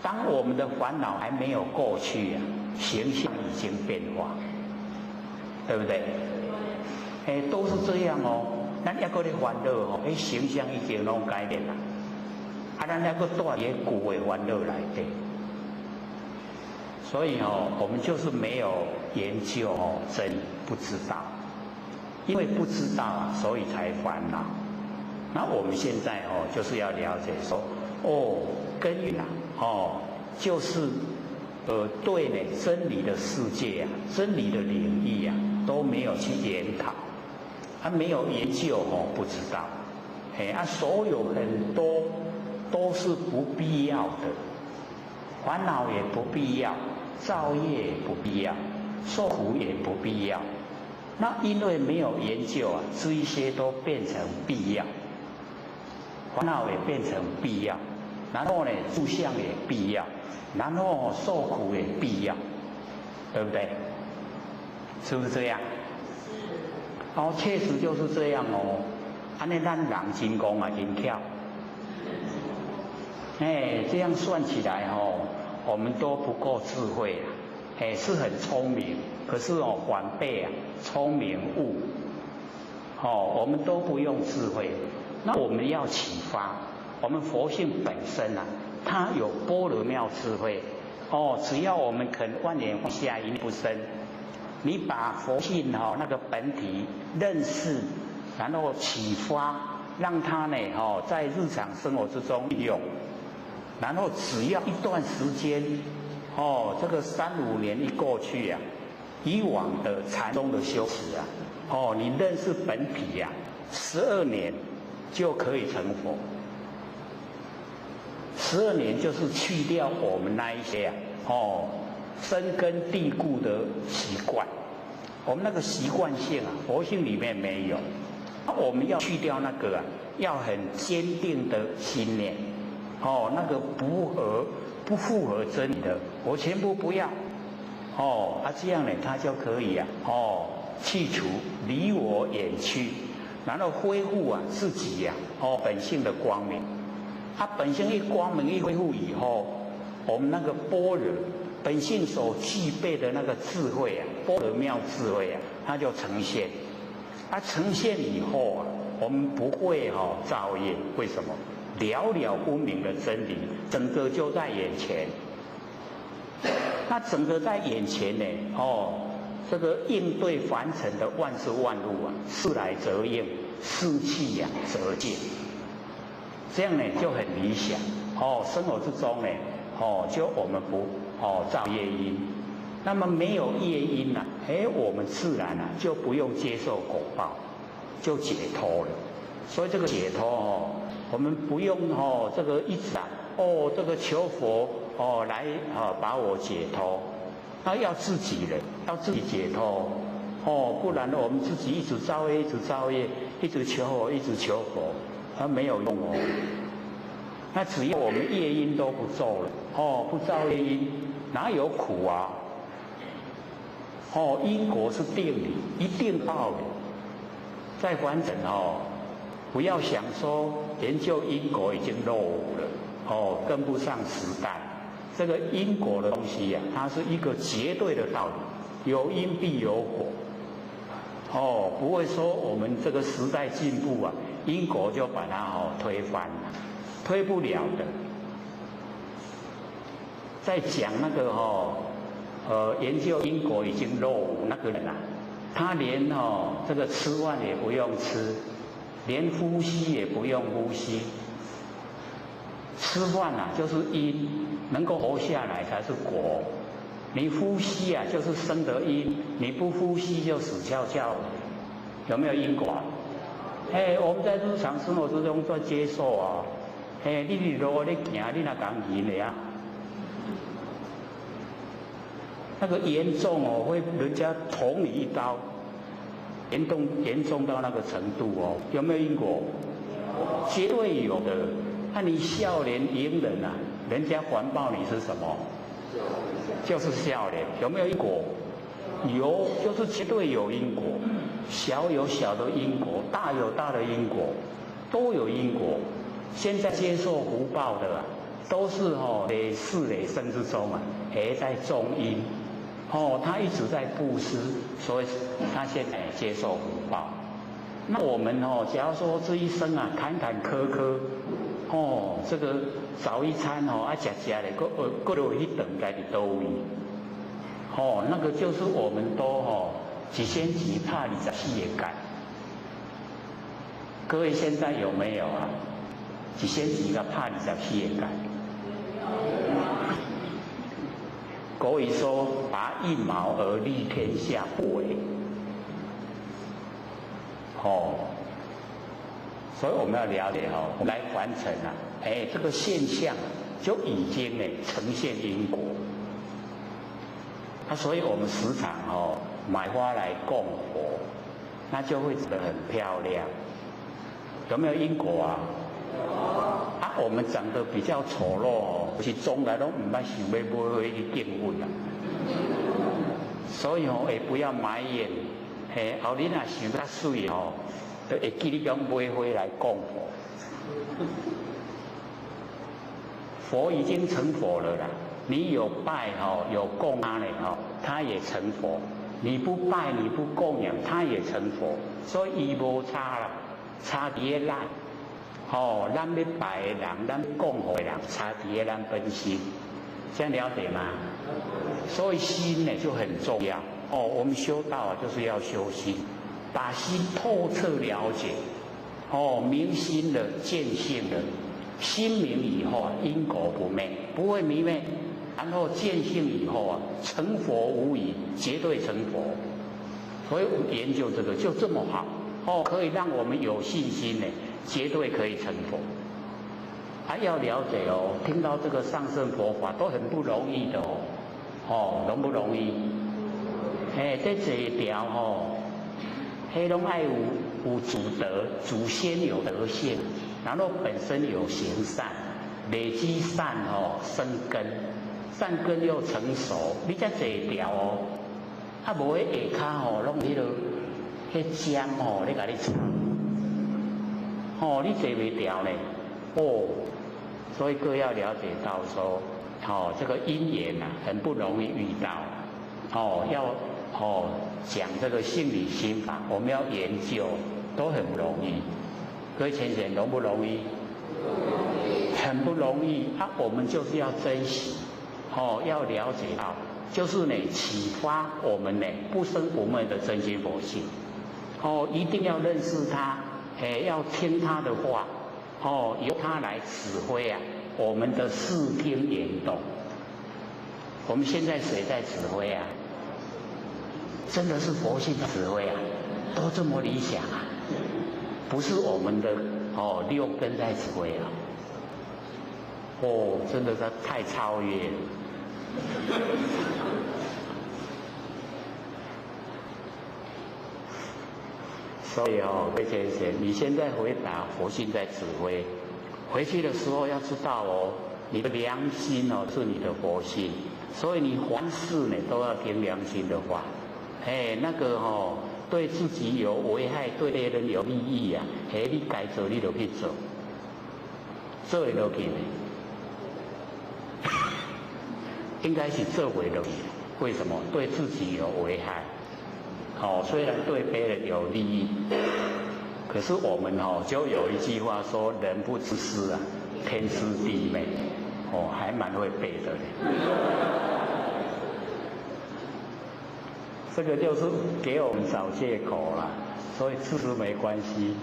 Speaker 1: 当我们的烦恼还没有过去形象已经变化，对不对？都是这样咱还搁咧烦恼形象已经拢改变啦，咱还搁住喺旧的烦恼内底。所以我们就是没有研究真理，不知道，因为不知道所以才烦恼。那我们现在就是要了解说，根源就是对呢真理的世界真理的领域都没有去研讨，没有研究不知道，所有很多都是不必要的，烦恼也不必要，造业也不必要，受苦也不必要。那因为没有研究这一些都变成必要，烦恼也变成必要，然后呢住相也必要，然后受苦也必要，对不对？是不是这样？确实就是这样安尼咱人真讲真巧，这样算起来我们都不够智慧是很聪明，可是反被聪明误，我们都不用智慧。那我们要启发，我们佛性本身它有般若妙智慧只要我们肯万年放下一念不生，你把佛性那个本体认识，然后启发，让它呢在日常生活之中运用，然后只要一段时间这个3-5年一过去以往的禅宗的修持你认识本体12年就可以成佛。12年就是去掉我们那一些深根蒂固的习惯，我们那个习惯性佛性里面没有，我们要去掉那个要很坚定的信念那个不符合真理的，我全部不要这样呢它就可以去除离我远去，然后恢复自己本性的光明。它本性一光明一恢复以后，我们那个般若本性所具备的那个智慧般若妙智慧它就呈现。它呈现以后我们不会造业。为什么？了了分明的真理，整个就在眼前。那整个在眼前呢这个应对凡尘的万事万物事来则应，事去则见。这样呢就很理想生活之中呢就我们不造业因，那么没有业因我们自然就不用接受果报，就解脱了。所以这个解脱我们不用这个一直这个求佛来把我解脱，那要自己人，要自己解脱不然我们自己一直造业，一直造业，一直求佛，一直求佛，它没有用那只要我们业因都不做了不造业因，哪有苦因果是定理，一定报的。再完整哦，不要想说研究因果已经落伍了哦，跟不上时代。这个因果的东西呀、它是一个绝对的道理，有因必有果。哦，不会说我们这个时代进步啊，因果就把它推翻了，推不了的。在讲那个研究因果已经落伍那个人啊，他连这个吃饭也不用吃，连呼吸也不用呼吸。吃饭啊就是因，能够活下来才是果。你呼吸啊就是生的因，你不呼吸就死翘翘的，有没有因果？我们在日常生活之中做接受啊。你路你行，你哪讲赢的呀？那个严重哦，会人家捅你一刀，严重到那个程度哦，有没有因果？绝对有的。那你笑脸迎人啊，人家环抱你是什么？就是笑脸，有没有因果？有，就是绝对有因果。小有小的因果，大有大的因果，都有因果。现在接受福报的啊，都是累世累生之中啊，在种因。他一直在布施，所以他现在接受福报。那我们假如说这一生啊坎坎坷坷，这个早一餐吃的，各有一等该的都位，那个就是我们都一仙级怕24个干。各位现在有没有啊？一仙级个怕24个干？国语说拔一毛而利天下不为，所以我们要了解我们来完成啊，这个现象就已经呈现因果。所以我们时常买花来供佛，那就会长得很漂亮。有没有因果啊？我们长得比较丑陋是从来都唔捌想要买回去敬奉啦。所以也不要埋怨，后日若想较水就会记你讲买回来供佛。佛已经成佛了啦，你有拜有供他呢他也成佛；你不拜你不供养，他也成佛。所以伊无差啦，差伫个咱。咱要拜的人，咱供佛的人，差伫咱本心，这样了解吗？所以心呢就很重要我们修道就是要修心，把心透彻了解明心了见性了，心明以后因果不昧，不会迷昧，然后见性以后成佛无疑，绝对成佛。所以我们研究这个就这么好可以让我们有信心呢。绝对可以成佛，还要了解听到这个上乘佛法都很不容易的容不容易？这一条拢爱有主德，祖先有德性，然后本身有行善，累积善生根，善根又成熟，你这一条无迄下骹拢迄落迄浆咧甲你插。你坐袂掉呢，所以各要了解到说，这个因缘很不容易遇到，要讲这个性理心法，我们要研究都很不容易。各位浅显容不容易？很不容易我们就是要珍惜，要了解到，就是启发我们不生不灭的真心佛性，一定要认识它。要听他的话，由他来指挥我们的视听言动。我们现在谁在指挥啊？真的是佛性的指挥都这么理想不是我们的六根在指挥真的是太超越了。所以魏先生，你现在回答佛性在指挥，回去的时候要知道你的良心是你的佛性，所以你凡事呢都要听良心的话。那个对自己有危害，对别人有利益啊，你该做你就去做，做会落去呢？应该是做不落去。为什么？对自己有危害。虽然对别人有利益，可是我们就有一句话说：人不自私啊，天师地美。还蛮会背的嘞。这个就是给我们找借口啦，所以自私没关系。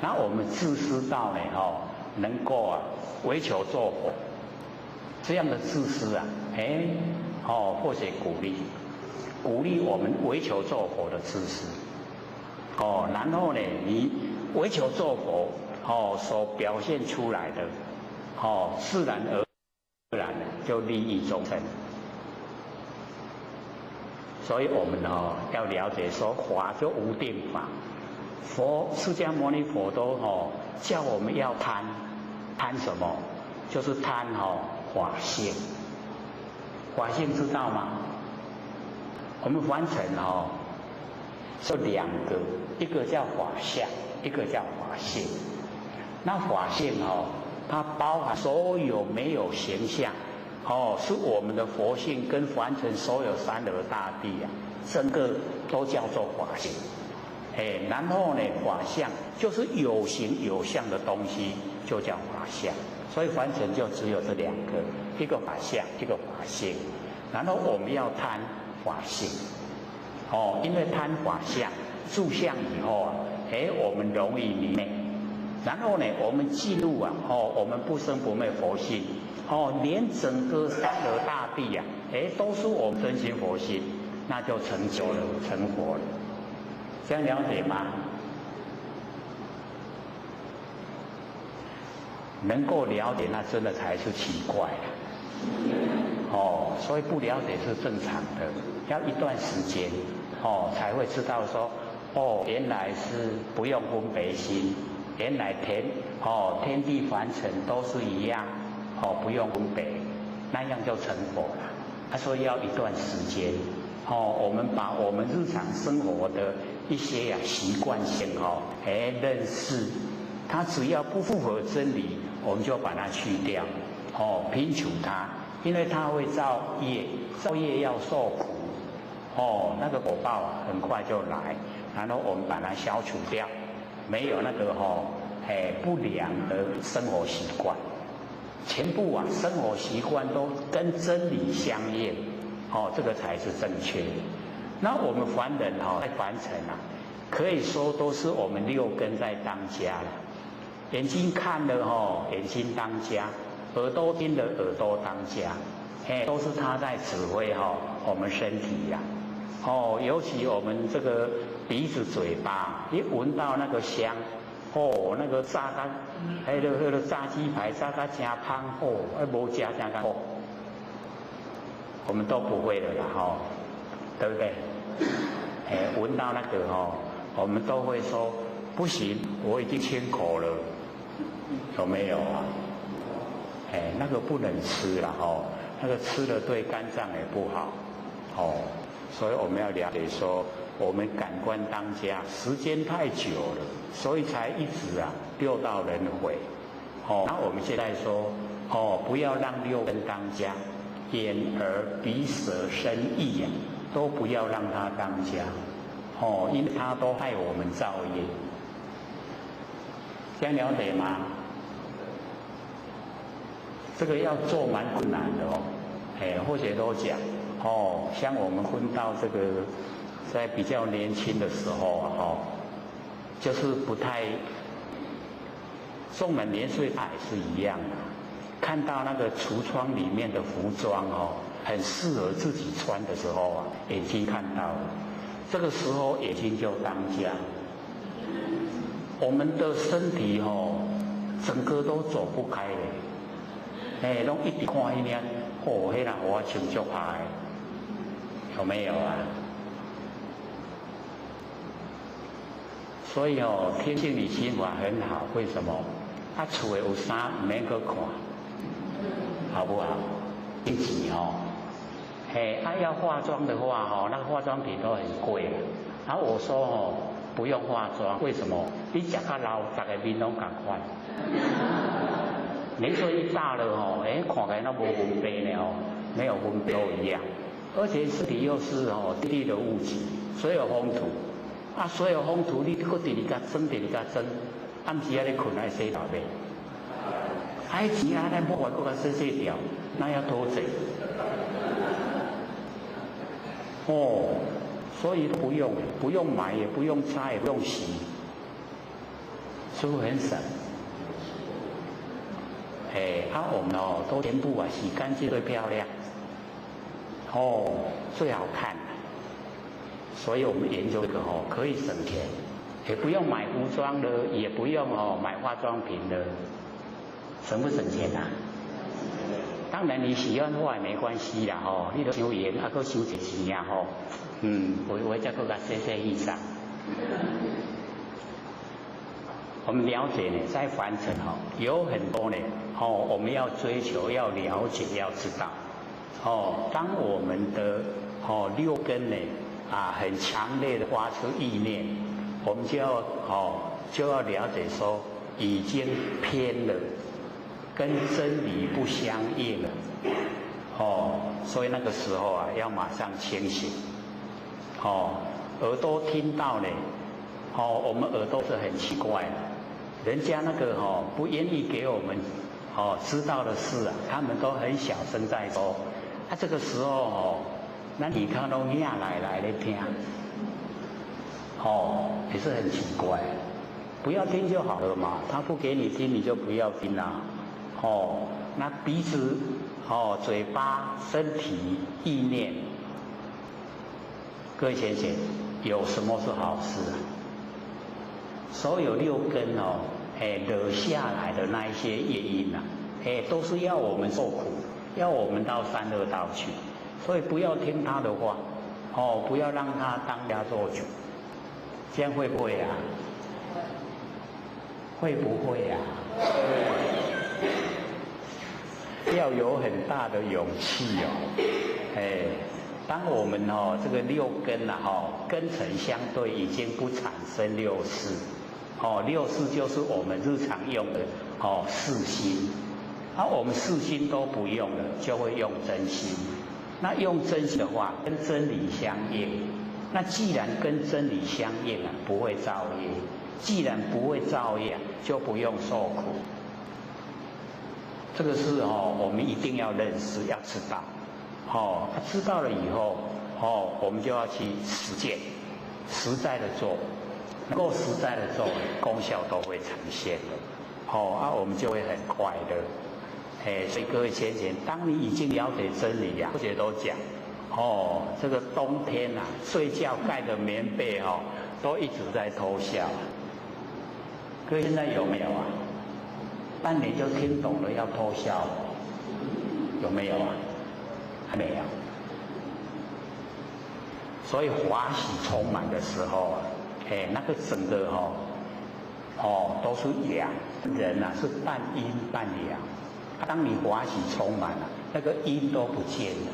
Speaker 1: 那我们自私到呢能够为求做佛，这样的自私啊，或许鼓励我们为求做佛的自私。然后呢，你为求做佛，所表现出来的，自然而然的就利益众生。所以我们要了解说，法就无定法。佛释迦牟尼佛都叫我们要贪什么？就是贪法性。法性知道吗？我们凡尘就两个，一个叫法相，一个叫法性。那法性它包含所有没有形象，是我们的佛性跟凡尘所有三河大地啊，整个都叫做法性。然后呢，法相就是有形有相的东西，就叫法相。所以凡尘就只有这两个，一个法相，一个法性。然后我们要贪法性，因为贪法相住相以后啊，我们容易迷昧。然后呢，我们记录啊，我们不生不灭佛性，连整个三河大地啊，都是我们真心佛性，那就成就了，成佛了。这样了解吗？能够了解，那真的才是奇怪了。所以不了解是正常的，要一段时间，才会知道说，原来是不用分别心。原来天地凡尘都是一样，不用分别，那样就成佛了。所以要一段时间，我们把我们日常生活的一些习惯性认识，它只要不符合真理，我们就把它去掉，摒除它，因为它会造业，造业要受苦，那个果报很快就来，然后我们把它消除掉。没有那个不良的生活习惯，全部生活习惯都跟真理相应，这个才是正确的。那我们凡人在凡尘可以说都是我们六根在当家了。眼睛看了眼睛当家，耳朵听了耳朵当家，都是他在指挥我们身体呀。尤其我们这个鼻子、嘴巴，一闻到那个香，那个炸干，那个炸鸡排炸到真香，无加真干，我们都不会的啦，对不对？闻到那个我们都会说不行，我已经清口了，有没有啊？那个不能吃了那个吃了对肝脏也不好，所以我们要了解说，我们感官当家，时间太久了，所以才一直六道轮回。那我们现在说，不要让六根当家，眼耳鼻舌身意都不要让它当家，因为它都害我们造业。这样了解吗？这个要做蛮困难的或者都讲。像我们混到这个，在比较年轻的时候就是不太，纵然年岁大也是一样的。看到那个橱窗里面的服装很适合自己穿的时候眼睛看到了，这个时候眼睛就当家。我们的身体整个都走不开嘞，拢一直看一眼，迄人我穿足下的。有没有啊？所以天性理心法很好，为什么？厝有衫唔免去看，好不好？一起要化妆的话那个化妆品都很贵
Speaker 11: 然后我说哦，不用化妆，为什么？你吃较老，大家面拢同款。年岁一大了哦，看起来都无分别呢哦，没有分别都一样。而且身体又是哦地的物质，所有风土，啊，所有风土你搁直直甲装，直直甲装，暗时啊你困来洗头呗。爱钱啊，咱不外搁甲洗掉，那要多济。哦，所以不用买，也不用擦，也不用洗，是不是很省？我们哦都全部洗干净最漂亮，最好看。所以我们研究这个可以省钱，也不用买服装的，也不用买化妆品的，省不省钱啊？当然你喜欢化也没关系啦你都收盐搁收一钱啊我再搁甲洗衣裳。我们了解呢，在凡尘有很多呢我们要追求、要了解、要知道当我们的六根呢很强烈的发出意念，我们就要了解说已经偏了，跟真理不相应了所以那个时候要马上清醒耳朵听到呢我们耳朵是很奇怪的，人家那个不愿意给我们知道的事他们都很小声在说这个时候那你看都硬来听也是很奇怪，不要听就好了嘛，他不给你听你就不要听啦那鼻子嘴巴身体意念，各位先生，有什么是好事所有六根惹下来的那一些业因都是要我们受苦，要我们到三恶道去，所以不要听他的话不要让他当家做主，这样会不会会不会要有很大的勇气当我们这个六根根尘相对已经不产生六识六识就是我们日常用的四心，我们四心都不用了，就会用真心。那用真心的话，跟真理相应。那既然跟真理相应不会造业。既然不会造业，就不用受苦。这个是我们一定要认识，要知道。知道了以后，我们就要去实践，实在的做，能够实在的做，功效都会呈现的。我们就会很快乐。所以各位先生，当你已经了解真理或者都讲，这个冬天睡觉盖的棉被都一直在偷笑。各位现在有没有半年就听懂了要偷笑，有没有还没有。所以欢喜充满的时候那个整个都是阳，人是半阴半阳。当你欢喜充满了，那个阴都不见了，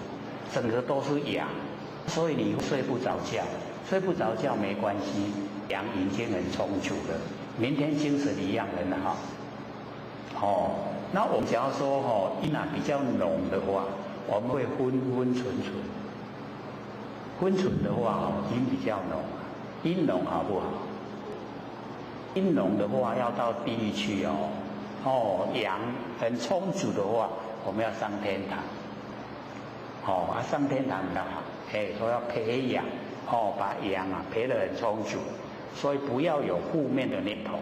Speaker 11: 整个都是阳，所以你睡不着觉。睡不着觉没关系，阳已经很充足了，明天精神一样很好。那我们假如说阴比较浓的话，我们会昏昏沉沉。昏沉的话阴比较浓，阴浓好不好？阴浓的话要到地狱去阳很充足的话，我们要上天堂。上天堂的好，说要培养，把阳培得很充足，所以不要有负面的念头。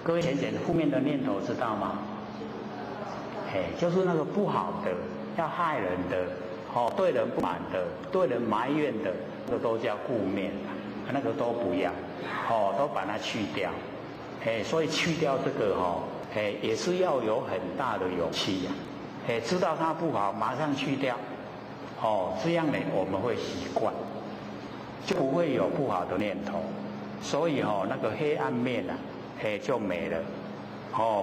Speaker 11: 各位先生，负面的念头知道吗？就是那个不好的，要害人的，对人不满的，对人埋怨的，这个都叫负面，那个都不要，都把它去掉。所以去掉这个也是要有很大的勇气知道它不好，马上去掉。这样呢我们会习惯，就不会有不好的念头。所以那个黑暗面就没了。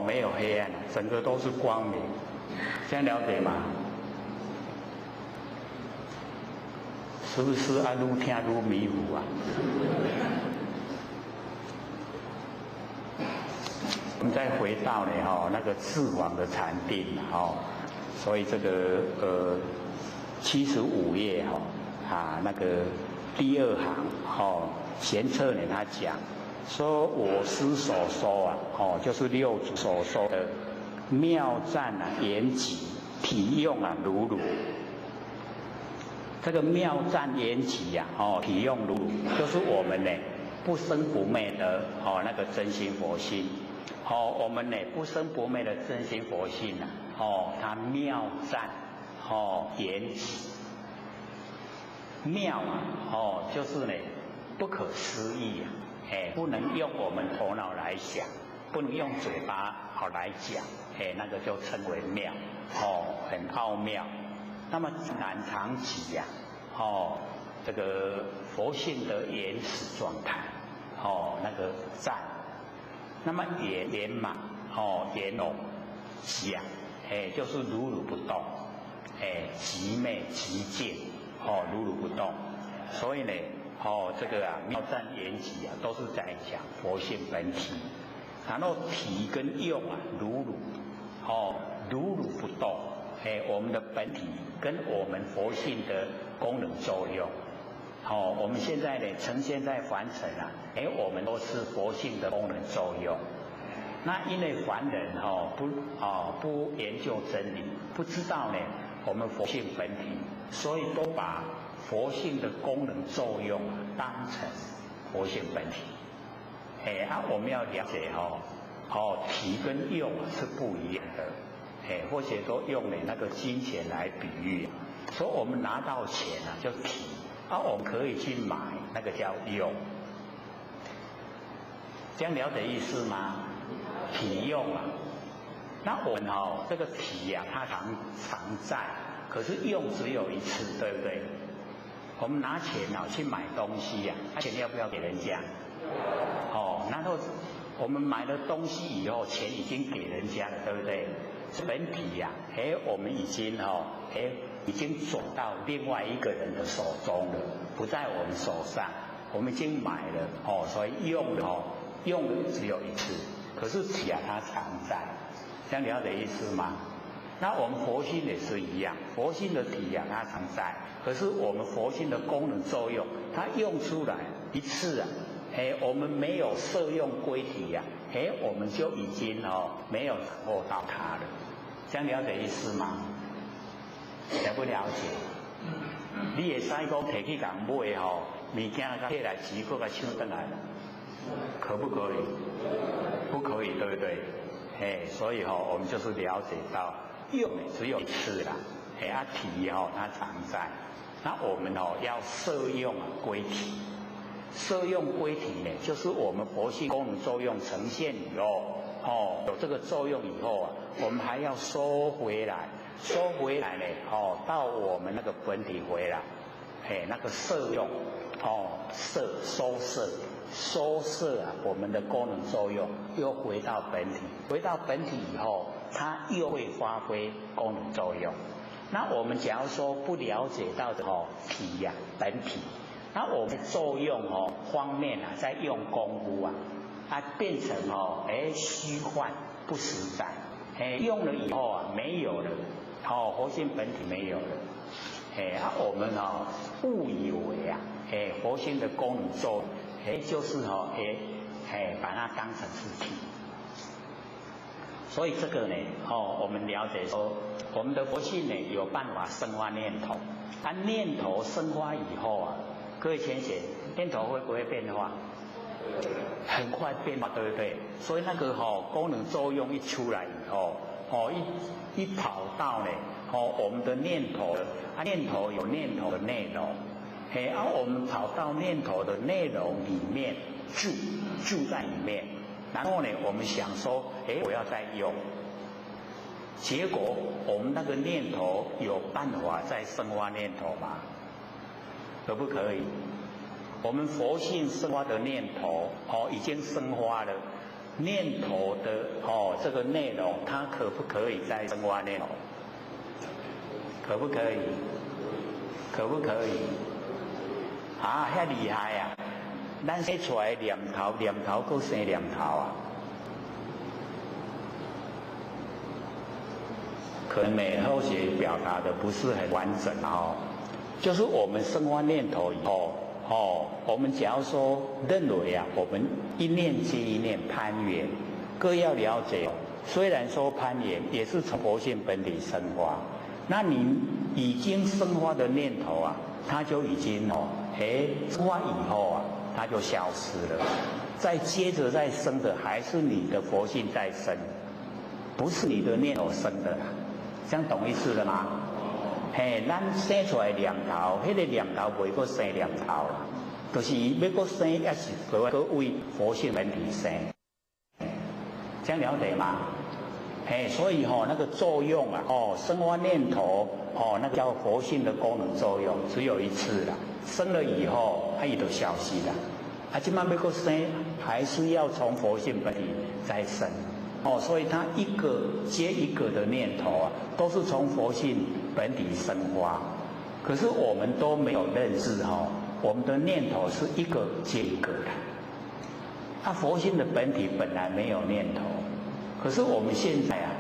Speaker 11: 没有黑暗，整个都是光明。这样了解吗？
Speaker 1: 是不是啊？愈听愈迷糊啊？我们再回到呢那个字王的禅定所以这个75页那个第2行贤策呢他讲说我师所说就是六祖所说的妙赞言集体用如如。这个妙赞言集体用如如，就是我们呢不生不灭的那个真心佛性。我们呢不生不灭的真心佛性它妙赞言集，妙就是呢不可思议不能用我们头脑来想，不能用嘴巴来讲那个就称为妙很奥妙。那么南常集这个佛性的原始状态那个赞。那么圆满圆融讲就是如如不动极昧极静如如不动。所以呢这个妙赞言集都是在讲佛性本体，然后体跟用如如不动我们的本体跟我们佛性的功能作用我们现在呢呈现在凡尘我们都是佛性的功能作用。那因为凡人不研究真理，不知道呢我们佛性本体，所以都把佛性的功能作用当成佛性本体。我们要了解体跟用是不一样的。或者都用那个金钱来比喻，说我们拿到钱就体我们可以去买，那个叫用。这样了解意思吗？体用那我们这个体它常在，可是用只有一次，对不对？我们拿钱去买东西钱要不要给人家？然后我们买了东西以后，钱已经给人家了，对不对？本体我们已经已经转到另外一个人的手中了，不在我们手上，我们已经买了所以用了只有一次，可是体它常在，这样了解意思吗？那我们佛性也是一样，佛性的体它常在，可是我们佛性的功能作用，它用出来一次我们没有摄用归体我们就已经没有掌握到它了，这样了解意思吗？了不了解？你会使讲摕去共买物件甲摕来钱，搁甲抢转来，可不可以？不可以，对不对？所以我们就是了解到用只有一次啦，体它常在，那我们要摄用归体。摄用归体呢，就是我们佛性功能作用呈现以后有这个作用以后我们还要收回来呢到我们那个本体回来那个摄用收摄我们的功能作用又回到本体，回到本体以后它又会发挥功能作用。那我们假如说不了解到的体本体，那我们作用方面在用功夫变成虚幻不实在用了以后没有了佛性本体没有了我们误以为佛性的功能作用就是把它当成是体。所以这个呢我们了解说我们的佛性呢有办法生发念头，念头生发以后各位先生，念头会不会变化？很快变化，对不对？所以那个功能作用一出来以后一跑到呢我们的念头念头有念头的内容我们跑到念头的内容里面住在里面，然后呢我们想说我要再用，结果我们那个念头有办法再生发念头吗？可不可以？我们佛性生发的念头已经生发了，念头的这个内容它可不可以再生发念头？可不可以？可不可以？啊，遐厉害啊！咱生出来念头搁生念头啊，可能美后学表达的不是很完整哦。就是我们生发念头以后，我们假如说认为啊，我们一念接一念攀缘，各要了解，虽然说攀缘也是从佛性本体生发，那你已经生发的念头啊，它就已经生发以后啊，它就消失了，再接着再生的还是你的佛性在生，不是你的念头生的啦，这样懂意思了吗？咱生出来念头，迄个念头袂阁生念头啦，就是要阁生，也是搁为佛性本体生，这样了解吗？所以那个作用啊，生发念头，那个叫佛性的功能作用，只有一次啦，生了以后，它也就消失了。今晚要阁生，还是要从佛性本体再生。所以它一个接一个的念头啊，都是从佛性本体生发。可是我们都没有认识我们的念头是一个接一个的。佛性的本体本来没有念头，可是我们现在啊，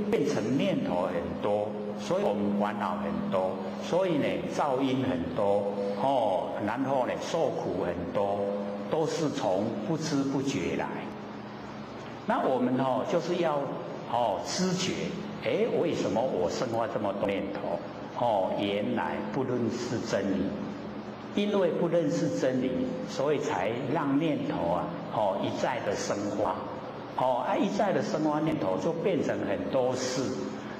Speaker 1: 变成念头很多，所以我们烦恼很多，所以呢噪音很多，然后呢受苦很多，都是从不知不觉来。那我们就是要知觉，为什么我生发这么多念头？原来不认识真理，因为不认识真理，所以才让念头啊，一再的生发，一再的生发念头就变成很多事，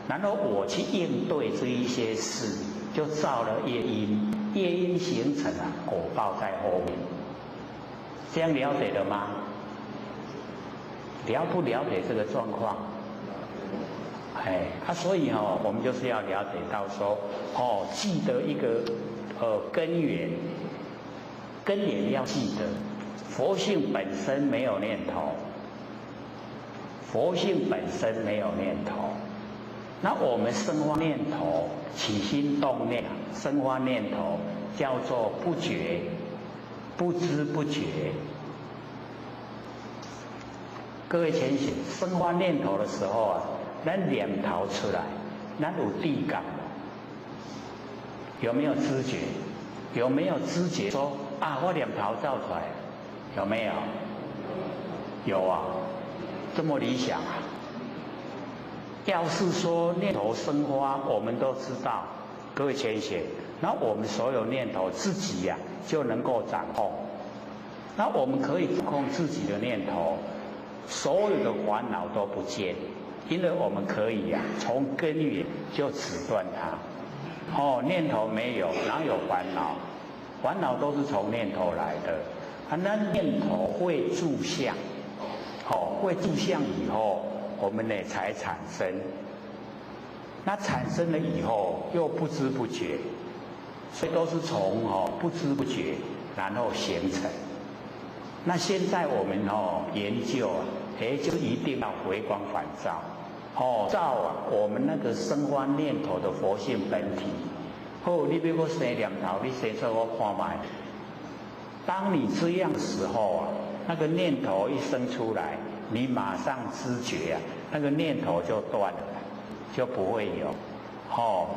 Speaker 1: 然后我去应对这一些事，就造了业因，业因形成啊，果报在后面，这样了解了吗？了不了解这个状况？所以我们就是要了解到说，记得一个根源要记得，佛性本身没有念头，佛性本身没有念头。那我们生发念头，起心动念，生发念头叫做不觉，不知不觉。各位浅显，生发念头的时候啊，咱念头出来，咱有地感，有没有知觉？有没有知觉说啊，我念头造出来，有没有？有啊，这么理想啊！要是说念头生发，我们都知道，各位浅显，那我们所有念头自己呀，就能够掌控。那我们可以掌控自己的念头。所有的烦恼都不见，因为我们可以从根源就止断它。念头没有，哪有烦恼？烦恼都是从念头来的。那念头会住相，会住相以后，我们呢才产生。那产生了以后，又不知不觉，所以都是从不知不觉，然后形成。那现在我们研究啊，就一定要回光返照，照啊我们那个生发念头的佛性本体。你要我生念头，你生出我看卖。当你这样的时候啊，那个念头一生出来，你马上知觉啊，那个念头就断了，就不会有。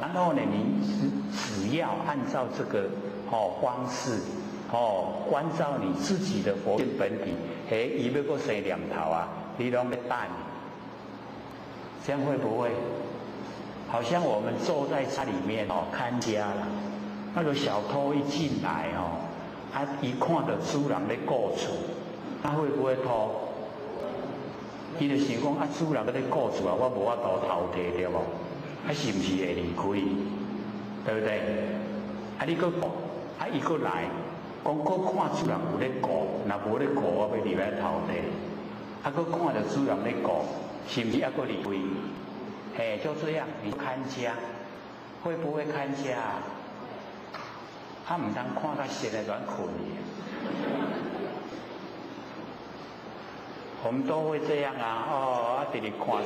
Speaker 1: 然后呢，你只要按照这个方式。关照你自己的佛性本体，伊要阁生念头啊，你拢要等，这样会不会？好像我们坐在家里面看家了，那个小偷一进来一看到主人在顾厝，他会不会偷？伊就想讲主人在顾厝我无法度偷摕对无？是不是会离开？对不对？你阁顾，伊阁来。讲，佫看主人有咧顾，若无咧顾，我要入来偷摕。佫看到主人咧顾，是不是还佫离开？就这样，你看家，会不会看家啊？唔通看到现在软困我们都会这样啊！直直看，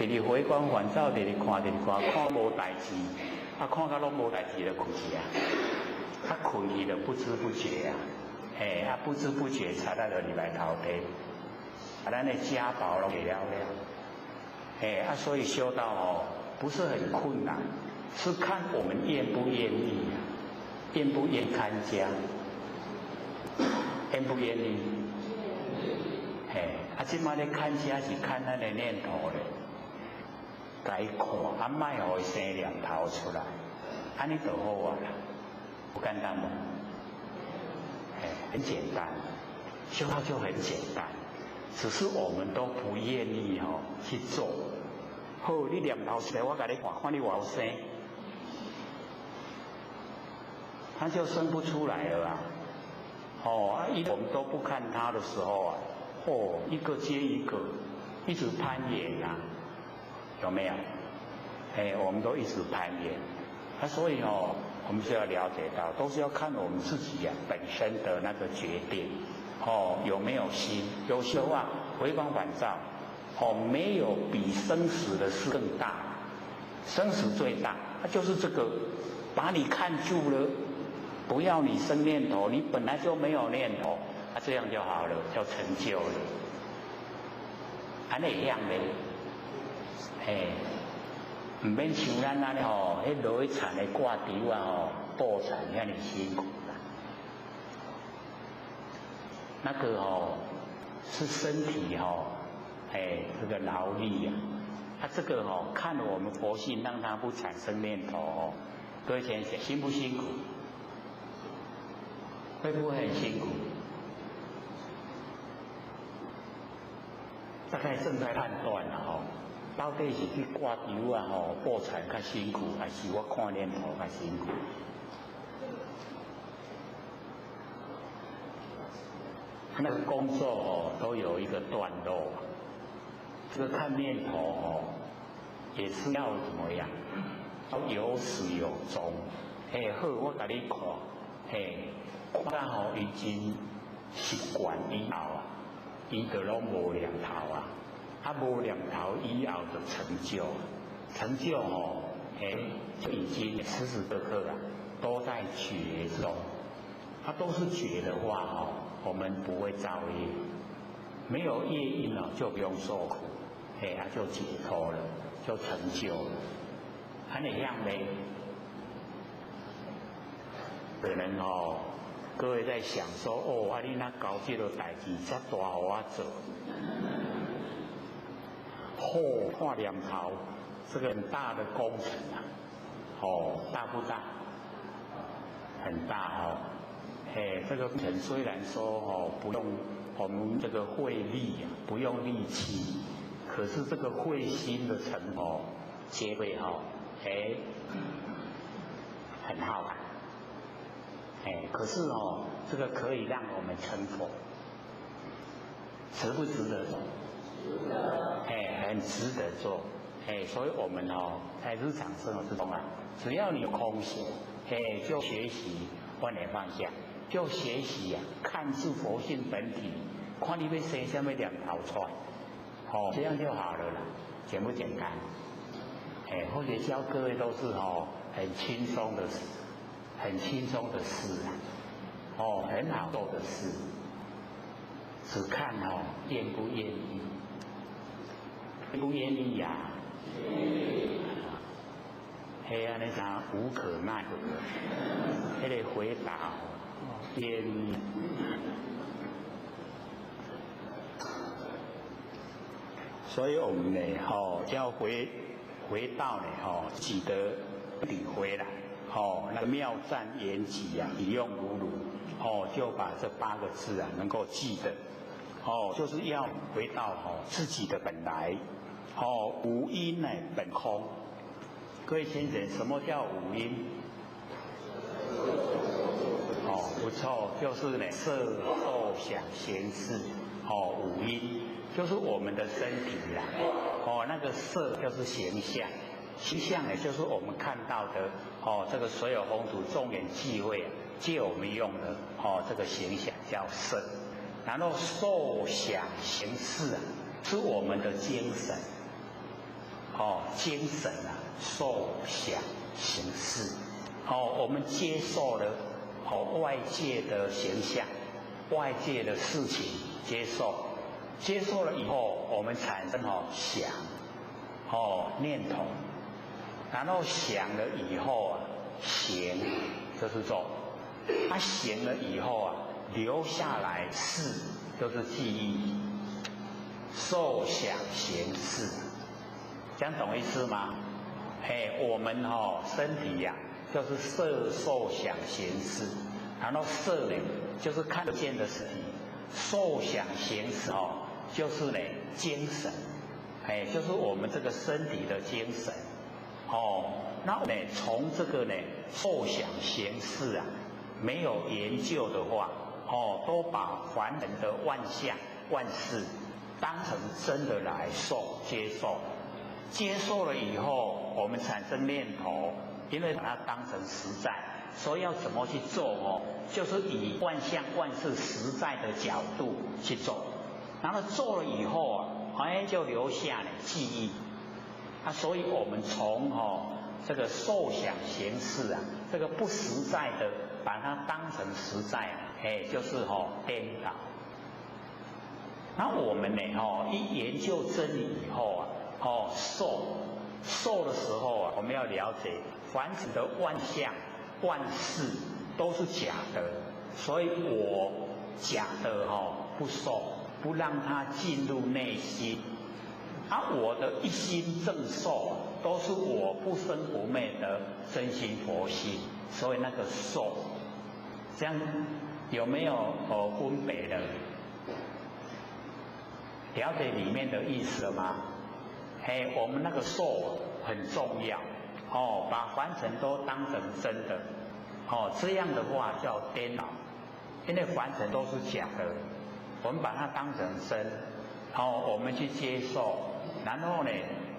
Speaker 1: 直直回光返照，直直看，看无代志，看到拢无代志就困去啊！他困去了不知不觉啊，不知不觉才到了入来头地，咱的家宝拢给了了，所以修道不是很困难，是看我们愿不愿意啊，愿不愿看家，愿不愿意？即摆咧看家是看咱的念头咧，该看，莫互伊生念头出来，安尼就好啊啦，不简单吗？很简单，修道就很简单，只是我们都不愿意去做。好，你念头出来，我甲你看，看你有无生，他就生不出来了啊。我们都不看他的时候啊，一个接一个，一直攀岩啊，有没有？我们都一直攀岩，所以我们就要了解到，都是要看我们自己本身的那个决定，有没有心？有时候回光返照，没有比生死的事更大，生死最大，就是这个把你看住了，不要你生念头，你本来就没有念头，这样就好了，就成就了。安尼一样嘞，唔免像咱安尼迄落去田的挂稻啊，播田遐尼辛苦啦。那个是身体这个劳力啊，这个看我们佛性让它不产生念头各位先生辛不辛苦？会不会很辛苦？大概正在判断了到底是去挂稻啊播田较辛苦，还是我看念头较辛苦？那个工作都有一个段落，这个看念头也是要怎么样？要有始有终。好，我甲你看，看到已经习惯以后伊就拢无念头无念头以后就成就，成就就已经时时刻刻都在觉中。都是觉的话我们不会造业，没有业因就不用受苦，就解脱了，就成就了。安尼样嘞？可能各位在想说你那搞这个代志遮大互我做，看念头，这个很大的工程大不大？很大这个工程虽然说不用我们这个费力不用力气，可是这个费心的成结尾很好看。可是这个可以让我们成佛，值不值得做？很值得做。所以我们在日常生活之中只要你有空闲，就学习观念放下，就学习看是佛性本体，看你要生什么念头出来，这样就好了啦，简不简单？或者教各位都是很轻松的事，很轻松的事很好做的事，只看愿不愿意，愿不愿意呀？那啥无可奈何，个回答愿意。所以我们呢要回到呢记得领回来那个妙赞言集以用无辱就把这8个字能够记得就是要回到自己的本来无因本空。各位先生，什么叫无因？不错，就是呢色受想行识无因，就是我们的身体那个色就是形象，形象呢就是我们看到的这个所有风土众缘际会借我们用的这个形象叫色，然后受想行识是我们的精神精神受想行识我们接受了外界的形象、外界的事情接受，接受了以后，我们产生想念头，然后想了以后啊，行就是做，行了以后啊，留下来事就是记忆，受想行识，这样懂意思吗？我们身体呀，就是色受想行识，然后色呢就是看得见的实体，受想行识就是呢精神，就是我们这个身体的精神。那呢从这个呢受想行识啊，没有研究的话，都把凡人的万象万事当成真的来受接受。接受了以后，我们产生念头，因为把它当成实在，所以要怎么去做就是以万象万事实在的角度去做，然后做了以后啊，就留下了记忆。所以我们从这个受想行识啊，这个不实在的，把它当成实在，就是颠倒。那我们呢一研究真理以后啊，受的时候啊，我们要了解凡尘的万象万事都是假的，所以我假的不受，不让它进入内心。我的一心正受都是我不生不灭的真心佛性，所以那个受，这样有没有分别的？了解里面的意思了吗？我们那个受很重要，把凡尘都当成真的，这样的话叫颠倒，因为凡尘都是假的，我们把它当成真，我们去接受，然后呢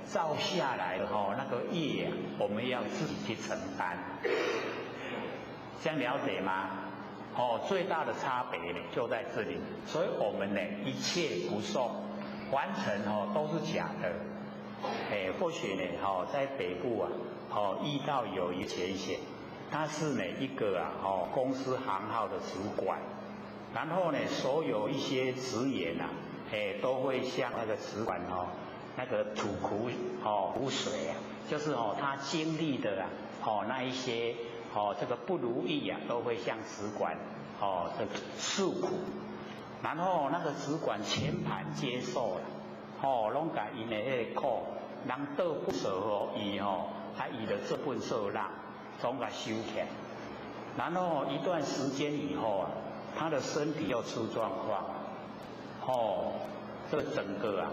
Speaker 1: 造下来的那个业我们要自己去承担，这样了解吗？最大的差别呢就在这里，所以我们呢一切不受，凡尘都是假的。或许呢在北部啊遇到有一浅显，他是呢一个公司行号的主管，然后呢所有一些职员啊都会向那个主管那个吐苦水啊，就是他经历的那一些这个不如意啊，都会向主管的诉苦，然后那个主管全盘接受了，拢甲伊的迄个苦，人倒不舍伊伊就这份受让，总甲收起来。然后一段时间以后啊，他的身体又出状况，这整个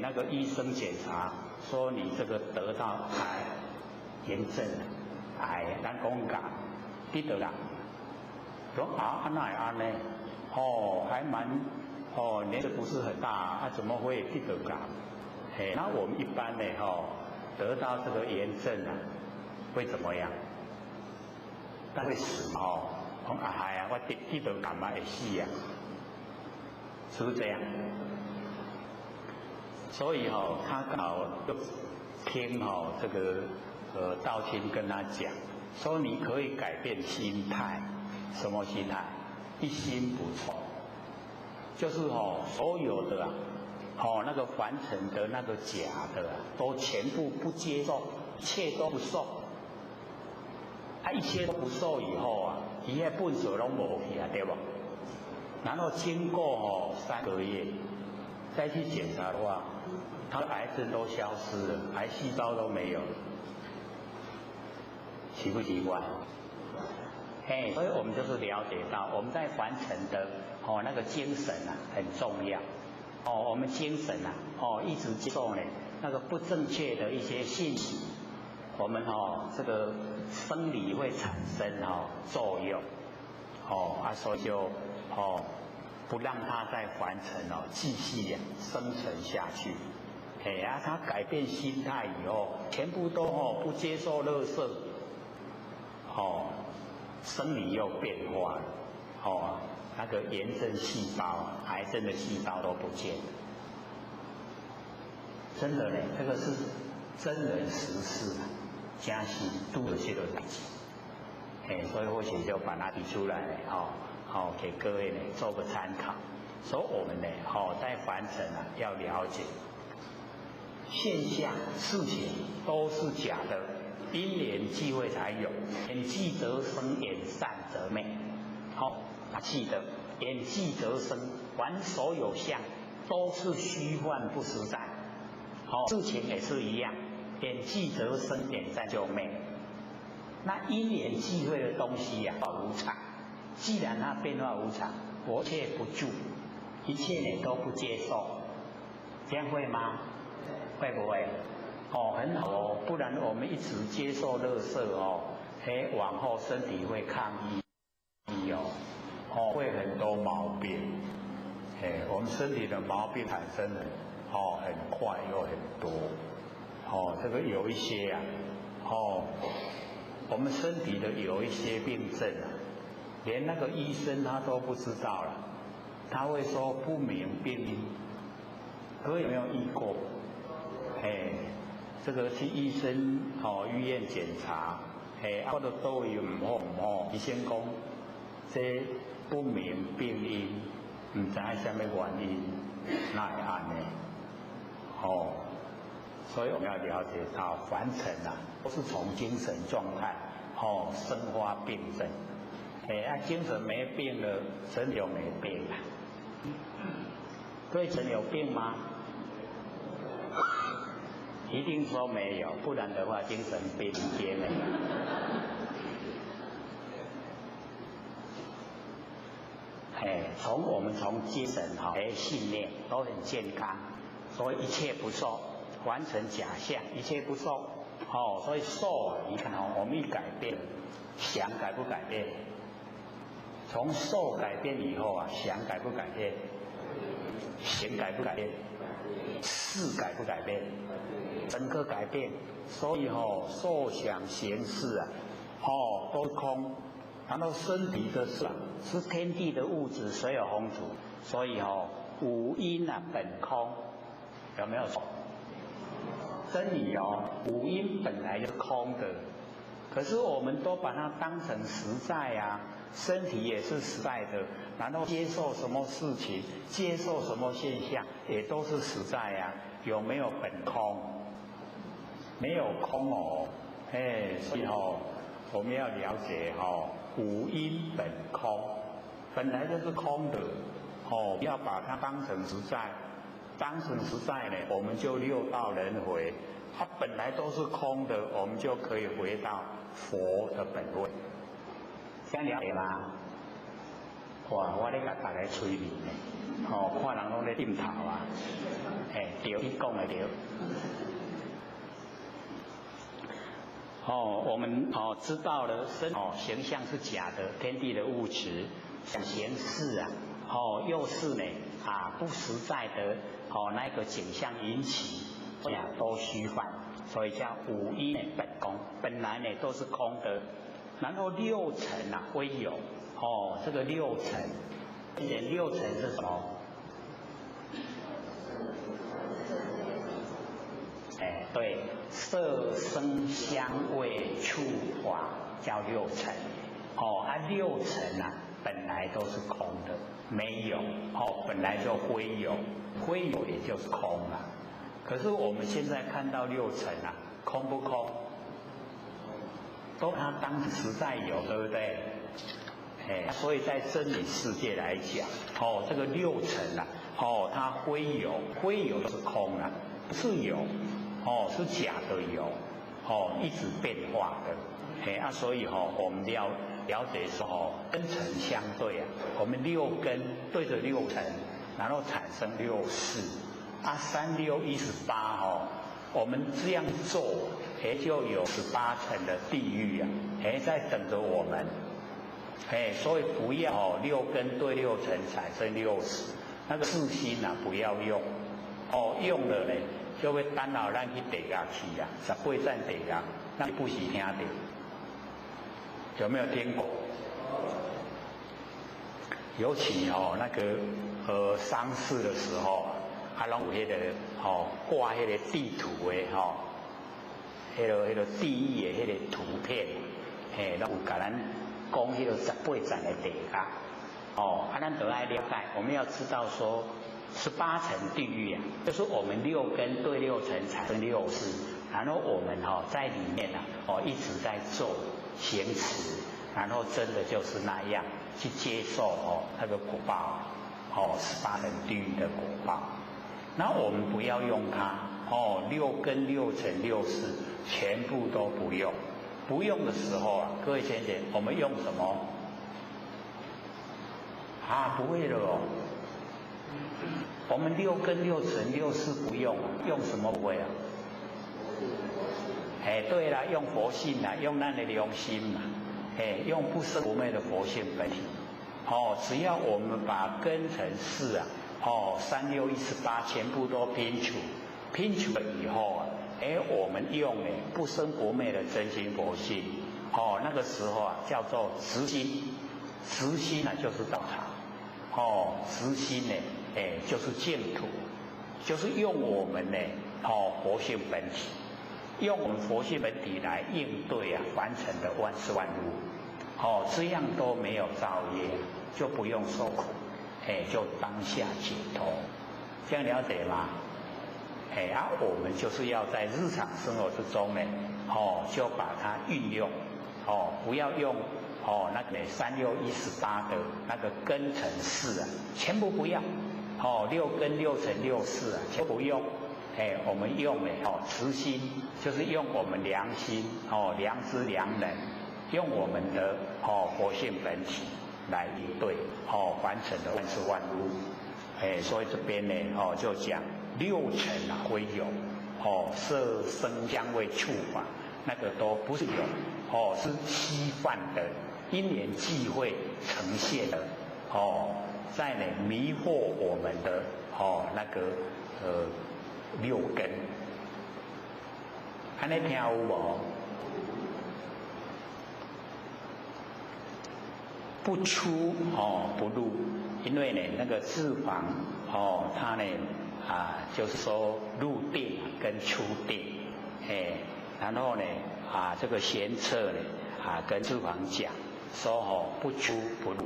Speaker 1: 那个医生检查说你这个得到癌炎症了，咱讲癌，你得啦。说那会安呢？还蛮年纪不是很大怎么会得癌？那我们一般呢得到这个炎症啊，会怎么样？他会死讲我得癌嘛会死啊，是不是这样？所以他刚好就听这个道亲跟他讲，说你可以改变心态，什么心态？一心不从，就是所有的那个凡尘的那个假的都全部不接受，一切都不受。一切都不受以后伊迄本事拢无去对不？然后经过3个月再去检查的话，他的癌症都消失了，癌细胞都没有了，奇不奇怪？所以我们就是了解到，我们在凡尘的那个精神很重要。我们精神一直接受呢那个不正确的一些信息，我们这个生理会产生作用，所以就不让它在凡尘继续生存下去。他改变心态以后，全部都不接受垃圾，生理又变化了，那个炎症细胞、癌症的细胞都不见了。真的呢，这个是真人实事，真是拄着这个代志。所以或许就把它提出来给各位呢做个参考。所以我们呢在凡尘要了解现象事情都是假的，因缘际会才有，缘际则生，缘散则灭。记得缘际则生，凡所有相都是虚幻不实在。事情也是一样，缘际则生，缘散就灭。那因缘际会的东西无常，既然它变化无常，我切不住，一切呢都不接受，这样会吗？会不会？很好不然我们一直接受垃圾往后身体会抗议会很多毛病，我们身体的毛病产生很快又很多，这个有一些我们身体的有一些病症连那个医生他都不知道了，他会说不明病因。各位有没有遇过？这个去医生医院检查，我都都有唔好，医生讲这不明病因，唔知什么原因，那会安呢？所以我们要了解到凡尘都是从精神状态生发病症。精神没病了，神有没病了？对神有病吗？一定说没有，不然的话精神病也没有。我们从精神信念都很健康，所以一切不受，完成假象，一切不受。所以受你看我们一改变，想改不改变？从受改变以后想改不改变？行改不改变？事改不改变？整个改变。所以受想行识都空。然后身体的事是天地的物质，水有风土，所以五阴本空，有没有错？真理五阴本来就是空的，可是我们都把它当成实在身体也是实在的，然后接受什么事情，接受什么现象，也都是实在有没有本空？没有空所以我们要了解五阴本空，本来就是空的不要把它当成实在，当成实在呢，我们就六道轮回，它本来都是空的，我们就可以回到佛的本位。这样了解吗？哇，我咧甲大家催眠呢，看人拢咧点头对，你讲的对。我们知道了形象是假的，天地的物质，形式又是呢不实在的那个景象引起，都虚幻，所以叫五阴本空，本来呢都是空的。然后六尘归有，这个六尘，六尘是什么？对，色声香味触法叫六尘。六尘本来都是空的，没有本来就归有，归有也就是空了。可是我们现在看到六尘空不空？都把它当实在有，对不对？所以在真理世界来讲，这个六尘它归有，归有是空不是有。是假的有，一直变化的，所以我们要了解说根尘相对我们六根对着六尘，然后产生六识，3、6、18我们这样做，就有18层的地狱在等着我们，所以不要六根对六尘产生六识，那个自心不要用，用了呢。就会等到咱去地下去18站地下，咱不是听到，有没有听过？尤其那个丧事的时候拢有迄个挂迄个地图的迄个地狱的迄个图片，
Speaker 11: 拢有甲咱讲迄个18层的地价。咱都爱了解，我们要知道说18层地狱啊，就是我们6根对6尘产生6识，然后我们在里面一直在做行持，然后真的就是那样去接受那个果报，18层地狱的果报。那我们不要用它6根6尘6识全部都不用。不用的时候啊，各位先生，我们用什么？不会了哦。我们6根6尘6识不用，用什么不会啊？对啦，用佛性啦，用咱的良心嘛，用不生不灭的佛性本体。只要我们把根尘识啊，3、6、18全部都拼除了以后啊，我们用不生不灭的真心佛性，那个时候啊叫做直心，直心啊就是道场，直心呢，就是净土，就是用我们呢，佛性本体，用我们佛性本体来应对啊凡尘的万事万物，这样都没有造业，就不用受苦，就当下解脱，这样了解吗？我们就是要在日常生活之中呢，就把它运用，不要用那个3、6、18的那个根尘识啊，全部不要，6根6尘6识啊，全不用，我们用慈心，就是用我们良心，良知良能，用我们的佛性本体来应对凡尘的万事万物，所以这边呢就讲。6尘啊归有，色声香味触法，那个都不是有，是稀泛的因缘际会呈现的，在迷惑我们的那个6根，安尼听有无？不出不入，因为呢那个自房它呢。就是说入定跟出定，然后呢这个贤策呢跟智房讲说不出不入，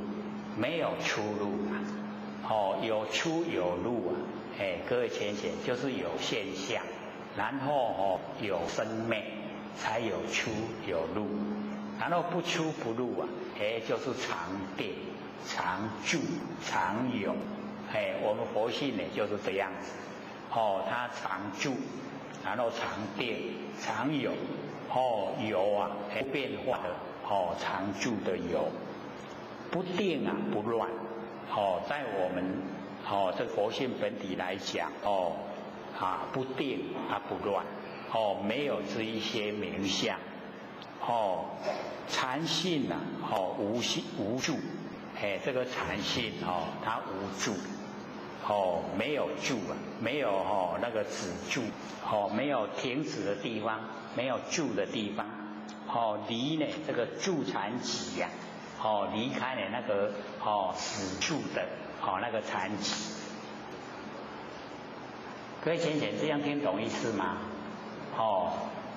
Speaker 11: 没有出入有出有入啊，各位浅显就是有现象，然后有生灭，才有出有入，然后不出不入啊，就是常定、常住、常有。我们佛性呢就是这样子，它常住，然后常定，常有，有啊，不变化的，常住的有，不定啊，不乱，在我们这个佛性本体来讲，不定啊，不乱，没有这一些名相，禅性啊，无住，这个禅性它无住。没有住啊，没有那个止住，没有停止的地方，没有住的地方，离呢这个住禅集呀，离开了那个死住的那个禅集。各位浅显这样听懂意思吗？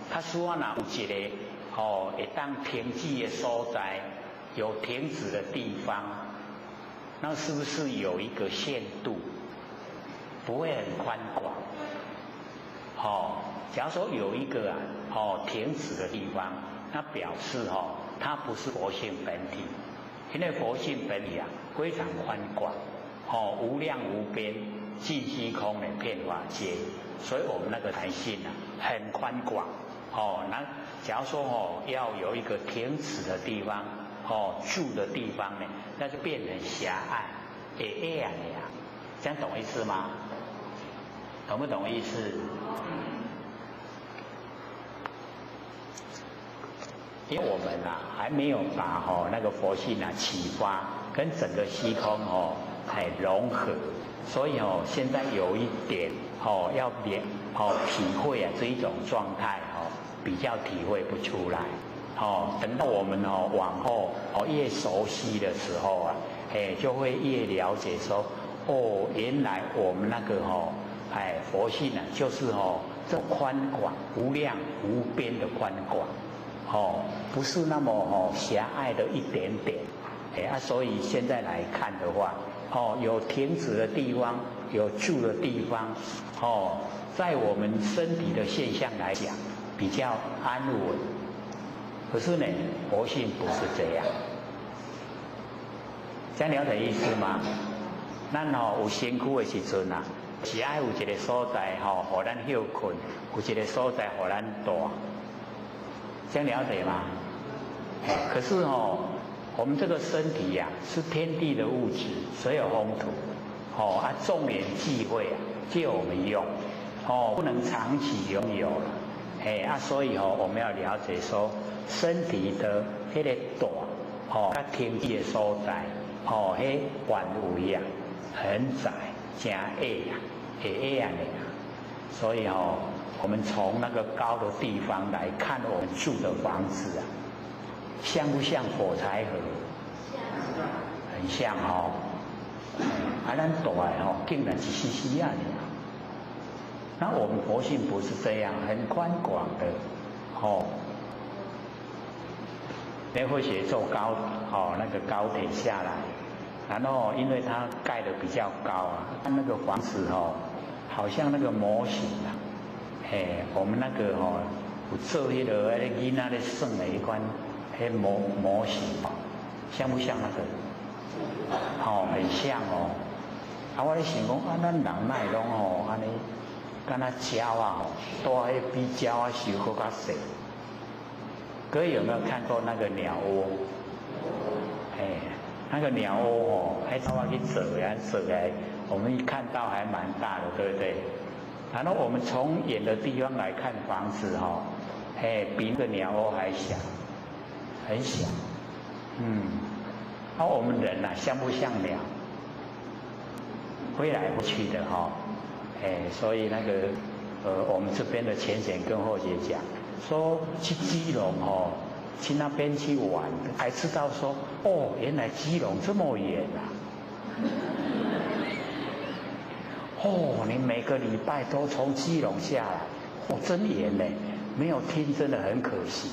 Speaker 11: 他说哪有一个会当停止的所在，有停止的地方，那是不是有一个限度？不会很宽广，假如说有一个停止的地方，那表示它不是佛性本体，因为佛性本体啊非常宽广，无量无边，尽虚空的遍法界，所以我们那个禅性啊很宽广，那假如说要有一个停止的地方，住的地方呢，那就变成狭隘，呀，这样懂意思吗？懂不懂意思？因为我们还没有把那个佛性启发跟整个虚空融合，所以现在有一点要体会这一种状态比较体会不出来，等到我们往后越熟悉的时候就会越了解说原来我们那个佛性就是这宽广无量无边的宽广，
Speaker 1: 不是那么狭隘的一点点，所以现在来看的话，有停止的地方，有住的地方，在我们身体的现象来讲比较安稳。可是呢，佛性不是这样，这样了解意思吗？咱有身躯的时阵啊，是爱有一个所在互咱休困，有一个所在互咱住，这样了解吗？可是我们这个身体呀，是天地的物质，所有风土，众缘际会啊，借我们用，不能长期拥有了，所以我们要了解说，身体的那个大，跟天地的所在，迄范围啊，很窄，真矮啊，矮啊，所以我们从那个高的地方来看我们住的房子啊，像不像火柴盒？很像咱大的竟然是细啊！那我们佛性不是这样，很宽广的联合协做高那个高铁下来，然后因为它盖的比较高啊，那个房子好像那个模型啊，我们那个有做迄个囡仔咧算的一款模型，像不像那个？很像我咧想讲咱人哪会拢安尼，敢若鸟啊，大迄比鸟啊小搁较细。各位有没有看过那个鸟窝？那个鸟窝还找我去走呀，走来，我们一看到还蛮大的，对不对？然后我们从远的地方来看房子比那个鸟窝还小，很小。我们人像不像鸟？飞来飞去的所以那个我们这边的前贤跟后姐讲说，去基隆去那边去玩，才知道说原来基隆这么远啊！你每个礼拜都从基隆下来，真远呢，没有听真的很可惜。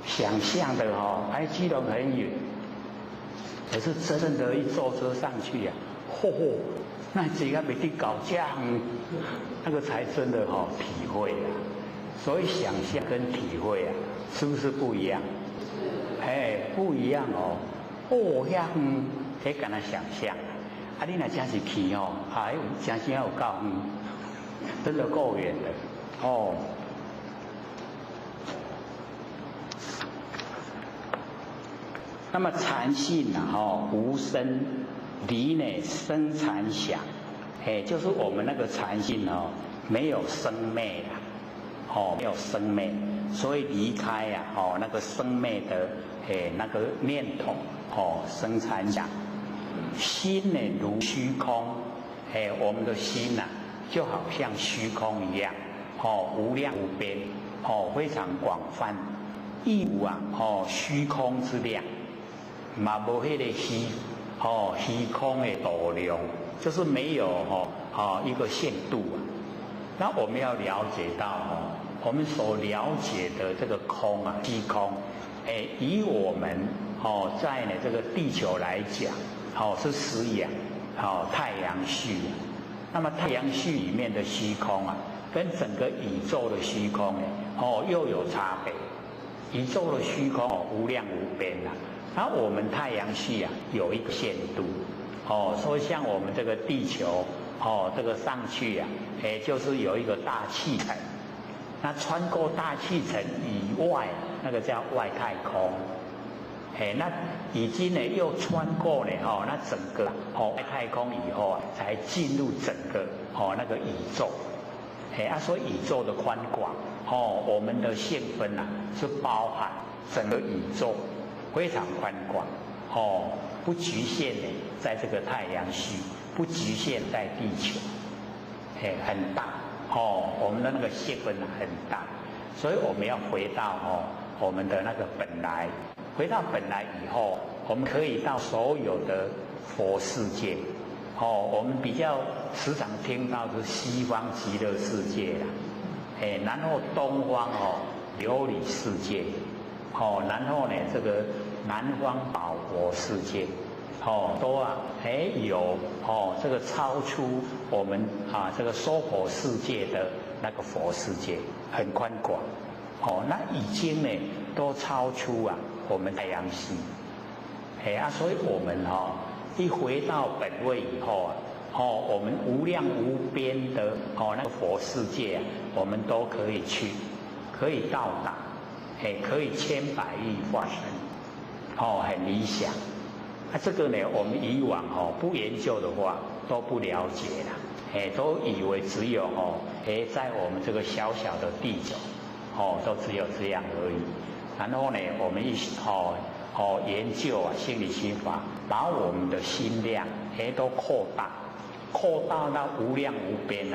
Speaker 1: 想象的基隆很远，可是真的一坐车上去那几个没地搞这样，那个才真的体会啊。所以想象跟体会啊，是不是不一样？不一样那敢那想象你若真是去真正有够真的够远的那么禅性无生离呢生禅想，就是我们那个禅性没有生灭啦，没有生灭，所以离开那个生灭的那个念头生禅想。心呢如虚空，我们的心就好像虚空一样，无量无边，非常广泛，亦无虚空之量。嘛无迄个虚空的度量，就是没有一个限度啊。那我们要了解到我们所了解的这个空虚空，以我们在这个地球来讲，是十阳太阳系。那么太阳系里面的虚空跟整个宇宙的虚空又有差别。宇宙的虚空无量无边然后我们太阳系有一个限度所以像我们这个地球这个上去就是有一个大气层，那穿过大气层以外，那个叫外太空。那已经又穿过了那整个外太空以后才进入整个那个宇宙。所以宇宙的宽广我们的性分是包含整个宇宙。非常宽广不局限在这个太阳系，不局限在地球，很大我们的那个细分很大，所以我们要回到我们的那个本来，回到本来以后，我们可以到所有的佛世界我们比较时常听到是西方极乐世界啦，然后东方琉璃世界，然后呢这个南方宝佛世界，都有这个超出我们这个娑婆世界的那个佛世界，很宽广，那已经呢都超出我们太阳系，所以我们一回到本位以后我们无量无边的那个佛世界我们都可以去，可以到达，可以千百亿化身，很理想。这个呢，我们以往不研究的话都不了解啦，都以为只有在我们这个小小的地球，都只有这样而已。然后呢，我们研究心理心法，把我们的心量都扩大到无量无边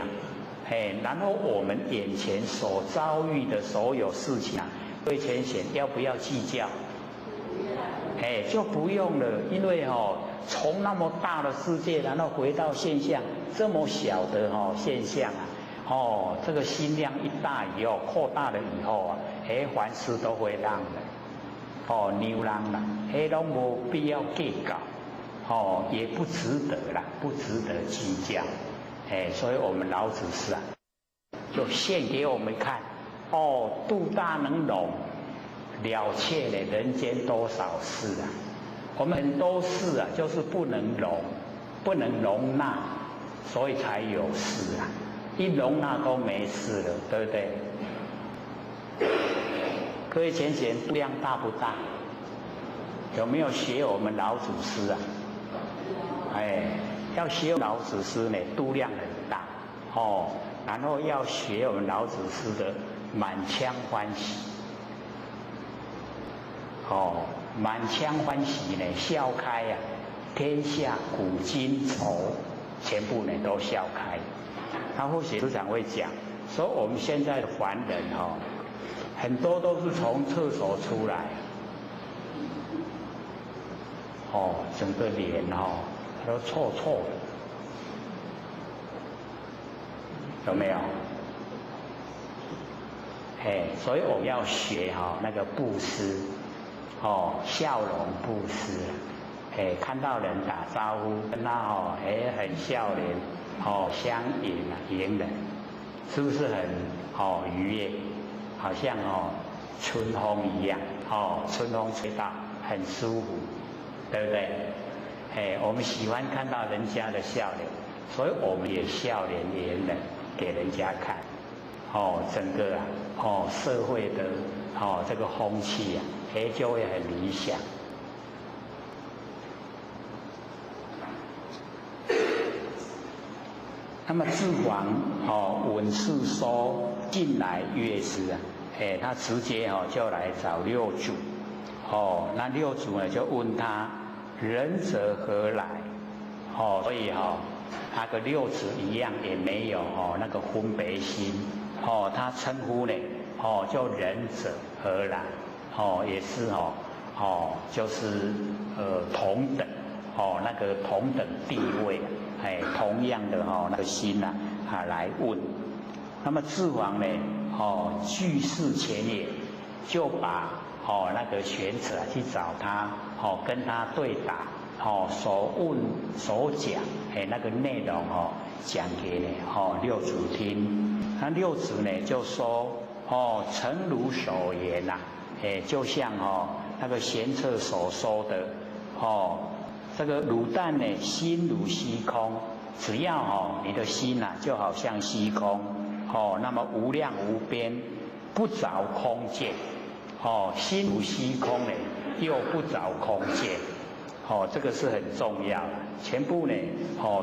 Speaker 1: 然后我们眼前所遭遇的所有事情对浅显要不要计较？就不用了，因为从那么大的世界，然后回到现象这么小的现象这个心量一大以后，扩大了以后凡事都会让的，牛郎啦，都没必要计较，也不值得啦，不值得计较，所以我们老子师就现给我们看，度大能容。了却了人间多少事我们很多事就是不能容纳，所以才有事一容纳都没事了，对不对？各位浅显度量大不大？有没有学我们老祖师要学老祖师呢，度量很大然后要学我们老祖师的满腔欢喜。满腔欢喜呢，笑开天下古今愁，全部呢都笑开。他或许时常会讲，说我们现在的凡人很多都是从厕所出来，整个脸都臭臭的，有没有？所以我们要学那个布施。笑容布施，看到人打招呼，跟他很笑脸，相迎人，是不是很愉悦？好像春风一样，春风吹到很舒服，对不对？我们喜欢看到人家的笑脸，所以我们也笑脸迎人，给人家看。整个社会的这个风气就会很理想。那么智王闻是说近来乐师他直接就来找六祖，那六祖呢就问他仁者何来？所以那个六祖一样也没有那个分别心，他称呼呢叫仁者何来？也是就是同等那个同等地位同样的那个心来问。那么智王呢据事前也，就把那个玄者去找他跟他对答所问所讲那个内容讲给六祖听。那六祖呢就说诚如所言就像那个玄策所说的这个卤蛋呢心如虚空，只要你的心就好像虚空那么无量无边，不着空见心如虚空呢又不着空见这个是很重要的，全部呢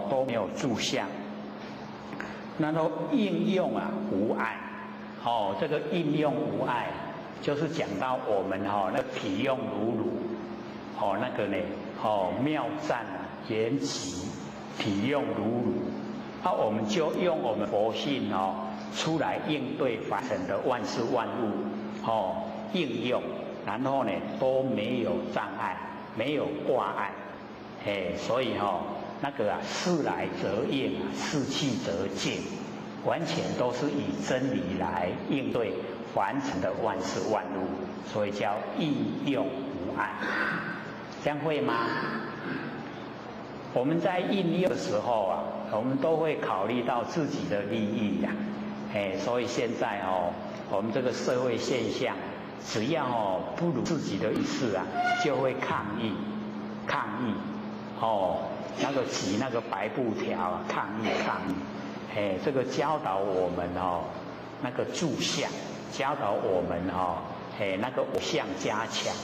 Speaker 1: 都没有住相。然后应用无碍这个应用无碍就是讲到我们那个体用如乳那个呢妙赞言其体用如乳，我们就用我们佛性出来应对凡尘的万事万物应用，然后呢都没有障碍，没有挂碍所以那个事来则应事去则静，完全都是以真理来应对凡尘的万事万物，所以叫应用无碍。这样会吗？我们在应用的时候我们都会考虑到自己的利益所以现在我们这个社会现象，只要不如自己的意思就会抗议，那个举那个白布条抗议，这个教导我们那个住相，教导我们那个偶像加强。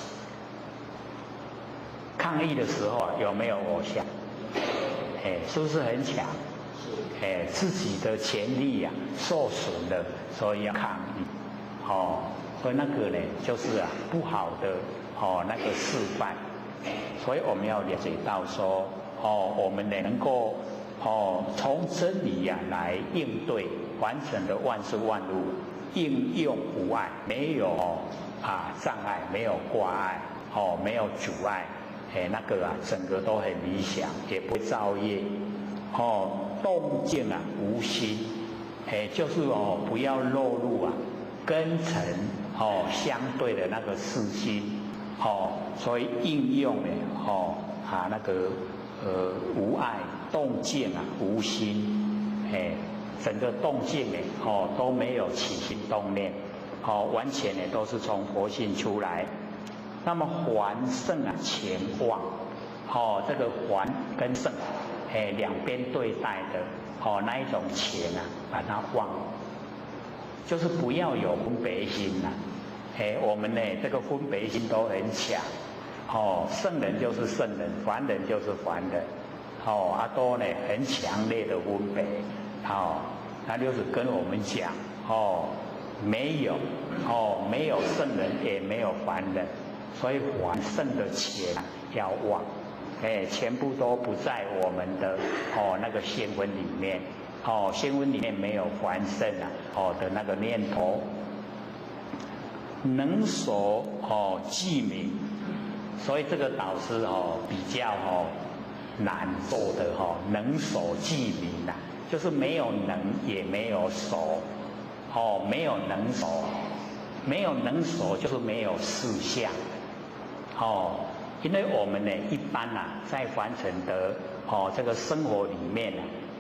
Speaker 1: 抗议的时候有没有偶像？是不是很强？自己的权利受损了，所以要抗议。所以那个呢，就是不好的那个示范。所以我们要了解到说，我们能够从真理来应对完整的万事万物，应用无碍，没有障碍，没有挂碍，没有阻碍。那个整个都很理想，也不会造业。动静无心，就是不要落入跟尘相对的那个四心。所以应用呢那个无碍，动静无心，整个动静呢都没有起心动念，完全呢都是从佛性出来。那么还胜前忘，这个还跟胜，两边对待的，那一种前把它忘，就是不要有分别心我们呢这个分别心都很强，圣人就是圣人，凡人就是凡人，都呢很强烈的分别，那就是跟我们讲，没有圣人，也没有凡人。所以还胜的钱要忘，全部都不在我们的那个仙文里面，仙文里面没有还胜的那个念头。能守记名，所以这个导师比较难做的能守记名就是没有能也没有守，没有能守，没有能守就是没有事项。因为我们呢一般在凡尘的这个生活里面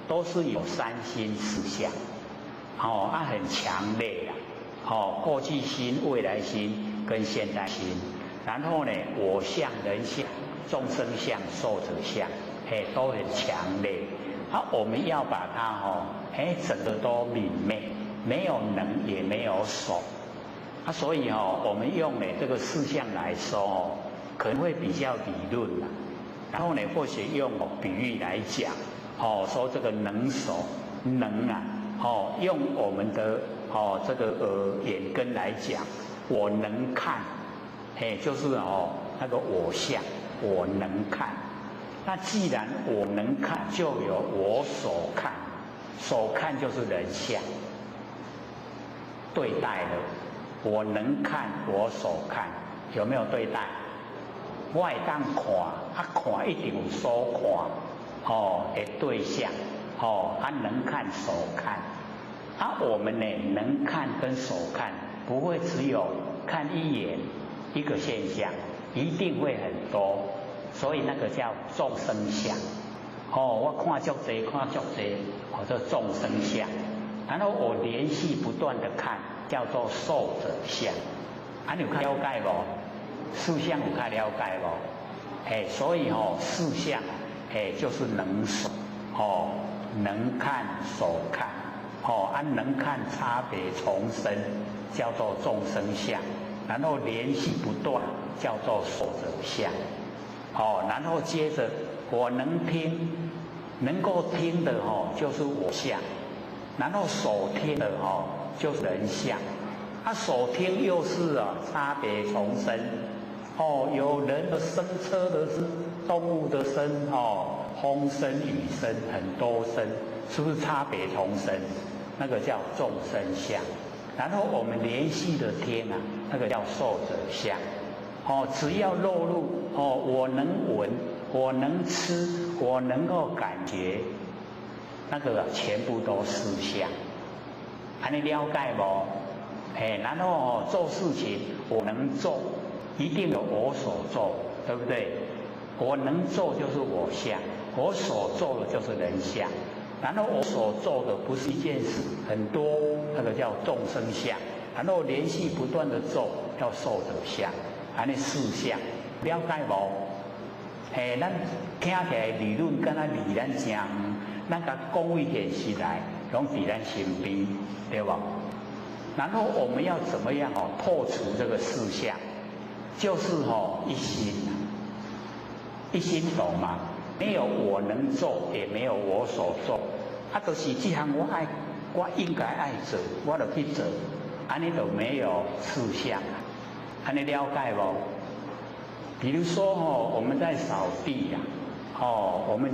Speaker 1: 都是有三心四相，很强烈过去心、未来心跟现在心，然后呢我相、人相、众生相、寿者相，都很强烈。我们要把它整个都泯灭，没有能也没有守。所以我们用这个四项来说可能会比较理论然后呢或许用比喻来讲说这个能守能用我们的这个眼根来讲，我能看，就是那个我相，我能看。那既然我能看，就有我所看，所看就是人相，对待了。我能看，我所看，有没有对待？我会当看，看一定有所看，的对象，能看所看。我们呢，能看跟所看，不会只有看一眼一个现象，一定会很多，所以那个叫众生相。我看足多，看足多，叫众生相。然后我连续不断的看，叫做寿者相。你有了解无？四相有了解无？所以四相就是能守，能看所看，能看差别重生，叫做众生相。然后连续不断，叫做寿者相。然后接着我能听，能够听的就是我相。然后所听的就是人相，所听又是差别重生，有人的声、车的声、动物的声，风声、雨声，很多声，是不是差别重生？那个叫众生相。然后我们连续的听那个叫寿者相。只要落入我能闻，我能吃，我能够感觉，那个全部都事相。安尼了解无？然后做事情我能做，一定有我所做，对不对？我能做就是我相，我所做的就是人相。然后我所做的不是一件事，很多，那个叫众生相。然后连续不断的做，叫受者相，安尼四相，了解无？咱听起来理论敢若离咱真远，咱甲讲为现实来，拢伫咱身边，对无？然后我们要怎么样破除这个四相？就是一心，一心懂吗？没有我能做，也没有我所做，就是这项我应该爱做，我就去做，安尼就没有四相，安尼了解无？比如说我们在扫地呀，我们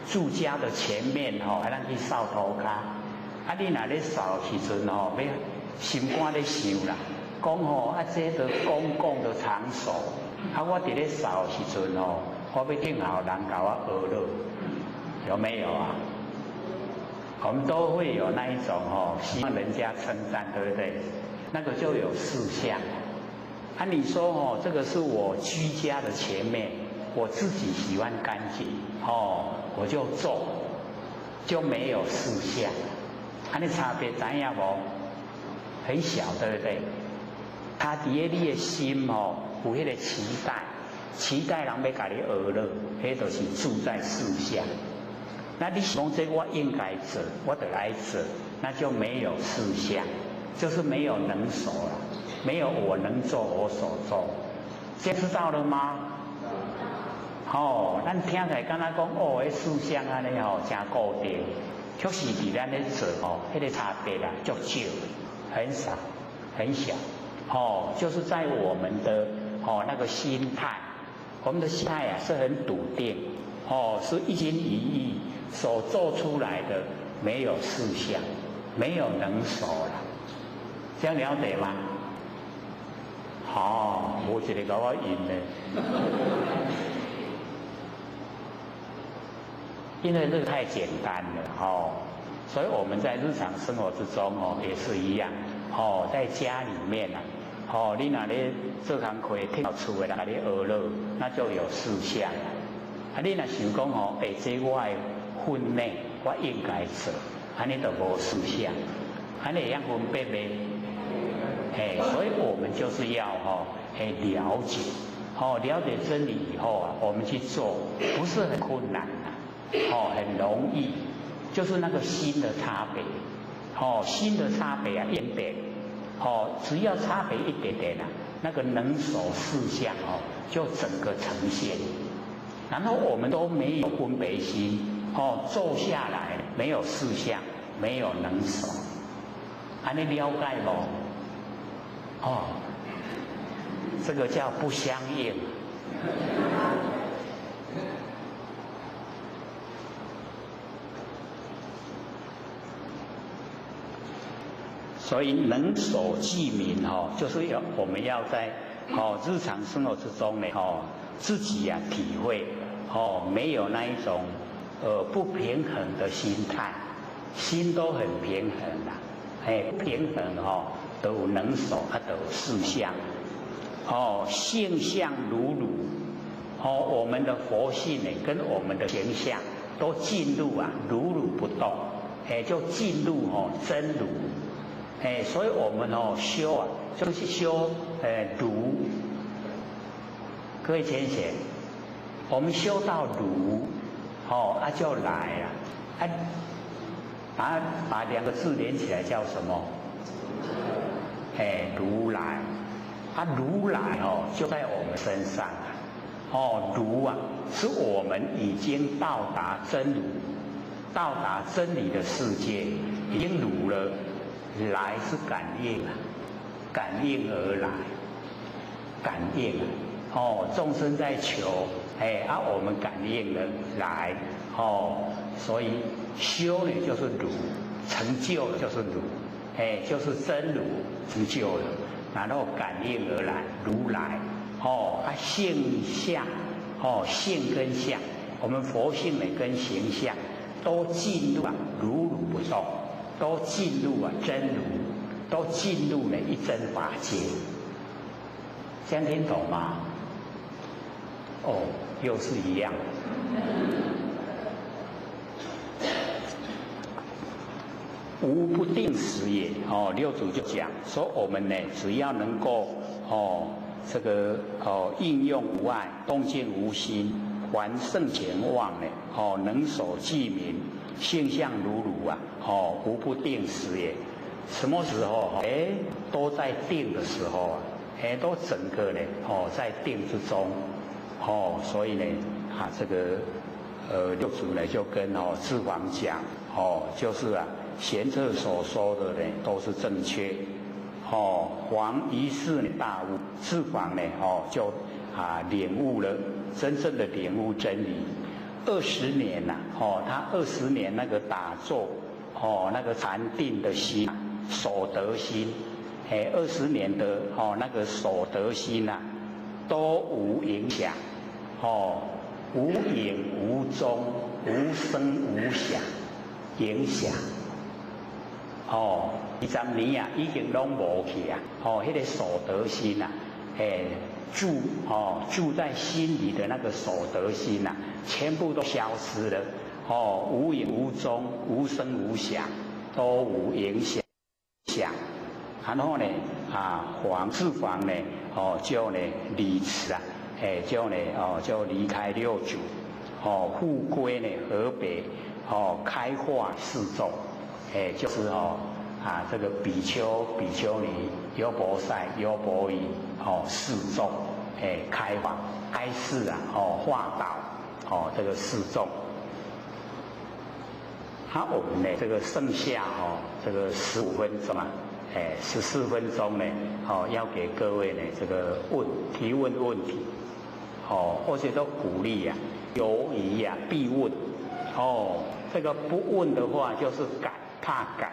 Speaker 1: 住家的前面还咱去扫涂骹，你若咧扫时阵要心肝咧想啦，讲这个公共的场所，我伫咧扫时阵我要听好人甲我学了，有没有啊？我们都会有那一种希望人家称赞，对不对？那个就有四相。你说这个是我居家的前面，我自己喜欢干净，我就做，就没有四相。你差别知影无？很小，对不对？他伫咧你的心有迄个期待人要甲你学了，迄就是住在四相。那你讲这我应该做，我得来做，那就没有四相，就是没有能所了，没有我能做我所做，这知道了吗？咱听起来敢若讲迄四相安尼真固定，确实伫咱咧做迄个差别啦，足少，很少，很小。就是在我们的那个心态，我们的心态是很笃定，是一心一意所做出来的，没有四相，没有能所了，这样了解吗？无一个甲我赢的，因为这个太简单了所以我们在日常生活之中也是一样在家里面你若咧做工课听到厝的人甲你学了，那就有四相。你若想讲这我的分内我应该做，安尼就无四相，安尼会晓分别袂？所以我们就是要了解，了解真理以后我们去做，不是很困难很容易，就是那个心的差别，心的差别一点点。只要差别一点点那个能所四相就整个呈现。然后我们都没有分别心做下来没有四相，没有能所，安尼了解无？这个叫不相应。所以能所具名就是我们要在日常生活之中呢自己体会没有那一种不平衡的心态，心都很平衡啦，不平衡都有能所都有四相性相如如我们的佛性呢跟我们的形象都进入如如不动就进入真如。所以我们修就是修如，各位浅显，我们修到如就来了把两个字连起来叫什么？如来如来就在我们身上如是我们已经到达真如，到达真理的世界，已经如了。来是感应感应而来，感应众生在求我们感应了来所以修呢就是如，成就了就是如就是真如成就了，然后感应而来如来性相性跟相，我们佛性呢跟形象都进入如如不动，都进入真如，都进入一真法界。这样听懂吗？又是一样。无不定时也。六祖就讲说，我们呢只要能够这个应用无碍，动静无心，还圣前望呢，能守寂明，性相如如啊，无不定时也。什么时候？都在定的时候啊，都整个呢，在定之中，所以呢，这个六祖呢就跟智房讲，就是贤策所说的呢都是正确，黄一世大悟，智房呢就领悟了，真正的领悟真理。20年呐，他20年那个打坐，那个禅定的心，守得心，20年的那个守得心呐，都无影响，无影无踪，无声无响，影响。20年啊，已经拢无去啊！那个守得心啊，住在心里的那个守得心啊，全部都消失了。无影无踪，无声无响，都无影响。然后呢，黄智房呢，就呢离辞啊，就离开六祖，复归呢河北，开化示众。就是这个比丘、比丘尼、优婆塞、优婆夷，示众，开法、开示啊，化导，这个示众。我们呢，这个剩下这个15分钟啊，14分钟呢，要给各位呢这个提问问题，而且都鼓励呀，犹疑呀必问，这个不问的话就是改。怕改，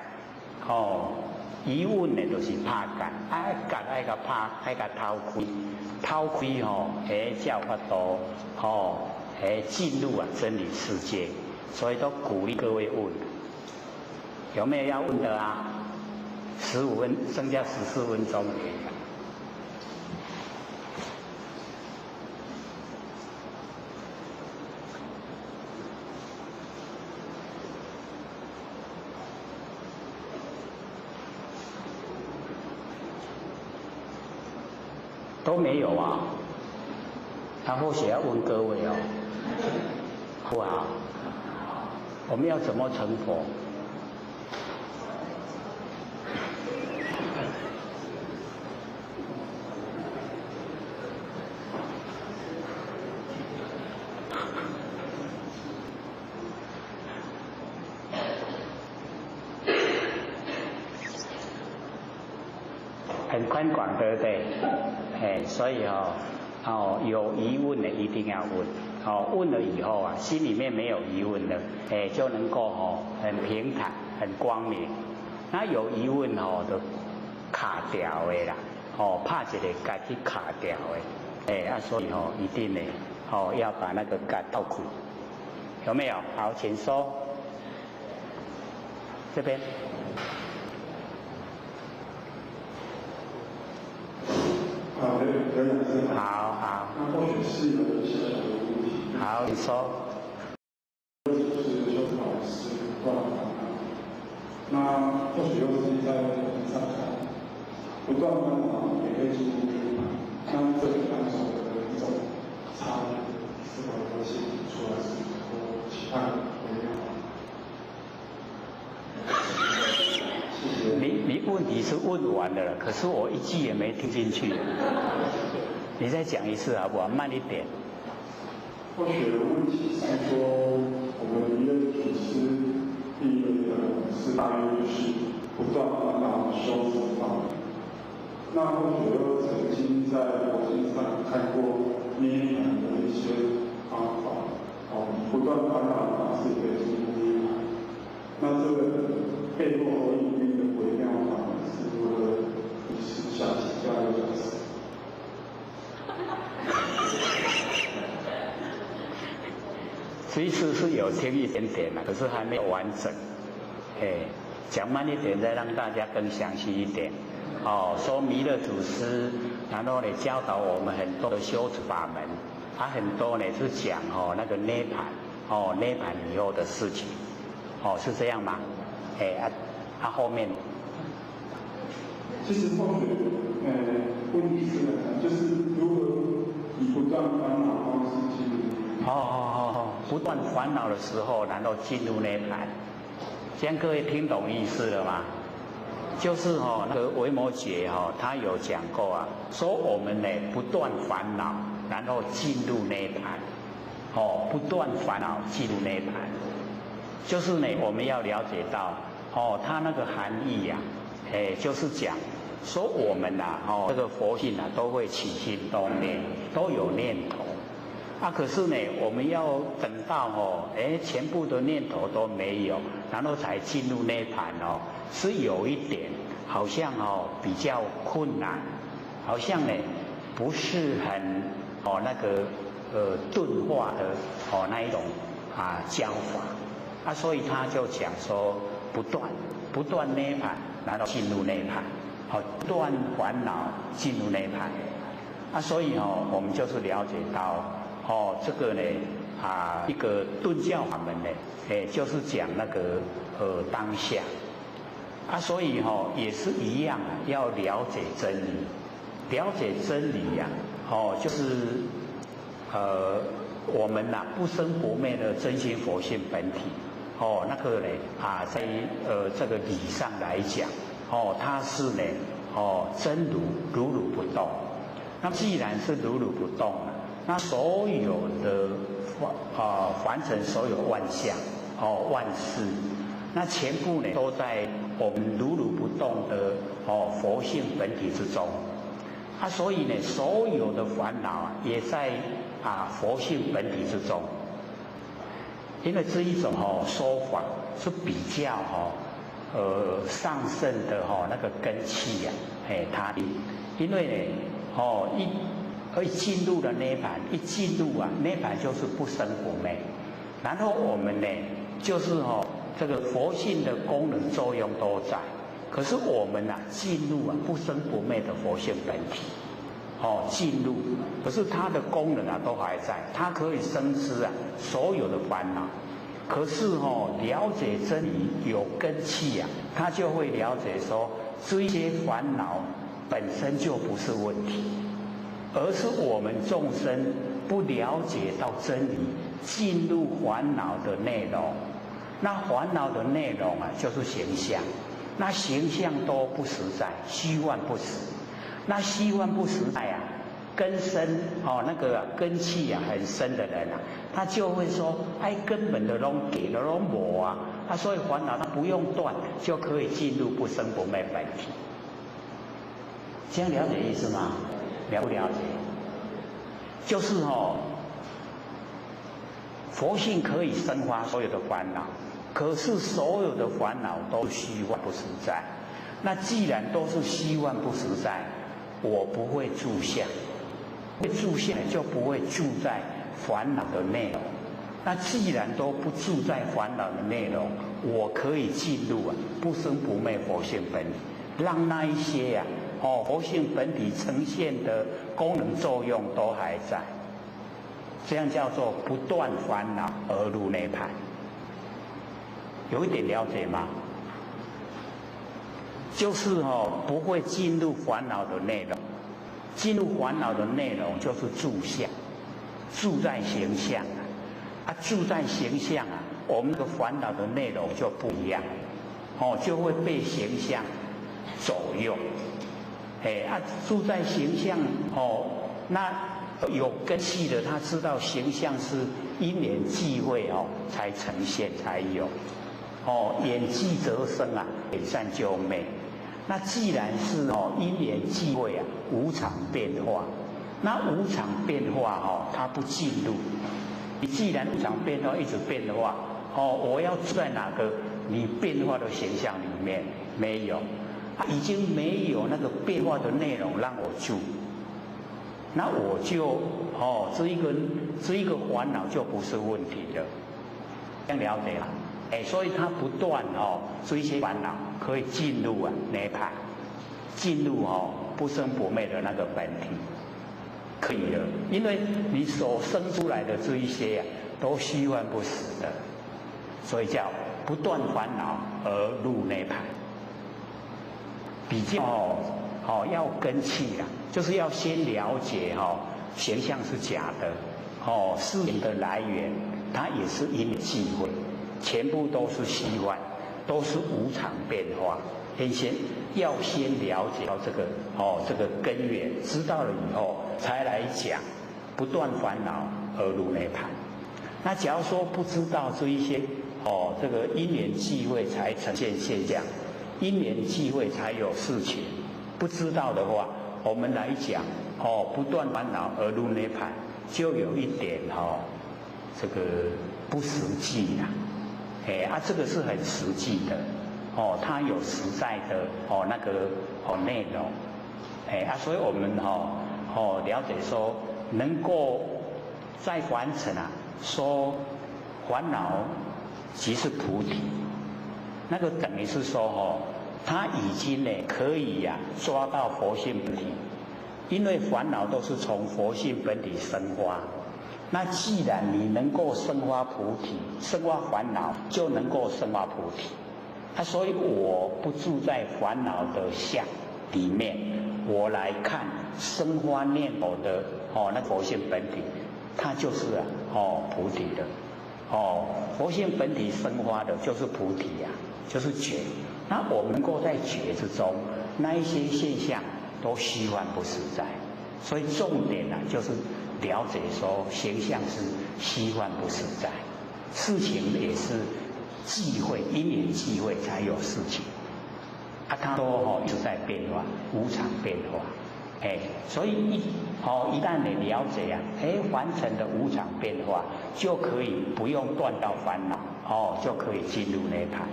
Speaker 1: 疑问呢就是怕改，改爱个怕，爱个偷窥叫法度，进入真理世界，所以都鼓励各位问，有没有要问的啊？15分，剩下14分钟。都没有啊，他或许要问各位不好，我们要怎么成佛？很宽广，对不对？所以有疑问的一定要问，问了以后心里面没有疑问的，就能够很平坦、很光明。那有疑问就卡掉的啦，怕一个自己卡掉的，所以一定呢，要把那个嘎倒开，有没有？好，请说，这边。好。
Speaker 6: 那或许是有一些小的问题。
Speaker 1: 好，你说。
Speaker 6: 就是修法师不断烦恼，那或许又是在人上看，不断烦恼也可以进入圆满。那这两种的一种差异，是否能显示出来是和其他不一样？
Speaker 1: 你问题是问完了，可是我一句也没听进去。你再讲一次好不好？慢一点。
Speaker 6: 或许问题是说，我们一个组织第一个是大约就是不断烦恼修持法。那或许又曾经在佛经上看过涅槃的一些方法，不断烦恼的方式可以进入涅槃。那这个背后隐喻的微妙法是如何？是想请教一下。
Speaker 1: 这一次是有听一点点了，可是还没有完整。讲慢一点，再让大家更详细一点。说弥勒祖师，然后呢教导我们很多的修持法门，很多呢是讲那个涅槃，涅槃以后的事情，是这样吗？后面。
Speaker 6: 其实后面，问题是就是如何以不断烦恼方式进入。
Speaker 1: 不断烦恼的时候，然后进入涅槃。这样各位听懂意思了吗？就是那个维摩诘他有讲过啊，说我们呢不断烦恼，然后进入涅槃。不断烦恼进入涅槃，就是呢我们要了解到它那个含义呀，就是讲说我们这个佛性都会起心动念，都有念头。可是呢，我们要等到全部的念头都没有，然后才进入涅槃是有一点好像比较困难，好像呢不是很那个顿化的那一种教法所以他就讲说不断涅槃，然后进入涅槃，不断烦恼进入涅槃所以我们就是了解到。这个呢，一个顿教法门呢，就是讲那个当下，所以也是一样，要了解真理，了解真理呀，就是我们不生不灭的真心佛性本体，那个呢在这个理上来讲，它是呢真如不动。那既然是如不动那所有的凡尘所有万象万事，那全部呢都在我们如不动的佛性本体之中所以呢所有的烦恼也在佛性本体之中。因为这一种说法是比较上乘的那个根器它因为呢一进入了涅槃，一进入涅槃就是不生不灭。然后我们呢，就是这个佛性的功能作用都在，可是我们进入不生不灭的佛性本体，进入，可是它的功能都还在，它可以生知所有的烦恼。可是了解真理有根器它就会了解说，这些烦恼本身就不是问题。而是我们众生不了解到真理，进入烦恼的内容。那烦恼的内容就是形象，那形象都不实在，虚幻不实。那虚幻不实在根深那个根气很深的人他就会说，根本的拢给了拢无所以烦恼他不用断就可以进入不生不灭本体。这样了解意思吗？了不了解？就是佛性可以生发所有的烦恼，可是所有的烦恼都虚幻不实在。那既然都是虚幻不实在，我不会住相，会住相就不会住在烦恼的内容。那既然都不住在烦恼的内容，我可以进入不生不灭佛性本体，让那一些佛性本体呈现的功能作用都还在，这样叫做不断烦恼而入涅槃。有一点了解吗？就是不会进入烦恼的内容，进入烦恼的内容就是住相，住在形象住在形象我们的烦恼的内容就不一样就会被形象左右。住在形象那有根器的，他知道形象是因缘际会才呈现才有缘际则生缘散就灭。那既然是因缘际会无常变化，那无常变化它不进入。你既然无常变化一直变的话我要住在哪个你变化的形象里面？没有。已经没有那个变化的内容让我住，那我就这一个烦恼就不是问题了。这样了解了。所以他不断这一些烦恼可以进入涅槃，进入不生不灭的那个本体，可以了。因为你所生出来的这一些都虚幻不实的，所以叫不断烦恼而入涅槃。比较要根气啦，就是要先了解形象是假的，事情的来源它也是因缘际会，全部都是虚幻，都是无常变化。要先了解到这个根源，知道了以后才来讲不断烦恼而入涅槃。那假如说不知道这一些这个因缘际会才呈现现象，因缘际会才有事情，不知道的话，我们来讲不断烦恼而入涅槃，就有一点这个不实际啦。这个是很实际的它有实在的那个内容所以我们了解说能够再完成说烦恼即是菩提，那个等于是说他已经可以抓到佛性本体，因为烦恼都是从佛性本体生发。那既然你能够生发菩提，生发烦恼就能够生发菩提。所以我不住在烦恼的相里面，我来看生发念头的那佛性本体，它就是菩提的佛性本体生发的就是菩提就是觉。那我们能够在觉之中，那一些现象都虚幻不实在，所以重点就是了解说形象是虚幻不实在，事情也是际会，因缘际会才有事情它都一直在变化，无常变化所以一旦你了解完成的无常变化，就可以不用断到烦恼就可以进入涅槃。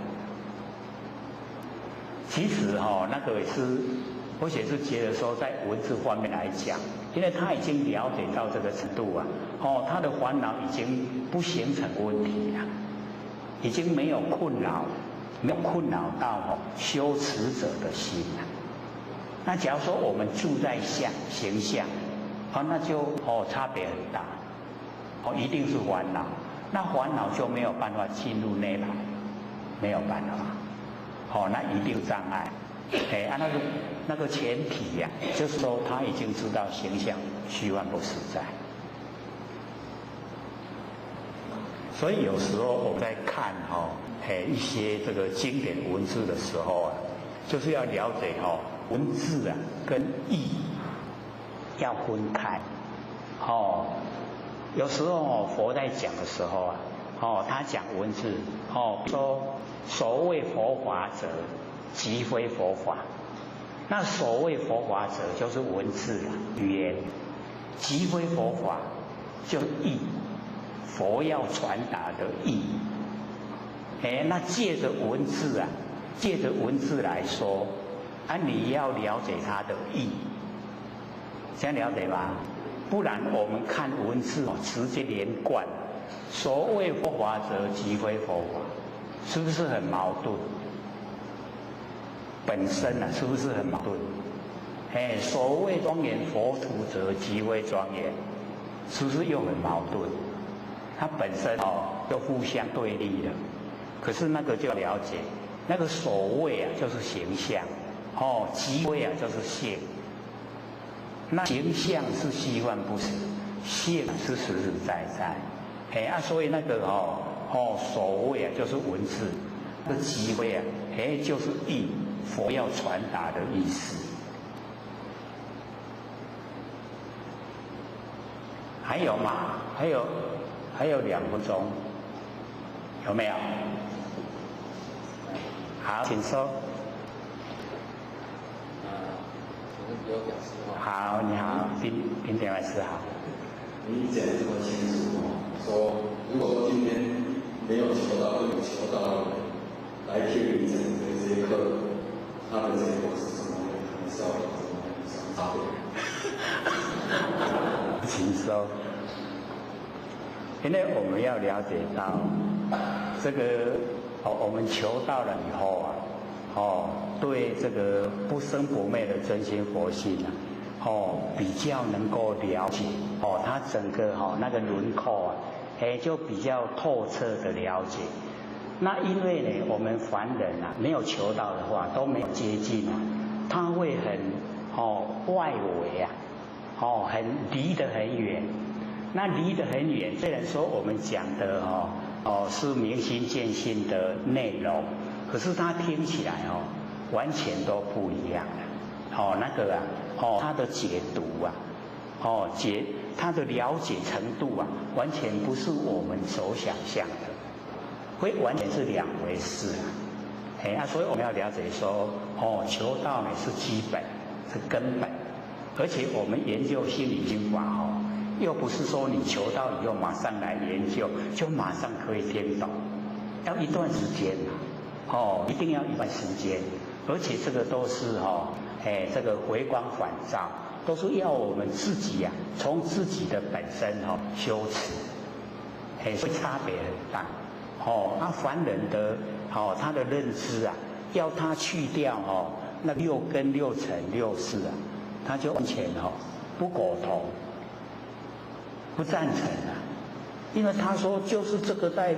Speaker 1: 其实那个也是我也是觉得说，在文字方面来讲，因为他已经了解到这个程度他的烦恼已经不形成问题了，已经没有困扰到修持者的心了。那假如说我们住在形象那就差别很大一定是烦恼，那烦恼就没有办法进入涅槃，没有办法那一定障碍那个前提就是说他已经知道形象虚幻不实在。所以有时候我们在看一些这个经典文字的时候就是要了解文字跟意要分开有时候佛在讲的时候他讲文字说所谓佛法者即非佛法，那所谓佛法者就是文字语言，即非佛法就意，佛要传达的意那借着文字来说你要了解它的意，这样了解吧？不然我们看文字直接连贯，所谓佛法者即非佛法，是不是很矛盾？本身是不是很矛盾？所谓庄严佛土者即非庄严，是不是又很矛盾？它本身就互相对立的。可是那个就要了解，那个所谓就是形象即非就是性。那形象是虚幻不实，性是实实在在所以那个所谓就是文字，那即非就是意，佛要传达的意思。还有吗？还有2分钟，有没有？好，请说。好，你好，宾田老师好。
Speaker 14: 你讲这么清楚说如果说今天没有求到跟有求到的人来听你讲的这些课，他的结果是什么？他们是要有什么差别？
Speaker 1: 请说。因为我们要了解到这个我们求到了以后啊，对这个不生不灭的真心佛性啊，比较能够了解，它整个那个轮廓啊，就比较透彻的了解。那因为呢，我们凡人啊，没有求到的话，都没有接近啊，他会很外围啊，很离得很远。那离得很远，虽然说我们讲的是明心见性的内容，可是它听起来完全都不一样的。那个它的解读啊，它的了解程度啊，完全不是我们所想象的，会完全是两回事啊。所以我们要了解说，求道呢是基本，是根本，而且我们研究心理经法又不是说你求到以后马上来研究，就马上可以听懂，要一段时间一定要一段时间，而且这个都是这个回光返照，都是要我们自己从自己的本身修持，所以差别很大。凡人的他的认知啊，要他去掉那六根六尘六识啊，他就完全不苟同。不赞成啊，因为他说就是这个在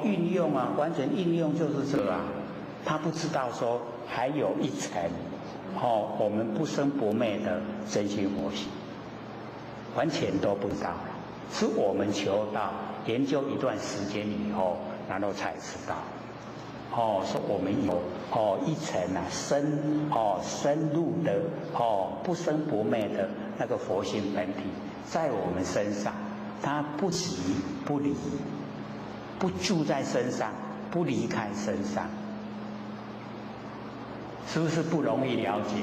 Speaker 1: 运用啊，完全运用就是这个啊，他不知道说还有一层我们不生不灭的真心佛性，完全都不知道了，是我们求道研究一段时间以后，然后才知道。说我们有一层啊深入的不生不灭的那个佛性本体。在我们身上，它不离不离，不住在身上，不离开身上，是不是不容易了解？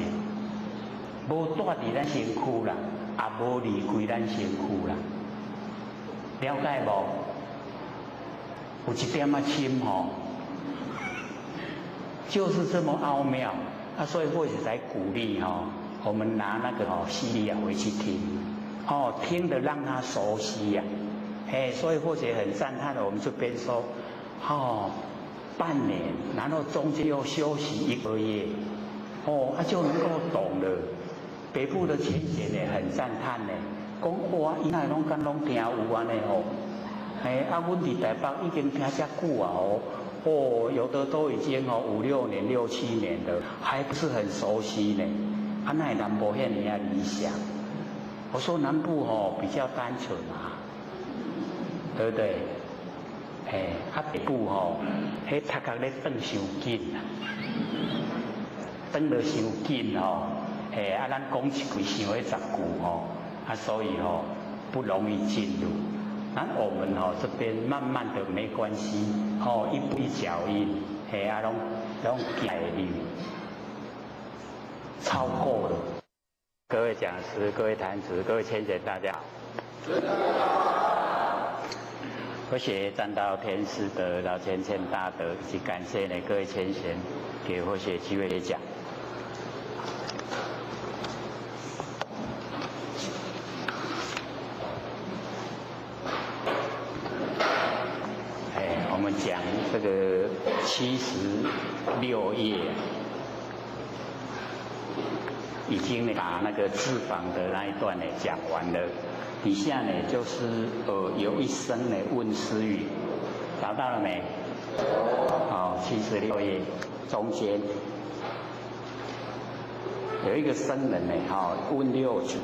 Speaker 1: 无住在咱身躯啦，也无离开咱身躯啦，了解无？有一点深就是这么奥妙所以或许才鼓励我们拿那个CD回去听。听得让他熟悉呀，所以或许很赞叹的，我们这边说，半年，然后中间又休息1个月，就能够懂了。北部的浅显呢，很赞叹呢，讲哇，伊那拢敢拢听有安尼阮伫台北已经听遮久啊有的都已经5、6年、6、7年了，还不是很熟悉呢，那南部遐尼啊理想。我说南部比较单纯对不对？北部迄读壳咧转伤紧转得伤紧咱讲一句想要10句所以不容易进入。我们这边慢慢的没关系一步一脚印拢行入，超过了。各位讲师、各位坛子、各位浅显，大家好。我写占道天师的老浅显大德，以及感谢各位浅显给我写机会讲。我们讲这个76页。已经把那个智访的那一段讲完了，底下就是有一声问思语，找到了没？76页中间有一个僧人问六祖，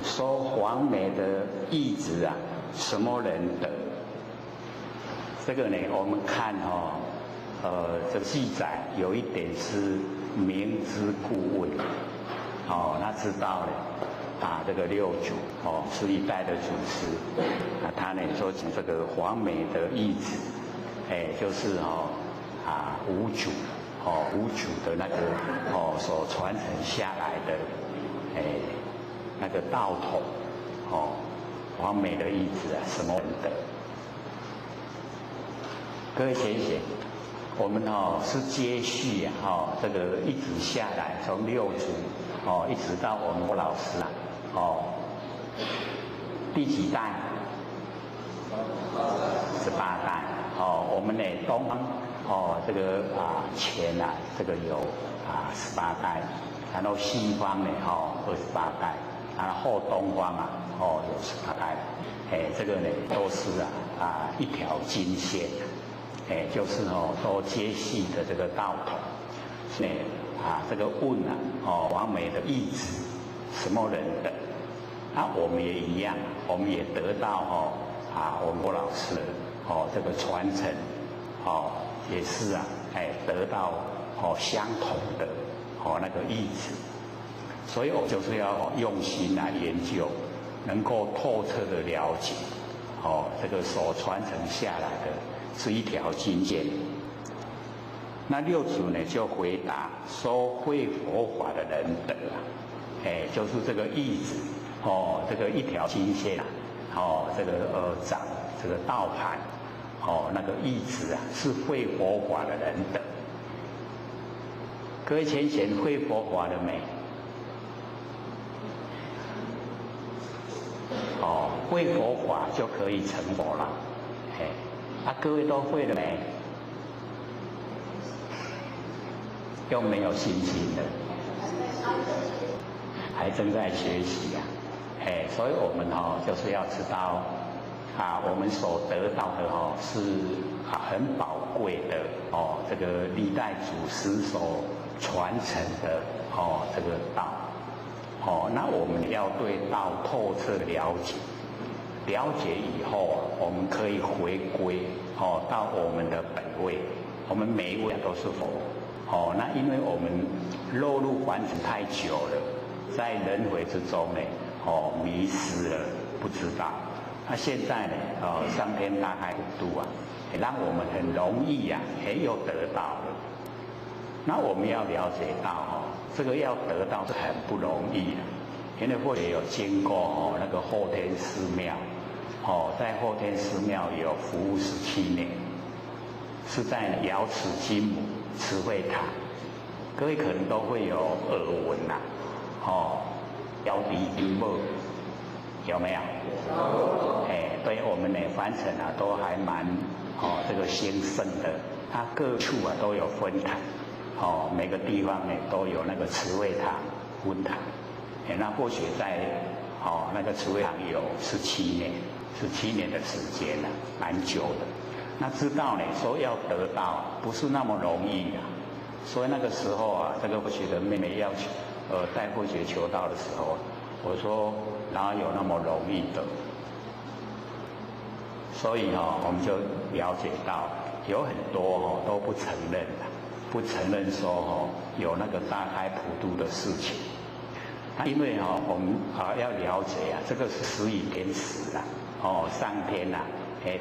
Speaker 1: 说黄梅的义子啊，什么人得？这个我们看这记载有一点是明知故问。他知道了这个六祖是一代的祖师，他说起这个黄梅的义子，就是五祖五祖的那个所传承下来的那个道统黄梅的义子什么人得？各位浅显，我们是接续这个一直下来，从六祖一直到我们老师第几代？18代我们呢东方这个前这个有18代，然后西方呢28代，然后后东方有18代，这个呢都是一条金线，就是都接续的这个道统，呢这个问完美的意志，什么人的？我们也一样，我们也得到我们郭老师这个传承，也是得到相同的那个意志，所以我就是要用心来研究，能够透彻的了解这个所传承下来的是一条金线。那六祖呢就回答说，会佛法的人德就是这个意志这个一条金线这个掌这个道盘那个意志是会佛法的人德。各位浅显会佛法了没？会佛法就可以成佛了。各位都会了没？又没有信心的，还正在学习所以我们就是要知道我们所得到的是很宝贵的这个历代祖师所传承的这个道那我们要对道透彻了解，了解以后我们可以回归到我们的本位，我们每一位都是佛那因为我们落入凡尘太久了，在轮回之中呢迷失了，不知道。那现在呢上天大开普度让我们很容易又得到了。那我们要了解到这个要得到是很不容易的，因为或者有经过那个后天寺庙在后天寺庙有服务17年，是在瑶池金母慈惠堂，各位可能都会有耳闻瑶池金母有没有？对我们呢凡尘都还蛮这个兴盛的，它各处都有分堂每个地方呢都有那个慈惠堂分堂那或许在那个慈惠堂有17年的时间蛮久的。那知道呢说要得到不是那么容易所以那个时候这个慧学的妹妹要带慧学求道的时候，我说哪有那么容易的？所以我们就了解到有很多都不承认不承认说有那个大开普度的事情。因为我们要了解这个是时以天时上天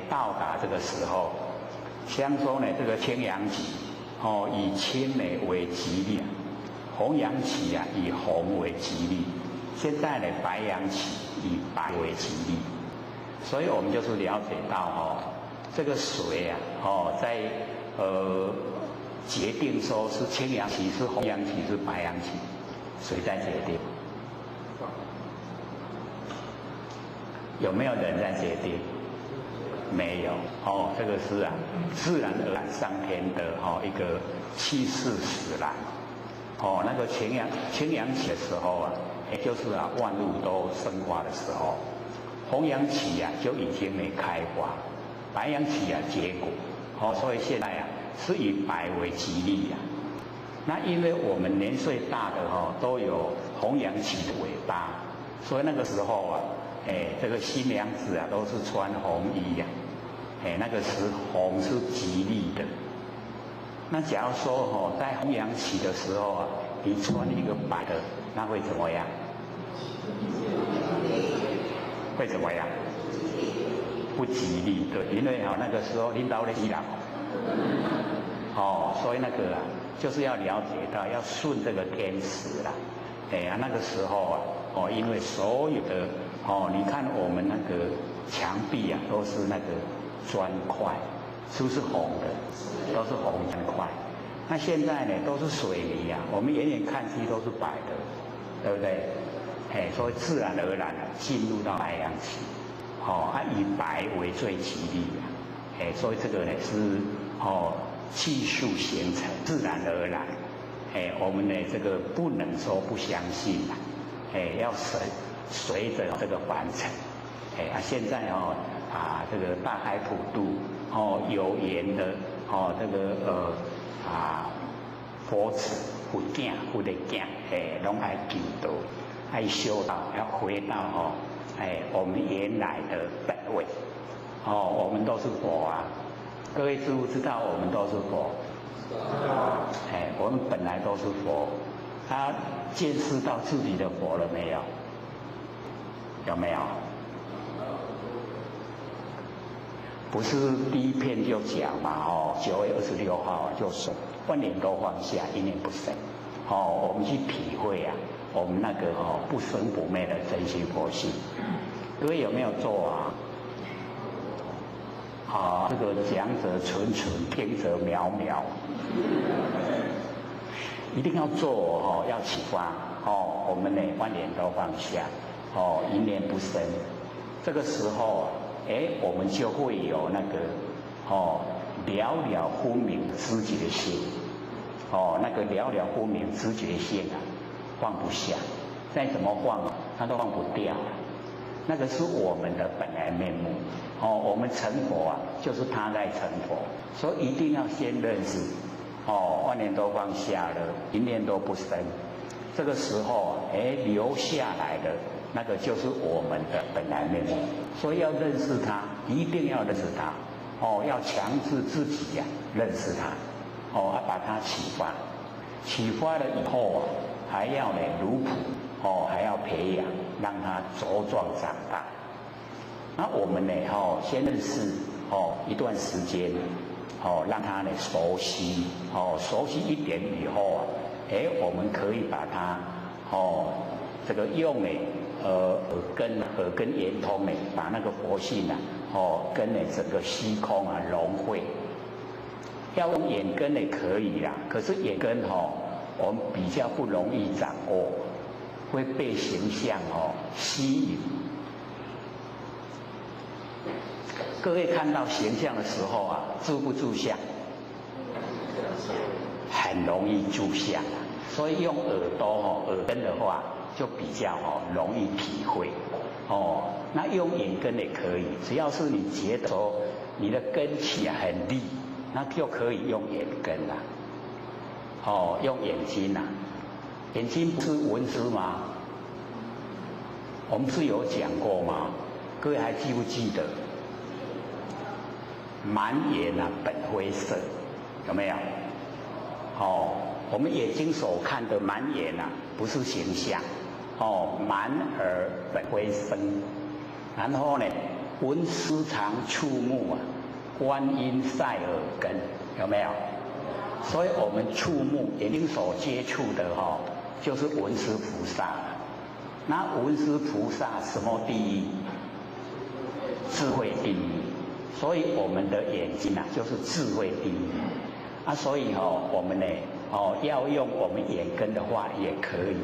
Speaker 1: 到达这个时候，像说呢这个青阳期以青呢为吉利，红阳期以红为吉利，现在呢白阳期以白为吉利。所以我们就是了解到这个水在决定说是青阳期是红阳期是白阳期，谁在决定？有没有人在决定？没有这个是自然而然上天的一个气势使然那个青阳期的时候也就是万物都生发的时候，红阳期就已经没开花，白阳期结果所以现在是以白为吉利那因为我们年岁大的都有红阳期的尾巴，所以那个时候这个新娘子都是穿红衣那个是红是吉利的。那假如说在红阳期的时候你穿一个白的，那会怎么样？会怎么样？不吉利，对，因为那个时候领导的伊朗所以那个就是要了解到要顺这个天时那个时候因为所有的你看我们那个墙壁都是那个砖块，是不是红的？都是红砖块。那现在呢都是水泥我们远远看去都是白的，对不对？所以自然而然进入到白阳期以白为最吉利所以这个呢是技术形成，自然而然。我们呢这个不能说不相信啦，要随着这个完成。现在这个大海普渡有缘的这个佛子佛囝佛的囝拢爱进道，爱修道，要回到我们原来的本位。我们都是佛啊，各位知不知道我们都是佛？我们本来都是佛，他见识到自己的佛了没有？有没有？不是第一篇就讲嘛，9月26号就说万念都放下，一念不生。我们去体会啊，我们那个不生不灭的真心佛性。各位有没有做啊？这个讲者纯纯，听者渺渺，一定要做要启发我们呢万念都放下一念不生。这个时候我们就会有那个了了分明知觉性那个了了分明知觉性啊，放不下，再怎么放它都放不掉。那个是我们的本来面目我们成佛啊，就是他在成佛，所以一定要先认识万念都放下了，一念都不生。这个时候留下来的那个就是我们的本来面目，所以要认识它，一定要认识它要强制自己认识它要把它启发，启发了以后还要呢如朴还要培养，让它茁壮长大。那我们呢先认识一段时间让它呢熟悉熟悉一点以后我们可以把它这个用呢耳根圆通呢，把那个佛性跟呢整个虚空融汇。要用眼根呢可以啦，可是眼根我们比较不容易掌握，会被形象吸引。各位看到形象的时候住不住相？很容易住相所以用耳朵耳根的话就比较容易体会那用眼根也可以，只要是你觉得你的根气很利，那就可以用眼根啦用眼睛啦，眼睛不是闻思吗？我们是有讲过吗？各位还记不记得？满眼本非色，有没有？我们眼睛所看的满眼不是形象满耳本非身。然后呢，闻思常触目观音在耳根，有没有？所以我们触目眼睛所接触的就是闻思菩萨。那闻思菩萨什么第一？智慧第一。所以我们的眼睛就是智慧第一所以我们呢要用我们眼根的话也可以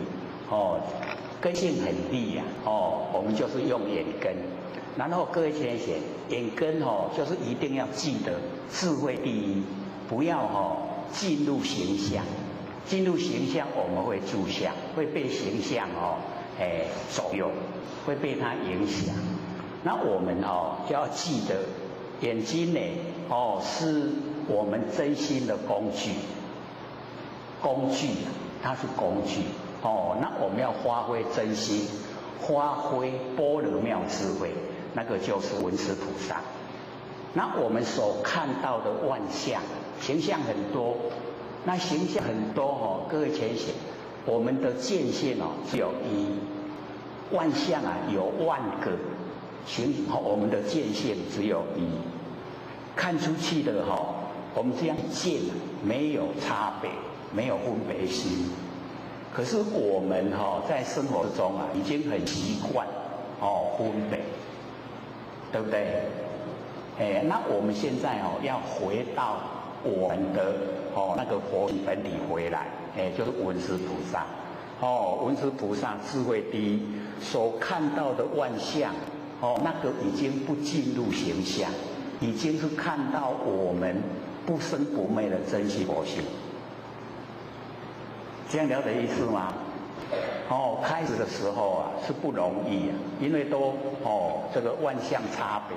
Speaker 1: 根性很利我们就是用眼根。然后各位先生，眼根就是一定要记得智慧第一，不要进入形象。进入形象我们会住相，会被形象左右，会被它影响。那我们就要记得眼睛呢是我们真心的工具，它是工具那我们要发挥真心，发挥般若妙智慧，那个就是闻思菩萨。那我们所看到的万象形象很多，那形象很多各位浅显，我们的见性只有一，万象有万个我们的见性只有一，看出去的我们这样见没有差别，没有分别心。可是我们在生活中已经很习惯分别，对不对？那我们现在要回到我们的那个佛性本体回来，就是闻思菩萨。闻思菩萨智慧第一，所看到的万象那个已经不进入形象，已经是看到我们不生不灭的真心佛性。这样了解意思吗？开始的时候啊是不容易啊，因为都这个万象差别，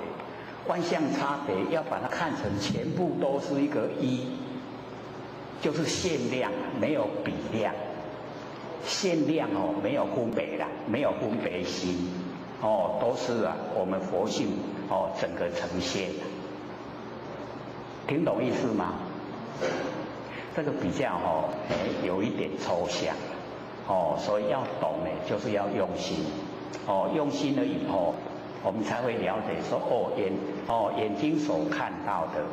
Speaker 1: 万象差别要把它看成全部都是一个一，就是限量，没有比量。限量没有分别啦，没有分别心，都是我们佛性整个呈现的，听懂意思吗？这个比较有一点抽象，所以要懂呢，就是要用心，用心了以后，我们才会了解说眼睛所看到的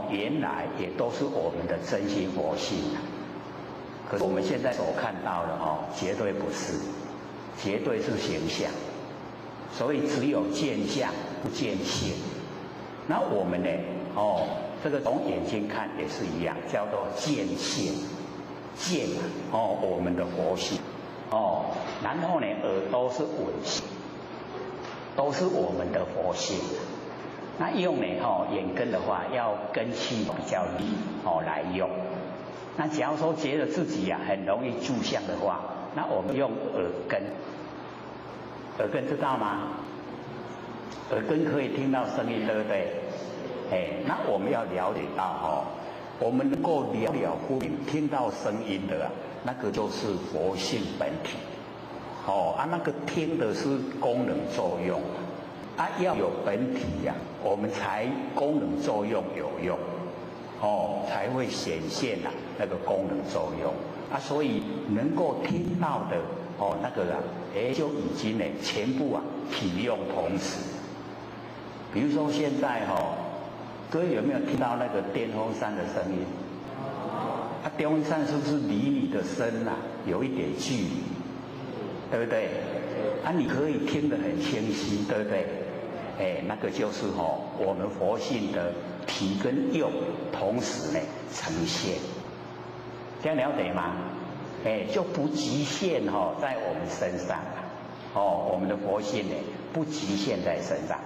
Speaker 1: 原来也都是我们的真心佛性。可是我们现在所看到的绝对不是，绝对是形象，所以只有见相不见性。那我们呢？这个从眼睛看也是一样，叫做见性，见我们的佛性然后呢，耳朵是闻性，都是我们的佛性。那用呢眼根的话，要根气比较利来用。那假如说觉得自己很容易住相的话，那我们用耳根，耳根知道吗？耳根可以听到声音，对不对？那我们要了解到我们能够了了分明听到声音的那个就是佛性本体。那个听的是功能作用要有本体我们才功能作用有用。才会显现那个功能作用所以能够听到的那个就已经呢全部体用同时。比如说现在各位有没有听到那个电风扇的声音？电风扇是不是离你的身有一点距离，对不对？你可以听得很清晰，对不对？那个就是我们佛性的体跟用同时呢呈现，这样了解吗？就不局限在我们身上我们的佛性呢不局限在身上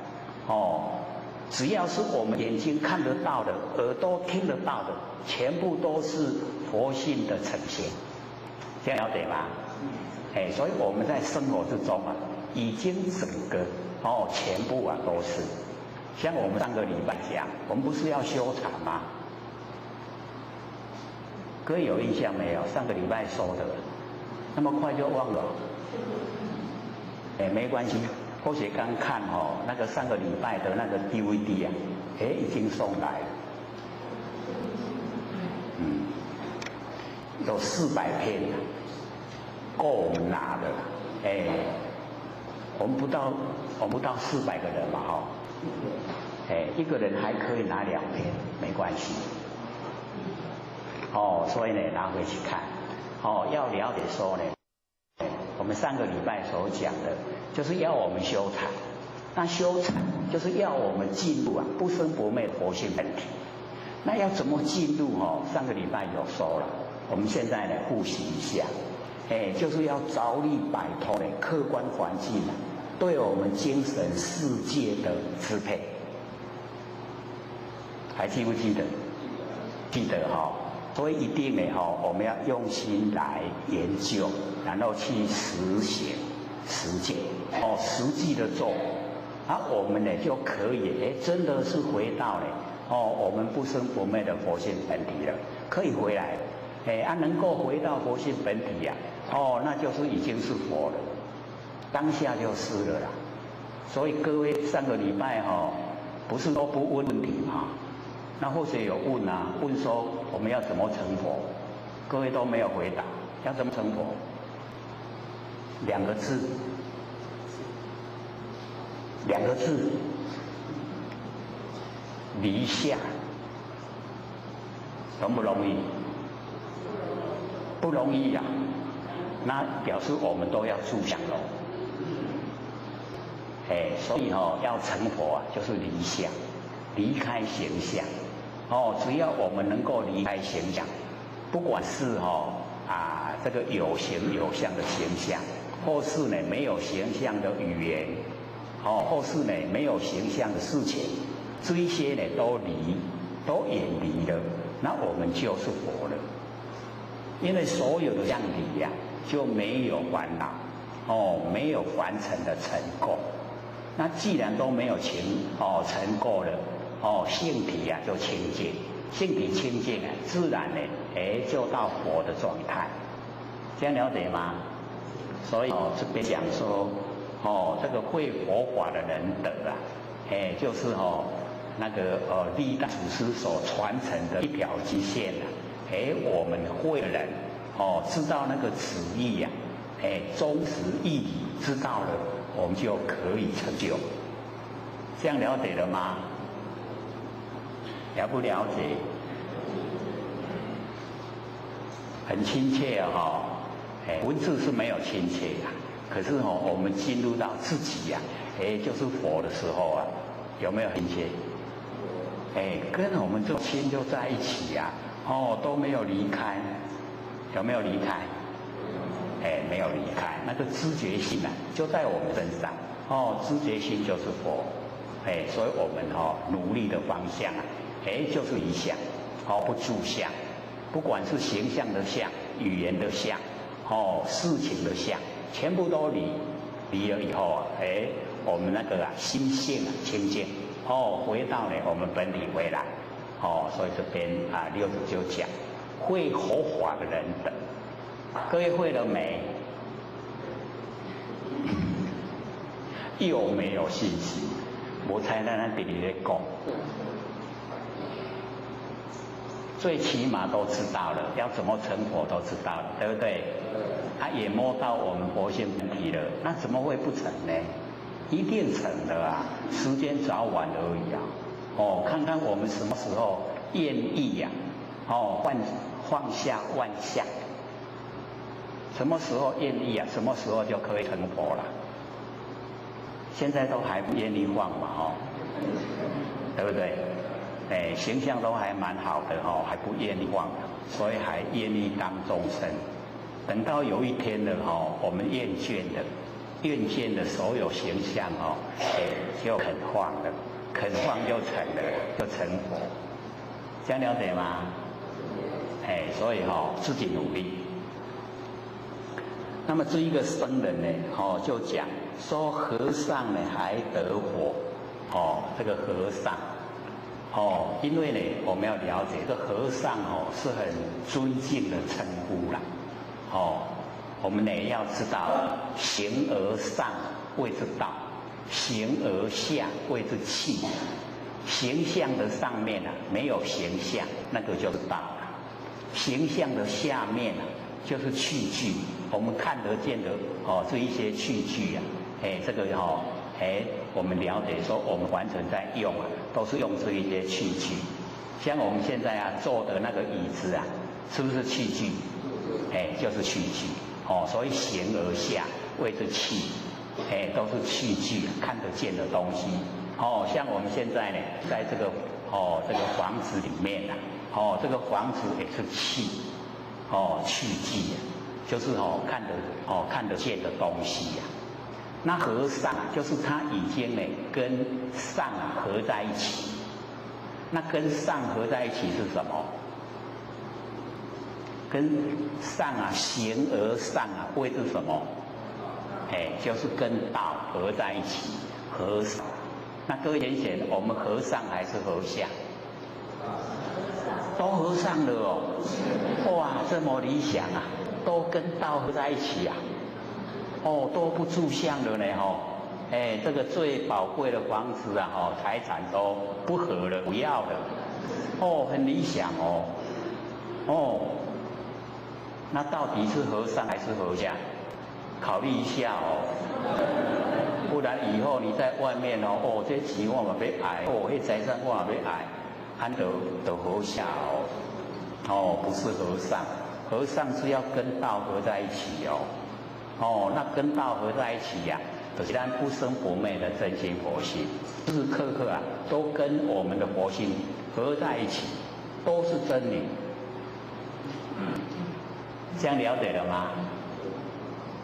Speaker 1: 只要是我们眼睛看得到的，耳朵听得到的，全部都是佛性的呈现，这样了解吗？所以我们在生活之中已经整个全部都是。像我们上个礼拜讲，我们不是要修禅吗？各位有印象没有？上个礼拜说的，那么快就忘了？没关系，或许刚看那个上个礼拜的那个 DVD 已经送来了，有400片够我们拿的，我们不到400个人嘛一个人还可以拿2片，没关系。所以呢，拿回去看。要了解说呢，我们上个礼拜所讲的，就是要我们修禅。那修禅就是要我们进入不生不灭的佛性本体。那要怎么进入？上个礼拜有说了，我们现在呢复习一下。就是要着力摆脱客观环境对我们精神世界的支配。还记不记得？记得所以一定呢我们要用心来研究，然后去实行实践实际的做，我们呢就可以真的是回到我们不生不灭的佛性本体了，可以回来能够回到佛性本体那就是已经是佛了，当下就是了啦。所以各位上个礼拜不是都不问问题吗？那或许有问问说我们要怎么成佛，各位都没有回答，要怎么成佛？2个字，2个字，离相，容不容易？不容易呀。那表示我们都要住相喽。所以要成佛就是离相，离开形象。只要我们能够离开形象，不管是这个有形有相的形象，或是呢没有形象的语言，或是呢没有形象的事情，这一些呢都远离了，那我们就是佛了。因为所有的相离呀，就没有烦恼，没有凡尘的尘垢。那既然都没有尘垢了，性体啊就清净，性体清净啊，自然呢，就到佛的状态。这样了解吗？所以这边讲说，这个会佛法的人得啊，就是那个历代祖师所传承的一条基线啊，我们会的人知道那个旨意呀，忠实义理知道了，我们就可以成就。这样了解了吗？了不了解？很亲切哈，文字是没有亲切的，可是我们进入到自己呀，就是佛的时候啊，有没有亲切？跟我们这心就在一起呀，都没有离开，有没有离开？没有离开，那个知觉心啊，就在我们身上，知觉心就是佛，所以我们努力的方向啊，就是一项，不住相，不管是形象的相、语言的相，事情的相，全部都离了以后啊，我们那个心性啊清净。回到呢我们本体回来，所以这边六祖就讲，会佛法的人等，各位会了没？又没有信心，我才在那里在讲，最起码都知道了，要怎么成佛都知道了，对不对？他也摸到我们佛性本体了，那怎么会不成呢？一定成的啊，时间早晚而已啊。看看我们什么时候愿意呀？放下万象，什么时候愿意啊？什么时候就可以成佛了？现在都还不愿意放嘛，对不对？形象都还蛮好的还不愿意放，所以还愿意当众生。等到有一天了我们厌倦的所有形象就肯放了，肯放就成了，就成佛。这样了解吗？所以自己努力。那么这一个僧人呢，就讲说和尚呢还得佛，这个和尚，因为呢我们要了解，这个和尚是很尊敬的称呼啦，我们呢要知道，形而上谓之道，形而下谓之器。形象的上面没有形象，那个就是道了；形象的下面就是器具，我们看得见的这一些器具啊，这个我们了解说我们完全在用都是用这一些器具。像我们现在坐的那个椅子是不是器具？就是器具。所以形而下谓之器，都是器具，看得见的东西。像我们现在呢，在这个房子里面这个房子也是器，器具就是看得见的东西那和尚就是他已经呢跟上合在一起。那跟上合在一起是什么？跟上形而上谓之什么？就是跟道合在一起，和尚。那各位贤贤，我们和尚还是和尚？都和尚了哇，这么理想都跟道合在一起都不住相了呢这个最宝贵的房子财产都不合了，不要了很理想那到底是和尚还是和尚？考虑一下不然以后你在外面这钱我嘛要爱这财产我嘛要爱，安就和尚不是和尚。和尚是要跟道合在一起那跟道合在一起就是咱不生不灭的真心佛性，时时刻刻都跟我们的佛性合在一起，都是真理。这样了解了吗？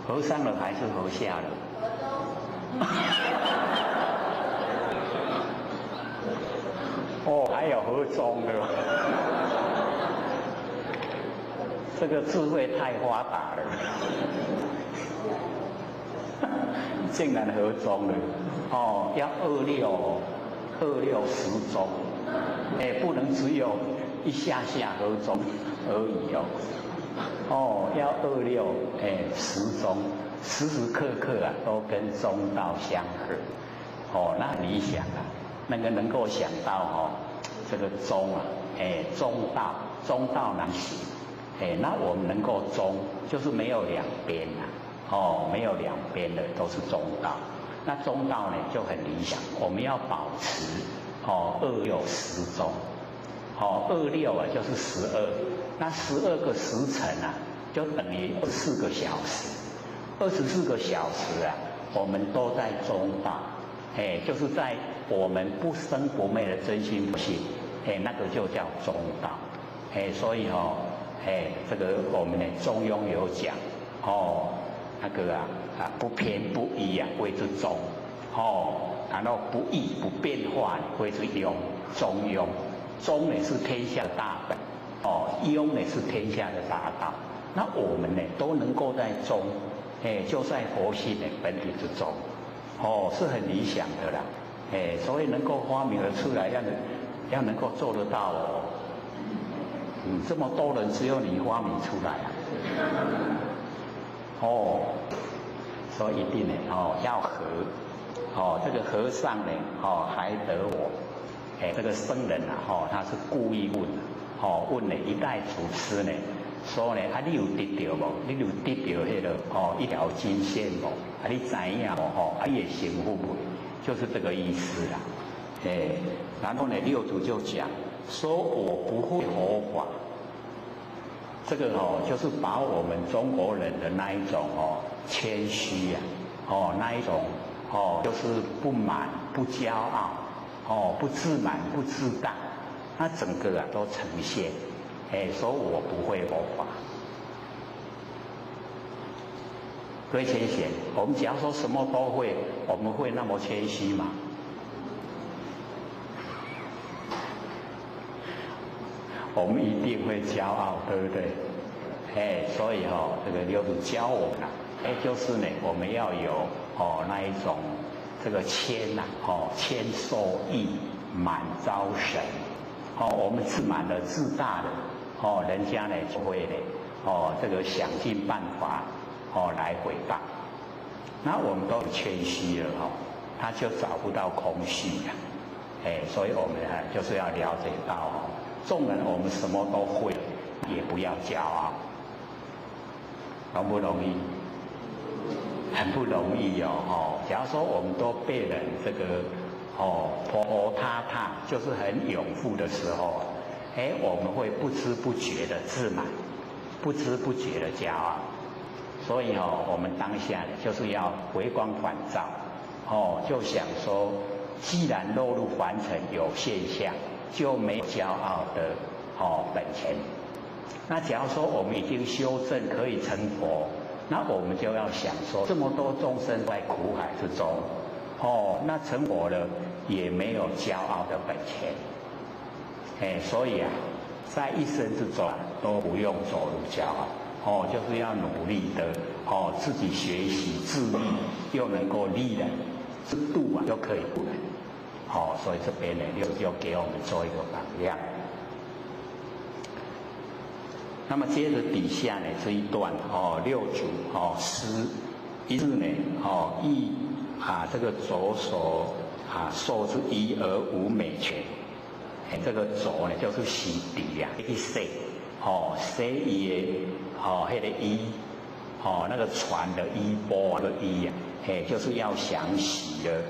Speaker 1: 和尚了还是和下了？哦，还有河中的，这个智慧太发达了，竟然河中了。哦，要26时钟，不能只有一下下河中而已哦。哦，要26时钟，时时刻刻啊都跟中道相合。哦，那很理想啊，那个能够想到哦，这个中啊，中道难行。那我们能够中，就是没有两边啊。哦，没有两边的都是中道。那中道呢就很理想，我们要保持26时钟。26啊就是12，那12个时辰啊就等于24个小时，24个小时啊我们都在中道，就是在我们不生不灭的真心不性，那个就叫中道，所以这个我们的中庸有讲，那个不偏不倚啊谓之中，然后不异不变化谓之庸，中庸。中呢是天下的大本，庸呢是天下的大道。那我们呢都能够在中，就在佛性的本体之中，是很理想的啦。所以能够发明而出来，要能够做得到哦。这么多人，只有你发明出来啊。所以一定呢，要和，这个和尚呢，还得我。这个僧人啊，他是故意问的，问了一代祖师呢，说呢，你有得到无？你有得到迄个一条金线无？你知影无？也幸福不？就是这个意思啦。然后呢，六祖就讲说，我不会佛法。这个就是把我们中国人的那一种谦虚呀，那一种就是不满不骄傲。不自满不自大，那整个都呈现，说我不会佛法。各位谦贤，我们只要说什么都会，我们会那么谦虚吗？我们一定会骄傲，对不对？所以这个六祖教我们就是呢，我们要有那一种。这个谦呐，谦受益，满招神，我们自满的、自大的，人家呢就会呢，这个想尽办法，来诽谤。那我们都谦虚了，他就找不到空虚呀，所以我们就是要了解到，纵然我们什么都会，也不要骄傲，容不容易？很不容易哦，假如说我们都被人这个婆他，就是很拥护的时候，我们会不知不觉的自满，不知不觉的骄傲。所以我们当下就是要回光返照，就想说，既然落入凡尘有现象，就没有骄傲的本钱。那假如说我们已经修正可以成佛。那我们就要想说，这么多众生在苦海之中，那成佛了也没有骄傲的本钱，所以在一生之中都不用走入骄傲，就是要努力的，自己学习自立，又能够利人，自度又可以度人，所以这边呢就给我们做一个榜样。那么接着底下呢这一段六祖诗一字呢亦这个左手受之衣而无美权，这个左呢就是洗涤呀，去洗洗衣的那个衣那个船的衣钵的衣呀，就是要想洗的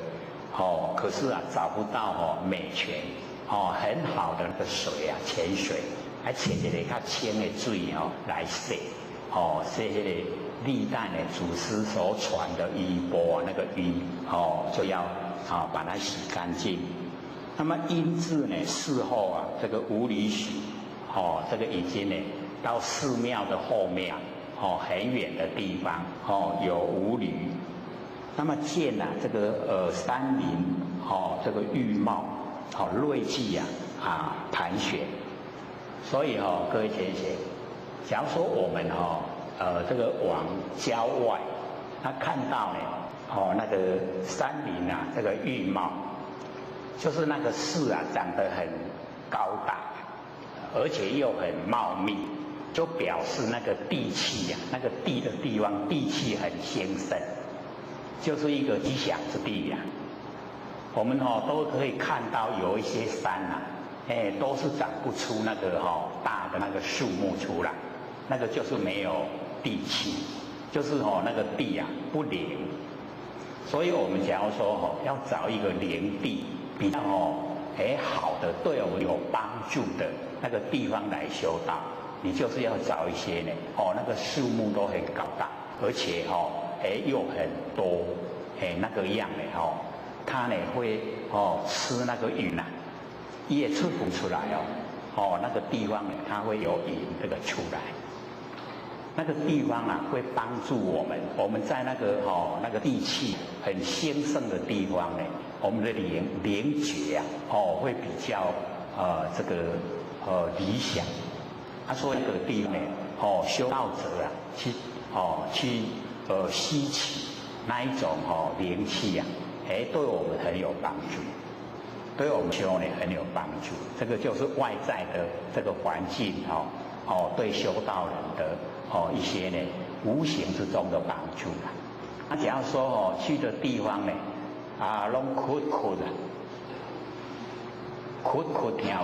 Speaker 1: 可是找不到美泉很好的那个水泉水。还找一个较清的水来洗，洗迄个历代的祖师所传的衣钵那个衣，就要把它洗干净。那么因字呢，事后这个无理许，这个已经呢到寺庙的后面，很远的地方，有无驴。那么见这个山林，这个玉貌，瑞气盘旋。所以各位同学，假如说我们这个往郊外，他看到呢那个山林啊，这个玉貌，就是那个树啊长得很高大，而且又很茂密，就表示那个地气啊，那个地的地方地气很兴盛，就是一个吉祥之地呀。我们都可以看到有一些山啊，都是长不出那个大的那个树木出来，那个就是没有地气，就是那个地啊不灵。所以我们假如说要找一个灵地，比较好的，对我们有帮助的那个地方来修道，你就是要找一些呢那个树木都很高大，而且又很多那个样的它呢会吃那个云啊，也吃不出来那个地方呢它会有云这个出来。那个地方啊，会帮助我们在那个地气很兴盛的地方呢，我们的灵觉啊，会比较这个理想。所以这个地方呢，修道者啊，去吸取那一种灵气啊，对我们很有帮助，对我们修呢很有帮助。这个就是外在的这个环境对修道人的一些呢无形之中的帮助啦。那假如说去的地方呢拢哭听有，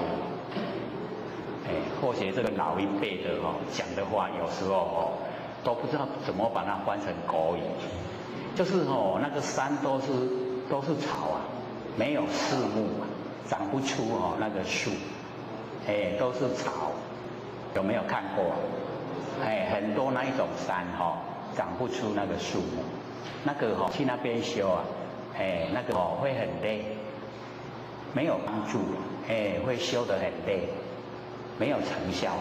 Speaker 1: 或许这个老一辈的讲的话，有时候都不知道怎么把它翻成国语，就是那个山都是草啊，没有树木啊，长不出那个树，都是草，有没有看过？很多那一种山长不出那个树木，那个去那边修啊，那个会很累，没有帮助，会修得很累，没有成效，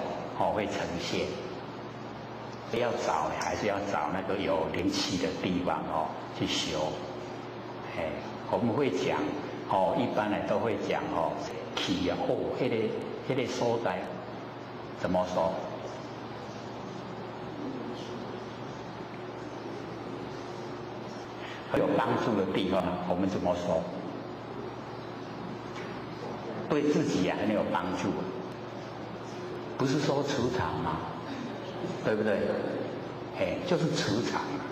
Speaker 1: 会呈现。要找还是要找那个有灵气的地方去修。我们会讲一般呢都会讲气啊，那个所在怎么说？有帮助的地方，我们怎么说？对自己很有帮助，不是说磁场嘛，对不对？就是磁场嘛，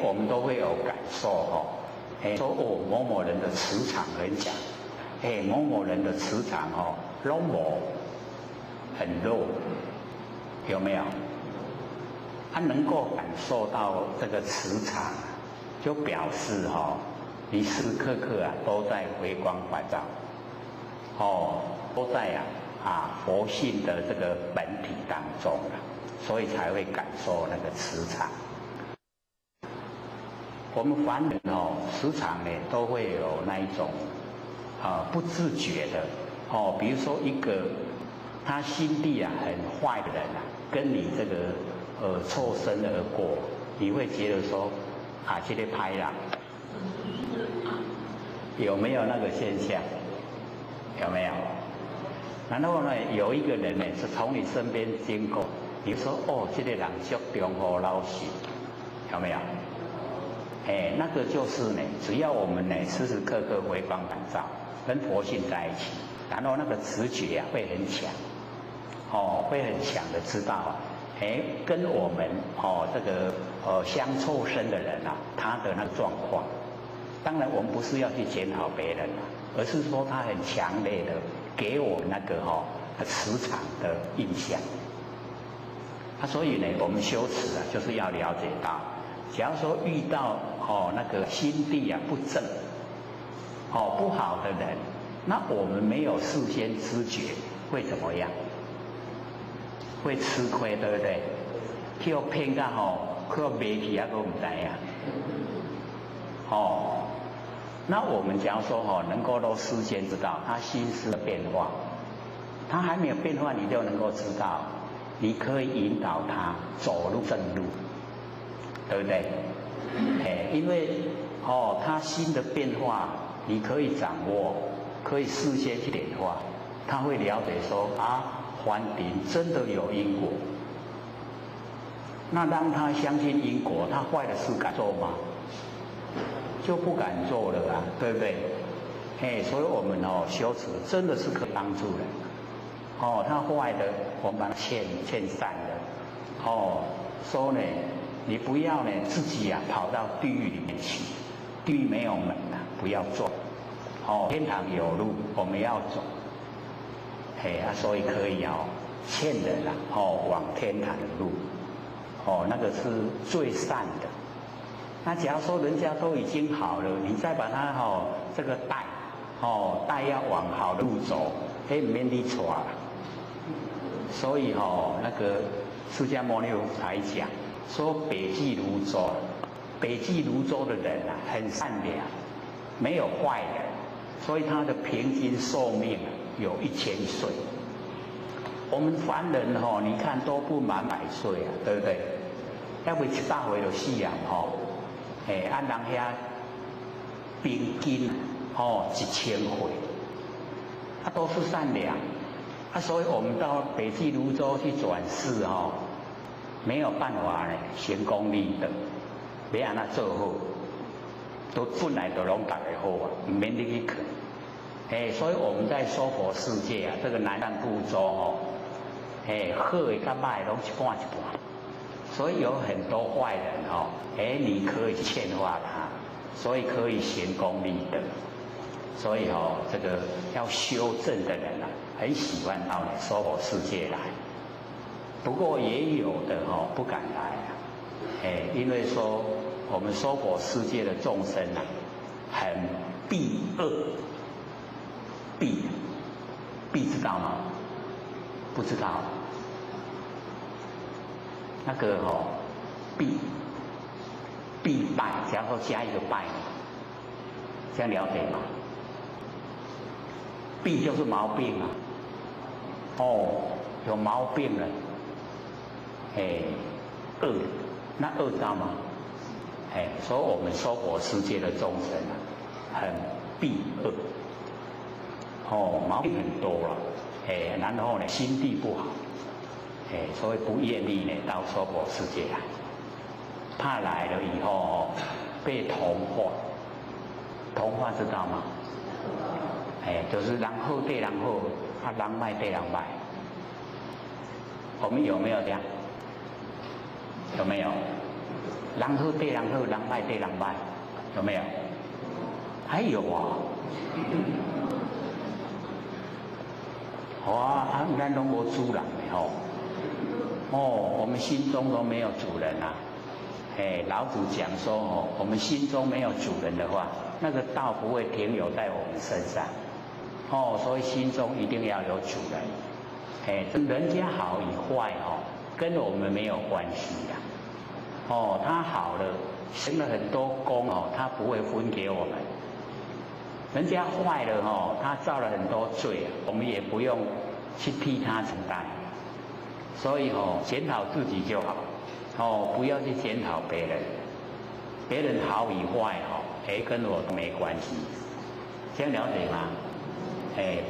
Speaker 1: 我们都会有感受说某某人的磁场很强，某某人的磁场拢无很弱，有没有？他能够感受到这个磁场，就表示你时时刻刻都在回光返照，都在佛性的这个本体当中所以才会感受那个磁场。我们凡人时常呢都会有那一种不自觉的比如说一个他心地很坏的人跟你这个错身而过，你会觉得说这个拍啦，有没有那个现象？有没有？然后呢，有一个人呢是从你身边经过，你说这个人足中和老实，有没有？那个就是呢，只要我们呢时时刻刻回光返照，跟佛性在一起，然后那个直觉会很强，会很强的知道跟我们这个相凑身的人他的那个状况。当然我们不是要去检讨别人而是说他很强烈的给我们那个磁场的印象。所以呢，我们修持就是要了解到，假如说遇到那个心地不正，不好的人，那我们没有事先知觉，会怎么样？会吃亏，对不对？去骗到去卖去都不知呀。那我们假如说能够都事先知道他心思的变化，他还没有变化，你就能够知道，你可以引导他走入正路，对不对？因为他心的变化，你可以掌握，可以事先去点化，他会了解说啊，环境真的有因果。那让他相信因果，他坏的事敢做吗？就不敢做了啊，对不对？所以我们修持真的是可以帮助人。他坏的，我们把它劝善的。说呢，你不要呢自己跑到地狱里面去，地狱没有门不要做。天堂有路，我们要走。所以可以劝人往天堂的路。那个是最善的。那假如说人家都已经好了，你再把他这个带要往好的路走，不免你错了。所以那个释迦牟尼佛才讲说北俱泸州，北俱泸州的人很善良，没有坏人，所以他的平均寿命有1000岁。我们凡人你看都不满100岁啊，对不对？要不700岁就死人按人遐平均1000岁，都是善良。所以我们到北俱泸州去转世没有办法呢行功立德，要安怎做好，都本来就拢大家好啊，唔免你去看。所以我们在娑婆世界这个南赡部洲好的甲歹拢一半一半。所以有很多坏人你可以劝化他，所以可以行功立德。所以这个要修正的人很喜欢到你娑婆世界来。不过也有的不敢来因为说我们娑婆世界的众生很避恶，避知道吗？不知道。那个必败，假如说加一个败，这样了解吗？弊就是毛病啊。有毛病了，恶，那恶知道吗？所以我们娑婆世界的众生很避恶，毛病很多了，然后呢心地不好。所以不愿意呢到娑婆世界来，怕来了以后被同化。同化知道吗？就是人好对人好，人歹对人歹。我们有没有这样？有没有？人好对人好，人歹对人歹，有没有？还有啊。咱拢无主人的我们心中都没有主人啊。老子讲说我们心中没有主人的话，那个道不会停留在我们身上。所以心中一定要有主人。人家好与坏跟我们没有关系呀。他好了，行了很多功他不会分给我们。人家坏了他造了很多罪，我们也不用去替他承担。所以检讨自己就好，不要去检讨别人。别人好与坏跟我都没关系。这样了解吗？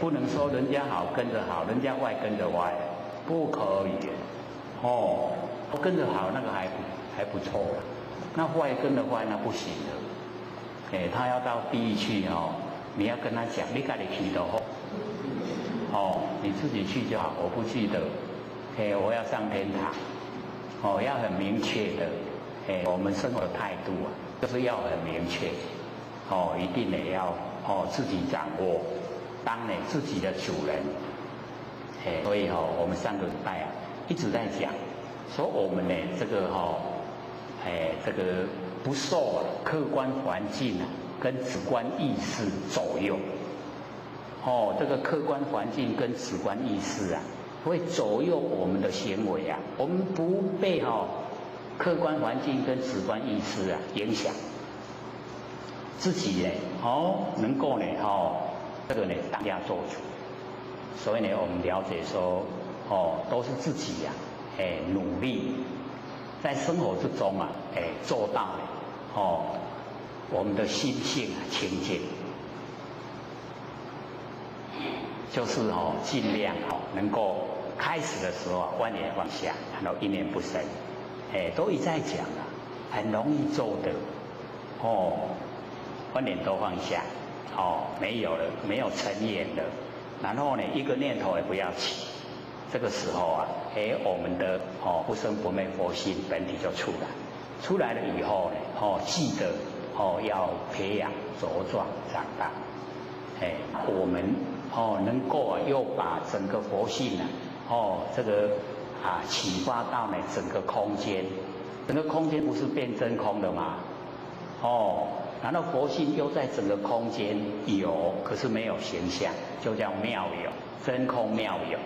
Speaker 1: 不能说人家好跟着好，人家坏跟着坏，不可以。跟着好那个还不错了，那坏跟着坏那不行的。他要到地狱去你要跟他讲，你自己去就好。你自己去就好，我不去的。我要上天堂。要很明确的。我们生活的态度就是要很明确。一定得要自己掌握，当自己的主人。所以我们上个礼拜一直在讲，说我们这个这个不受客观环境跟主观意识左右。这个客观环境跟主观意识会左右我们的行为我们不被客观环境跟主观意识影响，自己能够这个当下做主。所以我们了解说都是自己努力在生活之中做到我们的心性清净。就是尽量能够开始的时候万年放下，然后一念不生，都一再讲了，很容易做的，万年都放下，没有了，没有成眼了，然后呢，一个念头也不要起，这个时候啊，我们的不生不灭佛性本体就出来，出来了以后呢，记得要培养茁壮长大，我们能够又把整个佛性这个启发到呢整个空间，整个空间不是变真空的吗？然后佛性又在整个空间有，可是没有形象，就叫妙有，真空妙有。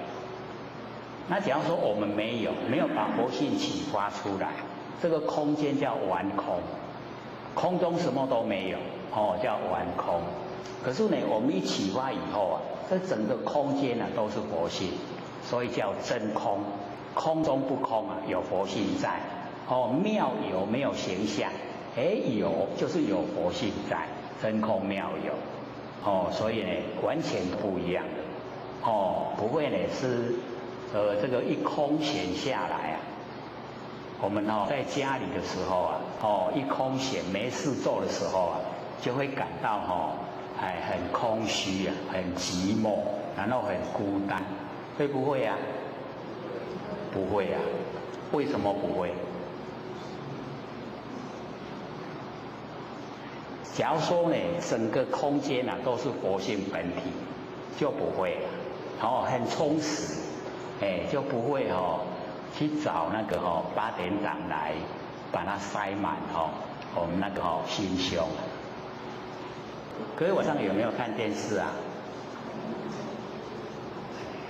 Speaker 1: 那假如说我们没有把佛性启发出来，这个空间叫完空，空中什么都没有，叫完空。可是呢，我们一启发以后啊，这整个空间都是佛性，所以叫真空。空中不空啊，有佛性在。妙有没有形象？有就是有佛性在，真空妙有。所以呢，完全不一样的。不会呢是这个一空闲下来啊。我们在家里的时候啊，一空闲没事做的时候啊，就会感到很空虚啊，很寂寞，然后很孤单，会不会啊？不会啊，为什么不会？假如说呢，整个空间都是佛性本体，就不会了，很充实，就不会去找那个八点档来把它塞满我们那个心胸。各位晚上有没有看电视啊？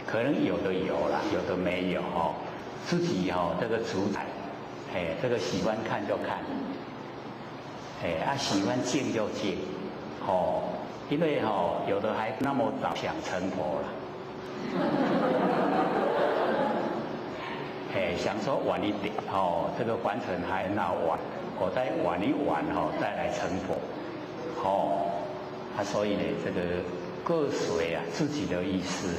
Speaker 1: 可能有的有啦，有的没有自己这个主宰，这个喜欢看就看，喜欢静就静，因为有的还那么早想成佛了，想说晚一点这个凡尘还很好玩，我再玩一玩再来成佛，所以呢，这个各随自己的意思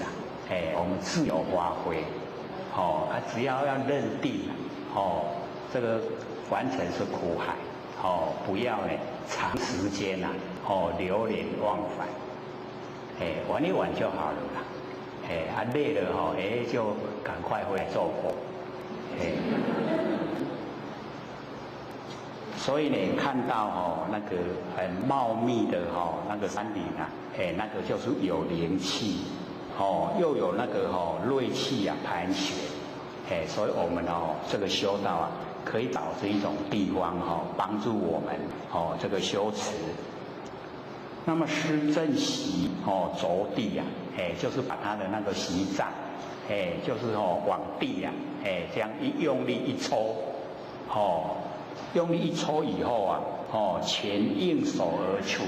Speaker 1: 我们自由发挥，只要认定这个凡尘是苦海，不要呢长时间流连忘返，玩一玩就好了啦，累了就赶快回来做佛，所以呢，看到那个很茂密的那个山顶那个就是有灵气，又有那个锐气盘旋，所以我们这个修道可以找这一种地方帮助我们这个修持。那么施正习着地就是把他的那个习杖，就是往地这样一用力一抽，用力一抽以后钱应手而出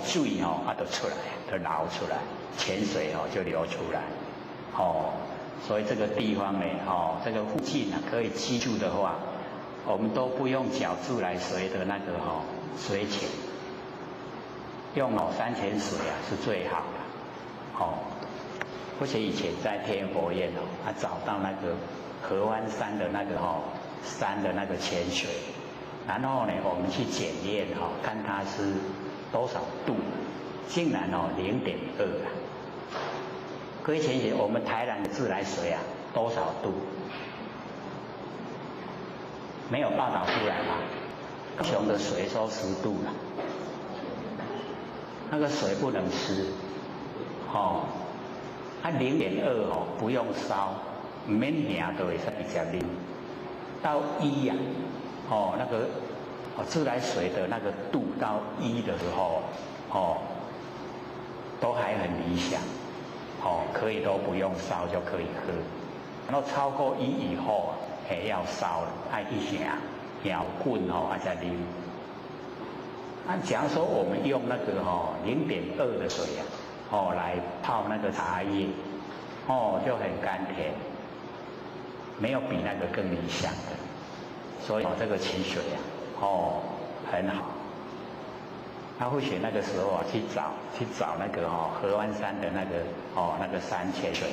Speaker 1: 水就出来，就流出来，泉水就流出来，所以这个地方呢这个附近可以居住的话，我们都不用缴自来水的那个水钱，用山泉水是最好的，而且以前在天佛院找到那个合欢山的那个山的那个泉水，然后呢我们去检验看它是多少度，竟然0.2各位前学，我们台南的自来水多少度？没有报道出来吧？高雄的水说10度了，那个水不能吃，0.2不用烧，唔免喝都会使直接啉。到1那个自来水的那个度到1的时候都还很理想，可以都不用烧就可以喝。然后超过1以后要烧了，一下摇滚再啉。假如说我们用那个0.2的水来泡那个茶叶，就很甘甜，没有比那个更理想的。所以这个泉水很好。他会选那个时候啊去找那个合欢山的那个山潜水，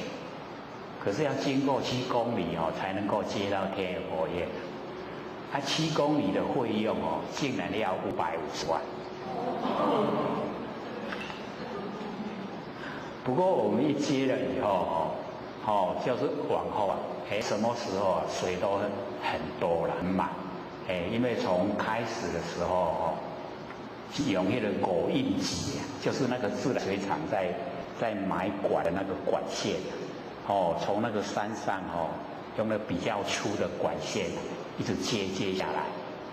Speaker 1: 可是要经过7公里才能够接到天眼佛院。7公里的费用竟然要550万。不过我们一接了以后就是往后什么时候水都很多了，很满。因为从开始的时候用那个狗印机就是那个自来水厂在埋管的那个管线从那个山上用了比较粗的管线一直接下来，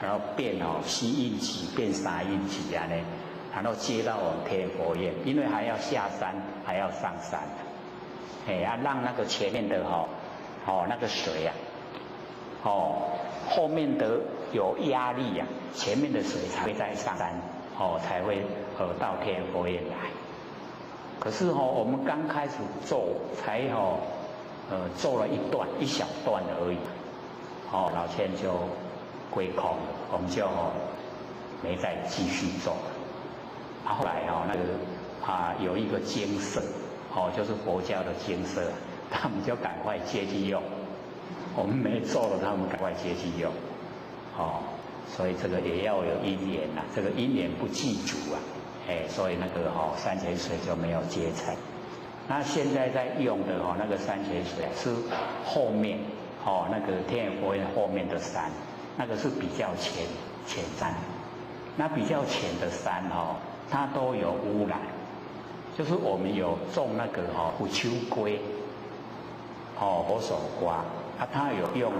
Speaker 1: 然后变7英尺变3英尺呢，然后接到我们天眼佛院，因为还要下山还要上山，让那个前面的那个水后面的有压力前面的水才会再上山才会到天眼佛院来。可是我们刚开始做才做了一小段而已，老千就归空了，我们就没再继续做了。后来那个有一个精舍就是佛教的精舍，他们就赶快接去用，我们没做了，他们赶快接去用，所以这个也要有因缘呐，这个因缘不具足所以那个山泉水就没有接成。那现在在用的那个山泉水是后面那个天眼佛院后面的山，那个是比较浅山。那比较浅的山它都有污染，就是我们有种那个虎秋龟火手瓜它有用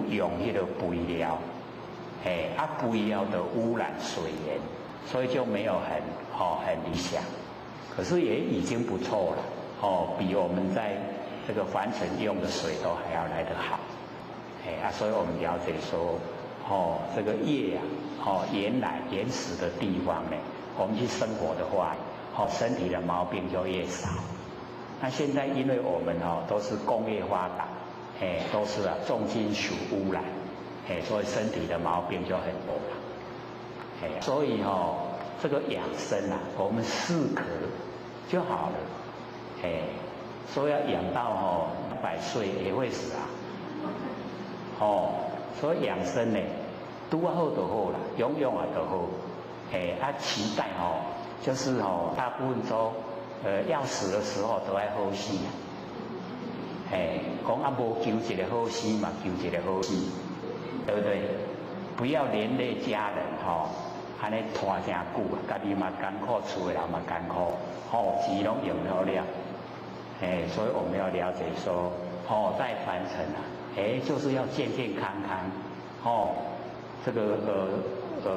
Speaker 1: 用那个肥料，肥料的污染水源，所以就没有很理想。可是也已经不错了比我们在这个凡尘用的水都还要来得好。所以我们了解说这个业原始的地方呢，我们去生活的话身体的毛病就越少。那现在因为我们都是工业发达，都是重金属污染，所以身体的毛病就很多了。所以这个养生我们适可就好了。说要养到100岁也会死所以养生呢，拄好就好啦，用就好。期待就是大部分都要死的时候都要好死讲无求一个好死嘛，求一个好死，对不对？不要连累家人安尼拖真久家己嘛艰苦，厝的人嘛艰苦，钱拢用了了。所以我们要了解说在凡尘就是要健健康康，这个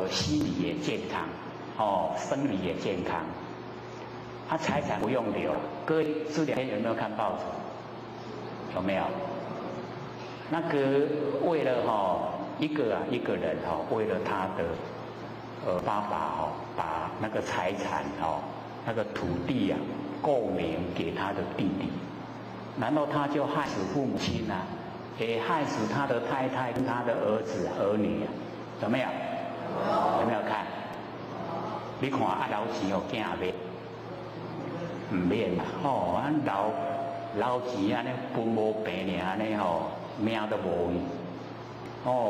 Speaker 1: 心理也健康，生理也健康。财产不用留了。各位这2天有没有看报纸？有没有？那个为了一个人为了他的爸爸把那个财产那个土地购名给他的弟弟，然后他就害死父母亲也害死他的太太跟他的儿子儿女有没有？有没有看？你看老钱囝买，唔免啦老钱安尼分无平呢，安尼命都无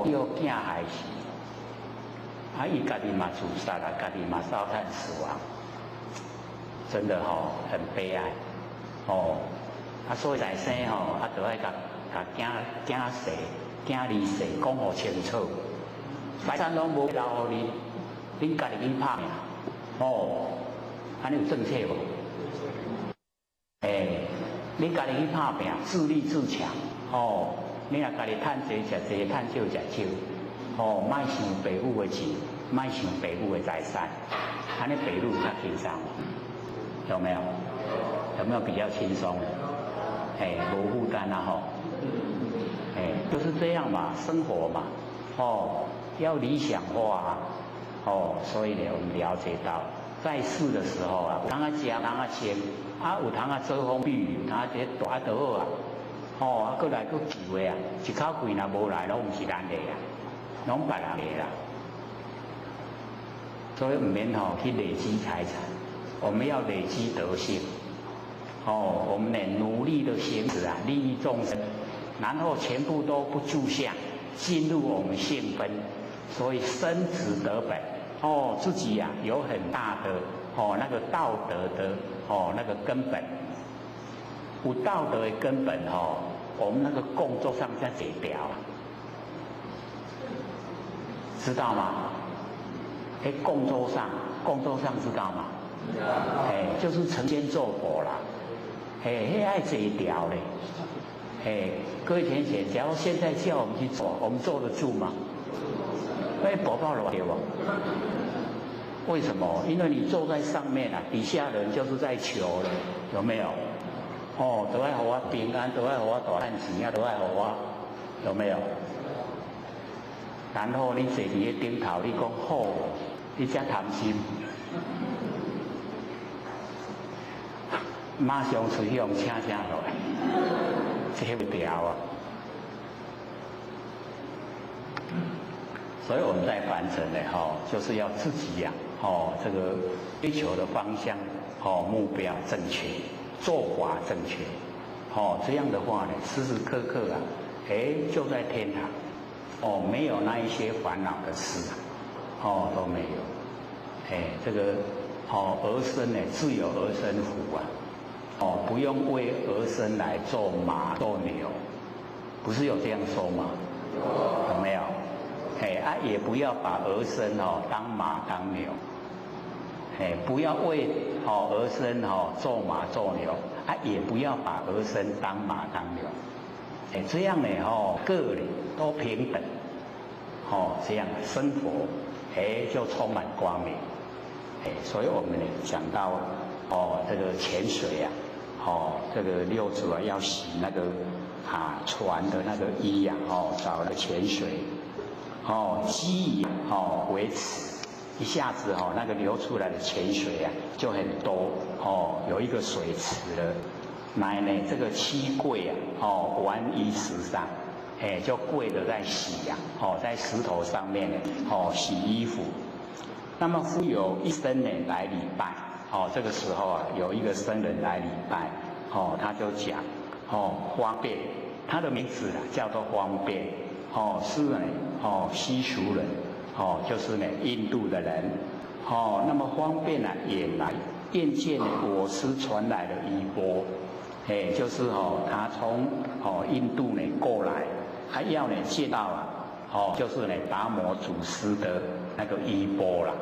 Speaker 1: 去，叫囝害死，伊家己嘛自杀啦，家己嘛烧炭死亡，真的很悲哀所以在生就爱甲囝婿、囝儿婿讲好清楚，财产拢无留互你，恁家己去拍拼安尼有正确无？你家己去拍拼，自立自强你若家己趁济食济，趁少食少莫想爸母的钱，莫想爸母的财产，安尼爸母较轻松，有没有？有没有比较轻松？无负担就是这样嘛，生活嘛要理想化所以呢，我们了解到在世的时候有通食，有通穿，有通遮风避雨，有通这大就好过来去聚会一口气若无来，拢毋是咱的拢别人的啦。所以唔免去累积财产，我们要累积德性。我们呢努力的行止啊，利益众生，然后全部都不住相，进入我们性分，所以生子得本。自己呀有很大的那个道德的那个根本，有道德的根本我们那个工作上才解掉啊，知道吗？工作上知道吗？就是成仙做佛啦。爱这一条嘞，各位田姐，假如现在叫我们去做，我们坐得住吗？宝宝了对不？为什么？因为你坐在上面啊，底下人就是在求了，有没有？都爱给我平安，都爱给我大汉钱啊，都爱给我，有没有？然后你坐伫个顶头，你讲好，你才贪心。马上出去用请下来，这不掉啊！所以我们在凡尘呢，就是要自己呀，这个追求的方向，目标正确，做法正确，这样的话呢，时时刻刻啊，就在天堂，没有那一些烦恼的事啊，都没有，这个儿孙呢，自有儿孙福啊。不用为儿孙来做马做牛，不是有这样说吗？有没有？也不要把儿孙当马当牛，不要为儿孙做马做牛，也不要把儿孙当马当牛，这样呢个人都平等，这样生活就充满光明，所以我们呢讲到这个潜水啊。这个六祖啊要洗那个船的那个衣啊，找那个泉水，积以为尺，一下子那个流出来的泉水啊就很多，有一个水池了。来呢，这个七跪啊，玩衣石上，就跪着在洗呀，在石头上面呢，洗衣服。那么复有一僧呢来礼拜。这个时候啊，有一个僧人来礼拜，他就讲，方便，他的名字啊叫做方便，是呢，西蜀人，就是呢印度的人，那么方便呢也来，愿见我师传来的衣钵，就是他从印度呢过来，他要呢见到啊，就是呢达摩祖师的那个衣钵啦，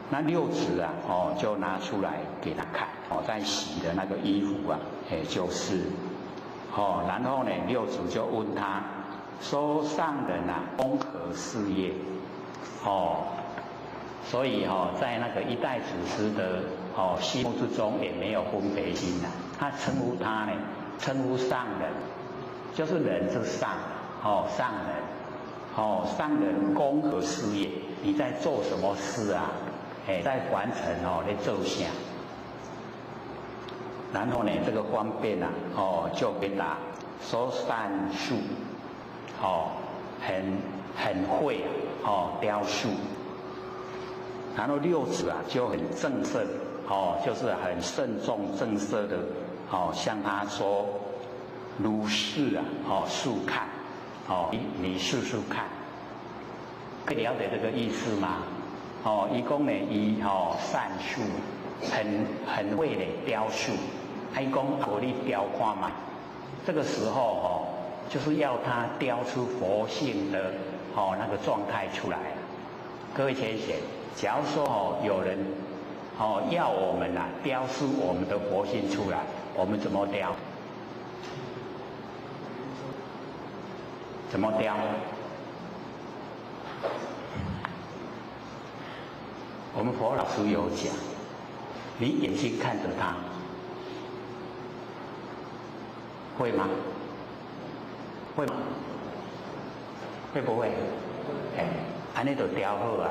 Speaker 1: 那六子啊，就拿出来给他看，在洗的那个衣服啊，就是，然后呢，六子就问他，说上人啊，公何事业？所以在那个一代祖师的心目之中也没有分别心啊，他称呼他呢，称呼上人，就是人之上，上人，上人公何事业？你在做什么事啊？在凡尘在做啥？然后呢，这个方便啊，就给他说善术，很会雕塑。然后六子啊就很正色，就是很慎重正色的，向他说，如是啊，速看，你试试看，可以了解这个意思吗？伊讲呢，伊善术，很会的雕塑，伊讲我你雕看嘛，这个时候就是要他雕出佛性的那个状态出来。各位先贤，假如说有人要我们雕塑我们的佛性出来，我们怎么雕？怎么雕？我们佛老师有讲，你眼睛看着他，会吗？会吗？会不会？安尼就雕好啊。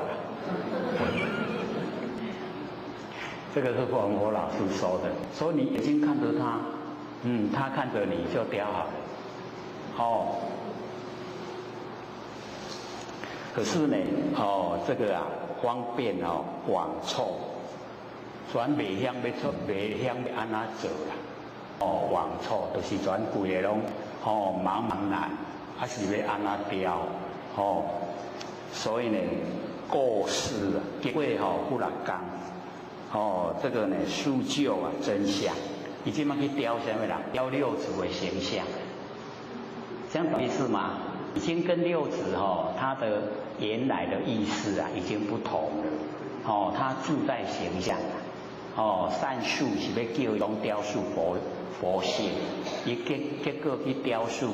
Speaker 1: 这个是我们佛老师说的，说你眼睛看着他，他看着你就雕好了。可是呢，这个方便网错，全袂晓要出，袂晓要安怎做啦。网错就是全规个拢茫茫然，还是要安怎调所以呢，过世结果不6工，这个呢塑就真相，伊即马去雕什么啦？雕六祖的形象，这样懂意思吗？已经跟六祖他的原来的意思已经不同了。他自带形象善术是要叫伊讲雕塑佛性，伊结果去雕塑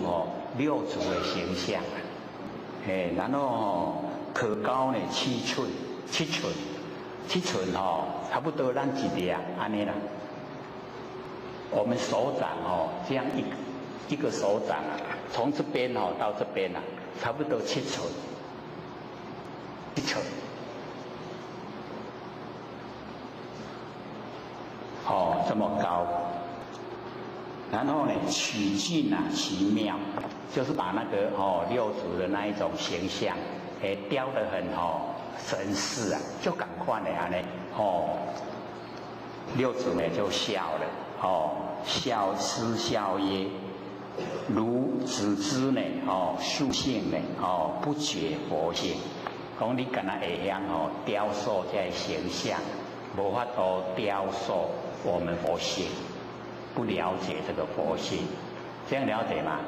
Speaker 1: 六祖的形象。然后可高呢7寸差不多咱一粒安尼啦。我们手掌这样一个手掌从这边到这边差不多7寸，1寸。这么高。然后呢，曲径奇妙，就是把那个六祖的那一种形象，雕得很神似就赶快的安尼六祖呢就笑了，失笑曰：如子之呢素性呢不觉佛性，讲你敢若会晓雕塑这形象，无法度雕塑我们佛性。不了解这个佛性，这样了解吗？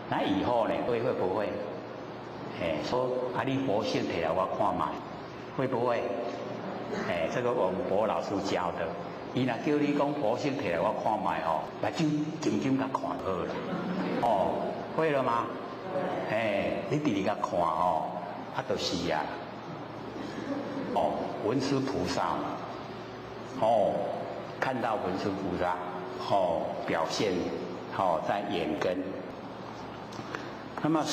Speaker 1: 那以后呢，会不会？说你佛性摕来我看嘛，会不会？这个我们博老师教的，伊若叫你讲佛性摕来我看卖目睭睛甲看好了，会了吗？你直直甲看就是文殊菩萨看到文殊菩萨表现在眼根。那么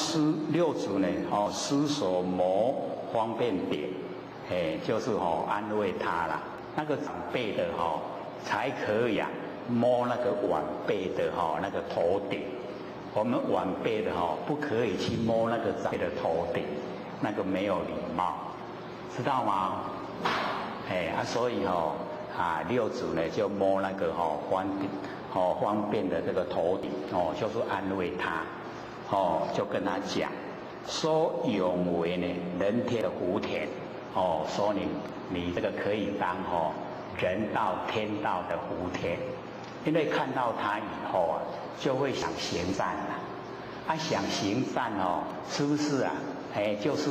Speaker 1: 六祖呢师所谋方便点，就是安慰他啦。那个长辈的才可以摸那个晚辈的那个头顶，我们晚辈的不可以去摸那个长辈的头顶，那个没有礼貌，知道吗？所以六祖呢就摸那个方便的这个头顶就是安慰他就跟他讲说永为呢人天的福田说你这个可以当人道天道的福田，因为看到他以后就会想行善想行善是不是就是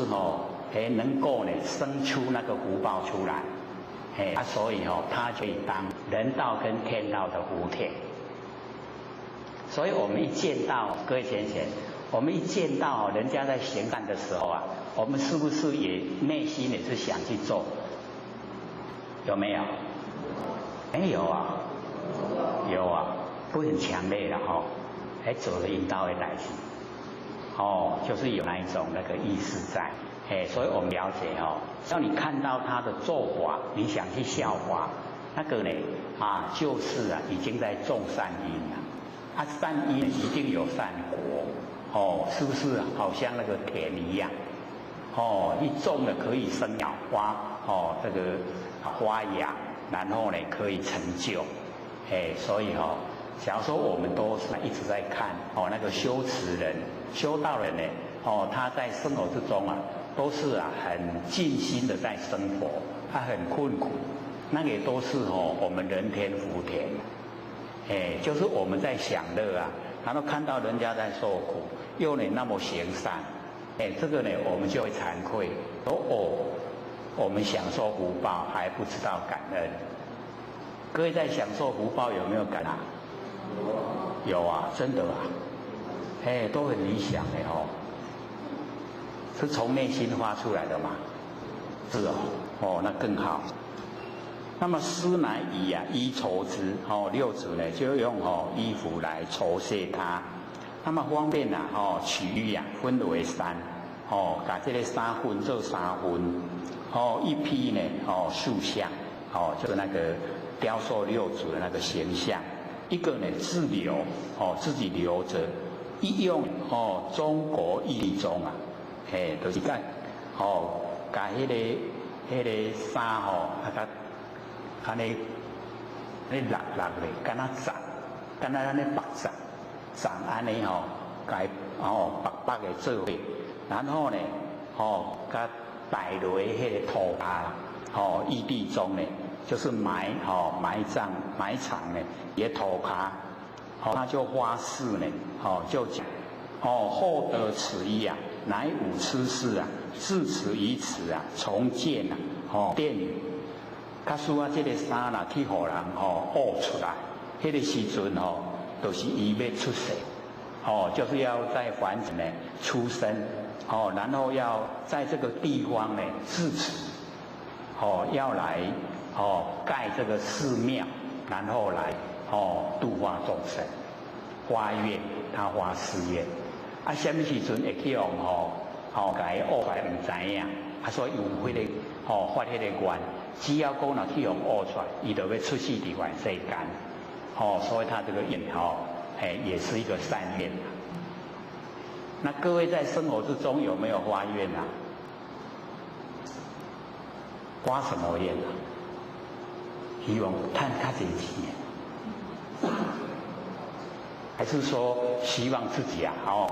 Speaker 1: 能够呢生出那个福报出来。所以他可以当人道跟天道的福田。所以我们一见到各位贤贤，我们一见到人家在行善的时候我们是不是也内心也是想去做？有没有？没有有不很强烈的做了引导的代志就是有那一种那个意识在。所以我们了解当你看到他的做法，你想去效法，那个呢就是已经在种善因了。善因一定有善果是不是好像那个田一样一种了可以生鸟花这个花芽，然后呢可以成就所以假如说我们都是一直在看那个修持人修道人呢他在生活之中都是很尽心的在生活，他很困苦，那个也都是我们人天福田，就是我们在享乐然后看到人家在受苦，又能那么行善，这个呢我们就会惭愧，说我们享受福报还不知道感恩。各位在享受福报有没有感恩？有真的都很理想是从内心发出来的吗？是那更好。那么施乃以衣绸之六祖呢就用衣服来酬谢他。那么方便取衣分为3把这个3分做3分一批呢塑像就是那个雕塑六祖的那个形象，一个呢自留自己留着，一用中国义理中就是甲甲迄个衫甲安尼落咧，敢若长，敢若安尼白长安尼甲白的做伙，然后呢甲带落迄个土骹异地中呢，就是埋藏呢，也土骹，他就发誓呢，就讲厚得此衣啊，乃吾痴事啊，自此以此啊，重建啊，殿宇。假使这个衫啦去互人挖出来，迄个时阵就是伊要出世，就是要在凡尘呢出生，然后要在这个地方呢自此，要来盖这个寺庙，然后来度化众生，发愿，他发誓愿。啊，什么时阵会去用甲伊挖出来唔知影，所以有迄个发迄个愿。只要讲若去用挖出来，伊就要出世伫凡世间，所以他这个愿也是一个善愿。那各位在生活之中有没有发愿啊？发什么愿啊？希望赚较侪钱，还是说希望自己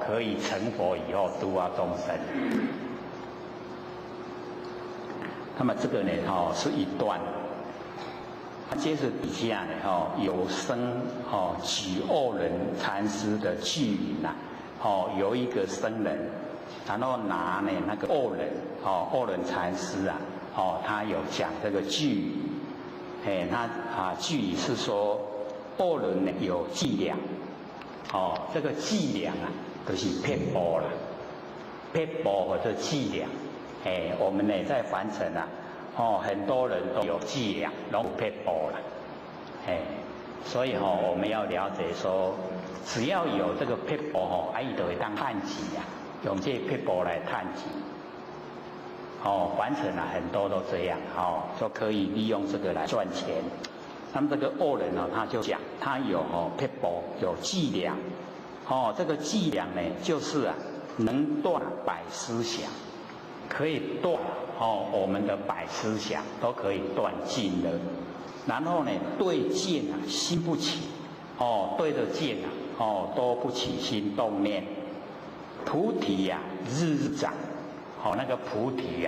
Speaker 1: 可以成佛以后度化众生？那么这个呢，是一段。接着底下呢，有生举恶人禅师的句云呐，有一个僧人，然后拿呢那个恶人禅师啊，他有讲这个句语，他句语是说恶人呢有伎俩，这个伎俩啊，就是骗波啦，骗波或者伎俩。我们呢在凡尘啊，很多人都有伎俩，拢有撇步啦，所以我们要了解说，只要有这个撇步伊就会当赚钱啊，用这撇步来赚钱。凡尘啊，很多都这样，就可以利用这个来赚钱。那么这个恶人呢，他就讲，他有撇步，有伎俩，这个伎俩呢，就是能断百思想。可以断我们的百思想都可以断尽了，然后呢，对剑心不起，对着剑都不起心动念，菩提日日长，那个菩提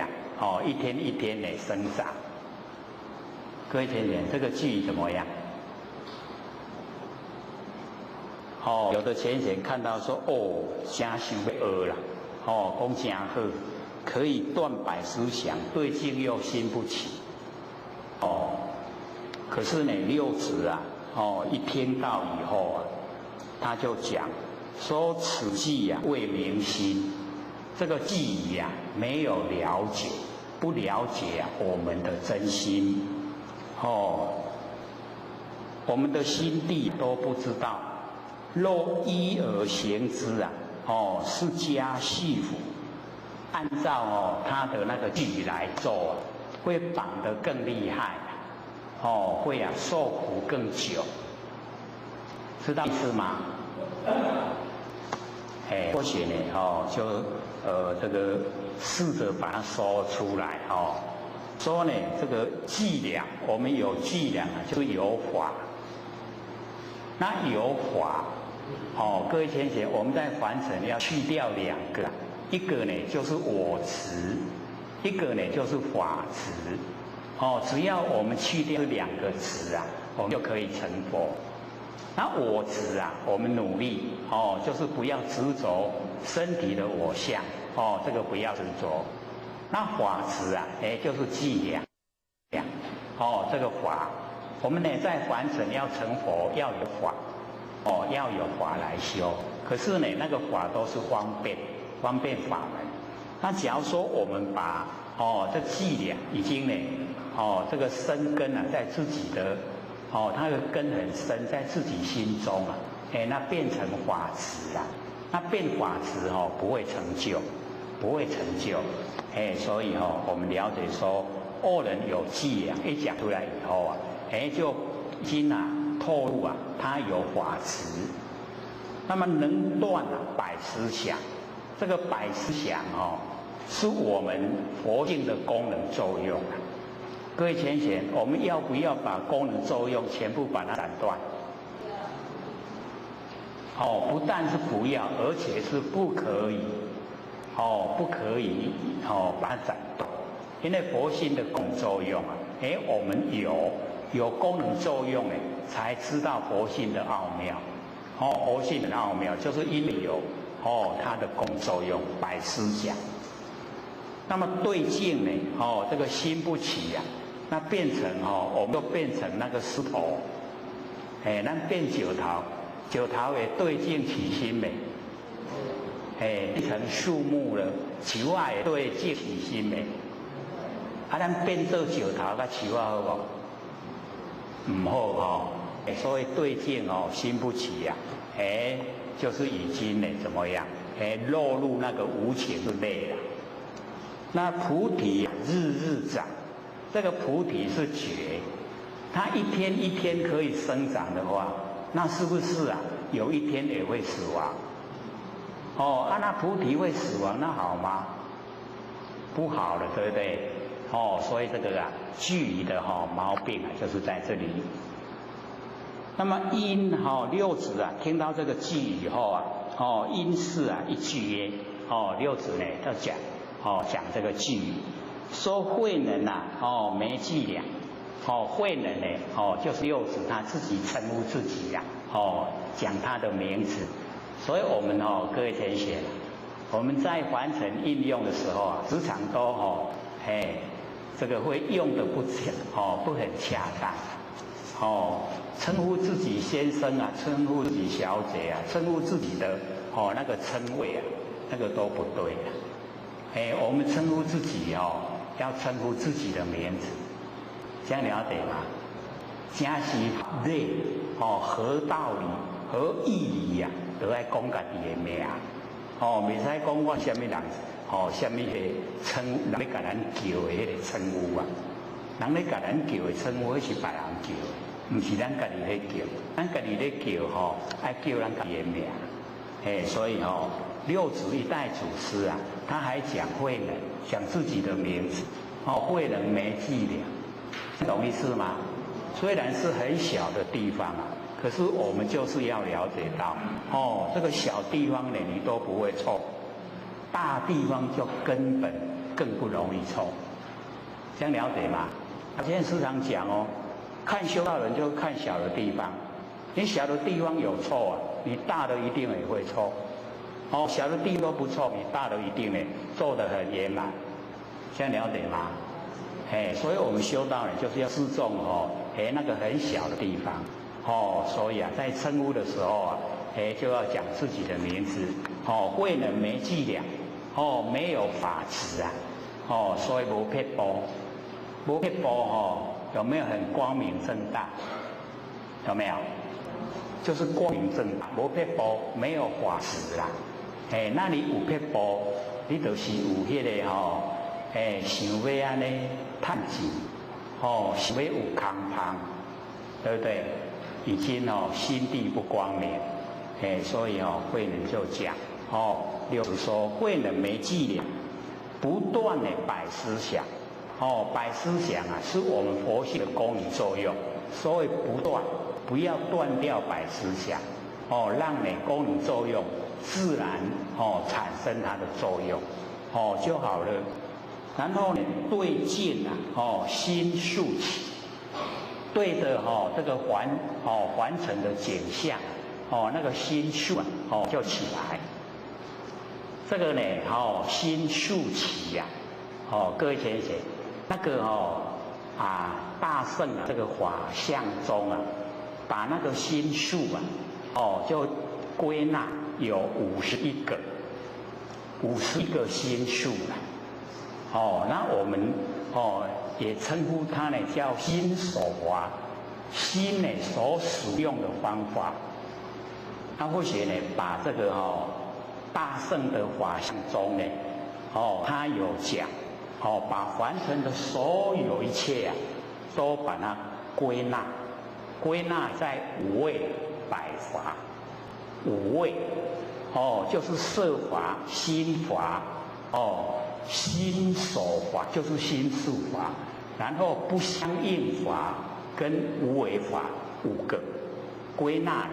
Speaker 1: 一天一天的生长。各位同学，这个句怎么样？有的前贤看到说，真想要学啦，讲真好。可以断百思想，对境又心不起。可是呢，六祖一听到以后他就讲说此偈未明心，这个偈语没有了解，不了解我们的真心。我们的心地都不知道，若依而行之是加系缚。按照他的那个句来做会绑得更厉害，会受苦更久，知道意思吗？或许呢，就这个试着把它说出来，说呢这个伎俩，我们有伎俩就是有法，那有法，各位先生，我们在凡尘要去掉两个。一个呢就是我执，一个呢就是法执。只要我们去掉两个执我们就可以成佛。那我执我们努力就是不要执着身体的我相，这个不要执着。那法执就是伎俩，这个法，我们呢在凡尘要成佛要有法，要有法来修。可是呢那个法都是方便法门。那假如说我们把这伎俩已经呢这个生根在自己的它的根很深，在自己心中那变成法执那变法执不会成就，不会成就。所以我们了解说恶人有伎俩，一讲出来以后就已经透露他有法执。那么能断百思想。这个百思想是我们佛性的功能作用啊。各位浅显，我们要不要把功能作用全部把它斩断？不但是不要，而且是不可以，不可以把它斩断，因为佛性的功能作用啊，我们有功能作用才知道佛性的奥妙，佛性的奥妙就是因为有它的功作用，百思想。那么对境呢，这个心不起啊，那变成我们就变成那个石头，咱变石头。石头的对境起心没，变成树木了，树啊的对境起心没，咱变做石头甲树啊好无？唔好所以对境心不起呀，就是已经怎么样？落入那个无情之内了。那菩提日日长，这个菩提是觉，它一天一天可以生长的话。那是不是啊？有一天也会死亡。那菩提会死亡，那好吗？不好了，对不对？所以这个距离的毛病就是在这里。那么因六祖听到这个句以后因是一句曰六祖呢就讲这个句，说慧能没伎俩。慧能呢就是六祖他自己称呼自己呀讲他的名字。所以我们各位同学，我们在完成应用的时候时常都这个会用的不很恰当称呼自己先生称呼自己小姐称呼自己的那个称谓那个都不对我们称呼自己要称呼自己的名字。这样了解吗？真是对合道理、合意义都爱讲家己的名袂使讲我什么人什么称人咧甲咱叫的迄个称呼人咧甲咱叫的称呼是别人叫的，唔是咱家己咧叫，咱家己咧叫爱叫咱家己的名。所以六祖一代祖师他还讲慧能，讲自己的名字慧能没伎俩。懂意思吗？虽然是很小的地方可是我们就是要了解到这个小地方呢你都不会错，大地方就根本更不容易错。这样了解吗？现在时常讲看修道人就看小的地方，你小的地方有错你大的一定也会错小的地方都不错，你大的一定做得很圆满。这样了解吗？所以我们修道人就是要注重那个很小的地方所以在称呼的时候就要讲自己的名字慧能没伎俩没有法子所以无撇步，无撇步有没有很光明正大？有没有？就是光明正大，无撇步没有法子啦那你有撇步，你就是有迄个想要安尼趁钱想要有空芳，对不对？已经心地不光明所以慧能就讲六祖说慧能没伎俩，不断的摆思想摆思想是我们佛性的功能作用，所以不断，不要断掉摆思想让你功能作用自然产生它的作用就好了。然后呢，对境心竖起，对着这个环城的景象那个心竖就起来。这个呢心竖起呀各位先生，那个大圣这个法相中把那个心数就归纳有51个心数那我们也称呼它呢叫心手心呢所使用的方法。那或许呢把这个大圣的法相中呢他有讲把凡尘的所有一切都把它归纳在5位百法。5位就是色法、心法心所法就是心术法，然后不相应法跟无为法5个归纳，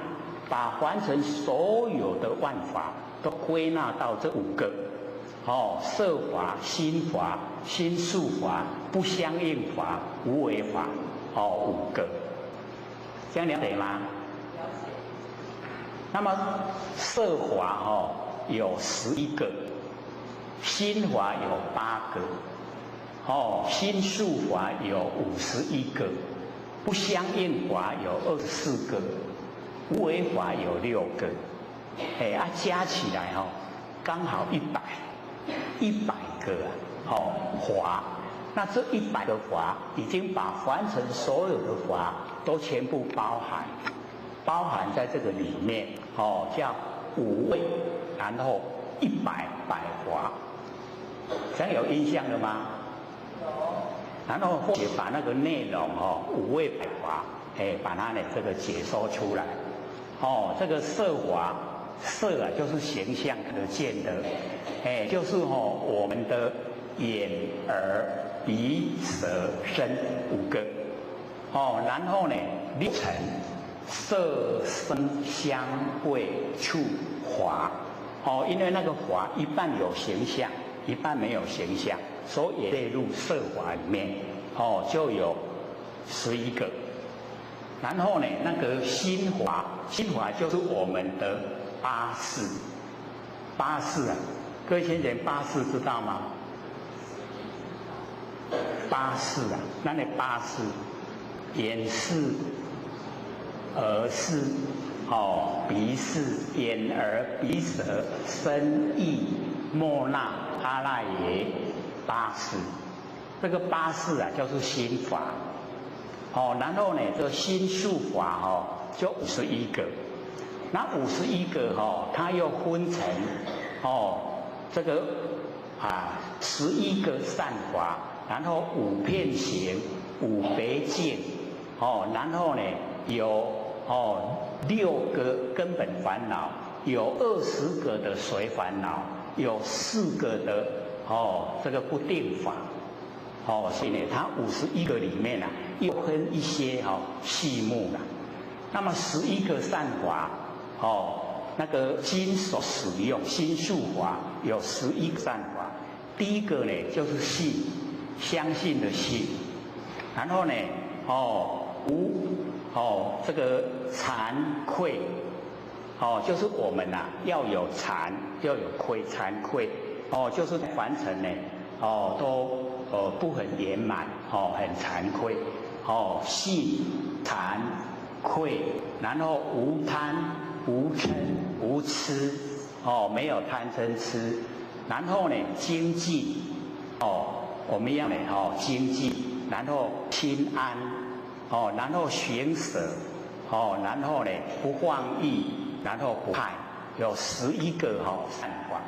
Speaker 1: 把凡尘所有的万法都归纳到这5个。色法、心法、心术法、不相应法、无为法，5个，这样了解吗？
Speaker 4: 了解。
Speaker 1: 那么色法有11个，心法有8个，心术法有51个，不相应法有24个，无为法有6个，加起来刚好100个法。那这100个法已经把凡尘所有的法都全部包含在这个里面，叫5位，然后百法，这样有印象了吗？
Speaker 4: 有。
Speaker 1: 然后或者把那个内容5位百法，把它这个解说出来。这个色法，色啊就是形象可见的，就是我们的眼、耳、鼻、舌、身5个，然后呢6层，色、声、香、味、触、法，因为那个法一半有形象，一半没有形象，所以也列入色法里面，就有11个。然后呢，那个心法就是我们的8识，各位先生8识知道吗？8识那8识，眼识、耳识、鼻识、眼耳鼻舌身意莫那阿赖耶8识，这个8识就是心法。然后呢，这个心术法就51个，那51个它又分成这个11个善法，然后5遍行，5别境，然后呢有6个根本烦恼，有20个的随烦恼，有4个的这个不定法。所以呢，它51个里面又分一些细目啦。那么11个善法，那个心所使用心术法有11个善法。第一个呢就是信，相信的信。然后呢，这个惭愧，就是我们要有惭，要有愧，惭愧，就是凡尘呢，都不很圆满，很惭愧，信、惭、愧，然后无贪、无嗔、无痴，没有贪嗔痴，然后呢精进，我们要呢精进，然后心安，然后行舍，然后呢不放逸，然后不害，有11个善法。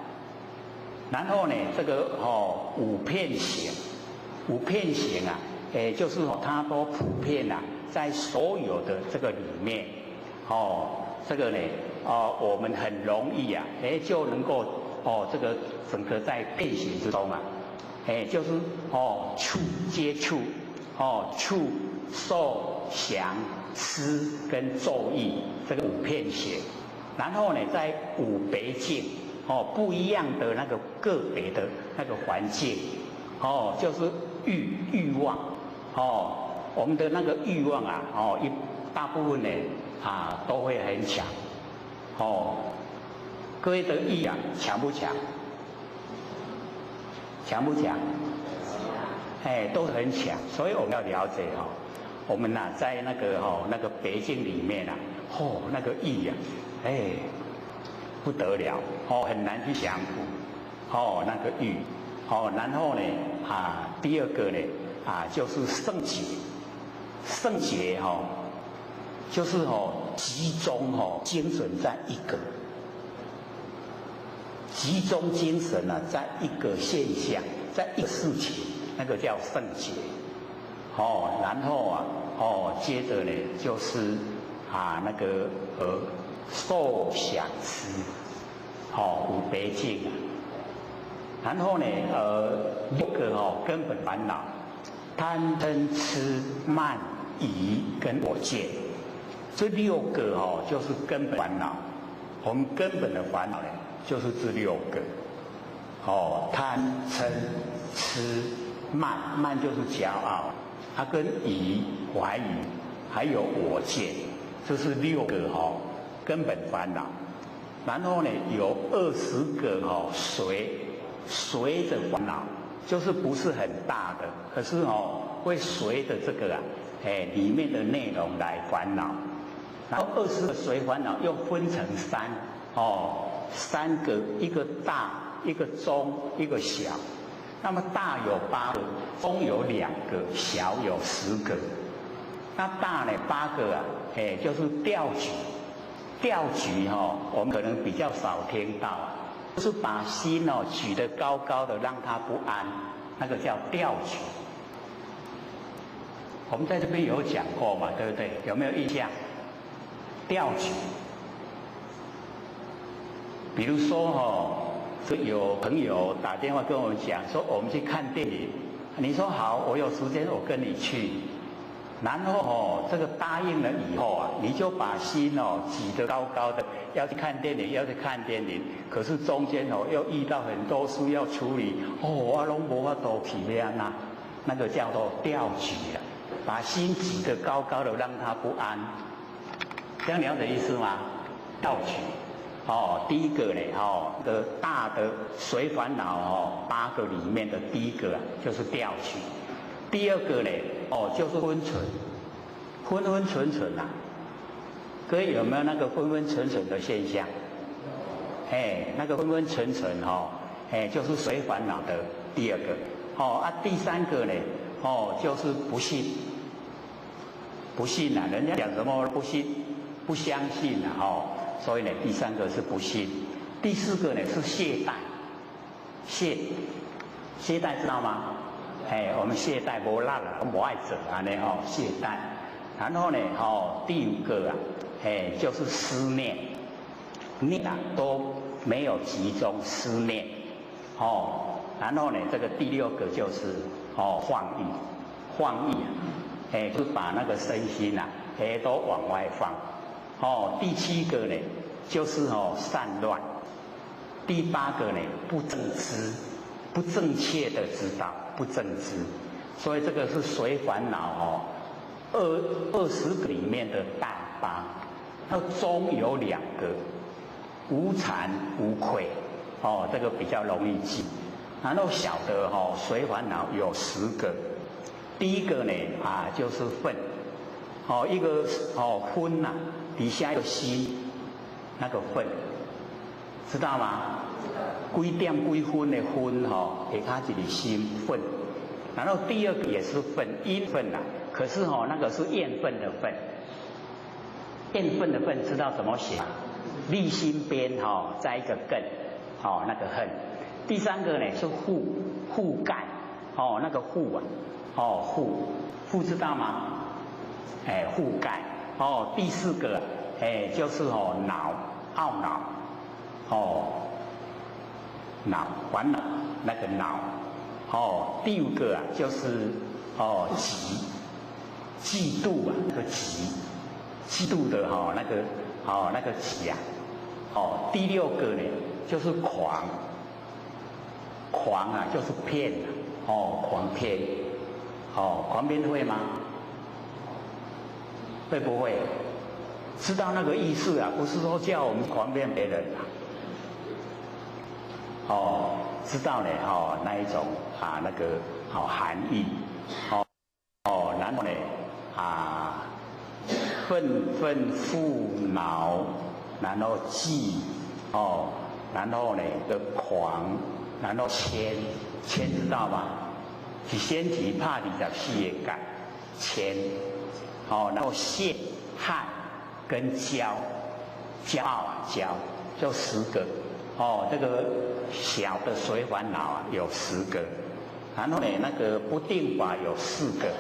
Speaker 1: 然后呢，这个5遍行，5遍行就是它都普遍在所有的这个里面，这个呢，我们很容易就能够这个整个在遍行之中就是触接触，触受想思跟咒意这个5遍行，然后呢在5别境。不一样的那个个别的那个环境，就是欲望，我们的那个欲望大部分呢都会很强，各位的欲强不强？强不强？都很强，所以我们要了解我们在那个别境里面那个欲不得了，很难去降服，那个欲，然后呢，第二个呢，就是圣洁，圣洁就是集中精神在一个，集中精神在一个现象，在一个事情，那个叫圣洁，然后接着呢就是那个受想思，5别境，然后呢，6个根本烦恼，贪嗔痴慢疑跟我见，这6个就是根本烦恼。我们根本的烦恼呢，就是这6个。贪嗔痴慢，慢就是骄傲，它跟疑怀疑，还有我见，这是6个根本烦恼。然后呢，有20个随着烦恼，就是不是很大的，可是会随着这个里面的内容来烦恼。然后20个随烦恼又分成3个，一个大，一个中，一个小。那么大有8个，中有2个，小有10个。那大呢8个就是调举。调举我们可能比较少听到，就是把心举得高高的，让它不安，那个叫调举。我们在这边有讲过嘛，对不对？有没有印象？调举，比如说有朋友打电话跟我们讲说，我们去看电影，你说好，我有时间我跟你去。然后这个答应了以后你就把心举得高高的，要去看电影，要去看电影。可是中间又遇到很多事要处理，我拢无法度去那，那个叫做调举了，把心举得高高的，让他不安。这样了解意思吗？调举。第一个呢，的大的随烦恼8个里面的第一个就是调举。第二个呢，就是昏沉，昏昏沉沉各位有没有那个昏昏沉沉的现象？那个昏昏沉沉就是随烦恼的第二个。第三个呢，就是不信，不信人家讲什么不信，不相信所以呢，第三个是不信。第四个呢是懈怠，懈怠知道吗？我们懈怠不懒了，不爱做懈怠。然后呢，第5个就是思念，念都没有集中思念。然后呢，这个第6个就是放逸，就把那个身心都往外放。第7个呢就是散乱。第8个呢不正知，不正确的知道。不正知，所以这个是随烦恼20个里面的大8，那中有2个，无惭无愧，这个比较容易记。然后小的随烦恼有10个，第一个呢就是愤，一个昏底下有心，那个愤，知道吗？几点几分的分下骹一个心愤。然后第2个也是愤，阴愤可是那个是厌愤的愤，厌愤的愤知道怎么写？立心边再一个艮，那个恨。第3个呢是覆盖，那个覆覆知道吗？覆盖。第4个就是恼，懊恼，恼烦恼那个恼。第5个就是嫉妒那个嫉妒的那个嫉第6个呢就是狂就是骗狂骗狂骗会吗？会不会知道那个意思不是说叫我们狂骗别人知道呢那一种那个含义然后呢愤愤恼，然后忌然后呢的狂，然后谦知道吗？是先提怕24个感谦然后陷害跟骄傲就10个这个小的随烦恼有10个，然后呢那个不定法有4个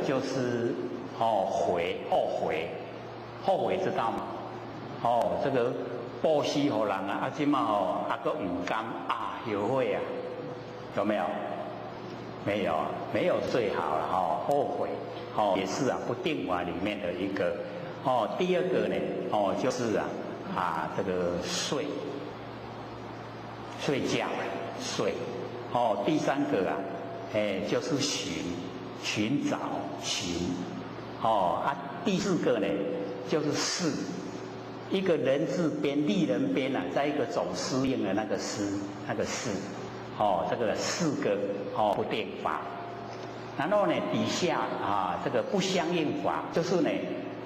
Speaker 1: 就是后悔知道吗？这个布施予人啊，即嘛吼啊个唔甘啊后悔啊，有没有？没有，没有最好了哦，后悔哦也是啊不定法里面的一个哦。第二个呢哦就是这个睡觉睡哦。第三个就是寻找哦第四个呢就是事，一个人字边立人边在一个总司令的那个事哦，这个四个哦不定法。然后呢底下这个不相应法，就是呢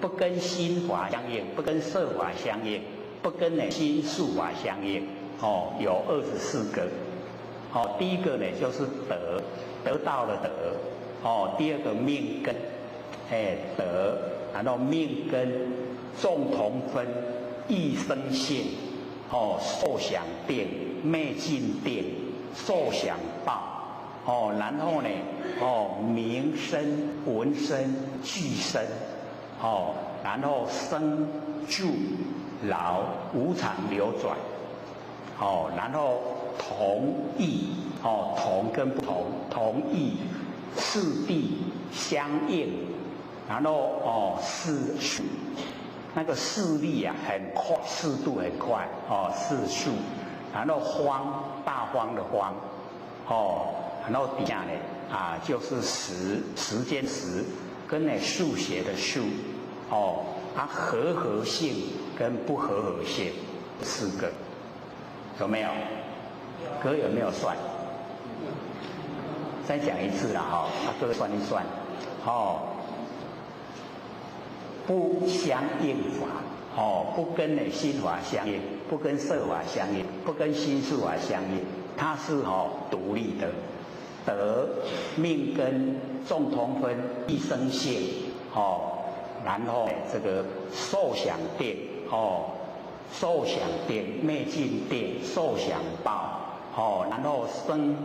Speaker 1: 不跟心法相应，不跟色法相应，不跟呢心术法相应哦，有24个哦。第一个呢就是得到了德哦，第二个命根德，然后命根众同分异生性哦，受想定昧尽定受想报哦，然后呢名身闻身俱身哦，然后生住老无常流转哦，然后同异哦，同跟不同，同异次第相应，然后世数，那个视力很快，视度很快哦，世数，然后荒大荒的荒哦，然后底下呢就是时间时跟数学的数哦，和性跟不和性4个，有没有？哥有没有算？再讲一次啦哥算一算哦。不相应法哦，不跟心法相应，不跟色法相应，不跟心术法相应，它是独立的。德命根众同分一生性哦，然后这个受想定哦，受想定昧尽定受想报哦，然后生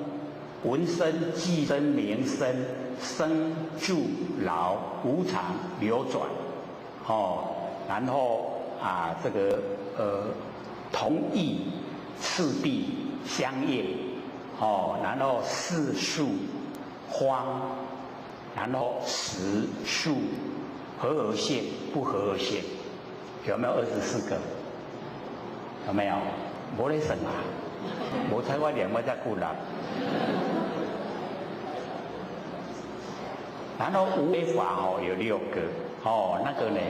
Speaker 1: 闻身俱身名身生住老无常流转哦，然后这个同义次第相应哦，然后世数荒，然后时数和性不和性，有没有24个？有没有？没得算无猜我2个在顾啦。然后无为法有6个哦，那个呢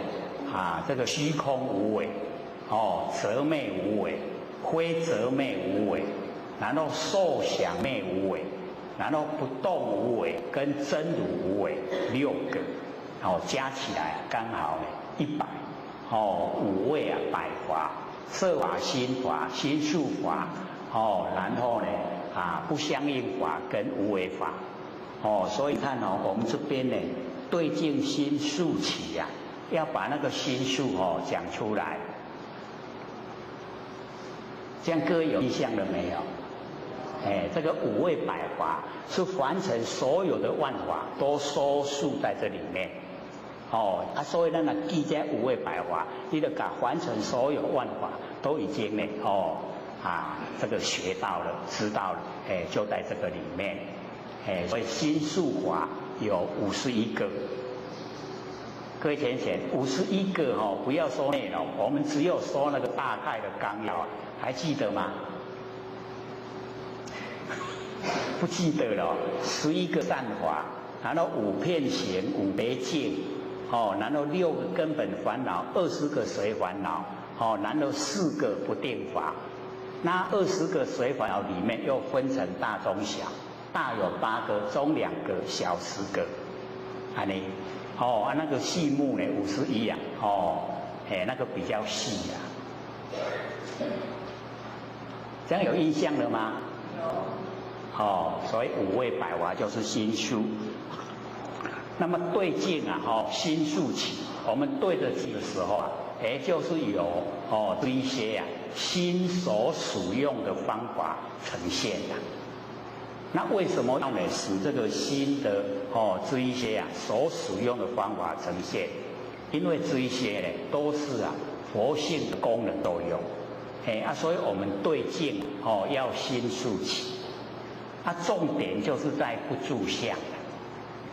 Speaker 1: 这个虚空无为哦，则昧无为，非则昧无为，然后受想昧无为，然后不动无为跟真如无为6个哦，加起来刚好呢100哦，5位百法，色法、心法、心术法哦，然后呢不相应法跟无为法哦，所以看我们这边呢对境心术起要把那个心术讲出来，这样各位有印象了没有？这个5位百法是凡尘所有的万法都收束在这里面哦，所以咱记这5位百法，你就把凡尘所有万法都已经呢这个学到了，知道了，就在这个里面，所以心术法有51个。各位浅51个不要说内容，我们只有说那个大概的纲要，还记得吗？不记得了，11个善法，然后5遍行，5别境，然后6个根本烦恼，20个随烦恼，然后4个不定法。那20个随烦恼里面又分成大中小，大有8个，中2个，小10个，安尼。那个细目呢51那个比较细这样有印象了吗？所以5位百法就是心术。那么对境心术起，我们对着境的时候就是有这一些心所使用的方法呈现那为什么要使这个心的这一些所使用的方法呈现？因为这一些都是佛性的功能都有所以我们对境要心速起，重点就是在不住相。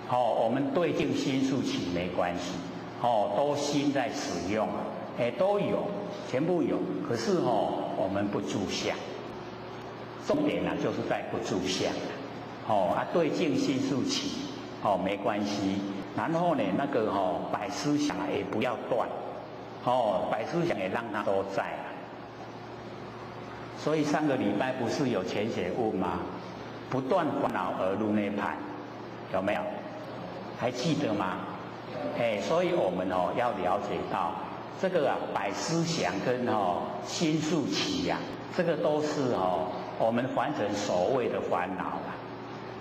Speaker 1: 我们对境心速起没关系，都心在使用，都有，全部有。可是我们不住相，重点就是在不住相。对境心速起，没关系。然后呢，那个百思想也不要断，百思想也让它都在。所以上个礼拜不是有浅显问吗？不断烦恼而入内盘，有没有？还记得吗？所以我们要了解到这个百思想跟心速起这个都是我们凡尘所谓的烦恼啦。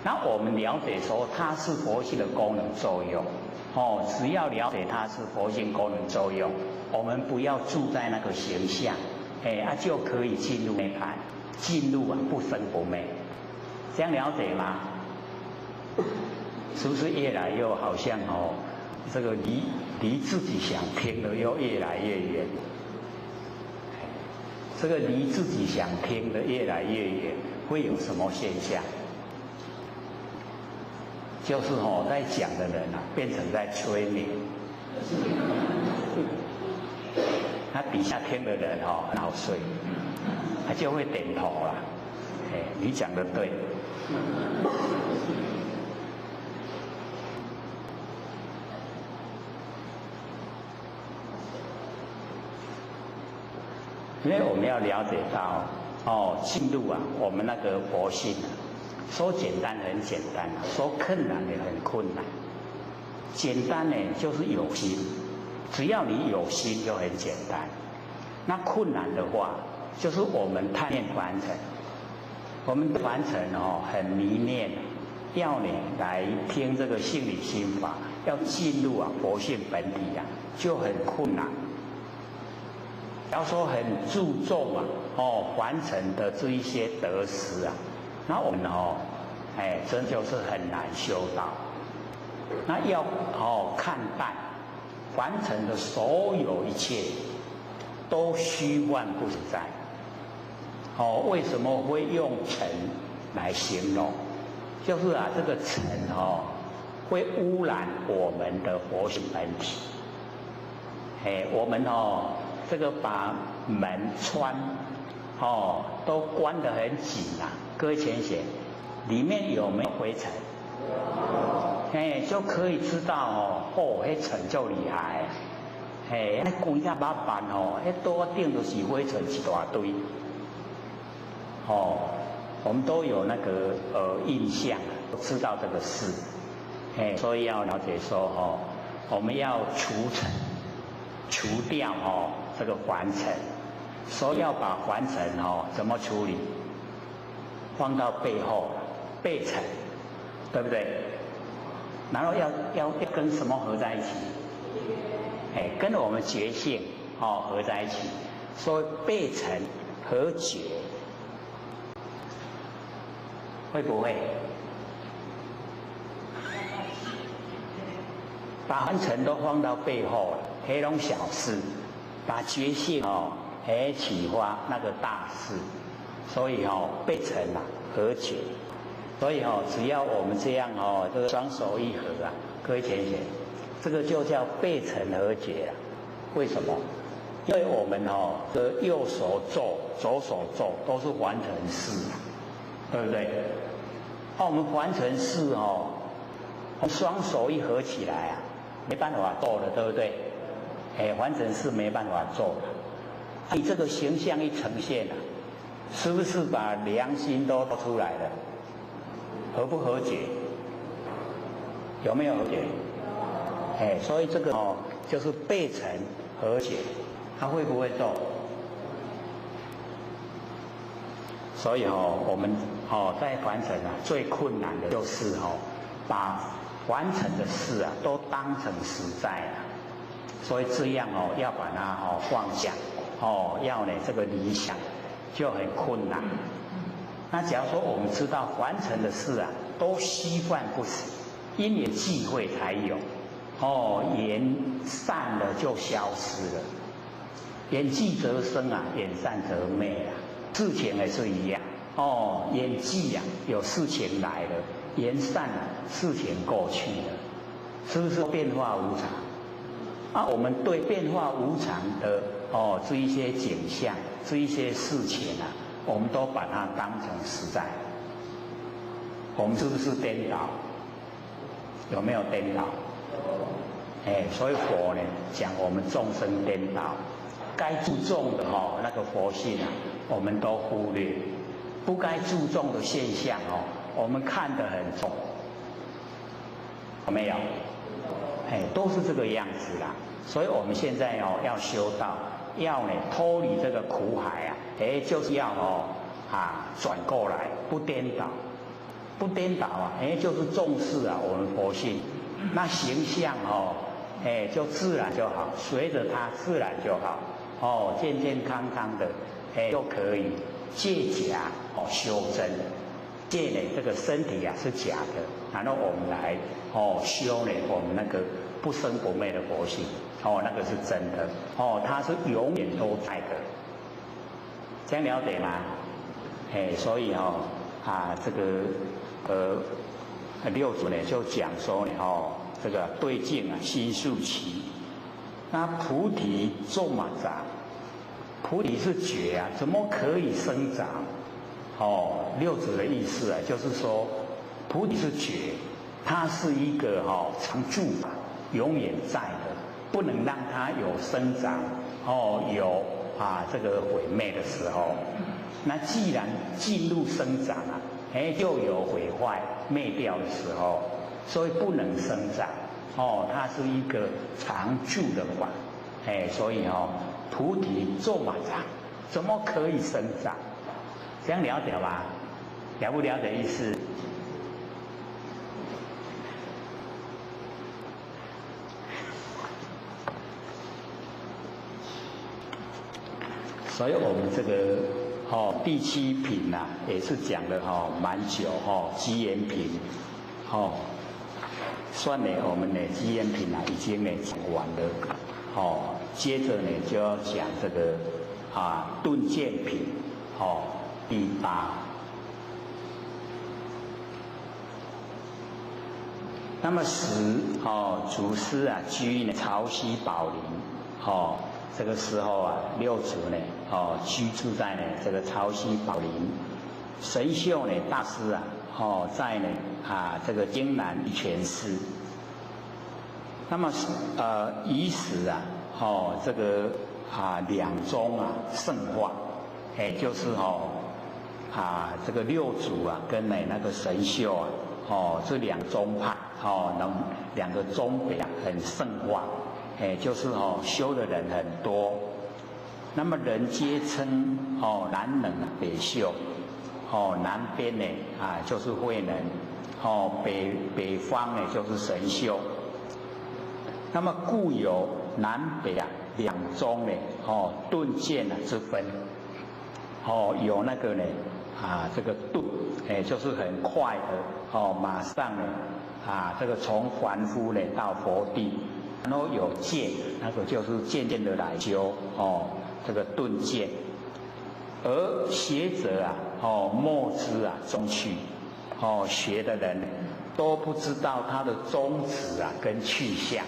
Speaker 1: 那我们了解说它是佛性的功能作用，只要了解它是佛性功能作用，我们不要住在那个形象，就可以进入内盘，进入不生不灭。这样了解吗？是不是越来越好像这个离自己想听的又越来越远？这个离自己想听的越来越远，会有什么现象？就是在讲的人变成在催眠，他底下听的人很好睡，他就会点头啦。你讲的对。因为我们要了解到进入我们那个佛性说简单很简单，说困难也很困难。简单呢就是有心，只要你有心就很简单。那困难的话，就是我们贪念凡尘，我们凡尘很迷恋，要你来听这个性理心法，要进入佛性本体就很困难。要说很注重凡尘的这一些得失那我们真就是很难修到。那要看淡凡尘的所有一切都虚幻不实在。为什么会用尘来形容？就是这个尘会污染我们的佛性本体。我们这个把门窗都关得很紧各位浅显，里面有没有灰尘？就可以知道那尘就厉害。那关下把板那桌顶都是灰尘一大堆。我们都有那个印象，都知道这个事。所以要了解说我们要除尘，除掉这个凡尘，所以要把凡尘怎么处理？放到背后，背尘，对不对？然后要跟什么合在一起？跟我们觉性合在一起，所以背尘和觉，会不会？把凡尘都放到背后了，那种小事。把觉性启发那个大事，所以背尘和解。所以只要我们这样这个双手一合各位浅显，这个就叫背尘和解为什么？因为我们的右手做、左手做都是凡尘事对不对？我们凡尘事双手一合起来没办法做了，对不对？凡尘事没办法做的。你这个形象一呈现是不是把良心都出来了？和不和解？有没有和解？所以这个就是背尘和解，他会不会做？所以我们在凡尘最困难的就是把凡尘的事都当成实在所以这样要把它放下要这个理想就很困难。那假如说我们知道凡尘的事都虚幻不实，因缘际会才有缘散了就消失了。言既则生啊，言善则灭啊，事情也是一样。哦，言既啊，有事情来了；言善啊，事情过去了，是不是变化无常？啊，我们对变化无常的这一些景象、这一些事情啊，我们都把它当成实在。我们是不是颠倒？有没有颠倒？所以佛呢讲我们众生颠倒，该注重的那个佛性啊，我们都忽略；不该注重的现象我们看得很重，有没有？都是这个样子啦。所以我们现在要修道，要呢脱离这个苦海啊，就是要转过来，不颠倒，不颠倒啊，就是重视啊我们佛性，那形象就自然就好，随着它自然就好，健健康康的，就可以借假修真，借呢这个身体啊是假的，然后我们来修呢我们那个不生不灭的佛性，那个是真的，它是永远都在的，这样了解吗？所以这个六祖呢就讲说呢这个对境啊心速齐，那菩提种嘛长，菩提是觉啊，怎么可以生长？六祖的意思啊，就是说菩提是觉，它是一个常住法，永远在的，不能让它有生长有这个毁灭的时候。那既然进入生长啊，就有毁坏灭掉的时候，所以不能生长它是一个常住的法，所以菩提种嘛长，怎么可以生长？这样了解吗？了不了解意思？所以我们这个第七品啊，也是讲的蛮久积言品算呢我们的积言品啊已经呢讲完了接着呢就要讲这个顿渐品第八。那么祖师啊居呢潮汐宝林这个时候啊，六祖呢居住在呢这个潮汐宝林，神秀呢大师啊在呢这个京南泉寺。那么以此啊这个两宗啊圣化，就是这个六祖啊跟那个神秀啊这两宗派两个宗北啊很圣化。就是修的人很多，那么人皆称南能啊北秀，南边呢就是慧能，北方呢就是神秀。那么故有南北啊两宗呢顿渐啊之分，有那个呢这个顿就是很快的马上呢这个从凡夫呢到佛地。然后有渐，那个就是渐渐的来修这个顿渐，而学者啊莫知啊终去，学的人都不知道他的宗旨啊跟去向，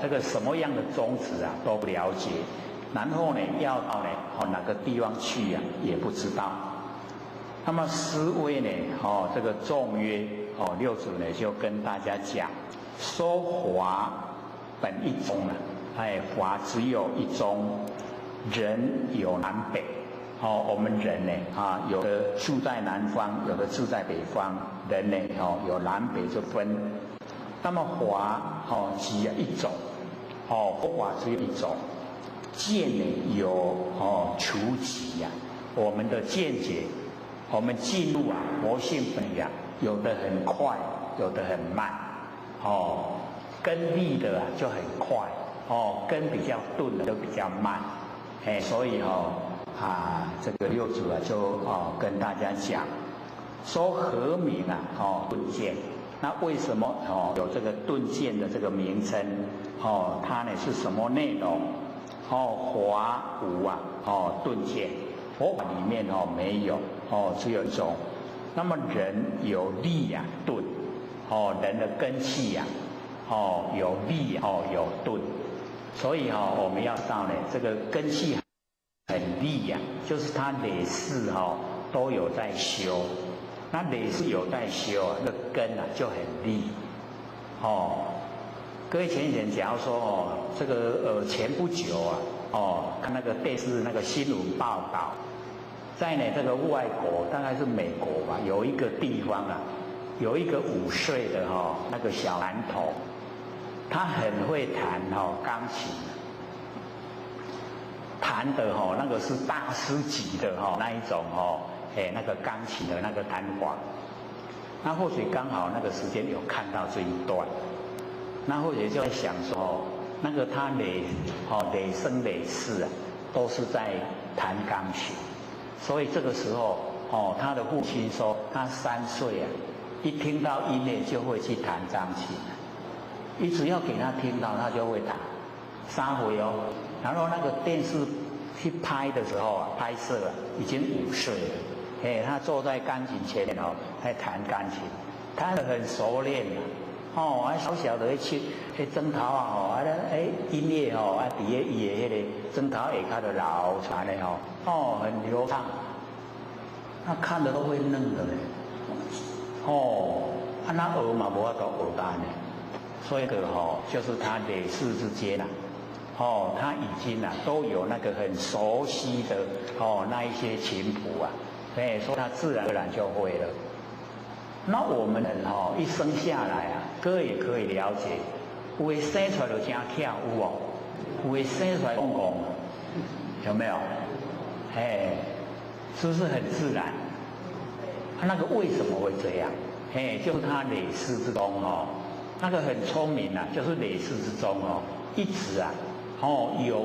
Speaker 1: 这个什么样的宗旨啊都不了解，然后呢要到呢哪个地方去啊也不知道。那么思维呢这个众曰六祖呢就跟大家讲。说法本一宗啊，法只有一宗，人有南北，我们人呢有的住在南方，有的住在北方，人呢有南北之分。那么法只有一种，法只有一种，见呢有除极呀，我们的见解，我们进入佛性本呀，有的很快，有的很慢。根利的就很快，根比较钝的就比较慢，所以这个六祖就跟大家讲，说何名顿渐？那为什么有这个顿渐的这个名称？它呢是什么内容？华无啊，顿见，佛法里面没有，只有一种。那么人有力啊，顿，人的根气呀，有力有顿，所以我们要到呢，这个根气很力呀，就是他累世都有在修，那累世有在修啊，那个根啊就很力，各位前几天假如说这个前不久啊，看那个电视那个新闻报道。在呢这个外国，大概是美国吧，有一个地方啊，有一个5岁的那个小男童，他很会弹钢琴，弹的那个是大师级的那一种那个钢琴的那个弹法。那或许刚好那个时间有看到这一段，那或许就在想说，那个他累生累世啊，都是在弹钢琴。所以这个时候，他的父亲说，他3岁啊，一听到音乐就会去弹钢琴，你只要给他听到，他就会弹，3回哦。然后那个电视去拍的时候啊，拍摄啊，已经5岁了，他坐在钢琴前面在弹钢琴，弹得很熟练啊，小小的去枕头啊，音乐底下伊的迄个枕头下骹就流传的很流畅，那看的都会愣的嘞，那学嘛无法度学单的，所以就是他累世之间他已经都有那个很熟悉的那一些琴谱啊，所以说他自然而然就会了。那我们人一生下来啊，各位也可以了解，有的生出来就真巧，有的生出来公公，有没有？是不是很自然？那个为什么会这样？就是他累世之中那个很聪明啊，就是累世之中一直有